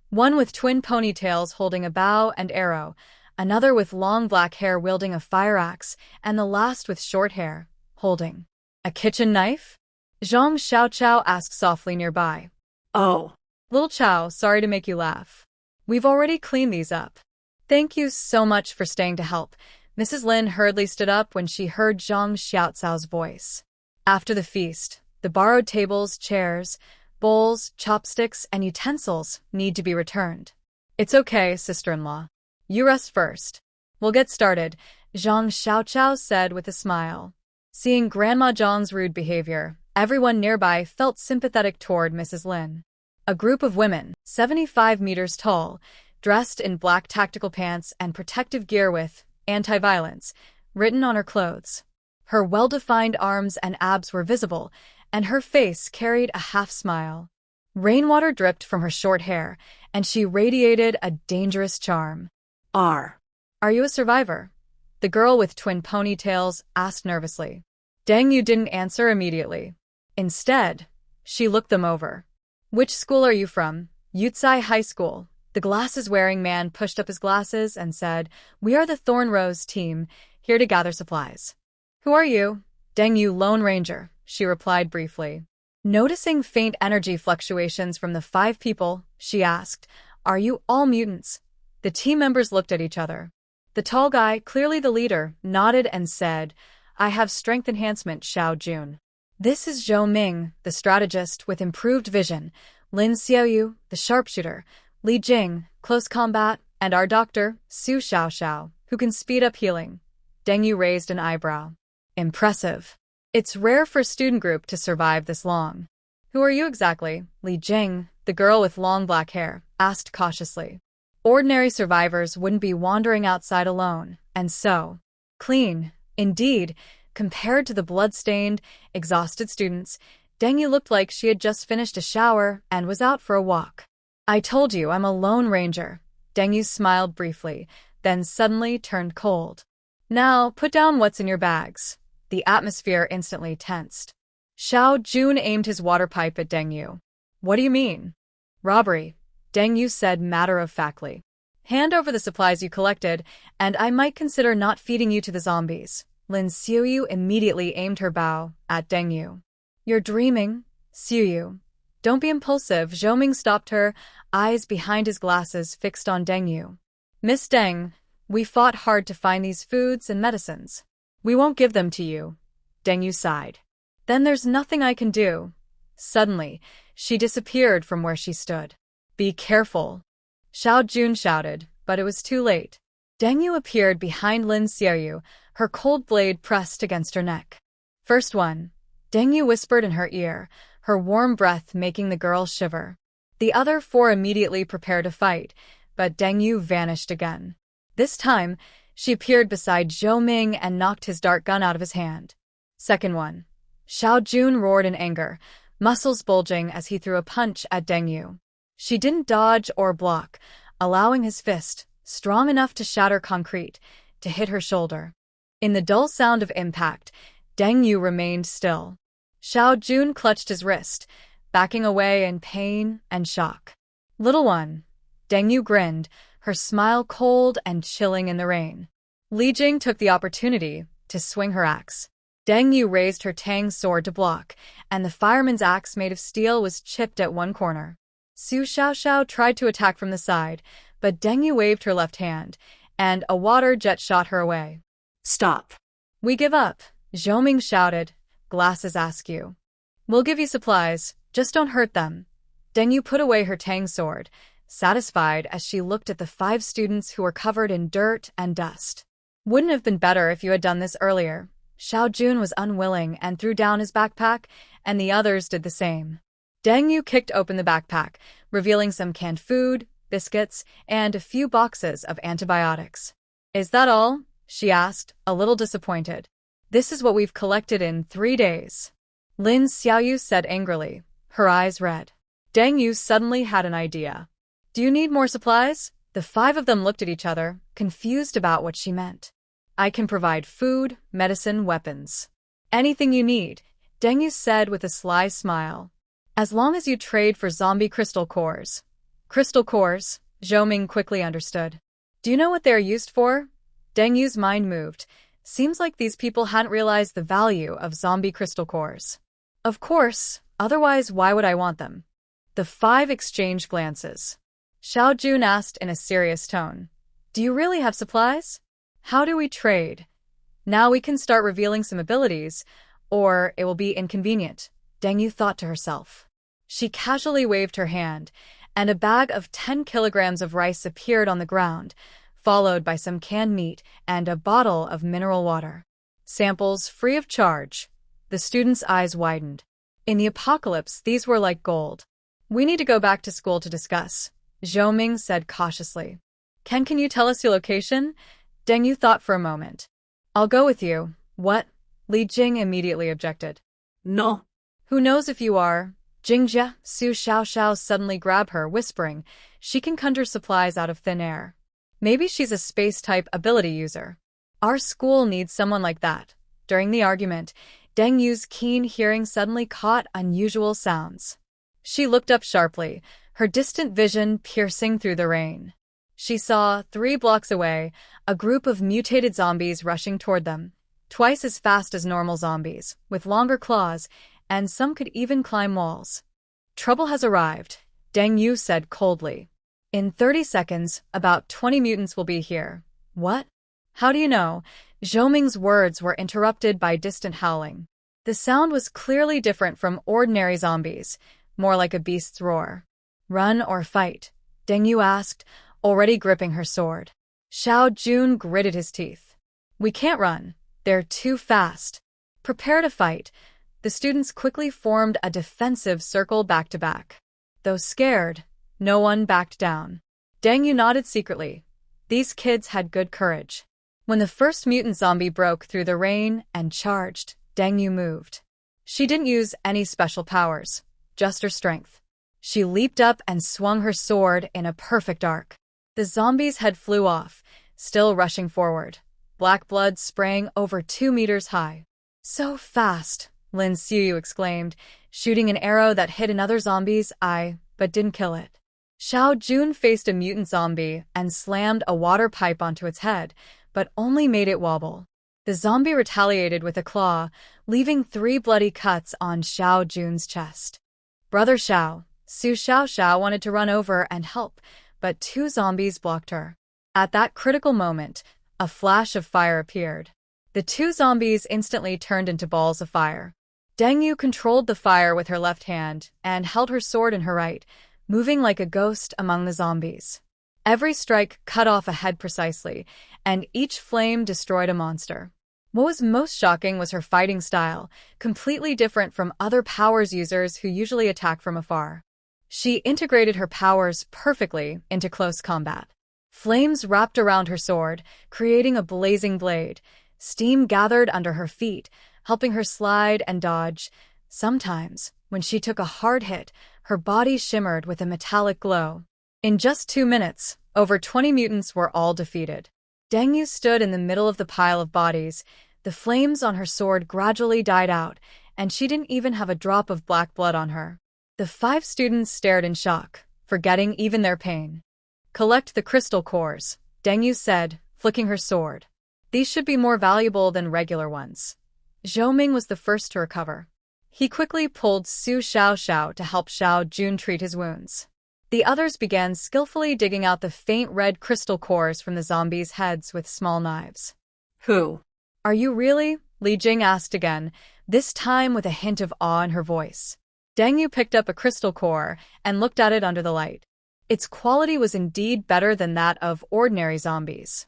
one with twin ponytails holding a bow and arrow, another with long black hair wielding a fire axe, and the last with short hair, holding a kitchen knife? Zhang Xiaochao asked softly nearby. Oh. Little Chow, sorry to make you laugh. We've already cleaned these up. Thank you so much for staying to help. Mrs. Lin hurriedly stood up when she heard Zhang Xiaocao's voice. After the feast, the borrowed tables, chairs, bowls, chopsticks, and utensils need to be returned. It's okay, sister-in-law. You rest first. We'll get started, Zhang Xiaochao said with a smile. Seeing Grandma Zhang's rude behavior, everyone nearby felt sympathetic toward Mrs. Lin. A group of women, 75 meters tall, dressed in black tactical pants and protective gear with anti-violence written on her clothes. Her well-defined arms and abs were visible, and her face carried a half-smile. Rainwater dripped from her short hair, and she radiated a dangerous charm. Are you a survivor? The girl with twin ponytails asked nervously. Deng Yu didn't answer immediately. Instead, she looked them over. Which school are you from? Yutsai High School. The glasses-wearing man pushed up his glasses and said, We are the Thorn Rose team, here to gather supplies. Who are you? Deng Yu, Lone Ranger, she replied briefly. Noticing faint energy fluctuations from the 5 people, she asked, Are you all mutants? The team members looked at each other. The tall guy, clearly the leader, nodded and said, I have strength enhancement, Xiao Jun. This is Zhou Ming, the strategist with improved vision, Lin Xiaoyu, the sharpshooter, Li Jing, close combat, and our doctor, Su Xiaoxiao, who can speed up healing. Deng Yu raised an eyebrow. Impressive. It's rare for a student group to survive this long. Who are you exactly? Li Jing, the girl with long black hair, asked cautiously. Ordinary survivors wouldn't be wandering outside alone, and so clean, indeed. Compared to the blood-stained, exhausted students, Deng Yu looked like she had just finished a shower and was out for a walk. I told you I'm a lone ranger. Deng Yu smiled briefly, then suddenly turned cold. Now, put down what's in your bags. The atmosphere instantly tensed. Xiao Jun aimed his water pipe at Deng Yu. What do you mean? Robbery, Deng Yu said matter-of-factly. Hand over the supplies you collected, and I might consider not feeding you to the zombies. Lin Xiuyu immediately aimed her bow at Deng Yu. You're dreaming, Xiuyu. Don't be impulsive, Zhou Ming stopped her, eyes behind his glasses fixed on Deng Yu. Miss Deng, we fought hard to find these foods and medicines. We won't give them to you. Deng Yu sighed. Then there's nothing I can do. Suddenly, she disappeared from where she stood. Be careful. Xiao Jun shouted, but it was too late. Deng Yu appeared behind Lin Xiuyu, her cold blade pressed against her neck. First one. Deng Yu whispered in her ear, her warm breath making the girl shiver. The other 4 immediately prepared to fight, but Deng Yu vanished again. This time, she appeared beside Zhou Ming and knocked his dart gun out of his hand. Second one. Xiao Jun roared in anger, muscles bulging as he threw a punch at Deng Yu. She didn't dodge or block, allowing his fist, strong enough to shatter concrete, to hit her shoulder. In the dull sound of impact, Deng Yu remained still. Xiao Jun clutched his wrist, backing away in pain and shock. Little one. Deng Yu grinned, her smile cold and chilling in the rain. Li Jing took the opportunity to swing her axe. Deng Yu raised her tang sword to block, and the fireman's axe made of steel was chipped at one corner. Su Xiaoxiao tried to attack from the side, but Deng Yu waved her left hand, and a water jet shot her away. Stop. We give up, Zhou Ming shouted, glasses askew. We'll give you supplies, just don't hurt them. Deng Yu put away her tang sword, satisfied as she looked at the 5 students who were covered in dirt and dust. Wouldn't have been better if you had done this earlier. Xiao Jun was unwilling and threw down his backpack, and the others did the same. Deng Yu kicked open the backpack, revealing some canned food, biscuits, and a few boxes of antibiotics. Is that all? She asked, a little disappointed. This is what we've collected in 3 days. Lin Xiaoyu said angrily, her eyes red. Deng Yu suddenly had an idea. Do you need more supplies? The 5 of them looked at each other, confused about what she meant. I can provide food, medicine, weapons. Anything you need, Deng Yu said with a sly smile. As long as you trade for zombie crystal cores. Crystal cores, Zhou Ming quickly understood. Do you know what they are used for? Deng Yu's mind moved. Seems like these people hadn't realized the value of zombie crystal cores. Of course, otherwise why would I want them? The 5 exchanged glances. Xiao Jun asked in a serious tone. Do you really have supplies? How do we trade? Now we can start revealing some abilities, or it will be inconvenient, Deng Yu thought to herself. She casually waved her hand, and a bag of 10 kilograms of rice appeared on the ground, followed by some canned meat and a bottle of mineral water. Samples free of charge. The students' eyes widened. In the apocalypse, these were like gold. We need to go back to school to discuss, Zhou Ming said cautiously. Can you tell us your location? Deng Yu thought for a moment. I'll go with you. What? Li Jing immediately objected. No. Who knows if you are? Jingjia, Su Xiaoxiao suddenly grabbed her, whispering, she can conjure supplies out of thin air. Maybe she's a space-type ability user. Our school needs someone like that. During the argument, Deng Yu's keen hearing suddenly caught unusual sounds. She looked up sharply, her distant vision piercing through the rain. She saw, 3 blocks away, a group of mutated zombies rushing toward them, twice as fast as normal zombies, with longer claws, and some could even climb walls. Trouble has arrived, Deng Yu said coldly. In 30 seconds, about 20 mutants will be here. What? How do you know? Zhou Ming's words were interrupted by distant howling. The sound was clearly different from ordinary zombies, more like a beast's roar. Run or fight? Deng Yu asked, already gripping her sword. Xiao Jun gritted his teeth. We can't run. They're too fast. Prepare to fight. The students quickly formed a defensive circle back-to-back. Though scared, no one backed down. Deng Yu nodded secretly. These kids had good courage. When the first mutant zombie broke through the rain and charged, Deng Yu moved. She didn't use any special powers, just her strength. She leaped up and swung her sword in a perfect arc. The zombie's head flew off, still rushing forward. Black blood sprang over 2 meters high. So fast, Lin Xiaoyu exclaimed, shooting an arrow that hit another zombie's eye, but didn't kill it. Xiao Jun faced a mutant zombie and slammed a water pipe onto its head, but only made it wobble. The zombie retaliated with a claw, leaving 3 bloody cuts on Xiao Jun's chest. Brother Xiao, Su Xiaoxiao wanted to run over and help, but 2 zombies blocked her. At that critical moment, a flash of fire appeared. The 2 zombies instantly turned into balls of fire. Deng Yu controlled the fire with her left hand and held her sword in her right, moving like a ghost among the zombies. Every strike cut off a head precisely, and each flame destroyed a monster. What was most shocking was her fighting style, completely different from other powers users who usually attack from afar. She integrated her powers perfectly into close combat. Flames wrapped around her sword, creating a blazing blade. Steam gathered under her feet, helping her slide and dodge. Sometimes, when she took a hard hit, her body shimmered with a metallic glow. In just 2 minutes, over 20 mutants were all defeated. Deng Yu stood in the middle of the pile of bodies. The flames on her sword gradually died out, and she didn't even have a drop of black blood on her. The 5 students stared in shock, forgetting even their pain. Collect the crystal cores, Deng Yu said, flicking her sword. These should be more valuable than regular ones. Zhou Ming was the first to recover. He quickly pulled Su Xiaoxiao to help Xiao Jun treat his wounds. The others began skillfully digging out the faint red crystal cores from the zombies' heads with small knives. Who? Are you really? Li Jing asked again, this time with a hint of awe in her voice. Deng Yu picked up a crystal core and looked at it under the light. Its quality was indeed better than that of ordinary zombies.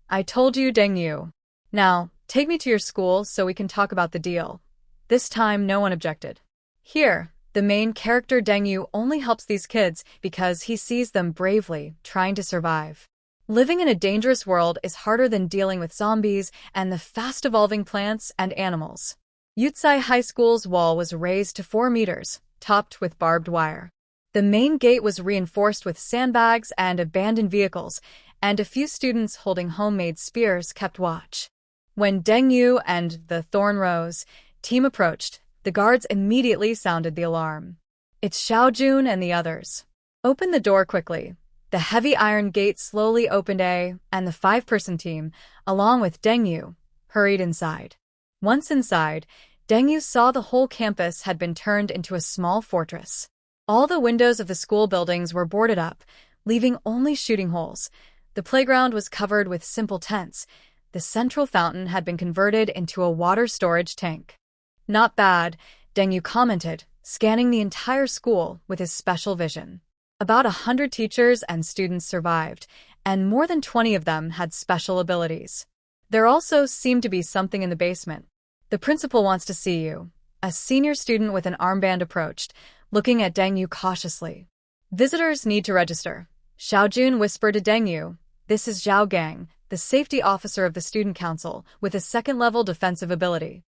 I told you, Deng Yu. Now, take me to your school so we can talk about the deal. This time, no one objected. Here, the main character Deng Yu only helps these kids because he sees them bravely trying to survive. Living in a dangerous world is harder than dealing with zombies and the fast-evolving plants and animals. Yutsai High School's wall was raised to 4 meters, topped with barbed wire. The main gate was reinforced with sandbags and abandoned vehicles, and a few students holding homemade spears kept watch. When Deng Yu and the Thorn Rose team approached, the guards immediately sounded the alarm. It's Xiaojun and the others. Open the door quickly. The heavy iron gate slowly opened and the 5-person team, along with Deng Yu, hurried inside. Once inside, Deng Yu saw the whole campus had been turned into a small fortress. All the windows of the school buildings were boarded up, leaving only shooting holes. The playground was covered with simple tents. The central fountain had been converted into a water storage tank. Not bad, Deng Yu commented, scanning the entire school with his special vision. About 100 teachers and students survived, and more than 20 of them had special abilities. There also seemed to be something in the basement. The principal wants to see you. A senior student with an armband approached, looking at Deng Yu cautiously. Visitors need to register. Xiaojun whispered to Deng Yu. This is Zhao Gang, the safety officer of the student council, with a second-level defensive ability.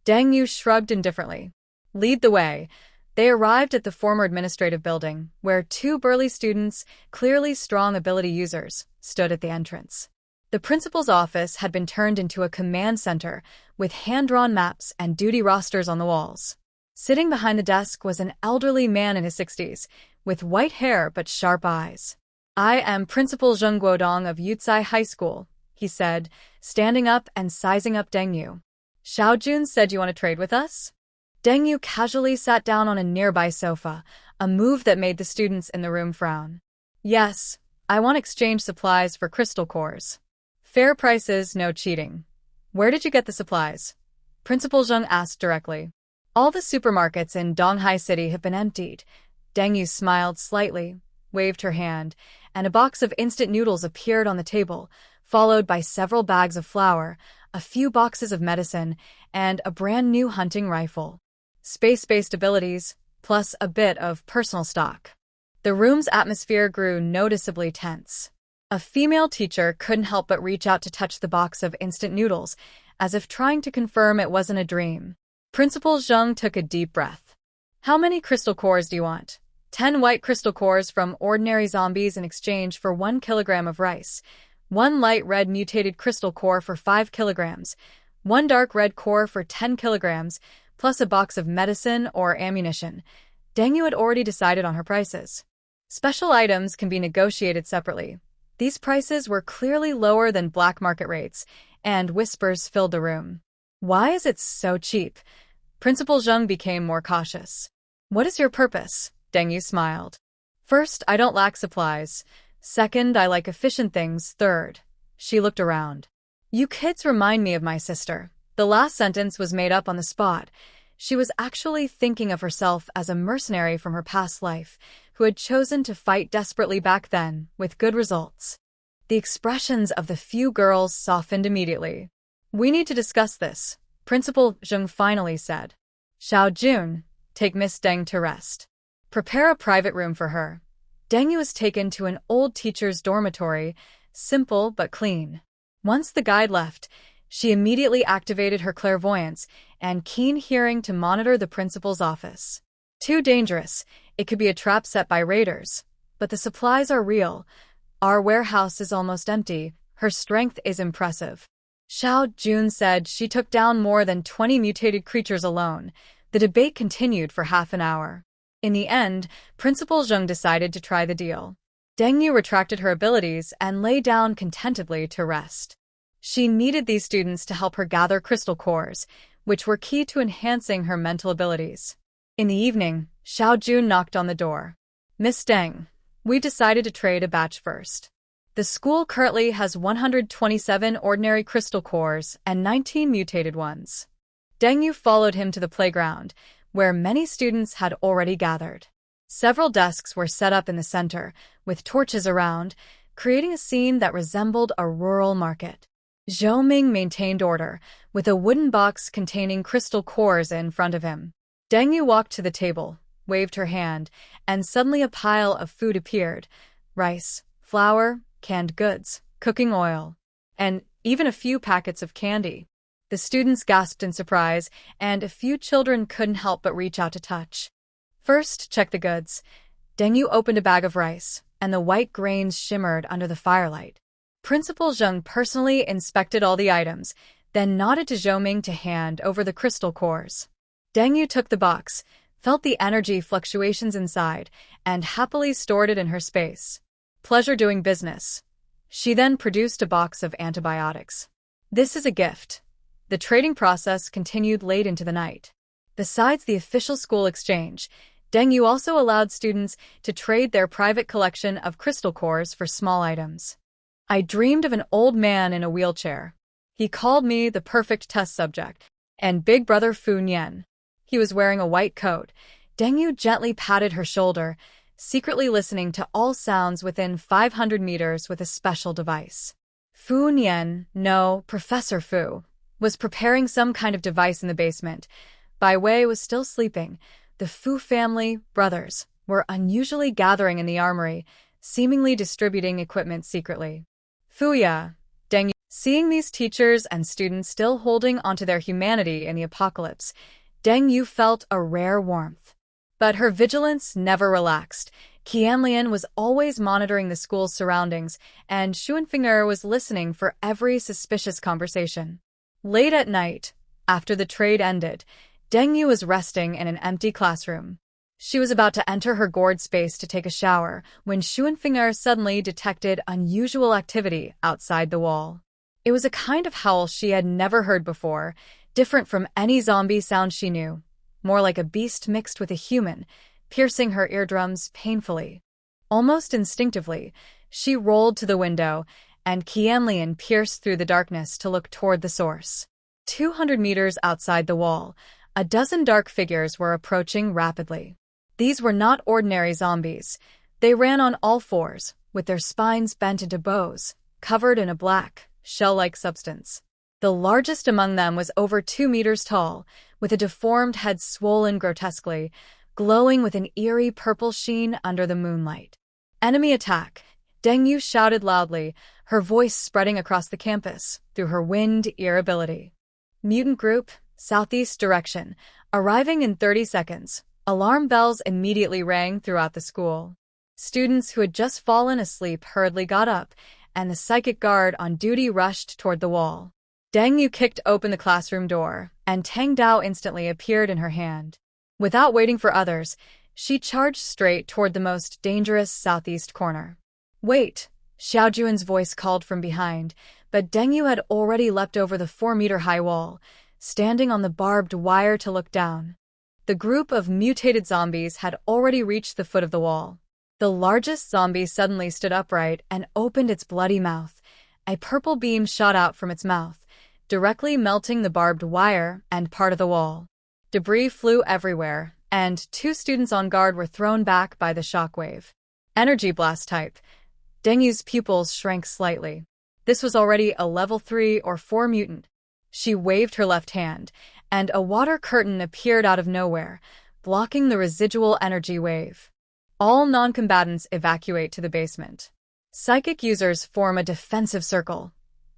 Deng Yu shrugged indifferently. Lead the way. They arrived at the former administrative building, where 2 burly students, clearly strong ability users, stood at the entrance. The principal's office had been turned into a command center, with hand-drawn maps and duty rosters on the walls. Sitting behind the desk was an elderly man in his 60s, with white hair but sharp eyes. I am Principal Zheng Guodong of Yutsai High School, he said, standing up and sizing up Deng Yu. Xiaojun said you want to trade with us? Deng Yu casually sat down on a nearby sofa, a move that made the students in the room frown. Yes, I want exchange supplies for crystal cores. Fair prices, no cheating. Where did you get the supplies? Principal Zheng asked directly. All the supermarkets in Donghai City have been emptied. Deng Yu smiled slightly, waved her hand, and a box of instant noodles appeared on the table, followed by several bags of flour, a few boxes of medicine, and a brand new hunting rifle. Space-based abilities, plus a bit of personal stock. The room's atmosphere grew noticeably tense. A female teacher couldn't help but reach out to touch the box of instant noodles, as if trying to confirm it wasn't a dream. Principal Zheng took a deep breath. How many crystal cores do you want? 10 white crystal cores from ordinary zombies in exchange for 1 kilogram of rice. 1 light red mutated crystal core for 5 kilograms. 1 dark red core for 10 kilograms, plus a box of medicine or ammunition. Deng Yu had already decided on her prices. Special items can be negotiated separately. These prices were clearly lower than black market rates, and whispers filled the room. Why is it so cheap? Principal Zheng became more cautious. What is your purpose? Deng Yu smiled. First, I don't lack supplies. Second, I like efficient things. Third, she looked around. You kids remind me of my sister. The last sentence was made up on the spot. She was actually thinking of herself as a mercenary from her past life, who had chosen to fight desperately back then, with good results. The expressions of the few girls softened immediately. We need to discuss this, Principal Zheng finally said. Xiaojun, take Miss Deng to rest. Prepare a private room for her. Deng Yu was taken to an old teacher's dormitory, simple but clean. Once the guide left, she immediately activated her clairvoyance and keen hearing to monitor the principal's office. Too dangerous, it could be a trap set by raiders. But the supplies are real. Our warehouse is almost empty. Her strength is impressive. Xiaojun said she took down more than 20 mutated creatures alone. The debate continued for half an hour. In the end, Principal Zheng decided to try the deal. Deng Yu retracted her abilities and lay down contentedly to rest. She needed these students to help her gather crystal cores, which were key to enhancing her mental abilities. In the evening, Xiaojun knocked on the door. Miss Deng, we decided to trade a batch first. The school currently has 127 ordinary crystal cores and 19 mutated ones. Deng Yu followed him to the playground, where many students had already gathered. Several desks were set up in the center, with torches around, creating a scene that resembled a rural market. Zhou Ming maintained order, with a wooden box containing crystal cores in front of him. Deng Yu walked to the table, waved her hand, and suddenly a pile of food appeared: rice, flour, canned goods, cooking oil, and even a few packets of candy. The students gasped in surprise, and a few children couldn't help but reach out to touch. First, check the goods. Deng Yu opened a bag of rice, and the white grains shimmered under the firelight. Principal Zheng personally inspected all the items, then nodded to Zhou Ming to hand over the crystal cores. Deng Yu took the box, felt the energy fluctuations inside, and happily stored it in her space. Pleasure doing business. She then produced a box of antibiotics. This is a gift. The trading process continued late into the night. Besides the official school exchange, Deng Yu also allowed students to trade their private collection of crystal cores for small items. I dreamed of an old man in a wheelchair. He called me the perfect test subject, and Big Brother Fu Nian. He was wearing a white coat. Deng Yu gently patted her shoulder, secretly listening to all sounds within 500 meters with a special device. Fu Nian, no, Professor Fu, was preparing some kind of device in the basement. Bai Wei was still sleeping. The Fu family, brothers, were unusually gathering in the armory, seemingly distributing equipment secretly. Fuya, Deng Yu. Seeing these teachers and students still holding onto their humanity in the apocalypse, Deng Yu felt a rare warmth. But her vigilance never relaxed. Qianlian was always monitoring the school's surroundings, and Xuanfinger was listening for every suspicious conversation. Late at night, after the trade ended, Deng Yu was resting in an empty classroom. She was about to enter her gourd space to take a shower when Xuanfinger suddenly detected unusual activity outside the wall. It was a kind of howl she had never heard before, different from any zombie sound she knew, more like a beast mixed with a human, piercing her eardrums painfully. Almost instinctively, she rolled to the window, and Qianlian pierced through the darkness to look toward the source. 200 meters outside the wall, a dozen dark figures were approaching rapidly. These were not ordinary zombies. They ran on all fours, with their spines bent into bows, covered in a black, shell-like substance. The largest among them was over 2 meters tall, with a deformed head swollen grotesquely, glowing with an eerie purple sheen under the moonlight. Enemy attack! Deng Yu shouted loudly, her voice spreading across the campus through her wind-ear ability. Mutant group, southeast direction, arriving in 30 seconds. Alarm bells immediately rang throughout the school. Students who had just fallen asleep hurriedly got up, and the psychic guard on duty rushed toward the wall. Deng Yu kicked open the classroom door, and Tang Dao instantly appeared in her hand. Without waiting for others, she charged straight toward the most dangerous southeast corner. Wait! Xiao Juan's voice called from behind, but Deng Yu had already leapt over the 4-meter-high wall, standing on the barbed wire to look down. The group of mutated zombies had already reached the foot of the wall. The largest zombie suddenly stood upright and opened its bloody mouth. A purple beam shot out from its mouth, directly melting the barbed wire and part of the wall. Debris flew everywhere, and 2 students on guard were thrown back by the shockwave. Energy blast type. Deng Yu's pupils shrank slightly. This was already a level 3 or 4 mutant. She waved her left hand, and a water curtain appeared out of nowhere, blocking the residual energy wave. All non-combatants evacuate to the basement. Psychic users form a defensive circle.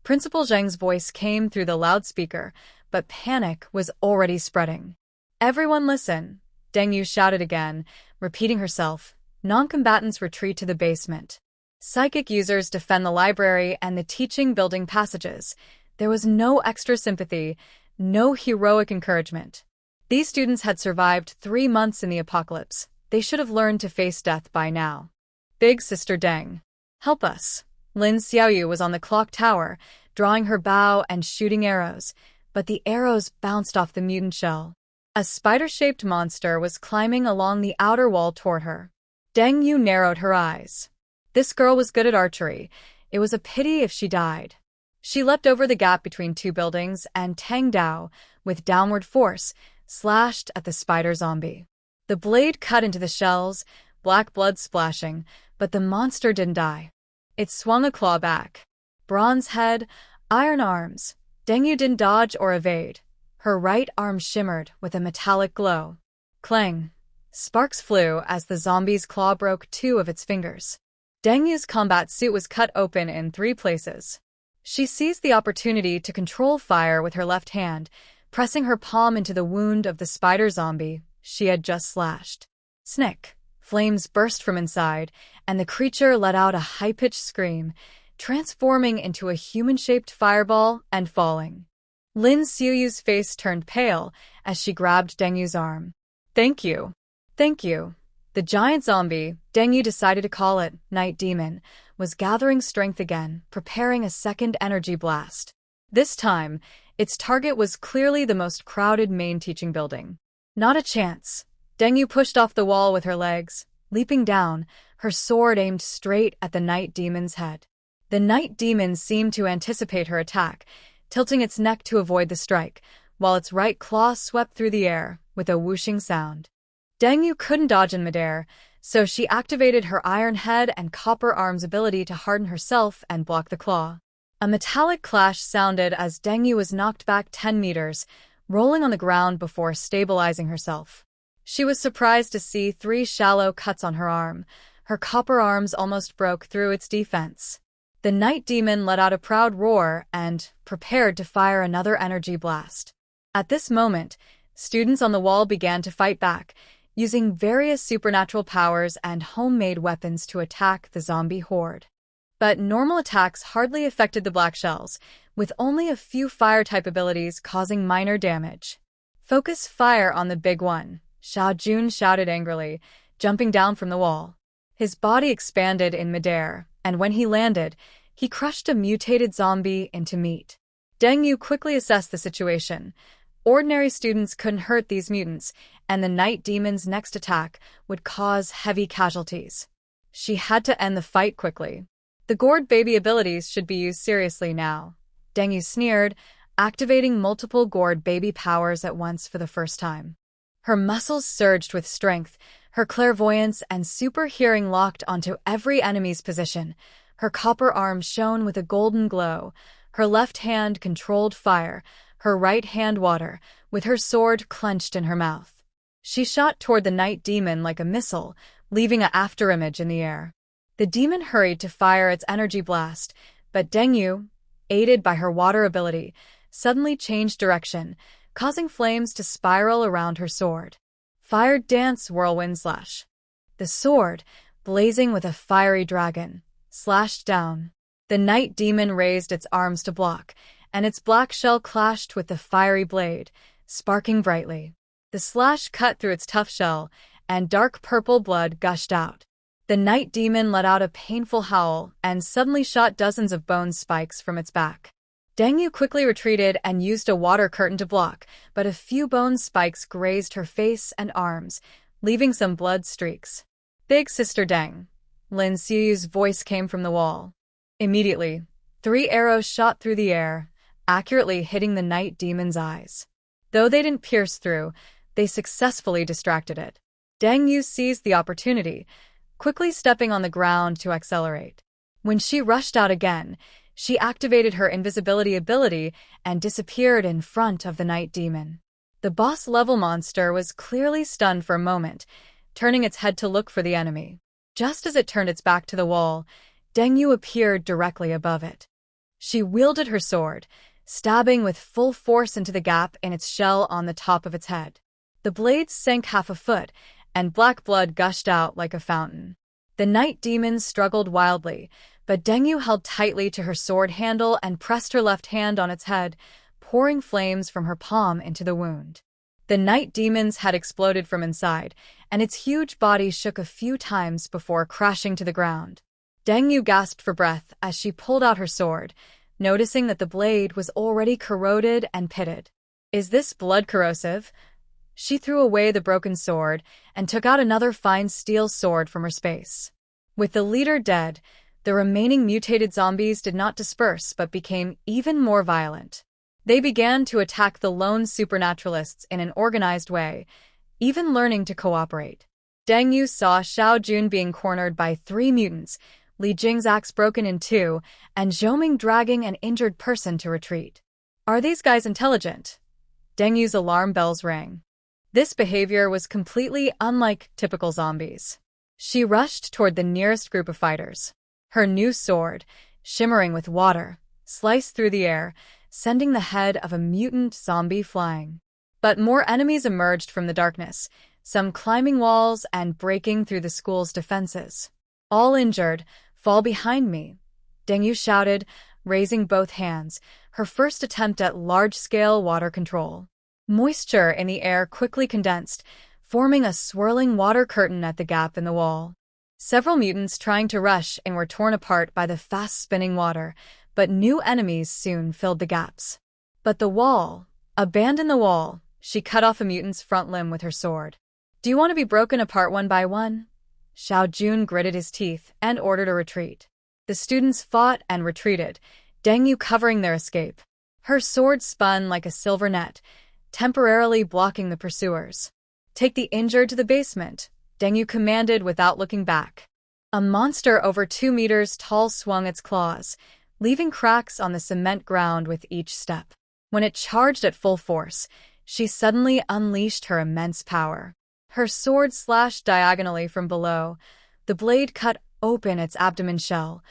Principal Zheng's voice came through the loudspeaker, but panic was already spreading. Everyone listen, Deng Yu shouted again, repeating herself. Non-combatants retreat to the basement. Psychic users defend the library and the teaching building passages. There was no extra sympathy, no heroic encouragement. These students had survived 3 months in the apocalypse. They should have learned to face death by now. Big Sister Deng. Help us. Lin Xiaoyu was on the clock tower, drawing her bow and shooting arrows, but the arrows bounced off the mutant shell. A spider-shaped monster was climbing along the outer wall toward her. Deng Yu narrowed her eyes. This girl was good at archery. It was a pity if she died. She leapt over the gap between 2 buildings, and Tang Dao, with downward force, slashed at the spider zombie. The blade cut into the shells, black blood splashing, but the monster didn't die. It swung a claw back. Bronze head, iron arms. Deng didn't dodge or evade. Her right arm shimmered with a metallic glow. Clang! Sparks flew as the zombie's claw broke 2 of its fingers. Deng combat suit was cut open in 3 places. She seized the opportunity to control fire with her left hand, pressing her palm into the wound of the spider zombie she had just slashed. Snick! Flames burst from inside, and the creature let out a high-pitched scream, transforming into a human-shaped fireball and falling. Lin Xiuyu's face turned pale as she grabbed Dengyu's arm. Thank you. Thank you. The giant zombie, Deng decided to call it Night Demon, was gathering strength again, preparing a second energy blast. This time, its target was clearly the most crowded main teaching building. Not a chance. Deng pushed off the wall with her legs, leaping down, her sword aimed straight at the Night Demon's head. The Night Demon seemed to anticipate her attack, tilting its neck to avoid the strike, while its right claw swept through the air with a whooshing sound. Deng couldn't dodge in midair, so she activated her iron head and copper arm's ability to harden herself and block the claw. A metallic clash sounded as Deng was knocked back 10 meters, rolling on the ground before stabilizing herself. She was surprised to see 3 shallow cuts on her arm. Her copper arms almost broke through its defense. The Night Demon let out a proud roar and prepared to fire another energy blast. At this moment, students on the wall began to fight back, using various supernatural powers and homemade weapons to attack the zombie horde. But normal attacks hardly affected the black shells, with only a few fire-type abilities causing minor damage. Focus fire on the big one, Xiao Jun shouted angrily, jumping down from the wall. His body expanded in midair, and when he landed, he crushed a mutated zombie into meat. Deng quickly assessed the situation. Ordinary students couldn't hurt these mutants, and the Night Demon's next attack would cause heavy casualties. She had to end the fight quickly. The gourd baby abilities should be used seriously now. Deng sneered, activating multiple gourd baby powers at once for the first time. Her muscles surged with strength, her clairvoyance and super hearing locked onto every enemy's position. Her copper arm shone with a golden glow. Her left hand controlled fire, her right hand water, with her sword clenched in her mouth. She shot toward the Night Demon like a missile, leaving an afterimage in the air. The demon hurried to fire its energy blast, but Deng, aided by her water ability, suddenly changed direction, causing flames to spiral around her sword. Fire dance whirlwind slash. The sword, blazing with a fiery dragon, slashed down. The Night Demon raised its arms to block, and its black shell clashed with the fiery blade, sparking brightly. The slash cut through its tough shell, and dark purple blood gushed out. The Night Demon let out a painful howl and suddenly shot dozens of bone spikes from its back. Deng quickly retreated and used a water curtain to block, but a few bone spikes grazed her face and arms, leaving some blood streaks. Big Sister Deng. Lin Xiuyu's voice came from the wall. Immediately, 3 arrows shot through the air, accurately hitting the Night Demon's eyes. Though they didn't pierce through, they successfully distracted it. Deng seized the opportunity, quickly stepping on the ground to accelerate. When she rushed out again, she activated her invisibility ability and disappeared in front of the Night Demon. The boss-level monster was clearly stunned for a moment, turning its head to look for the enemy. Just as it turned its back to the wall, Deng appeared directly above it. She wielded her sword, stabbing with full force into the gap in its shell on the top of its head. The blade sank half a foot, and black blood gushed out like a fountain. The Night Demon struggled wildly, but Deng held tightly to her sword handle and pressed her left hand on its head, pouring flames from her palm into the wound. The Night Demon's head exploded from inside, and its huge body shook a few times before crashing to the ground. Deng gasped for breath as she pulled out her sword, noticing that the blade was already corroded and pitted. Is this blood corrosive? She threw away the broken sword and took out another fine steel sword from her space. With the leader dead, the remaining mutated zombies did not disperse but became even more violent. They began to attack the lone supernaturalists in an organized way, even learning to cooperate. Deng Yu saw Xiao Jun being cornered by 3 mutants, Li Jing's axe broken in 2, and Zhou Ming dragging an injured person to retreat. Are these guys intelligent? Deng Yu's alarm bells rang. This behavior was completely unlike typical zombies. She rushed toward the nearest group of fighters. Her new sword, shimmering with water, sliced through the air, sending the head of a mutant zombie flying. But more enemies emerged from the darkness, some climbing walls and breaking through the school's defenses. All injured, fall behind me, Deng Yu shouted, raising both hands, her first attempt at large-scale water control. Moisture in the air quickly condensed, forming a swirling water curtain at the gap in the wall. Several mutants trying to rush in were torn apart by the fast-spinning water, but new enemies soon filled the gaps. But the wall, abandon the wall, she cut off a mutant's front limb with her sword. Do you want to be broken apart one by one? Xiao Jun gritted his teeth and ordered a retreat. The students fought and retreated, Deng Yu covering their escape. Her sword spun like a silver net, temporarily blocking the pursuers. Take the injured to the basement, Deng Yu commanded without looking back. A monster over 2 meters tall swung its claws, leaving cracks on the cement ground with each step. When it charged at full force, she suddenly unleashed her immense power. Her sword slashed diagonally from below. The blade cut open its abdomen shell,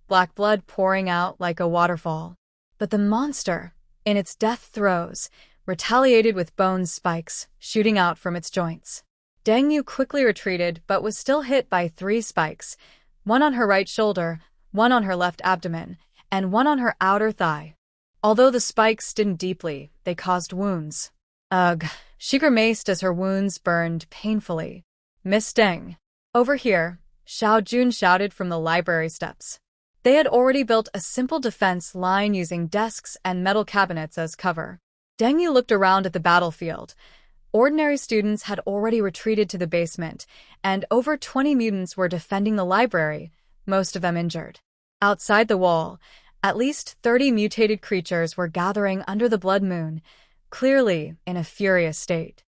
black blood pouring out like a waterfall. But the monster, in its death throes, retaliated with bone spikes shooting out from its joints. Deng Yu quickly retreated but was still hit by 3 spikes, one on her right shoulder, one on her left abdomen, and one on her outer thigh. Although the spikes stung deeply, they caused wounds. Ugh, she grimaced as her wounds burned painfully. Miss Deng. Over here, Xiao Jun shouted from the library steps. They had already built a simple defense line using desks and metal cabinets as cover. Deng Yu looked around at the battlefield. Ordinary students had already retreated to the basement, and over 20 mutants were defending the library, most of them injured. Outside the wall, at least 30 mutated creatures were gathering under the blood moon, clearly in a furious state.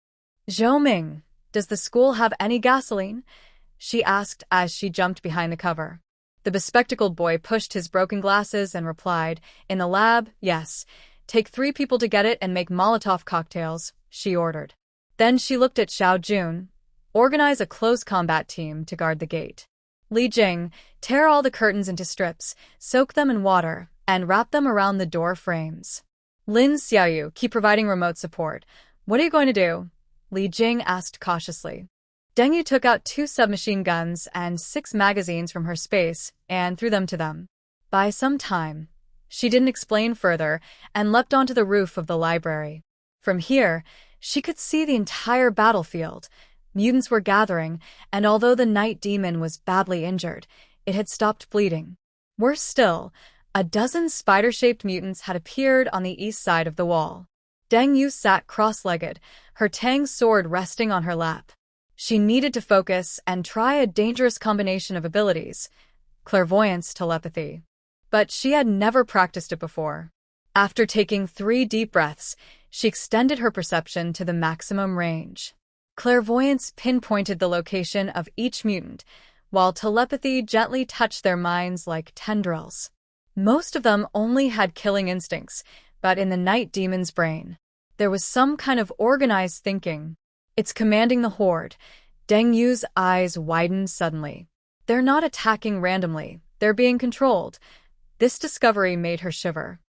Zhou Ming, does the school have any gasoline? She asked as she jumped behind the cover. The bespectacled boy pushed his broken glasses and replied, in the lab, yes. Take 3 people to get it and make Molotov cocktails, she ordered. Then she looked at Xiao Jun. Organize a close combat team to guard the gate. Li Jing, tear all the curtains into strips, soak them in water, and wrap them around the door frames. Lin Xiaoyu, keep providing remote support. What are you going to do? Li Jing asked cautiously. Deng Yu took out 2 submachine guns and 6 magazines from her space and threw them to them. By some time, she didn't explain further and leapt onto the roof of the library. From here, she could see the entire battlefield. Mutants were gathering, and although the night demon was badly injured, it had stopped bleeding. Worse still, a dozen spider-shaped mutants had appeared on the east side of the wall. Deng Yu sat cross-legged, her Tang sword resting on her lap. She needed to focus and try a dangerous combination of abilities, clairvoyance, telepathy. But she had never practiced it before. After taking 3 deep breaths, she extended her perception to the maximum range. Clairvoyance pinpointed the location of each mutant, while telepathy gently touched their minds like tendrils. Most of them only had killing instincts, but in the night demon's brain, there was some kind of organized thinking. It's commanding the horde. Deng Yu's eyes widened suddenly. They're not attacking randomly, they're being controlled. This discovery made her shiver.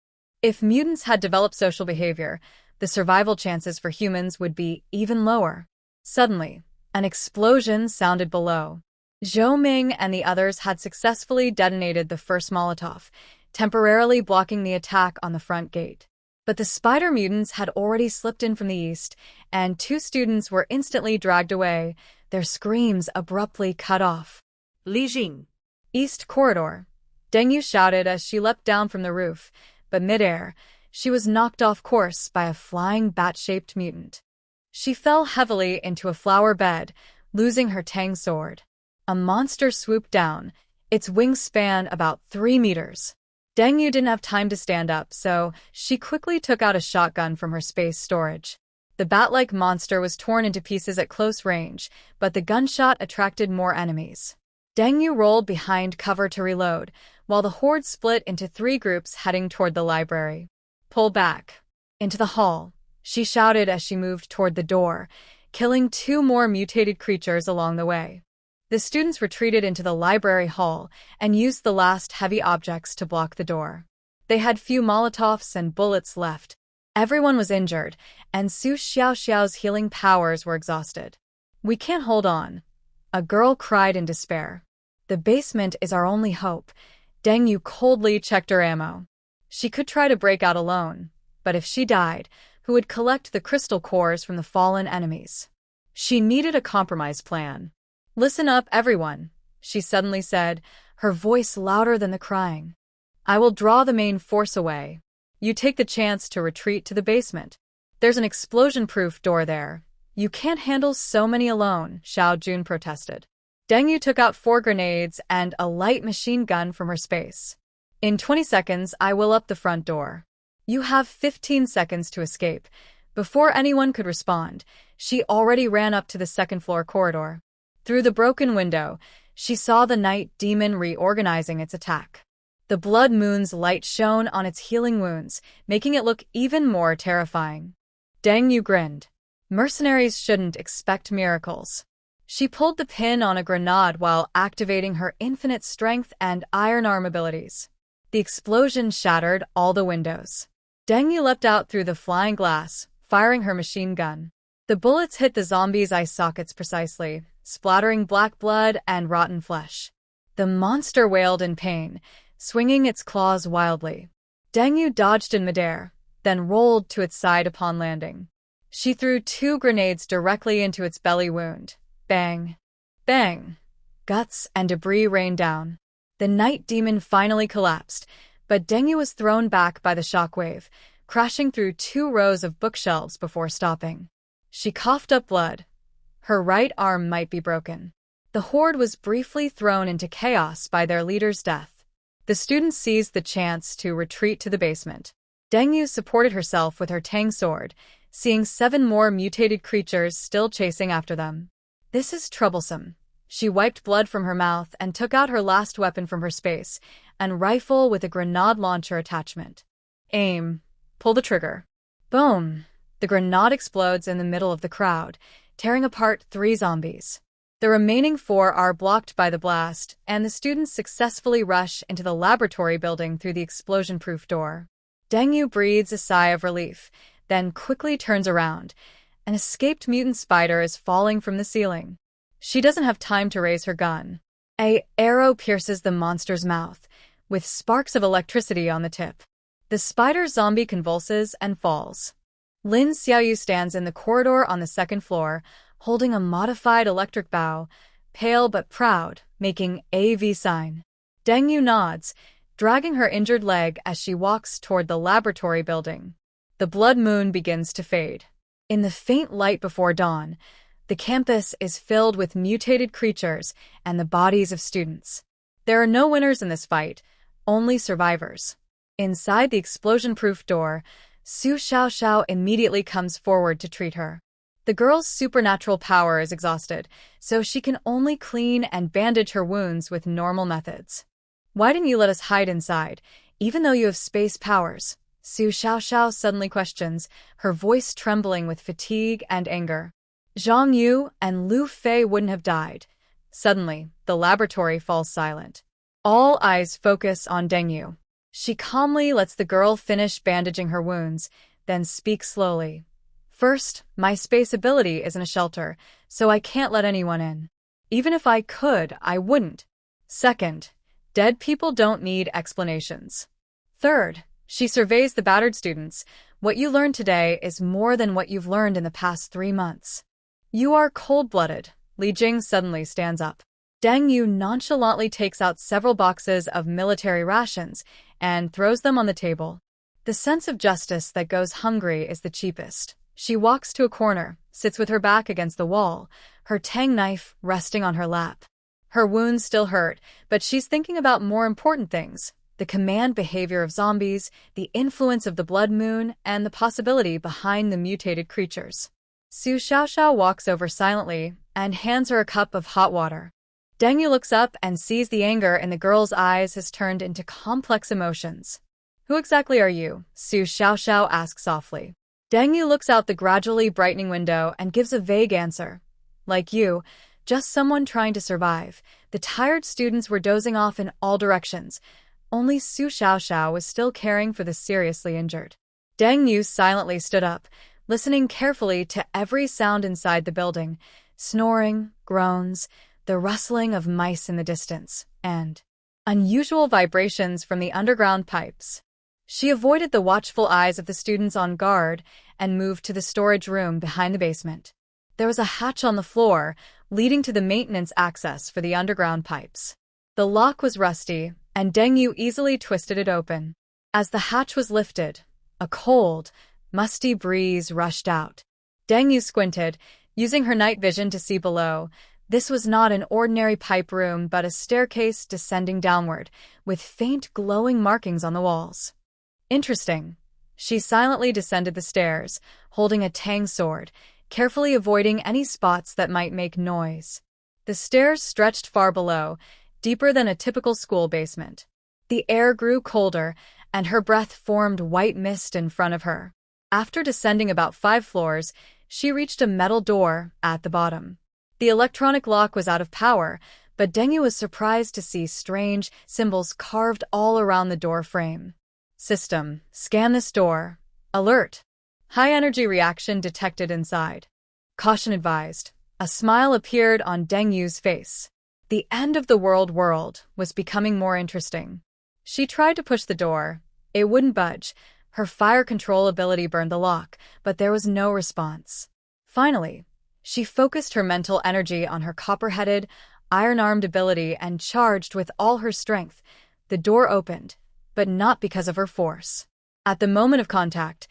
If mutants had developed social behavior, the survival chances for humans would be even lower. Suddenly, an explosion sounded below. Zhou Ming and the others had successfully detonated the first Molotov, temporarily blocking the attack on the front gate. But the spider mutants had already slipped in from the east, and 2 students were instantly dragged away, their screams abruptly cut off. Li Jing. East corridor. Deng Yu shouted as she leapt down from the roof, but midair, she was knocked off course by a flying bat-shaped mutant. She fell heavily into a flower bed, losing her Tang sword. A monster swooped down, its wings span about 3 meters. Deng Yu didn't have time to stand up, so she quickly took out a shotgun from her space storage. The bat-like monster was torn into pieces at close range, but the gunshot attracted more enemies. Deng Yu rolled behind cover to reload, while the horde split into 3 groups heading toward the library. Pull back. Into the hall, she shouted as she moved toward the door, killing 2 more mutated creatures along the way. The students retreated into the library hall and used the last heavy objects to block the door. They had few Molotovs and bullets left. Everyone was injured, and Su Xiaoxiao's healing powers were exhausted. "We can't hold on," a girl cried in despair. "The basement is our only hope." Deng Yu coldly checked her ammo. She could try to break out alone, but if she died, who would collect the crystal cores from the fallen enemies? She needed a compromise plan. "Listen up, everyone," she suddenly said, her voice louder than the crying. "I will draw the main force away. You take the chance to retreat to the basement. There's an explosion-proof door there. You can't handle so many alone," Xiao Jun protested. Deng Yu took out 4 grenades and a light machine gun from her space. "In 20 seconds, I will up the front door. You have 15 seconds to escape." Before anyone could respond, she already ran up to the second-floor corridor. Through the broken window, she saw the night demon reorganizing its attack. The blood moon's light shone on its healing wounds, making it look even more terrifying. Deng Yu grinned. Mercenaries shouldn't expect miracles. She pulled the pin on a grenade while activating her infinite strength and iron arm abilities. The explosion shattered all the windows. Deng Yu leapt out through the flying glass, firing her machine gun. The bullets hit the zombies' eye sockets precisely, splattering black blood and rotten flesh. The monster wailed in pain, swinging its claws wildly. Deng Yu dodged in midair, then rolled to its side upon landing. She threw 2 grenades directly into its belly wound. Bang! Bang! Guts and debris rained down. The night demon finally collapsed, but Deng Yu was thrown back by the shockwave, crashing through 2 rows of bookshelves before stopping. She coughed up blood. Her right arm might be broken. The horde was briefly thrown into chaos by their leader's death. The students seized the chance to retreat to the basement. Deng Yu supported herself with her Tang sword, seeing 7 more mutated creatures still chasing after them. "This is troublesome." She wiped blood from her mouth and took out her last weapon from her space, a rifle with a grenade launcher attachment. "Aim. Pull the trigger." Boom! The grenade explodes in the middle of the crowd, tearing apart 3 zombies. The remaining 4 are blocked by the blast, and the students successfully rush into the laboratory building through the explosion-proof door. Deng Yu breathes a sigh of relief, then quickly turns around. An escaped mutant spider is falling from the ceiling. She doesn't have time to raise her gun. An arrow pierces the monster's mouth, with sparks of electricity on the tip. The spider zombie convulses and falls. Lin Xiaoyu stands in the corridor on the 2nd floor, holding a modified electric bow, pale but proud, making a V sign. Deng Yu nods, dragging her injured leg as she walks toward the laboratory building. The blood moon begins to fade. In the faint light before dawn, the campus is filled with mutated creatures and the bodies of students. There are no winners in this fight, only survivors. Inside the explosion-proof door, Su Xiaoxiao immediately comes forward to treat her. The girl's supernatural power is exhausted, so she can only clean and bandage her wounds with normal methods. "Why didn't you let us hide inside, even though you have space powers?" Su Xiaoxiao suddenly questions, her voice trembling with fatigue and anger. "Zhang Yu and Lu Fei wouldn't have died." Suddenly, the laboratory falls silent. All eyes focus on Deng Yu. She calmly lets the girl finish bandaging her wounds, then speaks slowly. "First, my space ability isn't a shelter, so I can't let anyone in. Even if I could, I wouldn't. Second, dead people don't need explanations. Third," she surveys the battered students, "what you learned today is more than what you've learned in the past 3 months. You are cold-blooded." Li Jing suddenly stands up. Deng Yu nonchalantly takes out several boxes of military rations and throws them on the table. The sense of justice that goes hungry is the cheapest. She walks to a corner, sits with her back against the wall, her Tang knife resting on her lap. Her wounds still hurt, but she's thinking about more important things. the command behavior of zombies, the influence of the blood moon, and the possibility behind the mutated creatures. Su Xiaoxiao walks over silently and hands her a cup of hot water. Deng Yu looks up and sees the anger in the girl's eyes has turned into complex emotions. "Who exactly are you?" Su Xiaoxiao asks softly. Deng Yu looks out the gradually brightening window and gives a vague answer. "Like you, just someone trying to survive." The tired students were dozing off in all directions. Only Su Xiaoxiao was still caring for the seriously injured. Deng Yu silently stood up, listening carefully to every sound inside the building: snoring, groans, the rustling of mice in the distance, and unusual vibrations from the underground pipes. She avoided the watchful eyes of the students on guard and moved to the storage room behind the basement. There was a hatch on the floor, leading to the maintenance access for the underground pipes. The lock was rusty, and Deng Yu easily twisted it open. As the hatch was lifted, a cold, musty breeze rushed out. Deng Yu squinted, using her night vision to see below. This was not an ordinary pipe room, but a staircase descending downward, with faint glowing markings on the walls. Interesting. She silently descended the stairs, holding a tang sword, carefully avoiding any spots that might make noise. The stairs stretched far below, deeper than a typical school basement. The air grew colder, and her breath formed white mist in front of her. After descending about 5 floors, she reached a metal door at the bottom. The electronic lock was out of power, but Deng Yu was surprised to see strange symbols carved all around the door frame. "System, scan this door. Alert. High-energy reaction detected inside. Caution advised." A smile appeared on Deng Yu's face. The end of the world was becoming more interesting. She tried to push the door. It wouldn't budge. Her fire control ability burned the lock, but there was no response. Finally, she focused her mental energy on her copper-headed, iron-armed ability and charged with all her strength. The door opened, but not because of her force. At the moment of contact,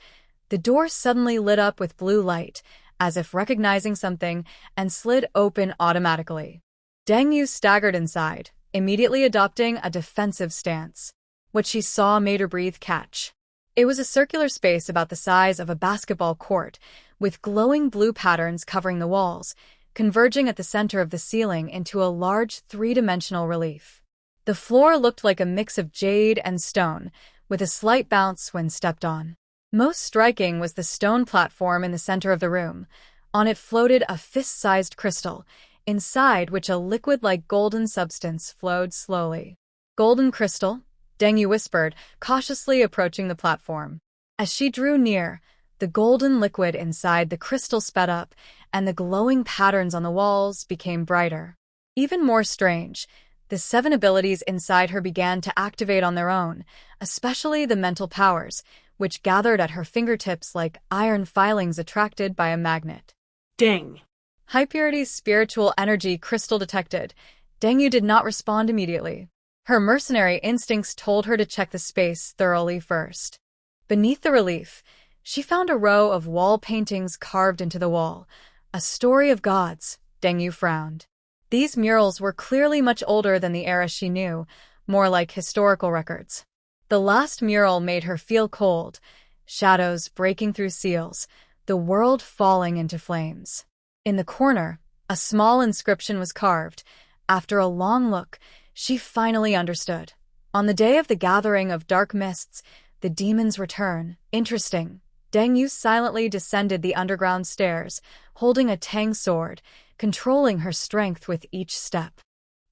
the door suddenly lit up with blue light, as if recognizing something, and slid open automatically. Deng Yu staggered inside, immediately adopting a defensive stance. What she saw made her breath catch. It was a circular space about the size of a basketball court, with glowing blue patterns covering the walls, converging at the center of the ceiling into a large 3-dimensional relief. The floor looked like a mix of jade and stone, with a slight bounce when stepped on. Most striking was the stone platform in the center of the room. On it floated a fist-sized crystal, inside which a liquid-like golden substance flowed slowly. "Golden crystal?" Deng Yu whispered, cautiously approaching the platform. As she drew near, the golden liquid inside the crystal sped up, and the glowing patterns on the walls became brighter. Even more strange, the 7 abilities inside her began to activate on their own, especially the mental powers, which gathered at her fingertips like iron filings attracted by a magnet. Deng. High-purity spiritual energy crystal detected. Deng Yu did not respond immediately. Her mercenary instincts told her to check the space thoroughly first. Beneath the relief, she found a row of wall paintings carved into the wall. "A story of gods," Deng Yu frowned. These murals were clearly much older than the era she knew, more like historical records. The last mural made her feel cold, shadows breaking through seals, the world falling into flames. In the corner, a small inscription was carved. After a long look, she finally understood. "On the day of the gathering of dark mists, the demons return." Interesting. Deng Yu silently descended the underground stairs, holding a tang sword, controlling her strength with each step.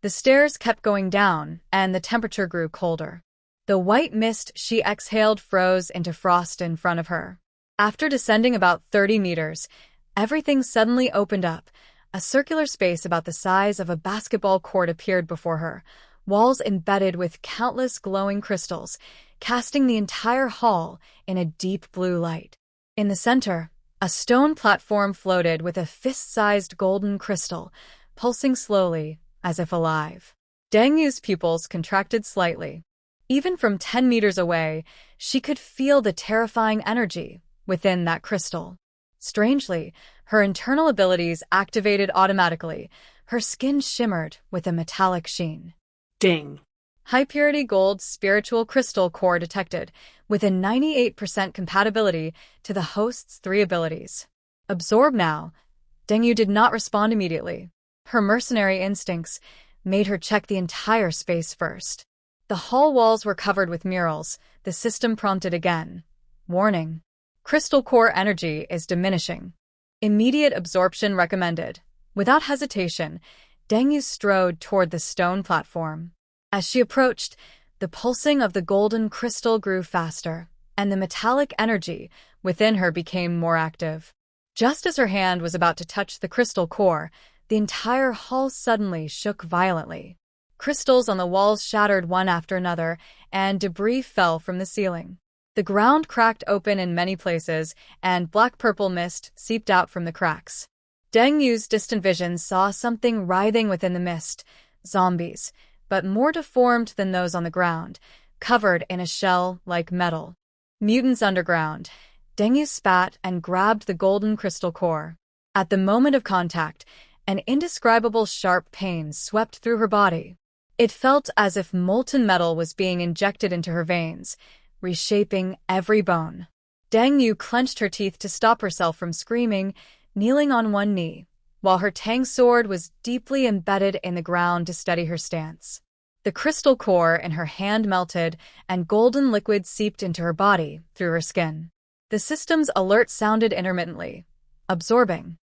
The stairs kept going down, and the temperature grew colder. The white mist she exhaled froze into frost in front of her. After descending about 30 meters, everything suddenly opened up. A circular space about the size of a basketball court appeared before her, walls embedded with countless glowing crystals, casting the entire hall in a deep blue light. In the center, a stone platform floated with a fist-sized golden crystal, pulsing slowly, as if alive. Deng Yu's pupils contracted slightly. Even from 10 meters away, she could feel the terrifying energy within that crystal. Strangely, her internal abilities activated automatically. Her skin shimmered with a metallic sheen. Deng. High-purity gold spiritual crystal core detected, with a 98% compatibility to the host's 3 abilities. Absorb now. Deng did not respond immediately. Her mercenary instincts made her check the entire space first. The hall walls were covered with murals. The system prompted again. Warning. Crystal core energy is diminishing. Immediate absorption recommended. Without hesitation, Deng strode toward the stone platform. As she approached, the pulsing of the golden crystal grew faster, and the metallic energy within her became more active. Just as her hand was about to touch the crystal core, the entire hall suddenly shook violently. Crystals on the walls shattered one after another, and debris fell from the ceiling. The ground cracked open in many places, and black-purple mist seeped out from the cracks. Deng Yu's distant vision saw something writhing within the mist. Zombies, but more deformed than those on the ground, covered in a shell like metal. Mutants underground. Deng spat and grabbed the golden crystal core. At the moment of contact, an indescribable sharp pain swept through her body. It felt as if molten metal was being injected into her veins, reshaping every bone. Deng clenched her teeth to stop herself from screaming, kneeling on one knee, while her tang sword was deeply embedded in the ground to steady her stance. The crystal core in her hand melted, and golden liquid seeped into her body through her skin. The system's alert sounded intermittently. Absorbing.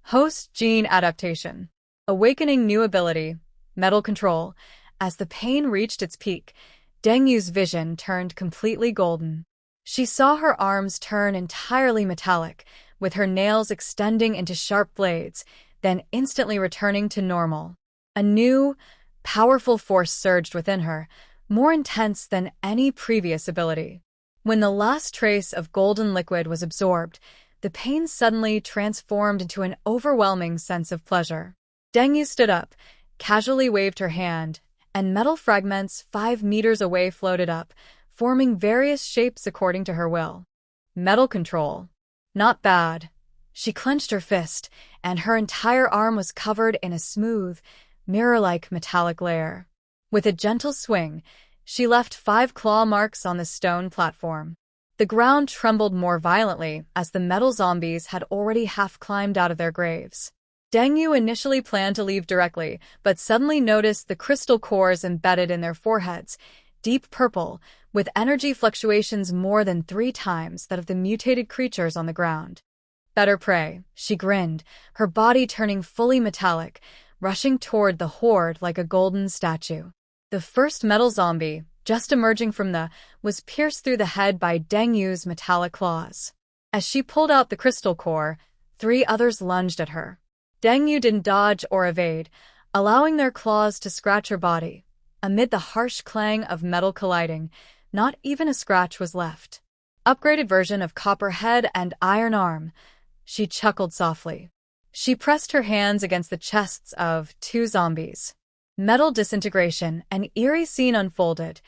Host gene adaptation. Awakening new ability. Metal control. As the pain reached its peak, Deng vision turned completely golden. She saw her arms turn entirely metallic, with her nails extending into sharp blades, then instantly returning to normal. A new, powerful force surged within her, more intense than any previous ability. When the last trace of golden liquid was absorbed, the pain suddenly transformed into an overwhelming sense of pleasure. Deng stood up, casually waved her hand, and metal fragments 5 meters away floated up, forming various shapes according to her will. Metal control. Not bad. She clenched her fist, and her entire arm was covered in a smooth, mirror-like metallic layer. With a gentle swing, she left 5 claw marks on the stone platform. The ground trembled more violently as the metal zombies had already half climbed out of their graves. Deng initially planned to leave directly, but suddenly noticed the crystal cores embedded in their foreheads, deep purple, with energy fluctuations more than 3 times that of the mutated creatures on the ground. Better prey, she grinned, her body turning fully metallic, rushing toward the horde like a golden statue. The first metal zombie, just emerging from was pierced through the head by Deng metallic claws. As she pulled out the crystal core, 3 others lunged at her. Deng didn't dodge or evade, allowing their claws to scratch her body. Amid the harsh clang of metal colliding, not even a scratch was left. Upgraded version of copper head and iron arm, she chuckled softly. She pressed her hands against the chests of 2 zombies. Metal disintegration, an eerie scene unfolded.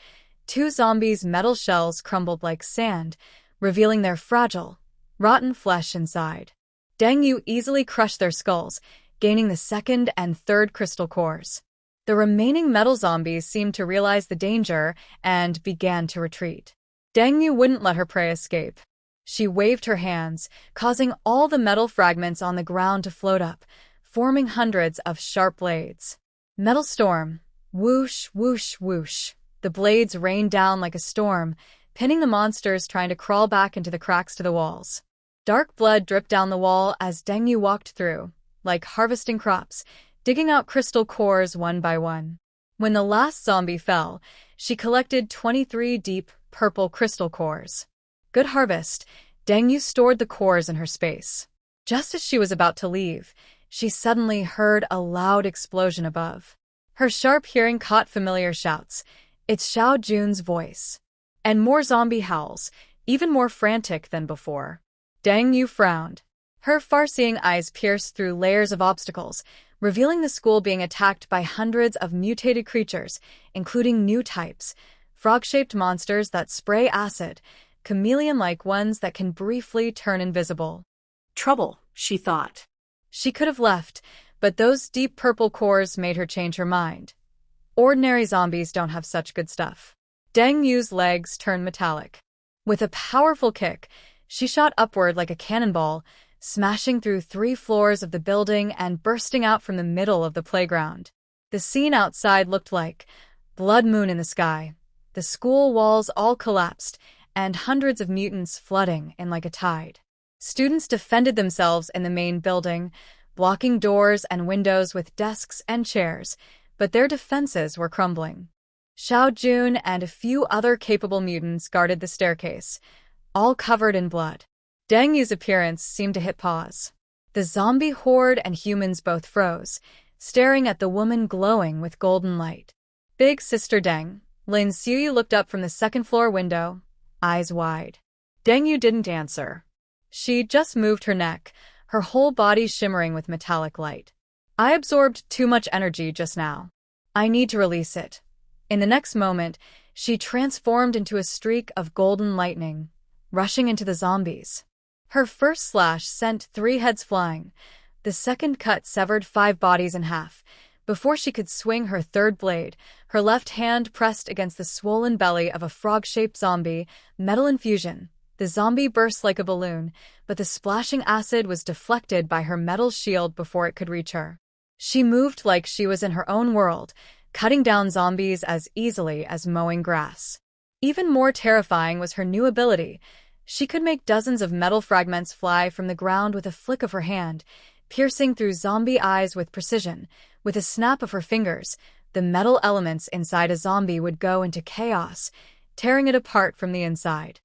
2 zombies' metal shells crumbled like sand, revealing their fragile, rotten flesh inside. Deng easily crushed their skulls, gaining the 2nd and 3rd crystal cores. The remaining metal zombies seemed to realize the danger and began to retreat. Deng wouldn't let her prey escape. She waved her hands, causing all the metal fragments on the ground to float up, forming hundreds of sharp blades. Metal storm. Whoosh, whoosh, whoosh. The blades rained down like a storm, pinning the monsters trying to crawl back into the cracks to the walls. Dark blood dripped down the wall as Deng walked through, like harvesting crops, digging out crystal cores one by one. When the last zombie fell, she collected 23 deep, purple crystal cores. Good harvest. Deng stored the cores in her space. Just as she was about to leave, she suddenly heard a loud explosion above. Her sharp hearing caught familiar shouts. It's Xiao Jun's voice. And more zombie howls, even more frantic than before. Deng frowned. Her far-seeing eyes pierced through layers of obstacles, revealing the school being attacked by hundreds of mutated creatures, including new types, frog-shaped monsters that spray acid, chameleon-like ones that can briefly turn invisible. Trouble, she thought. She could have left, but those deep purple cores made her change her mind. Ordinary zombies don't have such good stuff. Deng Yu's legs turned metallic. With a powerful kick, she shot upward like a cannonball, smashing through 3 floors of the building and bursting out from the middle of the playground. The scene outside looked like blood moon in the sky. The school walls all collapsed, and hundreds of mutants flooding in like a tide. Students defended themselves in the main building, blocking doors and windows with desks and chairs, but their defenses were crumbling. Xiao Jun and a few other capable mutants guarded the staircase, all covered in blood. Deng Yu's appearance seemed to hit pause. The zombie horde and humans both froze, staring at the woman glowing with golden light. Big Sister Deng, Lin Suyu looked up from the second-floor window, eyes wide. Deng Yu didn't answer. She just moved her neck, her whole body shimmering with metallic light. I absorbed too much energy just now. I need to release it. In the next moment, she transformed into a streak of golden lightning, rushing into the zombies. Her first slash sent 3 heads flying. The second cut severed 5 bodies in half. Before she could swing her third blade, her left hand pressed against the swollen belly of a frog-shaped zombie, metal infusion. The zombie burst like a balloon, but the splashing acid was deflected by her metal shield before it could reach her. She moved like she was in her own world, cutting down zombies as easily as mowing grass. Even more terrifying was her new ability. She could make dozens of metal fragments fly from the ground with a flick of her hand, piercing through zombie eyes with precision. With a snap of her fingers, the metal elements inside a zombie would go into chaos, tearing it apart from the inside.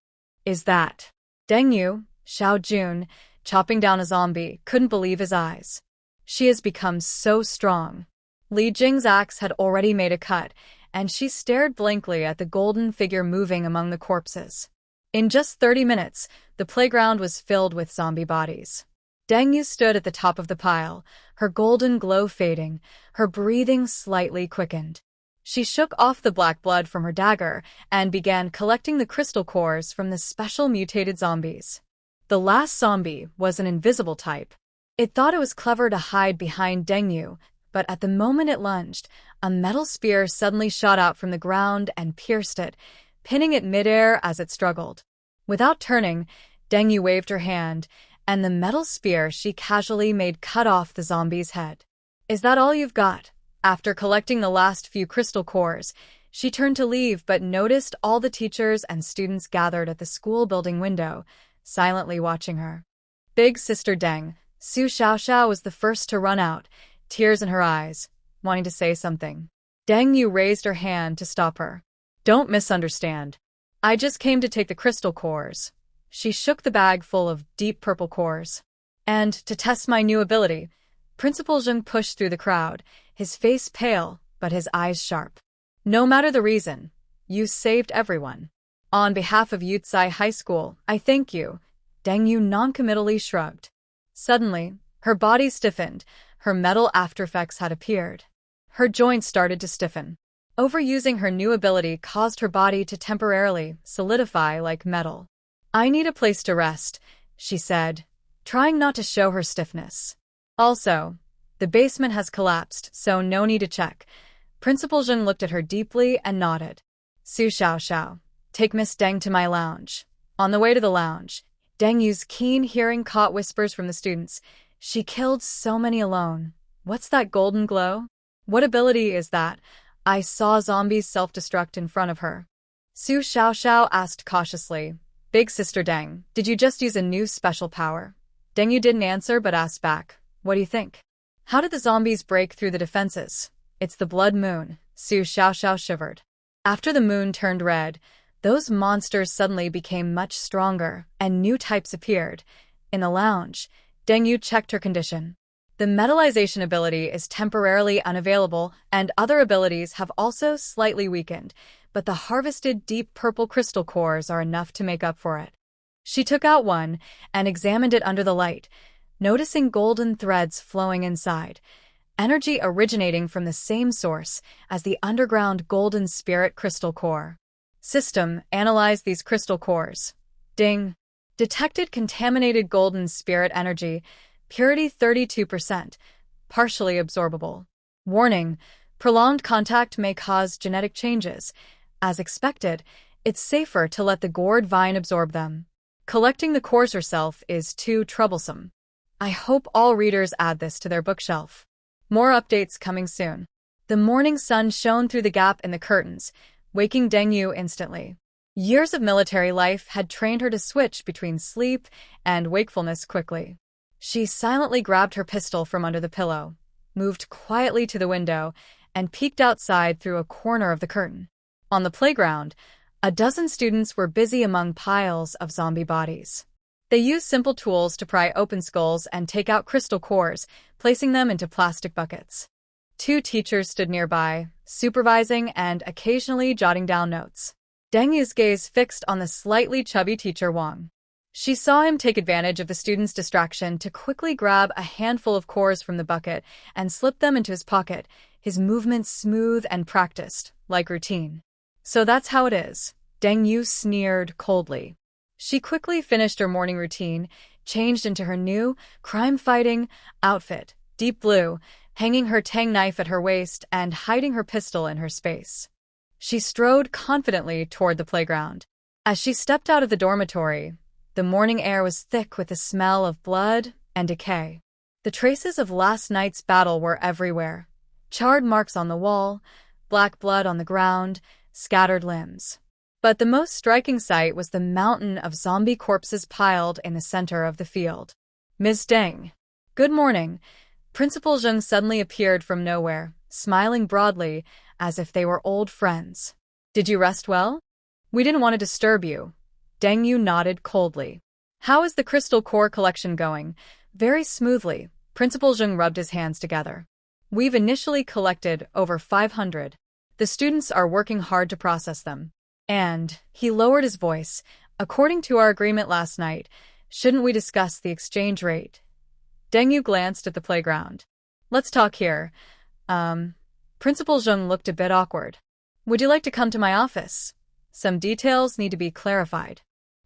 Is that Deng Yu, Xiao Jun, chopping down a zombie, couldn't believe his eyes. She has become so strong. Li Jing's axe had already made a cut, and she stared blankly at the golden figure moving among the corpses. In just 30 minutes, the playground was filled with zombie bodies. Deng Yu stood at the top of the pile, her golden glow fading, her breathing slightly quickened. She shook off the black blood from her dagger and began collecting the crystal cores from the special mutated zombies. The last zombie was an invisible type. It thought it was clever to hide behind Deng Yu, but at the moment it lunged, a metal spear suddenly shot out from the ground and pierced it, pinning it midair as it struggled. Without turning, Deng Yu waved her hand, and the metal spear she casually made cut off the zombie's head. Is that all you've got? After collecting the last few crystal cores, she turned to leave but noticed all the teachers and students gathered at the school building window, silently watching her. Big Sister Deng, Su Xiaoxiao, was the first to run out, tears in her eyes, wanting to say something. Deng Yu raised her hand to stop her. Don't misunderstand. I just came to take the crystal cores. She shook the bag full of deep purple cores. And to test my new ability. Principal Zheng pushed through the crowd, his face pale, but his eyes sharp. No matter the reason, you saved everyone. On behalf of Yutsai High School, I thank you. Deng Yu noncommittally shrugged. Suddenly, her body stiffened, her metal aftereffects had appeared. Her joints started to stiffen. Overusing her new ability caused her body to temporarily solidify like metal. I need a place to rest, she said, trying not to show her stiffness. Also, the basement has collapsed, so no need to check. Principal Zheng looked at her deeply and nodded. Su Xiaoxiao, take Miss Deng to my lounge. On the way to the lounge, Deng Yu's keen hearing caught whispers from the students. She killed so many alone. What's that golden glow? What ability is that? I saw zombies self-destruct in front of her. Su Xiaoxiao asked cautiously. Big Sister Deng, did you just use a new special power? Deng Yu didn't answer but asked back. What do you think? How did the zombies break through the defenses? It's the blood moon, Su Xiaoxiao shivered. After the moon turned red, those monsters suddenly became much stronger, and new types appeared. In the lounge, Deng Yu checked her condition. The metallization ability is temporarily unavailable, and other abilities have also slightly weakened, but the harvested deep purple crystal cores are enough to make up for it. She took out one and examined it under the light, noticing golden threads flowing inside, energy originating from the same source as the underground golden spirit crystal core. System, analyze these crystal cores. Ding. Detected contaminated golden spirit energy, purity 32%, partially absorbable. Warning, Prolonged contact may cause genetic changes. As expected, it's safer to let the gourd vine absorb them. Collecting the cores herself is too troublesome. I hope all readers add this to their bookshelf. More updates coming soon. The morning sun shone through the gap in the curtains, waking Deng Yu instantly. Years of military life had trained her to switch between sleep and wakefulness quickly. She silently grabbed her pistol from under the pillow, moved quietly to the window, and peeked outside through a corner of the curtain. On the playground, a dozen students were busy among piles of zombie bodies. They used simple tools to pry open skulls and take out crystal cores, placing them into plastic buckets. 2 teachers stood nearby, supervising and occasionally jotting down notes. Deng Yu's gaze fixed on the slightly chubby teacher Wang. She saw him take advantage of the student's distraction to quickly grab a handful of cores from the bucket and slip them into his pocket, his movements smooth and practiced, like routine. So that's how it is, Deng Yu sneered coldly. She quickly finished her morning routine, changed into her new, crime-fighting outfit, deep blue, hanging her tang knife at her waist and hiding her pistol in her space. She strode confidently toward the playground. As she stepped out of the dormitory, the morning air was thick with the smell of blood and decay. The traces of last night's battle were everywhere. Charred marks on the wall, black blood on the ground, scattered limbs. But the most striking sight was the mountain of zombie corpses piled in the center of the field. Ms. Deng. Good morning. Principal Zheng suddenly appeared from nowhere, smiling broadly, as if they were old friends. Did you rest well? We didn't want to disturb you. Deng Yu nodded coldly. How is the crystal core collection going? Very smoothly. Principal Zheng rubbed his hands together. We've initially collected over 500. The students are working hard to process them. And, he lowered his voice, according to our agreement last night, shouldn't we discuss the exchange rate? Deng Yu glanced at the playground. Let's talk here. Principal Zheng looked a bit awkward. Would you like to come to my office? Some details need to be clarified.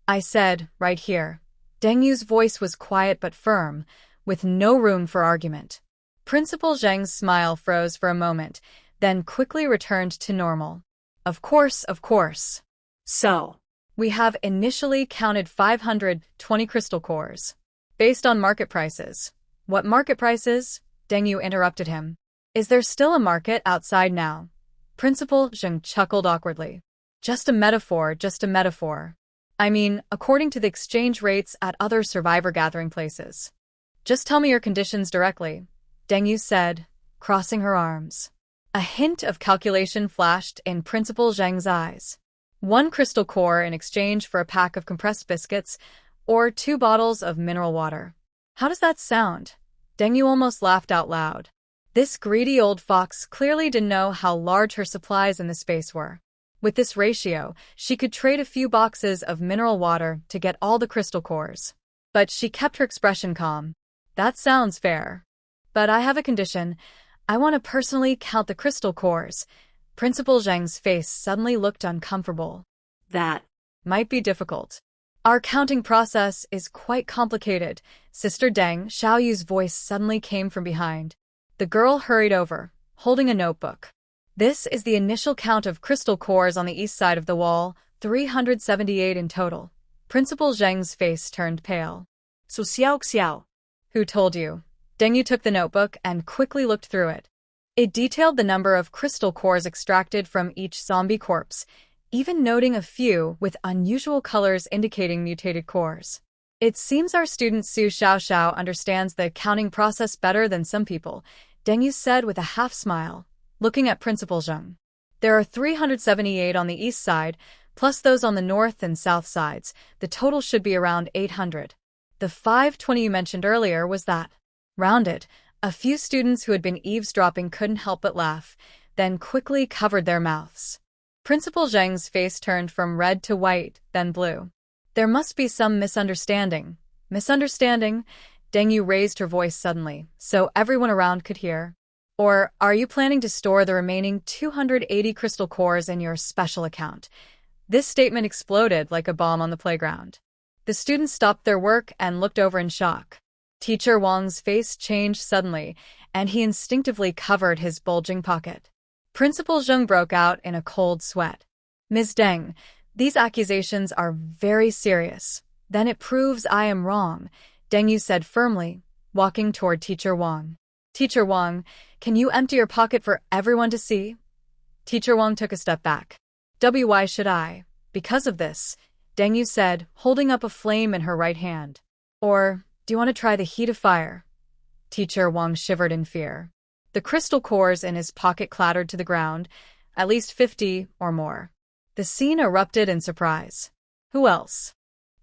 I said, right here. Deng Yu's voice was quiet but firm, with no room for argument. Principal Zheng's smile froze for a moment, then quickly returned to normal. Of course, of course. So, we have initially counted 520 crystal cores. Based on market prices. What market prices? Deng Yu interrupted him. Is there still a market outside now? Principal Zheng chuckled awkwardly. Just a metaphor, just a metaphor. I mean, according to the exchange rates at other survivor gathering places. Just tell me your conditions directly, Deng Yu said, crossing her arms. A hint of calculation flashed in Principal Zheng's eyes. 1 crystal core in exchange for a pack of compressed biscuits, or 2 bottles of mineral water. How does that sound? Deng Yu almost laughed out loud. This greedy old fox clearly didn't know how large her supplies in the space were. With this ratio, she could trade a few boxes of mineral water to get all the crystal cores. But she kept her expression calm. That sounds fair. But I have a condition. I want to personally count the crystal cores. Principal Zheng's face suddenly looked uncomfortable. That might be difficult. Our counting process is quite complicated. Sister Deng, Xiao Yu's voice suddenly came from behind. The girl hurried over, holding a notebook. This is the initial count of crystal cores on the east side of the wall, 378 in total. Principal Zheng's face turned pale. So Xiao. Who told you? Deng Yu took the notebook and quickly looked through it. It detailed the number of crystal cores extracted from each zombie corpse, even noting a few with unusual colors indicating mutated cores. It seems our student Su Xiao understands the counting process better than some people, Deng Yu said with a half smile, looking at Principal Zheng. There are 378 on the east side, plus those on the north and south sides. The total should be around 800. The 520 you mentioned earlier was that. Rounded, a few students who had been eavesdropping couldn't help but laugh, then quickly covered their mouths. Principal Zheng's face turned from red to white, then blue. There must be some misunderstanding. Misunderstanding? Deng Yu raised her voice suddenly, so everyone around could hear. Or are you planning to store the remaining 280 crystal cores in your special account? This statement exploded like a bomb on the playground. The students stopped their work and looked over in shock. Teacher Wang's face changed suddenly, and he instinctively covered his bulging pocket. Principal Zheng broke out in a cold sweat. Ms. Deng, these accusations are very serious. Then it proves I am wrong, Deng Yu said firmly, walking toward Teacher Wang. Teacher Wang, can you empty your pocket for everyone to see? Teacher Wang took a step back. Why should I? Because of this, Deng Yu said, holding up a flame in her right hand. Or, do you want to try the heat of fire? Teacher Wang shivered in fear. The crystal cores in his pocket clattered to the ground, at least 50 or more. The scene erupted in surprise. Who else?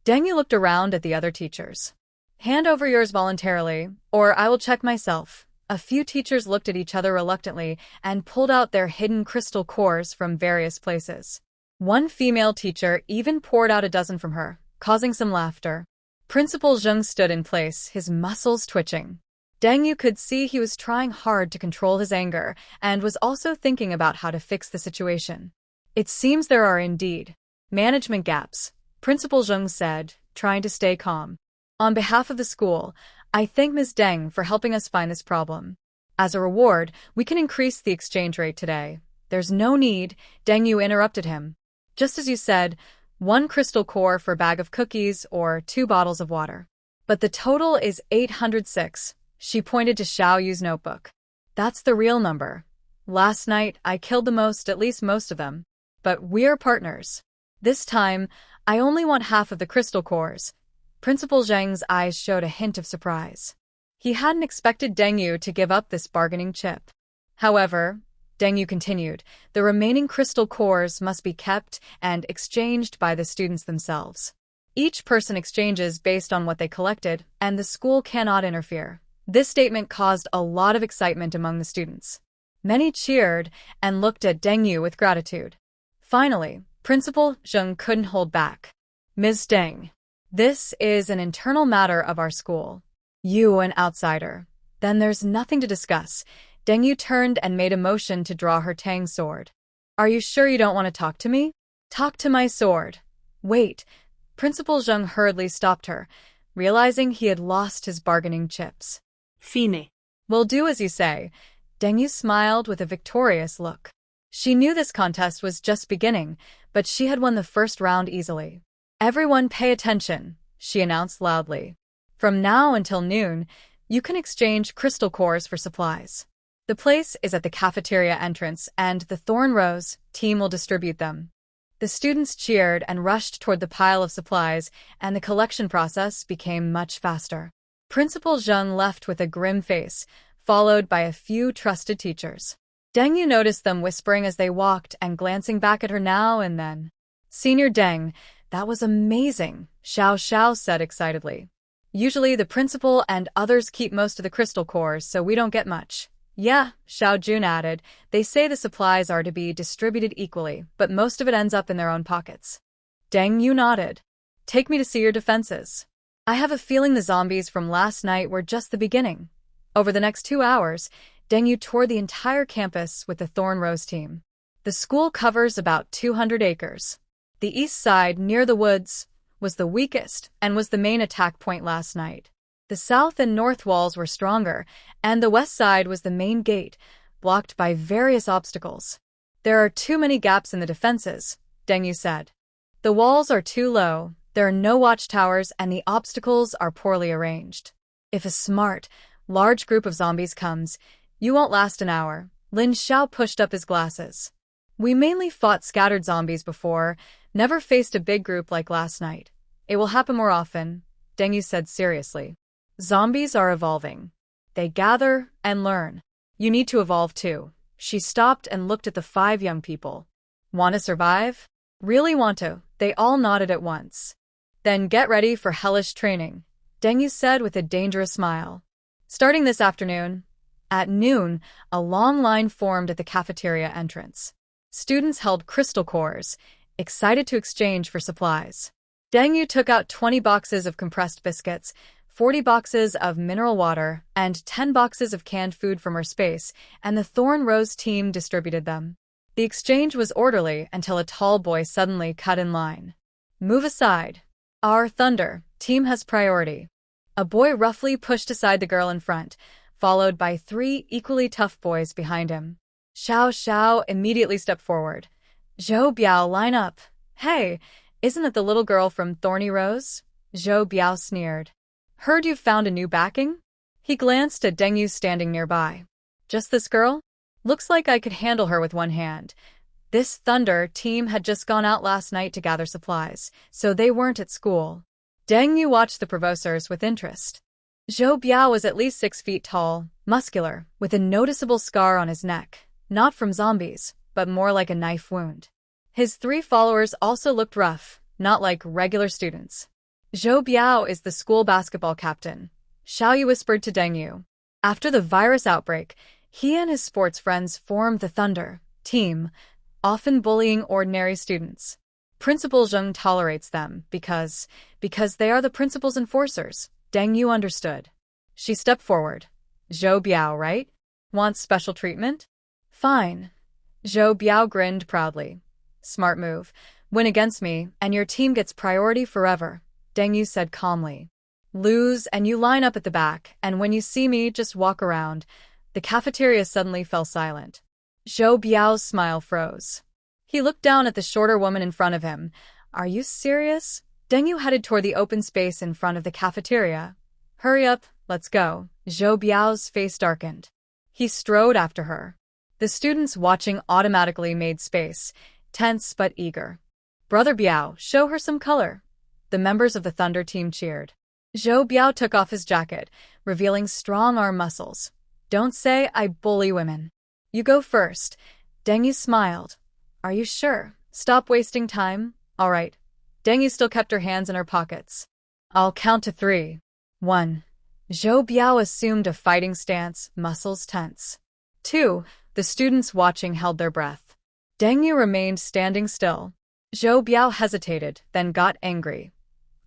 Deng Yu looked around at the other teachers. Hand over yours voluntarily, or I will check myself. A few teachers looked at each other reluctantly and pulled out their hidden crystal cores from various places. One female teacher even poured out a dozen from her, causing some laughter. Principal Zheng stood in place, his muscles twitching. Deng Yu could see he was trying hard to control his anger and was also thinking about how to fix the situation. It seems there are indeed management gaps, Principal Zheng said, trying to stay calm. On behalf of the school, I thank Ms. Deng for helping us find this problem. As a reward, we can increase the exchange rate today. There's no need, Deng Yu interrupted him. Just as you said, 1 crystal core for a bag of cookies or 2 bottles of water. But the total is 806, she pointed to Xiao Yu's notebook. That's the real number. Last night, I killed the most, at least most of them. But we're partners. This time, I only want half of the crystal cores. Principal Zheng's eyes showed a hint of surprise. He hadn't expected Deng Yu to give up this bargaining chip. However, Deng Yu continued, the remaining crystal cores must be kept and exchanged by the students themselves. Each person exchanges based on what they collected, and the school cannot interfere. This statement caused a lot of excitement among the students. Many cheered and looked at Deng Yu with gratitude. Finally, Principal Zheng couldn't hold back. Ms. Deng, this is an internal matter of our school. You an outsider. Then there's nothing to discuss. Deng Yu turned and made a motion to draw her Tang sword. Are you sure you don't want to talk to me? Talk to my sword. Wait. Principal Zheng hurriedly stopped her, realizing he had lost his bargaining chips. Fine. We'll do as you say. Deng Yu smiled with a victorious look. She knew this contest was just beginning, but she had won the first round easily. Everyone pay attention, she announced loudly. From now until noon, you can exchange crystal cores for supplies. The place is at the cafeteria entrance, and the Thorn Rose team will distribute them. The students cheered and rushed toward the pile of supplies, and the collection process became much faster. Principal Zheng left with a grim face, followed by a few trusted teachers. Deng Yu noticed them whispering as they walked and glancing back at her now and then. Senior Deng, that was amazing, Xiao said excitedly. Usually the principal and others keep most of the crystal cores, so we don't get much. Yeah, Xiao Jun added, they say the supplies are to be distributed equally, but most of it ends up in their own pockets. Deng Yu nodded. Take me to see your defenses. I have a feeling the zombies from last night were just the beginning. Over the next 2 hours, Deng Yu toured the entire campus with the Thorn Rose team. The school covers about 200 acres. The east side, near the woods, was the weakest and was the main attack point last night. The south and north walls were stronger, and the west side was the main gate, blocked by various obstacles. There are too many gaps in the defenses, Deng Yu said. The walls are too low, there are no watchtowers, and the obstacles are poorly arranged. If a smart, large group of zombies comes, you won't last an hour. Lin Xiao pushed up his glasses. We mainly fought scattered zombies before, never faced a big group like last night. It will happen more often, Deng Yu said seriously. Zombies are evolving. They gather and learn. You need to evolve too. She stopped and looked at the 5 young people. Want to survive? Really want to, they all nodded at once. Then get ready for hellish training, Deng Yu said with a dangerous smile. Starting this afternoon, at noon, a long line formed at the cafeteria entrance. Students held crystal cores, excited to exchange for supplies. Deng Yu took out 20 boxes of compressed biscuits, 40 boxes of mineral water, and 10 boxes of canned food from her space, and the Thorn Rose team distributed them. The exchange was orderly until a tall boy suddenly cut in line. Move aside. Our Thunder team has priority. A boy roughly pushed aside the girl in front, followed by 3 equally tough boys behind him. Xiao Xiao immediately stepped forward. Zhou Biao, line up. Hey, isn't it the little girl from Thorny Rose? Zhou Biao sneered. Heard you've found a new backing? He glanced at Deng Yu standing nearby. Just this girl? Looks like I could handle her with one hand. This Thunder team had just gone out last night to gather supplies, so they weren't at school. Deng Yu watched the provocers with interest. Zhou Biao was at least 6 feet tall, muscular, with a noticeable scar on his neck, not from zombies, but more like a knife wound. His 3 followers also looked rough, not like regular students. Zhou Biao is the school basketball captain, Xiao Yu whispered to Deng Yu. After the virus outbreak, he and his sports friends formed the Thunder team, often bullying ordinary students. Principal Zheng tolerates them because they are the principal's enforcers. Deng Yu understood. She stepped forward. Zhou Biao, right? Wants special treatment? Fine. Zhou Biao grinned proudly. Smart move. Win against me, and your team gets priority forever, Deng Yu said calmly. Lose, and you line up at the back, and when you see me, just walk around. The cafeteria suddenly fell silent. Zhou Biao's smile froze. He looked down at the shorter woman in front of him. Are you serious? Deng Yu headed toward the open space in front of the cafeteria. Hurry up, let's go. Zhou Biao's face darkened. He strode after her. The students watching automatically made space, tense but eager. Brother Biao, show her some color. The members of the Thunder team cheered. Zhou Biao took off his jacket, revealing strong arm muscles. Don't say I bully women. You go first. Deng Yu smiled. Are you sure? Stop wasting time. All right. Deng Yu still kept her hands in her pockets. I'll count to 3. 1. Zhou Biao assumed a fighting stance, muscles tense. 2. The students watching held their breath. Deng Yu remained standing still. Zhou Biao hesitated, then got angry.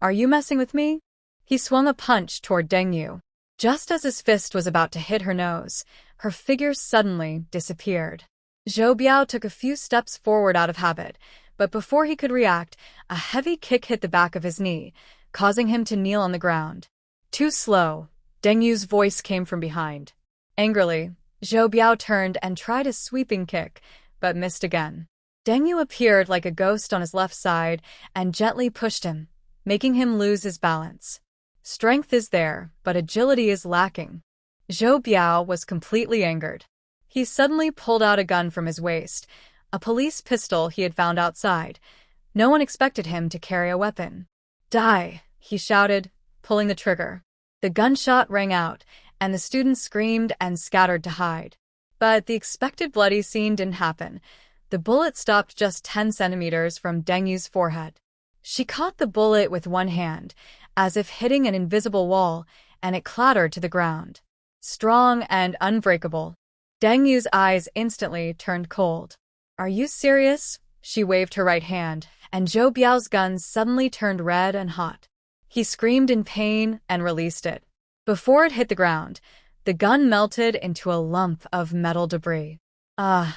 Are you messing with me? He swung a punch toward Deng Yu. Just as his fist was about to hit her nose, her figure suddenly disappeared. Zhou Biao took a few steps forward out of habit, but before he could react, a heavy kick hit the back of his knee, causing him to kneel on the ground. Too slow, Deng Yu's voice came from behind. Angrily, Zhou Biao turned and tried a sweeping kick, but missed again. Deng Yu appeared like a ghost on his left side and gently pushed him, making him lose his balance. Strength is there, but agility is lacking. Zhou Biao was completely angered. He suddenly pulled out a gun from his waist, a police pistol he had found outside. No one expected him to carry a weapon. Die, he shouted, pulling the trigger. The gunshot rang out, and the students screamed and scattered to hide. But the expected bloody scene didn't happen. The bullet stopped just 10 centimeters from Deng Yu's forehead. She caught the bullet with one hand, as if hitting an invisible wall, and it clattered to the ground. Strong and unbreakable. Deng Yu's eyes instantly turned cold. Are you serious? She waved her right hand, and Zhou Biao's gun suddenly turned red and hot. He screamed in pain and released it. Before it hit the ground, the gun melted into a lump of metal debris. Zhou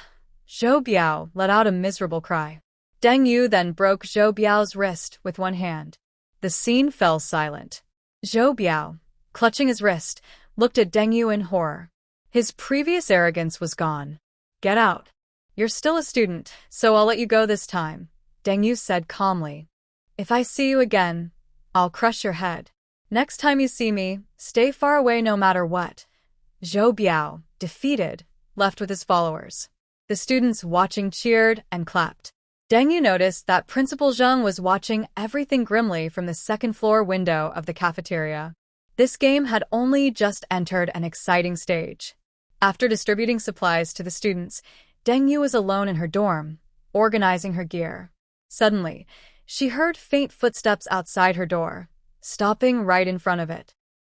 Biao let out a miserable cry. Deng Yu then broke Zhou Biao's wrist with one hand. The scene fell silent. Zhou Biao, clutching his wrist, looked at Deng Yu in horror. His previous arrogance was gone. Get out. You're still a student, so I'll let you go this time, Deng Yu said calmly. If I see you again, I'll crush your head. Next time you see me, stay far away no matter what. Zhou Biao, defeated, left with his followers. The students watching cheered and clapped. Deng Yu noticed that Principal Zheng was watching everything grimly from the second-floor window of the cafeteria. This game had only just entered an exciting stage. After distributing supplies to the students, Deng Yu was alone in her dorm, organizing her gear. Suddenly, she heard faint footsteps outside her door, stopping right in front of it.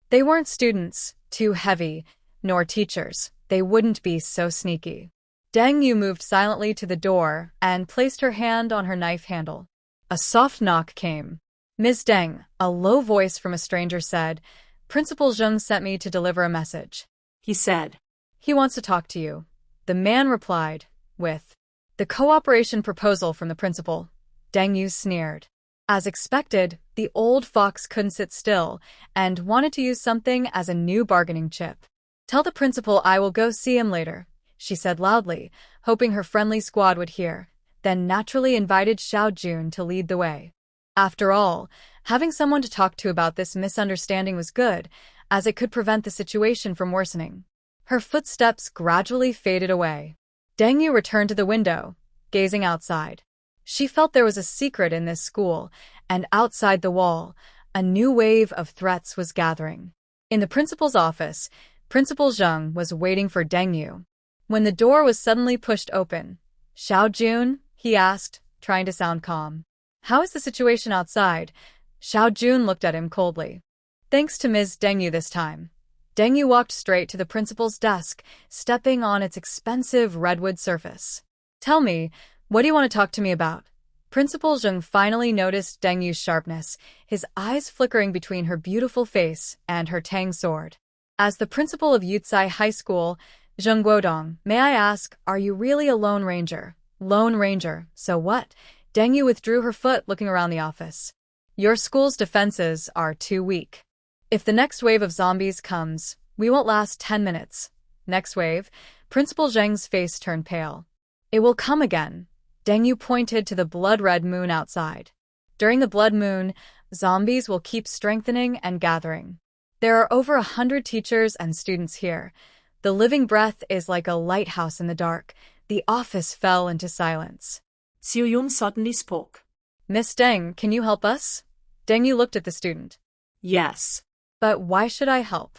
They weren't students, too heavy, nor teachers. They wouldn't be so sneaky. Deng Yu moved silently to the door and placed her hand on her knife handle. A soft knock came. Ms. Deng, a low voice from a stranger said, Principal Zheng sent me to deliver a message. He said. He wants to talk to you. The man replied, with the cooperation proposal from the principal. Deng Yu sneered. As expected, the old fox couldn't sit still and wanted to use something as a new bargaining chip. Tell the principal I will go see him later. she said loudly, hoping her friendly squad would hear, then naturally invited Xiao Jun to lead the way. After all, having someone to talk to about this misunderstanding was good, as it could prevent the situation from worsening. Her footsteps gradually faded away. Deng Yu returned to the window, gazing outside. She felt there was a secret in this school, and outside the wall, a new wave of threats was gathering. In the principal's office, Principal Zheng was waiting for Deng Yu. When the door was suddenly pushed open, "Xiao Jun?" he asked, trying to sound calm. "How is the situation outside?" Xiao Jun looked at him coldly. "Thanks to Ms. Deng Yu this time." Deng Yu walked straight to the principal's desk, stepping on its expensive redwood surface. "Tell me, what do you want to talk to me about?" Principal Zheng finally noticed Deng Yu's sharpness, his eyes flickering between her beautiful face and her tang sword. "As the principal of Yucai High School, Zheng Guodong, may I ask, are you really a Lone Ranger?" "Lone Ranger, so what?" Deng Yu withdrew her foot, looking around the office. "Your school's defenses are too weak. If the next wave of zombies comes, we won't last 10 minutes. Next wave." Principal Zheng's face turned pale. "It will come again." Deng Yu pointed to the blood-red moon outside. "During the blood moon, zombies will keep strengthening and gathering. There are over 100 teachers and students here. The living breath is like a lighthouse in the dark." The office fell into silence. Xiao Yun suddenly spoke. "Miss Deng, can you help us?" Deng Yu looked at the student. "Yes." "But why should I help?"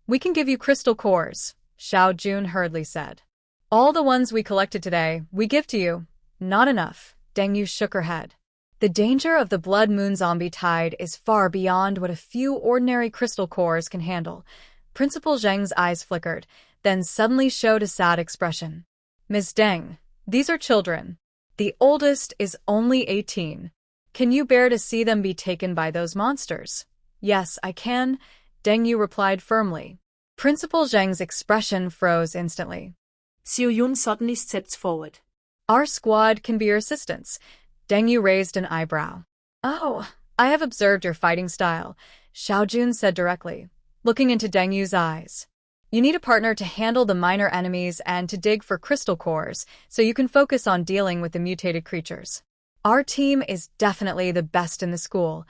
"We can give you crystal cores," Xiao Jun hurriedly said. "All the ones we collected today, we give to you." "Not enough," Deng Yu shook her head. "The danger of the blood moon zombie tide is far beyond what a few ordinary crystal cores can handle." Principal Zheng's eyes flickered, then suddenly showed a sad expression. "Ms. Deng, these are children. The oldest is only 18. Can you bear to see them be taken by those monsters?" "Yes, I can," Deng Yu replied firmly. Principal Zheng's expression froze instantly. Xiao Yun suddenly stepped forward. "Our squad can be your assistants." Deng Yu raised an eyebrow. "Oh, I have observed your fighting style," Xiao Jun said directly, looking into Deng Yu's eyes. "You need a partner to handle the minor enemies and to dig for crystal cores, so you can focus on dealing with the mutated creatures. Our team is definitely the best in the school."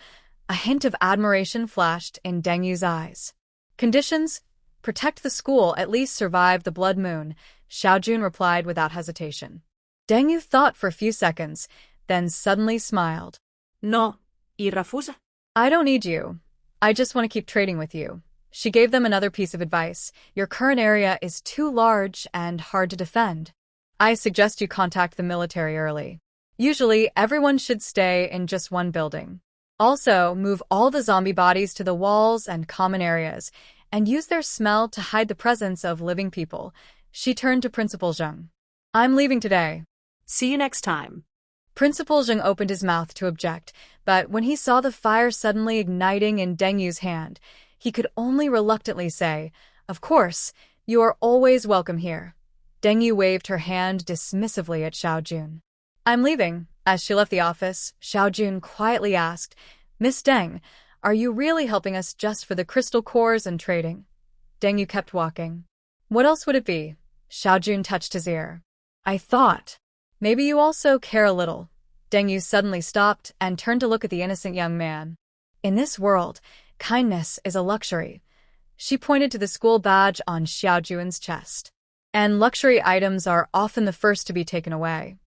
A hint of admiration flashed in Deng Yu's eyes. "Conditions? Protect the school, at least survive the blood moon," Xiao Jun replied without hesitation. Deng Yu thought for a few seconds, then suddenly smiled. "No, I refusa." "I don't need you. I just want to keep trading with you." She gave them another piece of advice. "Your current area is too large and hard to defend. I suggest you contact the military early. Usually, everyone should stay in just one building. Also, move all the zombie bodies to the walls and common areas, and use their smell to hide the presence of living people." She turned to Principal Zheng. "I'm leaving today. See you next time." Principal Zheng opened his mouth to object, but when he saw the fire suddenly igniting in Deng Yu's hand, he could only reluctantly say, "Of course, you are always welcome here." Deng Yu waved her hand dismissively at Xiao Jun. "I'm leaving." As she left the office, Xiao Jun quietly asked, "Miss Deng, are you really helping us just for the crystal cores and trading?" Deng Yu kept walking. "What else would it be?" Xiao Jun touched his ear. "I thought, maybe you also care a little." Deng Yu suddenly stopped and turned to look at the innocent young man. "In this world, kindness is a luxury." She pointed to the school badge on Xiao Jun's chest. "And luxury items are often the first to be taken away."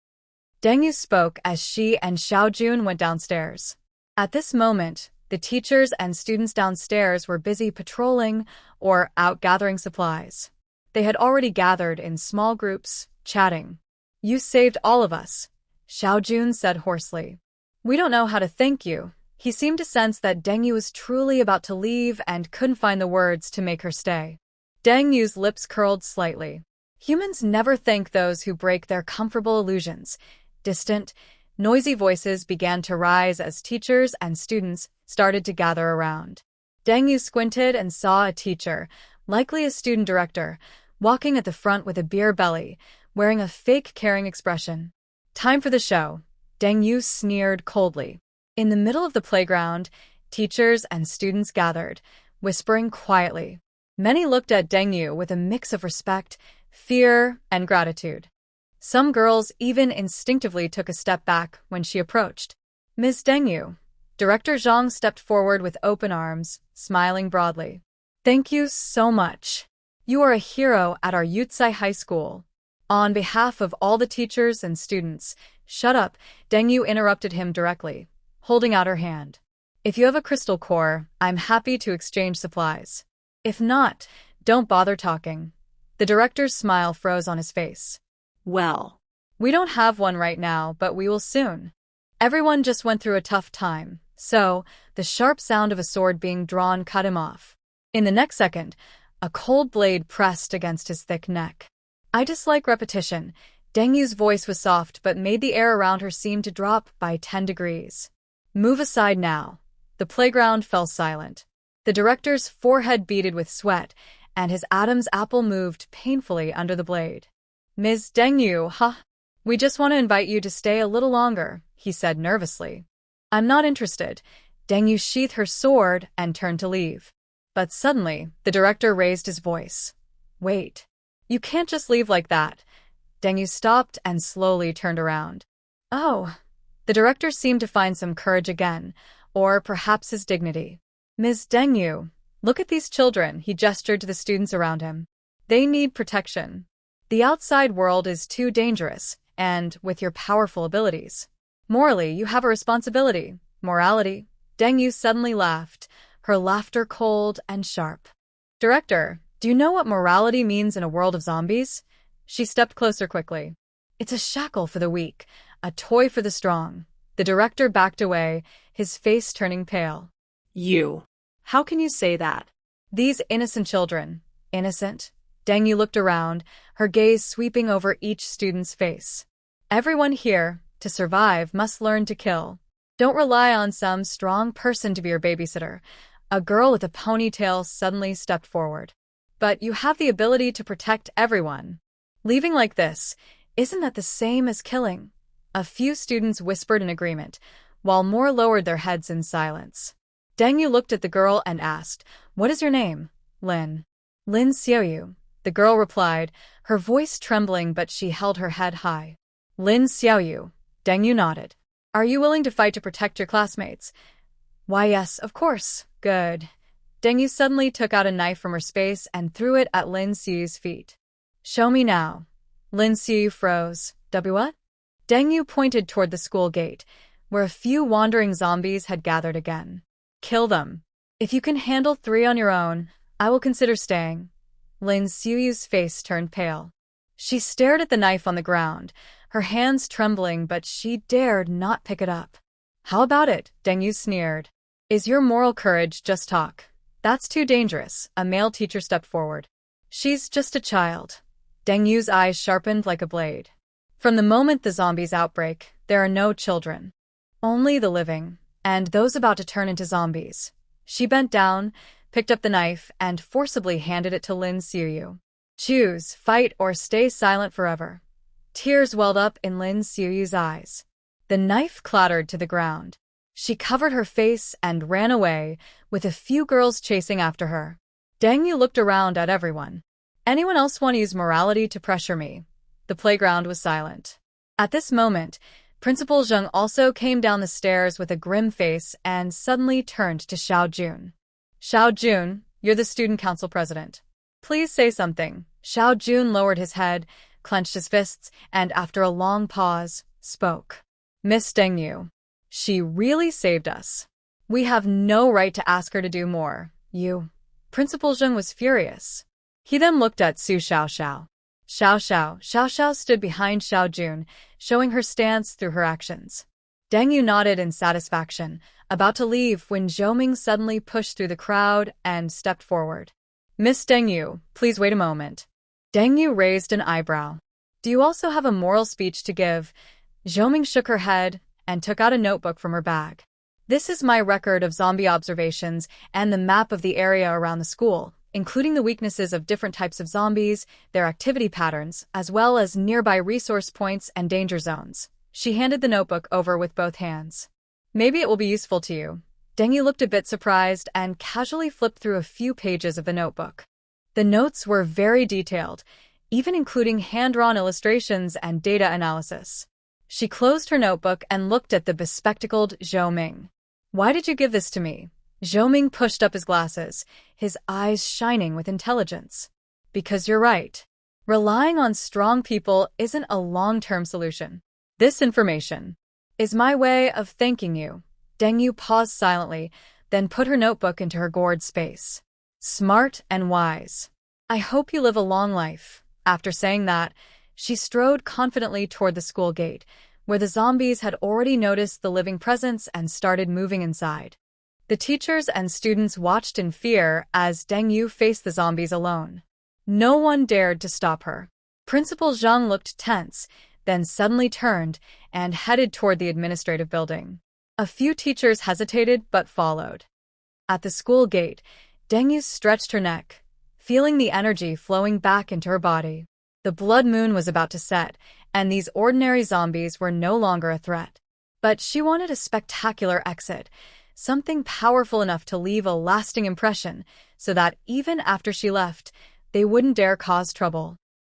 Deng Yu spoke as she and Xiao Jun went downstairs. At this moment, the teachers and students downstairs were busy patrolling or out gathering supplies. They had already gathered in small groups, chatting. "You saved all of us," Xiao Jun said hoarsely. "We don't know how to thank you." He seemed to sense that Deng Yu was truly about to leave and couldn't find the words to make her stay. Deng Yu's lips curled slightly. Humans never thank those who break their comfortable illusions. Distant, noisy voices began to rise as teachers and students started to gather around. Deng Yu squinted and saw a teacher, likely a student director, walking at the front with a beer belly, wearing a fake caring expression. "Time for the show," Deng Yu sneered coldly. In the middle of the playground, teachers and students gathered, whispering quietly. Many looked at Deng Yu with a mix of respect, fear, and gratitude. Some girls even instinctively took a step back when she approached. Ms. Deng, Director Zhang stepped forward with open arms, smiling broadly. Thank you so much. You are a hero at our Yutsai High School. On behalf of all the teachers and students, shut up, Deng interrupted him directly, holding out her hand. If you have a crystal core, I'm happy to exchange supplies. If not, don't bother talking. The director's smile froze on his face. Well, we don't have one right now, but we will soon. Everyone just went through a tough time, so the sharp sound of a sword being drawn cut him off. In the next second, a cold blade pressed against his thick neck. I dislike repetition. Deng Yu's voice was soft but made the air around her seem to drop by 10 degrees. Move aside now. The playground fell silent. The director's forehead beaded with sweat, and his Adam's apple moved painfully under the blade. Ms. Deng, we just want to invite you to stay a little longer, he said nervously. I'm not interested. Deng sheathed her sword and turned to leave. But suddenly, the director raised his voice. Wait. You can't just leave like that. Deng stopped and slowly turned around. Oh. The director seemed to find some courage again, or perhaps his dignity. Ms. Deng, look at these children, he gestured to the students around him. They need protection. The outside world is too dangerous, and with your powerful abilities. Morally, you have a responsibility. Morality. Deng suddenly laughed, her laughter cold and sharp. Director, do you know what morality means in a world of zombies? She stepped closer quickly. It's a shackle for the weak, a toy for the strong. The director backed away, his face turning pale. You. How can you say that? These innocent children. Innocent? Deng looked around, her gaze sweeping over each student's face. Everyone here, to survive, must learn to kill. Don't rely on some strong person to be your babysitter. A girl with a ponytail suddenly stepped forward. But you have the ability to protect everyone. Leaving like this, isn't that the same as killing? A few students whispered in agreement, while more lowered their heads in silence. Deng looked at the girl and asked, What is your name? Lin. Lin Xiaoyu. The girl replied, her voice trembling, but she held her head high. Lin Xiaoyu. Deng nodded. Are you willing to fight to protect your classmates? Why, yes, of course. Good. Deng suddenly took out a knife from her space and threw it at Lin Xiaoyu's feet. Show me now. Lin Xiaoyu froze. What? Deng pointed toward the school gate, where a few wandering zombies had gathered again. Kill them. If you can handle 3 on your own, I will consider staying. Lin Xiaoyu's face turned pale. She stared at the knife on the ground, her hands trembling, but she dared not pick it up. How about it? Deng sneered. Is your moral courage just talk? That's too dangerous. A male teacher stepped forward. She's just a child. Deng eyes sharpened like a blade. From the moment the zombies outbreak, there are no children. Only the living, and those about to turn into zombies. She bent down, picked up the knife, and forcibly handed it to Lin Xiaoyu. Choose, fight, or stay silent forever. Tears welled up in Lin Xiaoyu's eyes. The knife clattered to the ground. She covered her face and ran away, with a few girls chasing after her. Deng looked around at everyone. Anyone else want to use morality to pressure me? The playground was silent. At this moment, Principal Zheng also came down the stairs with a grim face and suddenly turned to Xiao Jun. Xiao Jun, you're the student council president. Please say something. Xiao Jun lowered his head, clenched his fists, and after a long pause, spoke. Miss Deng, she really saved us. We have no right to ask her to do more. You. Principal Zheng was furious. He then looked at Su Xiaoxiao. Xiaoxiao stood behind Xiao Jun, showing her stance through her actions. Deng nodded in satisfaction, about to leave when Zhou suddenly pushed through the crowd and stepped forward. Miss Deng, please wait a moment. Deng raised an eyebrow. Do you also have a moral speech to give? Zhou shook her head and took out a notebook from her bag. This is my record of zombie observations and the map of the area around the school, including the weaknesses of different types of zombies, their activity patterns, as well as nearby resource points and danger zones. She handed the notebook over with both hands. Maybe it will be useful to you. Deng looked a bit surprised and casually flipped through a few pages of the notebook. The notes were very detailed, even including hand-drawn illustrations and data analysis. She closed her notebook and looked at the bespectacled Zhou Ming. "Why did you give this to me?" Zhou Ming pushed up his glasses, his eyes shining with intelligence. "Because you're right. Relying on strong people isn't a long-term solution. This information is my way of thanking you." Deng Yu paused silently, then put her notebook into her gourd space. "Smart and wise. I hope you live a long life." After saying that, she strode confidently toward the school gate, where the zombies had already noticed the living presence and started moving inside. The teachers and students watched in fear as Deng Yu faced the zombies alone. No one dared to stop her. Principal Zhang looked tense, then suddenly turned and headed toward the administrative building. A few teachers hesitated but followed. At the school gate, Deng Yu stretched her neck, feeling the energy flowing back into her body. The blood moon was about to set, and these ordinary zombies were no longer a threat. But she wanted a spectacular exit, something powerful enough to leave a lasting impression, so that even after she left, they wouldn't dare cause trouble.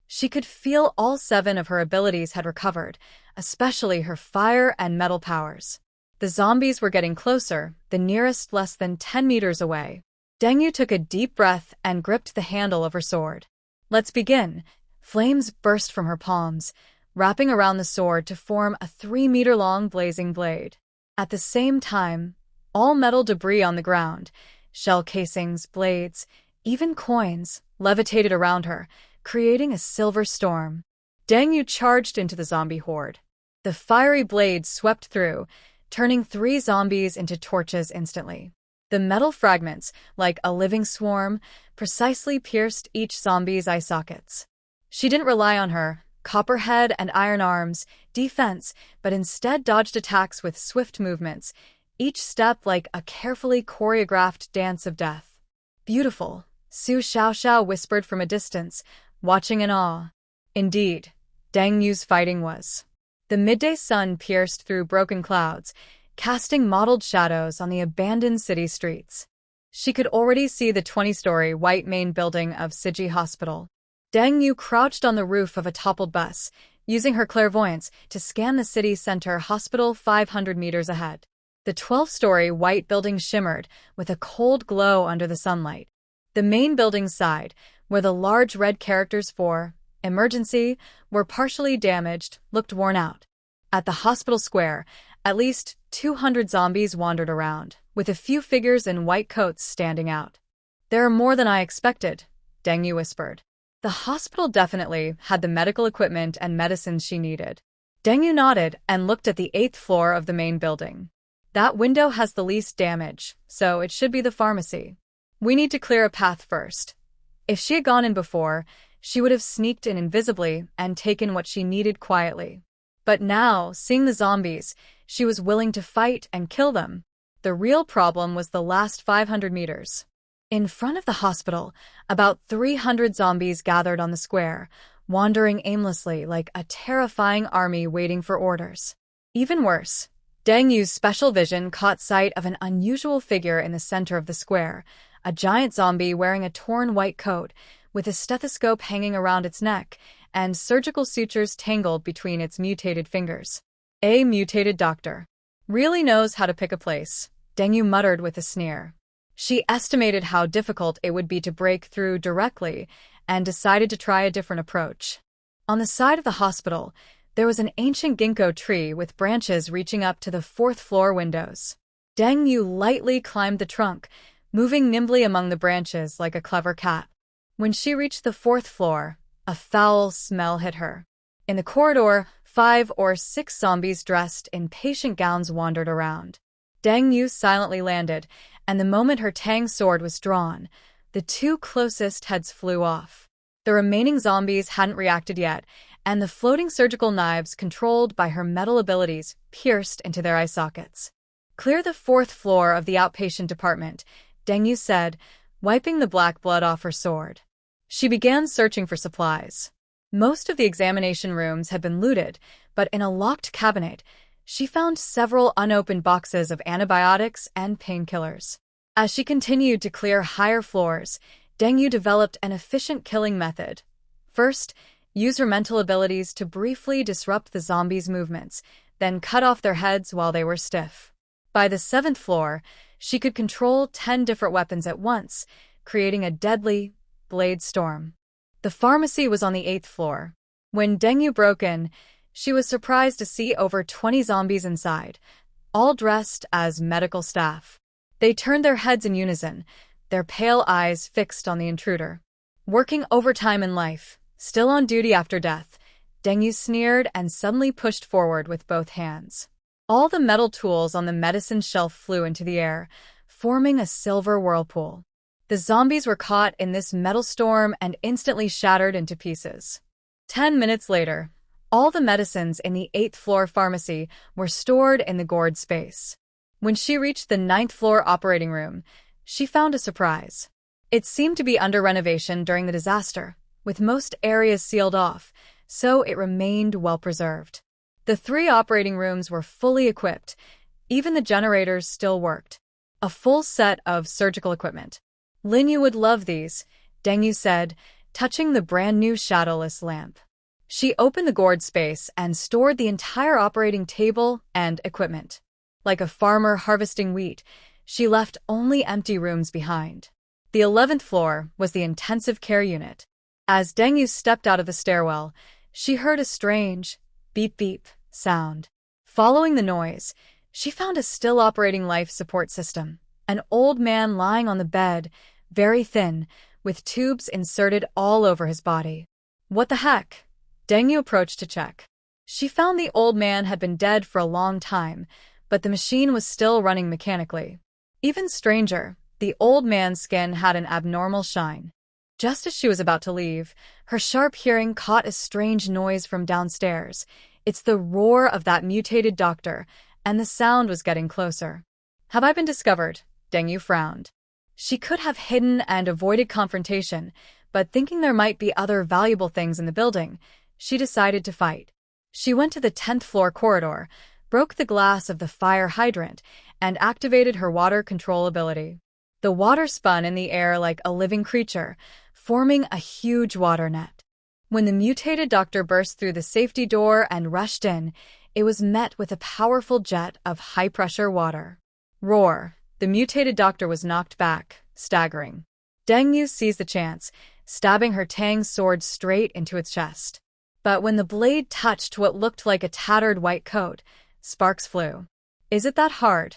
She could feel all 7 of her abilities had recovered, especially her fire and metal powers. The zombies were getting closer, the nearest less than 10 meters away. Deng Yu took a deep breath and gripped the handle of her sword. "Let's begin." Flames burst from her palms, wrapping around the sword to form a 3-meter-long blazing blade. At the same time, all metal debris on the ground, shell casings, blades, even coins, levitated around her, creating a silver storm. Deng Yu charged into the zombie horde. The fiery blade swept through, turning 3 zombies into torches instantly. The metal fragments, like a living swarm, precisely pierced each zombie's eye sockets. She didn't rely on her copperhead and iron arms defense, but instead dodged attacks with swift movements, each step like a carefully choreographed dance of death. "Beautiful," Su Xiaoxiao whispered from a distance, watching in awe. Indeed, Deng Yu's fighting was. The midday sun pierced through broken clouds, casting mottled shadows on the abandoned city streets. She could already see the 20-story white main building of Siji Hospital. Deng Yu crouched on the roof of a toppled bus, using her clairvoyance to scan the city center hospital 500 meters ahead. The 12-story white building shimmered with a cold glow under the sunlight. The main building's side, where the large red characters for emergency were partially damaged, looked worn out. At the hospital square, at least 200 zombies wandered around, with a few figures in white coats standing out. "There are more than I expected," Deng Yu whispered. The hospital definitely had the medical equipment and medicines she needed. Deng Yu nodded and looked at the 8th floor of the main building. "That window has the least damage, so it should be the pharmacy. We need to clear a path first." If she had gone in before, she would have sneaked in invisibly and taken what she needed quietly. But now, seeing the zombies, she was willing to fight and kill them. The real problem was the last 500 meters. In front of the hospital, about 300 zombies gathered on the square, wandering aimlessly like a terrifying army waiting for orders. Even worse, Deng Yu's special vision caught sight of an unusual figure in the center of the square, a giant zombie wearing a torn white coat, with a stethoscope hanging around its neck and surgical sutures tangled between its mutated fingers. A mutated doctor. Really knows how to pick a place, Deng Yu muttered with a sneer. She estimated how difficult it would be to break through directly and decided to try a different approach. On the side of the hospital, there was an ancient ginkgo tree with branches reaching up to the 4th floor windows. Deng Yu lightly climbed the trunk, moving nimbly among the branches like a clever cat. When she reached the 4th floor, a foul smell hit her. In the corridor, 5 or 6 zombies dressed in patient gowns wandered around. Deng Yu silently landed, and the moment her tang sword was drawn, the 2 closest heads flew off. The remaining zombies hadn't reacted yet, and the floating surgical knives controlled by her metal abilities pierced into their eye sockets. "Clear the 4th floor of the outpatient department," Deng Yu said, wiping the black blood off her sword. She began searching for supplies. Most of the examination rooms had been looted, but in a locked cabinet, she found several unopened boxes of antibiotics and painkillers. As she continued to clear higher floors, Deng Yu developed an efficient killing method. First, use her mental abilities to briefly disrupt the zombies' movements, then cut off their heads while they were stiff. By the 7th floor, she could control 10 different weapons at once, creating a deadly blade storm. The pharmacy was on the 8th floor. When Deng broke in, she was surprised to see over 20 zombies inside, all dressed as medical staff. They turned their heads in unison, their pale eyes fixed on the intruder. Working overtime in life, still on duty after death, Deng sneered and suddenly pushed forward with both hands. All the metal tools on the medicine shelf flew into the air, forming a silver whirlpool. The zombies were caught in this metal storm and instantly shattered into pieces. 10 minutes later, all the medicines in the 8th floor pharmacy were stored in the gourd space. When she reached the 9th floor operating room, she found a surprise. It seemed to be under renovation during the disaster, with most areas sealed off, so it remained well-preserved. The 3 operating rooms were fully equipped. Even the generators still worked. A full set of surgical equipment. "Linyu would love these," Deng said, touching the brand-new shadowless lamp. She opened the gourd space and stored the entire operating table and equipment. Like a farmer harvesting wheat, she left only empty rooms behind. The 11th floor was the intensive care unit. As Deng stepped out of the stairwell, she heard a strange beep-beep sound. Following the noise, she found a still operating life support system. An old man lying on the bed, very thin, with tubes inserted all over his body. "What the heck?" Deng approached to check. She found the old man had been dead for a long time, but the machine was still running mechanically. Even stranger, the old man's skin had an abnormal shine. Just as she was about to leave, her sharp hearing caught a strange noise from downstairs. It's the roar of that mutated doctor, and the sound was getting closer. "Have I been discovered?" Deng frowned. She could have hidden and avoided confrontation, but thinking there might be other valuable things in the building, she decided to fight. She went to the 10th floor corridor, broke the glass of the fire hydrant, and activated her water control ability. The water spun in the air like a living creature, forming a huge water net. When the mutated doctor burst through the safety door and rushed in, it was met with a powerful jet of high-pressure water. Roar! The mutated doctor was knocked back, staggering. Deng seized the chance, stabbing her Tang sword straight into its chest. But when the blade touched what looked like a tattered white coat, sparks flew. "Is it that hard?"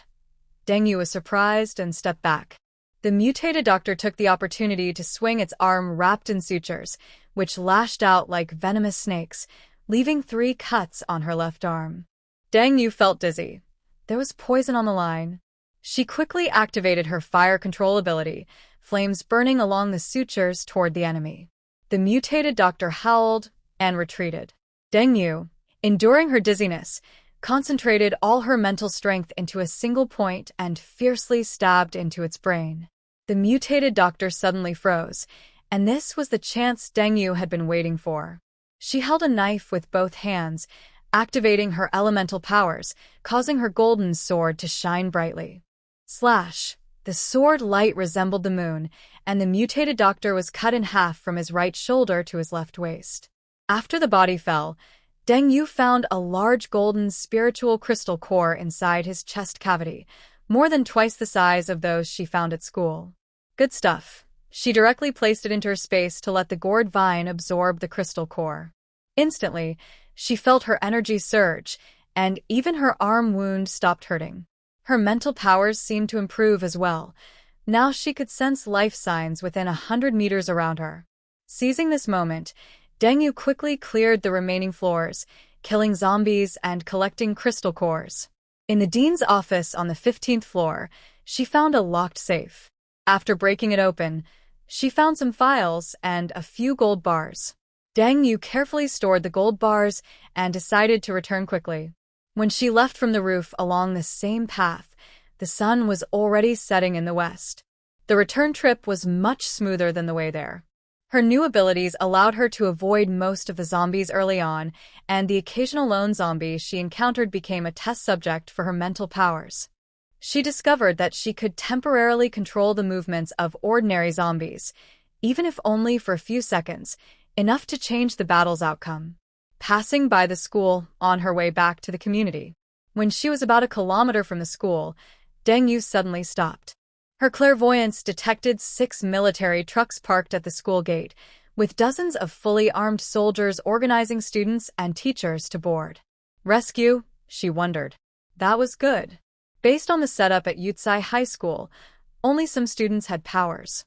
Deng was surprised and stepped back. The mutated doctor took the opportunity to swing its arm wrapped in sutures, which lashed out like venomous snakes, leaving 3 cuts on her left arm. Deng felt dizzy. There was poison on the line. She quickly activated her fire control ability, flames burning along the sutures toward the enemy. The mutated doctor howled and retreated. Deng, enduring her dizziness, concentrated all her mental strength into a single point and fiercely stabbed into its brain. The mutated doctor suddenly froze, and this was the chance Deng had been waiting for. She held a knife with both hands, activating her elemental powers, causing her golden sword to shine brightly. Slash! The sword light resembled the moon, and the mutated doctor was cut in half from his right shoulder to his left waist. After the body fell, Deng found a large golden spiritual crystal core inside his chest cavity, more than twice the size of those she found at school. Good stuff. She directly placed it into her space to let the gourd vine absorb the crystal core. Instantly, she felt her energy surge, and even her arm wound stopped hurting. Her mental powers seemed to improve as well. Now she could sense life signs within 100 meters around her. Seizing this moment, Deng quickly cleared the remaining floors, killing zombies and collecting crystal cores. In the dean's office on the 15th floor, she found a locked safe. After breaking it open, she found some files and a few gold bars. Deng carefully stored the gold bars and decided to return quickly. When she left from the roof along the same path, the sun was already setting in the west. The return trip was much smoother than the way there. Her new abilities allowed her to avoid most of the zombies early on, and the occasional lone zombie she encountered became a test subject for her mental powers. She discovered that she could temporarily control the movements of ordinary zombies, even if only for a few seconds, enough to change the battle's outcome. Passing by the school on her way back to the community. When she was about a kilometer from the school, Deng Yu suddenly stopped. Her clairvoyance detected 6 military trucks parked at the school gate, with dozens of fully armed soldiers organizing students and teachers to board. Rescue? She wondered. That was good. Based on the setup at Yutsai High School, only some students had powers.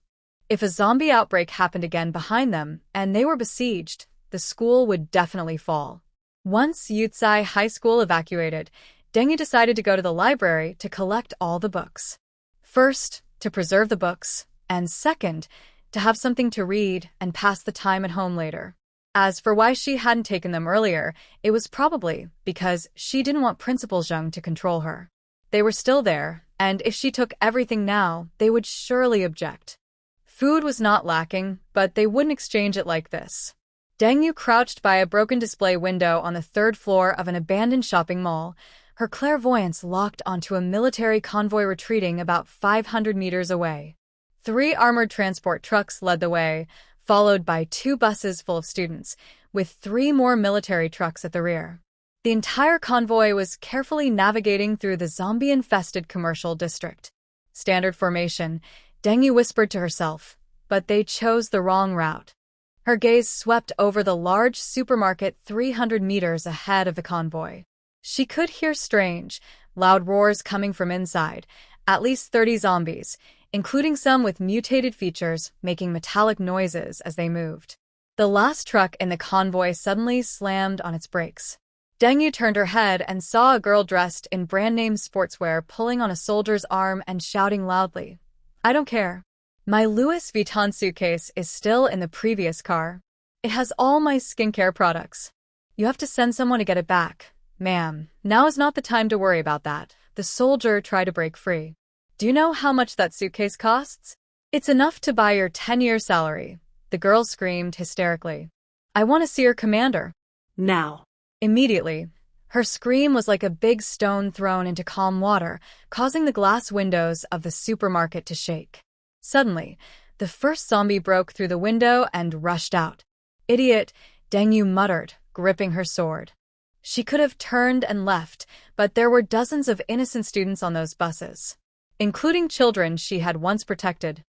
If a zombie outbreak happened again behind them and they were besieged, the school would definitely fall. Once Yutsai High School evacuated, Deng Yu decided to go to the library to collect all the books. First, to preserve the books, and second, to have something to read and pass the time at home later. As for why she hadn't taken them earlier, it was probably because she didn't want Principal Zheng to control her. They were still there, and if she took everything now, they would surely object. Food was not lacking, but they wouldn't exchange it like this. Deng Yu crouched by a broken display window on the 3rd floor of an abandoned shopping mall, her clairvoyance locked onto a military convoy retreating about 500 meters away. 3 armored transport trucks led the way, followed by 2 buses full of students, with 3 more military trucks at the rear. The entire convoy was carefully navigating through the zombie-infested commercial district. Standard formation, Deng Yu whispered to herself, but they chose the wrong route. Her gaze swept over the large supermarket 300 meters ahead of the convoy. She could hear strange, loud roars coming from inside, at least 30 zombies, including some with mutated features making metallic noises as they moved. The last truck in the convoy suddenly slammed on its brakes. Deng Yu turned her head and saw a girl dressed in brand-name sportswear pulling on a soldier's arm and shouting loudly, "I don't care. My Louis Vuitton suitcase is still in the previous car. It has all my skincare products. You have to send someone to get it back. Ma'am, now is not the time to worry about that." The soldier tried to break free. "Do you know how much that suitcase costs? It's enough to buy your 10-year salary." The girl screamed hysterically. "I want to see your commander. Now." Immediately, her scream was like a big stone thrown into calm water, causing the glass windows of the supermarket to shake. Suddenly, the first zombie broke through the window and rushed out. "Idiot," Deng Yu muttered, gripping her sword. She could have turned and left, but there were dozens of innocent students on those buses, including children she had once protected.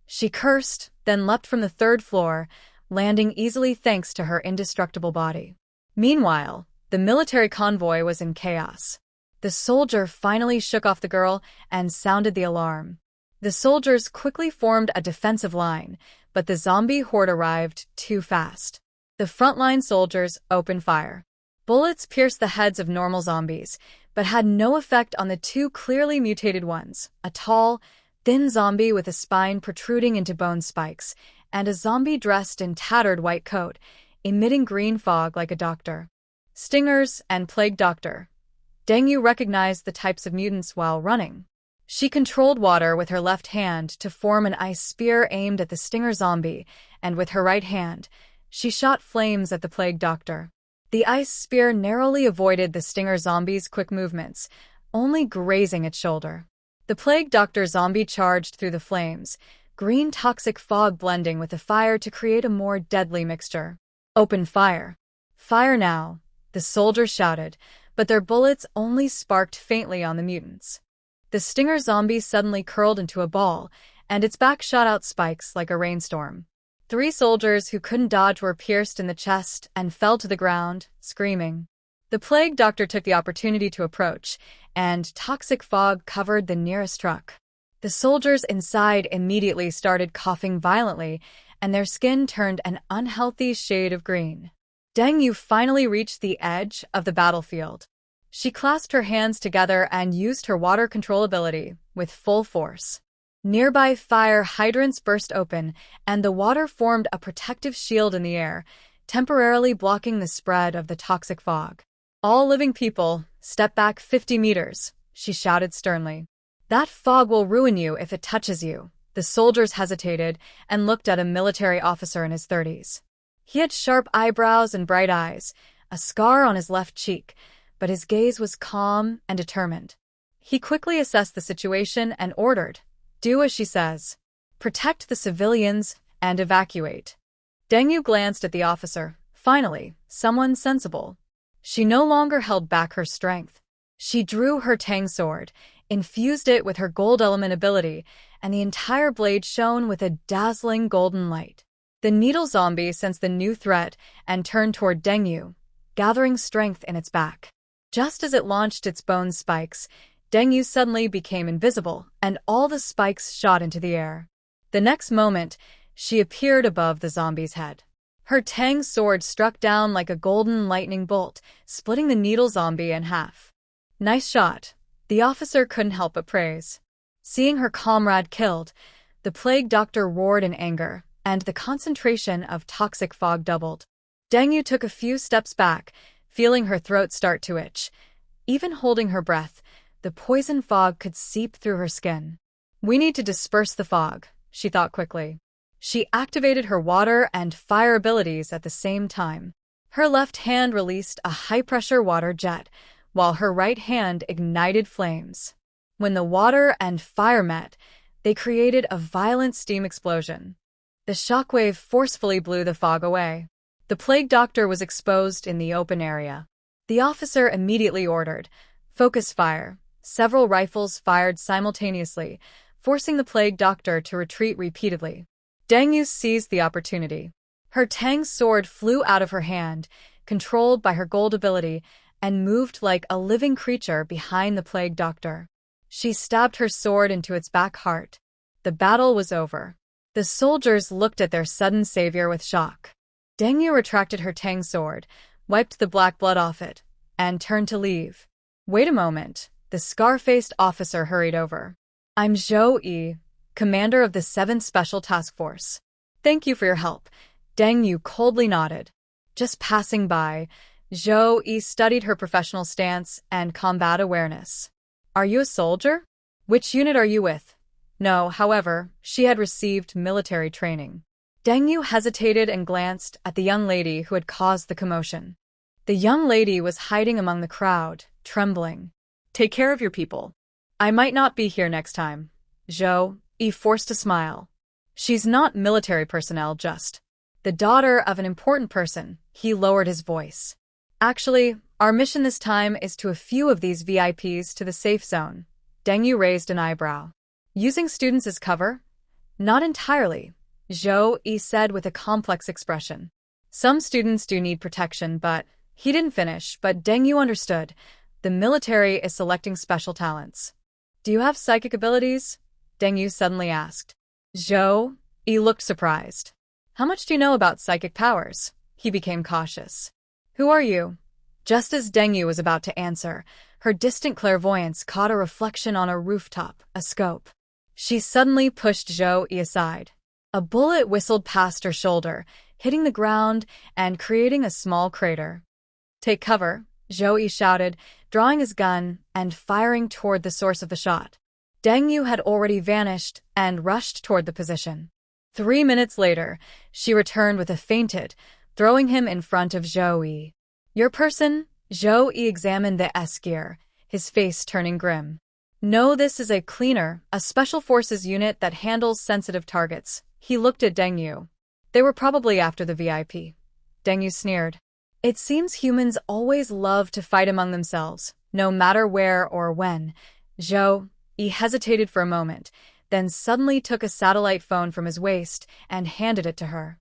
She cursed, then leapt from the 3rd floor, landing easily thanks to her indestructible body. Meanwhile, the military convoy was in chaos. The soldier finally shook off the girl and sounded the alarm. The soldiers quickly formed a defensive line, but the zombie horde arrived too fast. The frontline soldiers opened fire. Bullets pierced the heads of normal zombies, but had no effect on the 2 clearly mutated ones, a tall, thin zombie with a spine protruding into bone spikes, and a zombie dressed in tattered white coat, emitting green fog like a doctor. Stingers and Plague Doctor. Deng Yu recognized the types of mutants while running. She controlled water with her left hand to form an ice spear aimed at the Stinger zombie, and with her right hand, she shot flames at the Plague Doctor. The ice spear narrowly avoided the Stinger zombie's quick movements, only grazing its shoulder. The Plague Doctor zombie charged through the flames, green toxic fog blending with the fire to create a more deadly mixture. "Open fire. Fire now," the soldiers shouted, but their bullets only sparked faintly on the mutants. The Stinger zombie suddenly curled into a ball, and its back shot out spikes like a rainstorm. 3 soldiers who couldn't dodge were pierced in the chest and fell to the ground, screaming. The Plague Doctor took the opportunity to approach, and toxic fog covered the nearest truck. The soldiers inside immediately started coughing violently, and their skin turned an unhealthy shade of green. Deng Yu finally reached the edge of the battlefield. She clasped her hands together and used her water control ability with full force. Nearby fire hydrants burst open, and the water formed a protective shield in the air, temporarily blocking the spread of the toxic fog. "All living people, step back 50 meters, she shouted sternly. "That fog will ruin you if it touches you." The soldiers hesitated and looked at a military officer in his 30s. He had sharp eyebrows and bright eyes, a scar on his left cheek, but his gaze was calm and determined. He quickly assessed the situation and ordered, "Do as she says. Protect the civilians and evacuate." Deng Yu glanced at the officer. Finally, someone sensible. She no longer held back her strength. She drew her Tang sword, infused it with her gold element ability, and the entire blade shone with a dazzling golden light. The needle zombie sensed the new threat and turned toward Deng Yu, gathering strength in its back. Just as it launched its bone spikes, Deng Yu suddenly became invisible, and all the spikes shot into the air. The next moment, she appeared above the zombie's head. Her Tang sword struck down like a golden lightning bolt, splitting the needle zombie in half. Nice shot, the officer couldn't help but praise. Seeing her comrade killed, the plague doctor roared in anger, and the concentration of toxic fog doubled. Deng Yu took a few steps back, feeling her throat start to itch. Even holding her breath, the poison fog could seep through her skin. We need to disperse the fog, she thought quickly. She activated her water and fire abilities at the same time. Her left hand released a high-pressure water jet, while her right hand ignited flames. When the water and fire met, they created a violent steam explosion. The shockwave forcefully blew the fog away. The plague doctor was exposed in the open area. The officer immediately ordered, "Focus fire." Several rifles fired simultaneously, forcing the plague doctor to retreat repeatedly. Deng Yu seized the opportunity. Her Tang sword flew out of her hand, controlled by her gold ability, and moved like a living creature behind the plague doctor. She stabbed her sword into its back heart. The battle was over. The soldiers looked at their sudden savior with shock. Deng Yu retracted her Tang sword, wiped the black blood off it, and turned to leave. Wait a moment, the scar-faced officer hurried over. I'm Zhou Yi, commander of the 7th Special Task Force. Thank you for your help. Deng Yu coldly nodded. Just passing by, Zhou Yi studied her professional stance and combat awareness. Are you a soldier? Which unit are you with? No, however, she had received military training. Deng Yu hesitated and glanced at the young lady who had caused the commotion. The young lady was hiding among the crowd, trembling. Take care of your people. I might not be here next time. Zhou Yi forced a smile. She's not military personnel, just the daughter of an important person. He lowered his voice. Actually, our mission this time is to a few of these VIPs to the safe zone. Deng Yu raised an eyebrow. Using students as cover? Not entirely, Zhou Yi said with a complex expression. Some students do need protection, but he didn't finish, but Deng Yu understood. The military is selecting special talents. Do you have psychic abilities? Deng Yu suddenly asked. Zhou Yi looked surprised. How much do you know about psychic powers? He became cautious. Who are you? Just as Deng Yu was about to answer, her distant clairvoyance caught a reflection on a rooftop, a scope. She suddenly pushed Zhou Yi aside. A bullet whistled past her shoulder, hitting the ground and creating a small crater. Take cover, Zhou Yi shouted, drawing his gun and firing toward the source of the shot. Deng Yu had already vanished and rushed toward the position. 3 minutes later, she returned with a feinted, throwing him in front of Zhou Yi. Your person? Zhou Yi examined the S-gear, his face turning grim. No, this is a cleaner, a special forces unit that handles sensitive targets. He looked at Deng Yu. They were probably after the VIP. Deng Yu sneered. It seems humans always love to fight among themselves, no matter where or when. Zhou Yi hesitated for a moment, then suddenly took a satellite phone from his waist and handed it to her.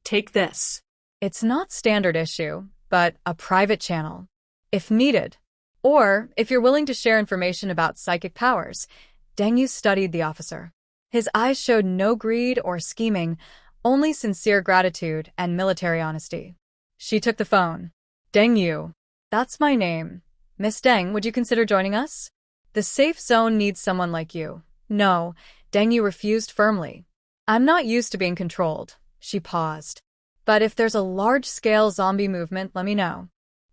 Take this. It's not standard issue, but a private channel. If needed. Or, if you're willing to share information about psychic powers. Deng Yu studied the officer. His eyes showed no greed or scheming, only sincere gratitude and military honesty. She took the phone. Deng Yu. That's my name. Miss Deng, would you consider joining us? The safe zone needs someone like you. No, Deng Yu refused firmly. I'm not used to being controlled. She paused. But if there's a large-scale zombie movement, let me know.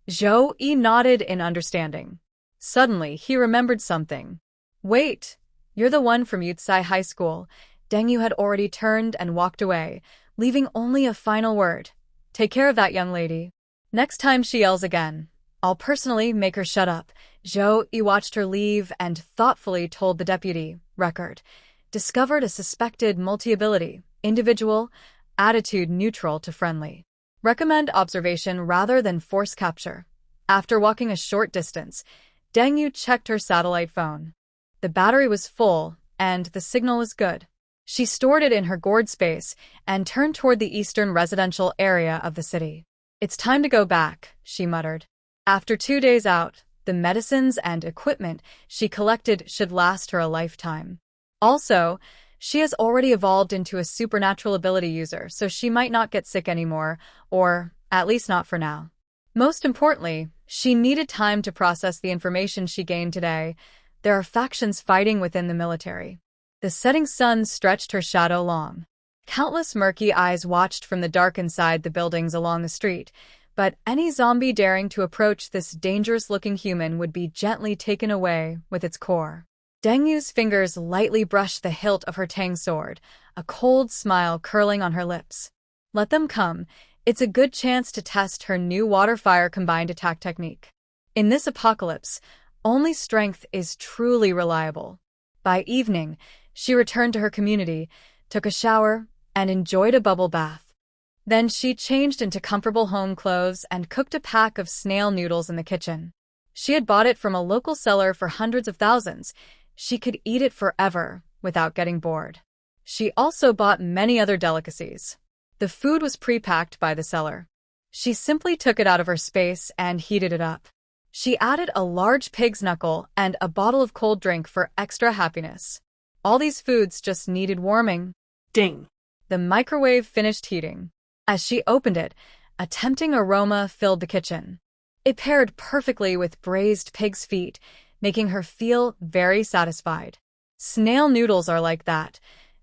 Zhou Yi nodded in understanding. Suddenly, he remembered something. Wait, you're the one from Yutsai High School. Deng Yu had already turned and walked away, leaving only a final word. Take care of that young lady. Next time she yells again, I'll personally make her shut up. Zhou Yi watched her leave and thoughtfully told the deputy, record. Discovered a suspected multi-ability individual, attitude neutral to friendly. Recommend observation rather than force capture. After walking a short distance, Deng Yu checked her satellite phone. The battery was full, and the signal was good. She stored it in her gourd space and turned toward the eastern residential area of the city. It's time to go back, she muttered. After 2 days out, the medicines and equipment she collected should last her a lifetime. Also, she has already evolved into a supernatural ability user, so she might not get sick anymore, or at least not for now. Most importantly, she needed time to process the information she gained today. There are factions fighting within the military. The setting sun stretched her shadow long. Countless murky eyes watched from the dark inside the buildings along the street, but any zombie daring to approach this dangerous-looking human would be gently taken away with its core. Deng Yu's fingers lightly brushed the hilt of her tang sword, a cold smile curling on her lips. Let them come. It's a good chance to test her new water-fire combined attack technique. In this apocalypse, only strength is truly reliable. By evening, she returned to her community, took a shower, and enjoyed a bubble bath. Then she changed into comfortable home clothes and cooked a pack of snail noodles in the kitchen. She had bought it from a local seller for hundreds of thousands. She could eat it forever without getting bored. She also bought many other delicacies. The food was pre-packed by the seller. She simply took it out of her space and heated it up. She added a large pig's knuckle and a bottle of cold drink for extra happiness. All these foods just needed warming. Ding. The microwave finished heating. As she opened it, a tempting aroma filled the kitchen. It paired perfectly with braised pig's feet, making her feel very satisfied. Snail noodles are like that,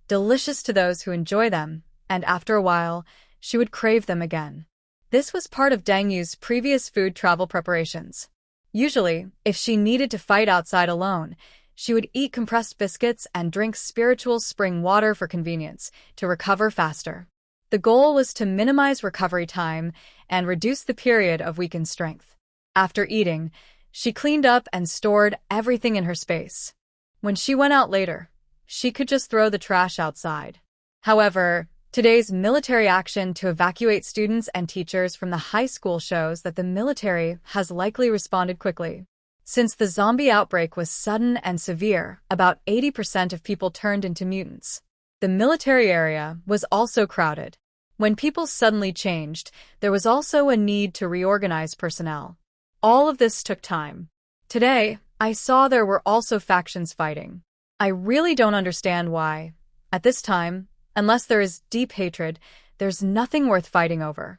delicious to those who enjoy them, and after a while, she would crave them again. This was part of Deng Yu's previous food travel preparations. Usually, if she needed to fight outside alone, she would eat compressed biscuits and drink spiritual spring water for convenience to recover faster. The goal was to minimize recovery time and reduce the period of weakened strength. After eating, she cleaned up and stored everything in her space. When she went out later, she could just throw the trash outside. However, today's military action to evacuate students and teachers from the high school shows that the military has likely responded quickly. Since the zombie outbreak was sudden and severe, about 80% of people turned into mutants. The military area was also crowded. When people suddenly changed, there was also a need to reorganize personnel. All of this took time. Today, I saw there were also factions fighting. I really don't understand why. At this time, unless there is deep hatred, there's nothing worth fighting over.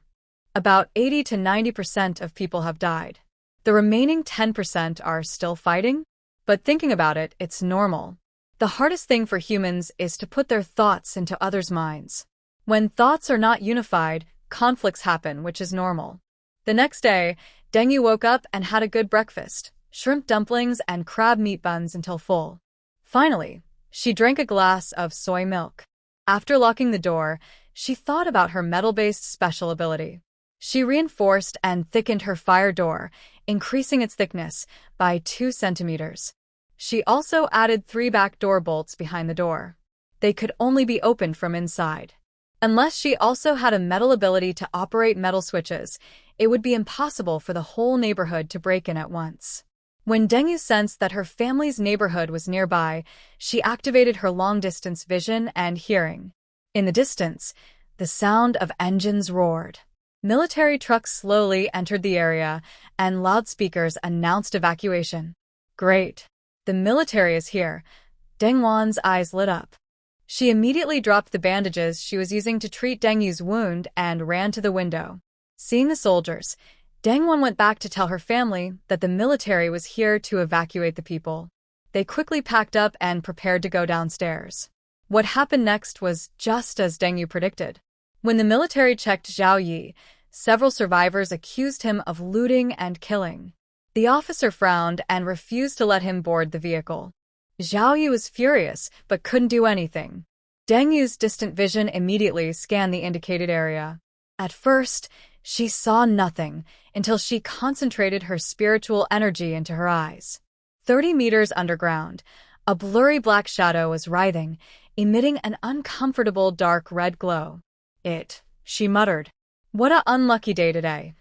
About 80 to 90% of people have died. The remaining 10% are still fighting? But thinking about it, it's normal. The hardest thing for humans is to put their thoughts into others' minds. When thoughts are not unified, conflicts happen, which is normal. The next day, Deng Yu woke up and had a good breakfast, shrimp dumplings and crab meat buns until full. Finally, she drank a glass of soy milk. After locking the door, she thought about her metal-based special ability. She reinforced and thickened her fire door, increasing its thickness by 2 centimeters. She also added 3 back door bolts behind the door. They could only be opened from inside. Unless she also had a metal ability to operate metal switches, it would be impossible for the whole neighborhood to break in at once. When Deng Yu sensed that her family's neighborhood was nearby, she activated her long-distance vision and hearing. In the distance, the sound of engines roared. Military trucks slowly entered the area, and loudspeakers announced evacuation. Great. The military is here. Deng Wan's eyes lit up. She immediately dropped the bandages she was using to treat Deng Yu's wound and ran to the window. Seeing the soldiers, Deng Wan went back to tell her family that the military was here to evacuate the people. They quickly packed up and prepared to go downstairs. What happened next was just as Deng Yu predicted. When the military checked Zhao Yi, several survivors accused him of looting and killing. The officer frowned and refused to let him board the vehicle. Zhao Yi was furious, but couldn't do anything. Deng Yu's distant vision immediately scanned the indicated area. At first, she saw nothing until she concentrated her spiritual energy into her eyes. 30 meters underground, a blurry black shadow was writhing, emitting an uncomfortable dark red glow. she muttered. What a unlucky day today.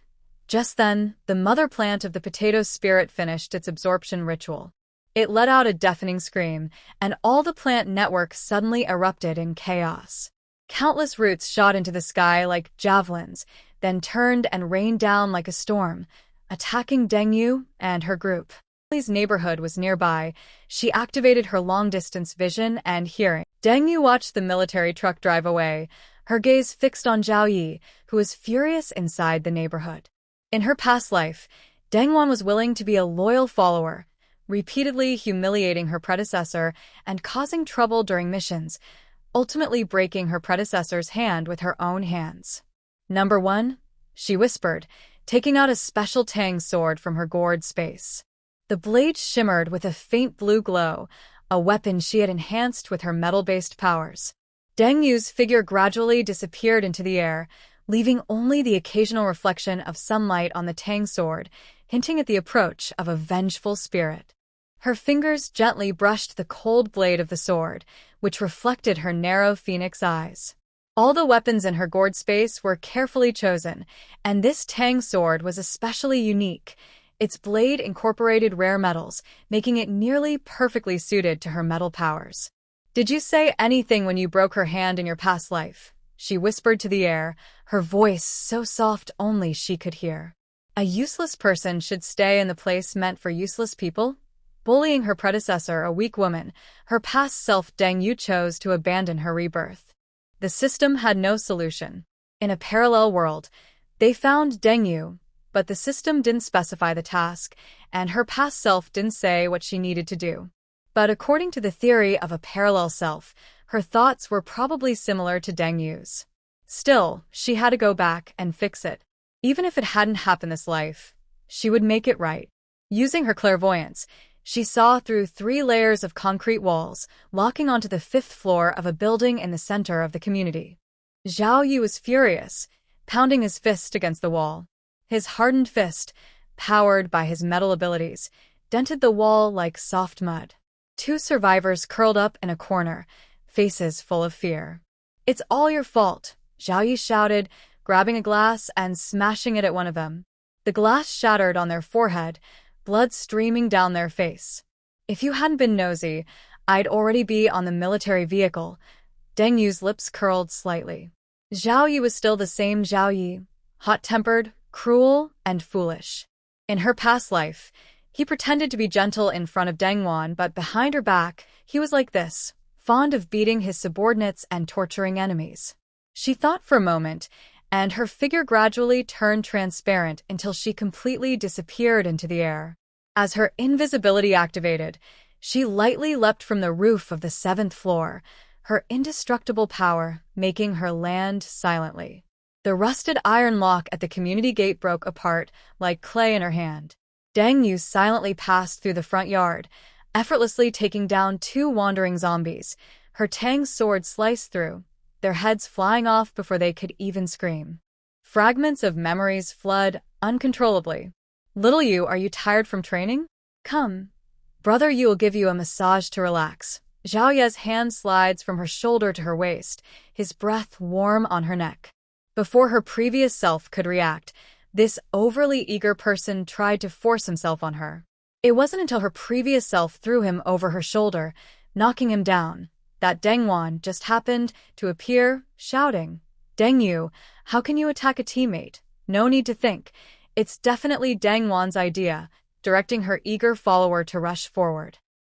Just then, the mother plant of the potato spirit finished its absorption ritual. It let out a deafening scream, and all the plant network suddenly erupted in chaos. Countless roots shot into the sky like javelins, then turned and rained down like a storm, attacking Deng and her group. Li's neighborhood was nearby. She activated her long-distance vision and hearing. Deng watched the military truck drive away, her gaze fixed on Zhao Yi, who was furious inside the neighborhood. In her past life, Deng was willing to be a loyal follower, repeatedly humiliating her predecessor and causing trouble during missions, ultimately breaking her predecessor's hand with her own hands. "Number 1, she whispered, taking out a special Tang sword from her gourd space. The blade shimmered with a faint blue glow, a weapon she had enhanced with her metal-based powers. Deng Yu's figure gradually disappeared into the air, leaving only the occasional reflection of sunlight on the Tang sword, hinting at the approach of a vengeful spirit. Her fingers gently brushed the cold blade of the sword, which reflected her narrow phoenix eyes. All the weapons in her gourd space were carefully chosen, and this Tang sword was especially unique. Its blade incorporated rare metals, making it nearly perfectly suited to her metal powers. "Did you say anything when you broke her hand in your past life?" she whispered to the air, her voice so soft only she could hear. "A useless person should stay in the place meant for useless people?" Bullying her predecessor, a weak woman, her past self Deng Yu chose to abandon her rebirth. The system had no solution. In a parallel world, they found Deng Yu, but the system didn't specify the task, and her past self didn't say what she needed to do. But according to the theory of a parallel self, her thoughts were probably similar to Deng Yu's. Still, she had to go back and fix it. Even if it hadn't happened this life, she would make it right. Using her clairvoyance, she saw through 3 layers of concrete walls, locking onto the 5th floor of a building in the center of the community. Zhao Yi was furious, pounding his fist against the wall. His hardened fist, powered by his metal abilities, dented the wall like soft mud. 2 survivors curled up in a corner, faces full of fear. "It's all your fault," Zhao Yi shouted, grabbing a glass and smashing it at one of them. The glass shattered on their forehead, blood streaming down their face. "If you hadn't been nosy, I'd already be on the military vehicle." Deng Yu's lips curled slightly. Zhao Yi was still the same Zhao Yi, hot-tempered, cruel, and foolish. In her past life, he pretended to be gentle in front of Deng, but behind her back, he was like this, fond of beating his subordinates and torturing enemies. She thought for a moment, and her figure gradually turned transparent until she completely disappeared into the air. As her invisibility activated, she lightly leapt from the roof of the 7th floor, her indestructible power making her land silently. The rusted iron lock at the community gate broke apart like clay in her hand. Deng Yu silently passed through the front yard, effortlessly taking down 2 wandering zombies. Her Tang sword sliced through, their heads flying off before they could even scream. Fragments of memories flood uncontrollably. "Little Yu, are you tired from training? Come. Brother Yu will give you a massage to relax." Zhao Ye's hand slides from her shoulder to her waist, his breath warm on her neck. Before her previous self could react, this overly eager person tried to force himself on her. It wasn't until her previous self threw him over her shoulder, knocking him down, that Deng just happened to appear, shouting, "Deng Yu, how can you attack a teammate? No need to think. It's definitely Deng idea," directing her eager follower to rush forward.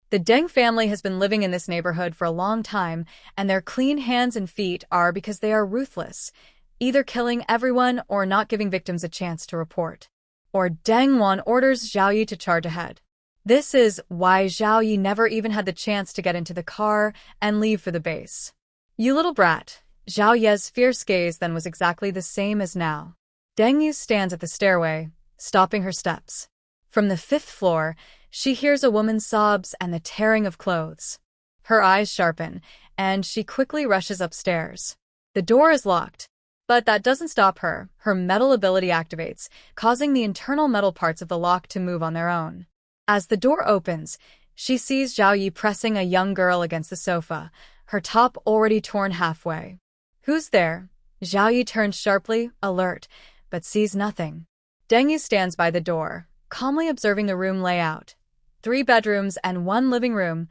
The Deng family has been living in this neighborhood for a long time, and their clean hands and feet are because they are ruthless, either killing everyone or not giving victims a chance to report. Or Deng orders Zhao Yi to charge ahead. This is why Zhao Yi never even had the chance to get into the car and leave for the base. "You little brat." Zhao Ye's fierce gaze then was exactly the same as now. Deng Yu stands at the stairway, stopping her steps. From the 5th floor, she hears a woman's sobs and the tearing of clothes. Her eyes sharpen, and she quickly rushes upstairs. The door is locked, but that doesn't stop her. Her metal ability activates, causing the internal metal parts of the lock to move on their own. As the door opens, she sees Zhao Yi pressing a young girl against the sofa, her top already torn halfway. "Who's there?" Zhao Yi turns sharply, alert, but sees nothing. Deng Yu stands by the door, calmly observing the room layout. 3 bedrooms and 1 living room,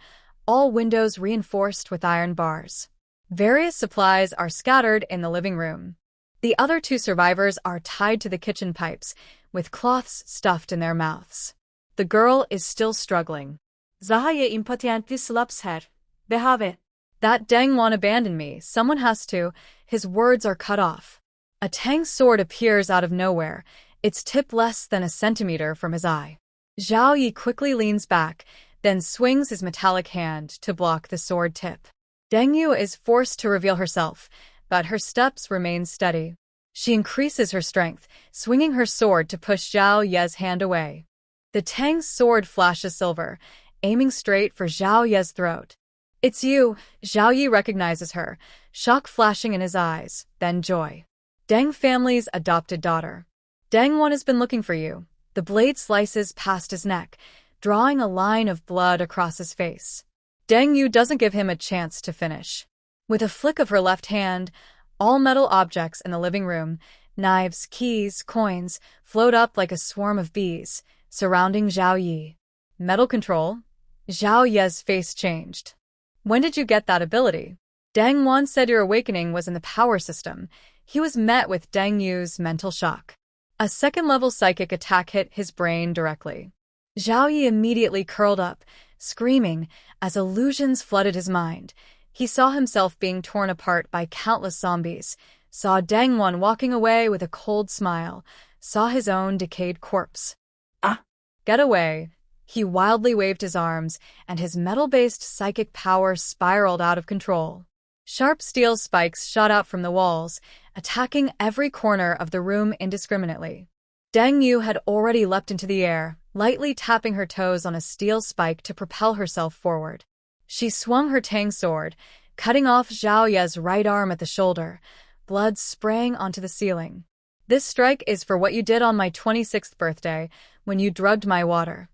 all windows reinforced with iron bars. Various supplies are scattered in the living room. The other 2 survivors are tied to the kitchen pipes, with cloths stuffed in their mouths. The girl is still struggling. Zaha'ye impatiently slaps her. They have it. That Deng won't abandon me. Someone has to. His words are cut off. A Tang sword appears out of nowhere, its tip less than a centimeter from his eye. Zhao Yi quickly leans back, then swings his metallic hand to block the sword tip. Deng Yu is forced to reveal herself, but her steps remain steady. She increases her strength, swinging her sword to push Zhao Ye's hand away. The Tang's sword flashes silver, aiming straight for Zhao Ye's throat. It's you. Zhao Yi recognizes her, shock flashing in his eyes, then joy. Deng family's adopted daughter. Deng one has been looking for you. The blade slices past his neck, drawing a line of blood across his face. Deng Yu doesn't give him a chance to finish. With a flick of her left hand, all metal objects in the living room, knives, keys, coins, float up like a swarm of bees, surrounding Zhao Yi. Metal control? Zhao Ye's face changed. When did you get that ability? Deng Wan said your awakening was in the power system. He was met with Deng Yu's mental shock. A second-level psychic attack hit his brain directly. Zhao Yi immediately curled up, screaming, as illusions flooded his mind. He saw himself being torn apart by countless zombies, saw Deng Wan walking away with a cold smile, saw his own decayed corpse. Ah! Get away! He wildly waved his arms, and his metal-based psychic power spiraled out of control. Sharp steel spikes shot out from the walls, attacking every corner of the room indiscriminately. Deng Yu had already leapt into the air, lightly tapping her toes on a steel spike to propel herself forward. She swung her Tang sword, cutting off Zhao Ye's right arm at the shoulder, blood spraying onto the ceiling. This strike is for what you did on my 26th birthday, when you drugged my water.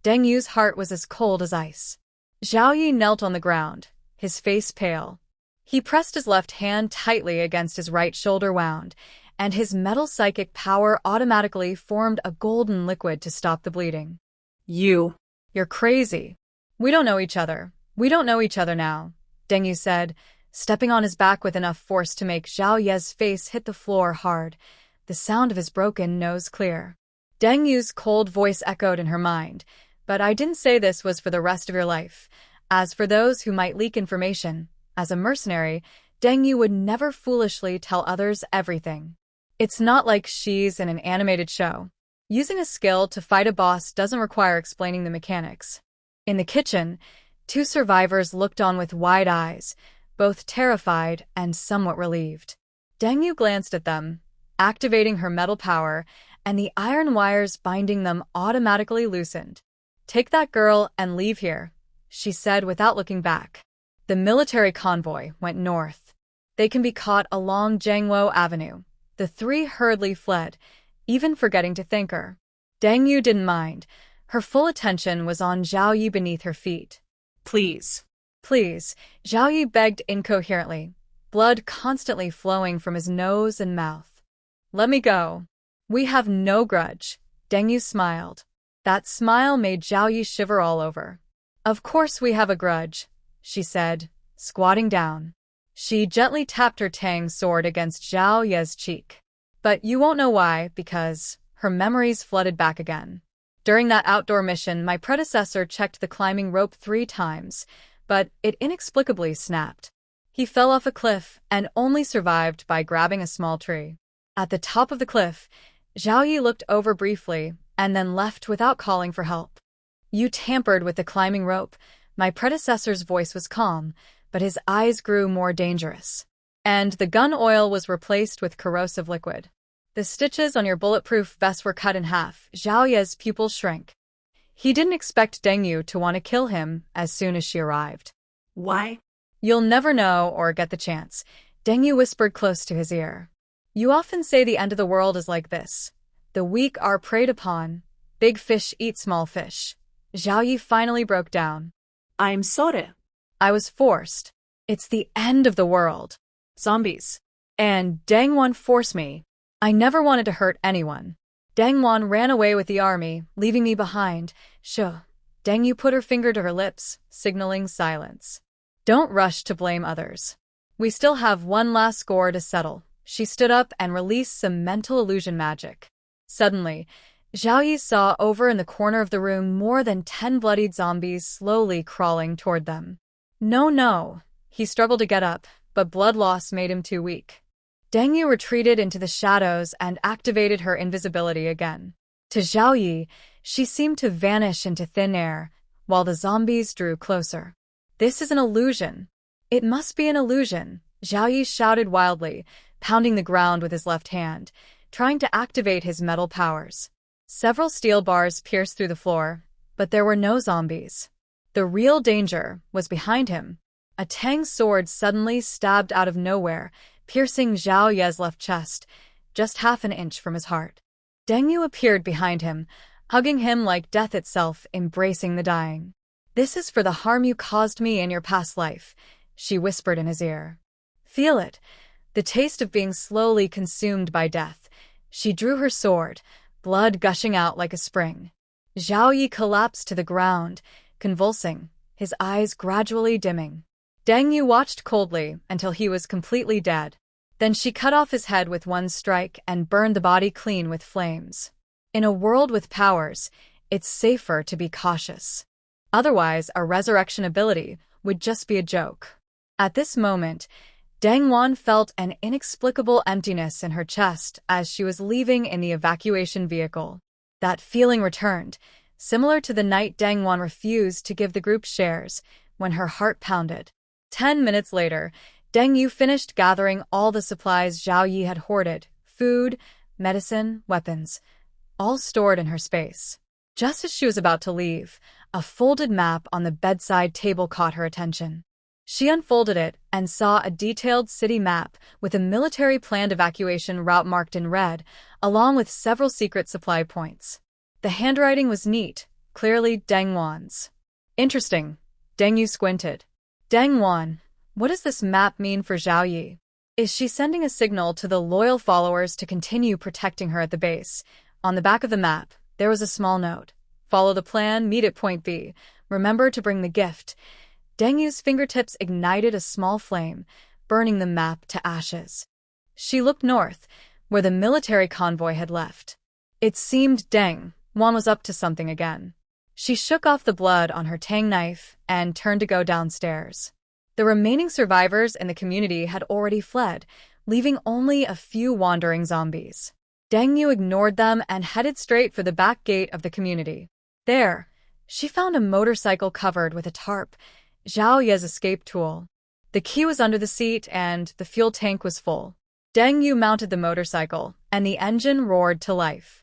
Deng Yu's heart was as cold as ice. Zhao Yi knelt on the ground, his face pale. He pressed his left hand tightly against his right shoulder wound, and his metal psychic power automatically formed a golden liquid to stop the bleeding. You're crazy. We don't know each other. We don't know each other now, Deng Yu said, stepping on his back with enough force to make Zhao Ye's face hit the floor hard, the sound of his broken nose clear. Deng Yu's cold voice echoed in her mind, but I didn't say this was for the rest of your life. As for those who might leak information, as a mercenary, Deng Yu would never foolishly tell others everything. It's not like she's in an animated show. Using a skill to fight a boss doesn't require explaining the mechanics. In the kitchen, 2 survivors looked on with wide eyes, both terrified and somewhat relieved. Deng Yu glanced at them, activating her metal power, and the iron wires binding them automatically loosened. Take that girl and leave here, she said without looking back. The military convoy went north. They can be caught along Jiangwo Avenue. The 3 hurriedly fled, even forgetting to thank her. Deng Yu didn't mind. Her full attention was on Zhao Yi beneath her feet. Please. Please, Zhao Yi begged incoherently, blood constantly flowing from his nose and mouth. Let me go. We have no grudge. Deng Yu smiled. That smile made Zhao Yi shiver all over. Of course we have a grudge, she said, squatting down. She gently tapped her Tang sword against Zhao Ye's cheek. But you won't know why, because her memories flooded back again. During that outdoor mission, my predecessor checked the climbing rope 3 times, but it inexplicably snapped. He fell off a cliff and only survived by grabbing a small tree. At the top of the cliff, Zhao Yi looked over briefly and then left without calling for help. You tampered with the climbing rope. My predecessor's voice was calm, but his eyes grew more dangerous. And the gun oil was replaced with corrosive liquid. The stitches on your bulletproof vest were cut in half. Zhao Ye's pupils shrank. He didn't expect Deng Yu to want to kill him as soon as she arrived. Why? You'll never know or get the chance, Deng Yu whispered close to his ear. You often say the end of the world is like this. The weak are preyed upon. Big fish eat small fish. Zhao Yi finally broke down. I'm sorry. I was forced. It's the end of the world. Zombies. And Deng Wan forced me. I never wanted to hurt anyone. Deng Wan ran away with the army, leaving me behind. Sure. Deng Yu put her finger to her lips, signaling silence. Don't rush to blame others. We still have one last score to settle. She stood up and released some mental illusion magic. Suddenly, Zhao Yi saw over in the corner of the room more than 10 bloodied zombies slowly crawling toward them. No. He struggled to get up, but blood loss made him too weak. Deng Yu retreated into the shadows and activated her invisibility again. To Zhao Yi, she seemed to vanish into thin air, while the zombies drew closer. This is an illusion. It must be an illusion, Zhao Yi shouted wildly, pounding the ground with his left hand, trying to activate his metal powers. Several steel bars pierced through the floor, but there were no zombies. The real danger was behind him. A Tang sword suddenly stabbed out of nowhere, piercing Zhao Ye's left chest, just half an inch from his heart. Deng Yu appeared behind him, hugging him like death itself, embracing the dying. This is for the harm you caused me in your past life, she whispered in his ear. Feel it, the taste of being slowly consumed by death. She drew her sword, blood gushing out like a spring. Zhao Yi collapsed to the ground, convulsing, his eyes gradually dimming. Deng Yu watched coldly until he was completely dead. Then she cut off his head with one strike and burned the body clean with flames. In a world with powers, it's safer to be cautious. Otherwise, a resurrection ability would just be a joke. At this moment, Deng Wan felt an inexplicable emptiness in her chest as she was leaving in the evacuation vehicle. That feeling returned, similar to the night Deng Wan refused to give the group shares, when her heart pounded. 10 minutes later, Deng Yu finished gathering all the supplies Zhao Yi had hoarded, food, medicine, weapons, all stored in her space. Just as she was about to leave, a folded map on the bedside table caught her attention. She unfolded it and saw a detailed city map with a military planned evacuation route marked in red, along with several secret supply points. The handwriting was neat, clearly Deng Wan's. Interesting. Deng Yu squinted. Deng Wan, what does this map mean for Zhao Yi? Is she sending a signal to the loyal followers to continue protecting her at the base? On the back of the map, there was a small note. Follow the plan, meet at point B. Remember to bring the gift. Deng Yu's fingertips ignited a small flame, burning the map to ashes. She looked north, where the military convoy had left. It seemed Deng Wan was up to something again. She shook off the blood on her tang knife and turned to go downstairs. The remaining survivors in the community had already fled, leaving only a few wandering zombies. Deng Yu ignored them and headed straight for the back gate of the community. There, she found a motorcycle covered with a tarp, Zhao Ye's escape tool. The key was under the seat and the fuel tank was full. Deng Yu mounted the motorcycle, and the engine roared to life.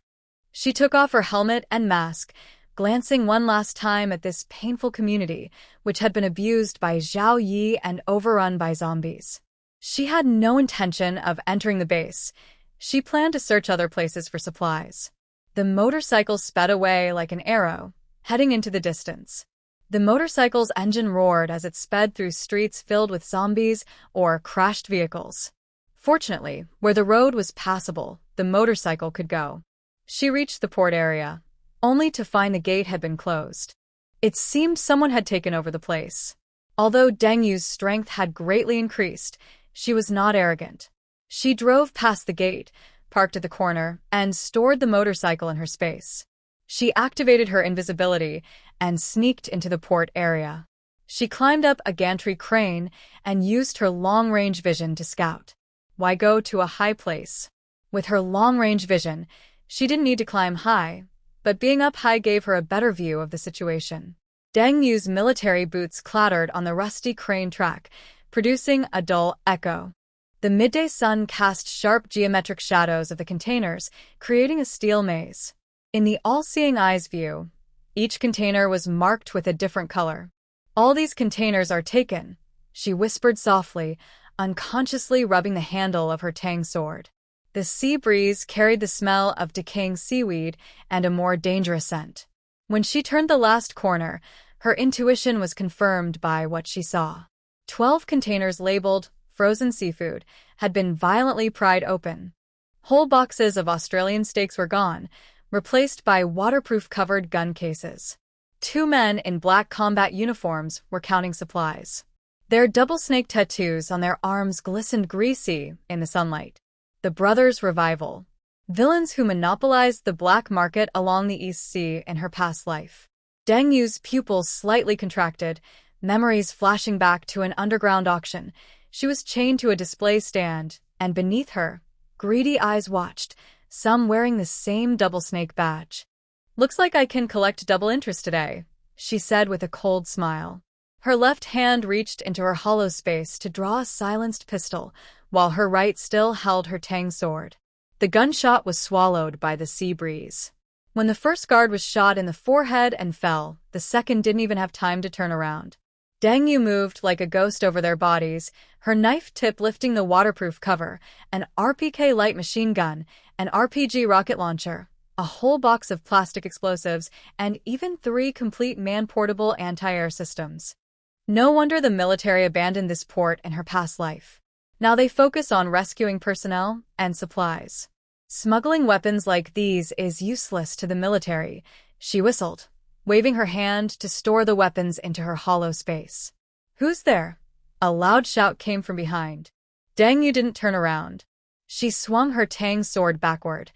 She took off her helmet and mask, glancing one last time at this painful community, which had been abused by Zhao Yi and overrun by zombies. She had no intention of entering the base. She planned to search other places for supplies. The motorcycle sped away like an arrow, heading into the distance. The motorcycle's engine roared as it sped through streets filled with zombies or crashed vehicles. Fortunately, where the road was passable, the motorcycle could go. She reached the port area, only to find the gate had been closed. It seemed someone had taken over the place. Although Deng Yu's strength had greatly increased, she was not arrogant. She drove past the gate, parked at the corner, and stored the motorcycle in her space. She activated her invisibility and sneaked into the port area. She climbed up a gantry crane and used her long-range vision to scout. Why go to a high place? With her long-range vision, she didn't need to climb high, but being up high gave her a better view of the situation. Deng Yu's military boots clattered on the rusty crane track, producing a dull echo. The midday sun cast sharp geometric shadows of the containers, creating a steel maze. In the all-seeing eye's view, each container was marked with a different color. All these containers are taken, she whispered softly, unconsciously rubbing the handle of her tang sword. The sea breeze carried the smell of decaying seaweed and a more dangerous scent. When she turned the last corner, her intuition was confirmed by what she saw. 12 containers labeled frozen seafood, had been violently pried open. Whole boxes of Australian steaks were gone, replaced by waterproof-covered gun cases. Two men in black combat uniforms were counting supplies. Their double snake tattoos on their arms glistened greasy in the sunlight. The brothers' revival. Villains who monopolized the black market along the East Sea in her past life. Deng Yu's pupils slightly contracted, memories flashing back to an underground auction. She was chained to a display stand, and beneath her, greedy eyes watched, some wearing the same double snake badge. "Looks like I can collect double interest today," she said with a cold smile. Her left hand reached into her hollow space to draw a silenced pistol, while her right still held her tang sword. The gunshot was swallowed by the sea breeze. When the first guard was shot in the forehead and fell, the second didn't even have time to turn around. Deng Yu moved like a ghost over their bodies, her knife tip lifting the waterproof cover, an RPK light machine gun, an RPG rocket launcher, a whole box of plastic explosives, and even 3 complete man-portable anti-air systems. No wonder the military abandoned this port in her past life. Now they focus on rescuing personnel and supplies. "Smuggling weapons like these is useless to the military," she whistled, waving her hand to store the weapons into her hollow space. "Who's there?" A loud shout came from behind. Deng Yu didn't turn around. She swung her tang sword backward,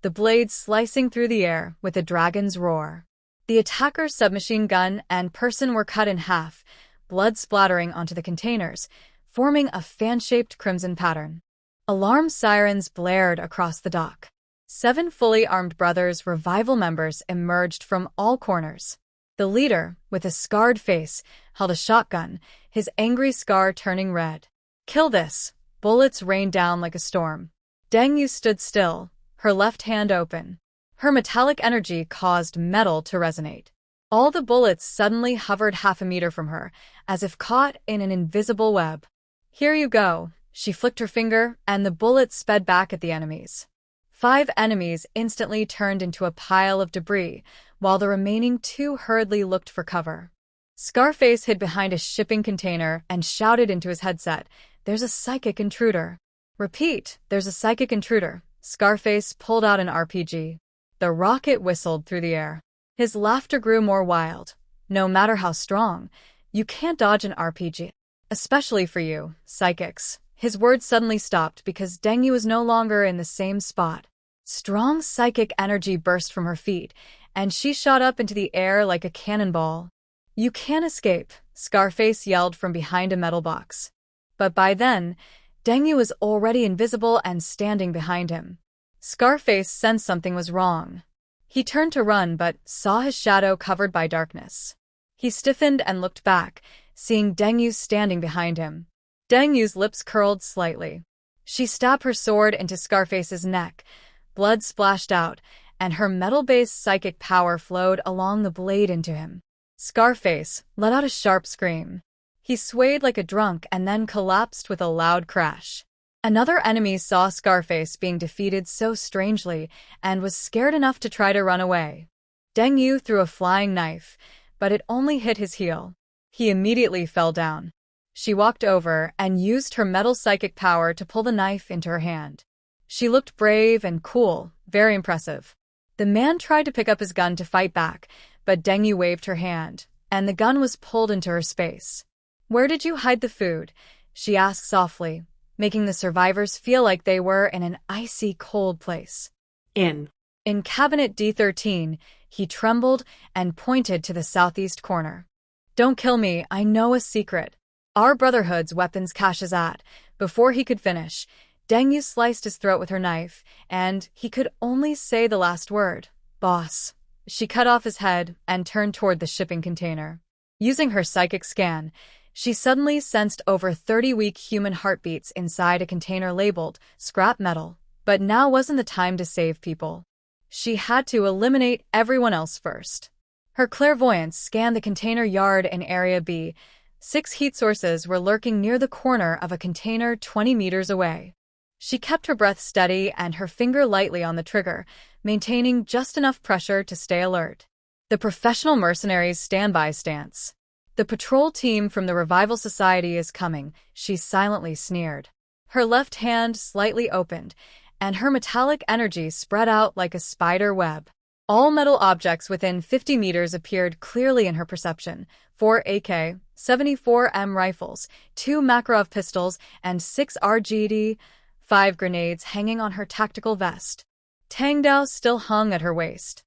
the blade slicing through the air with a dragon's roar. The attacker's submachine gun and person were cut in half, blood splattering onto the containers, forming a fan-shaped crimson pattern. Alarm sirens blared across the dock. 7 fully armed brothers revival members emerged from all corners. The leader, with a scarred face, held a shotgun, his angry scar turning red. "Kill this!" Bullets rained down like a storm. Deng Yu stood still, her left hand open. Her metallic energy caused metal to resonate. All the bullets suddenly hovered half a meter from her, as if caught in an invisible web. "Here you go." She flicked her finger, and the bullets sped back at the enemies. 5 enemies instantly turned into a pile of debris, while the remaining 2 hurriedly looked for cover. Scarface hid behind a shipping container and shouted into his headset, "There's a psychic intruder." "Repeat, there's a psychic intruder." Scarface pulled out an RPG. The rocket whistled through the air. His laughter grew more wild. "No matter how strong, you can't dodge an RPG. Especially for you, psychics." His words suddenly stopped because Deng Yu was no longer in the same spot. Strong psychic energy burst from her feet, and she shot up into the air like a cannonball. "You can't escape," Scarface yelled from behind a metal box. But by then, Deng Yu was already invisible and standing behind him. Scarface sensed something was wrong. He turned to run but saw his shadow covered by darkness. He stiffened and looked back, seeing Deng Yu standing behind him. Deng Yu's lips curled slightly. She stabbed her sword into Scarface's neck. Blood splashed out, and her metal-based psychic power flowed along the blade into him. Scarface let out a sharp scream. He swayed like a drunk and then collapsed with a loud crash. Another enemy saw Scarface being defeated so strangely and was scared enough to try to run away. Deng Yu threw a flying knife, but it only hit his heel. He immediately fell down. She walked over and used her metal psychic power to pull the knife into her hand. She looked brave and cool, very impressive. The man tried to pick up his gun to fight back, but Deng Yu waved her hand, and the gun was pulled into her space. "Where did you hide the food?" she asked softly, making the survivors feel like they were in an icy cold place. In Cabinet D13, he trembled and pointed to the southeast corner. "Don't kill me, I know a secret. Our Brotherhood's weapons cache is at." Before he could finish, Deng Yu sliced his throat with her knife, and he could only say the last word, "Boss." She cut off his head and turned toward the shipping container. Using her psychic scan, she suddenly sensed over 30 weak human heartbeats inside a container labeled scrap metal. But now wasn't the time to save people. She had to eliminate everyone else first. Her clairvoyance scanned the container yard in Area B. 6 heat sources were lurking near the corner of a container 20 meters away. She kept her breath steady and her finger lightly on the trigger, maintaining just enough pressure to stay alert. The professional mercenary's standby stance. The patrol team from the Revival Society is coming, she silently sneered. Her left hand slightly opened, and her metallic energy spread out like a spider web. All metal objects within 50 meters appeared clearly in her perception. 4 AK-74M rifles, 2 Makarov pistols, and 6 RGD-5 grenades hanging on her tactical vest. Tangdao still hung at her waist.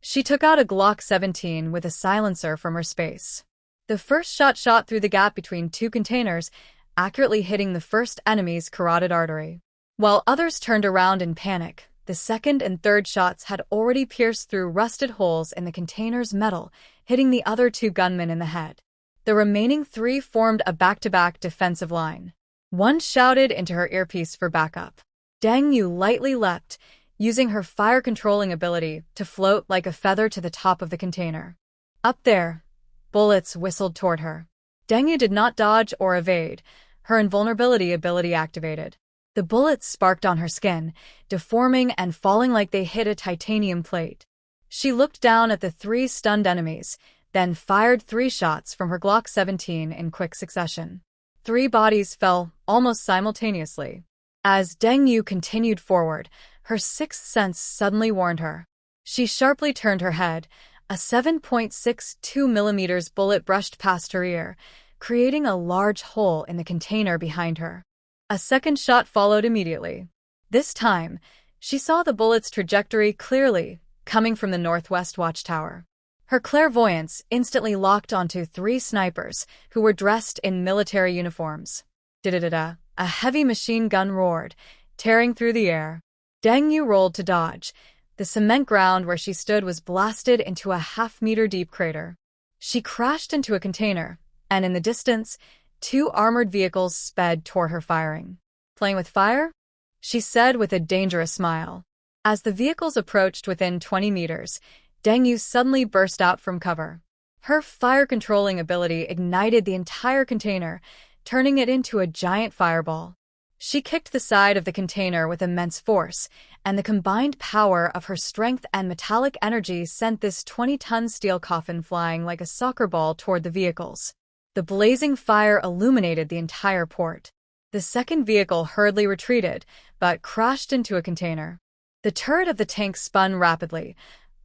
She took out a Glock 17 with a silencer from her space. The first shot through the gap between 2 containers, accurately hitting the first enemy's carotid artery. While others turned around in panic, the second and third shots had already pierced through rusted holes in the container's metal, hitting the other 2 gunmen in the head. The remaining 3 formed a back-to-back defensive line. One shouted into her earpiece for backup. Deng Yu lightly leapt, using her fire-controlling ability to float like a feather to the top of the container. Up there, bullets whistled toward her. Deng Yu did not dodge or evade, her invulnerability ability activated. The bullets sparked on her skin, deforming and falling like they hit a titanium plate. She looked down at the 3 stunned enemies, then fired 3 shots from her Glock 17 in quick succession. 3 bodies fell almost simultaneously. As Deng Yu continued forward, her sixth sense suddenly warned her. She sharply turned her head. A 7.62 millimeters bullet brushed past her ear, creating a large hole in the container behind her. A second shot followed immediately. This time, she saw the bullet's trajectory clearly, coming from the northwest watchtower. Her clairvoyance instantly locked onto 3 snipers who were dressed in military uniforms. Da-da-da-da, a heavy machine gun roared, tearing through the air. Deng Yu rolled to dodge. The cement ground where she stood was blasted into a half-meter-deep crater. She crashed into a container, and in the distance, 2 armored vehicles sped toward her firing. "Playing with fire?" she said with a dangerous smile. As the vehicles approached within 20 meters, Deng Yu suddenly burst out from cover. Her fire-controlling ability ignited the entire container, turning it into a giant fireball. She kicked the side of the container with immense force, and the combined power of her strength and metallic energy sent this 20-ton steel coffin flying like a soccer ball toward the vehicles. The blazing fire illuminated the entire port. The second vehicle hurriedly retreated, but crashed into a container. The turret of the tank spun rapidly,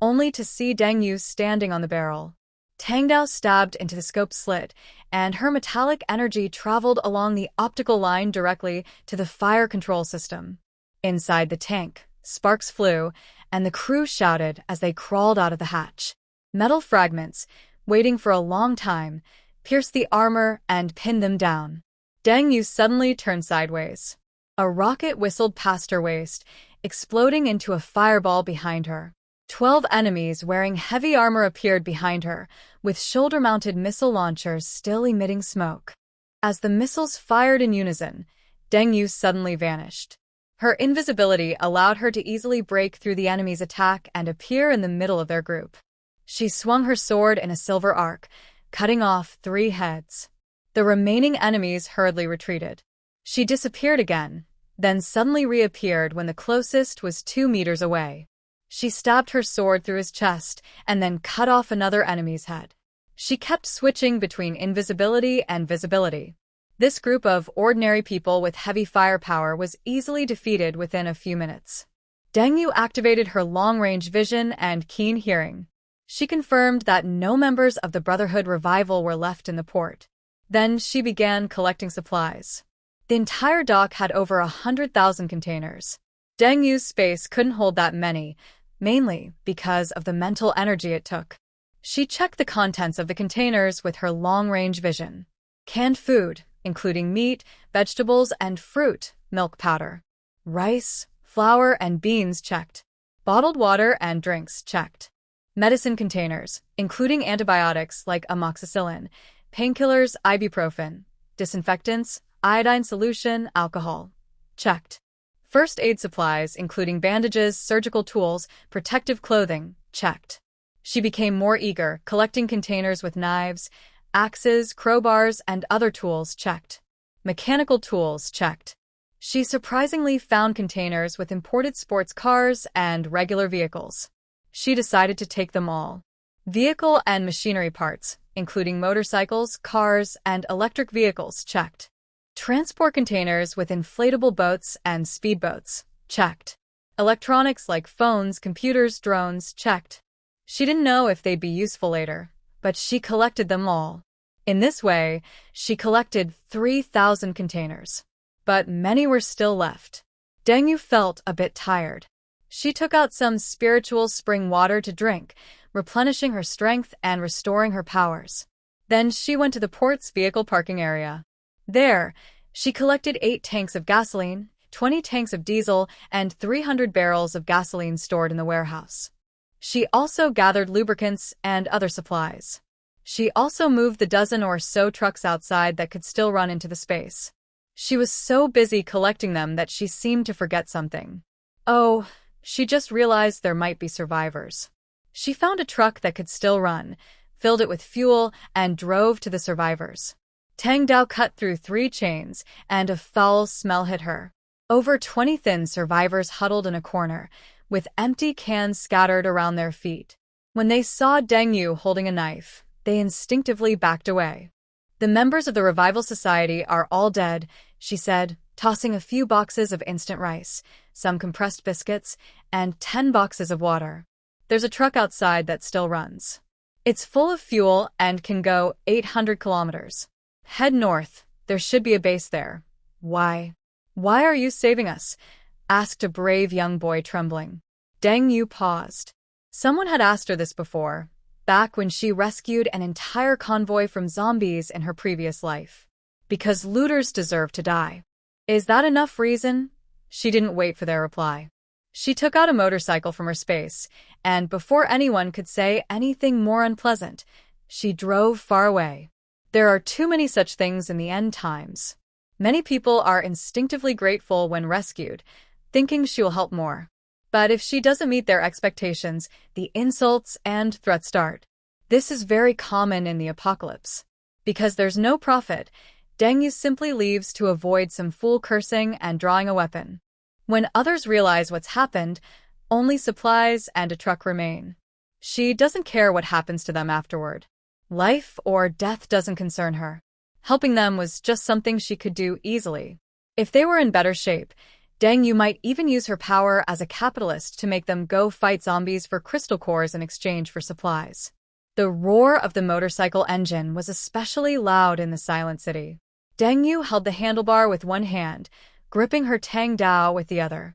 only to see Deng Yu standing on the barrel. Tangdao stabbed into the scope slit, and her metallic energy traveled along the optical line directly to the fire control system. Inside the tank, sparks flew, and the crew shouted as they crawled out of the hatch. Metal fragments, waiting for a long time, pierced the armor and pinned them down. Deng Yu suddenly turned sideways. A rocket whistled past her waist, exploding into a fireball behind her. 12 enemies wearing heavy armor appeared behind her, with shoulder-mounted missile launchers still emitting smoke. As the missiles fired in unison, Deng Yu suddenly vanished. Her invisibility allowed her to easily break through the enemy's attack and appear in the middle of their group. She swung her sword in a silver arc, cutting off 3 heads. The remaining enemies hurriedly retreated. She disappeared again, then suddenly reappeared when the closest was 2 meters away. She stabbed her sword through his chest and then cut off another enemy's head. She kept switching between invisibility and visibility. This group of ordinary people with heavy firepower was easily defeated within a few minutes. Deng Yu activated her long-range vision and keen hearing. She confirmed that no members of the Brotherhood Revival were left in the port. Then she began collecting supplies. The entire dock had over 100,000 containers. Deng Yu's space couldn't hold that many, mainly because of the mental energy it took. She checked the contents of the containers with her long-range vision. Canned food, including meat, vegetables, and fruit, milk powder. Rice, flour, and beans checked. Bottled water and drinks checked. Medicine containers, including antibiotics like amoxicillin, painkillers, ibuprofen, disinfectants, iodine solution, alcohol, checked. First aid supplies, including bandages, surgical tools, protective clothing, checked. She became more eager, collecting containers with knives, axes, crowbars, and other tools checked. Mechanical tools checked. She surprisingly found containers with imported sports cars and regular vehicles. She decided to take them all. Vehicle and machinery parts, including motorcycles, cars, and electric vehicles, checked. Transport containers with inflatable boats and speedboats, checked. Electronics like phones, computers, drones, checked. She didn't know if they'd be useful later, but she collected them all. In this way, she collected 3,000 containers. But many were still left. Deng felt a bit tired. She took out some spiritual spring water to drink, replenishing her strength and restoring her powers. Then she went to the port's vehicle parking area. There, she collected 8 tanks of gasoline, 20 tanks of diesel, and 300 barrels of gasoline stored in the warehouse. She also gathered lubricants and other supplies. She also moved the dozen or so trucks outside that could still run into the space. She was so busy collecting them that she seemed to forget something. Oh, she just realized there might be survivors. She found a truck that could still run, filled it with fuel, and drove to the survivors. Tang Dao cut through 3 chains, and a foul smell hit her. Over 20 thin survivors huddled in a corner, with empty cans scattered around their feet. When they saw Deng holding a knife, they instinctively backed away. The members of the Revival Society are all dead, she said, tossing a few boxes of instant rice, some compressed biscuits, and 10 boxes of water. There's a truck outside that still runs. It's full of fuel and can go 800 kilometers. Head north. There should be a base there. Why? Why are you saving us? Asked a brave young boy trembling. Deng paused. Someone had asked her this before, back when she rescued an entire convoy from zombies in her previous life. Because looters deserve to die. Is that enough reason? She didn't wait for their reply. She took out a motorcycle from her space, and before anyone could say anything more unpleasant, she drove far away. There are too many such things in the end times. Many people are instinctively grateful when rescued, thinking she will help more. But if she doesn't meet their expectations, the insults and threats start. This is very common in the apocalypse. Because there's no profit, Deng simply leaves to avoid some fool cursing and drawing a weapon. When others realize what's happened, only supplies and a truck remain. She doesn't care what happens to them afterward. Life or death doesn't concern her. Helping them was just something she could do easily. If they were in better shape, Deng might even use her power as a capitalist to make them go fight zombies for crystal cores in exchange for supplies. The roar of the motorcycle engine was especially loud in the silent city. Deng held the handlebar with one hand, gripping her Tang Dao with the other.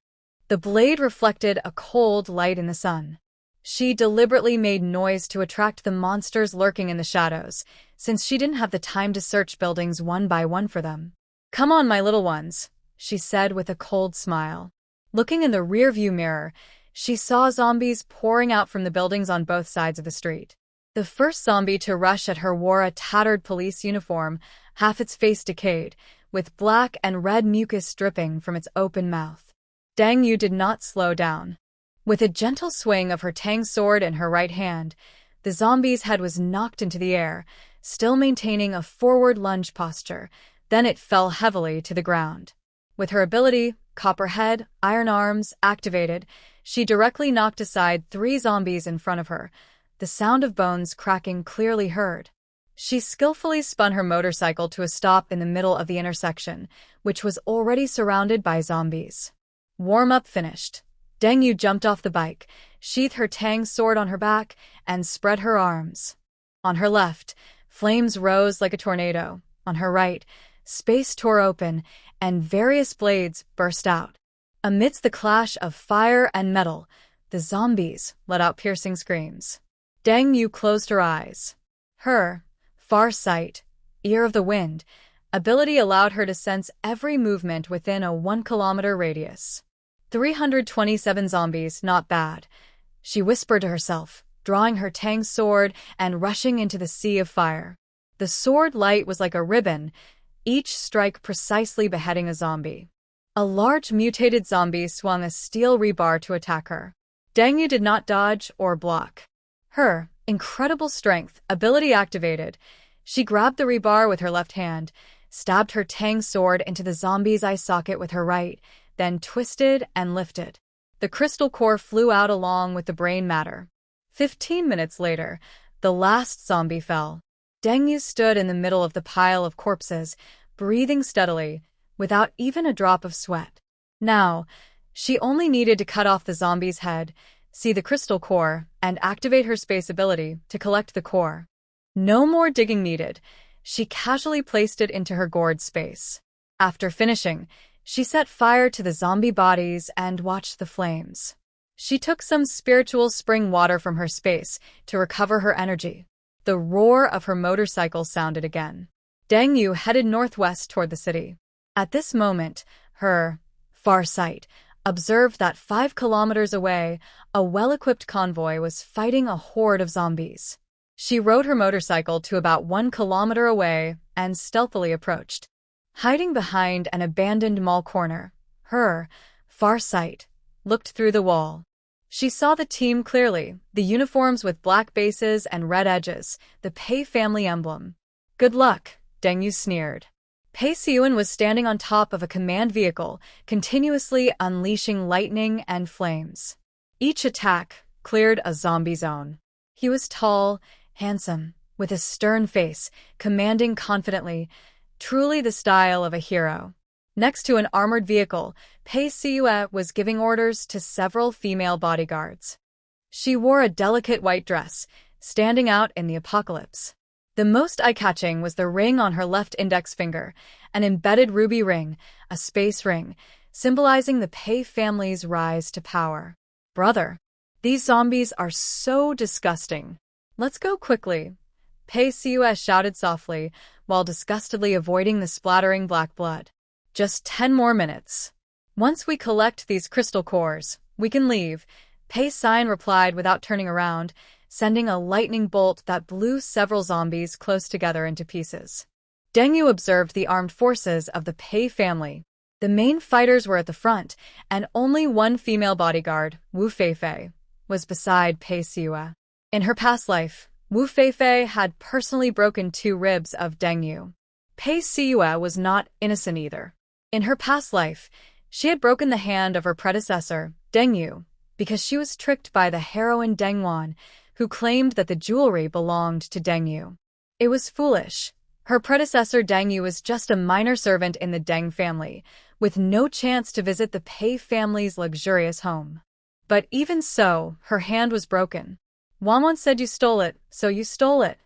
The blade reflected a cold light in the sun. She deliberately made noise to attract the monsters lurking in the shadows, since she didn't have the time to search buildings one by one for them. "Come on, my little ones," she said with a cold smile. Looking in the rearview mirror, she saw zombies pouring out from the buildings on both sides of the street. The first zombie to rush at her wore a tattered police uniform, half its face decayed, with black and red mucus dripping from its open mouth. Deng did not slow down. With a gentle swing of her Tang sword in her right hand, the zombie's head was knocked into the air, still maintaining a forward lunge posture. Then it fell heavily to the ground. With her ability, Copperhead, Iron Arms, activated, she directly knocked aside 3 zombies in front of her, the sound of bones cracking clearly heard. She skillfully spun her motorcycle to a stop in the middle of the intersection, which was already surrounded by zombies. Warm-up finished. Deng jumped off the bike, sheathed her Tang sword on her back, and spread her arms. On her left, flames rose like a tornado. On her right, space tore open, and various blades burst out. Amidst the clash of fire and metal, the zombies let out piercing screams. Deng closed her eyes. Her far sight, ear of the wind, ability allowed her to sense every movement within a 1-kilometer radius. 327 zombies, not bad. She whispered to herself, drawing her Tang sword and rushing into the sea of fire. The sword light was like a ribbon, each strike precisely beheading a zombie. A large mutated zombie swung a steel rebar to attack her. Deng did not dodge or block. Her incredible strength, ability activated. She grabbed the rebar with her left hand, stabbed her Tang sword into the zombie's eye socket with her right, then twisted and lifted. The crystal core flew out along with the brain matter. 15 minutes later, the last zombie fell. Deng Yu stood in the middle of the pile of corpses, breathing steadily, without even a drop of sweat. Now, she only needed to cut off the zombie's head, see the crystal core, and activate her space ability to collect the core. No more digging needed. She casually placed it into her gourd space. After finishing, she set fire to the zombie bodies and watched the flames. She took some spiritual spring water from her space to recover her energy. The roar of her motorcycle sounded again. Deng Yu headed northwest toward the city. At this moment, her far sight observed that 5 kilometers away, a well-equipped convoy was fighting a horde of zombies. She rode her motorcycle to about 1 kilometer away and stealthily approached. Hiding behind an abandoned mall corner, her far sight looked through the wall. She saw the team clearly, the uniforms with black bases and red edges, the Pei family emblem. Good luck, Deng Yu sneered. Pei Siyuan was standing on top of a command vehicle, continuously unleashing lightning and flames. Each attack cleared a zombie zone. He was tall, handsome, with a stern face, commanding confidently, truly the style of a hero. Next to an armored vehicle, Pei Siyue was giving orders to several female bodyguards. She wore a delicate white dress, standing out in the apocalypse. The most eye-catching was the ring on her left index finger, an embedded ruby ring, a space ring, symbolizing the Pei family's rise to power. Brother, these zombies are so disgusting. Let's go quickly, Pei Siyue shouted softly, while disgustedly avoiding the splattering black blood. Just 10 more minutes. Once we collect these crystal cores, we can leave, Pei Siyuan replied without turning around, sending a lightning bolt that blew several zombies close together into pieces. Deng Yu observed the armed forces of the Pei family. The main fighters were at the front, and only one female bodyguard, Wu Feifei, was beside Pei Siyue. In her past life, Wu Feifei had personally broken 2 ribs of Deng Yu. Pei Siyue was not innocent either. In her past life, she had broken the hand of her predecessor, Deng Yu, because she was tricked by the heroine Deng Wan, who claimed that the jewelry belonged to Deng Yu. It was foolish. Her predecessor Deng Yu was just a minor servant in the Deng family, with no chance to visit the Pei family's luxurious home. But even so, her hand was broken. Wanwan said you stole it, so you stole it.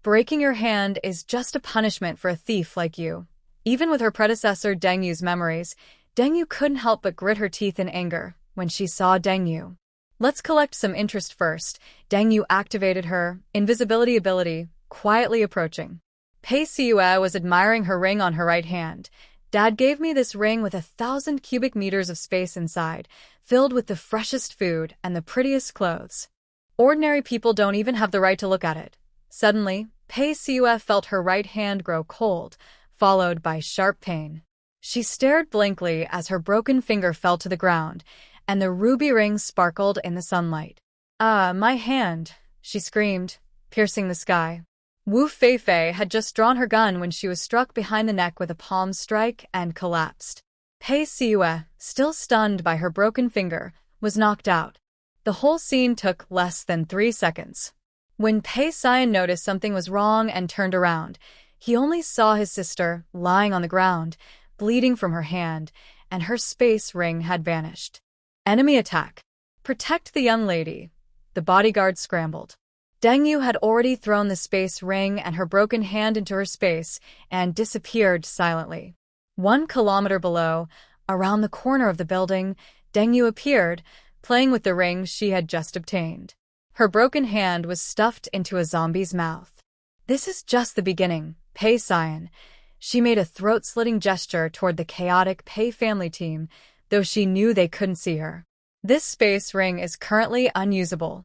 Breaking your hand is just a punishment for a thief like you. Even with her predecessor Deng Yu's memories, Deng Yu couldn't help but grit her teeth in anger when she saw Deng Yu. Let's collect some interest first. Deng Yu activated her invisibility ability, quietly approaching. Pei Siyue was admiring her ring on her right hand. Dad gave me this ring with 1,000 cubic meters of space inside, filled with the freshest food and the prettiest clothes. Ordinary people don't even have the right to look at it. Suddenly, Pei Siyue felt her right hand grow cold, followed by sharp pain. She stared blankly as her broken finger fell to the ground, and the ruby ring sparkled in the sunlight. "Ah, my hand," she screamed, piercing the sky. Wu Feifei had just drawn her gun when she was struck behind the neck with a palm strike and collapsed. Pei Siyue, still stunned by her broken finger, was knocked out. The whole scene took less than 3 seconds. When Pei Siyuan noticed something was wrong and turned around, he only saw his sister lying on the ground, bleeding from her hand, and her space ring had vanished. Enemy attack. Protect the young lady. The bodyguard scrambled. Deng Yu had already thrown the space ring and her broken hand into her space and disappeared silently. 1 kilometer below, around the corner of the building, Deng Yu appeared, playing with the ring she had just obtained. Her broken hand was stuffed into a zombie's mouth. This is just the beginning, Pei Siyuan. She made a throat-slitting gesture toward the chaotic Pei family team, though she knew they couldn't see her. This space ring is currently unusable.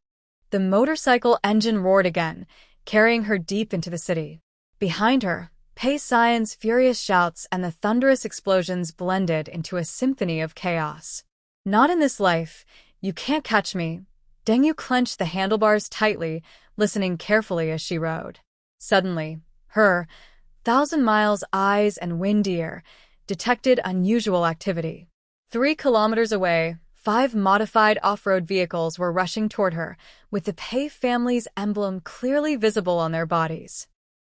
The motorcycle engine roared again, carrying her deep into the city. Behind her, Pei Siyuan's furious shouts and the thunderous explosions blended into a symphony of chaos. Not in this life, you can't catch me. Deng Yu clenched the handlebars tightly, listening carefully as she rode. Suddenly, her 1,000 miles eyes and wind ear detected unusual activity. 3 kilometers away, 5 modified off-road vehicles were rushing toward her, with the Pei family's emblem clearly visible on their bodies.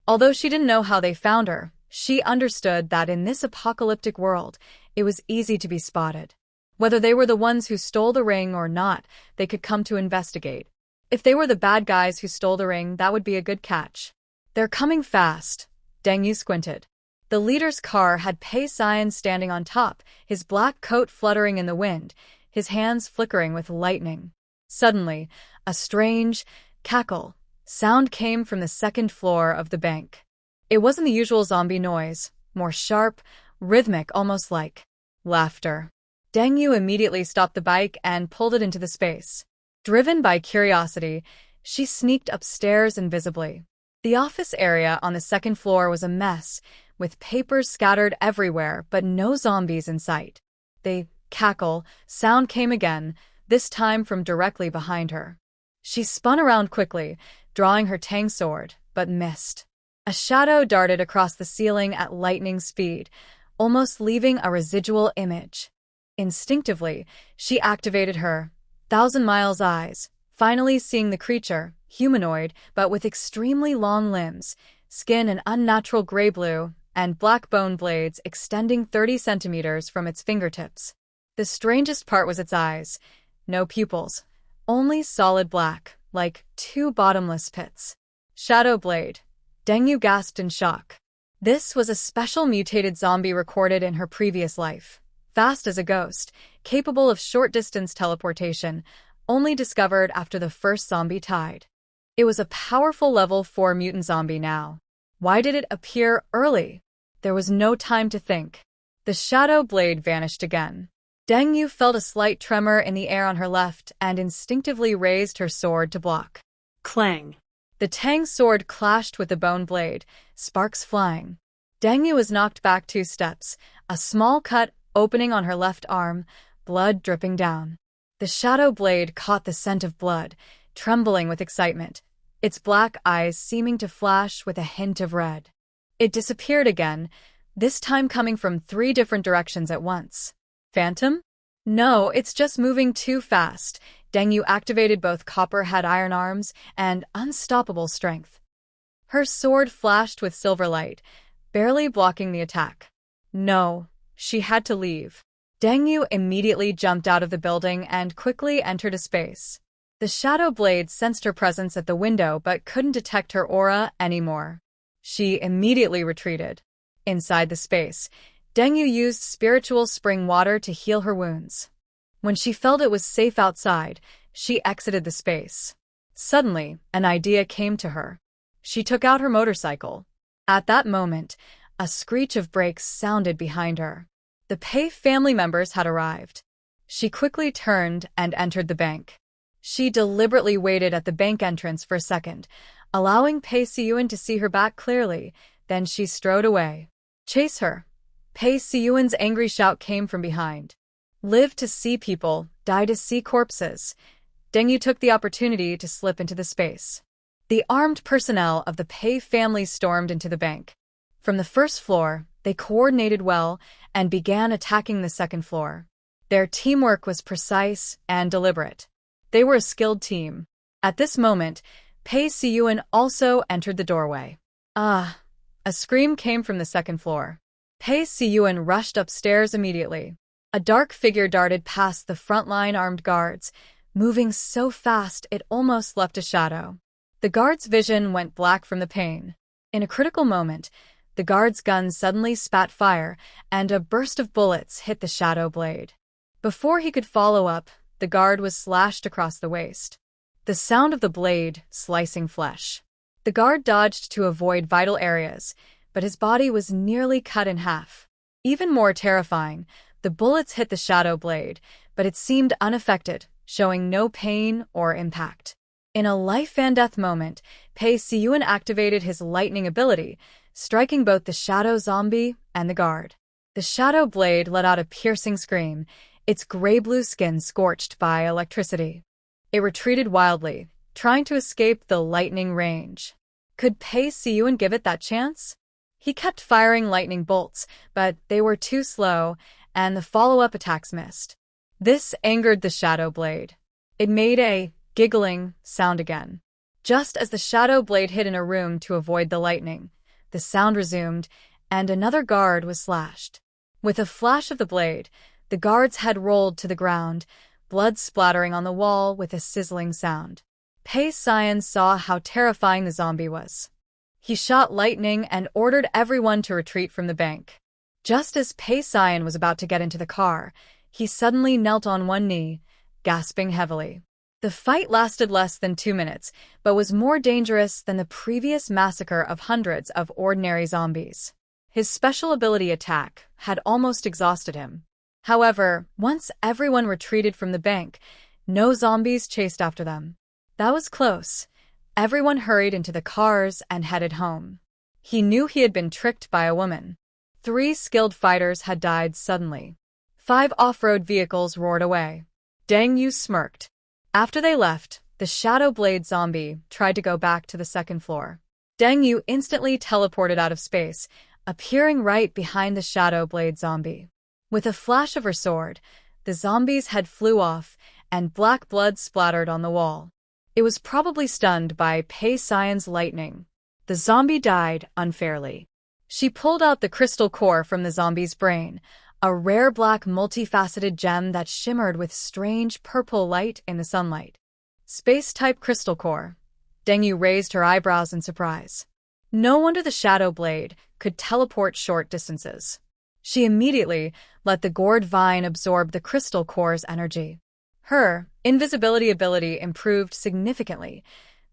Although she didn't know how they found her, she understood that in this apocalyptic world, it was easy to be spotted. Whether they were the ones who stole the ring or not, they could come to investigate. If they were the bad guys who stole the ring, that would be a good catch. They're coming fast. Deng Yu squinted. The leader's car had Pei Xian standing on top, his black coat fluttering in the wind, his hands flickering with lightning. Suddenly, a strange cackle sound came from the second floor of the bank. It wasn't the usual zombie noise, more sharp, rhythmic, almost like laughter. Deng Yu immediately stopped the bike and pulled it into the space. Driven by curiosity, she sneaked upstairs invisibly. The office area on the second floor was a mess, with papers scattered everywhere but no zombies in sight. The cackle sound came again, this time from directly behind her. She spun around quickly, drawing her tang sword, but missed. A shadow darted across the ceiling at lightning speed, almost leaving a residual image. Instinctively, she activated her 1,000-miles eyes, finally seeing the creature, humanoid but with extremely long limbs, skin an unnatural gray-blue, and black bone blades extending 30 centimeters from its fingertips. The strangest part was its eyes. No pupils, only solid black, like 2 bottomless pits. Shadow Blade. Deng Yu gasped in shock. This was a special mutated zombie recorded in her previous life. Fast as a ghost, capable of short-distance teleportation, only discovered after the first zombie tide. It was a powerful level 4 mutant zombie now. Why did it appear early? There was no time to think. The shadow blade vanished again. Deng Yu felt a slight tremor in the air on her left and instinctively raised her sword to block. Clang. The tang sword clashed with the bone blade, sparks flying. Deng Yu was knocked back 2 steps, a small cut opening on her left arm, blood dripping down. The shadow blade caught the scent of blood, trembling with excitement, its black eyes seeming to flash with a hint of red. It disappeared again, this time coming from 3 different directions at once. Phantom? No, it's just moving too fast. Deng Yu activated both copper-head iron arms and unstoppable strength. Her sword flashed with silver light, barely blocking the attack. No, she had to leave. Deng Yu immediately jumped out of the building and quickly entered a space. The shadow blade sensed her presence at the window but couldn't detect her aura anymore. She immediately retreated. Inside the space, Deng Yu used spiritual spring water to heal her wounds. When she felt it was safe outside, she exited the space. Suddenly, an idea came to her. She took out her motorcycle. At that moment, a screech of brakes sounded behind her. The Pei family members had arrived. She quickly turned and entered the bank. She deliberately waited at the bank entrance for a second, allowing Pei Siyuan to see her back clearly, then she strode away. Chase her. Pei Siyuan's angry shout came from behind. Live to see people, die to see corpses. Deng Yu took the opportunity to slip into the space. The armed personnel of the Pei family stormed into the bank. From the first floor, they coordinated well and began attacking the second floor. Their teamwork was precise and deliberate. They were a skilled team. At this moment, Pei Siyuan also entered the doorway. Ah! A scream came from the second floor. Pei Siyuan rushed upstairs immediately. A dark figure darted past the frontline armed guards, moving so fast it almost left a shadow. The guard's vision went black from the pain. In a critical moment, the guard's gun suddenly spat fire, and a burst of bullets hit the shadow blade. Before he could follow up, the guard was slashed across the waist. The sound of the blade slicing flesh. The guard dodged to avoid vital areas, but his body was nearly cut in half. Even more terrifying, the bullets hit the shadow blade, but it seemed unaffected, showing no pain or impact. In a life-and-death moment, Pei Siyuan activated his lightning ability, striking both the shadow zombie and the guard. The shadow blade let out a piercing scream, its gray-blue skin scorched by electricity. It retreated wildly, trying to escape the lightning range. Could Pei Siyuan give it that chance? He kept firing lightning bolts, but they were too slow, and the follow-up attacks missed. This angered the Shadow Blade. It made a giggling sound again. Just as the Shadow Blade hid in a room to avoid the lightning, the sound resumed, and another guard was slashed. With a flash of the blade, the guard's head rolled to the ground, blood splattering on the wall with a sizzling sound. Pei Sion saw how terrifying the zombie was. He shot lightning and ordered everyone to retreat from the bank. Just as Pei Sion was about to get into the car, he suddenly knelt on one knee, gasping heavily. The fight lasted less than 2 minutes, but was more dangerous than the previous massacre of hundreds of ordinary zombies. His special ability attack had almost exhausted him. However, once everyone retreated from the bank, no zombies chased after them. That was close. Everyone hurried into the cars and headed home. He knew he had been tricked by a woman. 3 skilled fighters had died suddenly. 5 off-road vehicles roared away. Deng Yu smirked. After they left, the Shadow Blade zombie tried to go back to the second floor. Deng Yu instantly teleported out of space, appearing right behind the Shadow Blade zombie. With a flash of her sword, the zombie's head flew off, and black blood splattered on the wall. It was probably stunned by Pei Sion's lightning. The zombie died unfairly. She pulled out the crystal core from the zombie's brain, a rare black multifaceted gem that shimmered with strange purple light in the sunlight. Space-type crystal core. Deng Yu raised her eyebrows in surprise. No wonder the Shadow Blade could teleport short distances. She immediately let the gourd vine absorb the crystal core's energy. Her invisibility ability improved significantly.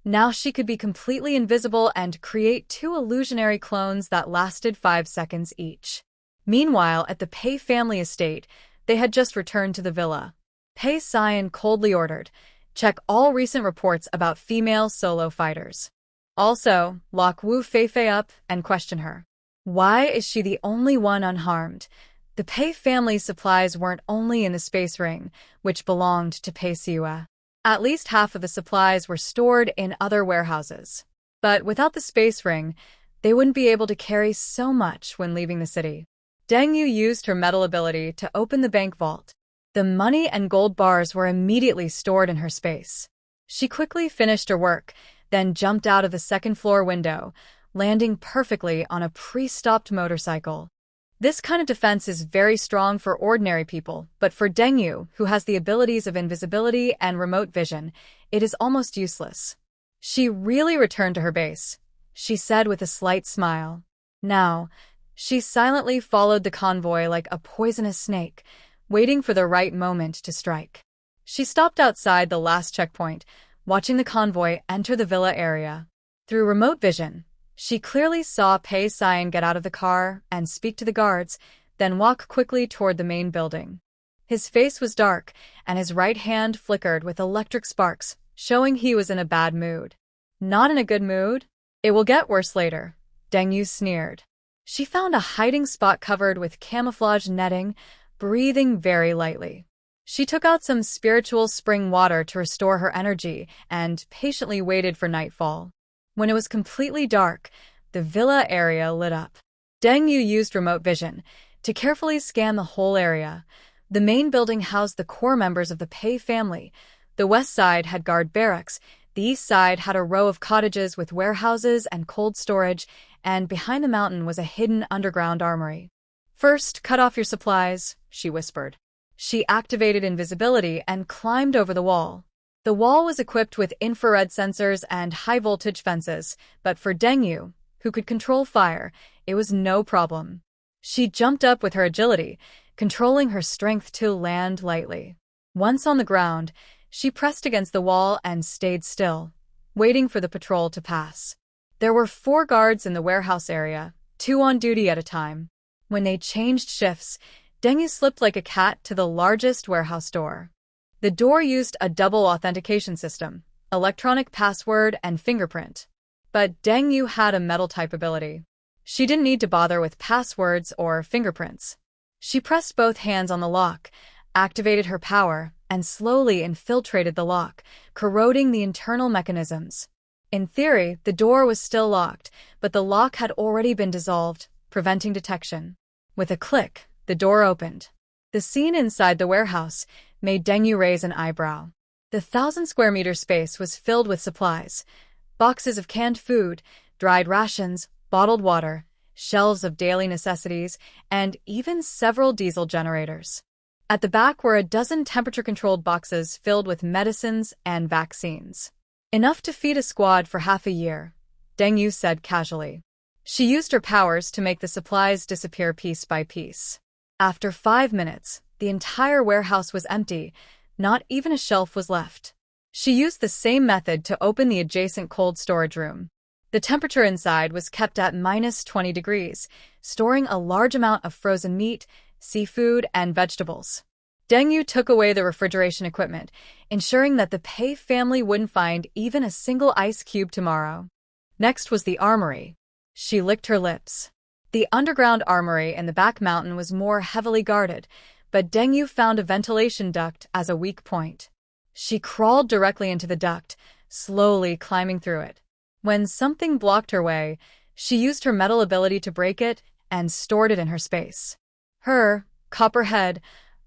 Now she could be completely invisible and create 2 illusionary clones that lasted 5 seconds each. Meanwhile, at the Pei family estate, they had just returned to the villa. Pei Sion coldly ordered, "Check all recent reports about female solo fighters. Also, lock Wu Feifei up and question her. Why is she the only one unharmed?" The Pei family's supplies weren't only in the space ring, which belonged to Pei Siua. At least half of the supplies were stored in other warehouses. But without the space ring, they wouldn't be able to carry so much when leaving the city. Deng Yu used her metal ability to open the bank vault. The money and gold bars were immediately stored in her space. She quickly finished her work, then jumped out of the second-floor window, landing perfectly on a pre-stopped motorcycle. This kind of defense is very strong for ordinary people, but for Deng Yu, who has the abilities of invisibility and remote vision, it is almost useless. She really returned to her base, she said with a slight smile. Now, she silently followed the convoy like a poisonous snake, waiting for the right moment to strike. She stopped outside the last checkpoint, watching the convoy enter the villa area. Through remote vision, she clearly saw Pei Sion get out of the car and speak to the guards, then walk quickly toward the main building. His face was dark, and his right hand flickered with electric sparks, showing he was in a bad mood. Not in a good mood? It will get worse later, Deng Yu sneered. She found a hiding spot covered with camouflage netting, breathing very lightly. She took out some spiritual spring water to restore her energy and patiently waited for nightfall. When it was completely dark, the villa area lit up. Deng Yu used remote vision to carefully scan the whole area. The main building housed the core members of the Pei family. The west side had guard barracks, the east side had a row of cottages with warehouses and cold storage, and behind the mountain was a hidden underground armory. "First, cut off your supplies," she whispered. She activated invisibility and climbed over the wall. The wall was equipped with infrared sensors and high-voltage fences, but for Deng Yu, who could control fire, it was no problem. She jumped up with her agility, controlling her strength to land lightly. Once on the ground, she pressed against the wall and stayed still, waiting for the patrol to pass. There were 4 guards in the warehouse area, 2 on duty at a time. When they changed shifts, Deng Yu slipped like a cat to the largest warehouse door. The door used a double authentication system, electronic password and fingerprint. But Deng Yu had a metal-type ability. She didn't need to bother with passwords or fingerprints. She pressed both hands on the lock, activated her power, and slowly infiltrated the lock, corroding the internal mechanisms. In theory, the door was still locked, but the lock had already been dissolved, preventing detection. With a click, the door opened. The scene inside the warehouse made Deng Yu raise an eyebrow. The 1,000 square meter space was filled with supplies. Boxes of canned food, dried rations, bottled water, shelves of daily necessities, and even several diesel generators. At the back were a dozen temperature-controlled boxes filled with medicines and vaccines. Enough to feed a squad for half a year, Deng Yu said casually. She used her powers to make the supplies disappear piece by piece. After 5 minutes, the entire warehouse was empty. Not even a shelf was left. She used the same method to open the adjacent cold storage room. The temperature inside was kept at -20 degrees, storing a large amount of frozen meat, seafood, and vegetables. Deng Yu took away the refrigeration equipment, ensuring that the Pei family wouldn't find even a single ice cube tomorrow. Next was the armory. She licked her lips. The underground armory in the back mountain was more heavily guarded, but Deng Yu found a ventilation duct as a weak point. She crawled directly into the duct, slowly climbing through it. When something blocked her way, she used her metal ability to break it and stored it in her space. Her copper head,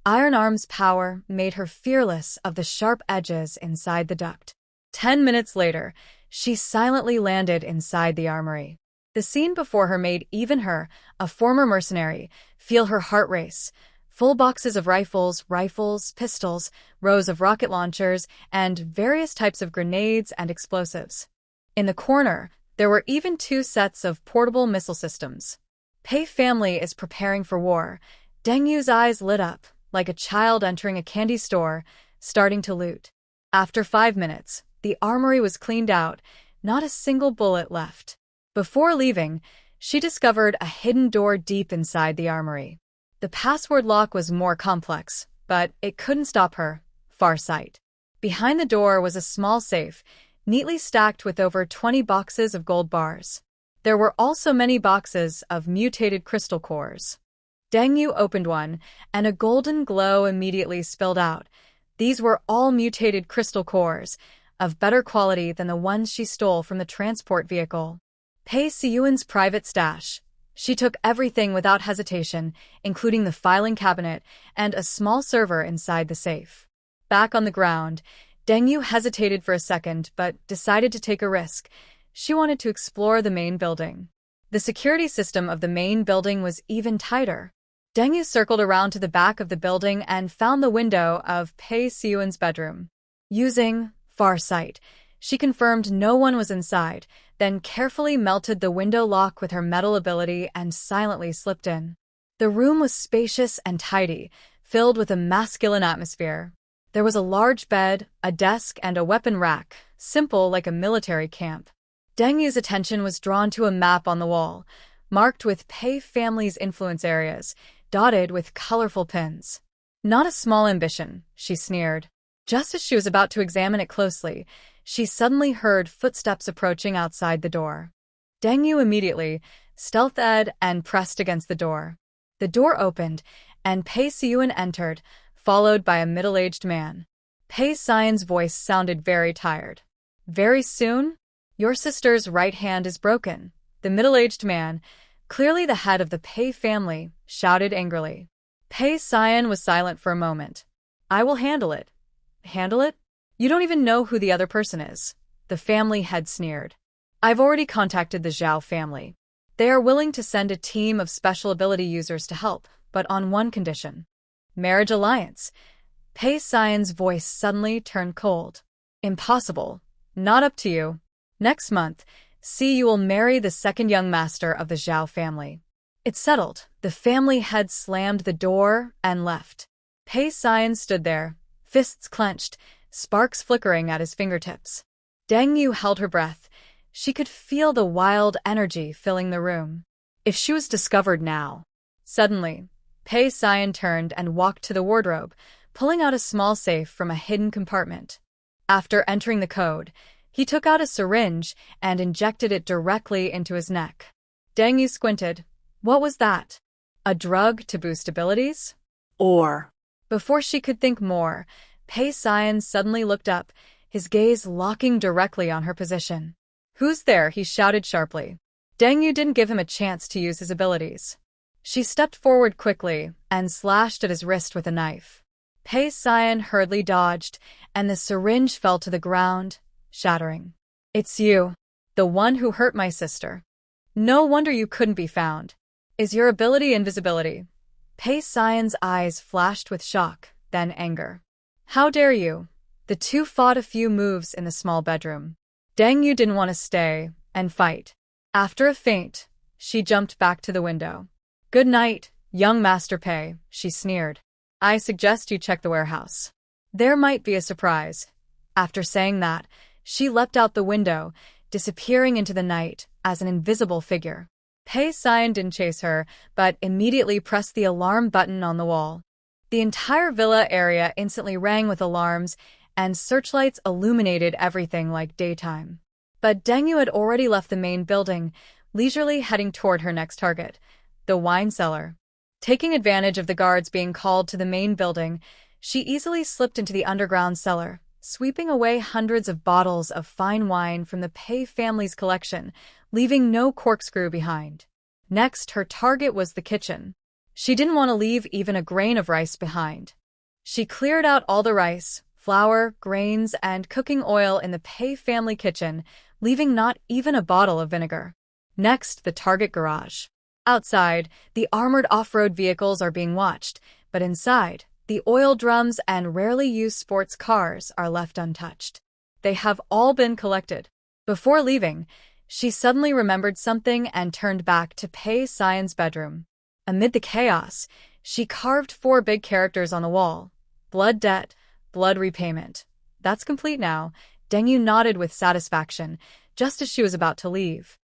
iron arms power made her fearless of the sharp edges inside the duct. 10 minutes later, she silently landed inside the armory. The scene before her made even her, a former mercenary, feel her heart race. Full boxes of rifles, pistols, rows of rocket launchers, and various types of grenades and explosives. In the corner, there were even 2 sets of portable missile systems. Pei family is preparing for war. Deng Yu's eyes lit up, like a child entering a candy store, starting to loot. After 5 minutes, the armory was cleaned out, not a single bullet left. Before leaving, she discovered a hidden door deep inside the armory. The password lock was more complex, but it couldn't stop her. Far sight. Behind the door was a small safe, neatly stacked with over 20 boxes of gold bars. There were also many boxes of mutated crystal cores. Deng Yu opened one, and a golden glow immediately spilled out. These were all mutated crystal cores, of better quality than the ones she stole from the transport vehicle. Pei Siyuan's private stash. She took everything without hesitation, including the filing cabinet and a small server inside the safe. Back on the ground, Deng Yu hesitated for a second but decided to take a risk. She wanted to explore the main building. The security system of the main building was even tighter. Deng Yu circled around to the back of the building and found the window of Pei Siyuan's bedroom. Using far sight, she confirmed no one was inside, then carefully melted the window lock with her metal ability and silently slipped in. The room was spacious and tidy, filled with a masculine atmosphere. There was a large bed, a desk, and a weapon rack, simple like a military camp. Deng Yu's attention was drawn to a map on the wall, marked with Pei family's influence areas, dotted with colorful pins. Not a small ambition, she sneered. Just as she was about to examine it closely, she suddenly heard footsteps approaching outside the door. Deng Yu immediately stealthed and pressed against the door. The door opened, and Pei Siyuan entered, followed by a middle-aged man. Pei Siyuan's voice sounded very tired. Very soon? Your sister's right hand is broken. The middle-aged man, clearly the head of the Pei family, shouted angrily. Pei Siyuan was silent for a moment. I will handle it. Handle it? You don't even know who the other person is. The family head sneered. I've already contacted the Zhao family. They are willing to send a team of special ability users to help, but on one condition. Marriage alliance. Pei Siyuan's voice suddenly turned cold. Impossible. Not up to you. Next month, you will marry the second young master of the Zhao family. It's settled. The family head slammed the door and left. Pei Siyuan stood there, fists clenched, sparks flickering at his fingertips. Deng Yu held her breath. She could feel the wild energy filling the room. If she was discovered now. Suddenly, Pei Siyuan turned and walked to the wardrobe, pulling out a small safe from a hidden compartment. After entering the code, he took out a syringe and injected it directly into his neck. Deng Yu squinted. What was that? A drug to boost abilities? Or... Before she could think more, Pei Siyuan suddenly looked up, his gaze locking directly on her position. Who's there? He shouted sharply. Deng Yu didn't give him a chance to use his abilities. She stepped forward quickly and slashed at his wrist with a knife. Pei Sion hurriedly dodged, and the syringe fell to the ground, shattering. It's you. The one who hurt my sister. No wonder you couldn't be found. Is your ability invisibility? Pei Sion's eyes flashed with shock, then anger. How dare you? The two fought a few moves in the small bedroom. Deng Yu didn't want to stay and fight. After a feint, she jumped back to the window. Good night, young Master Pei, she sneered. I suggest you check the warehouse. There might be a surprise. After saying that, she leapt out the window, disappearing into the night as an invisible figure. Pei Sion didn't chase her, but immediately pressed the alarm button on the wall. The entire villa area instantly rang with alarms, and searchlights illuminated everything like daytime. But Deng Yu had already left the main building, leisurely heading toward her next target, the wine cellar. Taking advantage of the guards being called to the main building, she easily slipped into the underground cellar, sweeping away hundreds of bottles of fine wine from the Pei family's collection, leaving no corkscrew behind. Next, her target was the kitchen. She didn't want to leave even a grain of rice behind. She cleared out all the rice, flour, grains, and cooking oil in the Pei family kitchen, leaving not even a bottle of vinegar. Next, the target garage. Outside, the armored off-road vehicles are being watched, but inside, the oil drums and rarely used sports cars are left untouched. They have all been collected. Before leaving, she suddenly remembered something and turned back to Pei Sion's bedroom. Amid the chaos, she carved 4 big characters on the wall. Blood debt, blood repayment. That's complete now. Deng Yu nodded with satisfaction, just as she was about to leave.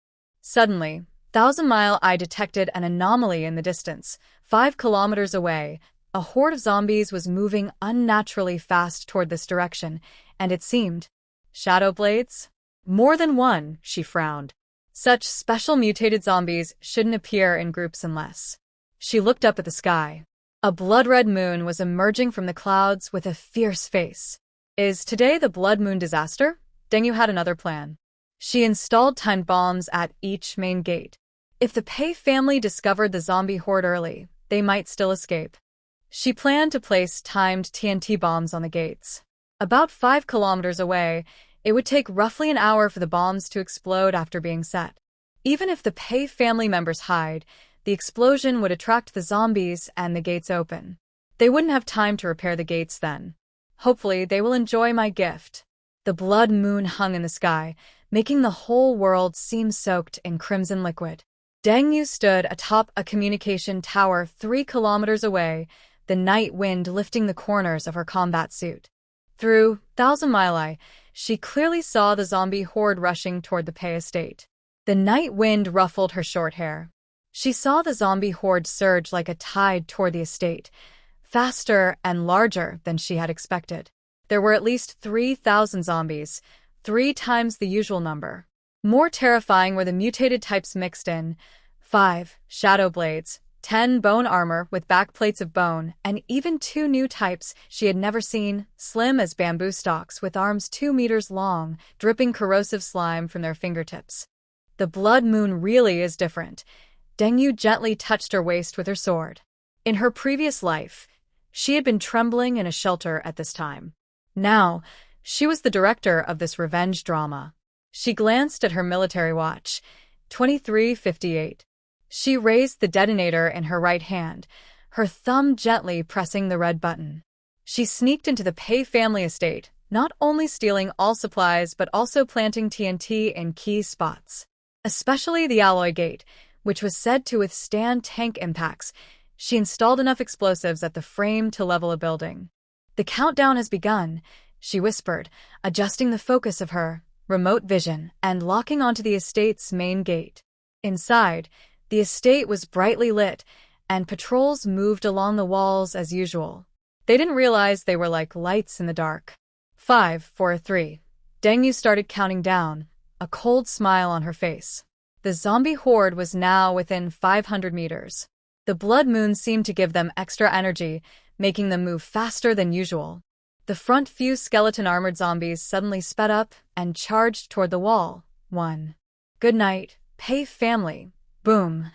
Suddenly, 1,000-Mile Eye detected an anomaly in the distance. 5 kilometers away, a horde of zombies was moving unnaturally fast toward this direction, and it seemed. Shadow blades? More than one, she frowned. Such special mutated zombies shouldn't appear in groups unless. She looked up at the sky. A blood-red moon was emerging from the clouds with a fierce face. Is today the blood moon disaster? Deng Yu had another plan. She installed timed bombs at each main gate. If the Pei family discovered the zombie horde early, they might still escape. She planned to place timed TNT bombs on the gates. About 5 kilometers away, it would take roughly an hour for the bombs to explode after being set. Even if the Pei family members hide, the explosion would attract the zombies and the gates open. They wouldn't have time to repair the gates then. Hopefully, they will enjoy my gift. The blood moon hung in the sky, making the whole world seem soaked in crimson liquid. Deng Yu stood atop a communication tower 3 kilometers away, the night wind lifting the corners of her combat suit. Through 1,000-Mile Eye, she clearly saw the zombie horde rushing toward the Pei estate. The night wind ruffled her short hair. She saw the zombie horde surge like a tide toward the estate, faster and larger than she had expected. There were at least 3,000 zombies, 3 times the usual number. More terrifying were the mutated types mixed in. 5 shadow blades, 10 bone armor with backplates of bone, and even 2 new types she had never seen, slim as bamboo stalks with arms 2 meters long, dripping corrosive slime from their fingertips. The blood moon really is different. Deng Yu gently touched her waist with her sword. In her previous life, she had been trembling in a shelter at this time. Now, she was the director of this revenge drama. She glanced at her military watch. 23:58. She raised the detonator in her right hand, her thumb gently pressing the red button. She sneaked into the Pei family estate, not only stealing all supplies but also planting TNT in key spots. Especially the alloy gate, which was said to withstand tank impacts. She installed enough explosives at the frame to level a building. The countdown has begun, she whispered, adjusting the focus of her remote vision and locking onto the estate's main gate. Inside, the estate was brightly lit, and patrols moved along the walls as usual. They didn't realize they were like lights in the dark. 5, 4, 3. Deng Yu started counting down, a cold smile on her face. The zombie horde was now within 500 meters. The blood moon seemed to give them extra energy, making them move faster than usual. The front few skeleton-armored zombies suddenly sped up and charged toward the wall. 1. Good night, Pei family. Boom.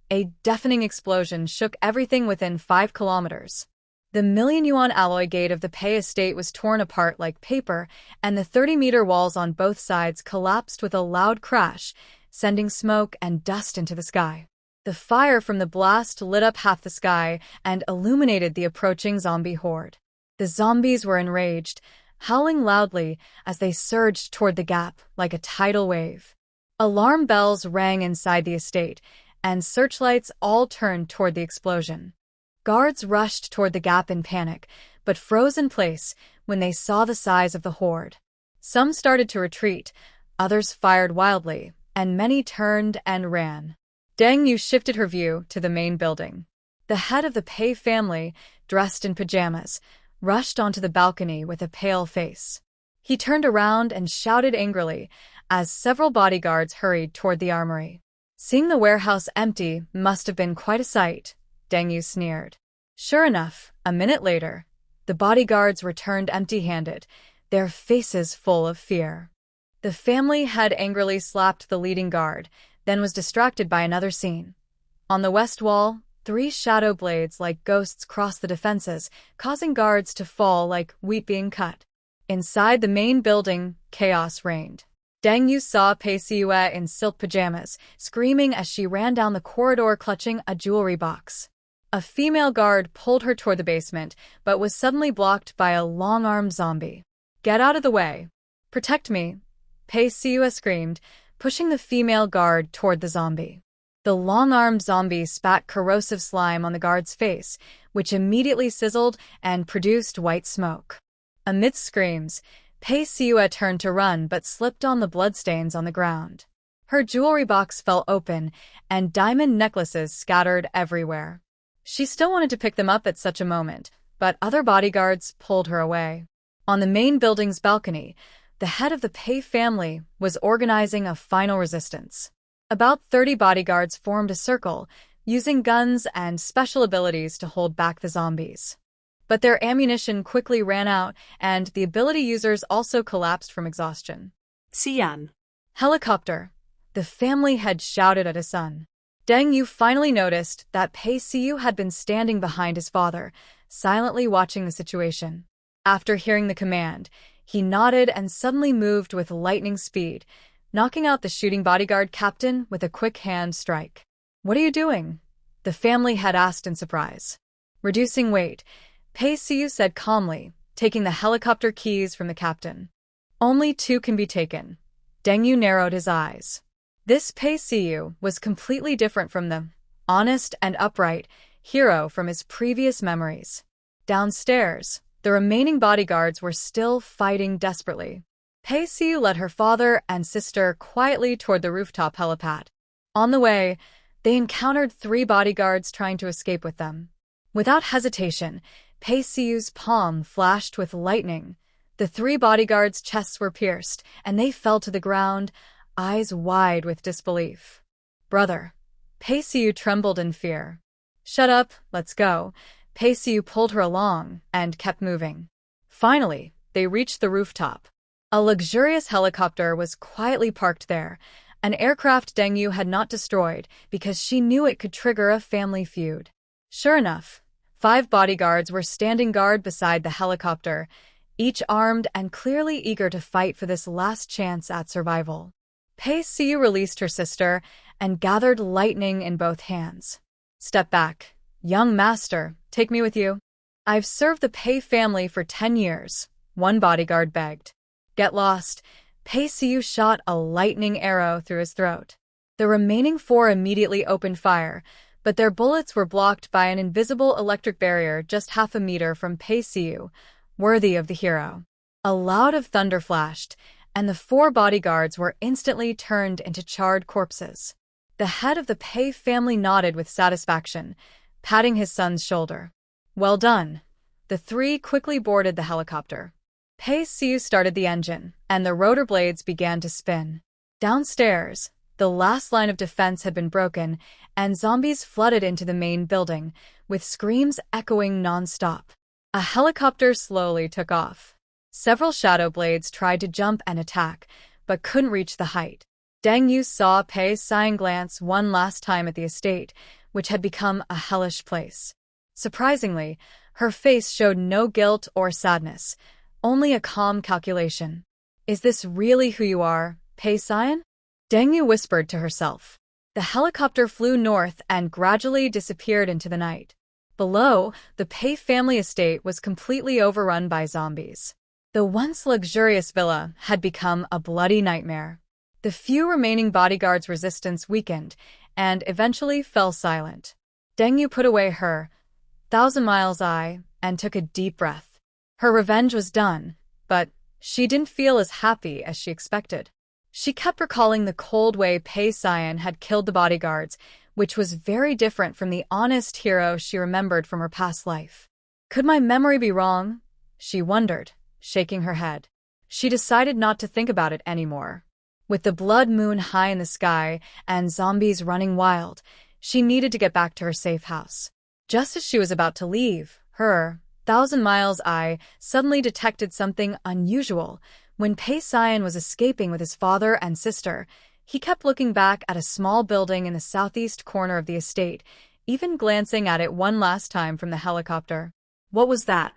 A deafening explosion shook everything within 5 kilometers. The million-yuan alloy gate of the Pei estate was torn apart like paper, and the 30-meter walls on both sides collapsed with a loud crash, sending smoke and dust into the sky. The fire from the blast lit up half the sky and illuminated the approaching zombie horde. The zombies were enraged, howling loudly as they surged toward the gap like a tidal wave. Alarm bells rang inside the estate, and searchlights all turned toward the explosion. Guards rushed toward the gap in panic, but froze in place when they saw the size of the horde. Some started to retreat, others fired wildly, and many turned and ran. Deng Yu shifted her view to the main building. The head of the Pei family, dressed in pajamas, rushed onto the balcony with a pale face. He turned around and shouted angrily as several bodyguards hurried toward the armory. Seeing the warehouse empty must have been quite a sight, Deng Yu sneered. Sure enough, a minute later, the bodyguards returned empty-handed, their faces full of fear. The family had angrily slapped the leading guard, then was distracted by another scene. On the west wall, 3 shadow blades like ghosts crossed the defenses, causing guards to fall like wheat being cut. Inside the main building, chaos reigned. Deng Yu saw Pei Siue in silk pajamas, screaming as she ran down the corridor clutching a jewelry box. A female guard pulled her toward the basement, but was suddenly blocked by a long-armed zombie. Get out of the way. Protect me, Pei Siue screamed, pushing the female guard toward the zombie. The long-armed zombie spat corrosive slime on the guard's face, which immediately sizzled and produced white smoke. Amidst screams, Pei Siue turned to run but slipped on the bloodstains on the ground. Her jewelry box fell open, and diamond necklaces scattered everywhere. She still wanted to pick them up at such a moment, but other bodyguards pulled her away. On the main building's balcony, the head of the Pei family was organizing a final resistance. About 30 bodyguards formed a circle, using guns and special abilities to hold back the zombies. But their ammunition quickly ran out, and the ability users also collapsed from exhaustion. Xian. Helicopter, the family had shouted at his son. Deng Yu finally noticed that Pei Siu had been standing behind his father, silently watching the situation. After hearing the command, he nodded and suddenly moved with lightning speed, knocking out the shooting bodyguard captain with a quick hand strike. What are you doing? The family had asked in surprise. Reducing weight, Pei Siu said calmly, taking the helicopter keys from the captain. Only 2 can be taken. Deng Yu narrowed his eyes. This Pei Siu was completely different from the honest and upright hero from his previous memories. Downstairs, the remaining bodyguards were still fighting desperately. Pei Siu led her father and sister quietly toward the rooftop helipad. On the way, they encountered 3 bodyguards trying to escape with them. Without hesitation, Pei Siu's palm flashed with lightning. The 3 bodyguards' chests were pierced, and they fell to the ground, eyes wide with disbelief. Brother. Pei Siu trembled in fear. Shut up, let's go. Pei Siu pulled her along and kept moving. Finally, they reached the rooftop. A luxurious helicopter was quietly parked there, an aircraft Deng Yu had not destroyed because she knew it could trigger a family feud. Sure enough, 5 bodyguards were standing guard beside the helicopter, each armed and clearly eager to fight for this last chance at survival. Pei Siu released her sister and gathered lightning in both hands. Step back. Young master, take me with you. I've served the Pei family for 10 years, one bodyguard begged. Get lost. Pei Siu shot a lightning arrow through his throat. The remaining 4 immediately opened fire, but their bullets were blocked by an invisible electric barrier just half a meter from Pei Siu, worthy of the hero. A loud of thunder flashed, and the 4 bodyguards were instantly turned into charred corpses. The head of the Pei family nodded with satisfaction, patting his son's shoulder. Well done. The 3 quickly boarded the helicopter. Pei Siu started the engine, and the rotor blades began to spin. Downstairs, the last line of defense had been broken, and zombies flooded into the main building, with screams echoing non-stop. A helicopter slowly took off. Several shadow blades tried to jump and attack, but couldn't reach the height. Deng Yu saw Pei Siang glance one last time at the estate, which had become a hellish place. Surprisingly, Her face showed no guilt or sadness, only a calm calculation. Is this really who you are, Pei Xian? Deng Yu whispered to herself. The helicopter flew north and gradually disappeared into the night. Below, the Pei family estate was completely overrun by zombies. The once luxurious villa had become a bloody nightmare. The few remaining bodyguards' resistance weakened and eventually fell silent. Deng Yu put away her thousand miles eye and took a deep breath. Her revenge was done, but she didn't feel as happy as she expected. She kept recalling the cold way Pei Xian had killed the bodyguards, which was very different from the honest hero she remembered from her past life. Could my memory be wrong? She wondered, shaking her head. She decided not to think about it anymore. With the blood moon high in the sky and zombies running wild, she needed to get back to her safe house. Just as she was about to leave, her thousand miles eye suddenly detected something unusual. When Pei Xian was escaping with his father and sister, he kept looking back at a small building in the southeast corner of the estate, even glancing at it one last time from the helicopter. What was that?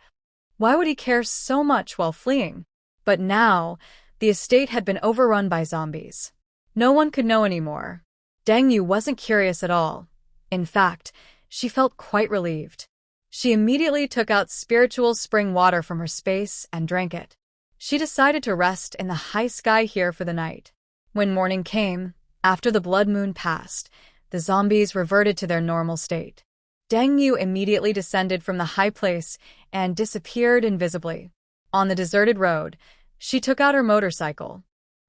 Why would he care so much while fleeing? But now, the estate had been overrun by zombies. No one could know anymore. Deng Yu wasn't curious at all. In fact, she felt quite relieved. She immediately took out spiritual spring water from her space and drank it. She decided to rest in the high sky here for the night. When morning came, after the blood moon passed, the zombies reverted to their normal state. Deng Yu immediately descended from the high place and disappeared invisibly. On the deserted road, she took out her motorcycle.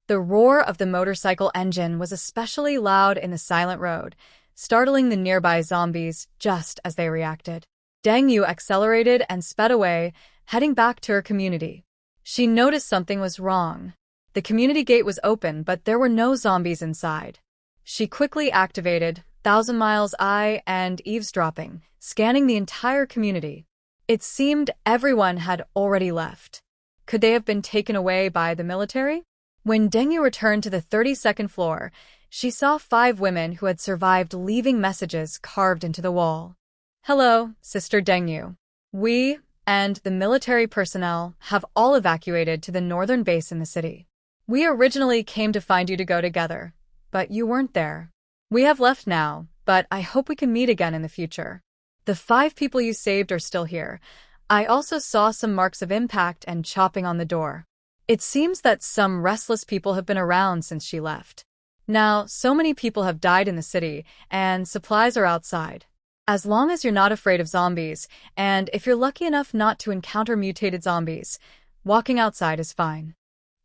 The roar of the motorcycle engine was especially loud in the silent road, startling the nearby zombies just as they reacted. Deng Yu accelerated and sped away, heading back to her community. She noticed something was wrong. The community gate was open, but there were no zombies inside. She quickly activated Thousand Miles Eye and eavesdropping, scanning the entire community. It seemed everyone had already left. Could they have been taken away by the military? When Deng Yu returned to the 32nd floor, she saw 5 women who had survived leaving messages carved into the wall. Hello, Sister Deng Yu. We and the military personnel have all evacuated to the northern base in the city. We originally came to find you to go together, but you weren't there. We have left now, but I hope we can meet again in the future. The 5 people you saved are still here. I also saw some marks of impact and chopping on the door. It seems that some restless people have been around since she left. Now, so many people have died in the city, and supplies are outside. As long as you're not afraid of zombies, and if you're lucky enough not to encounter mutated zombies, walking outside is fine.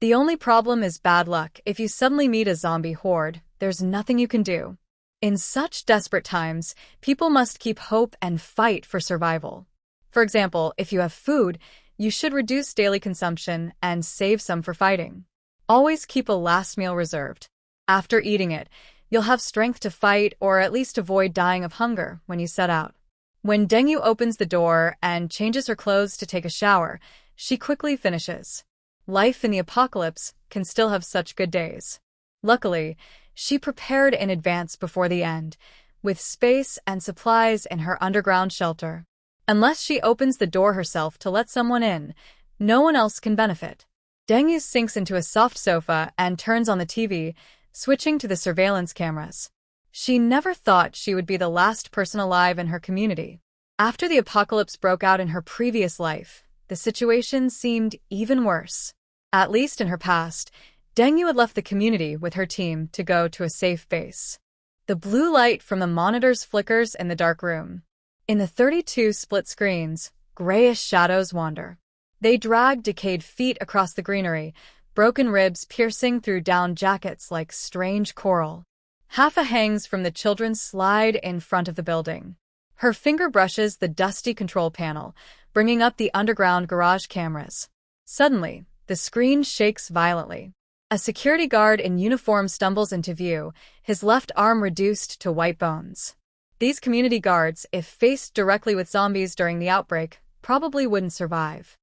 The only problem is bad luck. If you suddenly meet a zombie horde, there's nothing you can do. In such desperate times, people must keep hope and fight for survival. For example, if you have food, you should reduce daily consumption and save some for fighting. Always keep a last meal reserved. After eating it, you'll have strength to fight or at least avoid dying of hunger when you set out. When Deng Yu opens the door and changes her clothes to take a shower, she quickly finishes. Life in the apocalypse can still have such good days. Luckily, she prepared in advance before the end, with space and supplies in her underground shelter. Unless she opens the door herself to let someone in, no one else can benefit. Deng Yu sinks into a soft sofa and turns on the TV, switching to the surveillance cameras. She never thought she would be the last person alive in her community. After the apocalypse broke out in her previous life, the situation seemed even worse. At least in her past, Deng Yu had left the community with her team to go to a safe base. The blue light from the monitors flickers in the dark room. In the 32 split screens, grayish shadows wander. They drag decayed feet across the greenery, broken ribs piercing through down jackets like strange coral. Half a hangs from the children's slide in front of the building. Her finger brushes the dusty control panel, bringing up the underground garage cameras. Suddenly, the screen shakes violently. A security guard in uniform stumbles into view, his left arm reduced to white bones. These community guards, if faced directly with zombies during the outbreak, probably wouldn't survive.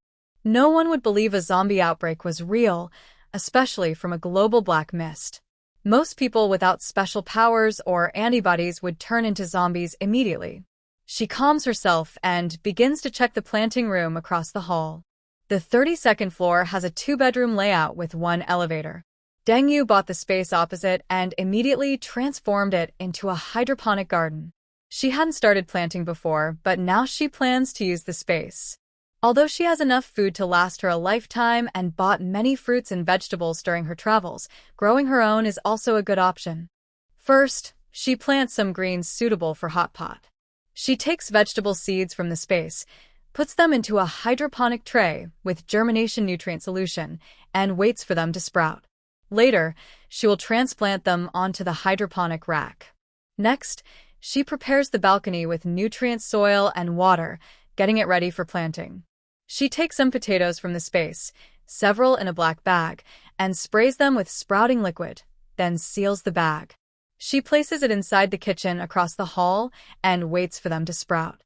No one would believe a zombie outbreak was real, especially from a global black mist. Most people without special powers or antibodies would turn into zombies immediately. She calms herself and begins to check the planting room across the hall. The 32nd floor has a 2-bedroom layout with 1 elevator. Deng Yu bought the space opposite and immediately transformed it into a hydroponic garden. She hadn't started planting before, but now she plans to use the space. Although she has enough food to last her a lifetime and bought many fruits and vegetables during her travels, growing her own is also a good option. First, she plants some greens suitable for hot pot. She takes vegetable seeds from the space, puts them into a hydroponic tray with germination nutrient solution, and waits for them to sprout. Later, she will transplant them onto the hydroponic rack. Next, she prepares the balcony with nutrient soil and water, getting it ready for planting. She takes some potatoes from the space, several in a black bag, and sprays them with sprouting liquid, then seals the bag. She places it inside the kitchen across the hall and waits for them to sprout.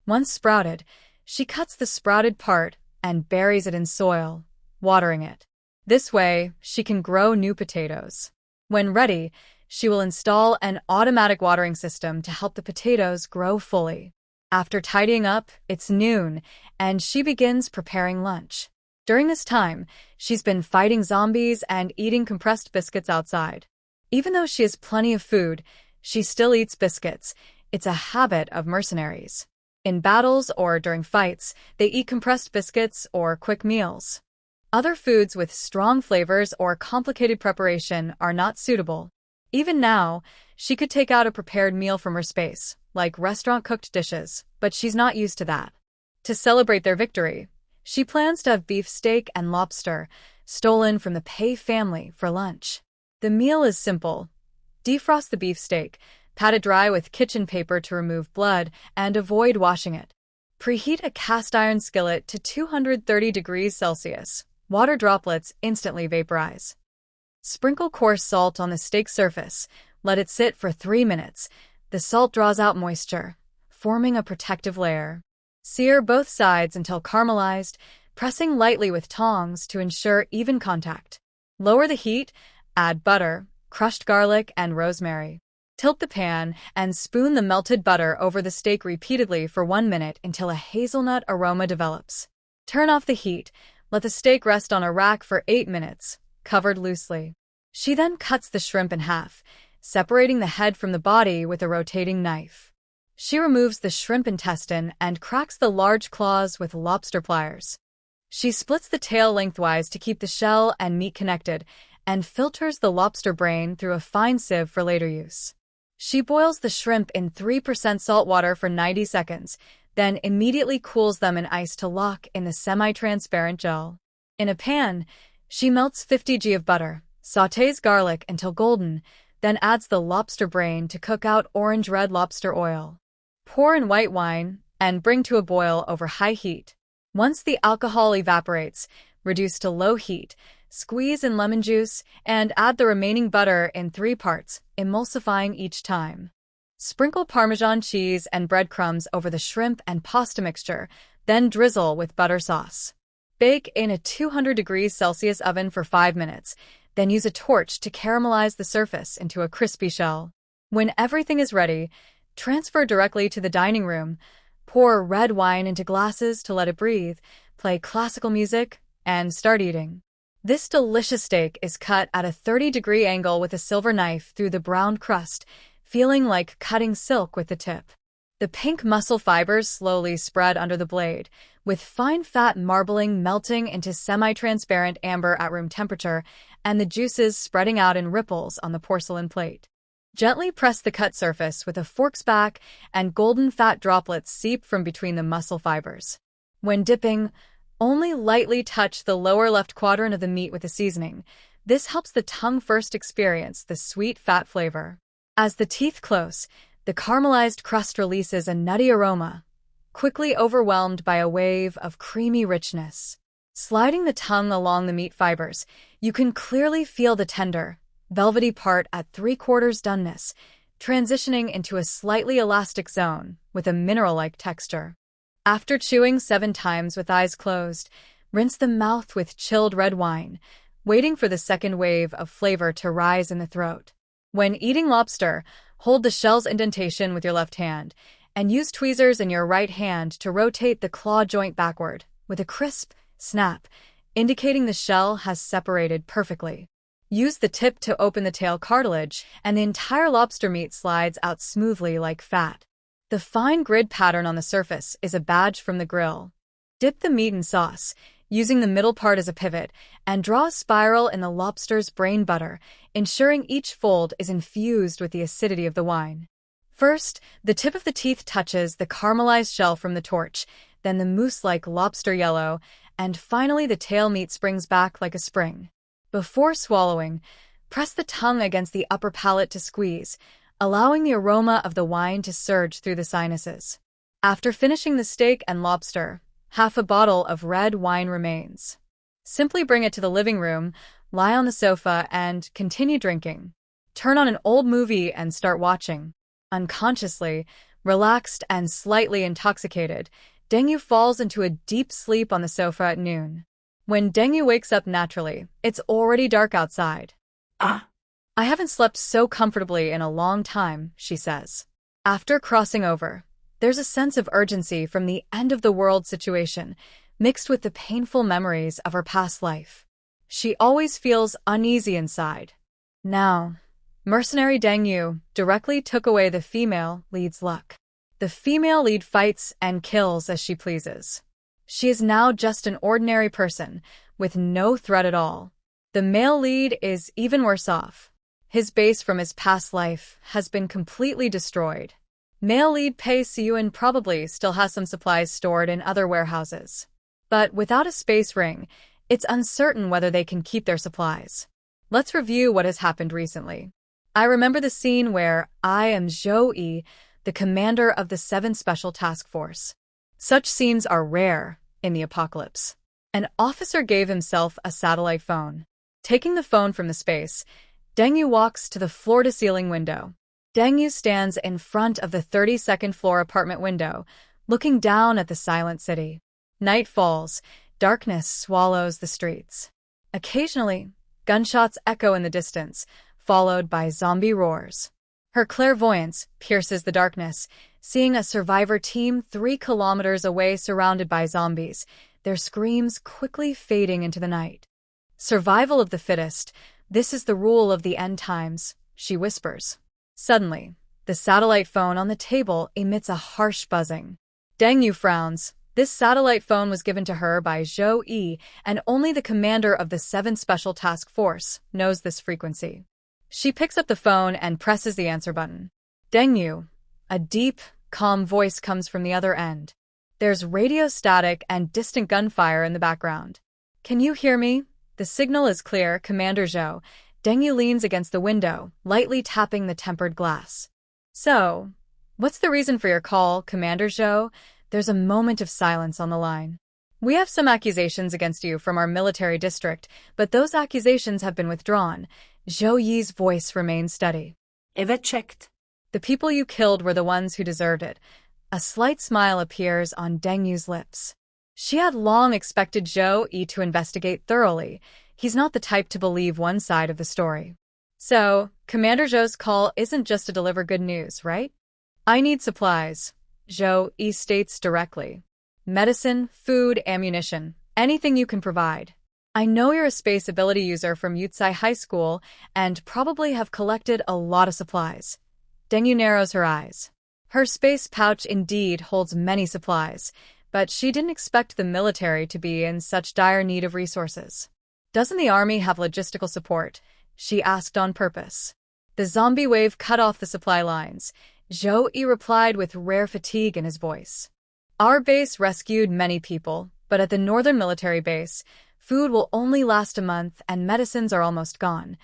Once sprouted, she cuts the sprouted part and buries it in soil, watering it. This way, she can grow new potatoes. When ready, she will install an automatic watering system to help the potatoes grow fully. After tidying up, it's noon, and she begins preparing lunch. During this time, she's been fighting zombies and eating compressed biscuits outside. Even though she has plenty of food, she still eats biscuits. It's a habit of mercenaries. In battles or during fights, they eat compressed biscuits or quick meals. Other foods with strong flavors or complicated preparation are not suitable. Even now, she could take out a prepared meal from her space, like restaurant-cooked dishes, but she's not used to that. To celebrate their victory, she plans to have beef steak and lobster, stolen from the Pei family, for lunch. The meal is simple. Defrost the beef steak, pat it dry with kitchen paper to remove blood, and avoid washing it. Preheat a cast iron skillet to 230 degrees Celsius. Water droplets instantly vaporize. Sprinkle coarse salt on the steak surface. Let it sit for 3 minutes. The salt draws out moisture, forming a protective layer. Sear both sides until caramelized, pressing lightly with tongs to ensure even contact. Lower the heat, add butter, crushed garlic, and rosemary. Tilt the pan and spoon the melted butter over the steak repeatedly for 1 minute until a hazelnut aroma develops. Turn off the heat. Let the steak rest on a rack for 8 minutes, covered loosely. She then cuts the shrimp in half, separating the head from the body with a rotating knife. She removes the shrimp intestine and cracks the large claws with lobster pliers. She splits the tail lengthwise to keep the shell and meat connected, and filters the lobster brain through a fine sieve for later use. She boils the shrimp in 3% salt water for 90 seconds, then immediately cools them in ice to lock in the semi-transparent gel. In a pan, she melts 50 g of butter, sautés garlic until golden, then adds the lobster brain to cook out orange-red lobster oil. Pour in white wine and bring to a boil over high heat. Once the alcohol evaporates, reduce to low heat, squeeze in lemon juice, and add the remaining butter in 3 parts, emulsifying each time. Sprinkle Parmesan cheese and breadcrumbs over the shrimp and pasta mixture, then drizzle with butter sauce. Bake in a 200 degrees Celsius oven for 5 minutes, then use a torch to caramelize the surface into a crispy shell. When everything is ready, transfer directly to the dining room, pour red wine into glasses to let it breathe, play classical music, and start eating. This delicious steak is cut at a 30-degree angle with a silver knife through the browned crust, feeling like cutting silk with the tip. The pink muscle fibers slowly spread under the blade, with fine fat marbling melting into semi-transparent amber at room temperature, and the juices spreading out in ripples on the porcelain plate. Gently press the cut surface with a fork's back, and golden fat droplets seep from between the muscle fibers. When dipping, only lightly touch the lower left quadrant of the meat with the seasoning. This helps the tongue first experience the sweet fat flavor. As the teeth close, the caramelized crust releases a nutty aroma, quickly overwhelmed by a wave of creamy richness. Sliding the tongue along the meat fibers, you can clearly feel the tender, velvety part at 3/4 doneness, transitioning into a slightly elastic zone with a mineral-like texture. After chewing 7 times with eyes closed, rinse the mouth with chilled red wine, waiting for the second wave of flavor to rise in the throat. When eating lobster, hold the shell's indentation with your left hand, and use tweezers in your right hand to rotate the claw joint backward, with a crisp snap, indicating the shell has separated perfectly. Use the tip to open the tail cartilage, and the entire lobster meat slides out smoothly like fat. The fine grid pattern on the surface is a badge from the grill. Dip the meat in sauce, using the middle part as a pivot, and draw a spiral in the lobster's brain butter, ensuring each fold is infused with the acidity of the wine. First, the tip of the teeth touches the caramelized shell from the torch, then the mousse-like lobster yellow, and finally the tail meat springs back like a spring. Before swallowing, press the tongue against the upper palate to squeeze, allowing the aroma of the wine to surge through the sinuses. After finishing the steak and lobster, half a bottle of red wine remains. Simply bring it to the living room, lie on the sofa, and continue drinking. Turn on an old movie and start watching. Unconsciously, relaxed and slightly intoxicated, Deng falls into a deep sleep on the sofa at noon. When Deng wakes up naturally, it's already dark outside. I haven't slept so comfortably in a long time, she says. After crossing over, there's a sense of urgency from the end-of-the-world situation, mixed with the painful memories of her past life. She always feels uneasy inside. Now, Mercenary Deng directly took away the female lead's luck. The female lead fights and kills as she pleases. She is now just an ordinary person, with no threat at all. The male lead is even worse off. His base from his past life has been completely destroyed. Male lead Pei Siyuan probably still has some supplies stored in other warehouses. But without a space ring, it's uncertain whether they can keep their supplies. Let's review what has happened recently. I remember the scene where I am Zhou Yi, the commander of the 7th Special Task Force. Such scenes are rare in the apocalypse. An officer gave himself a satellite phone. Taking the phone from the space, Deng walks to the floor-to-ceiling window. Deng stands in front of the 32nd floor apartment window, looking down at the silent city. Night falls, darkness swallows the streets. Occasionally, gunshots echo in the distance, followed by zombie roars. Her clairvoyance pierces the darkness, seeing a survivor team 3 kilometers away surrounded by zombies, their screams quickly fading into the night. Survival of the fittest, this is the rule of the end times, she whispers. Suddenly, the satellite phone on the table emits a harsh buzzing. Deng frowns. This satellite phone was given to her by Zhou Yi, and only the commander of the 7th Special Task Force knows this frequency. She picks up the phone and presses the answer button. Deng, a deep, calm voice comes from the other end. There's radio static and distant gunfire in the background. Can you hear me? The signal is clear, Commander Zhou. Deng leans against the window, lightly tapping the tempered glass. So, what's the reason for your call, Commander Zhou? There's a moment of silence on the line. We have some accusations against you from our military district, but those accusations have been withdrawn. Zhou Yi's voice remains steady. Evet checked. The people you killed were the ones who deserved it. A slight smile appears on Deng lips. She had long expected Zhou Yi to investigate thoroughly. He's not the type to believe one side of the story. So, Commander Zhou's call isn't just to deliver good news, right? I need supplies, Zhou Yi states directly. Medicine, food, ammunition, anything you can provide. I know you're a space ability user from Yutsai High School and probably have collected a lot of supplies. Deng narrows her eyes. Her space pouch indeed holds many supplies, but she didn't expect the military to be in such dire need of resources. Doesn't the army have logistical support? She asked on purpose. The zombie wave cut off the supply lines. Zhou Yi replied with rare fatigue in his voice. Our base rescued many people, but at the northern military base, food will only last a month and medicines are almost gone.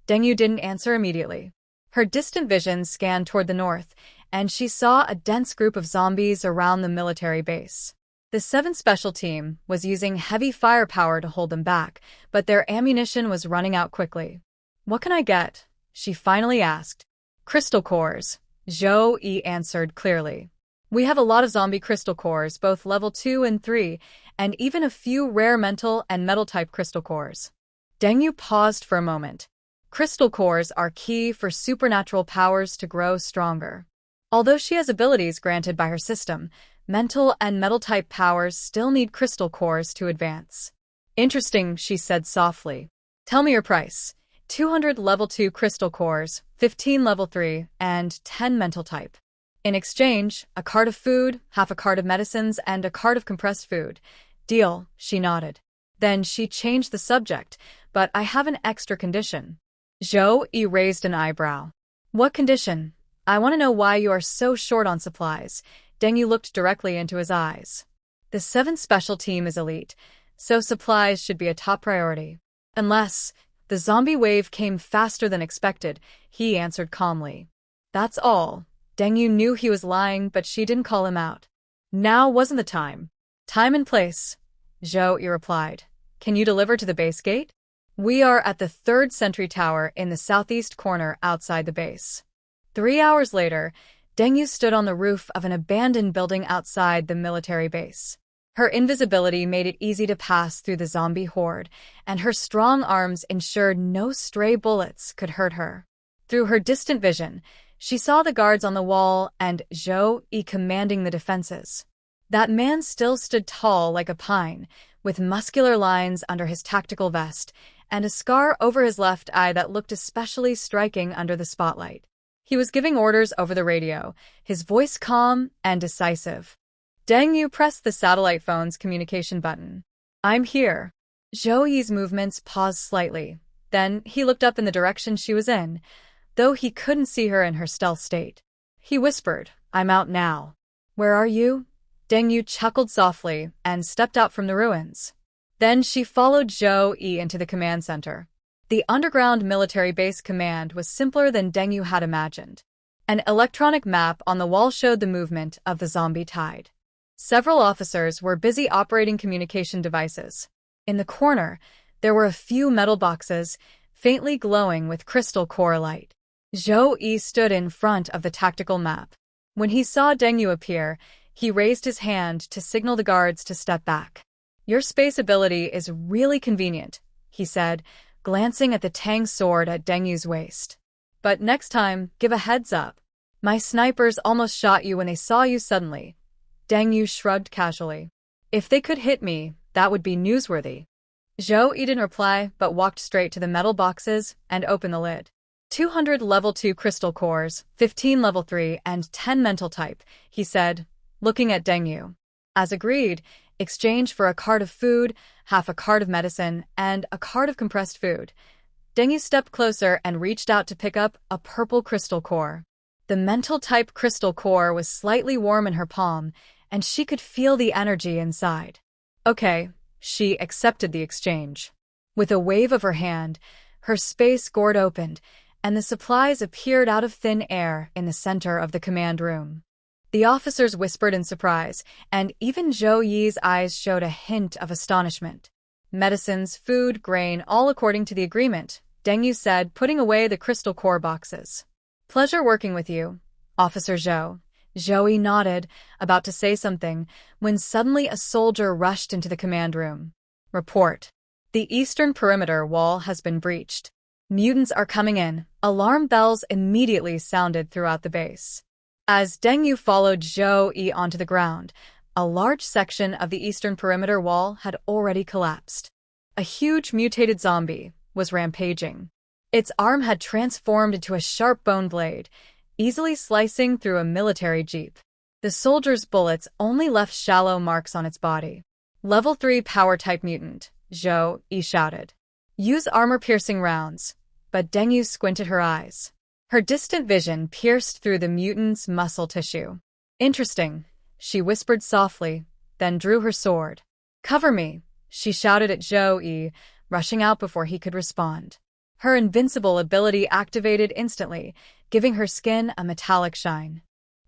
Deng didn't answer immediately. Her distant vision scanned toward the north, and she saw a dense group of zombies around the military base. The 7th Special Team was using heavy firepower to hold them back, but their ammunition was running out quickly. What can I get? She finally asked. Crystal cores, Zhou Yi answered clearly. We have a lot of zombie crystal cores, both level 2 and 3, and even a few rare mental and metal-type crystal cores. Deng paused for a moment. Crystal cores are key for supernatural powers to grow stronger. Although she has abilities granted by her system, mental and metal-type powers still need crystal cores to advance. Interesting, she said softly. Tell me your price. 200 level 2 crystal cores, 15 level 3, and 10 mental type. In exchange, a cart of food, half a cart of medicines, and a cart of compressed food. Deal, she nodded. Then she changed the subject, but I have an extra condition. Zhou Yi raised an eyebrow. What condition? I want to know why you are so short on supplies. Deng Yu looked directly into his eyes. The 7th Special Team is elite, so supplies should be a top priority. Unless the zombie wave came faster than expected, he answered calmly. That's all. Deng Yu knew he was lying, but she didn't call him out. Now wasn't the time. Time and place, Zhou Yi replied. Can you deliver to the base gate? We are at the 3rd sentry tower in the southeast corner outside the base. 3 hours later, Deng Yu stood on the roof of an abandoned building outside the military base. Her invisibility made it easy to pass through the zombie horde, and her strong arms ensured no stray bullets could hurt her. Through her distant vision, she saw the guards on the wall and Zhou Yi commanding the defenses. That man still stood tall like a pine, with muscular lines under his tactical vest, and a scar over his left eye that looked especially striking under the spotlight. He was giving orders over the radio, his voice calm and decisive. Deng Yu pressed the satellite phone's communication button. I'm here. Zhou Yi's movements paused slightly. Then he looked up in the direction she was in, though he couldn't see her in her stealth state. He whispered, I'm out now. Where are you? Deng Yu chuckled softly and stepped out from the ruins. Then she followed Zhou Yi into the command center. The underground military base command was simpler than Deng Yu had imagined. An electronic map on the wall showed the movement of the zombie tide. Several officers were busy operating communication devices. In the corner, there were a few metal boxes, faintly glowing with crystal core light. Zhou Yi stood in front of the tactical map. When he saw Deng Yu appear, he raised his hand to signal the guards to step back. Your space ability is really convenient, he said, glancing at the Tang sword at Deng Yu's waist. But next time, give a heads up. My snipers almost shot you when they saw you suddenly. Deng Yu shrugged casually. If they could hit me, that would be newsworthy. Zhou Yi didn't reply, but walked straight to the metal boxes and opened the lid. 200 level 2 crystal cores, 15 level 3, and 10 mental type, he said, looking at Deng Yu. As agreed, exchange for a cart of food, half a cart of medicine, and a cart of compressed food. Deng Yu stepped closer and reached out to pick up a purple crystal core. The mental type crystal core was slightly warm in her palm, and she could feel the energy inside. Okay, she accepted the exchange. With a wave of her hand, her space gourd opened, and the supplies appeared out of thin air in the center of the command room. The officers whispered in surprise, and even Zhou Yi's eyes showed a hint of astonishment. Medicines, food, grain, all according to the agreement, Deng Yu said, putting away the crystal core boxes. Pleasure working with you, Officer Zhou. Zhou Yi nodded, about to say something, when suddenly a soldier rushed into the command room. Report. The eastern perimeter wall has been breached. Mutants are coming in. Alarm bells immediately sounded throughout the base. As Deng Yu followed Zhou Yi onto the ground, a large section of the eastern perimeter wall had already collapsed. A huge mutated zombie was rampaging. Its arm had transformed into a sharp bone blade, easily slicing through a military jeep. The soldier's bullets only left shallow marks on its body. Level 3 power-type mutant, Zhou Yi shouted. Use armor-piercing rounds, but Deng Yu squinted her eyes. Her distant vision pierced through the mutant's muscle tissue. Interesting, she whispered softly, then drew her sword. Cover me, she shouted at Zhou Yi, rushing out before he could respond. Her invincible ability activated instantly, giving her skin a metallic shine.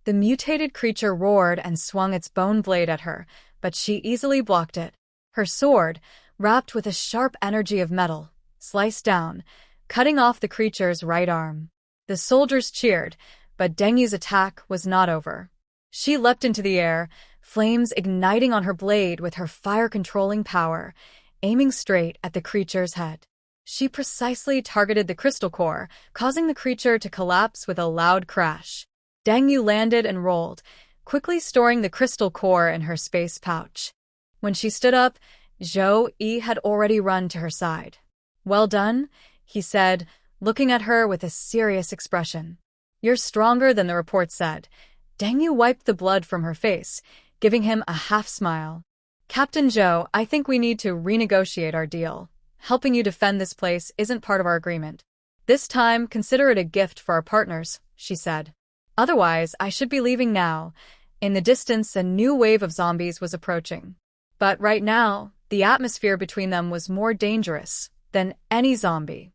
The mutated creature roared and swung its bone blade at her, but she easily blocked it. Her sword, wrapped with a sharp energy of metal, sliced down, cutting off the creature's right arm. The soldiers cheered, but Deng Yu's attack was not over. She leapt into the air, flames igniting on her blade with her fire-controlling power, aiming straight at the creature's head. She precisely targeted the crystal core, causing the creature to collapse with a loud crash. Deng Yu landed and rolled, quickly storing the crystal core in her space pouch. When she stood up, Zhou Yi had already run to her side. "Well done," he said, looking at her with a serious expression. "You're stronger than the report said." Deng Yu wiped the blood from her face, giving him a half-smile. "Captain Zhou, I think we need to renegotiate our deal. Helping you defend this place isn't part of our agreement. This time, consider it a gift for our partners," she said. "Otherwise, I should be leaving now." In the distance, a new wave of zombies was approaching. But right now, the atmosphere between them was more dangerous than any zombie.